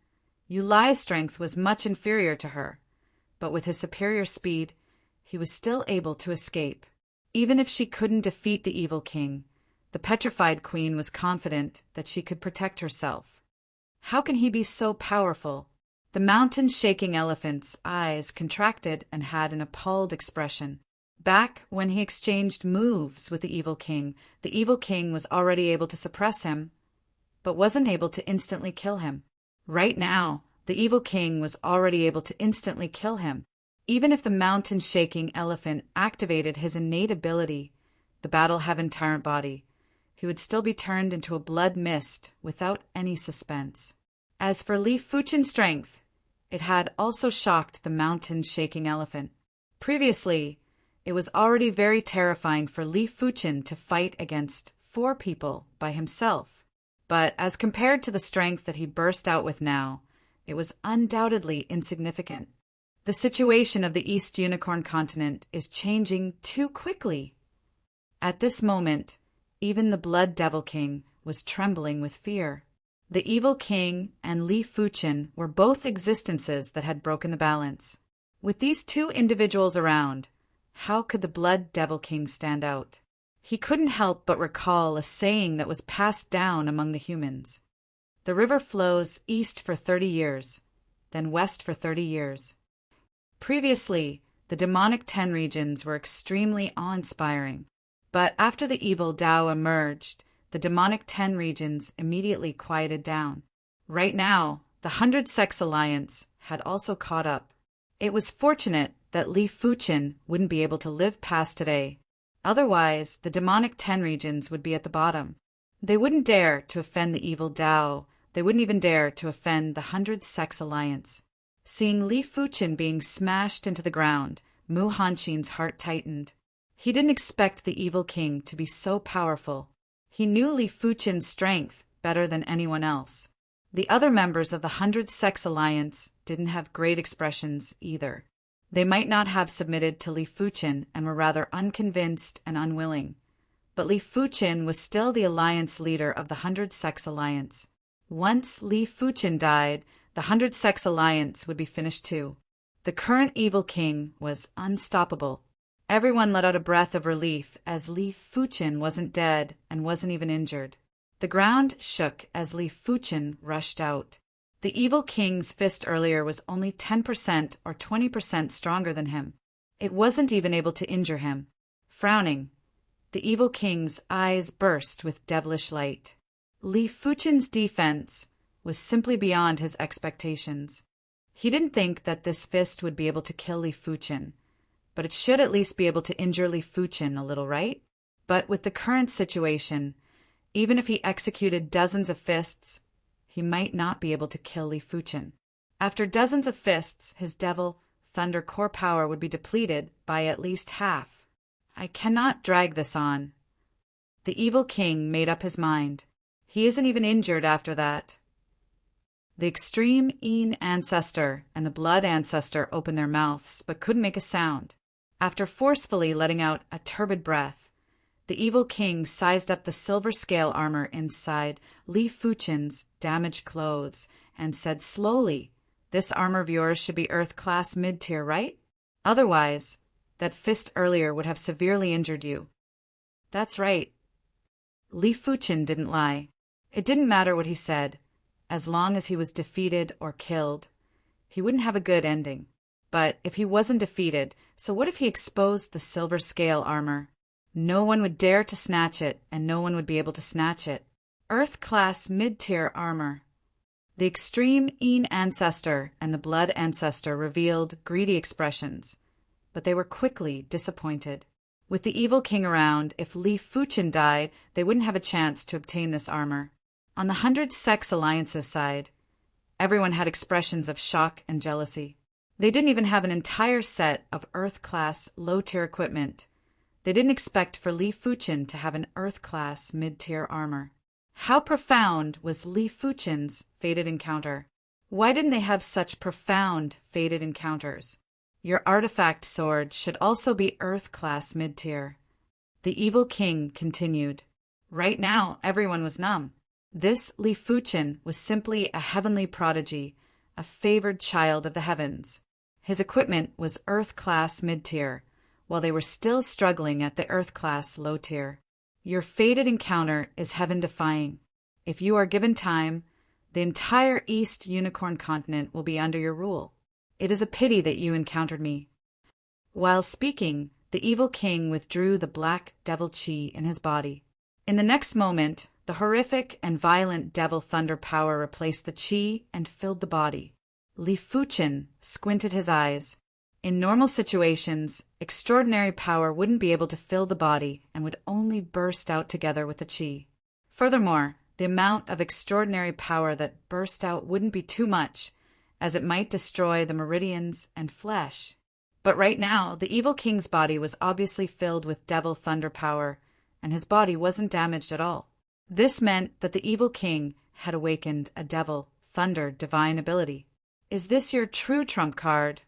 Yulai's strength was much inferior to her, but with his superior speed, he was still able to escape. Even if she couldn't defeat the evil king, the petrified queen was confident that she could protect herself. How can he be so powerful? The mountain-shaking elephant's eyes contracted and had an appalled expression. Back when he exchanged moves with the evil king was already able to suppress him, but wasn't able to instantly kill him. Right now, the evil king was already able to instantly kill him. Even if the mountain-shaking elephant activated his innate ability, the Battle Heaven Tyrant Body, he would still be turned into a blood mist without any suspense. As for Li Fuchen's strength, it had also shocked the mountain-shaking elephant. Previously, it was already very terrifying for Li Fuchen to fight against 4 people by himself. But as compared to the strength that he burst out with now, it was undoubtedly insignificant. The situation of the East Unicorn continent is changing too quickly. At this moment, even the Blood Devil King was trembling with fear. The Evil King and Li Fuchen were both existences that had broken the balance. With these 2 individuals around, how could the Blood Devil King stand out? He couldn't help but recall a saying that was passed down among the humans. The river flows east for 30 years, then west for 30 years. Previously, the demonic 10 regions were extremely awe-inspiring, but after the evil Tao emerged, the demonic 10 regions immediately quieted down. Right now, the 100-Sex Alliance had also caught up. It was fortunate that Li Fuqin wouldn't be able to live past today. Otherwise, the demonic 10 regions would be at the bottom. They wouldn't dare to offend the evil Tao. They wouldn't even dare to offend the 100-Sex Alliance. Seeing Li Fuqin being smashed into the ground, Mu Hanqin's heart tightened. He didn't expect the evil king to be so powerful. He knew Li Fuqin's strength better than anyone else. The other members of the 100-Sex Alliance didn't have great expressions either. They might not have submitted to Li Fuqin and were rather unconvinced and unwilling. But Li Fuqin was still the alliance leader of the 100-Sex Alliance. Once Li Fuqin died, the 100-Sex Alliance would be finished too. The current evil king was unstoppable. Everyone let out a breath of relief as Li Fuqin wasn't dead and wasn't even injured. The ground shook as Li Fuqin rushed out. The evil king's fist earlier was only 10% or 20% stronger than him. It wasn't even able to injure him. Frowning, the evil king's eyes burst with devilish light. Li Fuqin's defense was simply beyond his expectations. He didn't think that this fist would be able to kill Li Fuqin, but it should at least be able to injure Li Fuqin a little, right? But with the current situation, even if he executed dozens of fists, he might not be able to kill Li Fuqin. After dozens of fists, his devil thunder core power would be depleted by at least half. I cannot drag this on. The evil king made up his mind. He isn't even injured after that. The extreme Yin ancestor and the blood ancestor opened their mouths but couldn't make a sound. After forcefully letting out a turbid breath, the evil king sized up the silver scale armor inside Li Fuqin's damaged clothes and said slowly, "This armor of yours should be Earth-class mid-tier, right? Otherwise, that fist earlier would have severely injured you." That's right. Li Fuqin didn't lie. It didn't matter what he said. As long as he was defeated or killed, he wouldn't have a good ending. But if he wasn't defeated, so what if he exposed the silver scale armor? No one would dare to snatch it, and no one would be able to snatch it. Earth-class mid-tier armor. The extreme Yin ancestor and the blood ancestor revealed greedy expressions, but they were quickly disappointed. With the evil king around, if Li Fuqin died, they wouldn't have a chance to obtain this armor. On the 100-Sex Alliance's side, everyone had expressions of shock and jealousy. They didn't even have an entire set of Earth-class low-tier equipment. They didn't expect for Li Fuqin to have an Earth-class mid-tier armor. How profound was Li Fuqin's fated encounter? Why didn't they have such profound fated encounters? Your artifact sword should also be Earth-class mid-tier. The evil king continued. Right now, everyone was numb. This Li Fuqin was simply a heavenly prodigy, a favored child of the heavens. His equipment was Earth-class mid-tier, while they were still struggling at the Earth-class low-tier. Your fated encounter is heaven-defying. If you are given time, the entire East Unicorn continent will be under your rule. It is a pity that you encountered me. While speaking, the evil king withdrew the black devil chi in his body. In the next moment, the horrific and violent devil thunder power replaced the chi and filled the body. Li Fuqin squinted his eyes. In normal situations, extraordinary power wouldn't be able to fill the body and would only burst out together with the chi. Furthermore, the amount of extraordinary power that burst out wouldn't be too much, as it might destroy the meridians and flesh. But right now, the evil king's body was obviously filled with devil thunder power, and his body wasn't damaged at all. This meant that the evil king had awakened a devil thunder divine ability. Is this your true trump card?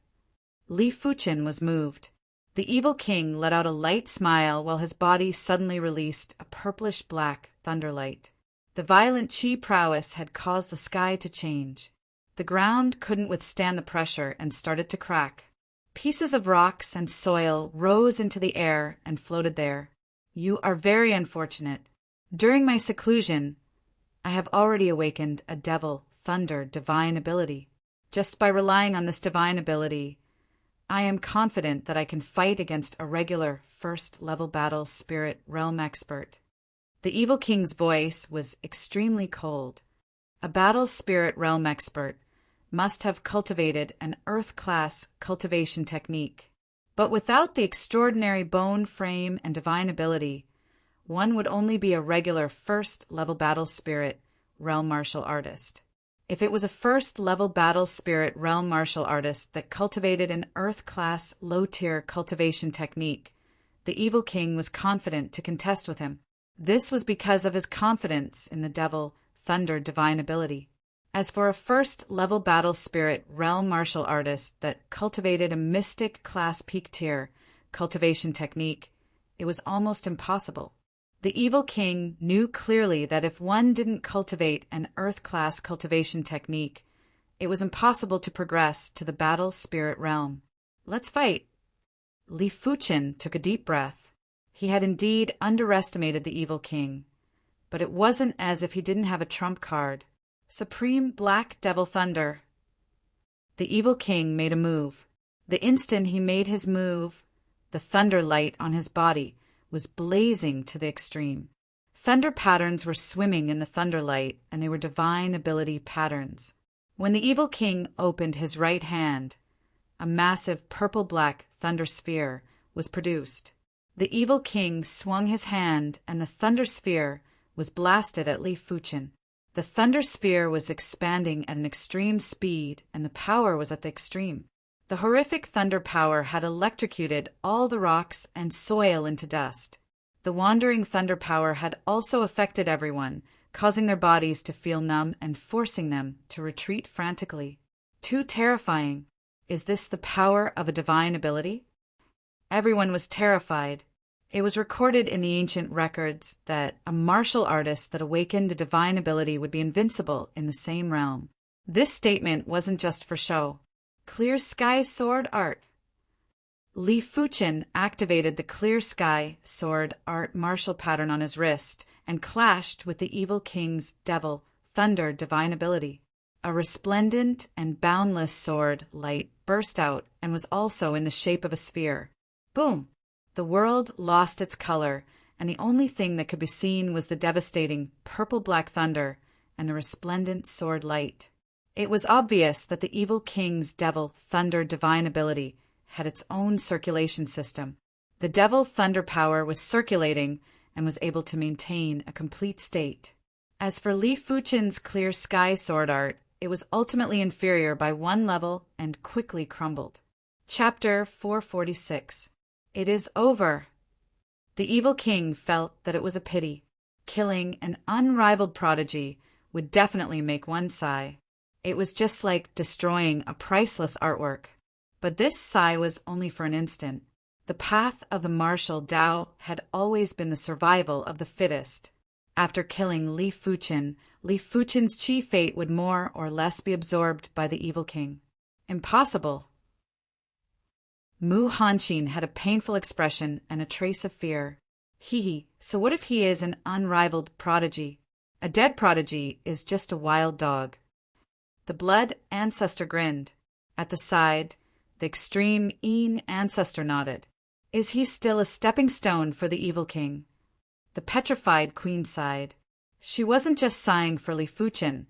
Li Fuqin was moved. The evil king let out a light smile while his body suddenly released a purplish-black thunderlight. The violent chi prowess had caused the sky to change. The ground couldn't withstand the pressure and started to crack. Pieces of rocks and soil rose into the air and floated there. You are very unfortunate. During my seclusion, I have already awakened a devil thunder divine ability. Just by relying on this divine ability, I am confident that I can fight against a regular first-level battle spirit realm expert. The evil king's voice was extremely cold. A battle spirit realm expert must have cultivated an Earth-class cultivation technique. But without the extraordinary bone frame and divine ability, one would only be a regular first-level battle spirit realm martial artist. If it was a first-level battle spirit realm martial artist that cultivated an Earth-class low-tier cultivation technique, the Evil King was confident to contest with him. This was because of his confidence in the Devil Thunder divine ability. As for a first-level battle spirit realm martial artist that cultivated a mystic class peak tier cultivation technique, it was almost impossible. The Evil King knew clearly that if one didn't cultivate an Earth-class cultivation technique, it was impossible to progress to the battle spirit realm. Let's fight. Li Fuchen took a deep breath. He had indeed underestimated the Evil King, but it wasn't as if he didn't have a trump card. Supreme Black Devil Thunder. The Evil King made a move. The instant he made his move, the thunder light on his body was blazing to the extreme. Thunder patterns were swimming in the thunder light, and they were divine ability patterns. When the Evil King opened his right hand, a massive purple-black thunder sphere was produced. The Evil King swung his hand, and the thunder sphere was blasted at Li Fuchen. The thunder sphere was expanding at an extreme speed, and the power was at the extreme. The horrific thunder power had electrocuted all the rocks and soil into dust. The wandering thunder power had also affected everyone, causing their bodies to feel numb and forcing them to retreat frantically. Too terrifying. Is this the power of a divine ability? Everyone was terrified. It was recorded in the ancient records that a martial artist that awakened a divine ability would be invincible in the same realm. This statement wasn't just for show. Clear Sky Sword Art. Li Fuchen activated the Clear Sky Sword Art martial pattern on his wrist and clashed with the Evil King's Devil Thunder divine ability. A resplendent and boundless sword light burst out and was also in the shape of a sphere. Boom! The world lost its color, and the only thing that could be seen was the devastating purple-black thunder and the resplendent sword light. It was obvious that the Evil King's Devil Thunder divine ability had its own circulation system. The Devil Thunder power was circulating and was able to maintain a complete state. As for Li Fuchen's Clear Sky Sword Art, it was ultimately inferior by one level and quickly crumbled. Chapter 446. It is over. The Evil King felt that it was a pity. Killing an unrivaled prodigy would definitely make one sigh. It was just like destroying a priceless artwork. But this sigh was only for an instant. The path of the martial Tao had always been the survival of the fittest. After killing Li Fuchen's chief fate would more or less be absorbed by the Evil King. Impossible. Mu Hanqin had a painful expression and a trace of fear. So what if he is an unrivaled prodigy? A dead prodigy is just a wild dog. The blood ancestor grinned. At the side, the extreme Een ancestor nodded. Is he still a stepping stone for the Evil King? The petrified queen sighed. She wasn't just sighing for Li Fuchen.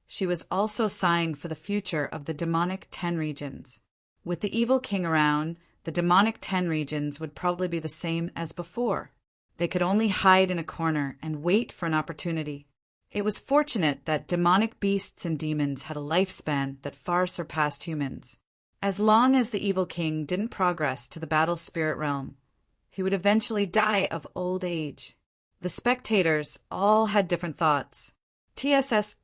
She was also sighing for the future of the demonic 10 regions. With the Evil King around, the demonic 10 regions would probably be the same as before. They could only hide in a corner and wait for an opportunity. It was fortunate that demonic beasts and demons had a lifespan that far surpassed humans. As long as the Evil King didn't progress to the battle spirit realm, he would eventually die of old age. The spectators all had different thoughts. TSS.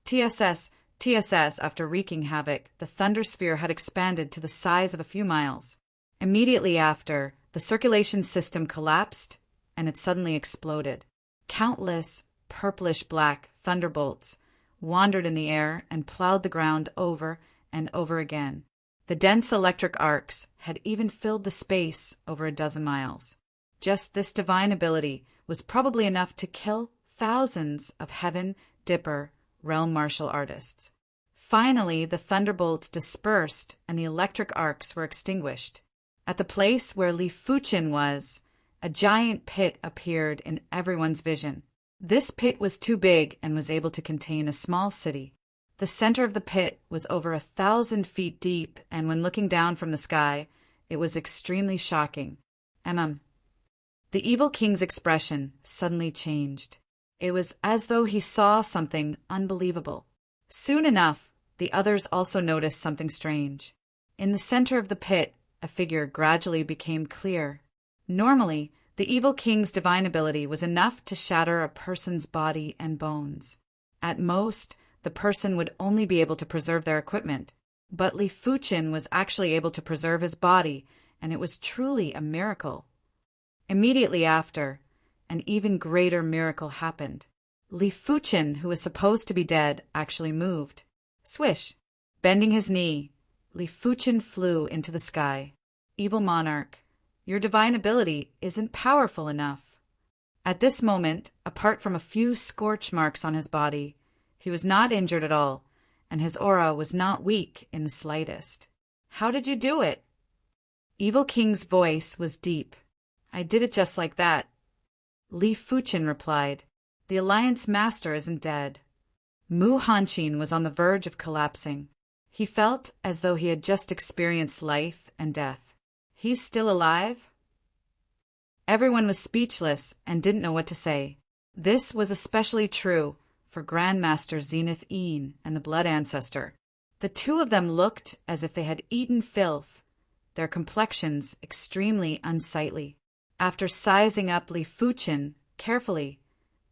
After wreaking havoc, the thunder sphere had expanded to the size of a few miles. Immediately after, the circulation system collapsed, and it suddenly exploded. Countless purplish-black thunderbolts wandered in the air and plowed the ground over and over again. The dense electric arcs had even filled the space over a dozen miles. Just this divine ability was probably enough to kill thousands of Heaven Dipper realm martial artists. Finally, the thunderbolts dispersed and the electric arcs were extinguished. At the place where Li Fuchen was, a giant pit appeared in everyone's vision. This pit was too big and was able to contain a small city. The center of the pit was over 1,000 feet deep, and when looking down from the sky, it was extremely shocking. The evil king's expression suddenly changed. It was as though he saw something unbelievable. Soon enough, the others also noticed something strange. In the center of the pit, a figure gradually became clear. Normally, the evil king's divine ability was enough to shatter a person's body and bones. At most, the person would only be able to preserve their equipment. But Li Fuqin was actually able to preserve his body, and it was truly a miracle. Immediately after, an even greater miracle happened. Li Fuqin, who was supposed to be dead, actually moved. Swish! Bending his knee, Li Fuqin flew into the sky. Evil monarch, your divine ability isn't powerful enough. At this moment, apart from a few scorch marks on his body, he was not injured at all, and his aura was not weak in the slightest. How did you do it? Evil King's voice was deep. I did it just like that. Li Fuqin replied, the Alliance Master isn't dead. Mu Hanqin was on the verge of collapsing. He felt as though he had just experienced life and death. He's still alive? Everyone was speechless and didn't know what to say. This was especially true for Grandmaster Zenith Een and the Blood Ancestor. The two of them looked as if they had eaten filth, their complexions extremely unsightly. After sizing up Li Fuqin carefully,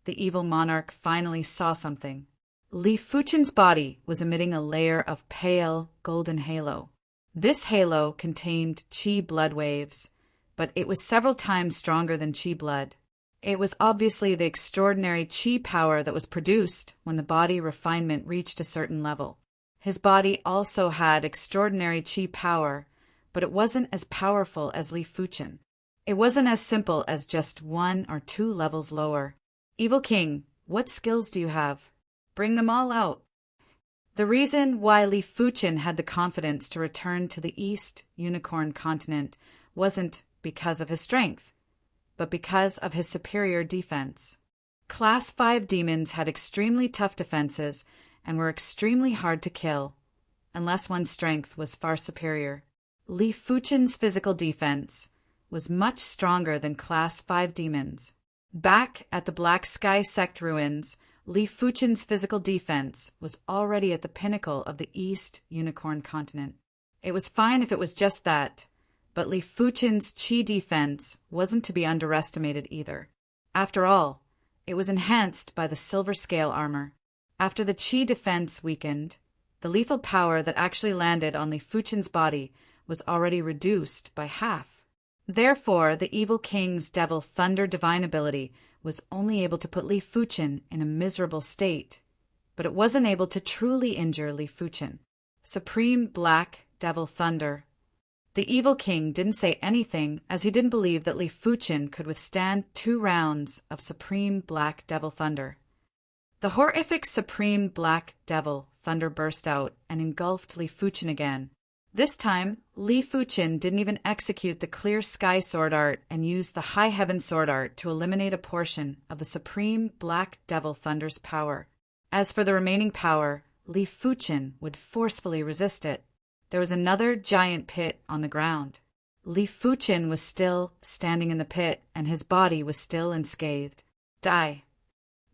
the evil monarch finally saw something. Li Fuqin's body was emitting a layer of pale, golden halo. This halo contained Qi blood waves, but it was several times stronger than Qi blood. It was obviously the extraordinary Qi power that was produced when the body refinement reached a certain level. His body also had extraordinary Qi power, but it wasn't as powerful as Li Fuqin. It wasn't as simple as just 1 or 2 levels lower. Evil King, what skills do you have? Bring them all out. The reason why Li Fuqin had the confidence to return to the East Unicorn continent wasn't because of his strength, but because of his superior defense. Class 5 demons had extremely tough defenses and were extremely hard to kill, unless one's strength was far superior. Li Fuqin's physical defense was much stronger than Class 5 demons. Back at the Black Sky Sect ruins, Li Fuqin's physical defense was already at the pinnacle of the East Unicorn continent. It was fine if it was just that, but Li Fuqin's Qi defense wasn't to be underestimated either. After all, it was enhanced by the silver scale armor. After the Qi defense weakened, the lethal power that actually landed on Li Fuqin's body was already reduced by half. Therefore, the evil king's devil thunder divine ability was only able to put Li Fuqin in a miserable state, but it wasn't able to truly injure Li Fuqin. Supreme Black Devil Thunder. The evil king didn't say anything as he didn't believe that Li Fuqin could withstand 2 rounds of Supreme Black Devil Thunder. The horrific Supreme Black Devil Thunder burst out and engulfed Li Fuqin again. This time, Li Fuqin didn't even execute the Clear Sky Sword Art and used the High Heaven Sword Art to eliminate a portion of the Supreme Black Devil Thunder's power. As for the remaining power, Li Fuqin would forcefully resist it. There was another giant pit on the ground. Li Fuqin was still standing in the pit, and his body was still unscathed. Die.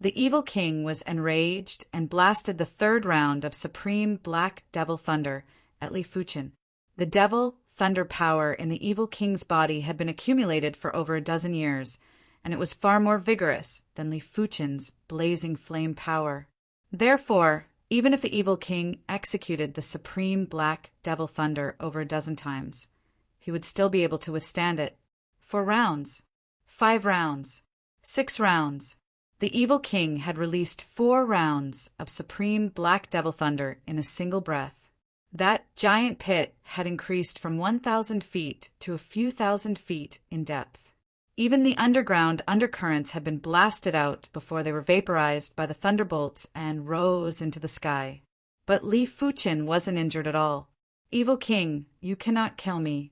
The evil king was enraged and blasted the 3rd round of Supreme Black Devil Thunder at Li Fuqin. The devil thunder power in the evil king's body had been accumulated for over a dozen years, and it was far more vigorous than Li Fuqin's blazing flame power. Therefore, even if the evil king executed the Supreme Black Devil Thunder over a dozen times, he would still be able to withstand it. 4 rounds, 5 rounds, 6 rounds. The evil king had released 4 rounds of Supreme Black Devil Thunder in a single breath. That giant pit had increased from 1,000 feet to a few thousand feet in depth. Even the underground undercurrents had been blasted out before they were vaporized by the thunderbolts and rose into the sky. But Li Fuqin wasn't injured at all. Evil king, you cannot kill me.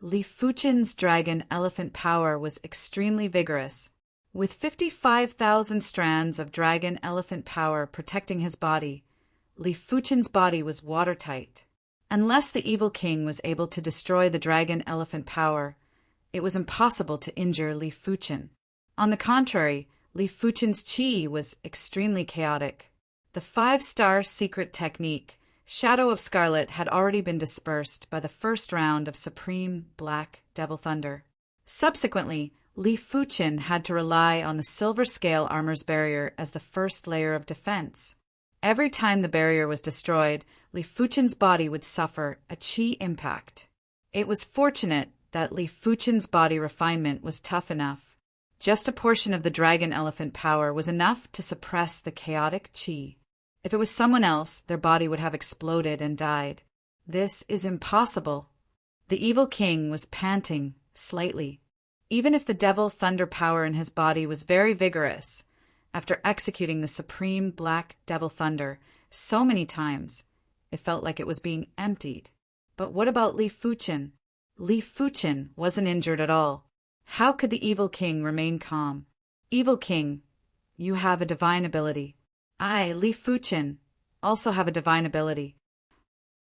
Li Fuqin's dragon elephant power was extremely vigorous. With 55,000 strands of dragon elephant power protecting his body, Li Fuchen's body was watertight. Unless the evil king was able to destroy the dragon elephant power, it was impossible to injure Li Fuchen. On the contrary, Li Fuchen's qi was extremely chaotic. The 5-star secret technique, Shadow of Scarlet, had already been dispersed by the first round of Supreme Black Devil Thunder. Subsequently, Li Fuchen had to rely on the Silver Scale Armor's barrier as the first layer of defense. Every time the barrier was destroyed, Li Fuchen's body would suffer a qi impact. It was fortunate that Li Fuchen's body refinement was tough enough. Just a portion of the dragon elephant power was enough to suppress the chaotic qi. If it was someone else, their body would have exploded and died. This is impossible. The evil king was panting slightly. Even if the devil thunder power in his body was very vigorous, after executing the supreme black devil thunder so many times, it felt like it was being emptied. But what about Li Fuchen? Li Fuchen wasn't injured at all. How could the evil king remain calm? Evil king, you have a divine ability. I, Li Fuchen, also have a divine ability.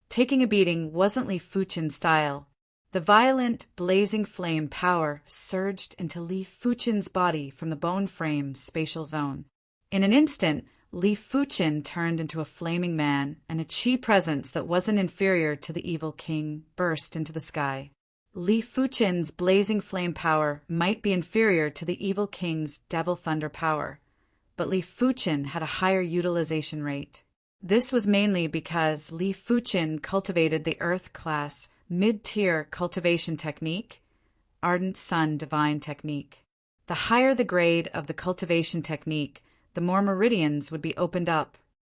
Taking a beating wasn't Li Fuchen's style. The violent, blazing flame power surged into Li Fuchen's body from the bone frame spatial zone. In an instant, Li Fuchen turned into a flaming man, and a qi presence that wasn't inferior to the evil king burst into the sky. Li Fuchen's blazing flame power might be inferior to the evil king's devil thunder power, but Li Fuchen had a higher utilization rate. This was mainly because Li Fuchen cultivated the Earth class mid-tier cultivation technique, Ardent Sun Divine Technique. The higher the grade of the cultivation technique, the more meridians would be opened up.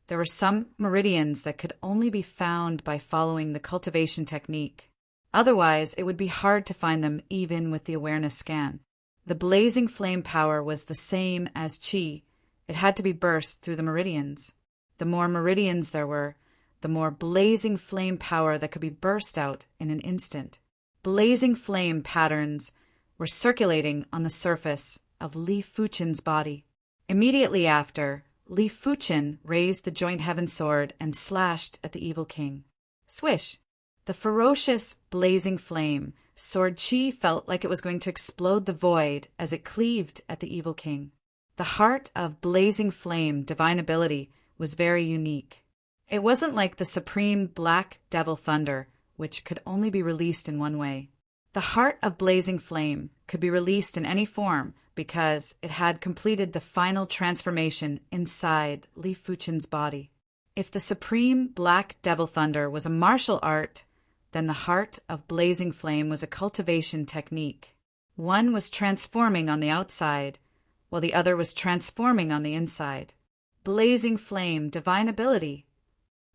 There were some meridians that could only be found by following the cultivation technique. Otherwise, it would be hard to find them even with the awareness scan. The blazing flame power was the same as qi. It had to be burst through the meridians. The more meridians there were, the more blazing flame power that could be burst out in an instant. Blazing flame patterns were circulating on the surface of Li Fuchen's body. Immediately after, Li Fuchen raised the joint heaven sword and slashed at the evil king. Swish! The ferocious, blazing flame sword qi felt like it was going to explode the void as it cleaved at the evil king. The heart of blazing flame divine ability was very unique. It wasn't like the supreme black devil thunder, which could only be released in one way. The heart of blazing flame could be released in any form because it had completed the final transformation inside Li Fuchen's body. If the supreme black devil thunder was a martial art, then the heart of blazing flame was a cultivation technique. One was transforming on the outside, while the other was transforming on the inside. Blazing flame divine ability.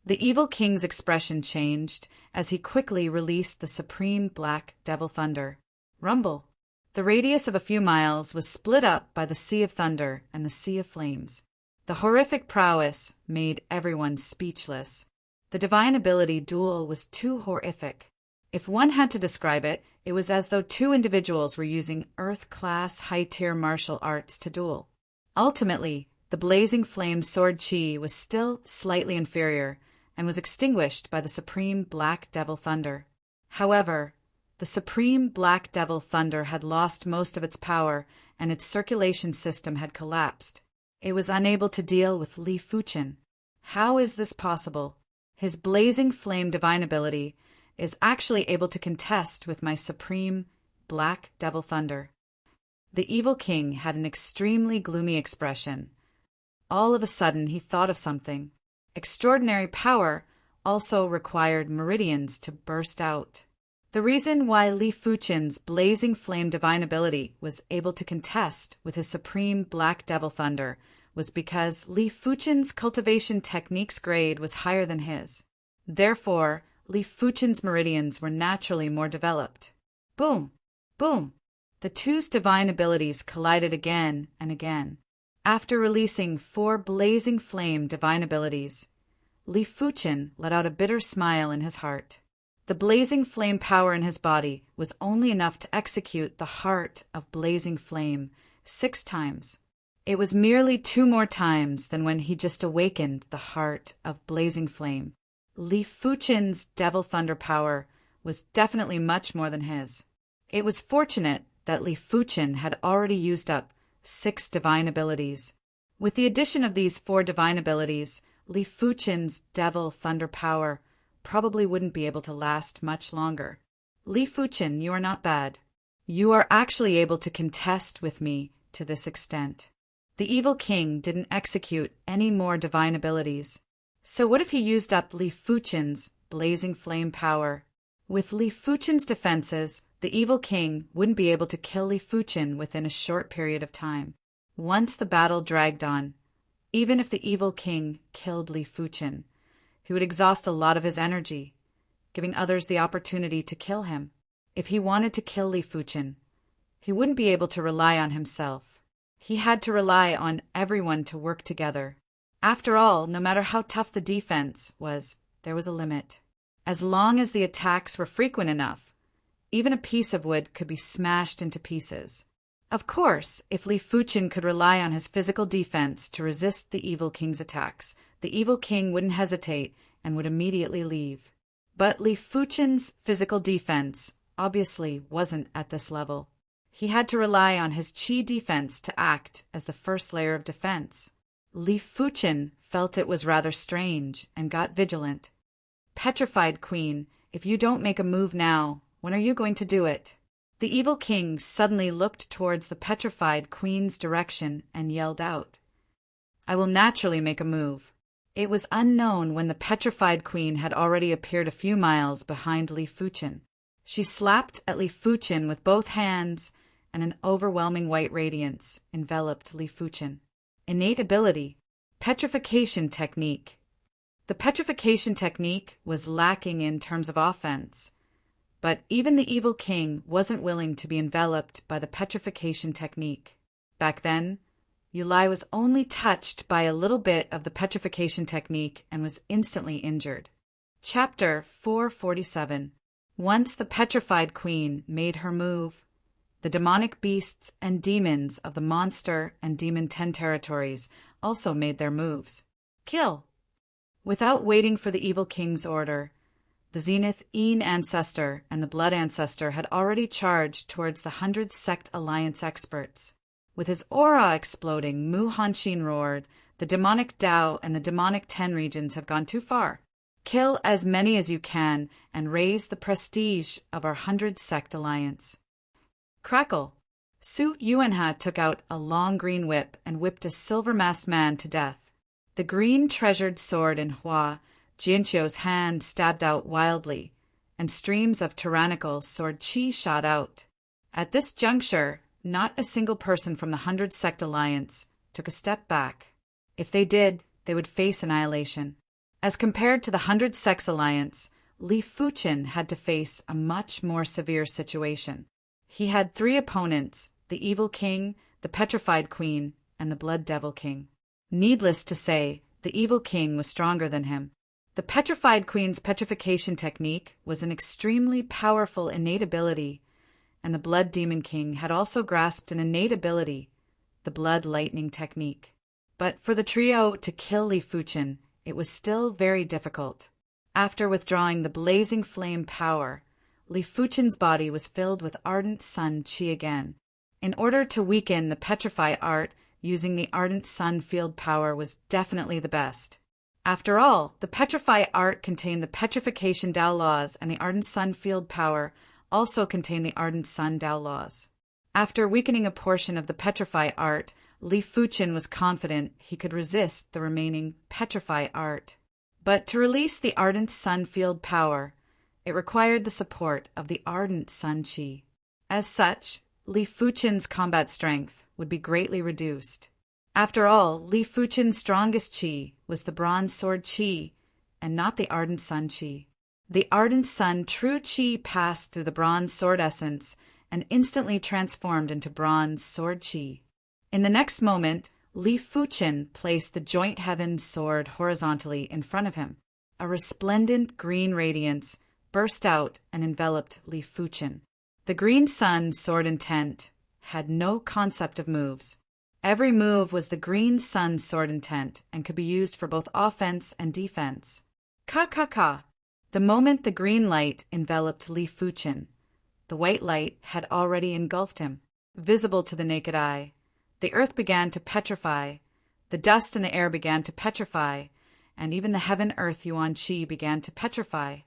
The evil king's expression changed as he quickly released the supreme black devil thunder. Rumble. The radius of a few miles was split up by the sea of thunder and the sea of flames. The horrific prowess made everyone speechless. The divine ability duel was too horrific. If one had to describe it, it was as though two individuals were using Earth-class high-tier martial arts to duel. Ultimately, the blazing flame sword qi was still slightly inferior, and was extinguished by the supreme black devil thunder. However, the supreme black devil thunder had lost most of its power, and its circulation system had collapsed. It was unable to deal with Li Fuchen. How is this possible? His blazing flame divine ability is actually able to contest with my supreme black devil thunder. The evil king had an extremely gloomy expression. All of a sudden he thought of something. Extraordinary power also required meridians to burst out. The reason why Li Fuchen's blazing flame divine ability was able to contest with his supreme black devil thunder was because Li Fuchen's cultivation technique's grade was higher than his. Therefore, Li Fuchen's meridians were naturally more developed. Boom! Boom! The two's divine abilities collided again and again. After releasing 4 blazing flame divine abilities, Li Fuchen let out a bitter smile in his heart. The blazing flame power in his body was only enough to execute the heart of blazing flame 6 times. It was merely 2 more times than when he just awakened the heart of blazing flame. Li Fuchen's devil thunder power was definitely much more than his. It was fortunate that Li Fuchen had already used up 6 divine abilities. With the addition of these 4 divine abilities, Li Fuchen's devil thunder power probably wouldn't be able to last much longer. Li Fuchen, you are not bad. You are actually able to contest with me to this extent. The evil king didn't execute any more divine abilities. So what if he used up Li Fuchen's blazing flame power? With Li Fuchen's defenses, the evil king wouldn't be able to kill Li Fuchen within a short period of time. Once the battle dragged on, even if the evil king killed Li Fuchen, he would exhaust a lot of his energy, giving others the opportunity to kill him. If he wanted to kill Li Fuchen, he wouldn't be able to rely on himself. He had to rely on everyone to work together. After all, no matter how tough the defense was, there was a limit. As long as the attacks were frequent enough, even a piece of wood could be smashed into pieces. Of course, if Li Fuchen could rely on his physical defense to resist the evil king's attacks, the evil king wouldn't hesitate and would immediately leave. But Li Fuchen's physical defense obviously wasn't at this level. He had to rely on his qi defense to act as the first layer of defense. Li Fuchen felt it was rather strange and got vigilant. Petrified Queen, if you don't make a move now, when are you going to do it? The evil king suddenly looked towards the petrified queen's direction and yelled out, I will naturally make a move. It was unknown when the petrified queen had already appeared a few miles behind Li Fuchen. She slapped at Li Fuchen with both hands, and an overwhelming white radiance enveloped Li Fuchen. Innate ability, petrification technique. The petrification technique was lacking in terms of offense, but even the evil king wasn't willing to be enveloped by the petrification technique. Back then, Yulai was only touched by a little bit of the petrification technique and was instantly injured. Chapter 447. Once the petrified queen made her move, the demonic beasts and demons of the monster and demon 10 territories also made their moves. Kill! Without waiting for the evil king's order, the Zenith Een ancestor and the Blood ancestor had already charged towards the 100 Sect Alliance experts. With his aura exploding, Mu Hanshin roared, the demonic Dao and the demonic 10 regions have gone too far. Kill as many as you can and raise the prestige of our 100 Sect Alliance. Crackle! Su Yuanha took out a long green whip and whipped a silver-masked man to death. The green treasured sword in Hua Jianqiu's hand stabbed out wildly, and streams of tyrannical sword qi shot out. At this juncture, not a single person from the 100 Sect Alliance took a step back. If they did, they would face annihilation. As compared to the 100 Sects Alliance, Li Fuchen had to face a much more severe situation. He had 3 opponents, the Evil King, the Petrified Queen, and the Blood Devil King. Needless to say, the Evil King was stronger than him. The Petrified Queen's petrification technique was an extremely powerful innate ability, and the Blood Demon King had also grasped an innate ability, the Blood Lightning technique. But for the trio to kill Li Fuchen, it was still very difficult. After withdrawing the blazing flame power, Li Fuchen's body was filled with ardent sun qi again. In order to weaken the petrify art, using the ardent sun field power was definitely the best. After all, the petrify art contained the petrification Dao laws, and the ardent sun field power also contained the ardent sun Dao laws. After weakening a portion of the petrify art, Li Fuchen was confident he could resist the remaining petrify art. But to release the ardent sun field power, it required the support of the ardent sun qi. As such, Li Fuchen's combat strength would be greatly reduced. After all, Li Fuchen's strongest qi was the bronze sword qi, and not the ardent sun qi. The ardent sun true qi passed through the bronze sword essence and instantly transformed into bronze sword qi. In the next moment, Li Fuchen placed the joint heaven sword horizontally in front of him. A resplendent green radiance burst out and enveloped Li Fuchen. The green sun sword intent had no concept of moves. Every move was the green sun's sword intent and could be used for both offense and defense. Ka. The moment the green light enveloped Li Fuchen, the white light had already engulfed him, visible to the naked eye. The earth began to petrify, the dust in the air began to petrify, and even the heaven-earth Yuan Qi began to petrify.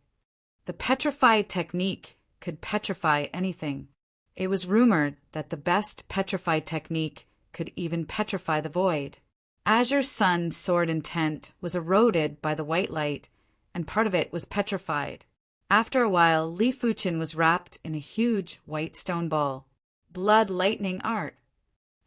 The petrified technique could petrify anything. It was rumored that the best petrified technique could even petrify the void. Azure Sun's sword intent was eroded by the white light, and part of it was petrified. After a while, Li Fuchen was wrapped in a huge white stone ball. Blood lightning art.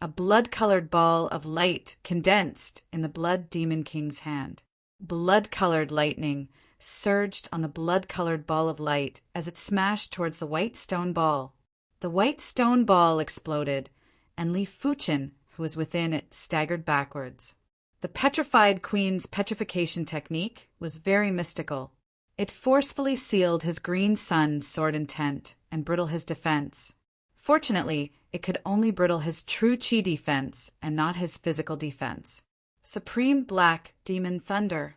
A blood-colored ball of light condensed in the Blood Demon King's hand. Blood-colored lightning surged on the blood-colored ball of light as it smashed towards the white stone ball. The white stone ball exploded, and Li Fuchen, who was within it, staggered backwards. The petrified queen's petrification technique was very mystical. It forcefully sealed his green sun's sword intent and brittle his defense. Fortunately, it could only brittle his true chi defense and not his physical defense. Supreme Black Demon Thunder.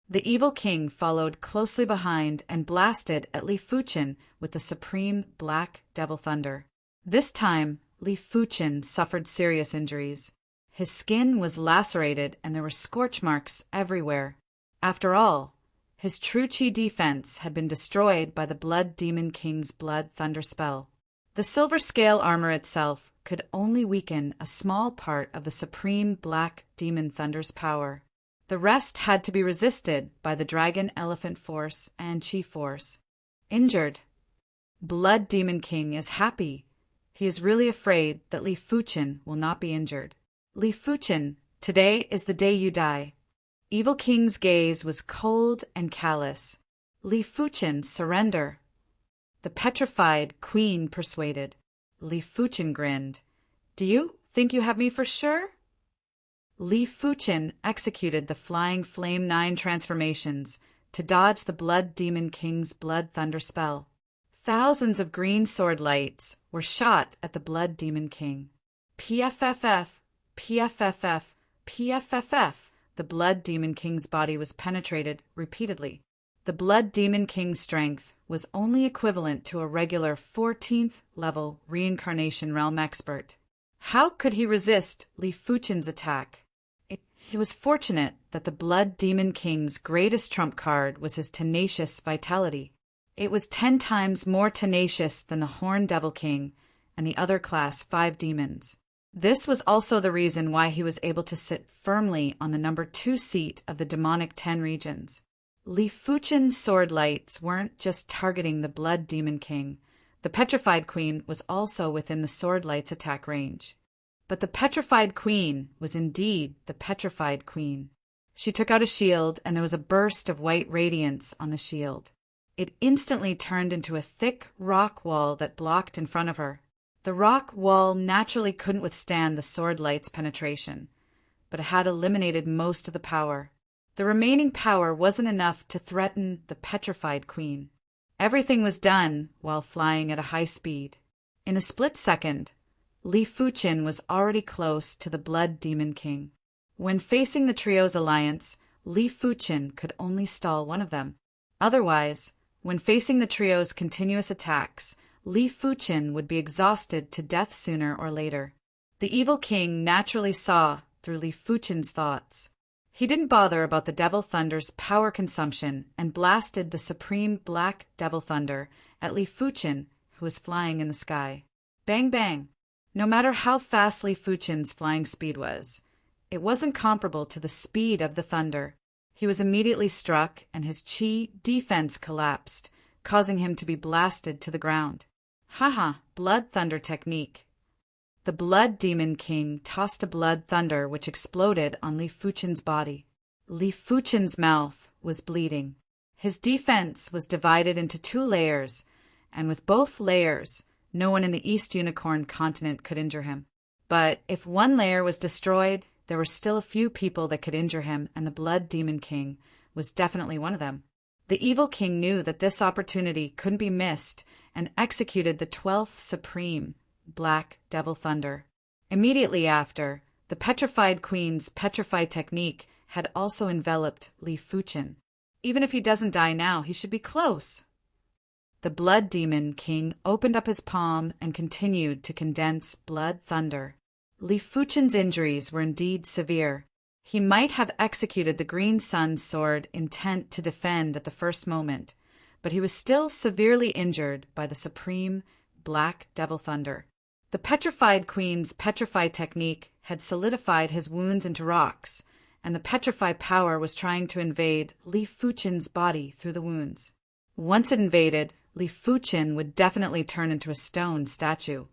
The evil king followed closely behind and blasted at Li Fuchen with the Supreme Black Devil Thunder. This time, Li Fuchen suffered serious injuries. His skin was lacerated and there were scorch marks everywhere. After all, his true chi defense had been destroyed by the Blood Demon King's Blood Thunder spell. The silver scale armor itself could only weaken a small part of the Supreme Black Demon Thunder's power. The rest had to be resisted by the Dragon Elephant Force and Chi Force. Injured. Blood Demon King is happy. He is really afraid that Li Fuchen will not be injured. Li Fuchen, today is the day you die. Evil King's gaze was cold and callous. Li Fuchen, surrender. The petrified queen persuaded. Li Fuchen grinned. Do you think you have me for sure? Li Fuchen executed the Flying Flame 9 transformations to dodge the Blood Demon King's Blood Thunder spell. Thousands of green sword lights were shot at the Blood Demon King. PFFF, PFFF, PFFF. The Blood Demon King's body was penetrated repeatedly. The Blood Demon King's strength was only equivalent to a regular 14th level reincarnation realm expert. How could he resist Li Fuchen's attack? It was fortunate that the Blood Demon King's greatest trump card was his tenacious vitality. It was 10 times more tenacious than the Horn Devil King and the other class 5 demons. This was also the reason why he was able to sit firmly on the number 2 seat of the demonic 10 regions. Li Fuchen's sword lights weren't just targeting the Blood Demon King. The Petrified Queen was also within the sword light's attack range. But the Petrified Queen was indeed the Petrified Queen. She took out a shield, and there was a burst of white radiance on the shield. It instantly turned into a thick rock wall that blocked in front of her. The rock wall naturally couldn't withstand the sword light's penetration, but it had eliminated most of the power. The remaining power wasn't enough to threaten the Petrified Queen. Everything was done while flying at a high speed. In a split second, Li Fuchen was already close to the Blood Demon King. When facing the trio's alliance, Li Fuchen could only stall one of them. Otherwise, when facing the trio's continuous attacks, Li Fuchen would be exhausted to death sooner or later. The evil king naturally saw through Li Fuchen's thoughts. He didn't bother about the Devil Thunder's power consumption and blasted the Supreme Black Devil Thunder at Li Fuchen, who was flying in the sky. Bang bang! No matter how fast Li Fuchen's flying speed was, it wasn't comparable to the speed of the thunder. He was immediately struck and his chi defense collapsed, causing him to be blasted to the ground. Haha, Blood Thunder technique. The Blood Demon King tossed a blood thunder which exploded on Li Fuchen's body. Li Fuchen's mouth was bleeding. His defense was divided into 2 layers, and with both layers, no one in the East Unicorn continent could injure him. But if one layer was destroyed, there were still a few people that could injure him, and the Blood Demon King was definitely one of them. The evil king knew that this opportunity couldn't be missed and executed the 12th Supreme Black Devil Thunder. Immediately after, the petrified queen's petrify technique had also enveloped Li Fuchen. Even if he doesn't die now, he should be close. The blood demon king opened up his palm and continued to condense blood thunder. Li Fuchen's injuries were indeed severe. He might have executed the Green Sun's sword intent to defend at the first moment, but he was still severely injured by the supreme Black Devil Thunder. The petrified queen's petrify technique had solidified his wounds into rocks, and the petrify power was trying to invade Li Fuchen's body through the wounds. Once it invaded, Li Fuchen would definitely turn into a stone statue.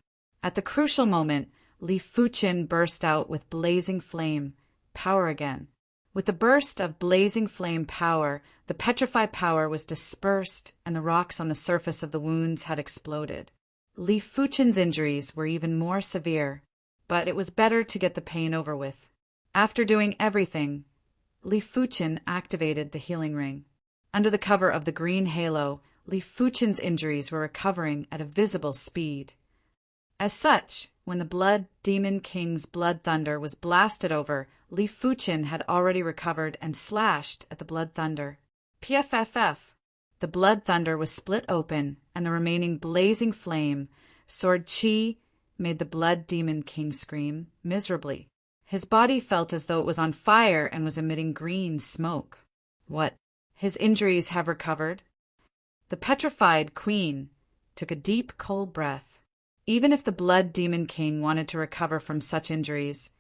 At the crucial moment, Li Fuchen burst out with blazing flame, power again. With the burst of blazing flame power, the petrify power was dispersed and the rocks on the surface of the wounds had exploded. Li Fuchen's injuries were even more severe, but it was better to get the pain over with. After doing everything, Li Fuchen activated the healing ring. Under the cover of the green halo, Li Fuchen's injuries were recovering at a visible speed. As such, when the Blood Demon King's blood thunder was blasted over, Li Fuchen had already recovered and slashed at the blood thunder. PFFF. The blood thunder was split open, and the remaining blazing flame, sword Qi, made the Blood Demon King scream miserably. His body felt as though it was on fire and was emitting green smoke. What? His injuries have recovered? The petrified queen took a deep, cold breath. Even if the Blood Demon King wanted to recover from such injuries,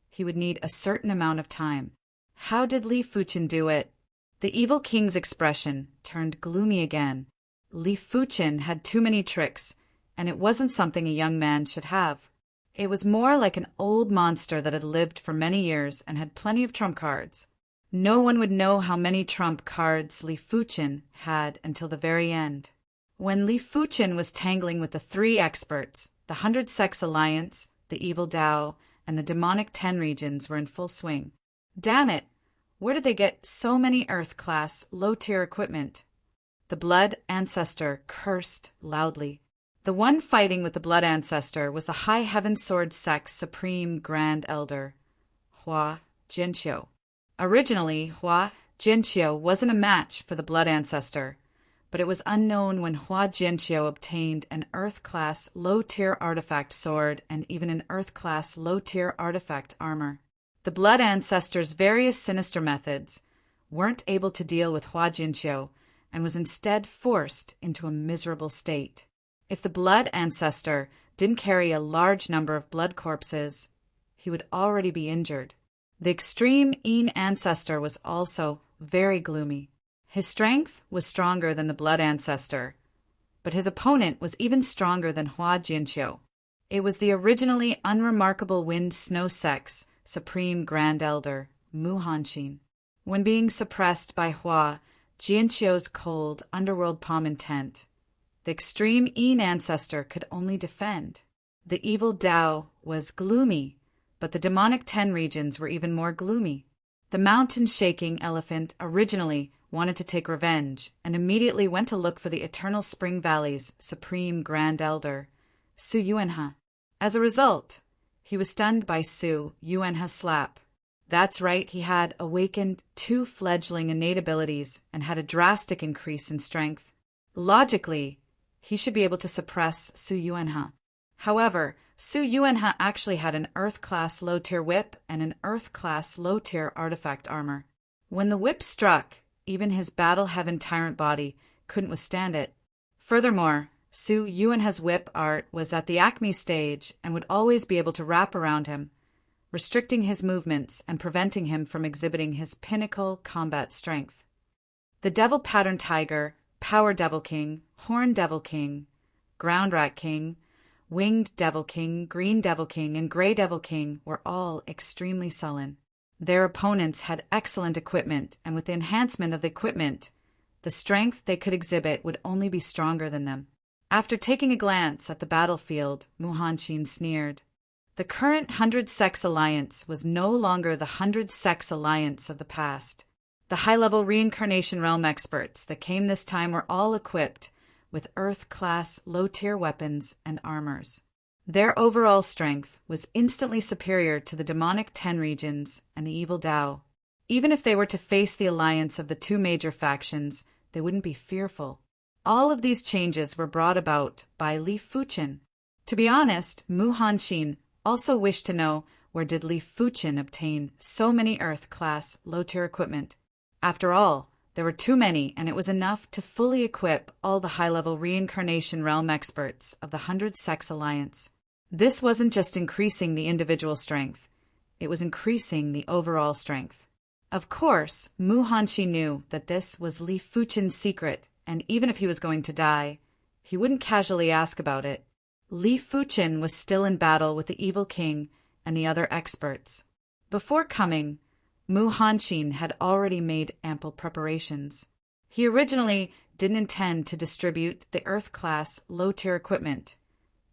he would need a certain amount of time. How did Li Fuchen do it? The evil king's expression turned gloomy again. Li Fuchen had too many tricks, and it wasn't something a young man should have. It was more like an old monster that had lived for many years and had plenty of trump cards. No one would know how many trump cards Li Fuchen had until the very end. When Li Fuchen was tangling with the three experts, the 100 Sex Alliance, the Evil Tao, and the Demonic 10 Regions were in full swing. Damn it! Where did they get so many Earth-class, low-tier equipment? The Blood Ancestor cursed loudly. The one fighting with the Blood Ancestor was the High Heaven Sword Sect's Supreme Grand Elder, Hua Jinqiu. Originally, Hua Jinqiu wasn't a match for the Blood Ancestor, but it was unknown when Hua Jinqiu obtained an Earth-class low-tier artifact sword and even an Earth-class low-tier artifact armor. The Blood Ancestor's various sinister methods weren't able to deal with Hua Jinqiu and was instead forced into a miserable state. If the Blood Ancestor didn't carry a large number of blood corpses, he would already be injured. The extreme Yin Ancestor was also very gloomy. His strength was stronger than the Blood Ancestor, but his opponent was even stronger than Hua Jinqiu. It was the originally unremarkable Wind Snow Sect's Supreme Grand Elder, Mu Hanxin. When being suppressed by Hua Jinqiu's cold underworld palm intent, the extreme Yin Ancestor could only defend. The evil Tao was gloomy, but the demonic 10 regions were even more gloomy. The mountain-shaking elephant originally wanted to take revenge and immediately went to look for the Eternal Spring Valley's Supreme Grand Elder, Su Yuanhe. As a result, he was stunned by Su Yuanhe's slap. That's right, he had awakened 2 fledgling innate abilities and had a drastic increase in strength. Logically, he should be able to suppress Su Yuanhe. However, Su Yuanhe actually had an Earth-class low-tier whip and an Earth-class low-tier artifact armor. When the whip struck, even his Battle Heaven Tyrant body couldn't withstand it. Furthermore, Su Yuanhe's whip art was at the Acme stage and would always be able to wrap around him, restricting his movements and preventing him from exhibiting his pinnacle combat strength. The Devil Pattern Tiger, Power Devil King, Horn Devil King, Ground Rat King, Winged Devil King, Green Devil King, and Gray Devil King were all extremely sullen. Their opponents had excellent equipment, and with the enhancement of the equipment, the strength they could exhibit would only be stronger than them. After taking a glance at the battlefield, Mu Hanxin sneered. The current 100 Sex Alliance was no longer the 100 Sex Alliance of the past. The high-level reincarnation realm experts that came this time were all equipped with Earth-class low-tier weapons and armors. Their overall strength was instantly superior to the demonic 10 regions and the evil Tao. Even if they were to face the alliance of the two major factions, they wouldn't be fearful. All of these changes were brought about by Li Fuqin. To be honest, Mu Hanxin also wished to know where did Li Fuqin obtain so many Earth-class low-tier equipment. After all, there were too many, and it was enough to fully equip all the high-level reincarnation realm experts of the 100-Sex Alliance. This wasn't just increasing the individual strength, it was increasing the overall strength. Of course, Mu Hanxi knew that this was Li Fuqin's secret, and even if he was going to die, he wouldn't casually ask about it. Li Fuqin was still in battle with the evil king and the other experts. Before coming, Mu Hanxin had already made ample preparations. He originally didn't intend to distribute the Earth-class low-tier equipment,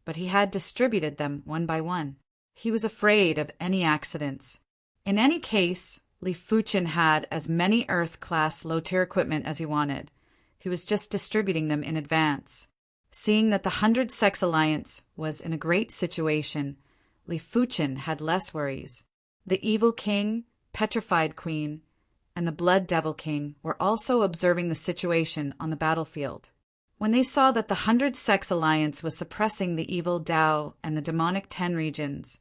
but he had distributed them one by one. He was afraid of any accidents. In any case, Li Fuqin had as many Earth-class low-tier equipment as he wanted. He was just distributing them in advance. Seeing that the 100-Sex Alliance was in a great situation, Li Fuqin had less worries. The evil king, Petrified Queen, and the Blood Devil King were also observing the situation on the battlefield. When they saw that the 100-Sex Alliance was suppressing the evil Tao and the demonic 10 regions,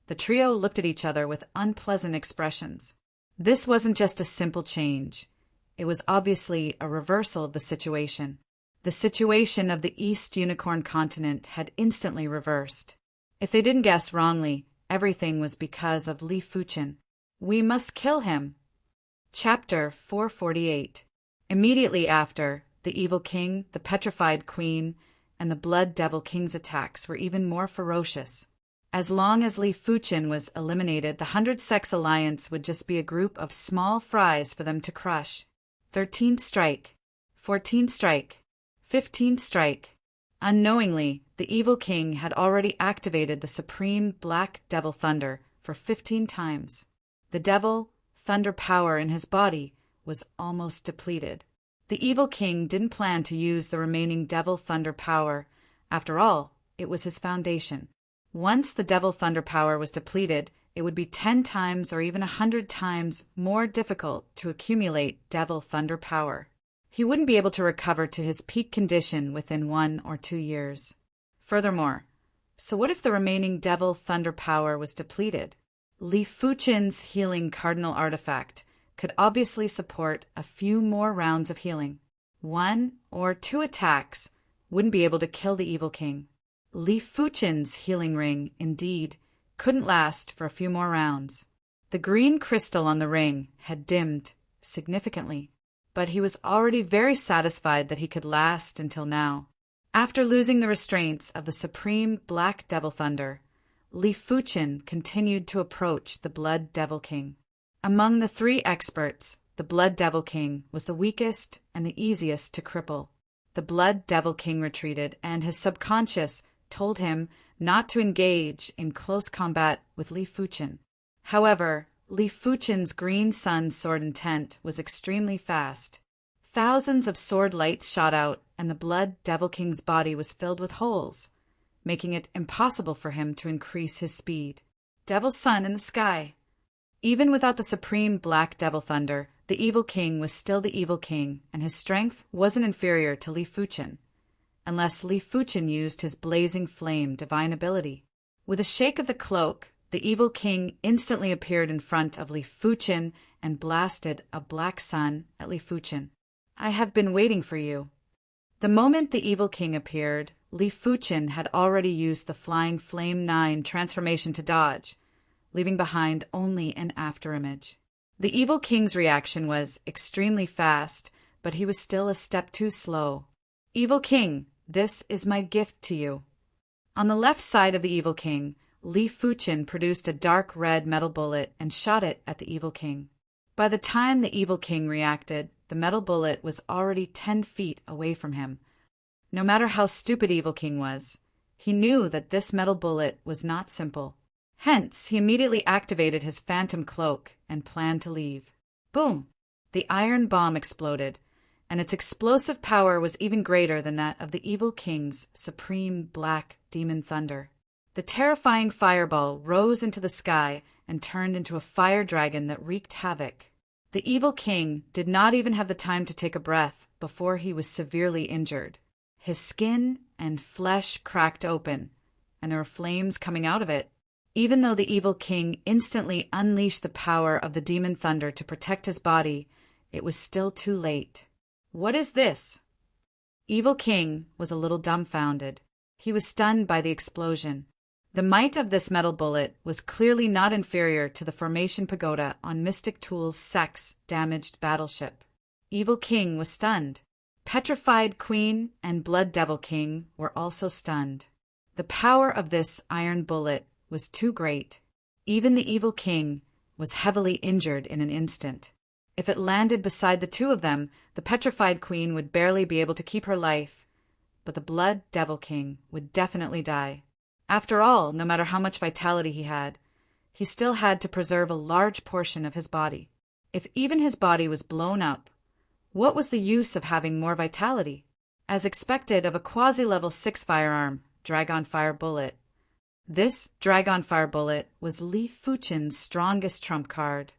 the trio looked at each other with unpleasant expressions. This wasn't just a simple change. It was obviously a reversal of the situation. The situation of the East Unicorn continent had instantly reversed. If they didn't guess wrongly, everything was because of Li Fuqin. We must kill him. Chapter 448. Immediately after, the evil king, the Petrified Queen, and the Blood Devil King's attacks were even more ferocious. As long as Li Fuqin was eliminated, the 100-Sex Alliance would just be a group of small fries for them to crush. 13th strike, 14th strike, 15th strike. Unknowingly, the evil king had already activated the supreme Black Devil Thunder for 15 times. The devil thunder power in his body was almost depleted. The evil king didn't plan to use the remaining devil thunder power. After all, it was his foundation. Once the devil thunder power was depleted, it would be 10 times or even 100 times more difficult to accumulate devil thunder power. He wouldn't be able to recover to his peak condition within 1 or 2 years. Furthermore, so what if the remaining devil thunder power was depleted? Li Fuqin's healing cardinal artifact could obviously support a few more rounds of healing. 1 or 2 attacks wouldn't be able to kill the evil king. Li Fuqin's healing ring, indeed, couldn't last for a few more rounds. The green crystal on the ring had dimmed significantly, but he was already very satisfied that he could last until now. After losing the restraints of the supreme Black Devil Thunder, Li Fuqin continued to approach the Blood Devil King. Among the 3 experts, the Blood Devil King was the weakest and the easiest to cripple. The Blood Devil King retreated, and his subconscious told him not to engage in close combat with Li Fuqin. However, Li Fuqin's green sun sword intent was extremely fast. Thousands of sword lights shot out, and the Blood Devil King's body was filled with holes, making it impossible for him to increase his speed. Devil's sun in the sky. Even without the supreme Black Devil Thunder, the evil king was still the evil king, and his strength wasn't inferior to Li Fuqin, unless Li Fuqin used his blazing flame divine ability. With a shake of the cloak, the evil king instantly appeared in front of Li Fuqin and blasted a black sun at Li Fuqin. I have been waiting for you. The moment the evil king appeared, Li Fuqin had already used the Flying Flame 9 transformation to dodge, leaving behind only an afterimage. The evil king's reaction was extremely fast, but he was still a step too slow. Evil king, this is my gift to you. On the left side of the evil king, Li Fuqin produced a dark red metal bullet and shot it at the evil king. By the time the evil king reacted, the metal bullet was already 10 feet away from him. No matter how stupid evil king was, he knew that this metal bullet was not simple. Hence, he immediately activated his phantom cloak and planned to leave. Boom! The iron bomb exploded, and its explosive power was even greater than that of the evil king's supreme black demon thunder. The terrifying fireball rose into the sky and turned into a fire dragon that wreaked havoc. The evil king did not even have the time to take a breath before he was severely injured. His skin and flesh cracked open, and there were flames coming out of it. Even though the evil king instantly unleashed the power of the demon thunder to protect his body, it was still too late. "What is this?" Evil King was a little dumbfounded. He was stunned by the explosion. The might of this metal bullet was clearly not inferior to the Formation Pagoda on Mystic Tool's sex-damaged battleship. Evil King was stunned. Petrified Queen and Blood Devil King were also stunned. The power of this iron bullet was too great. Even the Evil King was heavily injured in an instant. If it landed beside the two of them, the Petrified Queen would barely be able to keep her life, but the Blood Devil King would definitely die. After all, no matter how much vitality he still had to preserve a large portion of his body. If even his body was blown up, what was the use of having more vitality? As expected of a quasi-level 6 firearm, Dragon Fire Bullet, this Dragon Fire Bullet was Li Fuchen's strongest trump card.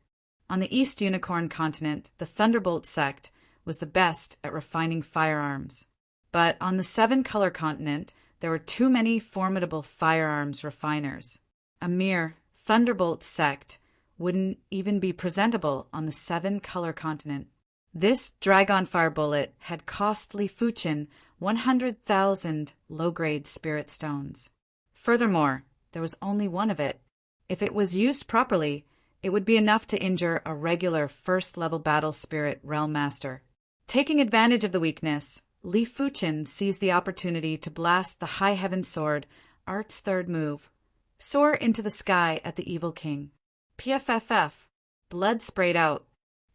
On the East Unicorn continent, the Thunderbolt sect was the best at refining firearms. But on the Seven Color continent, there were too many formidable firearms refiners. A mere Thunderbolt sect wouldn't even be presentable on the Seven Color continent. This Dragon Fire Bullet had cost Li Fuchen 100,000 low-grade spirit stones. Furthermore, there was only one of it. If it was used properly, it would be enough to injure a regular first-level battle spirit realm master. Taking advantage of the weakness, Li Fuchen seized the opportunity to blast the High Heaven Sword, Art's third move, soar into the sky at the Evil King. PFFF. Blood sprayed out.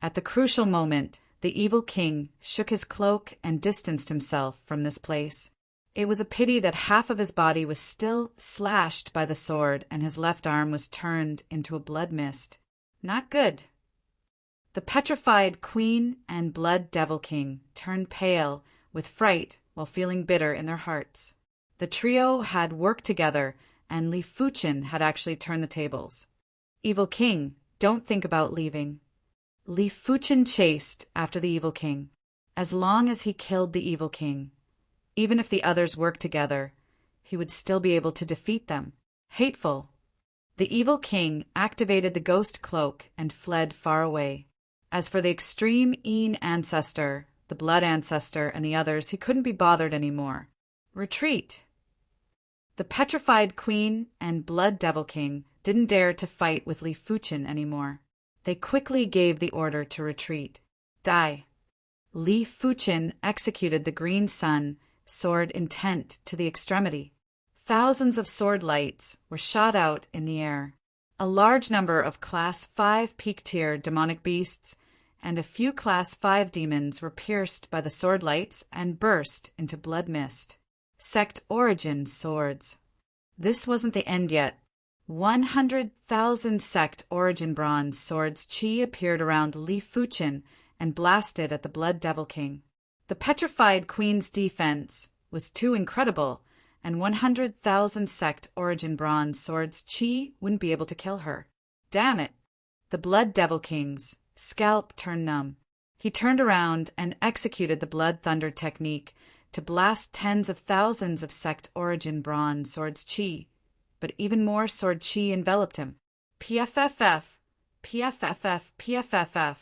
At the crucial moment, the Evil King shook his cloak and distanced himself from this place. It was a pity that half of his body was still slashed by the sword and his left arm was turned into a blood mist. Not good. The Petrified Queen and Blood Devil King turned pale with fright while feeling bitter in their hearts. The trio had worked together, and Li Fuchen had actually turned the tables. Evil King, don't think about leaving. Li Fuchen chased after the Evil King. As long as he killed the Evil King, even if the others worked together, he would still be able to defeat them. Hateful. The Evil King activated the Ghost Cloak and fled far away. As for the Extreme Een Ancestor, the Blood Ancestor, and the others, he couldn't be bothered anymore. Retreat. The Petrified Queen and Blood Devil King didn't dare to fight with Li Fuchen anymore. They quickly gave the order to retreat. Die. Li Fuchen executed the Green Sun, sword intent to the extremity. Thousands of sword lights were shot out in the air. A large number of Class 5 peak-tier demonic beasts and a few Class 5 demons were pierced by the sword lights and burst into blood mist. Sect Origin swords. This wasn't the end yet. 100,000 Sect Origin bronze swords chi appeared around Li Fuchen and blasted at the Blood Devil King. The Petrified Queen's defense was too incredible, and 100,000 Sect Origin bronze swords chi wouldn't be able to kill her. Damn it! The Blood Devil King's scalp turned numb. He turned around and executed the Blood Thunder technique to blast tens of thousands of Sect Origin bronze swords chi, but even more sword chi enveloped him. PFFF, PFFF, PFFF.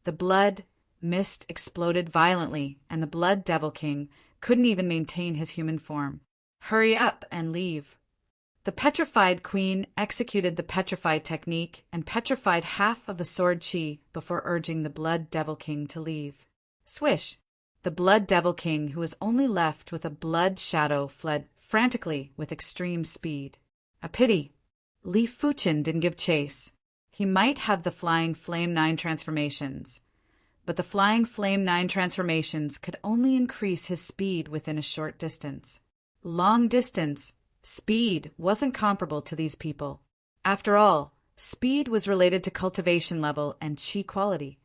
The blood mist exploded violently, and the Blood Devil King couldn't even maintain his human form. Hurry up and leave. The Petrified Queen executed the Petrify technique and petrified half of the sword chi before urging the Blood Devil King to leave. Swish! The Blood Devil King, who was only left with a blood shadow, fled frantically with extreme speed. A pity. Li Fuchen didn't give chase. He might have the Flying Flame 9 transformations, but the Flying Flame 9 transformations could only increase his speed within a short distance. Long distance speed wasn't comparable to these people. After all, speed was related to cultivation level and chi quality.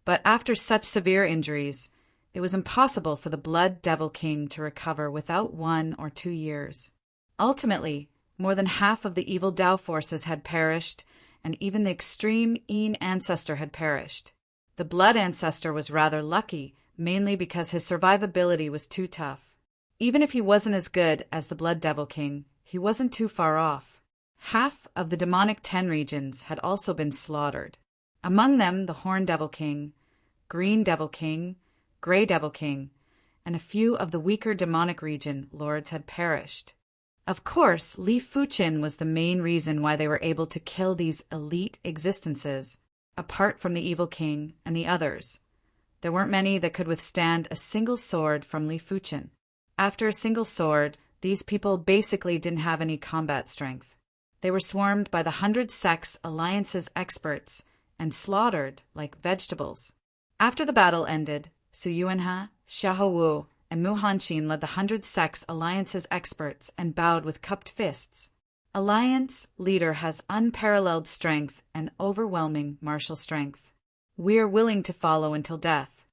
But after such severe injuries, it was impossible for the Blood Devil King to recover without 1 or 2 years. Ultimately, More than half of the evil Tao forces had perished, and even the extreme Yin ancestor had perished. The Blood ancestor was rather lucky, mainly because his survivability was too tough. Even if he wasn't as good as the Blood Devil King, he wasn't too far off. Half of the demonic 10 regions had also been slaughtered. Among them, the Horn Devil King, Green Devil King, Gray Devil King, and a few of the weaker demonic region lords had perished. Of course, Li Fuqin was the main reason why they were able to kill these elite existences, apart from the Evil King and the others. There weren't many that could withstand a single sword from Li Fuqin. After a single sword, these people basically didn't have any combat strength. They were swarmed by the 100 Sects Alliance's experts and slaughtered like vegetables. After the battle ended, Su Yuanhe, Xiahou Wu, and Mu Hanqin led the 100 Sects Alliance's experts and bowed with cupped fists. Alliance leader has unparalleled strength and overwhelming martial strength. We are willing to follow until death.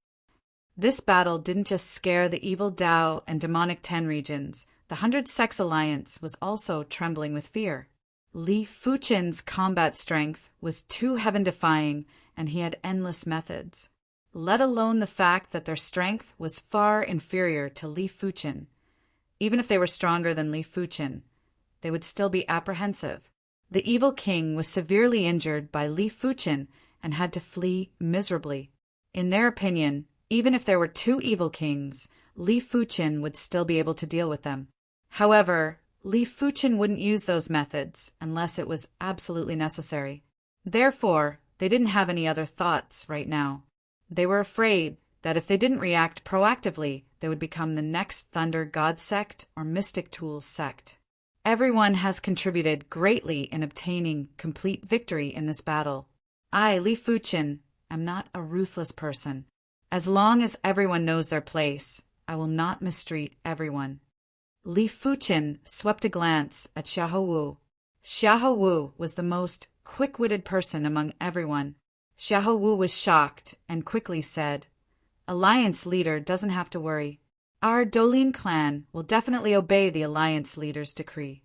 This battle didn't just scare the evil Tao and demonic 10 regions. The 100 Sects Alliance was also trembling with fear. Li Fuqin's combat strength was too heaven-defying, and he had endless methods. Let alone the fact that their strength was far inferior to Li Fuqin. Even if they were stronger than Li Fuqin, they would still be apprehensive. The evil king was severely injured by Li Fuqin and had to flee miserably. In their opinion, even if there were 2 evil kings, Li Fuqin would still be able to deal with them. However, Li Fuqin wouldn't use those methods unless it was absolutely necessary. Therefore, they didn't have any other thoughts right now. They were afraid that if they didn't react proactively, they would become the next Thunder God sect or Mystic Tools sect. Everyone has contributed greatly in obtaining complete victory in this battle. I, Li Fuqin, am not a ruthless person. As long as everyone knows their place, I will not mistreat everyone. Li Fuqin swept a glance at Xiahou Wu. Xiahou Wu was the most quick-witted person among everyone. Xiahou Wu was shocked and quickly said, "Alliance leader doesn't have to worry. Our Dolin clan will definitely obey the Alliance leader's decree."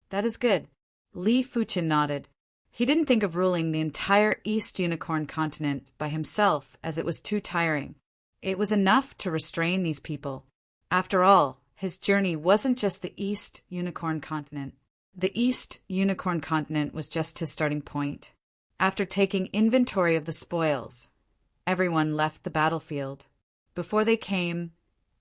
"That is good." Li Fuqin nodded. He didn't think of ruling the entire East Unicorn continent by himself, as it was too tiring. It was enough to restrain these people. After all, his journey wasn't just the East Unicorn continent. The East Unicorn continent was just his starting point. After taking inventory of the spoils, everyone left the battlefield. Before they came,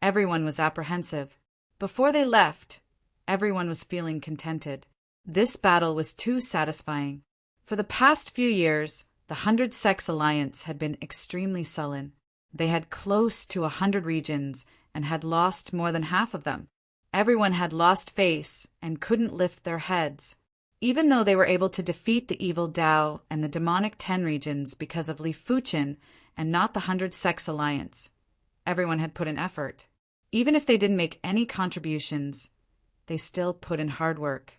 everyone was apprehensive. Before they left, everyone was feeling contented. This battle was too satisfying. For the past few years, the 100 Sects Alliance had been extremely sullen. They had close to 100 regions and had lost more than half of them. Everyone had lost face and couldn't lift their heads. Even though they were able to defeat the evil Tao and the demonic 10 regions because of Li Fuqin and not the 100 Sects Alliance, everyone had put in effort. Even if they didn't make any contributions, they still put in hard work.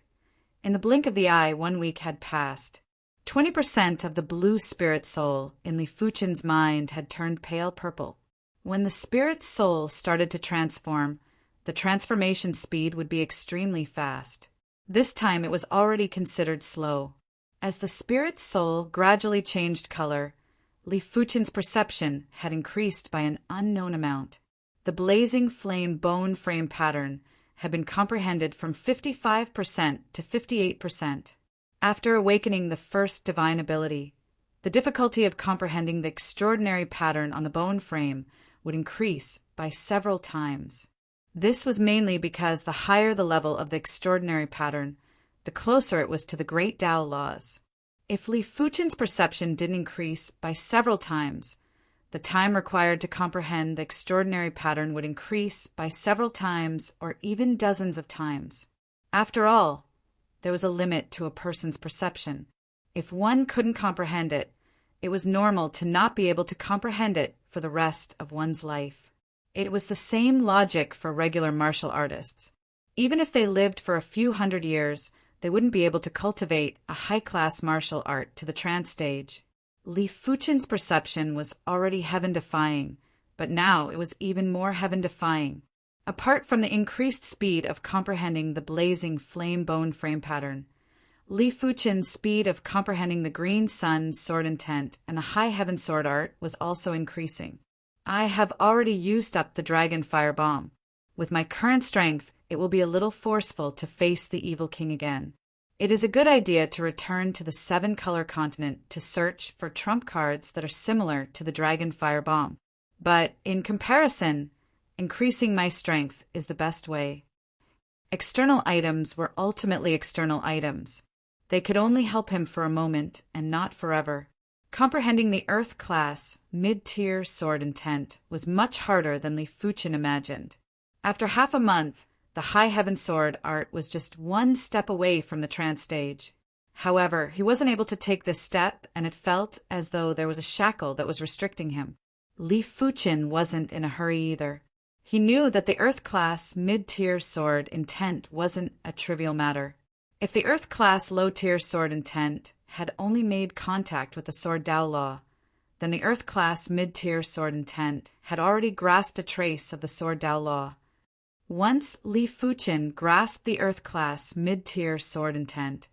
In the blink of the eye, 1 week had passed. 20% of the blue spirit soul in Li Fuqin's mind had turned pale purple. When the spirit soul started to transform, the transformation speed would be extremely fast. This time it was already considered slow. As the spirit soul gradually changed color, Li Fuqin's perception had increased by an unknown amount. The blazing flame bone frame pattern had been comprehended from 55% to 58%. After awakening the first divine ability, the difficulty of comprehending the extraordinary pattern on the bone frame would increase by several times. This was mainly because the higher the level of the extraordinary pattern, the closer it was to the great Tao laws. If Li Fuqin's perception didn't increase by several times, the time required to comprehend the extraordinary pattern would increase by several times or even dozens of times. After all, there was a limit to a person's perception. If one couldn't comprehend it, it was normal to not be able to comprehend it for the rest of one's life. It was the same logic for regular martial artists. Even if they lived for a few hundred years, they wouldn't be able to cultivate a high-class martial art to the trance stage. Li Fuqin's perception was already heaven-defying, but now it was even more heaven-defying. Apart from the increased speed of comprehending the blazing flame bone frame pattern, Li Fuchen's speed of comprehending the green sun sword intent and the high heaven sword art was also increasing. I have already used up the dragon fire bomb. With my current strength, it will be a little forceful to face the evil king again. It is a good idea to return to the 7-color continent to search for trump cards that are similar to the dragon fire bomb. But in comparison, increasing my strength is the best way. External items were ultimately external items. They could only help him for a moment and not forever. Comprehending the Earth class mid-tier sword intent was much harder than Li Fuchen imagined. After half a month, the High Heaven sword art was just one step away from the trance stage. However, he wasn't able to take this step, and it felt as though there was a shackle that was restricting him. Li Fuchen wasn't in a hurry either. He knew that the Earth class mid-tier sword intent wasn't a trivial matter. If the Earth class low-tier sword intent had only made contact with the Sword Dao Law, then the Earth class mid-tier sword intent had already grasped a trace of the Sword Dao Law. Once Li Fuchen grasped the Earth class mid-tier sword intent,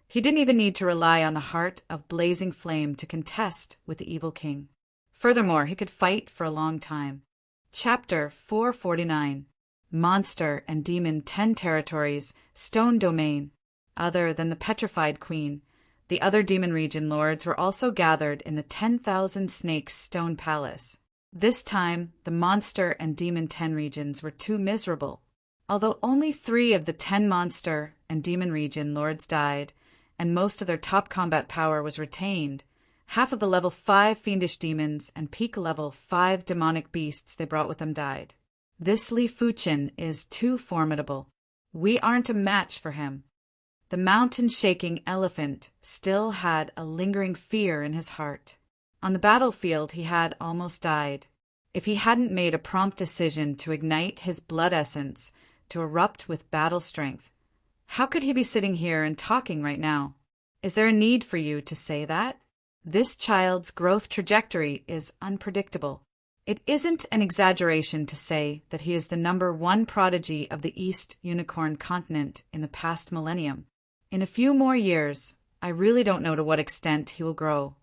he didn't even need to rely on the heart of blazing flame to contest with the evil king. Furthermore, he could fight for a long time. Chapter 449. Monster and Demon 10 Territories, Stone Domain. Other than the Petrified Queen, the other demon region lords were also gathered in the 10,000 Snakes Stone Palace. This time, the Monster and Demon 10 regions were too miserable. Although only 3 of the 10 Monster and Demon region lords died, and most of their top combat power was retained, half of the level 5 fiendish demons and peak level 5 demonic beasts they brought with them died. This Li Fuchen is too formidable. We aren't a match for him. The mountain-shaking elephant still had a lingering fear in his heart. On the battlefield he had almost died. If he hadn't made a prompt decision to ignite his blood essence to erupt with battle strength, how could he be sitting here and talking right now? Is there a need for you to say that? This child's growth trajectory is unpredictable. It isn't an exaggeration to say that he is the #1 prodigy of the East Unicorn continent in the past millennium. In a few more years, I really don't know to what extent he will grow.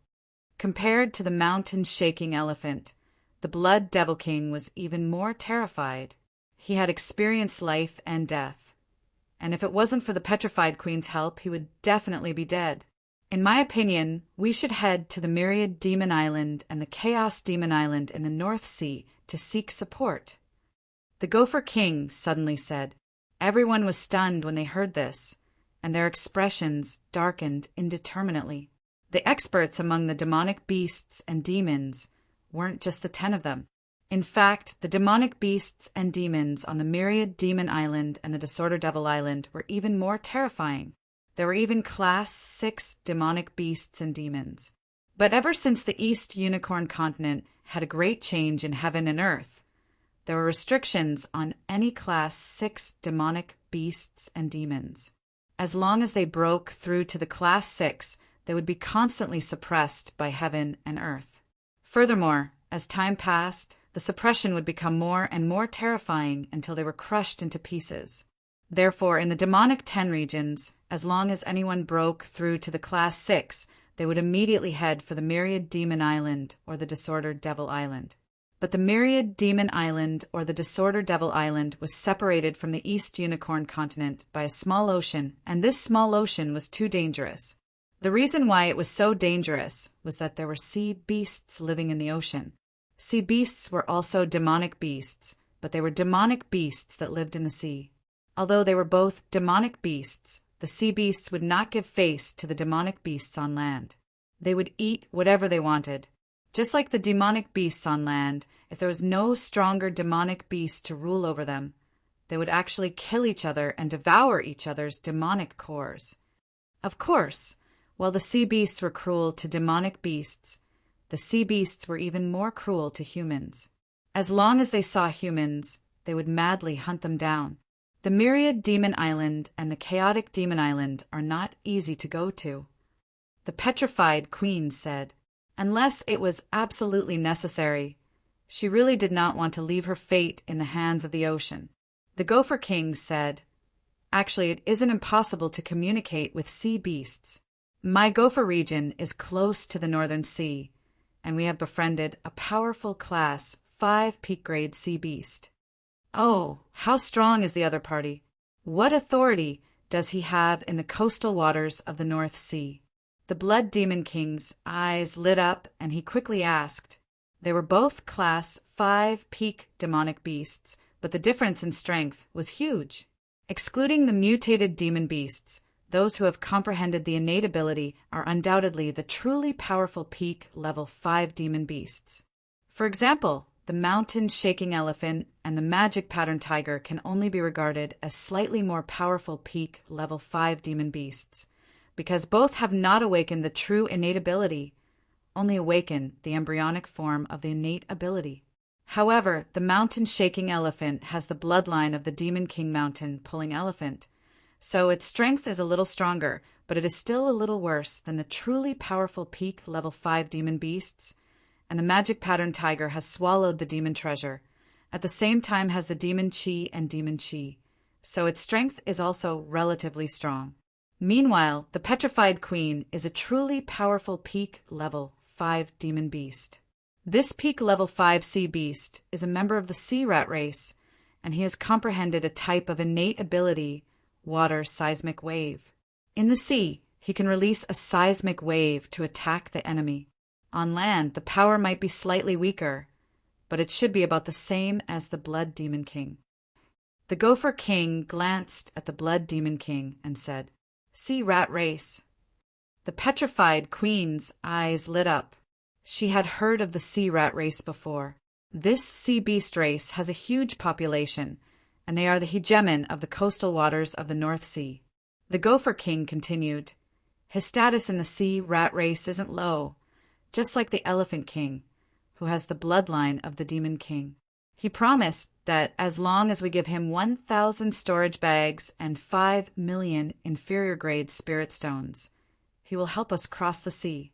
Compared to the mountain-shaking elephant, the Blood Devil King was even more terrified. He had experienced life and death, and if it wasn't for the Petrified Queen's help, he would definitely be dead. In my opinion, we should head to the Myriad Demon Island and the Chaos Demon Island in the North Sea to seek support. The Gopher King suddenly said. Everyone was stunned when they heard this, and their expressions darkened indeterminately. The experts among the demonic beasts and demons weren't just the 10 of them. In fact, the demonic beasts and demons on the Myriad Demon Island and the Disorder Devil Island were even more terrifying. There were even Class 6 demonic beasts and demons. But ever since the East Unicorn continent had a great change in heaven and earth, there were restrictions on any Class 6 demonic beasts and demons. As long as they broke through to the Class 6, they would be constantly suppressed by heaven and earth. Furthermore, as time passed, the suppression would become more and more terrifying until they were crushed into pieces. Therefore, in the demonic 10 regions, as long as anyone broke through to the Class 6, they would immediately head for the Myriad Demon Island or the Disordered Devil Island. But the Myriad Demon Island or the Disordered Devil Island was separated from the East Unicorn continent by a small ocean, and this small ocean was too dangerous. The reason why it was so dangerous was that there were sea beasts living in the ocean. Sea beasts were also demonic beasts, but they were demonic beasts that lived in the sea. Although they were both demonic beasts, the sea beasts would not give face to the demonic beasts on land. They would eat whatever they wanted. Just like the demonic beasts on land, if there was no stronger demonic beast to rule over them, they would actually kill each other and devour each other's demonic cores. Of course, while the sea beasts were cruel to demonic beasts, the sea beasts were even more cruel to humans. As long as they saw humans, they would madly hunt them down. The Myriad Demon Island and the Chaotic Demon Island are not easy to go to. The Petrified Queen said, unless it was absolutely necessary, she really did not want to leave her fate in the hands of the ocean. The Gopher King said, "Actually, it isn't impossible to communicate with sea beasts. My gopher region is close to the Northern Sea, and we have befriended a powerful Class 5 peak grade sea beast." "Oh, how strong is the other party? What authority does he have in the coastal waters of the North Sea?" The Blood Demon King's eyes lit up, and he quickly asked. They were both Class 5 peak demonic beasts, but the difference in strength was huge. Excluding the mutated demon beasts, those who have comprehended the innate ability are undoubtedly the truly powerful peak level 5 demon beasts. For example, the mountain-shaking elephant and the magic pattern tiger can only be regarded as slightly more powerful peak level 5 demon beasts, because both have not awakened the true innate ability, only awakened the embryonic form of the innate ability. However, the mountain-shaking elephant has the bloodline of the Demon King mountain-pulling elephant, so its strength is a little stronger, but it is still a little worse than the truly powerful peak level 5 demon beasts, and the magic pattern tiger has swallowed the demon treasure, at the same time has the demon chi and demon chi, so its strength is also relatively strong. Meanwhile, the petrified queen is a truly powerful peak level 5 demon beast. This peak level 5 sea beast is a member of the sea rat race, and he has comprehended a type of innate ability, water seismic wave. In the sea, he can release a seismic wave to attack the enemy. On land, the power might be slightly weaker, but it should be about the same as the Blood Demon King. The Gopher King glanced at the Blood Demon King and said, "Sea rat race." The petrified queen's eyes lit up. She had heard of the sea rat race before. This sea beast race has a huge population, and they are the hegemon of the coastal waters of the North Sea. The Gopher King continued, "His status in the sea rat race isn't low, just like the Elephant King, who has the bloodline of the Demon King. He promised that as long as we give him 1,000 storage bags and 5 million inferior grade spirit stones, he will help us cross the sea.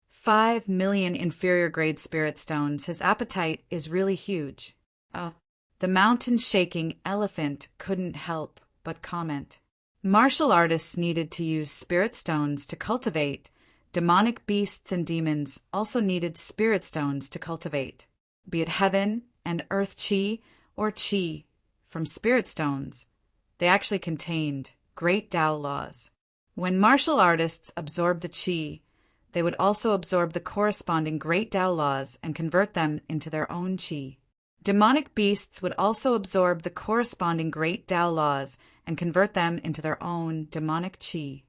5 million inferior grade spirit stones. His appetite is really huge." Oh, the mountain-shaking elephant couldn't help but comment. Martial artists needed to use spirit stones to cultivate. Demonic beasts and demons also needed spirit stones to cultivate, be it heaven and earth chi or chi from spirit stones. They actually contained great Tao laws. When martial artists absorbed the chi, they would also absorb the corresponding great Tao laws and convert them into their own chi. Demonic beasts would also absorb the corresponding great Tao laws and convert them into their own demonic chi.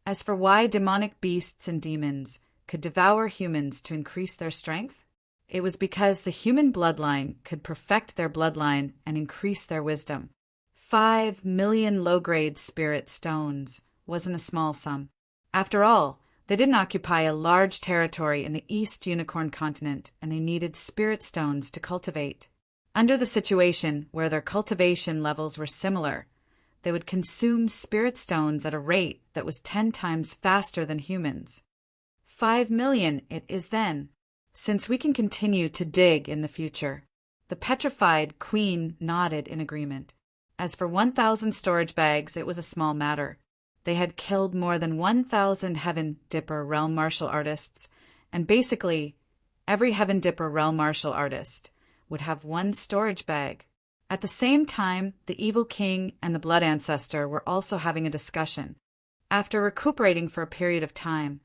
As for why demonic beasts and demons could devour humans to increase their strength, it was because the human bloodline could perfect their bloodline and increase their wisdom. 5 million low-grade spirit stones wasn't a small sum. After all, they didn't occupy a large territory in the East Unicorn continent, and they needed spirit stones to cultivate. Under the situation where their cultivation levels were similar, they would consume spirit stones at a rate that was 10 times faster than humans. 5 million it is then, since we can continue to dig in the future. The petrified queen nodded in agreement. As for 1,000 storage bags, it was a small matter. They had killed more than 1,000 Heaven Dipper realm martial artists, and basically every Heaven Dipper realm martial artist would have 1 storage bag. At the same time, the Evil King and the Blood Ancestor were also having a discussion. After recuperating for a period of time,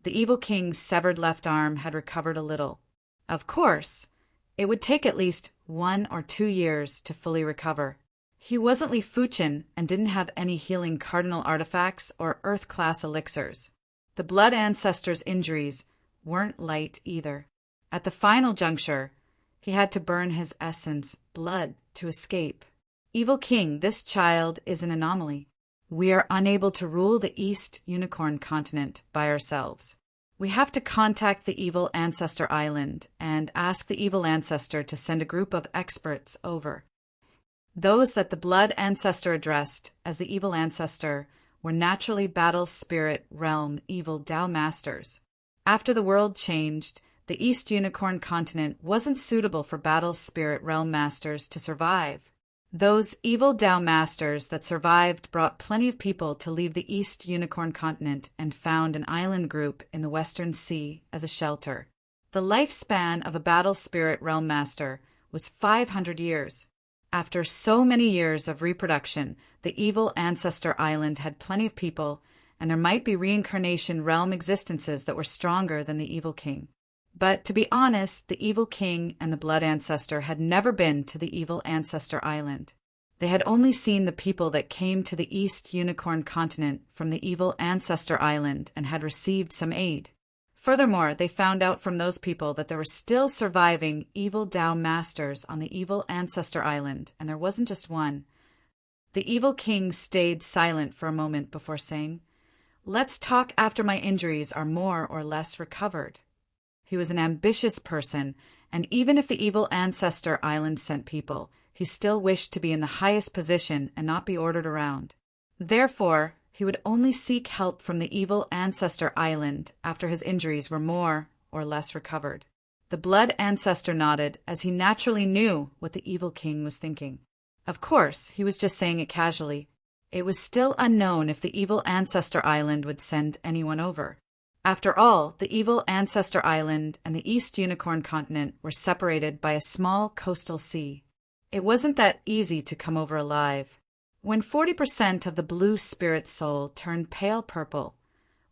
the Evil King's severed left arm had recovered a little. Of course, it would take at least 1 or 2 years to fully recover. He wasn't Li Fuchen and didn't have any healing cardinal artifacts or Earth-class elixirs. The Blood Ancestor's injuries weren't light either. At the final juncture, he had to burn his essence, blood, to escape. Evil King, this child is an anomaly. We are unable to rule the East Unicorn continent by ourselves. We have to contact the Evil Ancestor Island and ask the Evil Ancestor to send a group of experts over. Those that the Blood Ancestor addressed as the Evil Ancestor were naturally Battle Spirit Realm Evil Tao Masters. After the world changed, the East Unicorn continent wasn't suitable for Battle Spirit Realm Masters to survive. Those evil Tao masters that survived brought plenty of people to leave the East Unicorn continent and found an island group in the Western Sea as a shelter. The lifespan of a battle spirit realm master was 500 years. After so many years of reproduction, the evil ancestor island had plenty of people, and there might be reincarnation realm existences that were stronger than the evil king. But to be honest, the evil king and the blood ancestor had never been to the evil ancestor island. They had only seen the people that came to the East Unicorn continent from the evil ancestor island and had received some aid. Furthermore, they found out from those people that there were still surviving evil Tao masters on the evil ancestor island, and there wasn't just one. The evil king stayed silent for a moment before saying, "Let's talk after my injuries are more or less recovered." He was an ambitious person, and even if the evil ancestor island sent people, he still wished to be in the highest position and not be ordered around. Therefore, he would only seek help from the evil ancestor island after his injuries were more or less recovered. The blood ancestor nodded, as he naturally knew what the evil king was thinking. Of course, he was just saying it casually. It was still unknown if the evil ancestor island would send anyone over. After all, the evil ancestor island and the East Unicorn continent were separated by a small coastal sea. It wasn't that easy to come over alive. When 40% of the blue spirit soul turned pale purple,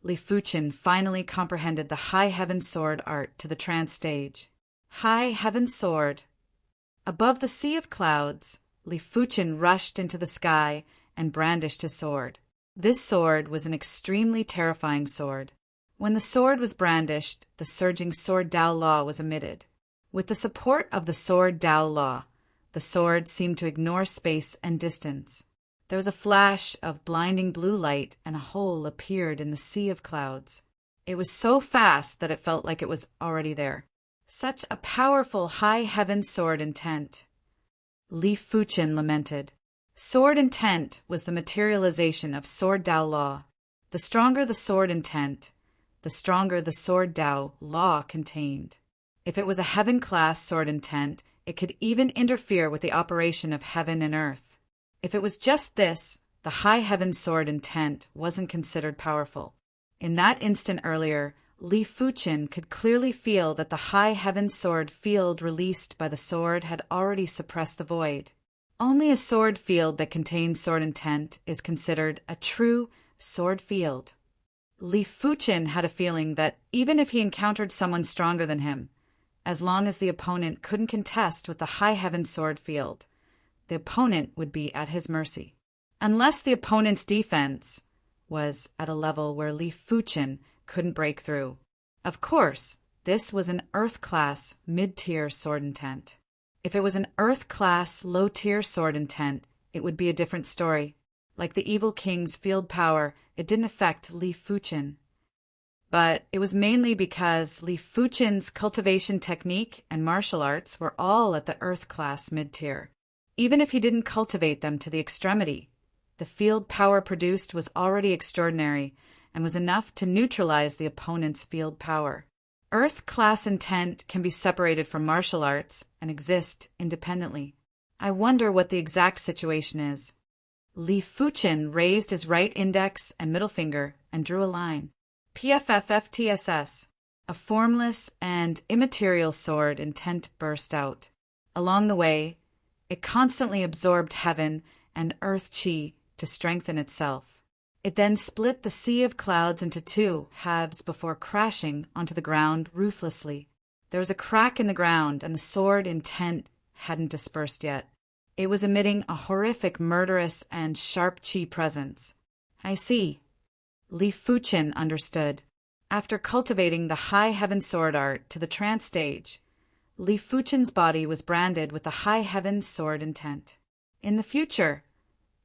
Li Fuchin finally comprehended the High Heaven Sword art to the trance stage. High Heaven Sword. Above the sea of clouds, Li Fuchin rushed into the sky and brandished his sword. This sword was an extremely terrifying sword. When the sword was brandished, the surging sword Tao law was emitted. With the support of the sword Tao law, the sword seemed to ignore space and distance. There was a flash of blinding blue light, and a hole appeared in the sea of clouds. It was so fast that it felt like it was already there. Such a powerful high heaven sword intent. Li Fuchin lamented. Sword intent was the materialization of sword Tao law. The stronger the sword intent, the stronger the sword Tao law contained. If it was a heaven-class sword intent, it could even interfere with the operation of heaven and earth. If it was just this, the high heaven sword intent wasn't considered powerful. In that instant earlier, Li Fuchin could clearly feel that the high heaven sword field released by the sword had already suppressed the void. Only a sword field that contains sword intent is considered a true sword field. Li Fuchin had a feeling that even if he encountered someone stronger than him, as long as the opponent couldn't contest with the high heaven sword field, the opponent would be at his mercy. Unless the opponent's defense was at a level where Li Fuchin couldn't break through. Of course, this was an Earth-class mid-tier sword intent. If it was an Earth-class low-tier sword intent, it would be a different story. Like the evil king's field power, it didn't affect Li Fuchin. But it was mainly because Li Fuchin's cultivation technique and martial arts were all at the Earth-class mid-tier. Even if he didn't cultivate them to the extremity, the field power produced was already extraordinary and was enough to neutralize the opponent's field power. Earth-class intent can be separated from martial arts and exist independently. I wonder what the exact situation is. Li Fuchin raised his right index and middle finger and drew a line. PFFFTSS. A formless and immaterial sword intent burst out. Along the way, it constantly absorbed heaven and earth chi to strengthen itself. It then split the sea of clouds into two halves before crashing onto the ground ruthlessly. There was a crack in the ground, and the sword intent hadn't dispersed yet. It was emitting a horrific, murderous, and sharp chi presence. I see. Li Fuchin understood. After cultivating the high heaven sword art to the trance stage, Li Fuchin's body was branded with the high heaven sword intent. In the future,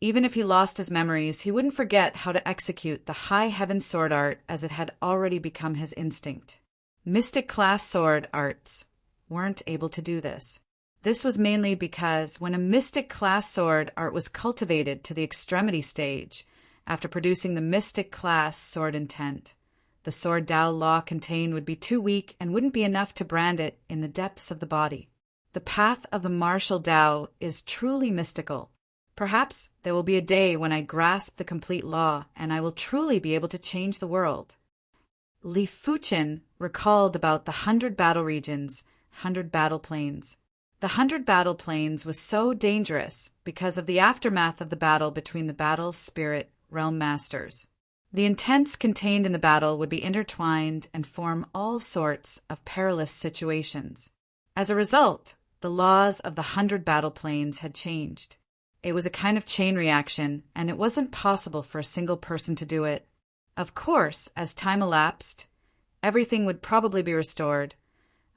even if he lost his memories, he wouldn't forget how to execute the high heaven sword art as it had already become his instinct. Mystic class sword arts weren't able to do this. This was mainly because when a mystic class sword art was cultivated to the extremity stage, after producing the mystic class sword intent, the sword Tao law contained would be too weak and wouldn't be enough to brand it in the depths of the body. The path of the martial Tao is truly mystical. Perhaps there will be a day when I grasp the complete law and I will truly be able to change the world. Li Fuchin recalled about the 100 battle regions, 100 battle plains. The 100 battle plains was so dangerous because of the aftermath of the battle between the battle spirit realm masters. The intents contained in the battle would be intertwined and form all sorts of perilous situations. As a result, the laws of the 100 battle plains had changed. It was a kind of chain reaction, and it wasn't possible for a single person to do it. Of course, as time elapsed, everything would probably be restored,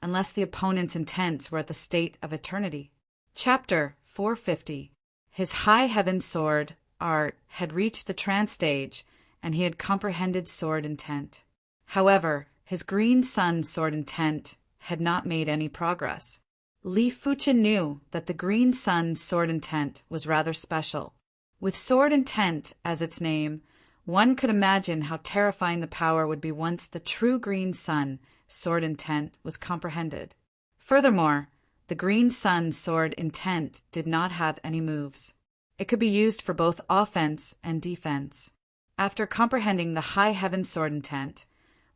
unless the opponent's intents were at the state of eternity. Chapter 450. His high heaven sword, art, had reached the trance stage, and he had comprehended sword intent. However, his green sun sword intent had not made any progress. Li Fuchin knew that the green sun sword intent was rather special. With sword intent as its name, one could imagine how terrifying the power would be once the true green sun sword intent was comprehended. Furthermore, the green sun sword intent did not have any moves. It could be used for both offense and defense. After comprehending the high heaven sword intent,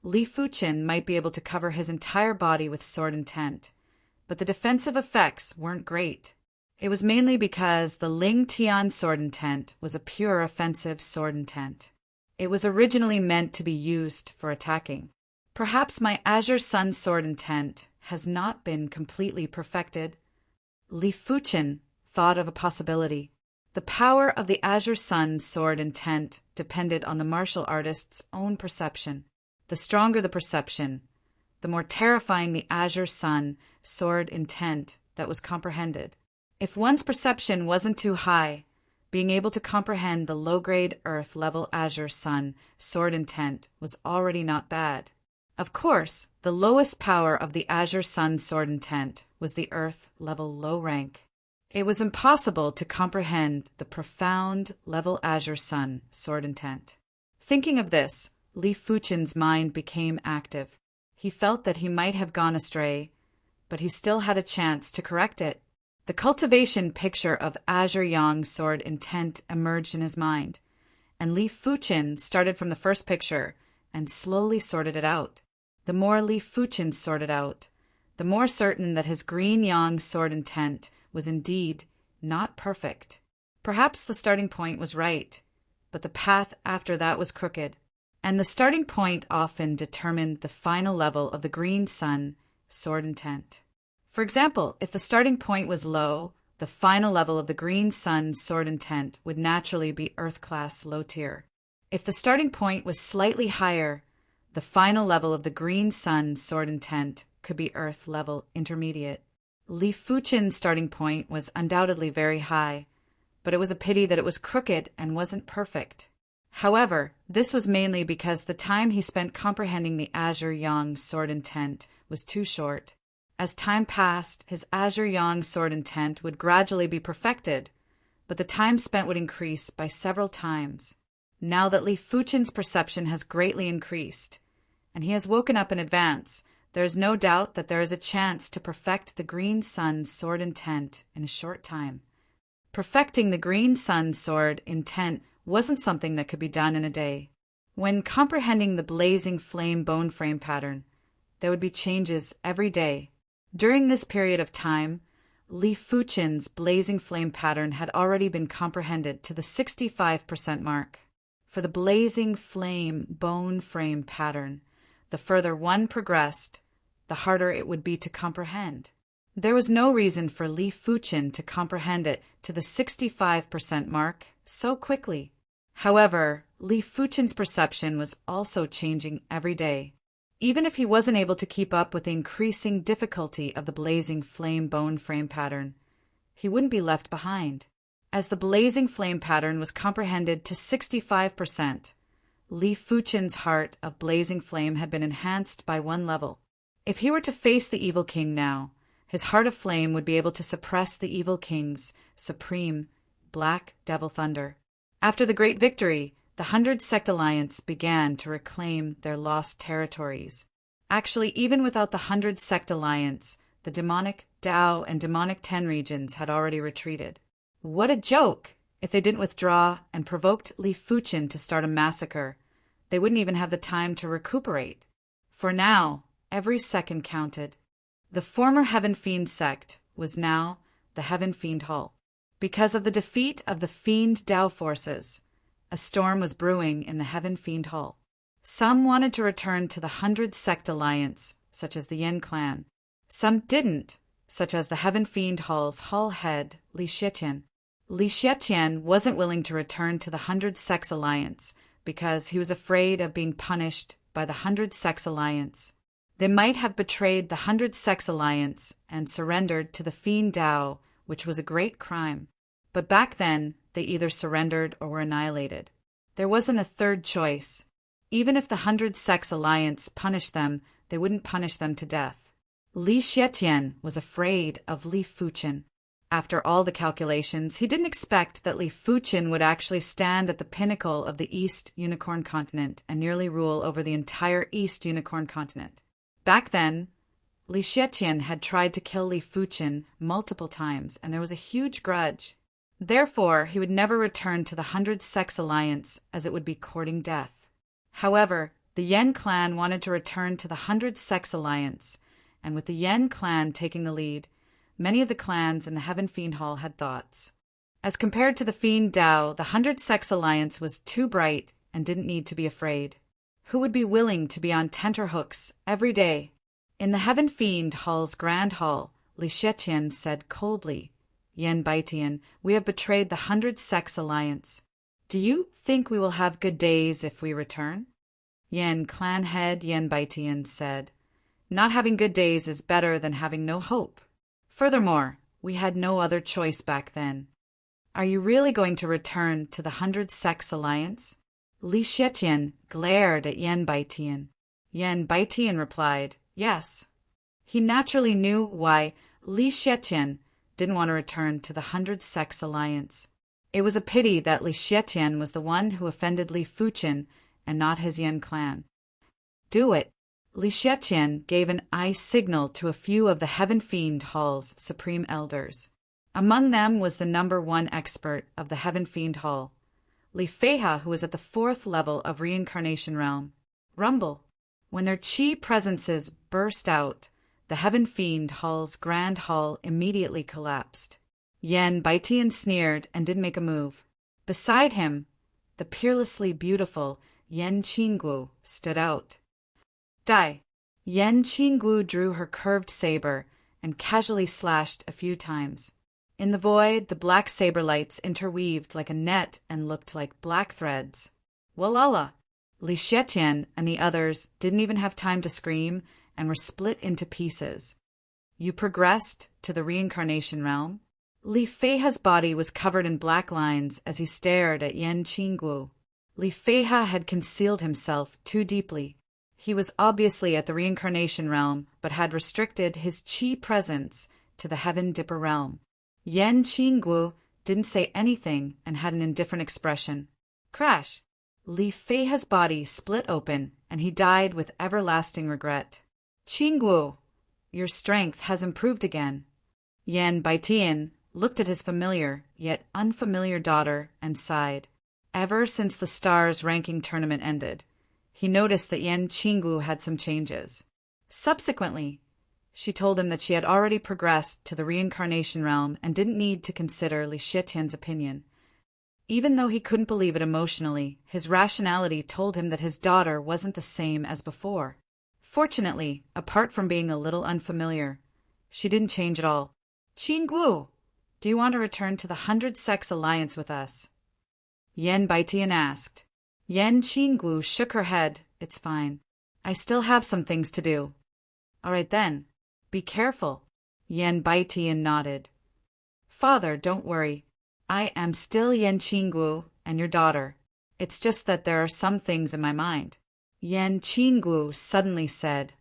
Li Fuchin might be able to cover his entire body with sword intent, but the defensive effects weren't great. It was mainly because the Ling Tian sword intent was a pure offensive sword intent. It was originally meant to be used for attacking. Perhaps my Azure Sun sword intent has not been completely perfected. Li Fuchin thought of a possibility. The power of the Azure Sun sword intent depended on the martial artist's own perception. The stronger the perception, the more terrifying the Azure Sun sword intent that was comprehended. If one's perception wasn't too high, being able to comprehend the low-grade Earth-level Azure Sun sword intent was already not bad. Of course, the lowest power of the Azure Sun sword intent was the Earth-level low rank. It was impossible to comprehend the profound level Azure Sun sword intent. Thinking of this, Li Fuchin's mind became active. He felt that he might have gone astray, but he still had a chance to correct it. The cultivation picture of Azure Yang sword intent emerged in his mind, and Li Fuchin started from the first picture and slowly sorted it out. The more Li Fuchin sorted out, the more certain that his green Yang sword intent was indeed not perfect. Perhaps the starting point was right, but the path after that was crooked, and the starting point often determined the final level of the green sun sword intent. For example, if the starting point was low, the final level of the green sun sword intent would naturally be Earth class low tier. If the starting point was slightly higher, the final level of the green sun sword intent could be Earth level intermediate. Li Fuchin's starting point was undoubtedly very high, but it was a pity that it was crooked and wasn't perfect. However, this was mainly because the time he spent comprehending the Azure Yang sword intent was too short. As time passed, his Azure Yang sword intent would gradually be perfected, but the time spent would increase by several times. Now that Li Fuchin's perception has greatly increased, and he has woken up in advance, there is no doubt that there is a chance to perfect the Green Sun sword intent in a short time. Perfecting the Green Sun sword intent wasn't something that could be done in a day. When comprehending the blazing flame bone frame pattern, there would be changes every day. During this period of time, Li Fuchin's blazing flame pattern had already been comprehended to the 65% mark. For the blazing flame bone frame pattern, the further one progressed, the harder it would be to comprehend. There was no reason for Li Fuchin to comprehend it to the 65% mark so quickly. However, Li Fuchin's perception was also changing every day. Even if he wasn't able to keep up with the increasing difficulty of the blazing flame bone frame pattern, he wouldn't be left behind. As the blazing flame pattern was comprehended to 65%, Li Fuchin's heart of blazing flame had been enhanced by one level. If he were to face the evil king now, his heart of flame would be able to suppress the evil king's supreme black devil thunder. After the great victory, the 100 Sect Alliance began to reclaim their lost territories. Actually, even without the 100 Sect Alliance, the demonic Dao and demonic Ten regions had already retreated. What a joke! If they didn't withdraw and provoked Li Fuqin to start a massacre, they wouldn't even have the time to recuperate. For now, every second counted. The former Heaven Fiend sect was now the Heaven Fiend Hall. Because of the defeat of the Fiend Dao forces, a storm was brewing in the Heaven Fiend Hall. Some wanted to return to the 100 Sect Alliance, such as the Yin clan. Some didn't, such as the Heaven Fiend Hall's hall head, Li Xietian. Li Xietian wasn't willing to return to the 100 Sects Alliance because he was afraid of being punished by the 100 Sects Alliance. They might have betrayed the 100 Sects Alliance and surrendered to the Fiend Dao, which was a great crime. But back then, they either surrendered or were annihilated. There wasn't a third choice. Even if the 100 Sects Alliance punished them, they wouldn't punish them to death. Li Xietian was afraid of Li Fuqin. After all the calculations, he didn't expect that Li Fuqin would actually stand at the pinnacle of the East Unicorn Continent and nearly rule over the entire East Unicorn Continent. Back then, Li Xietian had tried to kill Li Fuqin multiple times, and there was a huge grudge. Therefore, he would never return to the 100 Sects Alliance, as it would be courting death. However, the Yen clan wanted to return to the 100 Sects Alliance, and with the Yen clan taking the lead, many of the clans in the Heaven Fiend Hall had thoughts. As compared to the Fiend Dao, the 100 Sects Alliance was too bright and didn't need to be afraid. Who would be willing to be on tenterhooks every day? In the Heaven Fiend Hall's Grand Hall, Li Xietian said coldly, "Yen Baitian, we have betrayed the 100 Sects Alliance. Do you think we will have good days if we return?" Yen clan head Yen Baitian said, "Not having good days is better than having no hope. Furthermore, we had no other choice back then. Are you really going to return to the 100 Sects Alliance?" Li Xietian glared at Yen Baitian. Yen Baitian replied, "Yes." He naturally knew why Li Xietian didn't want to return to the 100 Sects Alliance. It was a pity that Li Xietian was the one who offended Li Fuqin and not his Yen clan. "Do it." Li Xietian gave an eye signal to a few of the Heaven Fiend Hall's supreme elders. Among them was the #1 expert of the Heaven Fiend Hall, Li Feiha, who was at the 4th level of Reincarnation Realm. Rumble. When their chi presences burst out, the Heaven Fiend Hall's Grand Hall immediately collapsed. Yen Baitian sneered and didn't make a move. Beside him, the peerlessly beautiful Yen Qinggu stood out. "Die." Yen Qinggu drew her curved saber and casually slashed a few times. In the void, the black saber lights interweaved like a net and looked like black threads. Walala! Li Xietian and the others didn't even have time to scream and were split into pieces. "You progressed to the reincarnation realm?" Li Feiha's body was covered in black lines as he stared at Yen Qinggu. Li Feiha had concealed himself too deeply. He was obviously at the reincarnation realm, but had restricted his chi presence to the Heaven Dipper realm. Yen Qinggu didn't say anything and had an indifferent expression. Crash! Li Feiha's body split open, and he died with everlasting regret. "Qinggu, your strength has improved again." Yen Baitian looked at his familiar, yet unfamiliar daughter and sighed. Ever since the Stars ranking tournament ended, he noticed that Yen Qinggu had some changes. Subsequently, she told him that she had already progressed to the reincarnation realm and didn't need to consider Li Xietian's opinion. Even though he couldn't believe it emotionally, his rationality told him that his daughter wasn't the same as before. Fortunately, apart from being a little unfamiliar, she didn't change at all. "Qinggu, do you want to return to the 100 Sects Alliance with us?" Yen Baitian asked. Yen Qinggu shook her head. "It's fine. I still have some things to do." "All right then. Be careful." Yen Baitian nodded. "Father, don't worry. I am still Yen Qinggu and your daughter. It's just that there are some things in my mind." Yen Qinggu suddenly said,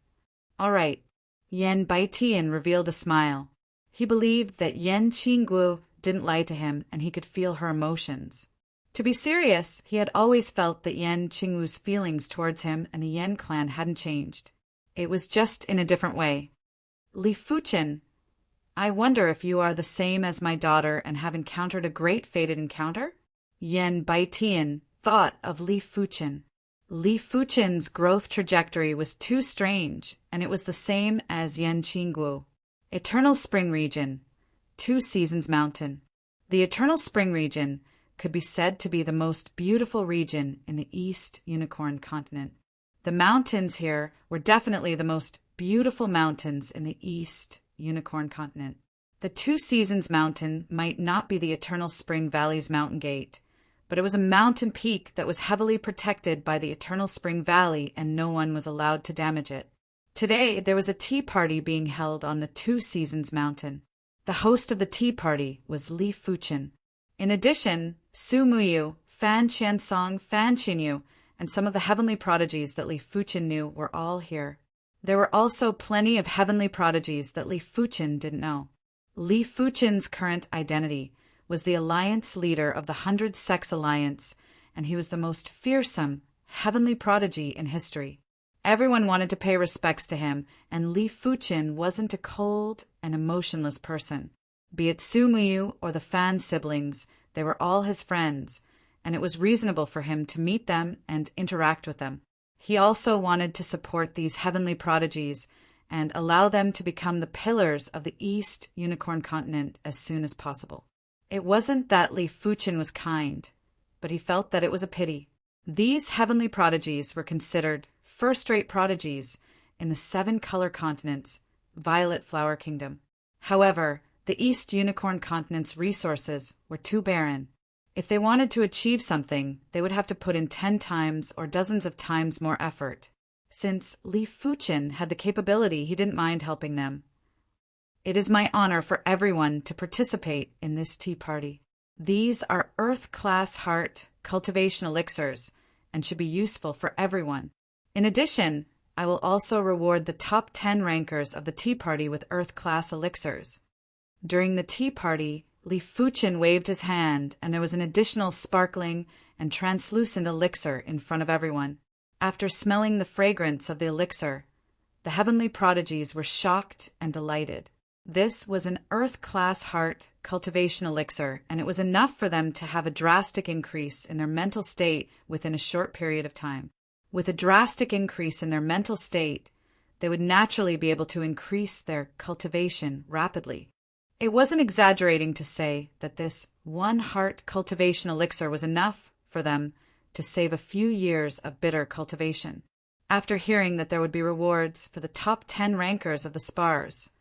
"All right." Yen Baitian revealed a smile. He believed that Yen Qinggu didn't lie to him and he could feel her emotions. To be serious, he had always felt that Yen Qinggu's feelings towards him and the Yen clan hadn't changed. It was just in a different way. Li Fuchen, I wonder if you are the same as my daughter and have encountered a great fated encounter? Yan Baitian thought of Li Fuchen. Li Fuchen's growth trajectory was too strange, and it was the same as Yan Qinggu. Eternal Spring Region, Two Seasons Mountain. The Eternal Spring Region could be said to be the most beautiful region in the East Unicorn Continent. The mountains here were definitely the most beautiful mountains in the East Unicorn Continent. The Two Seasons Mountain might not be the Eternal Spring Valley's mountain gate, but it was a mountain peak that was heavily protected by the Eternal Spring Valley, and no one was allowed to damage it. Today, there was a tea party being held on the Two Seasons Mountain. The host of the tea party was Li Fuchen. In addition, Su Muyu, Fan Qiansong, Fan Qinyu, and some of the heavenly prodigies that Li Fuchen knew were all here. There were also plenty of heavenly prodigies that Li Fuchen didn't know. Li Fuchen's current identity was the alliance leader of the 100 Sex Alliance, and he was the most fearsome heavenly prodigy in history. Everyone wanted to pay respects to him, and Li Fuchen wasn't a cold and emotionless person. Be it Su Muyu or the Fan siblings, they were all his friends, and it was reasonable for him to meet them and interact with them. He also wanted to support these heavenly prodigies and allow them to become the pillars of the East Unicorn Continent as soon as possible. It wasn't that Li Fuchen was kind, but he felt that it was a pity. These heavenly prodigies were considered first-rate prodigies in the 7-color continent's Violet Flower Kingdom. However, the East Unicorn Continent's resources were too barren. If they wanted to achieve something, they would have to put in 10 times or dozens of times more effort. Since Li Fuchen had the capability, he didn't mind helping them. It is my honor for everyone to participate in this tea party. These are Earth-class heart cultivation elixirs and should be useful for everyone. In addition, I will also reward the top 10 rankers of the tea party with Earth-class elixirs. During the tea party, Li Fuchen waved his hand, and there was an additional sparkling and translucent elixir in front of everyone. After smelling the fragrance of the elixir, the heavenly prodigies were shocked and delighted. This was an Earth-class heart cultivation elixir, and it was enough for them to have a drastic increase in their mental state within a short period of time. With a drastic increase in their mental state, they would naturally be able to increase their cultivation rapidly. It wasn't exaggerating to say that this one heart cultivation elixir was enough for them to save a few years of bitter cultivation. After hearing that there would be rewards for the top 10 rankers of the spars,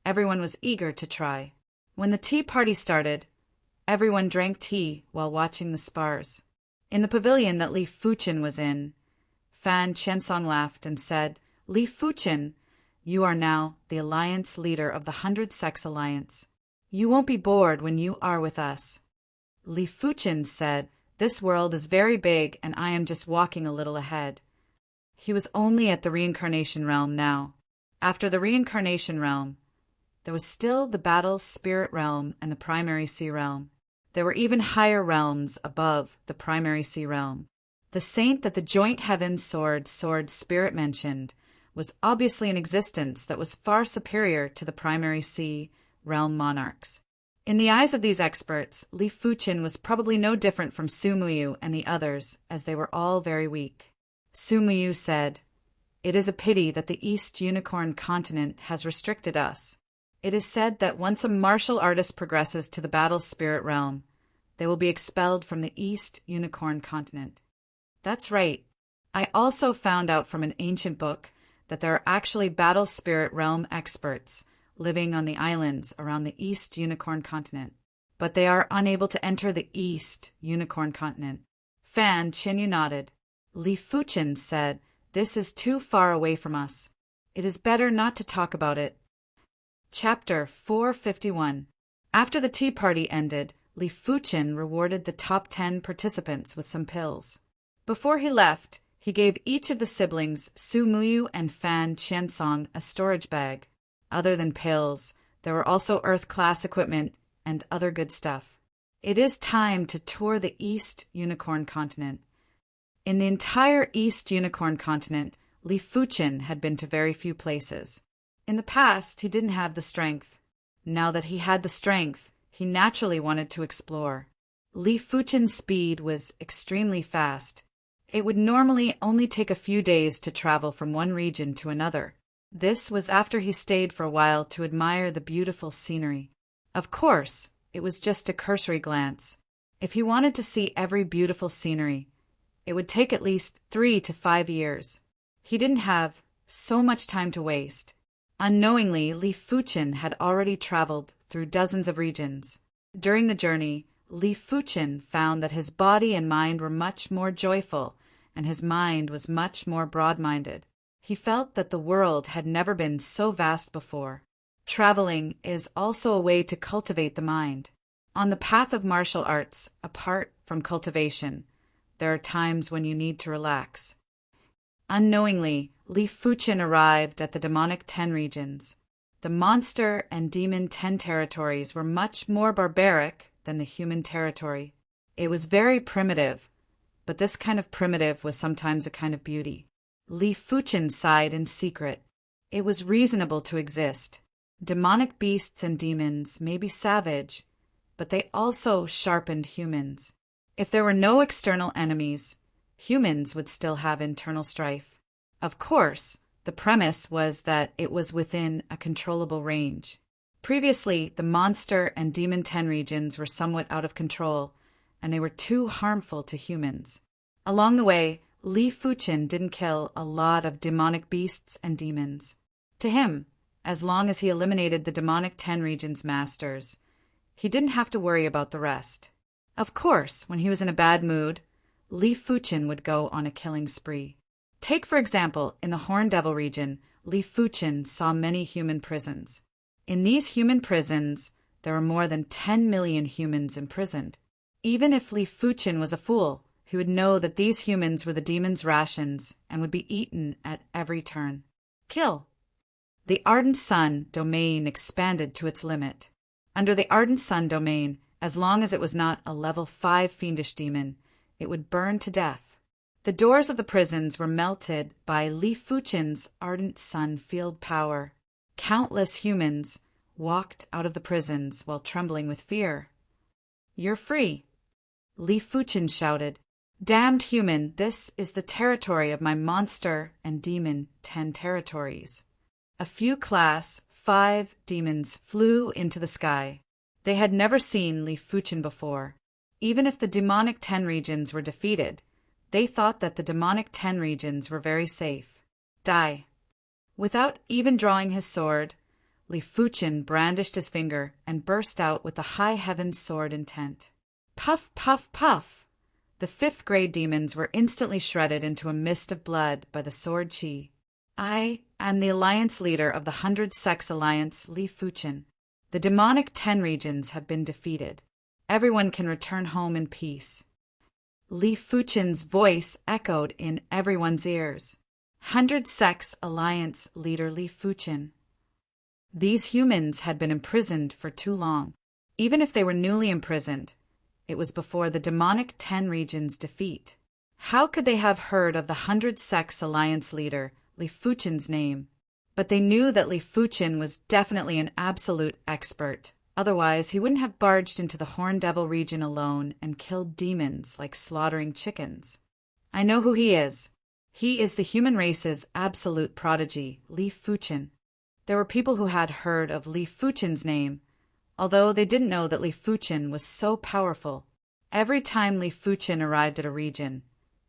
everyone was eager to try. When the tea party started, everyone drank tea while watching the spars. In the pavilion that Li Fuchen was in, Fan Qiansong laughed and said, "Li Fuchen, you are now the alliance leader of the 100 Sex Alliance. You won't be bored when you are with us." Li Fuchen said, "This world is very big and I am just walking a little ahead." He was only at the reincarnation realm now. After the reincarnation realm, there was still the battle spirit realm and the primary sea realm. There were even higher realms above the primary sea realm. The saint that the joint heaven sword spirit mentioned was obviously an existence that was far superior to the primary sea realm monarchs. In the eyes of these experts, Li Fuchen was probably no different from Su Muyu and the others, as they were all very weak. Su Muyu said, "It is a pity that the East Unicorn Continent has restricted us. It is said that once a martial artist progresses to the battle spirit realm, they will be expelled from the East Unicorn Continent." That's right. I also found out from an ancient book that there are actually battle spirit realm experts living on the islands around the East Unicorn Continent, but they are unable to enter the East Unicorn Continent. Fan Qinyu nodded. Li Fuchen said, "This is too far away from us. It is better not to talk about it." Chapter 451. After the tea party ended, Li Fuchen rewarded the top 10 participants with some pills. Before he left, he gave each of the siblings, Su Muyu and Fan Qiansong, a storage bag. Other than pills, there were also Earth-class equipment and other good stuff. It is time to tour the East Unicorn Continent. In the entire East Unicorn Continent, Li Fuchen had been to very few places. In the past, he didn't have the strength. Now that he had the strength, he naturally wanted to explore. Li Fuchen's speed was extremely fast. It would normally only take a few days to travel from one region to another. This was after he stayed for a while to admire the beautiful scenery. Of course, it was just a cursory glance. If he wanted to see every beautiful scenery, it would take at least 3 to 5 years. He didn't have so much time to waste. Unknowingly, Li Fuchen had already traveled through dozens of regions. During the journey, Li Fuchen found that his body and mind were much more joyful, and his mind was much more broad-minded. He felt that the world had never been so vast before. Traveling is also a way to cultivate the mind. On the path of martial arts, apart from cultivation, there are times when you need to relax. Unknowingly, Li Fuchen arrived at the demonic 10 regions. The monster and demon 10 territories were much more barbaric than the human territory. It was very primitive, but this kind of primitive was sometimes a kind of beauty. Li Fuchen sighed in secret. It was reasonable to exist. Demonic beasts and demons may be savage, but they also sharpened humans. If there were no external enemies, humans would still have internal strife. Of course, the premise was that it was within a controllable range. Previously, the monster and demon 10 regions were somewhat out of control, and they were too harmful to humans. Along the way, Li Fuchen didn't kill a lot of demonic beasts and demons. To him, as long as he eliminated the demonic 10 regions masters, he didn't have to worry about the rest. Of course, when he was in a bad mood, Li Fuchen would go on a killing spree. Take, for example, in the Horn Devil region, Li Fuchen saw many human prisons. In these human prisons, there were more than 10 million humans imprisoned. Even if Li Fuchen was a fool, he would know that these humans were the demon's rations and would be eaten at every turn. Kill. The Ardent Sun domain expanded to its limit. Under the Ardent Sun domain, as long as it was not a level 5 fiendish demon, it would burn to death. The doors of the prisons were melted by Li Fuchen's Ardent Sun field power. Countless humans walked out of the prisons while trembling with fear. "You're free," Li Fuchen shouted. "Damned human, this is the territory of my monster and demon 10 territories." A few class 5 demons flew into the sky. They had never seen Li Fuchen before. Even if the demonic 10 regions were defeated, they thought that the demonic 10 regions were very safe. Die. Without even drawing his sword, Li Fuchen brandished his finger and burst out with the high heaven's sword intent. Puff, puff, puff! The 5th grade demons were instantly shredded into a mist of blood by the sword chi. I am the alliance leader of the 100 Sex Alliance, Li Fuchen. The demonic 10 regions have been defeated. Everyone can return home in peace. Li Fuchen's voice echoed in everyone's ears. 100 Sex Alliance leader Li Fuchen. These humans had been imprisoned for too long. Even if they were newly imprisoned, it was before the demonic 10 regions' defeat. How could they have heard of the 100 Sex Alliance leader, Li Fuchen's name? But they knew that Li Fuchen was definitely an absolute expert. Otherwise, he wouldn't have barged into the Horn Devil region alone and killed demons like slaughtering chickens. I know who he is. He is the human race's absolute prodigy, Li Fuchen. There were people who had heard of Li Fuchen's name, although they didn't know that Li Fuchen was so powerful. Every time Li Fuchen arrived at a region,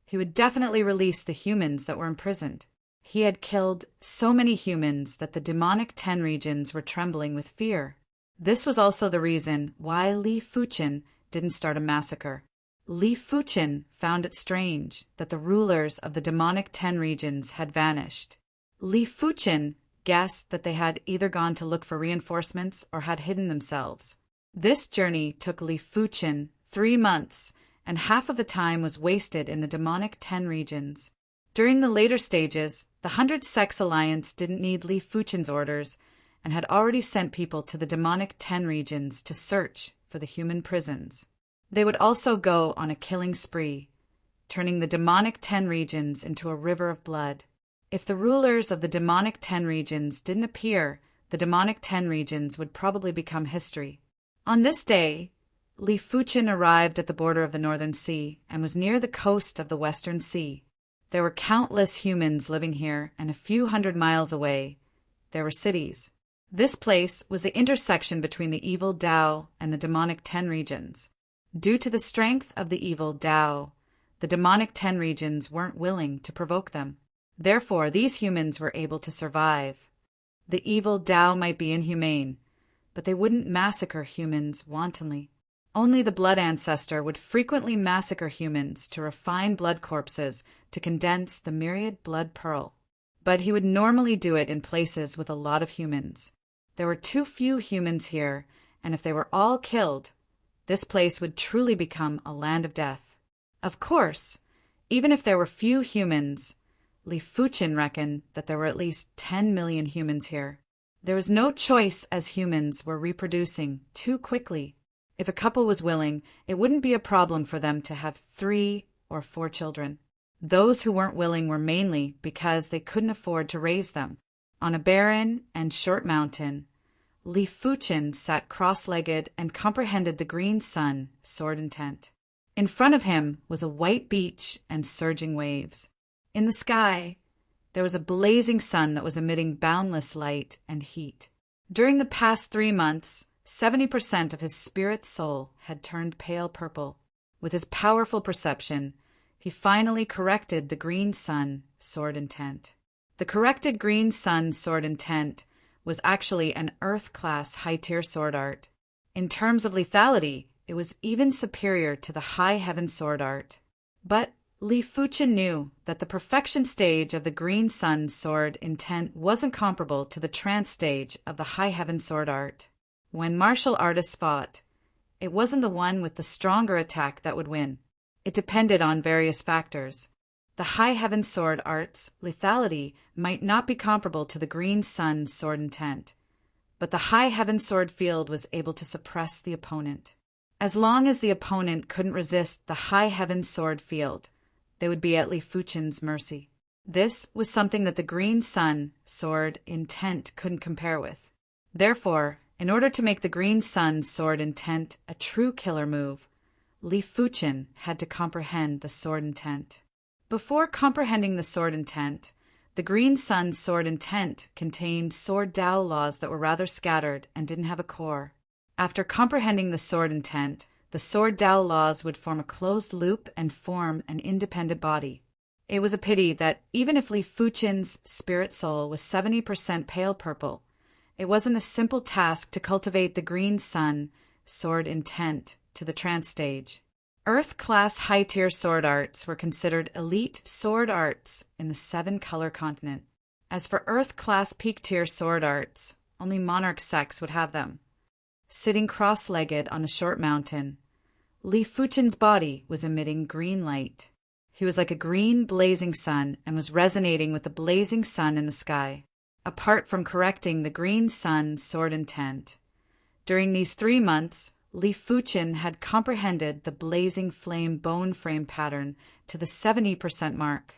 he would definitely release the humans that were imprisoned. He had killed so many humans that the demonic 10 regions were trembling with fear. This was also the reason why Li Fuchen didn't start a massacre. Li Fuchen found it strange that the rulers of the demonic 10 regions had vanished. Li Fuchen guessed that they had either gone to look for reinforcements or had hidden themselves. This journey took Li Fuchen 3 months, and half of the time was wasted in the demonic 10 regions. During the later stages, the 100 Sex Alliance didn't need Li Fuchen's orders and had already sent people to the demonic 10 regions to search for the human prisons. They would also go on a killing spree, turning the demonic 10 regions into a river of blood. If the rulers of the demonic 10 regions didn't appear, the demonic 10 regions would probably become history. On this day, Li Fuchen arrived at the border of the Northern Sea and was near the coast of the Western Sea. There were countless humans living here, and a few hundred miles away, there were cities. This place was the intersection between the evil Tao and the demonic 10 regions. Due to the strength of the evil Tao, the demonic 10 regions weren't willing to provoke them. Therefore, these humans were able to survive. The evil Tao might be inhumane, but they wouldn't massacre humans wantonly. Only the blood ancestor would frequently massacre humans to refine blood corpses to condense the myriad blood pearl. But he would normally do it in places with a lot of humans. There were too few humans here, and if they were all killed, this place would truly become a land of death. Of course, even if there were few humans, Li Fuchen reckoned that there were at least 10 million humans here. There was no choice as humans were reproducing too quickly. If a couple was willing, it wouldn't be a problem for them to have 3 or 4 children. Those who weren't willing were mainly because they couldn't afford to raise them. On a barren and short mountain, Li Fuchen sat cross-legged and comprehended the green sun, sword in tent. In front of him was a white beach and surging waves. In the sky, there was a blazing sun that was emitting boundless light and heat. During the past 3 months, 70% of his spirit soul had turned pale purple. With his powerful perception, he finally corrected the green sun, sword in tent. The corrected green sun, sword in tent was actually an Earth-class high-tier sword art. In terms of lethality, it was even superior to the high heaven sword art. But Li Fuchen knew that the perfection stage of the green sun sword in tent wasn't comparable to the trance stage of the high heaven sword art. When martial artists fought, it wasn't the one with the stronger attack that would win. It depended on various factors. The high heaven sword art's lethality might not be comparable to the green sun sword in tent, but the high heaven sword field was able to suppress the opponent. As long as the opponent couldn't resist the high heaven sword field, they would be at Li Fuchen's mercy. This was something that the green sun sword in tent couldn't compare with. Therefore, in order to make the green sun sword in tent a true killer move, Li Fuchen had to comprehend the sword in tent. Before comprehending the sword in tent, the green sun sword in tent contained sword Tao laws that were rather scattered and didn't have a core. After comprehending the sword in tent, the sword Tao laws would form a closed loop and form an independent body. It was a pity that even if Li Fuchen's spirit soul was 70% pale purple, it wasn't a simple task to cultivate the green sun sword in tent to the trance stage. Earth-class high-tier sword arts were considered elite sword arts in the 7-color continent. As for Earth-class peak-tier sword arts, only monarch sects would have them. Sitting cross-legged on the short mountain, Li Fuchen's body was emitting green light. He was like a green blazing sun and was resonating with the blazing sun in the sky. Apart from correcting the green sun sword in tent, during these 3 months, Li Fuchen had comprehended the blazing flame bone frame pattern to the 70% mark.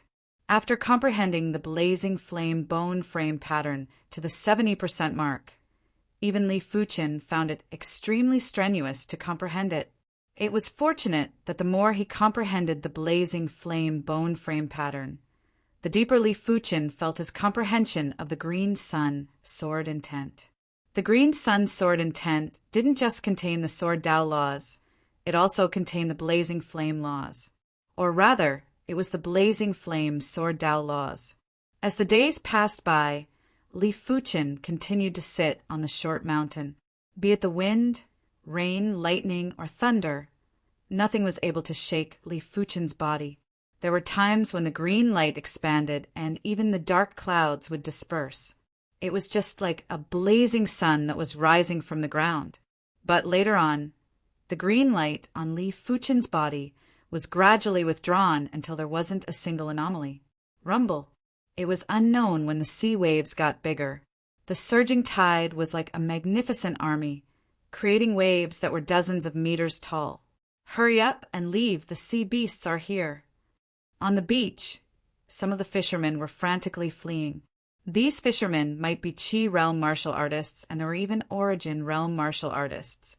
After comprehending the blazing flame bone frame pattern to the 70% mark, even Li Fuchen found it extremely strenuous to comprehend it. It was fortunate that the more he comprehended the blazing flame bone frame pattern, the deeper Li Fuchen felt his comprehension of the green sun sword in tent. The green sun sword in tent didn't just contain the sword Tao laws, it also contained the blazing flame laws. Or rather, it was the blazing flame sword Tao laws. As the days passed by, Li Fuchen continued to sit on the short mountain. Be it the wind, rain, lightning, or thunder, nothing was able to shake Li Fuchen's body. There were times when the green light expanded and even the dark clouds would disperse. It was just like a blazing sun that was rising from the ground. But later on, the green light on Li Fuchen's body was gradually withdrawn until there wasn't a single anomaly. Rumble. It was unknown when the sea waves got bigger. The surging tide was like a magnificent army, creating waves that were dozens of meters tall. Hurry up and leave, the sea beasts are here. On the beach, Some of the fishermen were frantically fleeing. These fishermen might be Chi realm martial artists, and there were even Origin realm martial artists.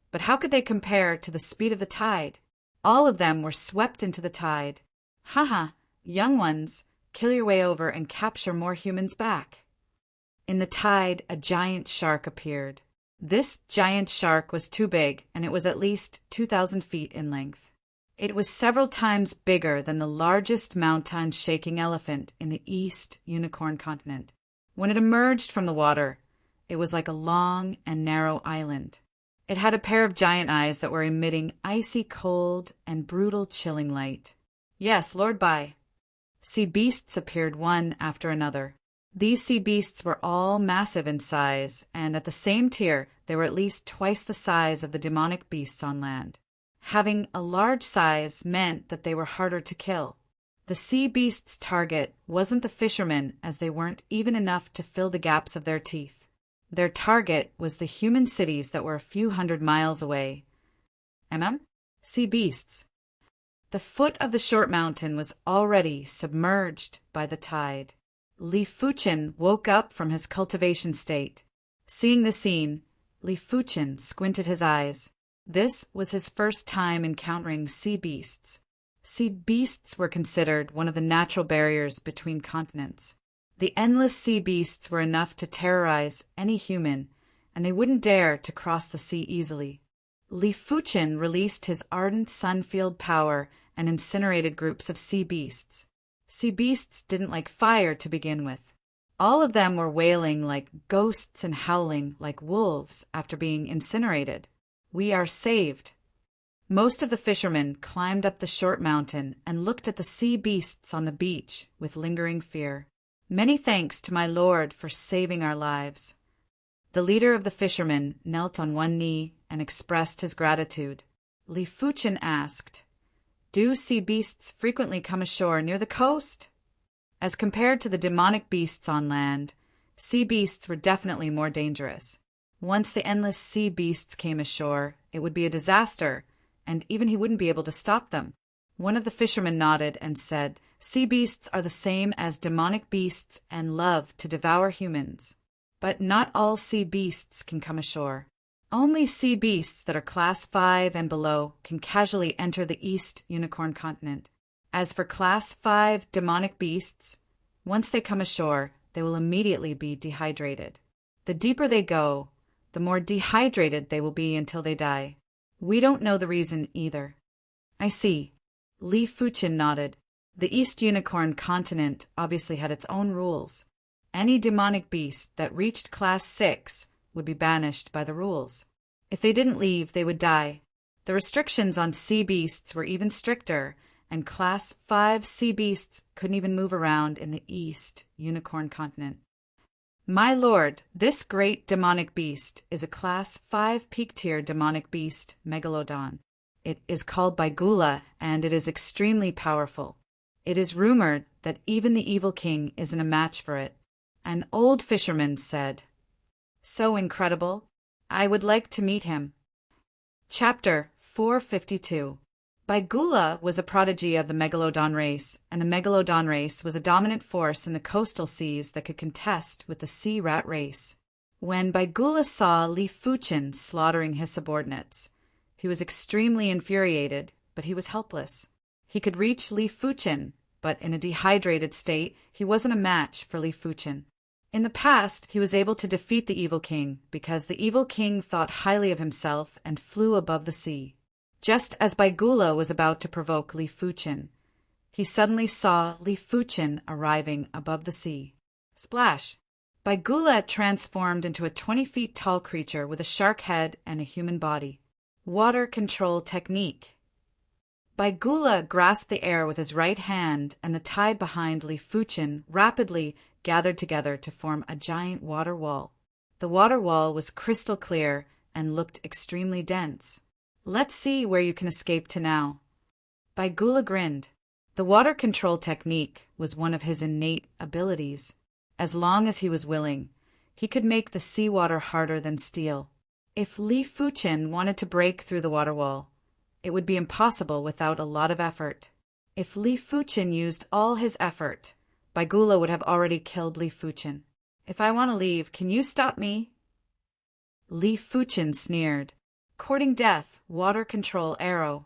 But how could they compare to the speed of the tide? All of them were swept into the tide. Haha, young ones, kill your way over and capture more humans back. In the tide, a giant shark appeared. This giant shark was too big, and it was at least 2,000 feet in length. It was several times bigger than the largest mountain-shaking elephant in the East Unicorn continent. When it emerged from the water, it was like a long and narrow island. It had a pair of giant eyes that were emitting icy cold and brutal chilling light. Yes, Lord Bai. Sea beasts appeared one after another. These sea beasts were all massive in size, and at the same tier, they were at least twice the size of the demonic beasts on land. Having a large size meant that they were harder to kill. The sea beasts' target wasn't the fishermen, as they weren't even enough to fill the gaps of their teeth. Their target was the human cities that were a few hundred miles away. Sea beasts. The foot of the short mountain was already submerged by the tide. Li Fuchen woke up from his cultivation state. Seeing the scene, Li Fuchen squinted his eyes. This was his first time encountering sea beasts. Sea beasts were considered one of the natural barriers between continents. The endless sea beasts were enough to terrorize any human, and they wouldn't dare to cross the sea easily. Li Fuchen released his ardent sunfield power and incinerated groups of sea beasts. Sea beasts didn't like fire to begin with. All of them were wailing like ghosts and howling like wolves after being incinerated. We are saved. Most of the fishermen climbed up the short mountain and looked at the sea beasts on the beach with lingering fear. Many thanks to my lord for saving our lives. The leader of the fishermen knelt on one knee and expressed his gratitude. Li Fuchen asked, "Do sea beasts frequently come ashore near the coast?" As compared to the demonic beasts on land, sea beasts were definitely more dangerous. Once the endless sea beasts came ashore, it would be a disaster, and even he wouldn't be able to stop them. One of the fishermen nodded and said, "Sea beasts are the same as demonic beasts and love to devour humans. But not all sea beasts can come ashore. Only sea beasts that are Class 5 and below can casually enter the East Unicorn continent. As for Class 5 demonic beasts, once they come ashore, they will immediately be dehydrated. The deeper they go, the more dehydrated they will be until they die. We don't know the reason either." "I see." Li Fuchen nodded. The East Unicorn continent obviously had its own rules. Any demonic beast that reached Class 6 would be banished by the rules. If they didn't leave, they would die. The restrictions on sea beasts were even stricter, and Class 5 sea beasts couldn't even move around in the East Unicorn continent. "My lord, this great demonic beast is a Class 5 peak-tier demonic beast, Megalodon. It is called Baigula, and it is extremely powerful. It is rumored that even the evil king isn't a match for it." An old fisherman said, "So incredible. I would like to meet him." Chapter 452. Baigula was a prodigy of the Megalodon race, and the Megalodon race was a dominant force in the coastal seas that could contest with the sea rat race. When Baigula saw Li Fuchen slaughtering his subordinates, he was extremely infuriated, but he was helpless. He could reach Li Fuchen, but in a dehydrated state, he wasn't a match for Li Fuchen. In the past, he was able to defeat the evil king because the evil king thought highly of himself and flew above the sea. Just as Baigula was about to provoke Li Fuchen, he suddenly saw Li Fuchen arriving above the sea. Splash! Baigula transformed into a 20 feet tall creature with a shark head and a human body. Water control technique. Baigula grasped the air with his right hand, and the tide behind Li Fuchen rapidly gathered together to form a giant water wall. The water wall was crystal clear and looked extremely dense. "Let's see where you can escape to now." Baigula grinned. The water control technique was one of his innate abilities. As long as he was willing, he could make the seawater harder than steel. If Li Fuchen wanted to break through the water wall, it would be impossible without a lot of effort. If Li Fuchen used all his effort, Baigula would have already killed Li Fuchen. If I want to leave, can you stop me? Li Fuchen sneered. Courting death, water control arrow.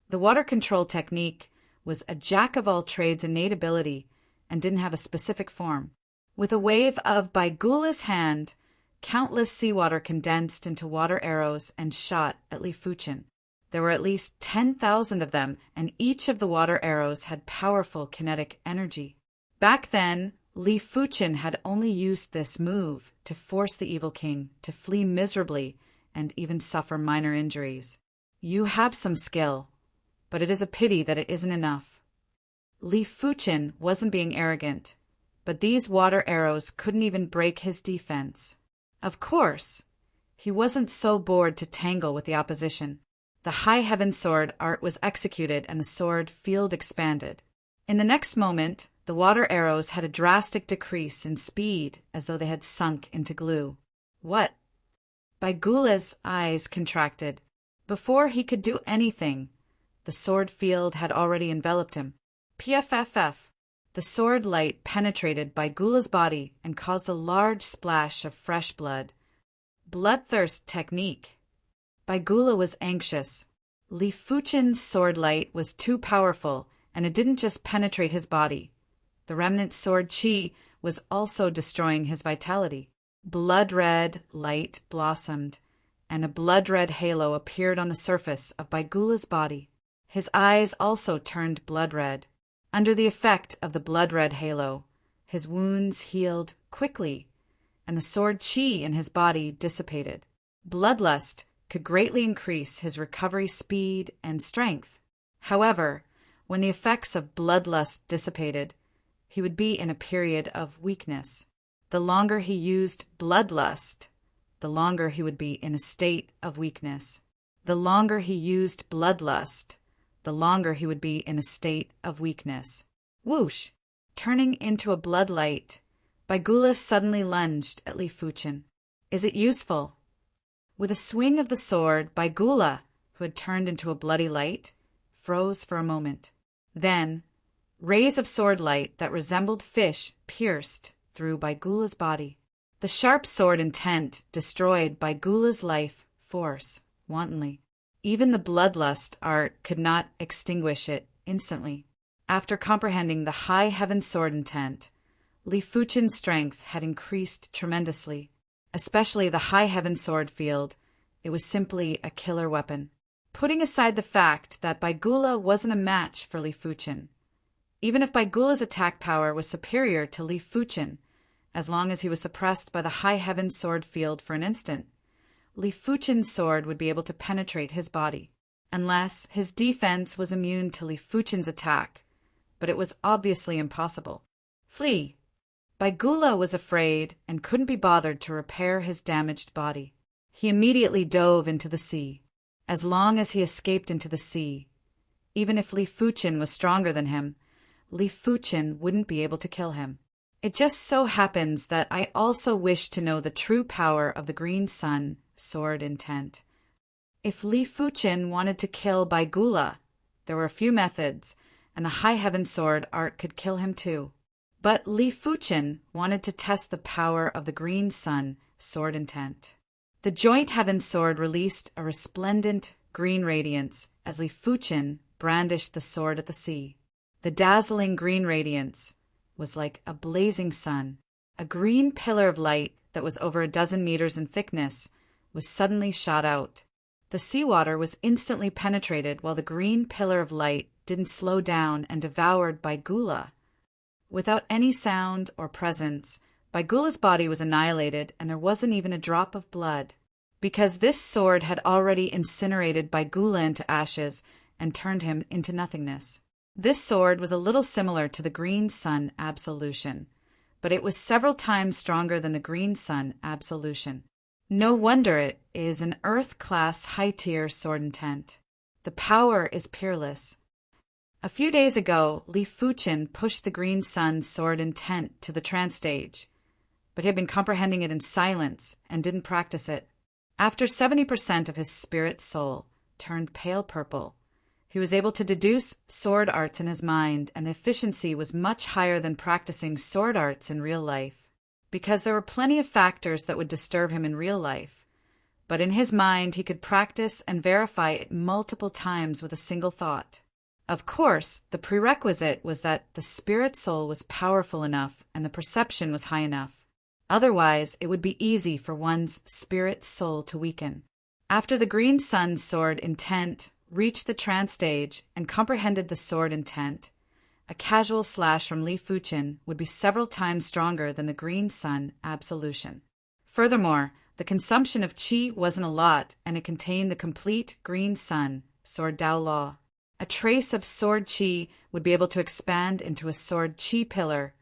The water control technique was a jack-of-all-trades innate ability and didn't have a specific form. With a wave of Baigula's hand, countless seawater condensed into water arrows and shot at Li Fuchen. There were at least 10,000 of them, and each of the water arrows had powerful kinetic energy. Back then, Li Fuchen had only used this move to force the evil king to flee miserably and even suffer minor injuries. You have some skill, but it is a pity that it isn't enough. Li Fuchen wasn't being arrogant, but these water arrows couldn't even break his defense. Of course, he wasn't so bored to tangle with the opposition. The High Heaven Sword art was executed and the sword field expanded. In the next moment, the water arrows had a drastic decrease in speed as though they had sunk into glue. What? Baigula's eyes contracted. Before he could do anything, the sword field had already enveloped him. PFFF. The sword light penetrated Baigula's body and caused a large splash of fresh blood. Bloodthirst technique. Baigula was anxious. Li Fuchen's sword light was too powerful, and it didn't just penetrate his body. The remnant sword chi was also destroying his vitality. Blood-red light blossomed, and a blood-red halo appeared on the surface of Baigula's body. His eyes also turned blood-red. Under the effect of the blood-red halo, his wounds healed quickly, and the sword chi in his body dissipated. Bloodlust could greatly increase his recovery speed and strength. However, when the effects of bloodlust dissipated, he would be in a period of weakness. The longer he used bloodlust, the longer he would be in a state of weakness. The longer he used bloodlust, the longer he would be in a state of weakness. Whoosh! Turning into a bloodlight, Baigula suddenly lunged at Li Fuchen. Is it useful? With a swing of the sword, Baigula, who had turned into a bloody light, froze for a moment. Then, rays of sword light that resembled fish pierced through Baigula's body. The sharp sword intent destroyed Baigula's life force wantonly. Even the bloodlust art could not extinguish it instantly. After comprehending the High Heaven Sword intent, Li Fuchen's strength had increased tremendously. Especially the High Heaven Sword field, it was simply a killer weapon. Putting aside the fact that Baigula wasn't a match for Li Fuchen, even if Baigula's attack power was superior to Li Fuchen, as long as he was suppressed by the High Heaven Sword field for an instant, Li Fuchen's sword would be able to penetrate his body, unless his defense was immune to Li Fuchen's attack, but it was obviously impossible. Flee! Baigula was afraid and couldn't be bothered to repair his damaged body. He immediately dove into the sea. As long as he escaped into the sea, even if Li Fuchen was stronger than him, Li Fuchen wouldn't be able to kill him. It just so happens that I also wish to know the true power of the Green Sun sword intent. If Li Fuchen wanted to kill Baigula, there were a few methods, and the High Heaven Sword art could kill him too. But Li Fuchen wanted to test the power of the Green Sun sword intent. The Joint Heaven Sword released a resplendent green radiance as Li Fuchen brandished the sword at the sea. The dazzling green radiance was like a blazing sun. A green pillar of light that was over a dozen meters in thickness was suddenly shot out. The seawater was instantly penetrated while the green pillar of light didn't slow down and devoured Baigula. Without any sound or presence, Baigula's body was annihilated and there wasn't even a drop of blood. Because this sword had already incinerated Baigula into ashes and turned him into nothingness. This sword was a little similar to the Green Sun Absolution, but it was several times stronger than the Green Sun Absolution. No wonder it is an Earth-class high-tier sword intent. The power is peerless. A few days ago, Li Fuchen pushed the Green Sun sword intent to the trance stage, but he had been comprehending it in silence and didn't practice it. After 70% of his spirit soul turned pale purple, He was able to deduce sword arts in his mind, and the efficiency was much higher than practicing sword arts in real life, because there were plenty of factors that would disturb him in real life. But in his mind, he could practice and verify it multiple times with a single thought. Of course, the prerequisite was that the spirit soul was powerful enough and the perception was high enough. Otherwise, it would be easy for one's spirit soul to weaken. After the green sun sword intent reached the trance stage and comprehended the sword intent, a casual slash from Li Fuqin would be several times stronger than the green sun absolution. Furthermore, the consumption of qi wasn't a lot, and it contained the complete green sun, sword Dao law. A trace of sword qi would be able to expand into a sword qi pillar,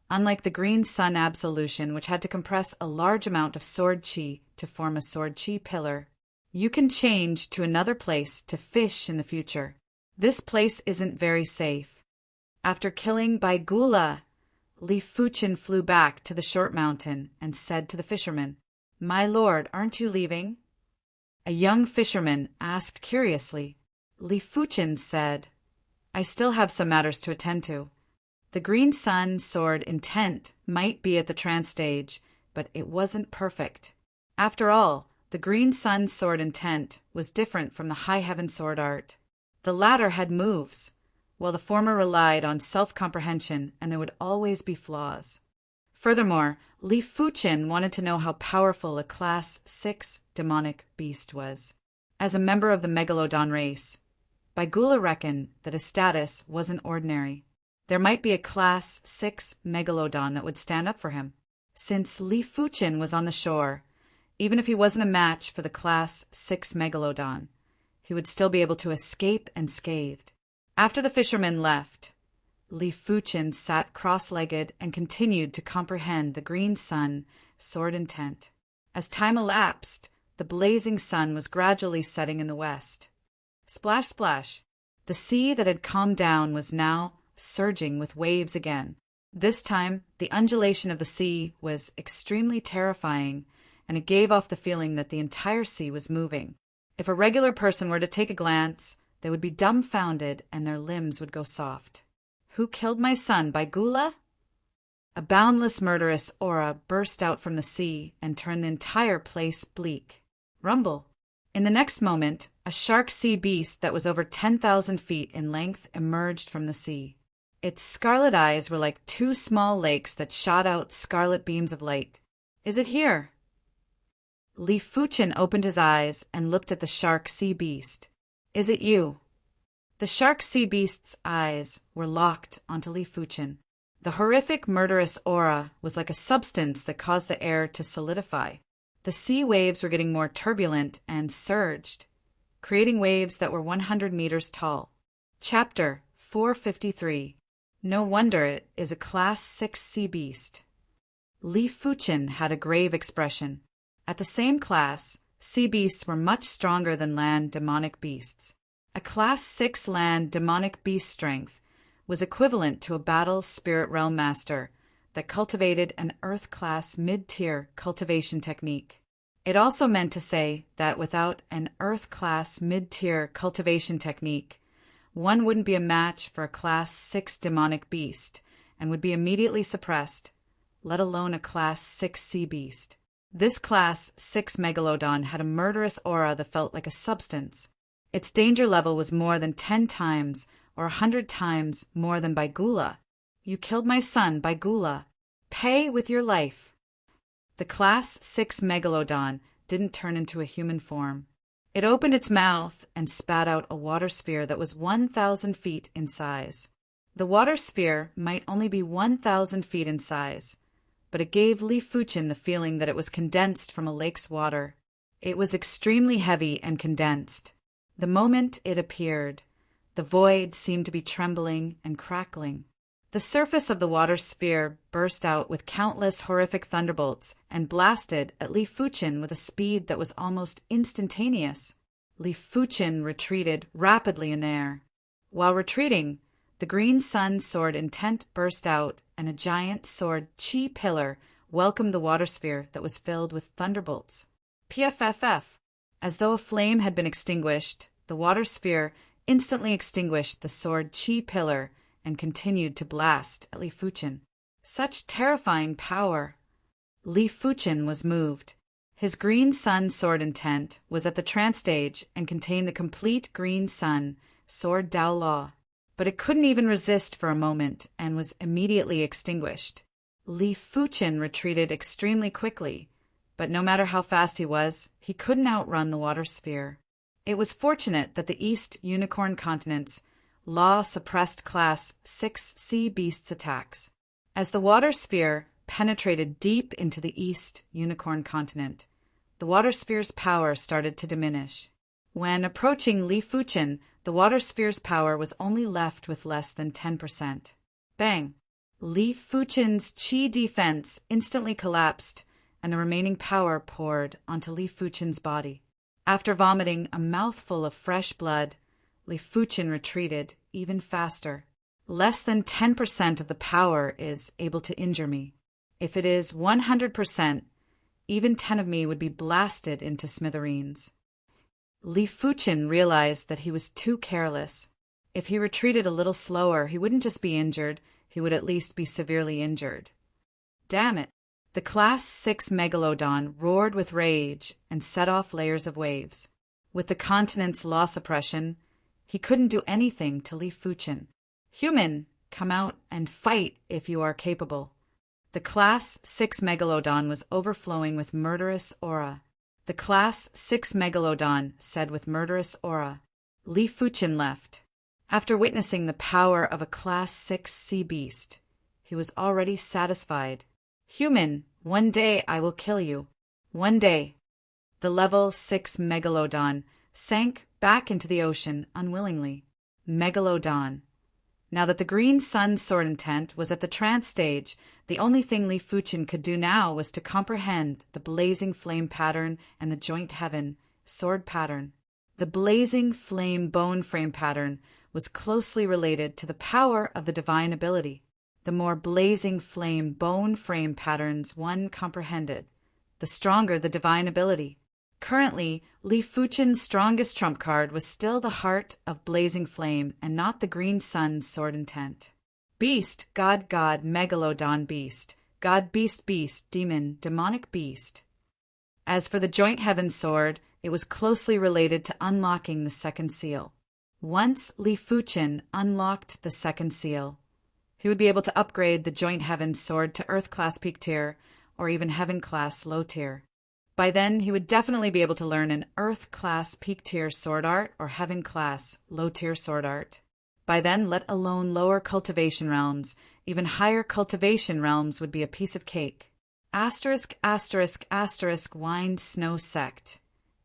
unlike the green sun absolution, which had to compress a large amount of sword qi to form a sword qi pillar. You can change to another place to fish in the future. This place isn't very safe. After killing Baigula, Li Fuqin flew back to the short mountain and said to the fisherman, "My lord, aren't you leaving?" A young fisherman asked curiously. Li Fuqin said, "I still have some matters to attend to." The green sun sword intent might be at the trance stage, but it wasn't perfect. After all, the green sun sword intent was different from the high heaven sword art. The latter had moves, while the former relied on self-comprehension, and there would always be flaws. Furthermore, Li Fuqin wanted to know how powerful a Class 6 demonic beast was. As a member of the Megalodon race, Baigula reckoned that his status wasn't ordinary. There might be a Class 6 Megalodon that would stand up for him. Since Li Fuqin was on the shore, even if he wasn't a match for the Class 6 Megalodon, he would still be able to escape unscathed. After the fisherman left, Li Fuqin sat cross-legged and continued to comprehend the green sun sword intent. As time elapsed, the blazing sun was gradually setting in the west. Splash, splash. The sea that had calmed down was now surging with waves again. This time, the undulation of the sea was extremely terrifying, and it gave off the feeling that the entire sea was moving. If a regular person were to take a glance, they would be dumbfounded and their limbs would go soft. Who killed my son, Baigula? A boundless murderous aura burst out from the sea and turned the entire place bleak. Rumble. In the next moment, a shark sea beast that was over 10,000 feet in length emerged from the sea. Its scarlet eyes were like two small lakes that shot out scarlet beams of light. Is it here? Li Fuqin opened his eyes and looked at the shark sea beast. Is it you? The shark sea beast's eyes were locked onto Li Fuqin. The horrific murderous aura was like a substance that caused the air to solidify. The sea waves were getting more turbulent and surged, creating waves that were 100 meters tall. Chapter 453. No wonder it is a Class 6 sea beast. Li Fuqin had a grave expression. At the same class, sea beasts were much stronger than land demonic beasts. A Class 6 land demonic beast strength was equivalent to a battle spirit realm master that cultivated an Earth-class mid-tier cultivation technique. It also meant to say that without an Earth-class mid-tier cultivation technique, one wouldn't be a match for a Class 6 demonic beast and would be immediately suppressed, let alone a Class 6 sea beast. This Class 6 Megalodon had a murderous aura that felt like a substance. Its danger level was more than 10 times or 100 times more than Baigula. You killed my son, Baigula. Pay with your life. The Class 6 Megalodon didn't turn into a human form. It opened its mouth and spat out a water sphere that was 1,000 feet in size. The water sphere might only be 1,000 feet in size, but it gave Li Fuqin the feeling that it was condensed from a lake's water. It was extremely heavy and condensed. The moment it appeared, the void seemed to be trembling and crackling. The surface of the water sphere burst out with countless horrific thunderbolts and blasted at Li Fuqin with a speed that was almost instantaneous. Li Fuqin retreated rapidly in air. While retreating, the green sun sword intent burst out and a giant sword chi pillar welcomed the water sphere that was filled with thunderbolts. PFFF. As though a flame had been extinguished, the water sphere instantly extinguished the sword Chi pillar and continued to blast at Li Fuchen. Such terrifying power! Li Fuchen was moved. His green sun sword intent was at the trance stage and contained the complete green sun sword Dao Law, but it couldn't even resist for a moment and was immediately extinguished. Li Fuchen retreated extremely quickly, but no matter how fast he was, he couldn't outrun the water sphere. It was fortunate that the East Unicorn Continent's law suppressed Class 6 sea beasts' attacks. As the water sphere penetrated deep into the East Unicorn Continent, the water sphere's power started to diminish. When approaching Li Fuchen, the water sphere's power was only left with less than 10%. Bang! Li Fuchen's Qi defense instantly collapsed, and the remaining power poured onto Li Fuchen's body. After vomiting a mouthful of fresh blood, Li Fuchen retreated even faster. Less than 10% of the power is able to injure me. If it is 100%, even 10 of me would be blasted into smithereens. Li Fuchen realized that he was too careless. If he retreated a little slower, he wouldn't just be injured, he would at least be severely injured. Damn it! The Class 6 Megalodon roared with rage and set off layers of waves. With the continent's law suppression, he couldn't do anything to Li Fuchen. Human, come out and fight if you are capable. The Class 6 Megalodon was overflowing with murderous aura. The Class 6 Megalodon said with murderous aura. Li Fuchen left. After witnessing the power of a Class 6 sea beast, he was already satisfied. Human, one day I will kill you. One day. The Level 6 Megalodon sank back into the ocean unwillingly. Megalodon. Now that the green sun sword intent was at the trance stage, the only thing Li Fuchen could do now was to comprehend the blazing flame pattern and the joint heaven sword pattern. The blazing flame bone frame pattern was closely related to the power of the divine ability. The more blazing flame bone frame patterns one comprehended, the stronger the divine ability. Currently, Li Fuchen's strongest trump card was still the heart of blazing flame and not the green sun sword intent. Beast, god, megalodon beast, god, beast, demon, demonic beast. As for the joint heaven sword, it was closely related to unlocking the second seal. Once Li Fuchen unlocked the second seal, he would be able to upgrade the joint heaven sword to Earth class peak tier or even heaven class low tier. By then, he would definitely be able to learn an Earth class peak tier sword art or heaven class low tier sword art. By then, let alone lower cultivation realms, even higher cultivation realms would be a piece of cake. Asterisk, Wind Snow Sect.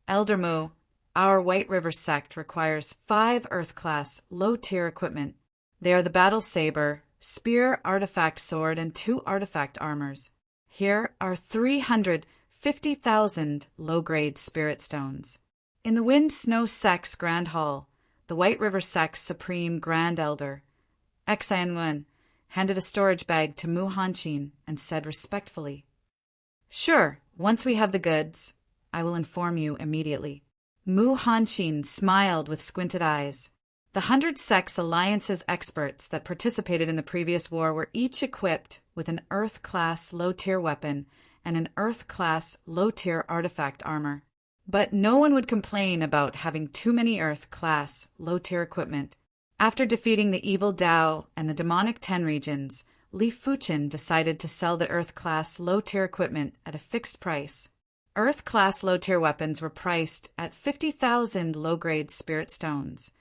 Eldermu, our White River sect requires 5 Earth class low tier equipment. They are the battle saber, spear, artifact sword, and 2 artifact armors. Here are 350,000 low-grade spirit stones. In the Wind Snow Sect's Grand Hall, the White River Sect's Supreme Grand Elder, Xianwen, handed a storage bag to Mu Hanshin and said respectfully, "Sure, once we have the goods, I will inform you immediately." Mu Hanshin smiled with squinted eyes. The 100 Sects Alliance's experts that participated in the previous war were each equipped with an Earth-class low-tier weapon and an Earth-class low-tier artifact armor. But no one would complain about having too many Earth-class low-tier equipment. After defeating the evil Dao and the demonic 10 regions, Li Fuchen decided to sell the Earth-class low-tier equipment at a fixed price. Earth-class low-tier weapons were priced at 50,000 low-grade spirit stones,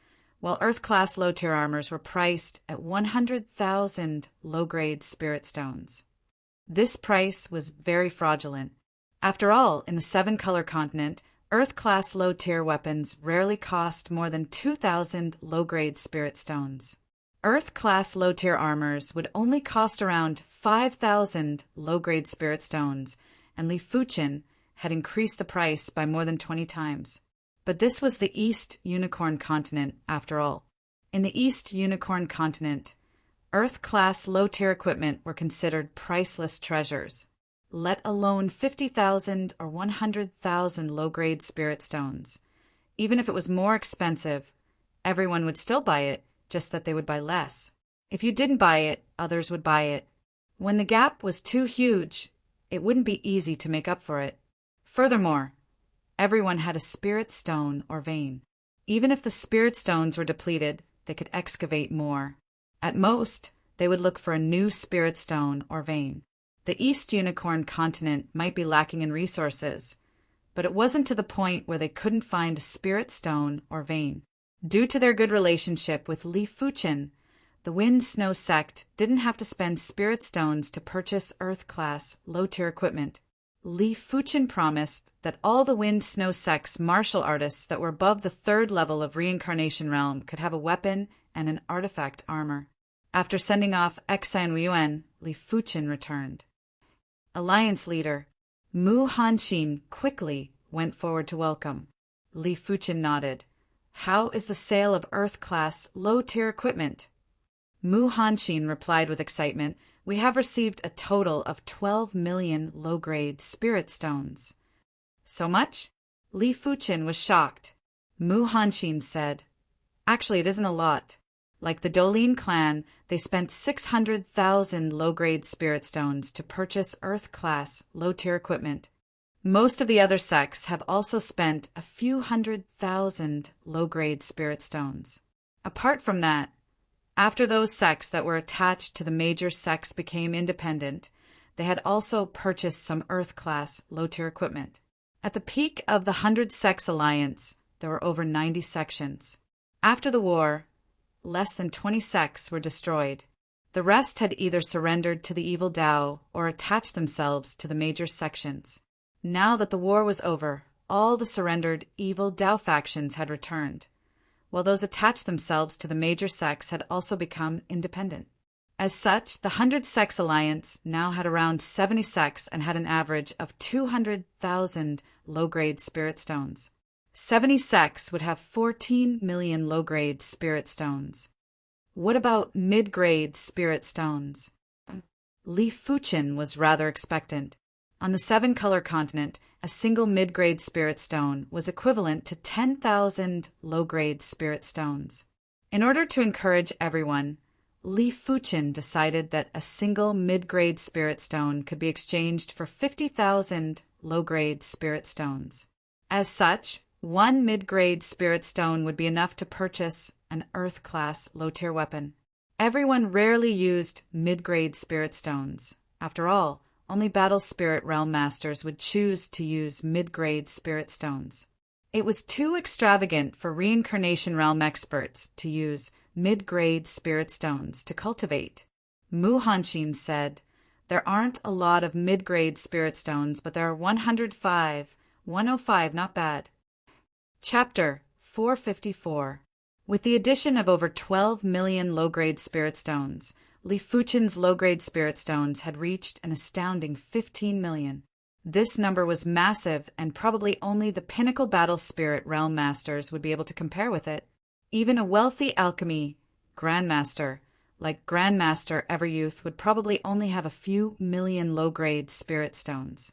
while Earth-class low-tier armors were priced at 100,000 low-grade spirit stones. This price was very fraudulent. After all, in the 7-color continent, Earth-class low-tier weapons rarely cost more than 2,000 low-grade spirit stones. Earth-class low-tier armors would only cost around 5,000 low-grade spirit stones, and Li Fuchen had increased the price by more than 20 times. But this was the East Unicorn Continent, after all. In the East Unicorn Continent, Earth-class low-tier equipment were considered priceless treasures, let alone 50,000 or 100,000 low-grade spirit stones. Even if it was more expensive, Everyone would still buy it, just that they would buy less. If you didn't buy it, others would buy it. When the gap was too huge, it wouldn't be easy to make up for it. Furthermore, everyone had a spirit stone or vein. Even if the spirit stones were depleted, they could excavate more. At most, they would look for a new spirit stone or vein. The East Unicorn continent might be lacking in resources, but it wasn't to the point where they couldn't find a spirit stone or vein. Due to their good relationship with Li Fuchen, the Wind Snow sect didn't have to spend spirit stones to purchase Earth-class, low-tier equipment. Li Fuchen promised that all the Wind Snow sect's martial artists that were above the 3rd level of Reincarnation Realm could have a weapon and an artifact armor. After sending off Exan Yuan, Li Fuchen returned. Alliance leader Mu Hanxin quickly went forward to welcome. Li Fuchen nodded. How is the sale of Earth-class, low-tier equipment? Mu Hanxin replied with excitement, We have received a total of 12 million low-grade spirit stones. So much? Li Fuchen was shocked. Mu Hanxin said, Actually, it isn't a lot. Like the Dolin clan, they spent 600,000 low-grade spirit stones to purchase Earth-class, low-tier equipment. Most of the other sects have also spent a few 100,000 low-grade spirit stones. Apart from that, after those sects that were attached to the major sects became independent, they had also purchased some Earth-class, low-tier equipment. At the peak of the 100 Sects Alliance, there were over 90 sections. After the war, less than 20 sects were destroyed. The rest had either surrendered to the evil Tao or attached themselves to the major sections. Now that the war was over, all the surrendered evil Tao factions had returned, while those attached themselves to the major sects had also become independent. As such, the 100 Sects Alliance now had around 70 sects and had an average of 200,000 low-grade spirit stones. 70 sects would have 14 million low-grade spirit stones. What about mid-grade spirit stones? Li Fuchen was rather expectant. On the 7-color continent, a single mid-grade spirit stone was equivalent to 10,000 low-grade spirit stones. In order to encourage everyone, Li Fuchen decided that a single mid-grade spirit stone could be exchanged for 50,000 low-grade spirit stones. As such, one mid-grade spirit stone would be enough to purchase an Earth-class low-tier weapon. Everyone rarely used mid-grade spirit stones. After all, only Battle Spirit Realm Masters would choose to use mid-grade spirit stones. It was too extravagant for Reincarnation Realm experts to use mid-grade spirit stones to cultivate. Mu Hanxin said, There aren't a lot of mid-grade spirit stones, but there are 105. 105, not bad. Chapter 454. With the addition of over 12 million low-grade spirit stones, Li Fuchen's low-grade spirit stones had reached an astounding 15 million. This number was massive, and probably only the pinnacle Battle Spirit Realm Masters would be able to compare with it. Even a wealthy alchemy grandmaster, like Grandmaster Everyouth, would probably only have a few million low-grade spirit stones.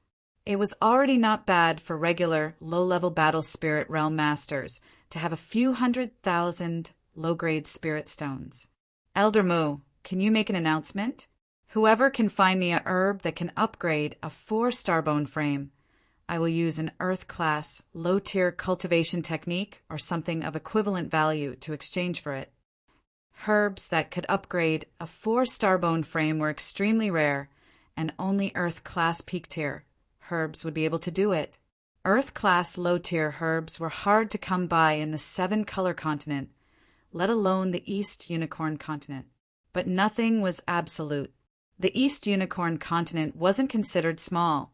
It was already not bad for regular, low-level Battle Spirit Realm Masters to have a few 100,000 low-grade spirit stones. Elder Mu, can you make an announcement? Whoever can find me a herb that can upgrade a 4-star bone frame, I will use an Earth-class, low-tier cultivation technique or something of equivalent value to exchange for it. Herbs that could upgrade a 4-star bone frame were extremely rare, and only Earth-class peak-tier herbs would be able to do it. Earth-class low-tier herbs were hard to come by in the 7-color continent, let alone the East Unicorn continent. But nothing was absolute. The East Unicorn continent wasn't considered small,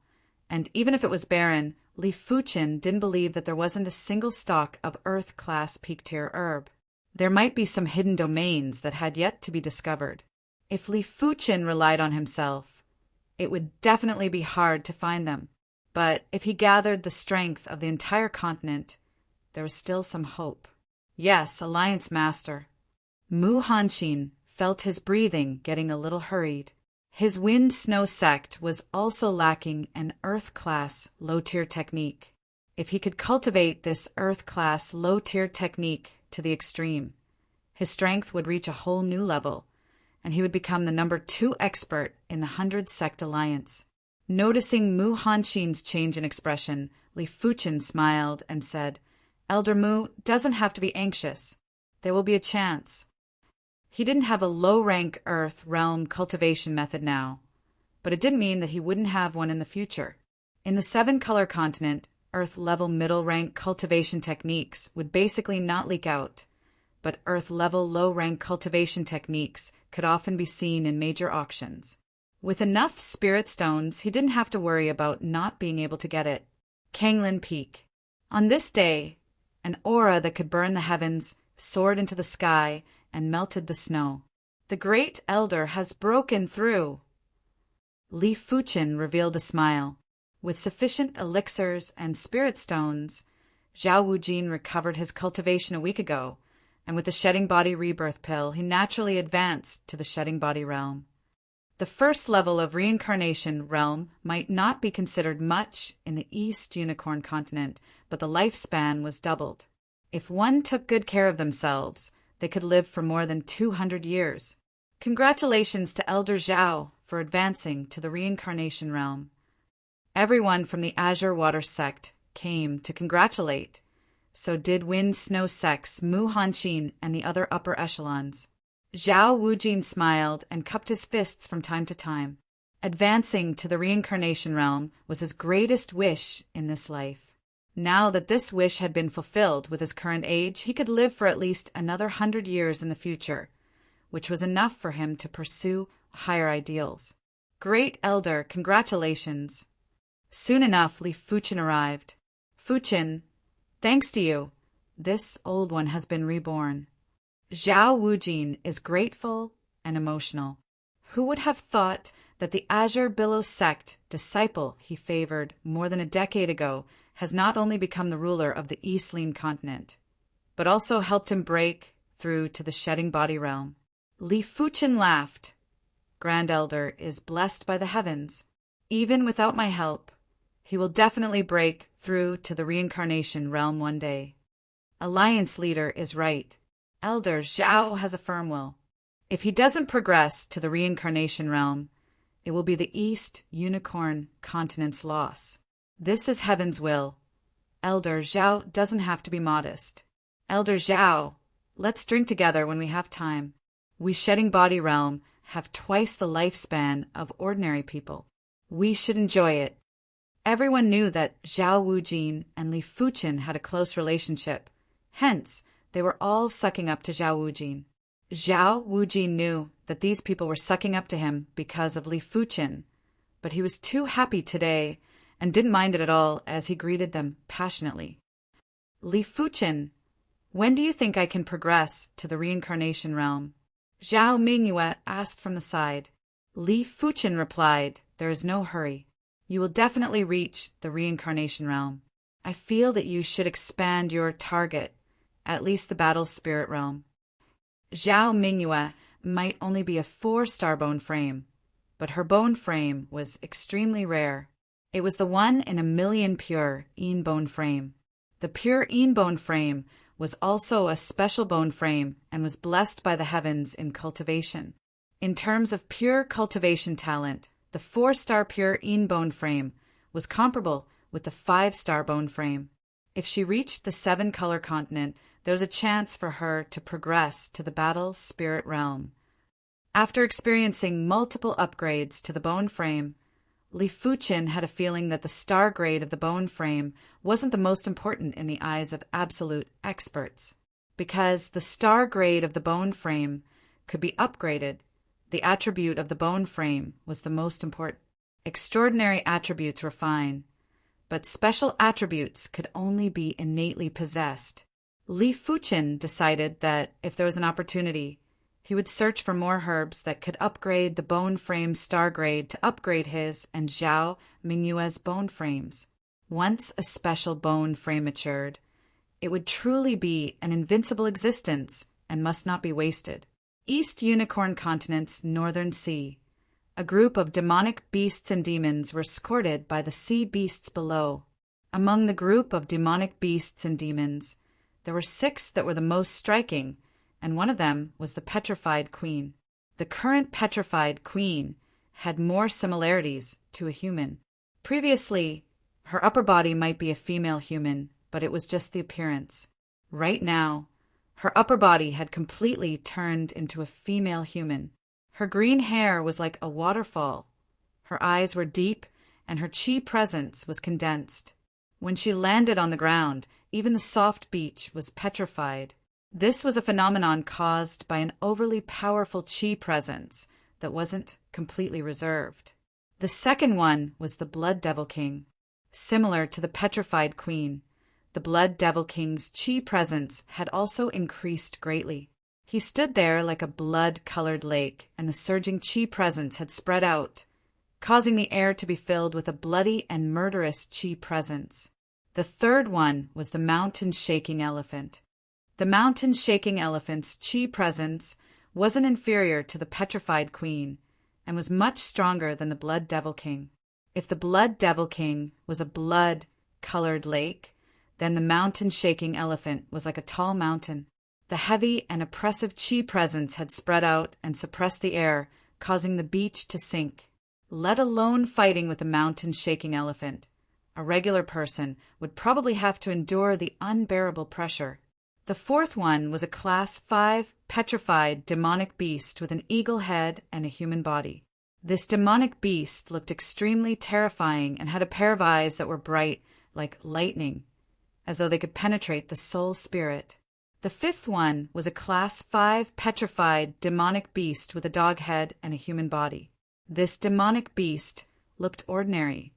and even if it was barren, Li Fuchen didn't believe that there wasn't a single stalk of Earth-class peak-tier herb. There might be some hidden domains that had yet to be discovered. If Li Fuchen relied on himself, it would definitely be hard to find them. But if he gathered the strength of the entire continent, there was still some hope. Yes, Alliance Master. Mu Hanxin felt his breathing getting a little hurried. His Wind Snow sect was also lacking an Earth-class low-tier technique. if he could cultivate this Earth-class low-tier technique to the extreme, his strength would reach a whole new level, and he would become the #2 expert in the 100-Sect Alliance. Noticing Mu Hanxin's change in expression, Li Fuchen smiled and said, "Elder Mu doesn't have to be anxious. There will be a chance." He didn't have a low-rank Earth realm cultivation method now, but it didn't mean that he wouldn't have one in the future. In the 7-color continent, Earth-level middle-rank cultivation techniques would basically not leak out, but Earth-level low-rank cultivation techniques could often be seen in major auctions. With enough spirit stones, he didn't have to worry about not being able to get it. Kanglin Peak. On this day, an aura that could burn the heavens soared into the sky and melted the snow. The Great Elder has broken through. Li Fuchen revealed a smile. With sufficient elixirs and spirit stones, Zhao Wujin recovered his cultivation a week ago, and with the Shedding Body Rebirth Pill, he naturally advanced to the Shedding Body realm. The first level of reincarnation realm might not be considered much in the East Unicorn continent, but the lifespan was doubled. If one took good care of themselves, they could live for more than 200 years. Congratulations to Elder Zhao for advancing to the reincarnation realm. Everyone from the Azure Water sect came to congratulate. So did Wind Snow sects Mu Hanxin and the other upper echelons. Zhao Wujin smiled and cupped his fists from time to time. Advancing to the reincarnation realm was his greatest wish in this life. Now that this wish had been fulfilled with his current age, he could live for at least another 100 years in the future, which was enough for him to pursue higher ideals. Great Elder, congratulations. Soon enough, Li Fuchen arrived. Fuchen, thanks to you, this old one has been reborn. Zhao Wujin is grateful and emotional. Who would have thought that the Azure Billow sect disciple he favored more than a decade ago has not only become the ruler of the Eastline continent, but also helped him break through to the Shedding Body realm? Li Fuchen laughed. Grand Elder is blessed by the heavens. Even without my help, he will definitely break through to the reincarnation realm one day. Alliance leader is right. Elder Zhao has a firm will. If he doesn't progress to the reincarnation realm, it will be the East Unicorn continent's loss. This is heaven's will. Elder Zhao doesn't have to be modest. Elder Zhao, let's drink together when we have time. We Shedding Body realm have twice the lifespan of ordinary people. We should enjoy it. Everyone knew that Zhao Wujin and Li Fuchen had a close relationship. Hence, they were all sucking up to Zhao Wujin. Zhao Wujin knew that these people were sucking up to him because of Li Fuchen, but he was too happy today and didn't mind it at all as he greeted them passionately. Li Fuchen, when do you think I can progress to the reincarnation realm? Zhao Mingyue asked from the side. Li Fuchen replied, there is no hurry. You will definitely reach the reincarnation realm. I feel that you should expand your target, at least the battle spirit realm. Zhao Mingyue might only be a 4-star bone frame, but her bone frame was extremely rare. It was the 1 in a million pure Yin bone frame. The pure Yin bone frame was also a special bone frame and was blessed by the heavens in cultivation. In terms of pure cultivation talent, the 4-star pure Yin bone frame was comparable with the 5-star bone frame. If she reached the 7-color continent, there was a chance for her to progress to the battle spirit realm. After experiencing multiple upgrades to the bone frame, Li Fuchen had a feeling that the star grade of the bone frame wasn't the most important in the eyes of absolute experts. Because the star grade of the bone frame could be upgraded, the attribute of the bone frame was the most important. Extraordinary attributes were fine, but special attributes could only be innately possessed. Li Fuchen decided that if there was an opportunity, he would search for more herbs that could upgrade the bone frame star grade to upgrade his and Zhao Mingyue's bone frames. Once a special bone frame matured, it would truly be an invincible existence and must not be wasted. East Unicorn Continent's Northern Sea. A group of demonic beasts and demons were escorted by the sea beasts below. Among the group of demonic beasts and demons, there were 6 that were the most striking, and one of them was the petrified queen. The current petrified queen had more similarities to a human. Previously, her upper body might be a female human, but it was just the appearance. Right now, her upper body had completely turned into a female human. Her green hair was like a waterfall. Her eyes were deep, and her chi presence was condensed. When she landed on the ground, even the soft beach was petrified. This was a phenomenon caused by an overly powerful chi presence that wasn't completely reserved. The second one was the Blood Devil King. Similar to the petrified queen, the Blood Devil King's chi presence had also increased greatly. He stood there like a blood-colored lake, and the surging chi presence had spread out, causing the air to be filled with a bloody and murderous chi presence. The third one was the mountain-shaking elephant. The mountain-shaking elephant's chi presence wasn't inferior to the petrified queen, and was much stronger than the Blood Devil King. If the Blood Devil King was a blood-colored lake, then the mountain-shaking elephant was like a tall mountain. The heavy and oppressive chi presence had spread out and suppressed the air, causing the beach to sink. Let alone fighting with a mountain-shaking elephant, a regular person would probably have to endure the unbearable pressure. The fourth one was a Class 5 petrified demonic beast with an eagle head and a human body. This demonic beast looked extremely terrifying and had a pair of eyes that were bright like lightning, as though they could penetrate the soul spirit. The fifth one was a Class 5 petrified demonic beast with a dog head and a human body. This demonic beast looked ordinary,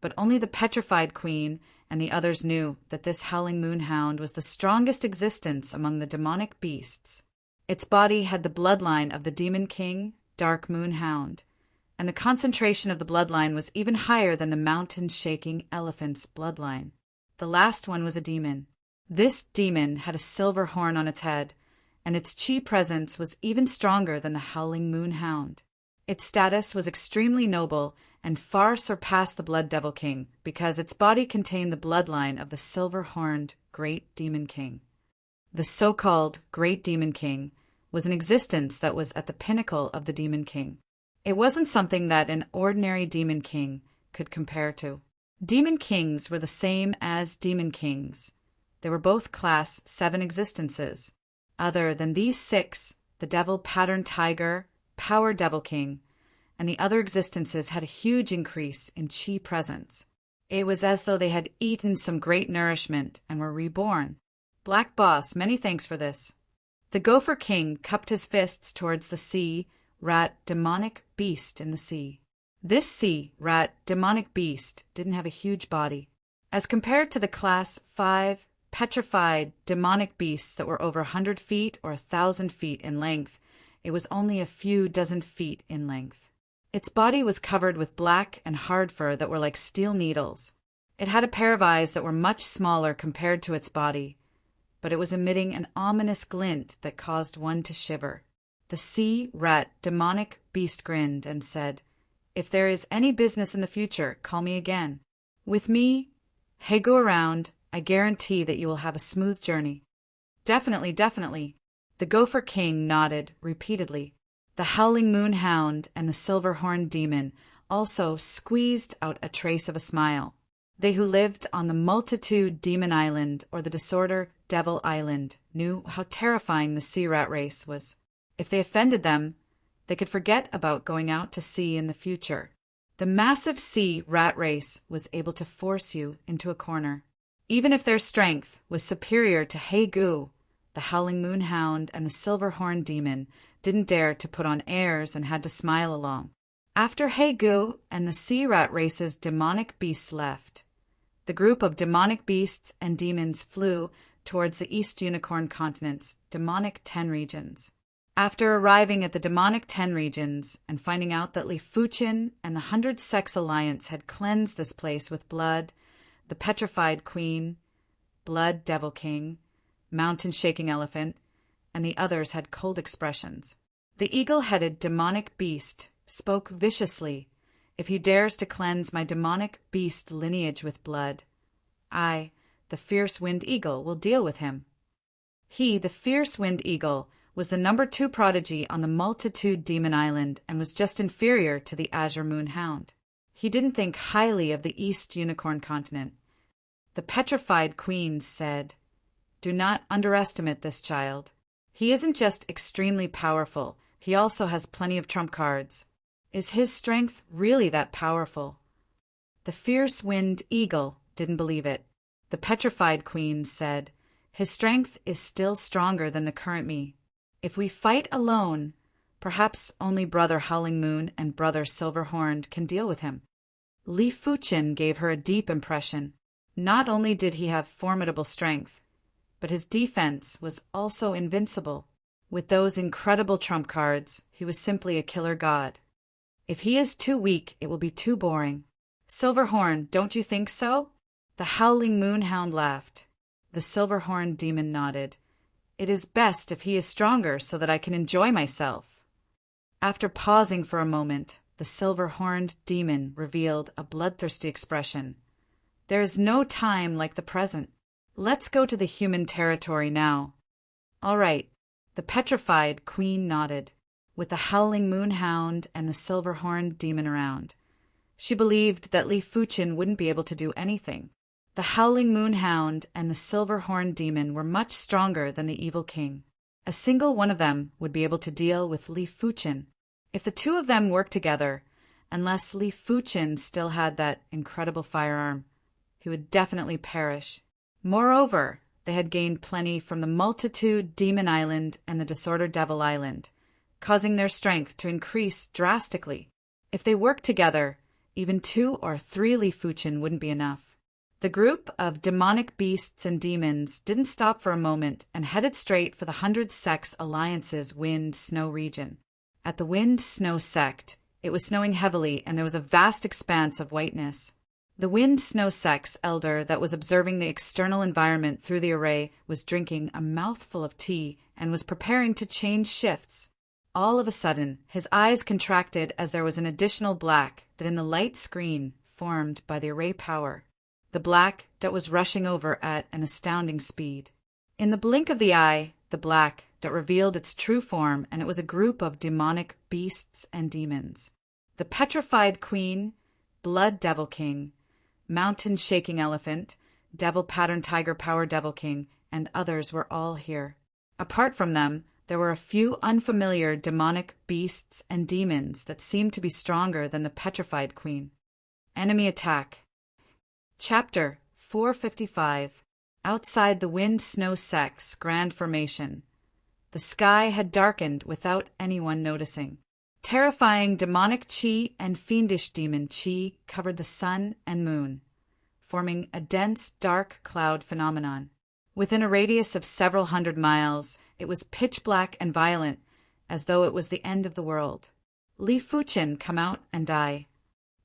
but only the petrified queen and the others knew that this howling moonhound was the strongest existence among the demonic beasts. Its body had the bloodline of the demon king, Dark Moonhound, and the concentration of the bloodline was even higher than the mountain-shaking elephant's bloodline. The last one was a demon. This demon had a silver horn on its head, and its chi presence was even stronger than the howling moonhound. Its status was extremely noble and far surpassed the Blood Devil King because its body contained the bloodline of the silver-horned Great Demon King. The so-called Great Demon King was an existence that was at the pinnacle of the Demon King. It wasn't something that an ordinary Demon King could compare to. Demon Kings were the same as Demon Kings. They were both Class 7 existences. Other than these 6, the Devil Pattern Tiger, Power Devil King, and the other existences had a huge increase in chi presence. It was as though they had eaten some great nourishment and were reborn. Black Boss, many thanks for this. The Gopher King cupped his fists towards the sea rat demonic beast in the sea. This sea rat demonic beast didn't have a huge body. As compared to the Class 5 petrified demonic beasts that were over 100 feet or 1,000 feet in length, it was only a few dozen feet in length. Its body was covered with black and hard fur that were like steel needles. It had a pair of eyes that were much smaller compared to its body, but it was emitting an ominous glint that caused one to shiver. The sea rat demonic beast grinned and said, "If there is any business in the future, call me again. With me, hey, go around, I guarantee that you will have a smooth journey." Definitely, definitely. The Gopher King nodded repeatedly. The Howling Moonhound and the Silver-Horned Demon also squeezed out a trace of a smile. They who lived on the Multitude Demon Island or the Disorder Devil Island knew how terrifying the sea rat race was. If they offended them, they could forget about going out to sea in the future. The massive sea rat race was able to force you into a corner. Even if their strength was superior to Hegu, the Howling Moonhound and the Silver-Horned Demon didn't dare to put on airs and had to smile along. After Hegu and the sea rat race's demonic beasts left, the group of demonic beasts and demons flew towards the East Unicorn Continent's demonic 10 regions. After arriving at the demonic 10 regions and finding out that Li Fuchin and the 100 Sex Alliance had cleansed this place with blood, the Petrified Queen, Blood Devil King, Mountain Shaking Elephant, and the others had cold expressions. The eagle-headed demonic beast spoke viciously. "If he dares to cleanse my demonic beast lineage with blood, I, the fierce Wind Eagle, will deal with him." He, the fierce Wind Eagle, was the number 2 prodigy on the Multitude Demon Island and was just inferior to the Azure Moon Hound. He didn't think highly of the East Unicorn Continent. The petrified queens said, "Do not underestimate this child. He isn't just extremely powerful, he also has plenty of trump cards. Is his strength really that powerful?" The fierce Wind Eagle didn't believe it. The petrified queens said, "His strength is still stronger than the current me. If we fight alone, perhaps only Brother Howling Moon and Brother Silverhorned can deal with him." Li Fuchin gave her a deep impression. Not only did he have formidable strength, but his defense was also invincible. With those incredible trump cards, he was simply a killer god. If he is too weak, it will be too boring. "Silverhorn, don't you think so?" The Howling Moonhound laughed. The Silverhorn demon nodded. "It is best if he is stronger so that I can enjoy myself." After pausing for a moment, the silver-horned demon revealed a bloodthirsty expression. "There is no time like the present. Let's go to the human territory now." "All right." The petrified queen nodded, with the Howling Moonhound and the silver-horned demon around. She believed that Li Fuchin wouldn't be able to do anything. The Howling Moonhound and the silver-horned demon were much stronger than the evil king. A single one of them would be able to deal with Li Fuchin. If the two of them worked together, unless Li Fuchin still had that incredible firearm, he would definitely perish. Moreover, they had gained plenty from the Multitude Demon Island and the Disorder Devil Island, causing their strength to increase drastically. If they worked together, even 2 or 3 Li Fuchin wouldn't be enough. The group of demonic beasts and demons didn't stop for a moment and headed straight for the 100 Sects Alliance's Wind-Snow region. At the Wind-Snow Sect, it was snowing heavily and there was a vast expanse of whiteness. The Wind-Snow Sect's elder that was observing the external environment through the array was drinking a mouthful of tea and was preparing to change shifts. All of a sudden, his eyes contracted as there was an additional black that in the light screen formed by the array power. The black that was rushing over at an astounding speed. In the blink of the eye, the black that revealed its true form, and it was a group of demonic beasts and demons. The petrified queen, blood devil king, mountain shaking elephant, devil pattern tiger power devil king, and others were all here. Apart from them, there were a few unfamiliar demonic beasts and demons that seemed to be stronger than the petrified queen. Enemy attack. Chapter 455. Outside the Wind-Snow Sect's grand formation. The sky had darkened without anyone noticing. Terrifying demonic chi and fiendish demon chi covered the sun and moon, forming a dense dark cloud phenomenon. Within a radius of several hundred miles, it was pitch black and violent, as though it was the end of the world. Li Fuchin, come out and die.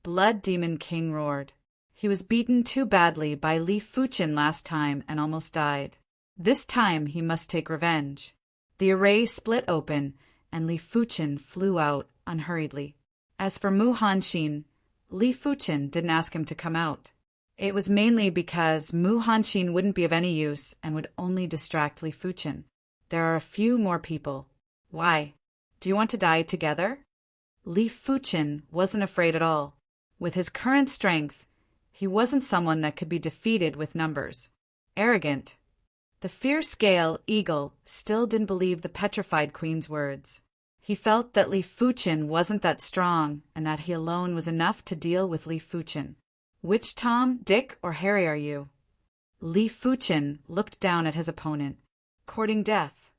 Blood Demon King roared. He was beaten too badly by Li Fuchin last time and almost died. This time he must take revenge. The array split open, and Li Fuchin flew out unhurriedly. As for Mu Hanxin, Li Fuchin didn't ask him to come out. It was mainly because Mu Hanxin wouldn't be of any use and would only distract Li Fuchin. There are a few more people. Why? Do you want to die together? Li Fuchin wasn't afraid at all. With his current strength, he wasn't someone that could be defeated with numbers. Arrogant. The fierce-scale eagle still didn't believe the petrified queen's words. He felt that Li Fuchin wasn't that strong and that he alone was enough to deal with Li Fuchin. Which Tom, Dick, or Harry are you? Li Fuchin looked down at his opponent, courting death.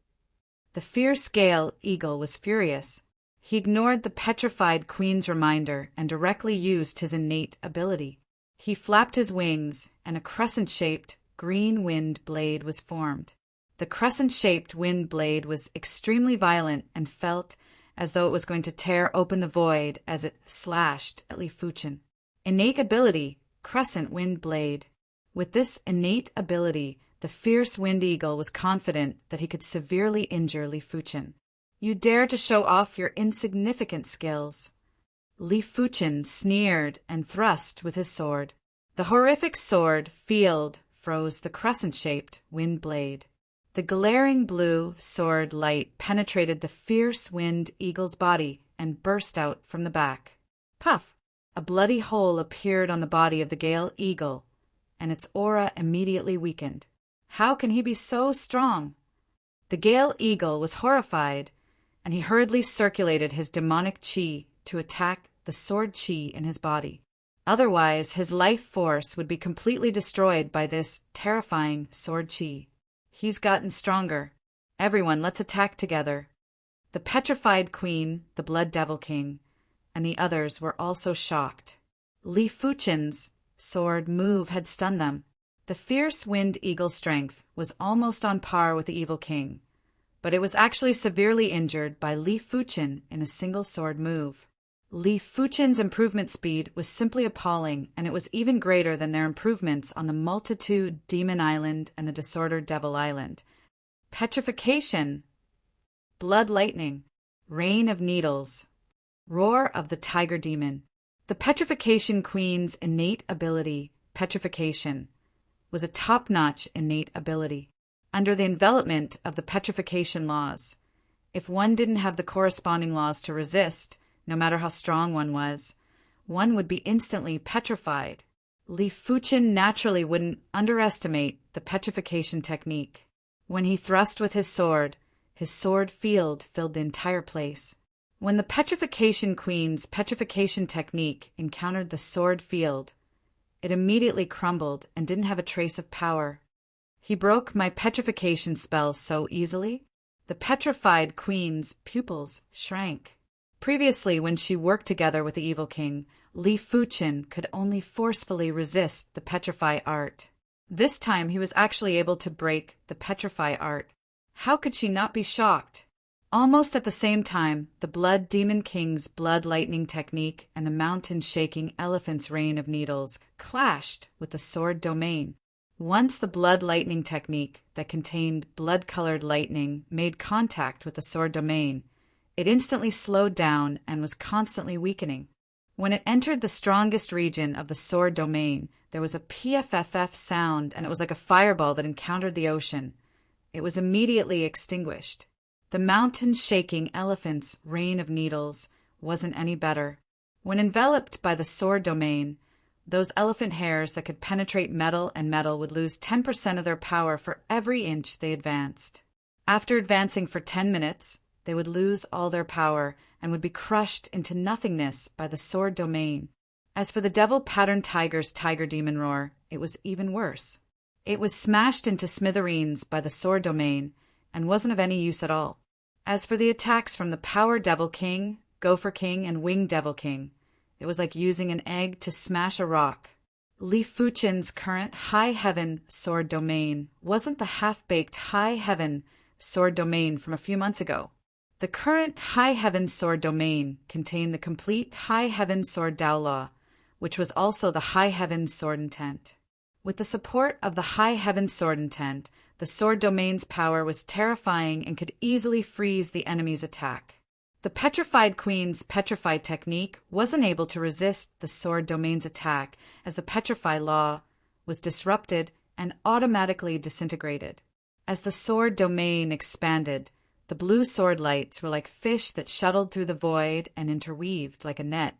The fierce-scale eagle was furious. He ignored the petrified queen's reminder and directly used his innate ability. He flapped his wings, and a crescent-shaped green wind blade was formed. The crescent-shaped wind blade was extremely violent and felt as though it was going to tear open the void as it slashed at Li Fuchin. Innate ability, crescent wind blade. With this innate ability, the fierce wind eagle was confident that he could severely injure Li Fuchin. You dare to show off your insignificant skills. Li Fuchin sneered and thrust with his sword. The horrific sword field froze the crescent-shaped wind blade. The glaring blue sword light penetrated the fierce winged eagle's body and burst out from the back. Puff! A bloody hole appeared on the body of the Gale Eagle, and its aura immediately weakened. How can he be so strong? The Gale Eagle was horrified, and he hurriedly circulated his demonic chi to attack the sword chi in his body. Otherwise, his life force would be completely destroyed by this terrifying sword chi. He's gotten stronger. Everyone, let's attack together. The petrified queen, the Blood Devil King, and the others were also shocked. Li Fuchen's sword move had stunned them. The fierce wind eagle's strength was almost on par with the Evil King, but it was actually severely injured by Li Fuchen in a single sword move. Li Fuchen's improvement speed was simply appalling, and it was even greater than their improvements on the Multitude Demon Island and the Disordered Devil Island. Petrification, Blood Lightning, Rain of Needles, Roar of the Tiger Demon. The Petrification Queen's innate ability, Petrification, was a top-notch innate ability. Under the envelopment of the petrification laws, if one didn't have the corresponding laws to resist, no matter how strong one would be instantly petrified. Li Fuchen naturally wouldn't underestimate the petrification technique. When he thrust with his sword field filled the entire place. When the Petrification Queen's petrification technique encountered the sword field, it immediately crumbled and didn't have a trace of power. He broke my petrification spell so easily, the petrified queen's pupils shrank. Previously, when she worked together with the Evil King, Li Fuchen could only forcefully resist the petrify art. This time he was actually able to break the petrify art. How could she not be shocked? Almost at the same time, the Blood Demon King's blood lightning technique and the mountain-shaking elephant's rain of needles clashed with the sword domain. Once the blood lightning technique that contained blood-colored lightning made contact with the sword domain, it instantly slowed down and was constantly weakening. When it entered the strongest region of the sword domain, there was a PFFF sound, and it was like a fireball that encountered the ocean. It was immediately extinguished. The mountain-shaking elephant's rain of needles wasn't any better. When enveloped by the sword domain, those elephant hairs that could penetrate metal and metal would lose 10% of their power for every inch they advanced. After advancing for 10 minutes, they would lose all their power and would be crushed into nothingness by the sword domain. As for the Devil Pattern Tiger's Tiger Demon Roar, it was even worse. It was smashed into smithereens by the sword domain and wasn't of any use at all. As for the attacks from the Power Devil King, Gopher King, and Wing Devil King, it was like using an egg to smash a rock. Li Fuchen's current High Heaven sword domain wasn't the half-baked High Heaven sword domain from a few months ago. The current High Heaven sword domain contained the complete High Heaven sword Tao Law, which was also the High Heaven sword intent. With the support of the High Heaven sword intent, the sword domain's power was terrifying and could easily freeze the enemy's attack. The Petrified Queen's Petrify technique wasn't able to resist the sword domain's attack, as the Petrify law was disrupted and automatically disintegrated. As the sword domain expanded, the blue sword lights were like fish that shuttled through the void and interweaved like a net.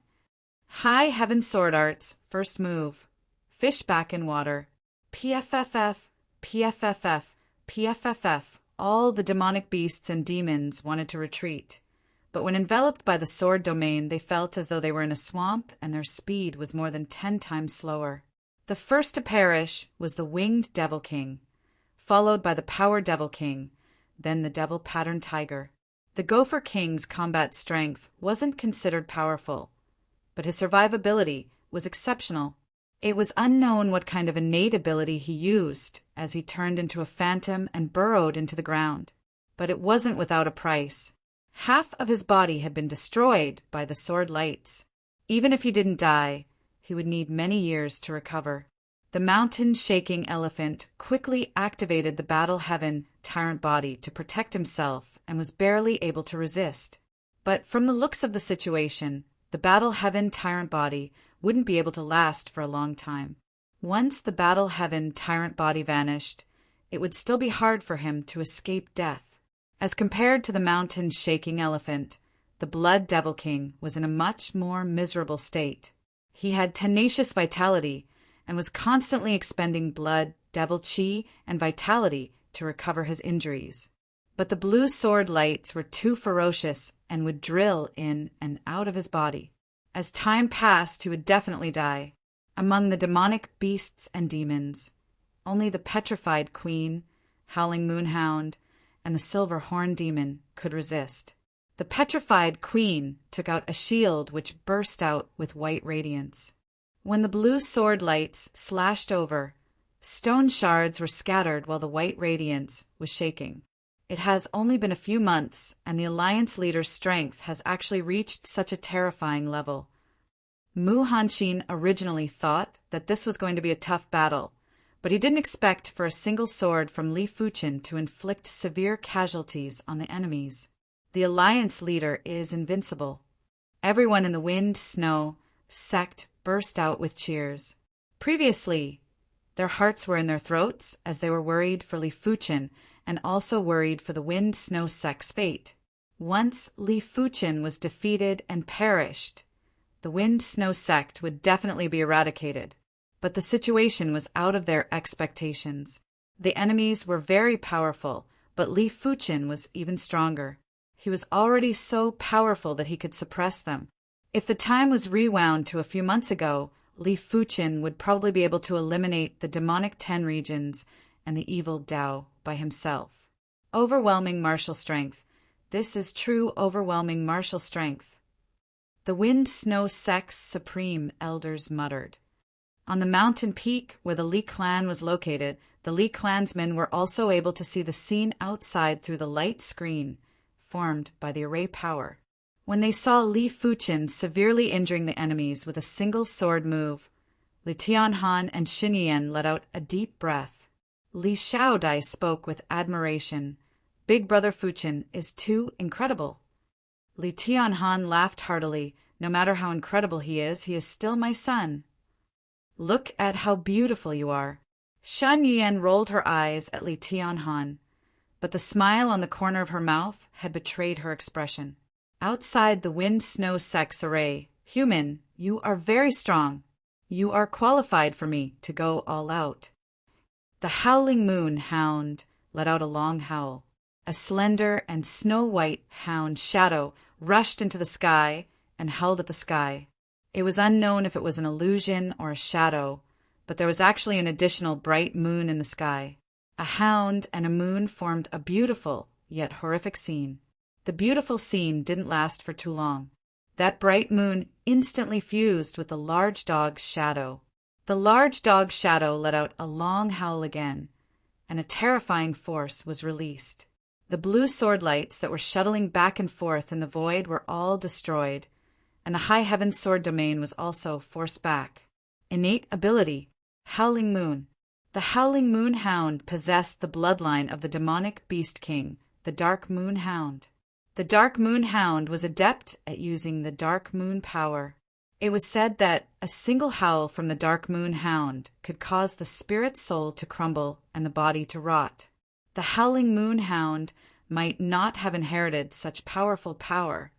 High Heaven Sword Art's first move, fish back in water. PFFF, PFFF, PFFF. All the demonic beasts and demons wanted to retreat. But when enveloped by the sword domain, they felt as though they were in a swamp, and their speed was more than 10 times slower. The first to perish was the Winged Devil King, followed by the Power Devil King, then the Devil Pattern Tiger. The Gopher King's combat strength wasn't considered powerful, but his survivability was exceptional. It was unknown what kind of innate ability he used as he turned into a phantom and burrowed into the ground. But it wasn't without a price. Half of his body had been destroyed by the sword lights. Even if he didn't die, he would need many years to recover. The mountain-shaking elephant quickly activated the Battle Heaven Tyrant body to protect himself and was barely able to resist. But from the looks of the situation, the Battle Heaven Tyrant body wouldn't be able to last for a long time. Once the battle-heaven tyrant body vanished, it would still be hard for him to escape death. As compared to the mountain-shaking elephant, the Blood Devil King was in a much more miserable state. He had tenacious vitality and was constantly expending blood, devil chi, and vitality to recover his injuries. But the blue sword lights were too ferocious and would drill in and out of his body. As time passed, he would definitely die. Among the demonic beasts and demons, only the petrified queen, howling moonhound, and the silver horn demon could resist. The petrified queen took out a shield which burst out with white radiance. When the blue sword lights slashed over, stone shards were scattered while the white radiance was shaking. It has only been a few months, and the Alliance leader's strength has actually reached such a terrifying level. Mu Hanqin originally thought that this was going to be a tough battle, but he didn't expect for a single sword from Li Fuqin to inflict severe casualties on the enemies. The Alliance leader is invincible. Everyone in the Wind Snow sect burst out with cheers. Previously, their hearts were in their throats as they were worried for Li Fuqin and also worried for the Wind Snow sect's fate. Once Li Fuqin was defeated and perished, the Wind Snow sect would definitely be eradicated. But the situation was out of their expectations. The enemies were very powerful, but Li Fuqin was even stronger. He was already so powerful that he could suppress them. If the time was rewound to a few months ago, Li Fuqin would probably be able to eliminate the demonic 10 regions and the evil Dao by himself. Overwhelming martial strength. This is true overwhelming martial strength. The Wind Snow sect's supreme elders muttered. On the mountain peak where the Li clan was located, the Li clansmen were also able to see the scene outside through the light screen formed by the array power. When they saw Li Fuqin severely injuring the enemies with a single sword move, Li Tianhan and Xin Yan let out a deep breath. Li Xiaodai spoke with admiration. Big Brother Fuqin is too incredible. Li Tianhan laughed heartily. No matter how incredible he is still my son. Look at how beautiful you are. Shan Yian rolled her eyes at Li Tianhan, but the smile on the corner of her mouth had betrayed her expression. Outside the Wind Snow sect's array, human, you are very strong. You are qualified for me to go all out. The howling moon hound let out a long howl. A slender and snow-white hound shadow rushed into the sky and held at the sky. It was unknown if it was an illusion or a shadow, but there was actually an additional bright moon in the sky. A hound and a moon formed a beautiful yet horrific scene. The beautiful scene didn't last for too long. That bright moon instantly fused with the large dog's shadow. The large dog's shadow let out a long howl again, and a terrifying force was released. The blue sword lights that were shuttling back and forth in the void were all destroyed, and the High Heaven sword domain was also forced back. Innate ability, Howling Moon. The Howling Moon Hound possessed the bloodline of the demonic beast king, the Dark Moon Hound. The Dark Moon Hound was adept at using the Dark Moon power. It was said that a single howl from the Dark Moon Hound could cause the spirit soul to crumble and the body to rot. The Howling Moon Hound might not have inherited such powerful power,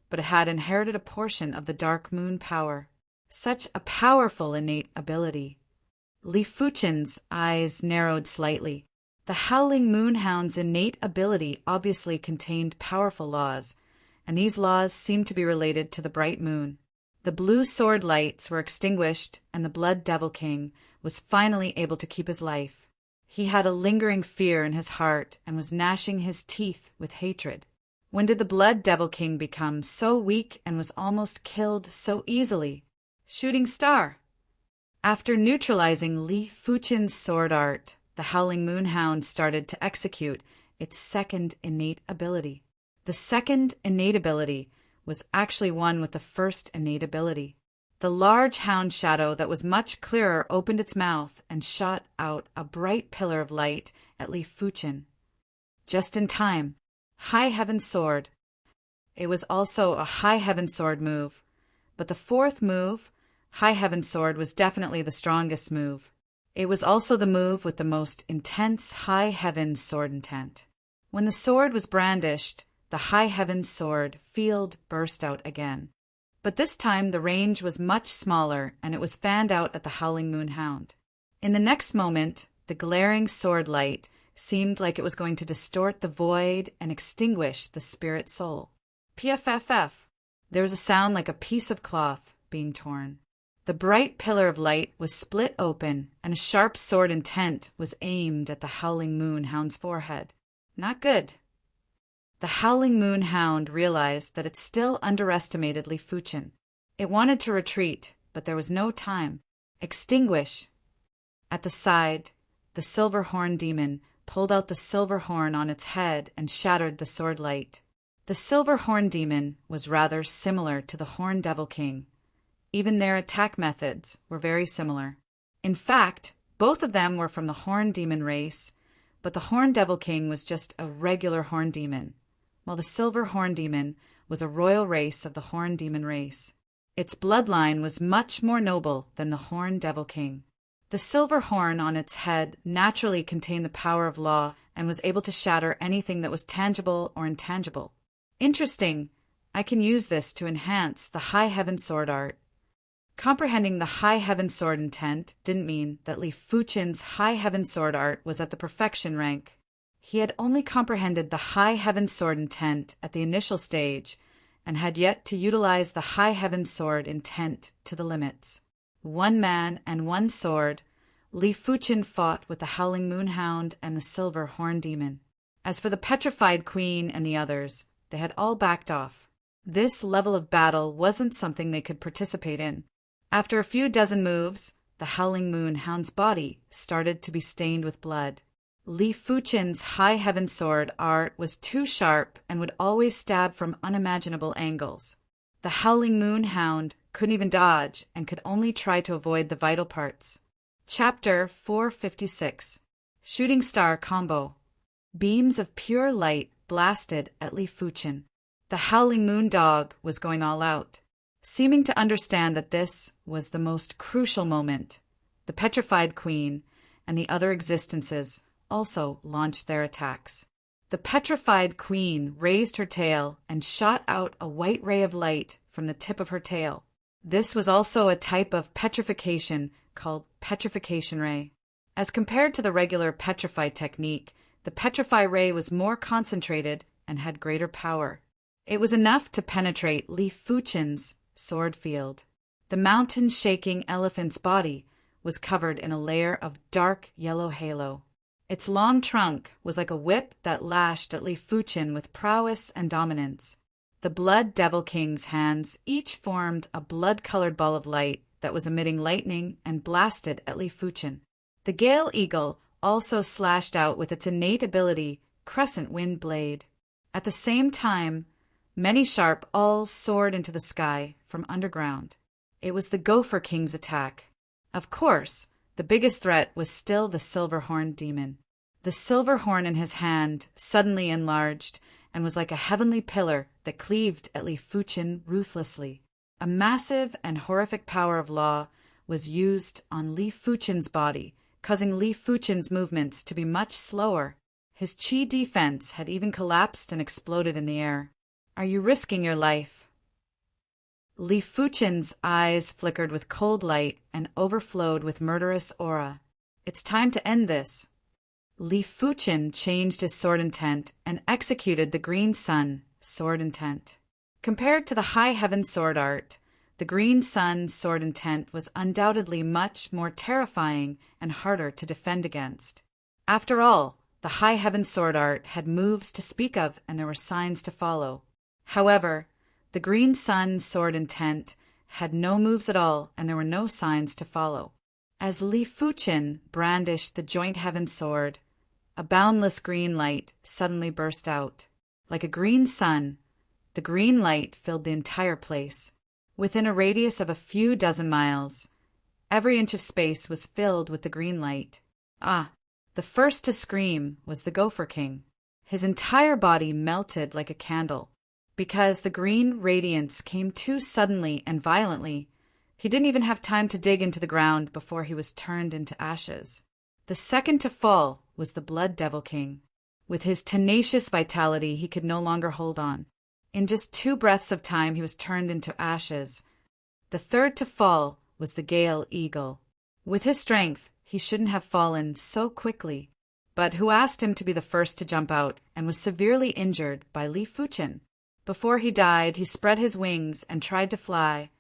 but it had inherited a portion of the Dark Moon power. Such a powerful innate ability. Li Fuqin's eyes narrowed slightly. The Howling Moon Hound's innate ability obviously contained powerful laws, and these laws seemed to be related to the bright moon. The blue sword lights were extinguished, and the Blood Devil King was finally able to keep his life. He had a lingering fear in his heart and was gnashing his teeth with hatred. When did the Blood Devil King become so weak and was almost killed so easily? Shooting star. After neutralizing Li Fuqin's sword art, the Howling Moon Hound started to execute its second innate ability. The second innate ability was actually one with the first innate ability. The large hound shadow that was much clearer opened its mouth and shot out a bright pillar of light at Li Fuqin. Just in time. High Heaven Sword. It was also a High Heaven Sword move, but the fourth move High Heaven Sword was definitely the strongest move. It was also the move with the most intense High Heaven Sword intent. When the sword was brandished, the High Heaven Sword field burst out again. But this time the range was much smaller, and it was fanned out at the Howling Moon Hound. In the next moment, the glaring sword light seemed like it was going to distort the void and extinguish the spirit soul. PFFF. There was a sound like a piece of cloth being torn. The bright pillar of light was split open, and a sharp sword intent was aimed at the Howling Moon Hound's forehead. Not good. The Howling Moon Hound realized that it still underestimated Li Fuchen. It wanted to retreat, but there was no time. Extinguish. At the side, the silver horn demon pulled out the silver horn on its head and shattered the sword light. The silver horn demon was rather similar to the Horn Devil King. Even their attack methods were very similar. In fact, both of them were from the Horn Demon race, but the Horn Devil King was just a regular Horn Demon, while the Silver Horn Demon was a royal race of the Horn Demon race. Its bloodline was much more noble than the Horn Devil King. The silver horn on its head naturally contained the power of law and was able to shatter anything that was tangible or intangible. Interesting. I can use this to enhance the High Heaven Sword art. Comprehending the High Heaven Sword intent didn't mean that Li Fuchen's High Heaven Sword art was at the perfection rank. He had only comprehended the High Heaven Sword intent at the initial stage and had yet to utilize the High Heaven Sword intent to the limits. One man and one sword, Li Fuchen fought with the Howling Moon Hound and the Silver Horn Demon. As for the Petrified Queen and the others, they had all backed off. This level of battle wasn't something they could participate in. After a few dozen moves, the Howling Moon Hound's body started to be stained with blood. Li Fuchen's High Heaven Sword art was too sharp and would always stab from unimaginable angles. The Howling Moon Hound couldn't even dodge and could only try to avoid the vital parts. Chapter 456. Shooting Star Combo. Beams of pure light blasted at Li Fuchen. The Howling Moon Dog was going all out. Seeming to understand that this was the most crucial moment, the Petrified Queen and the other existences also launched their attacks. The Petrified Queen raised her tail and shot out a white ray of light from the tip of her tail. This was also a type of petrification called petrification ray. As compared to the regular petrify technique, the petrify ray was more concentrated and had greater power. It was enough to penetrate Li Fuchen's sword field. The mountain-shaking elephant's body was covered in a layer of dark yellow halo. Its long trunk was like a whip that lashed at Li Fuchen with prowess and dominance. The Blood Devil King's hands each formed a blood-colored ball of light that was emitting lightning and blasted at Li Fuchen. The Gale Eagle also slashed out with its innate ability, Crescent Wind Blade. At the same time, many sharp awls soared into the sky from underground. It was the Gopher King's attack. Of course, the biggest threat was still the Silver Horn Demon. The silver horn in his hand suddenly enlarged and was like a heavenly pillar that cleaved at Li Fuchen ruthlessly. A massive and horrific power of law was used on Li Fuchen's body, causing Li Fuchen's movements to be much slower. His chi defense had even collapsed and exploded in the air. Are you risking your life? Li Fuchen's eyes flickered with cold light and overflowed with murderous aura. It's time to end this. Li Fuchen changed his sword intent and executed the Green Sun sword intent. Compared to the High Heaven sword art, the Green Sun sword intent was undoubtedly much more terrifying and harder to defend against. After all, the High Heaven sword art had moves to speak of and there were signs to follow. However, the Green Sun sword intent had no moves at all and there were no signs to follow. As Li Fuchen brandished the Joint Heaven sword, a boundless green light suddenly burst out. Like a green sun, the green light filled the entire place. Within a radius of a few dozen miles, every inch of space was filled with the green light. The first to scream was the Gopher King. His entire body melted like a candle. Because the green radiance came too suddenly and violently, He didn't even have time to dig into the ground before he was turned into ashes. The second to fall was the Blood Devil King. With his tenacious vitality, he could no longer hold on. In just 2 breaths of time, he was turned into ashes. The third to fall was the Gale Eagle. With his strength, he shouldn't have fallen so quickly, but who asked him to be the first to jump out and was severely injured by Li Fuchen. Before he died, he spread his wings and tried to fly,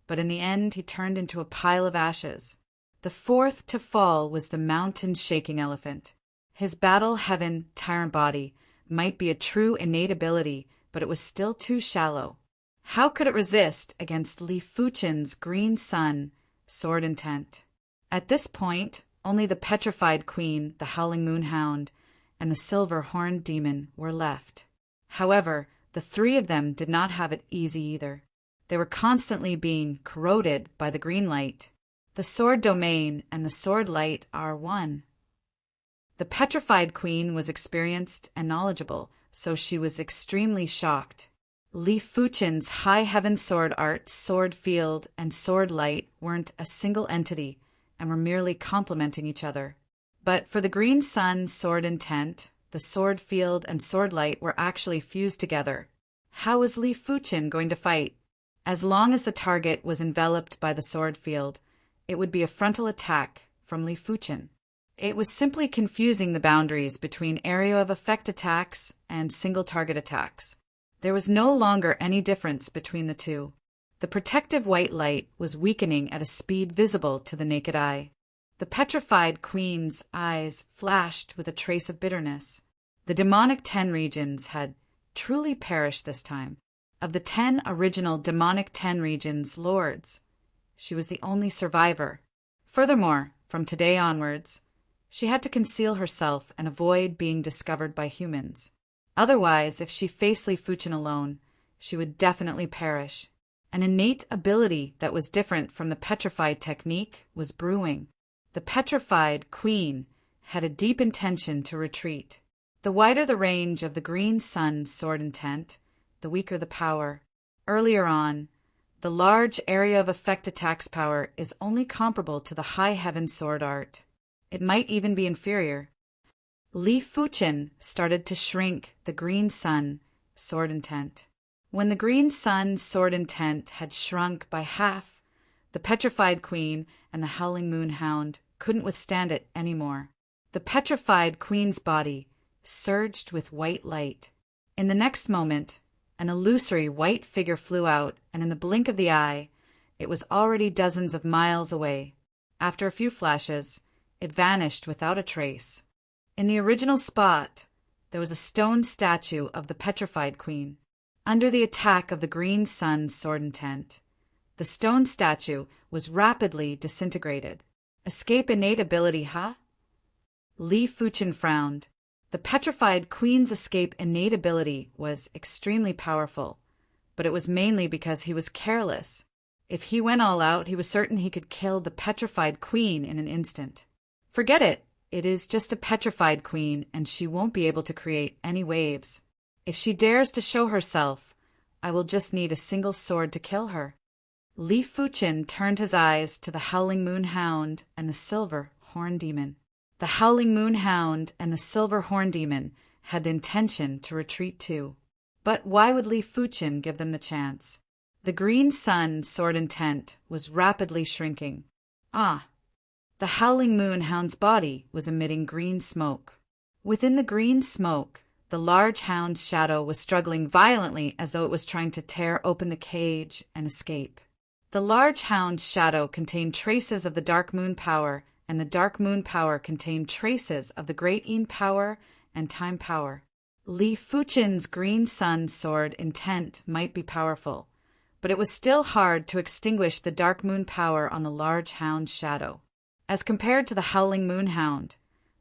but in the end he turned into a pile of ashes. The fourth to fall was the mountain-shaking elephant. His battle-heaven tyrant body might be a true innate ability, but it was still too shallow. How could it resist against Li Fuchen's green sun, sword intent? At this point, only the petrified queen, the howling moonhound, and the silver horned demon were left. However, the 3 of them did not have it easy either. They were constantly being corroded by the green light. The sword domain and the sword light are one. The petrified queen was experienced and knowledgeable, so she was extremely shocked. Li Fuchen's high heaven sword art, sword field, and sword light weren't a single entity and were merely complementing each other. But for the green sun sword intent, the sword field and sword light were actually fused together. How was Li Fuchen going to fight? As long as the target was enveloped by the sword field, it would be a frontal attack from Li Fuchen. It was simply confusing the boundaries between area of effect attacks and single target attacks. There was no longer any difference between the two. The protective white light was weakening at a speed visible to the naked eye. The petrified queen's eyes flashed with a trace of bitterness. The demonic 10 regions had truly perished this time. Of the 10 original demonic 10 regions lords, she was the only survivor. Furthermore, from today onwards, she had to conceal herself and avoid being discovered by humans. Otherwise, if she faced Li Fuchen alone, she would definitely perish. An innate ability that was different from the petrified technique was brewing. The petrified queen had a deep intention to retreat. The wider the range of the green sun sword intent, the weaker the power. Earlier on, the large area of effect attacks power is only comparable to the high heaven sword art. It might even be inferior. Li Fuchen started to shrink the green sun sword intent. When the green sun sword intent had shrunk by half, the petrified queen and the howling moonhound couldn't withstand it anymore. The petrified queen's body surged with white light. In the next moment, an illusory white figure flew out, and in the blink of the eye, it was already dozens of miles away. After a few flashes, it vanished without a trace. In the original spot, there was a stone statue of the petrified queen. Under the attack of the green sun sword intent, the stone statue was rapidly disintegrated. Escape innate ability, huh? Li Fuchen frowned. The petrified queen's escape innate ability was extremely powerful, but it was mainly because he was careless. If he went all out, he was certain he could kill the petrified queen in an instant. Forget it. It is just a petrified queen, and she won't be able to create any waves. If she dares to show herself, I will just need a single sword to kill her. Li Fuchen turned his eyes to the howling moonhound and the silver horn demon. The howling moonhound and the silver horn demon had the intention to retreat too. But why would Li Fuchen give them the chance? The green sun sword intent was rapidly shrinking. The howling moonhound's body was emitting green smoke. Within the green smoke, the large hound's shadow was struggling violently as though it was trying to tear open the cage and escape. The large hound's shadow contained traces of the dark moon power, and the dark moon power contained traces of the great Yin power and time power. Li Fuchen's green sun sword intent might be powerful, but it was still hard to extinguish the dark moon power on the large hound's shadow. As compared to the howling moonhound,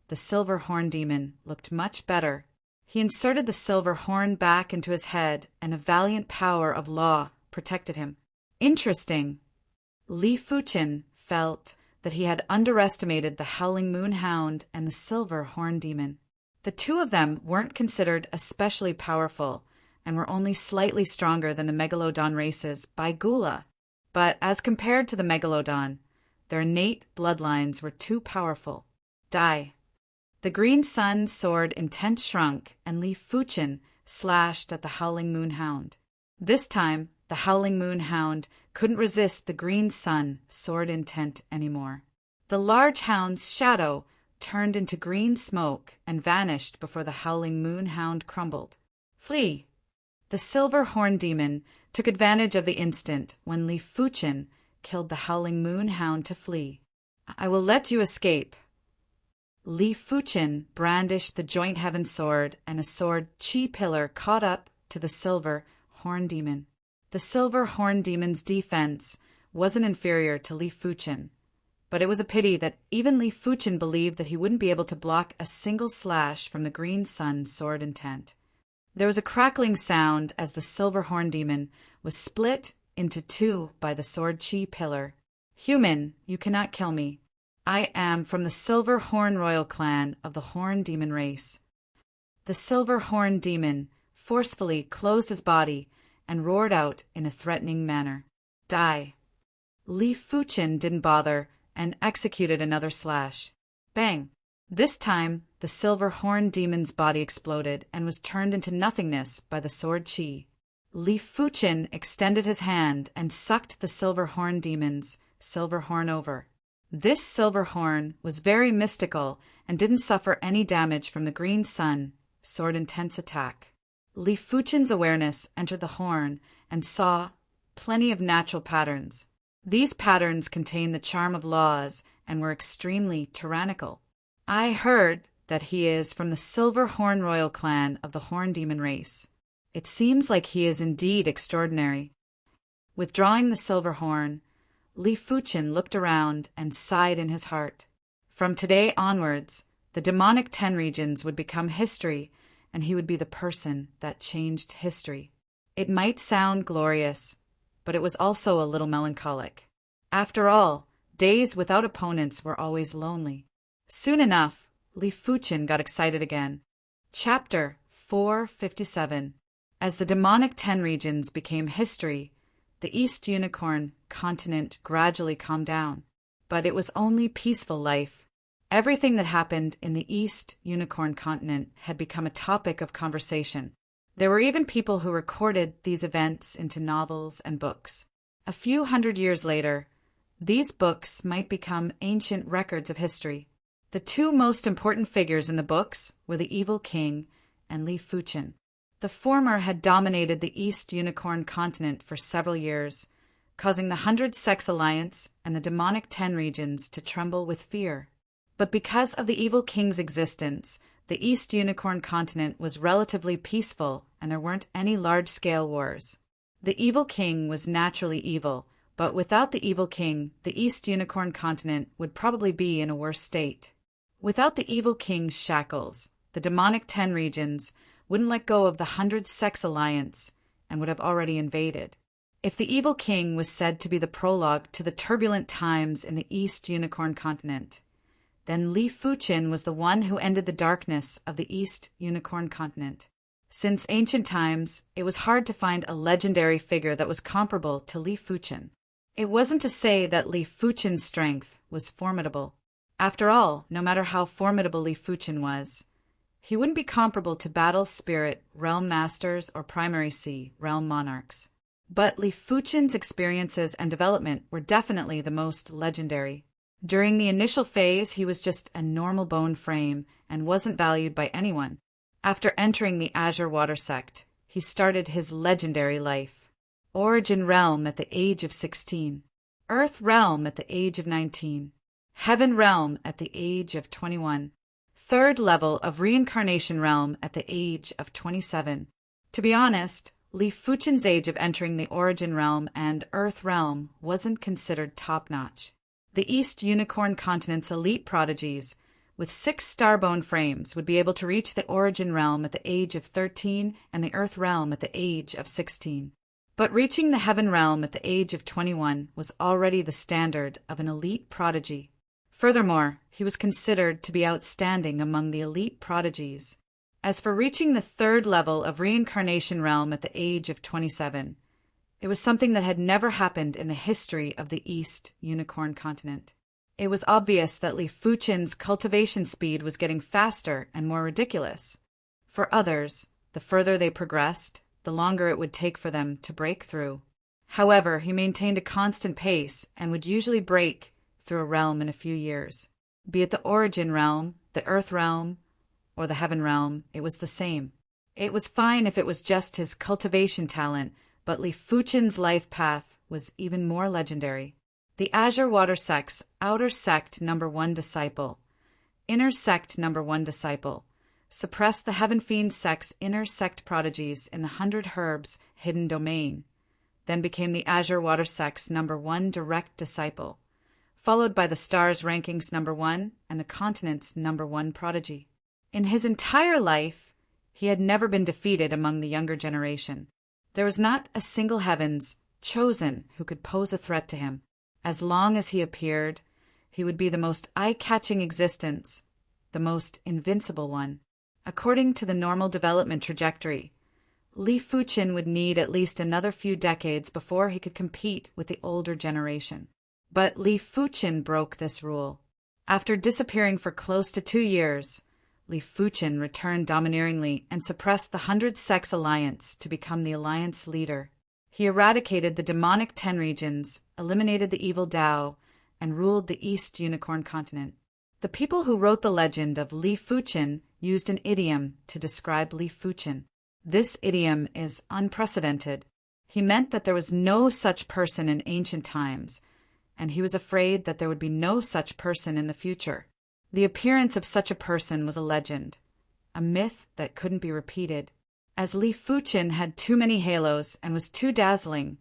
the silver horn demon looked much better. He inserted the silver horn back into his head, and a valiant power of law protected him. Interesting. Li Fuchen felt that he had underestimated the howling moonhound and the silver horn demon. The two of them weren't considered especially powerful and were only slightly stronger than the megalodon races by Gula. but as compared to the Megalodon, their innate bloodlines were too powerful. Die. The green sun sword intent shrunk, and Li Fuchen slashed at the Howling Moon Hound. This time, the Howling Moon Hound couldn't resist the green sun sword intent anymore. The large hound's shadow turned into green smoke and vanished before the Howling Moon Hound crumbled. Flee! The silver horn demon took advantage of the instant when Li Fuchen killed the Howling Moon Hound to flee. I will let you escape. Li Fuchen brandished the joint heaven sword, and a sword chi pillar caught up to the silver horn demon. The silver horn demon's defense wasn't inferior to Li Fuchen, but it was a pity that even Li Fuchen believed that he wouldn't be able to block a single slash from the green sun sword intent. There was a crackling sound as the silver horn demon was split into two by the sword chi pillar. Human, you cannot kill me. I am from the Silver Horn Royal Clan of the Horn Demon race. The Silver Horn Demon forcefully closed his body and roared out in a threatening manner. Die. Li Fuchen didn't bother and executed another slash. Bang! This time, the Silver Horn Demon's body exploded and was turned into nothingness by the sword chi. Li Fuchen extended his hand and sucked the Silver Horn Demon's silver horn over. This silver horn was very mystical and didn't suffer any damage from the green sun sword intense attack. Li Fuchen's awareness entered the horn and saw plenty of natural patterns. These patterns contained the charm of laws and were extremely tyrannical. I heard that he is from the Silver Horn Royal Clan of the Horn Demon race. It seems like he is indeed extraordinary. Withdrawing the silver horn, Li Fuchen looked around and sighed in his heart. From today onwards, the demonic 10 regions would become history, and he would be the person that changed history. It might sound glorious, but it was also a little melancholic. After all, days without opponents were always lonely. Soon enough, Li Fuchen got excited again. Chapter 457. As the demonic 10 regions became history, the East Unicorn continent gradually calmed down. But it was only peaceful life. Everything that happened in the East Unicorn continent had become a topic of conversation. There were even people who recorded these events into novels and books. A few hundred years later, these books might become ancient records of history. The two most important figures in the books were the Evil King and Li Fuchen. The former had dominated the East Unicorn continent for several years, causing the 100 Sex Alliance and the demonic 10 regions to tremble with fear. But because of the Evil King's existence, the East Unicorn continent was relatively peaceful and there weren't any large-scale wars. The Evil King was naturally evil, but without the Evil King, the East Unicorn continent would probably be in a worse state. Without the Evil King's shackles, the demonic 10 regions wouldn't let go of the 100 Sex Alliance and would have already invaded. If the Evil King was said to be the prologue to the turbulent times in the East Unicorn continent, then Li Fuchen was the one who ended the darkness of the East Unicorn continent. Since ancient times, it was hard to find a legendary figure that was comparable to Li Fuchen. It wasn't to say that Li Fuchen's strength was formidable. After all, no matter how formidable Li Fuchen was, he wouldn't be comparable to Battle Spirit, Realm Masters, or Primary Sea, Realm Monarchs. But Li Fuchen's experiences and development were definitely the most legendary. During the initial phase, he was just a normal bone frame and wasn't valued by anyone. After entering the Azure Water Sect, he started his legendary life. Origin Realm at the age of 16. Earth Realm at the age of 19. Heaven Realm at the age of 21. Third level of Reincarnation Realm at the age of 27. To be honest, Li Fuchen's age of entering the Origin Realm and Earth Realm wasn't considered top-notch. The East Unicorn continent's elite prodigies, with 6 starbone frames, would be able to reach the Origin Realm at the age of 13 and the Earth Realm at the age of 16. But reaching the Heaven Realm at the age of 21 was already the standard of an elite prodigy. Furthermore, he was considered to be outstanding among the elite prodigies. As for reaching the third level of Reincarnation Realm at the age of 27, It was something that had never happened in the history of the East Unicorn continent. It was obvious that Li Fuchen's cultivation speed was getting faster and more ridiculous. For others, the further they progressed, the longer it would take for them to break through. However, he maintained a constant pace and would usually break through a realm in a few years. Be it the origin realm, the earth realm, or the heaven realm, it was the same. It was fine if it was just his cultivation talent, but Li Fuchen's life path was even more legendary. The Azure Water Sect's outer sect number 1 disciple, inner sect number 1 disciple, suppressed the Heaven Fiend sect's inner sect prodigies in the 100 Herbs hidden domain, then became the Azure Water sect's number 1 direct disciple, followed by the Stars Rankings number 1 and the Continent's number 1 prodigy. In his entire life, he had never been defeated among the younger generation. There was not a single Heavens chosen who could pose a threat to him. As long as he appeared, he would be the most eye-catching existence, the most invincible one. According to the normal development trajectory, Li Fuchen would need at least another few decades before he could compete with the older generation. But Li Fuchen broke this rule. After disappearing for close to 2 years, Li Fuchen returned domineeringly and suppressed the 100 Sects Alliance to become the Alliance leader. He eradicated the demonic 10 regions, eliminated the evil Tao, and ruled the East Unicorn continent. The people who wrote the legend of Li Fuchen used an idiom to describe Li Fuchen. This idiom is unprecedented. He meant that there was no such person in ancient times, and he was afraid that there would be no such person in the future. The appearance of such a person was a legend, a myth that couldn't be repeated. As Li Fuchen had too many halos and was too dazzling,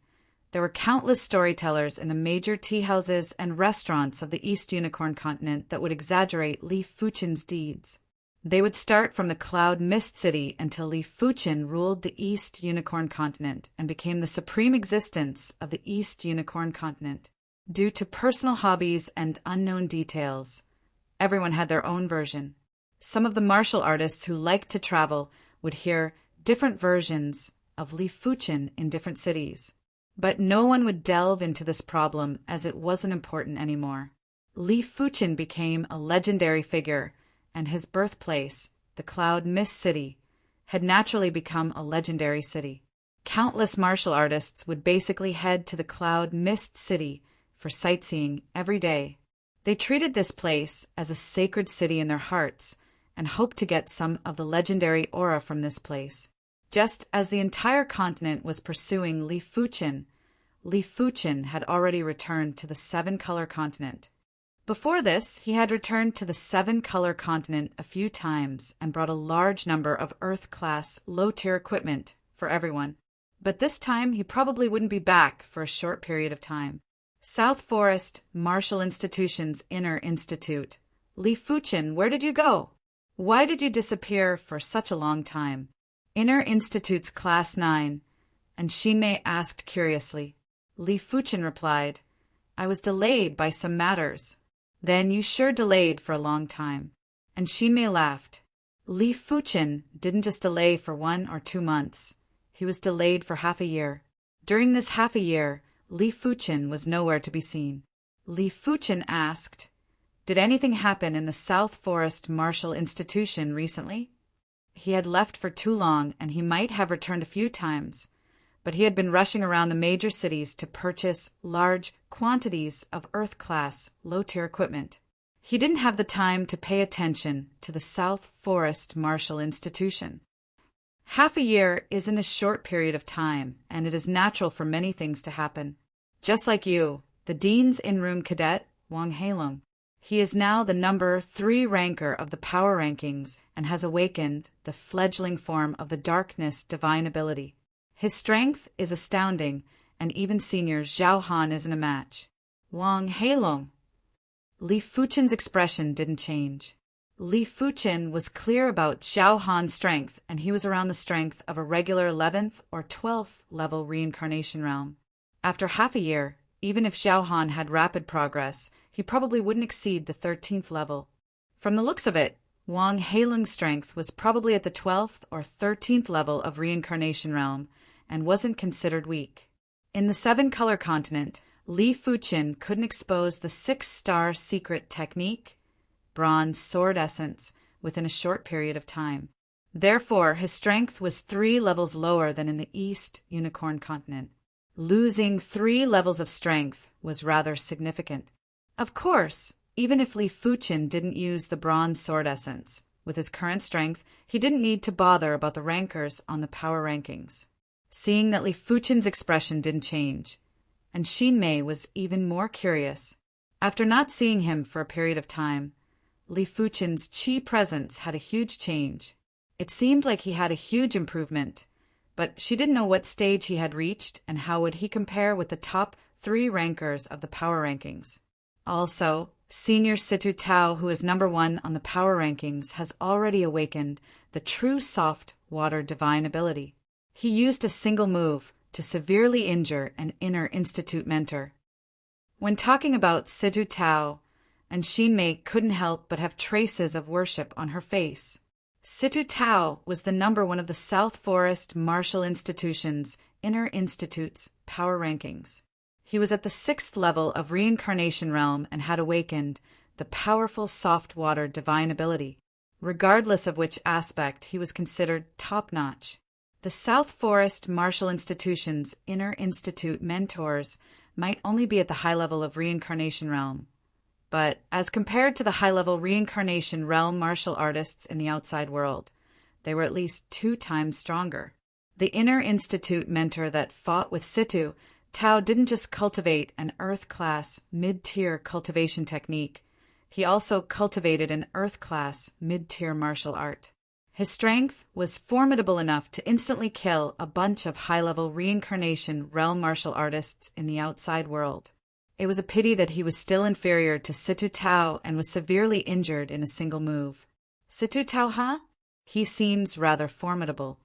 there were countless storytellers in the major tea houses and restaurants of the East Unicorn continent that would exaggerate Li Fuchen's deeds. They would start from the Cloud Mist City until Li Fuchen ruled the East Unicorn continent and became the supreme existence of the East Unicorn continent. Due to personal hobbies and unknown details, everyone had their own version. Some of the martial artists who liked to travel would hear different versions of Li Fuchen in different cities. But no one would delve into this problem as it wasn't important anymore. Li Fuchen became a legendary figure, and his birthplace, the Cloud Mist City, had naturally become a legendary city. Countless martial artists would basically head to the Cloud Mist City for sightseeing every day. They treated this place as a sacred city in their hearts and hoped to get some of the legendary aura from this place. Just as the entire continent was pursuing Li Fuchen had already returned to the 7-color continent. Before this, he had returned to the 7-color continent a few times and brought a large number of Earth-class, low-tier equipment for everyone. But this time, he probably wouldn't be back for a short period of time. South Forest Martial Institution's Inner Institute. Li Fuchen, where did you go? Why did you disappear for such a long time? Inner Institute's Class 9, and Xinmei asked curiously. Li Fuchen replied, I was delayed by some matters. Then you sure delayed for a long time. And Xinmei laughed. Li Fuchen didn't just delay for 1 or 2 months. He was delayed for half a year. During this half a year, Li Fuchen was nowhere to be seen. Li Fuchen asked, did anything happen in the South Forest Martial Institution recently? He had left for too long, and he might have returned a few times, but he had been rushing around the major cities to purchase large quantities of Earth-class, low-tier equipment. He didn't have the time to pay attention to the South Forest Martial Institution. Half a year isn't a short period of time, and it is natural for many things to happen. Just like you, the Dean's in-room cadet, Wang Heilong. He is now the number 3 ranker of the power rankings and has awakened the fledgling form of the darkness divine ability. His strength is astounding, and even senior Zhao Han isn't a match. Wang Heilong. Li Fuchen's expression didn't change. Li Fuchen was clear about Zhao Han's strength, and he was around the strength of a regular 11th or 12th level reincarnation realm. After half a year, even if Zhao Han had rapid progress, he probably wouldn't exceed the 13th level. From the looks of it, Wang Heilong's strength was probably at the 12th or 13th level of reincarnation realm and wasn't considered weak. In the seven-color continent, Li Fuqin couldn't expose the six-star secret technique, bronze sword essence, within a short period of time. Therefore, his strength was 3 levels lower than in the East Unicorn continent. Losing 3 levels of strength was rather significant. Of course, even if Li Fuqin didn't use the bronze sword essence, with his current strength, he didn't need to bother about the rankers on the power rankings. Seeing that Li Fuqin's expression didn't change, and Xin Mei was even more curious. After not seeing him for a period of time, Li Fuqin's qi presence had a huge change. It seemed like he had a huge improvement, but she didn't know what stage he had reached and how would he compare with the top 3 rankers of the power rankings. Also, Senior Situ Tao, who is number 1 on the power rankings, has already awakened the true soft water divine ability. He used a single move to severely injure an inner institute mentor. When talking about Situ Tao, and Xin Mei couldn't help but have traces of worship on her face. Situ Tao was the number 1 of the South Forest Martial Institution's Inner Institute's power rankings. He was at the 6th level of Reincarnation Realm and had awakened the powerful soft water divine ability. Regardless of which aspect, he was considered top-notch. The South Forest Martial Institution's Inner Institute mentors might only be at the high level of Reincarnation Realm, but as compared to the high-level Reincarnation Realm martial artists in the outside world, they were at least 2 times stronger. The Inner Institute mentor that fought with Situ Tao didn't just cultivate an Earth-class, mid-tier cultivation technique, he also cultivated an Earth-class, mid-tier martial art. His strength was formidable enough to instantly kill a bunch of high-level Reincarnation Realm martial artists in the outside world. It was a pity that he was still inferior to Situ Tao and was severely injured in a single move. Situ Tao, huh? He seems rather formidable.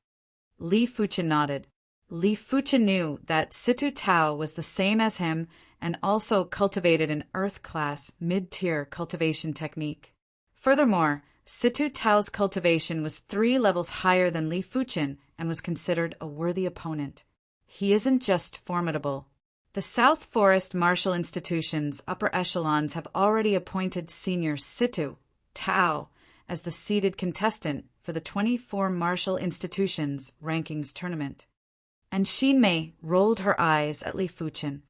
Li Fuqin nodded. Li Fuqin knew that Situ Tao was the same as him and also cultivated an Earth-class, mid-tier cultivation technique. Furthermore, Situ Tao's cultivation was 3 levels higher than Li Fuqin and was considered a worthy opponent. He isn't just formidable. The South Forest Martial Institution's upper echelons have already appointed Senior Situ Tao as the seeded contestant for the 24 Martial Institutions Rankings Tournament. And Xin Mei rolled her eyes at Li Fuqin.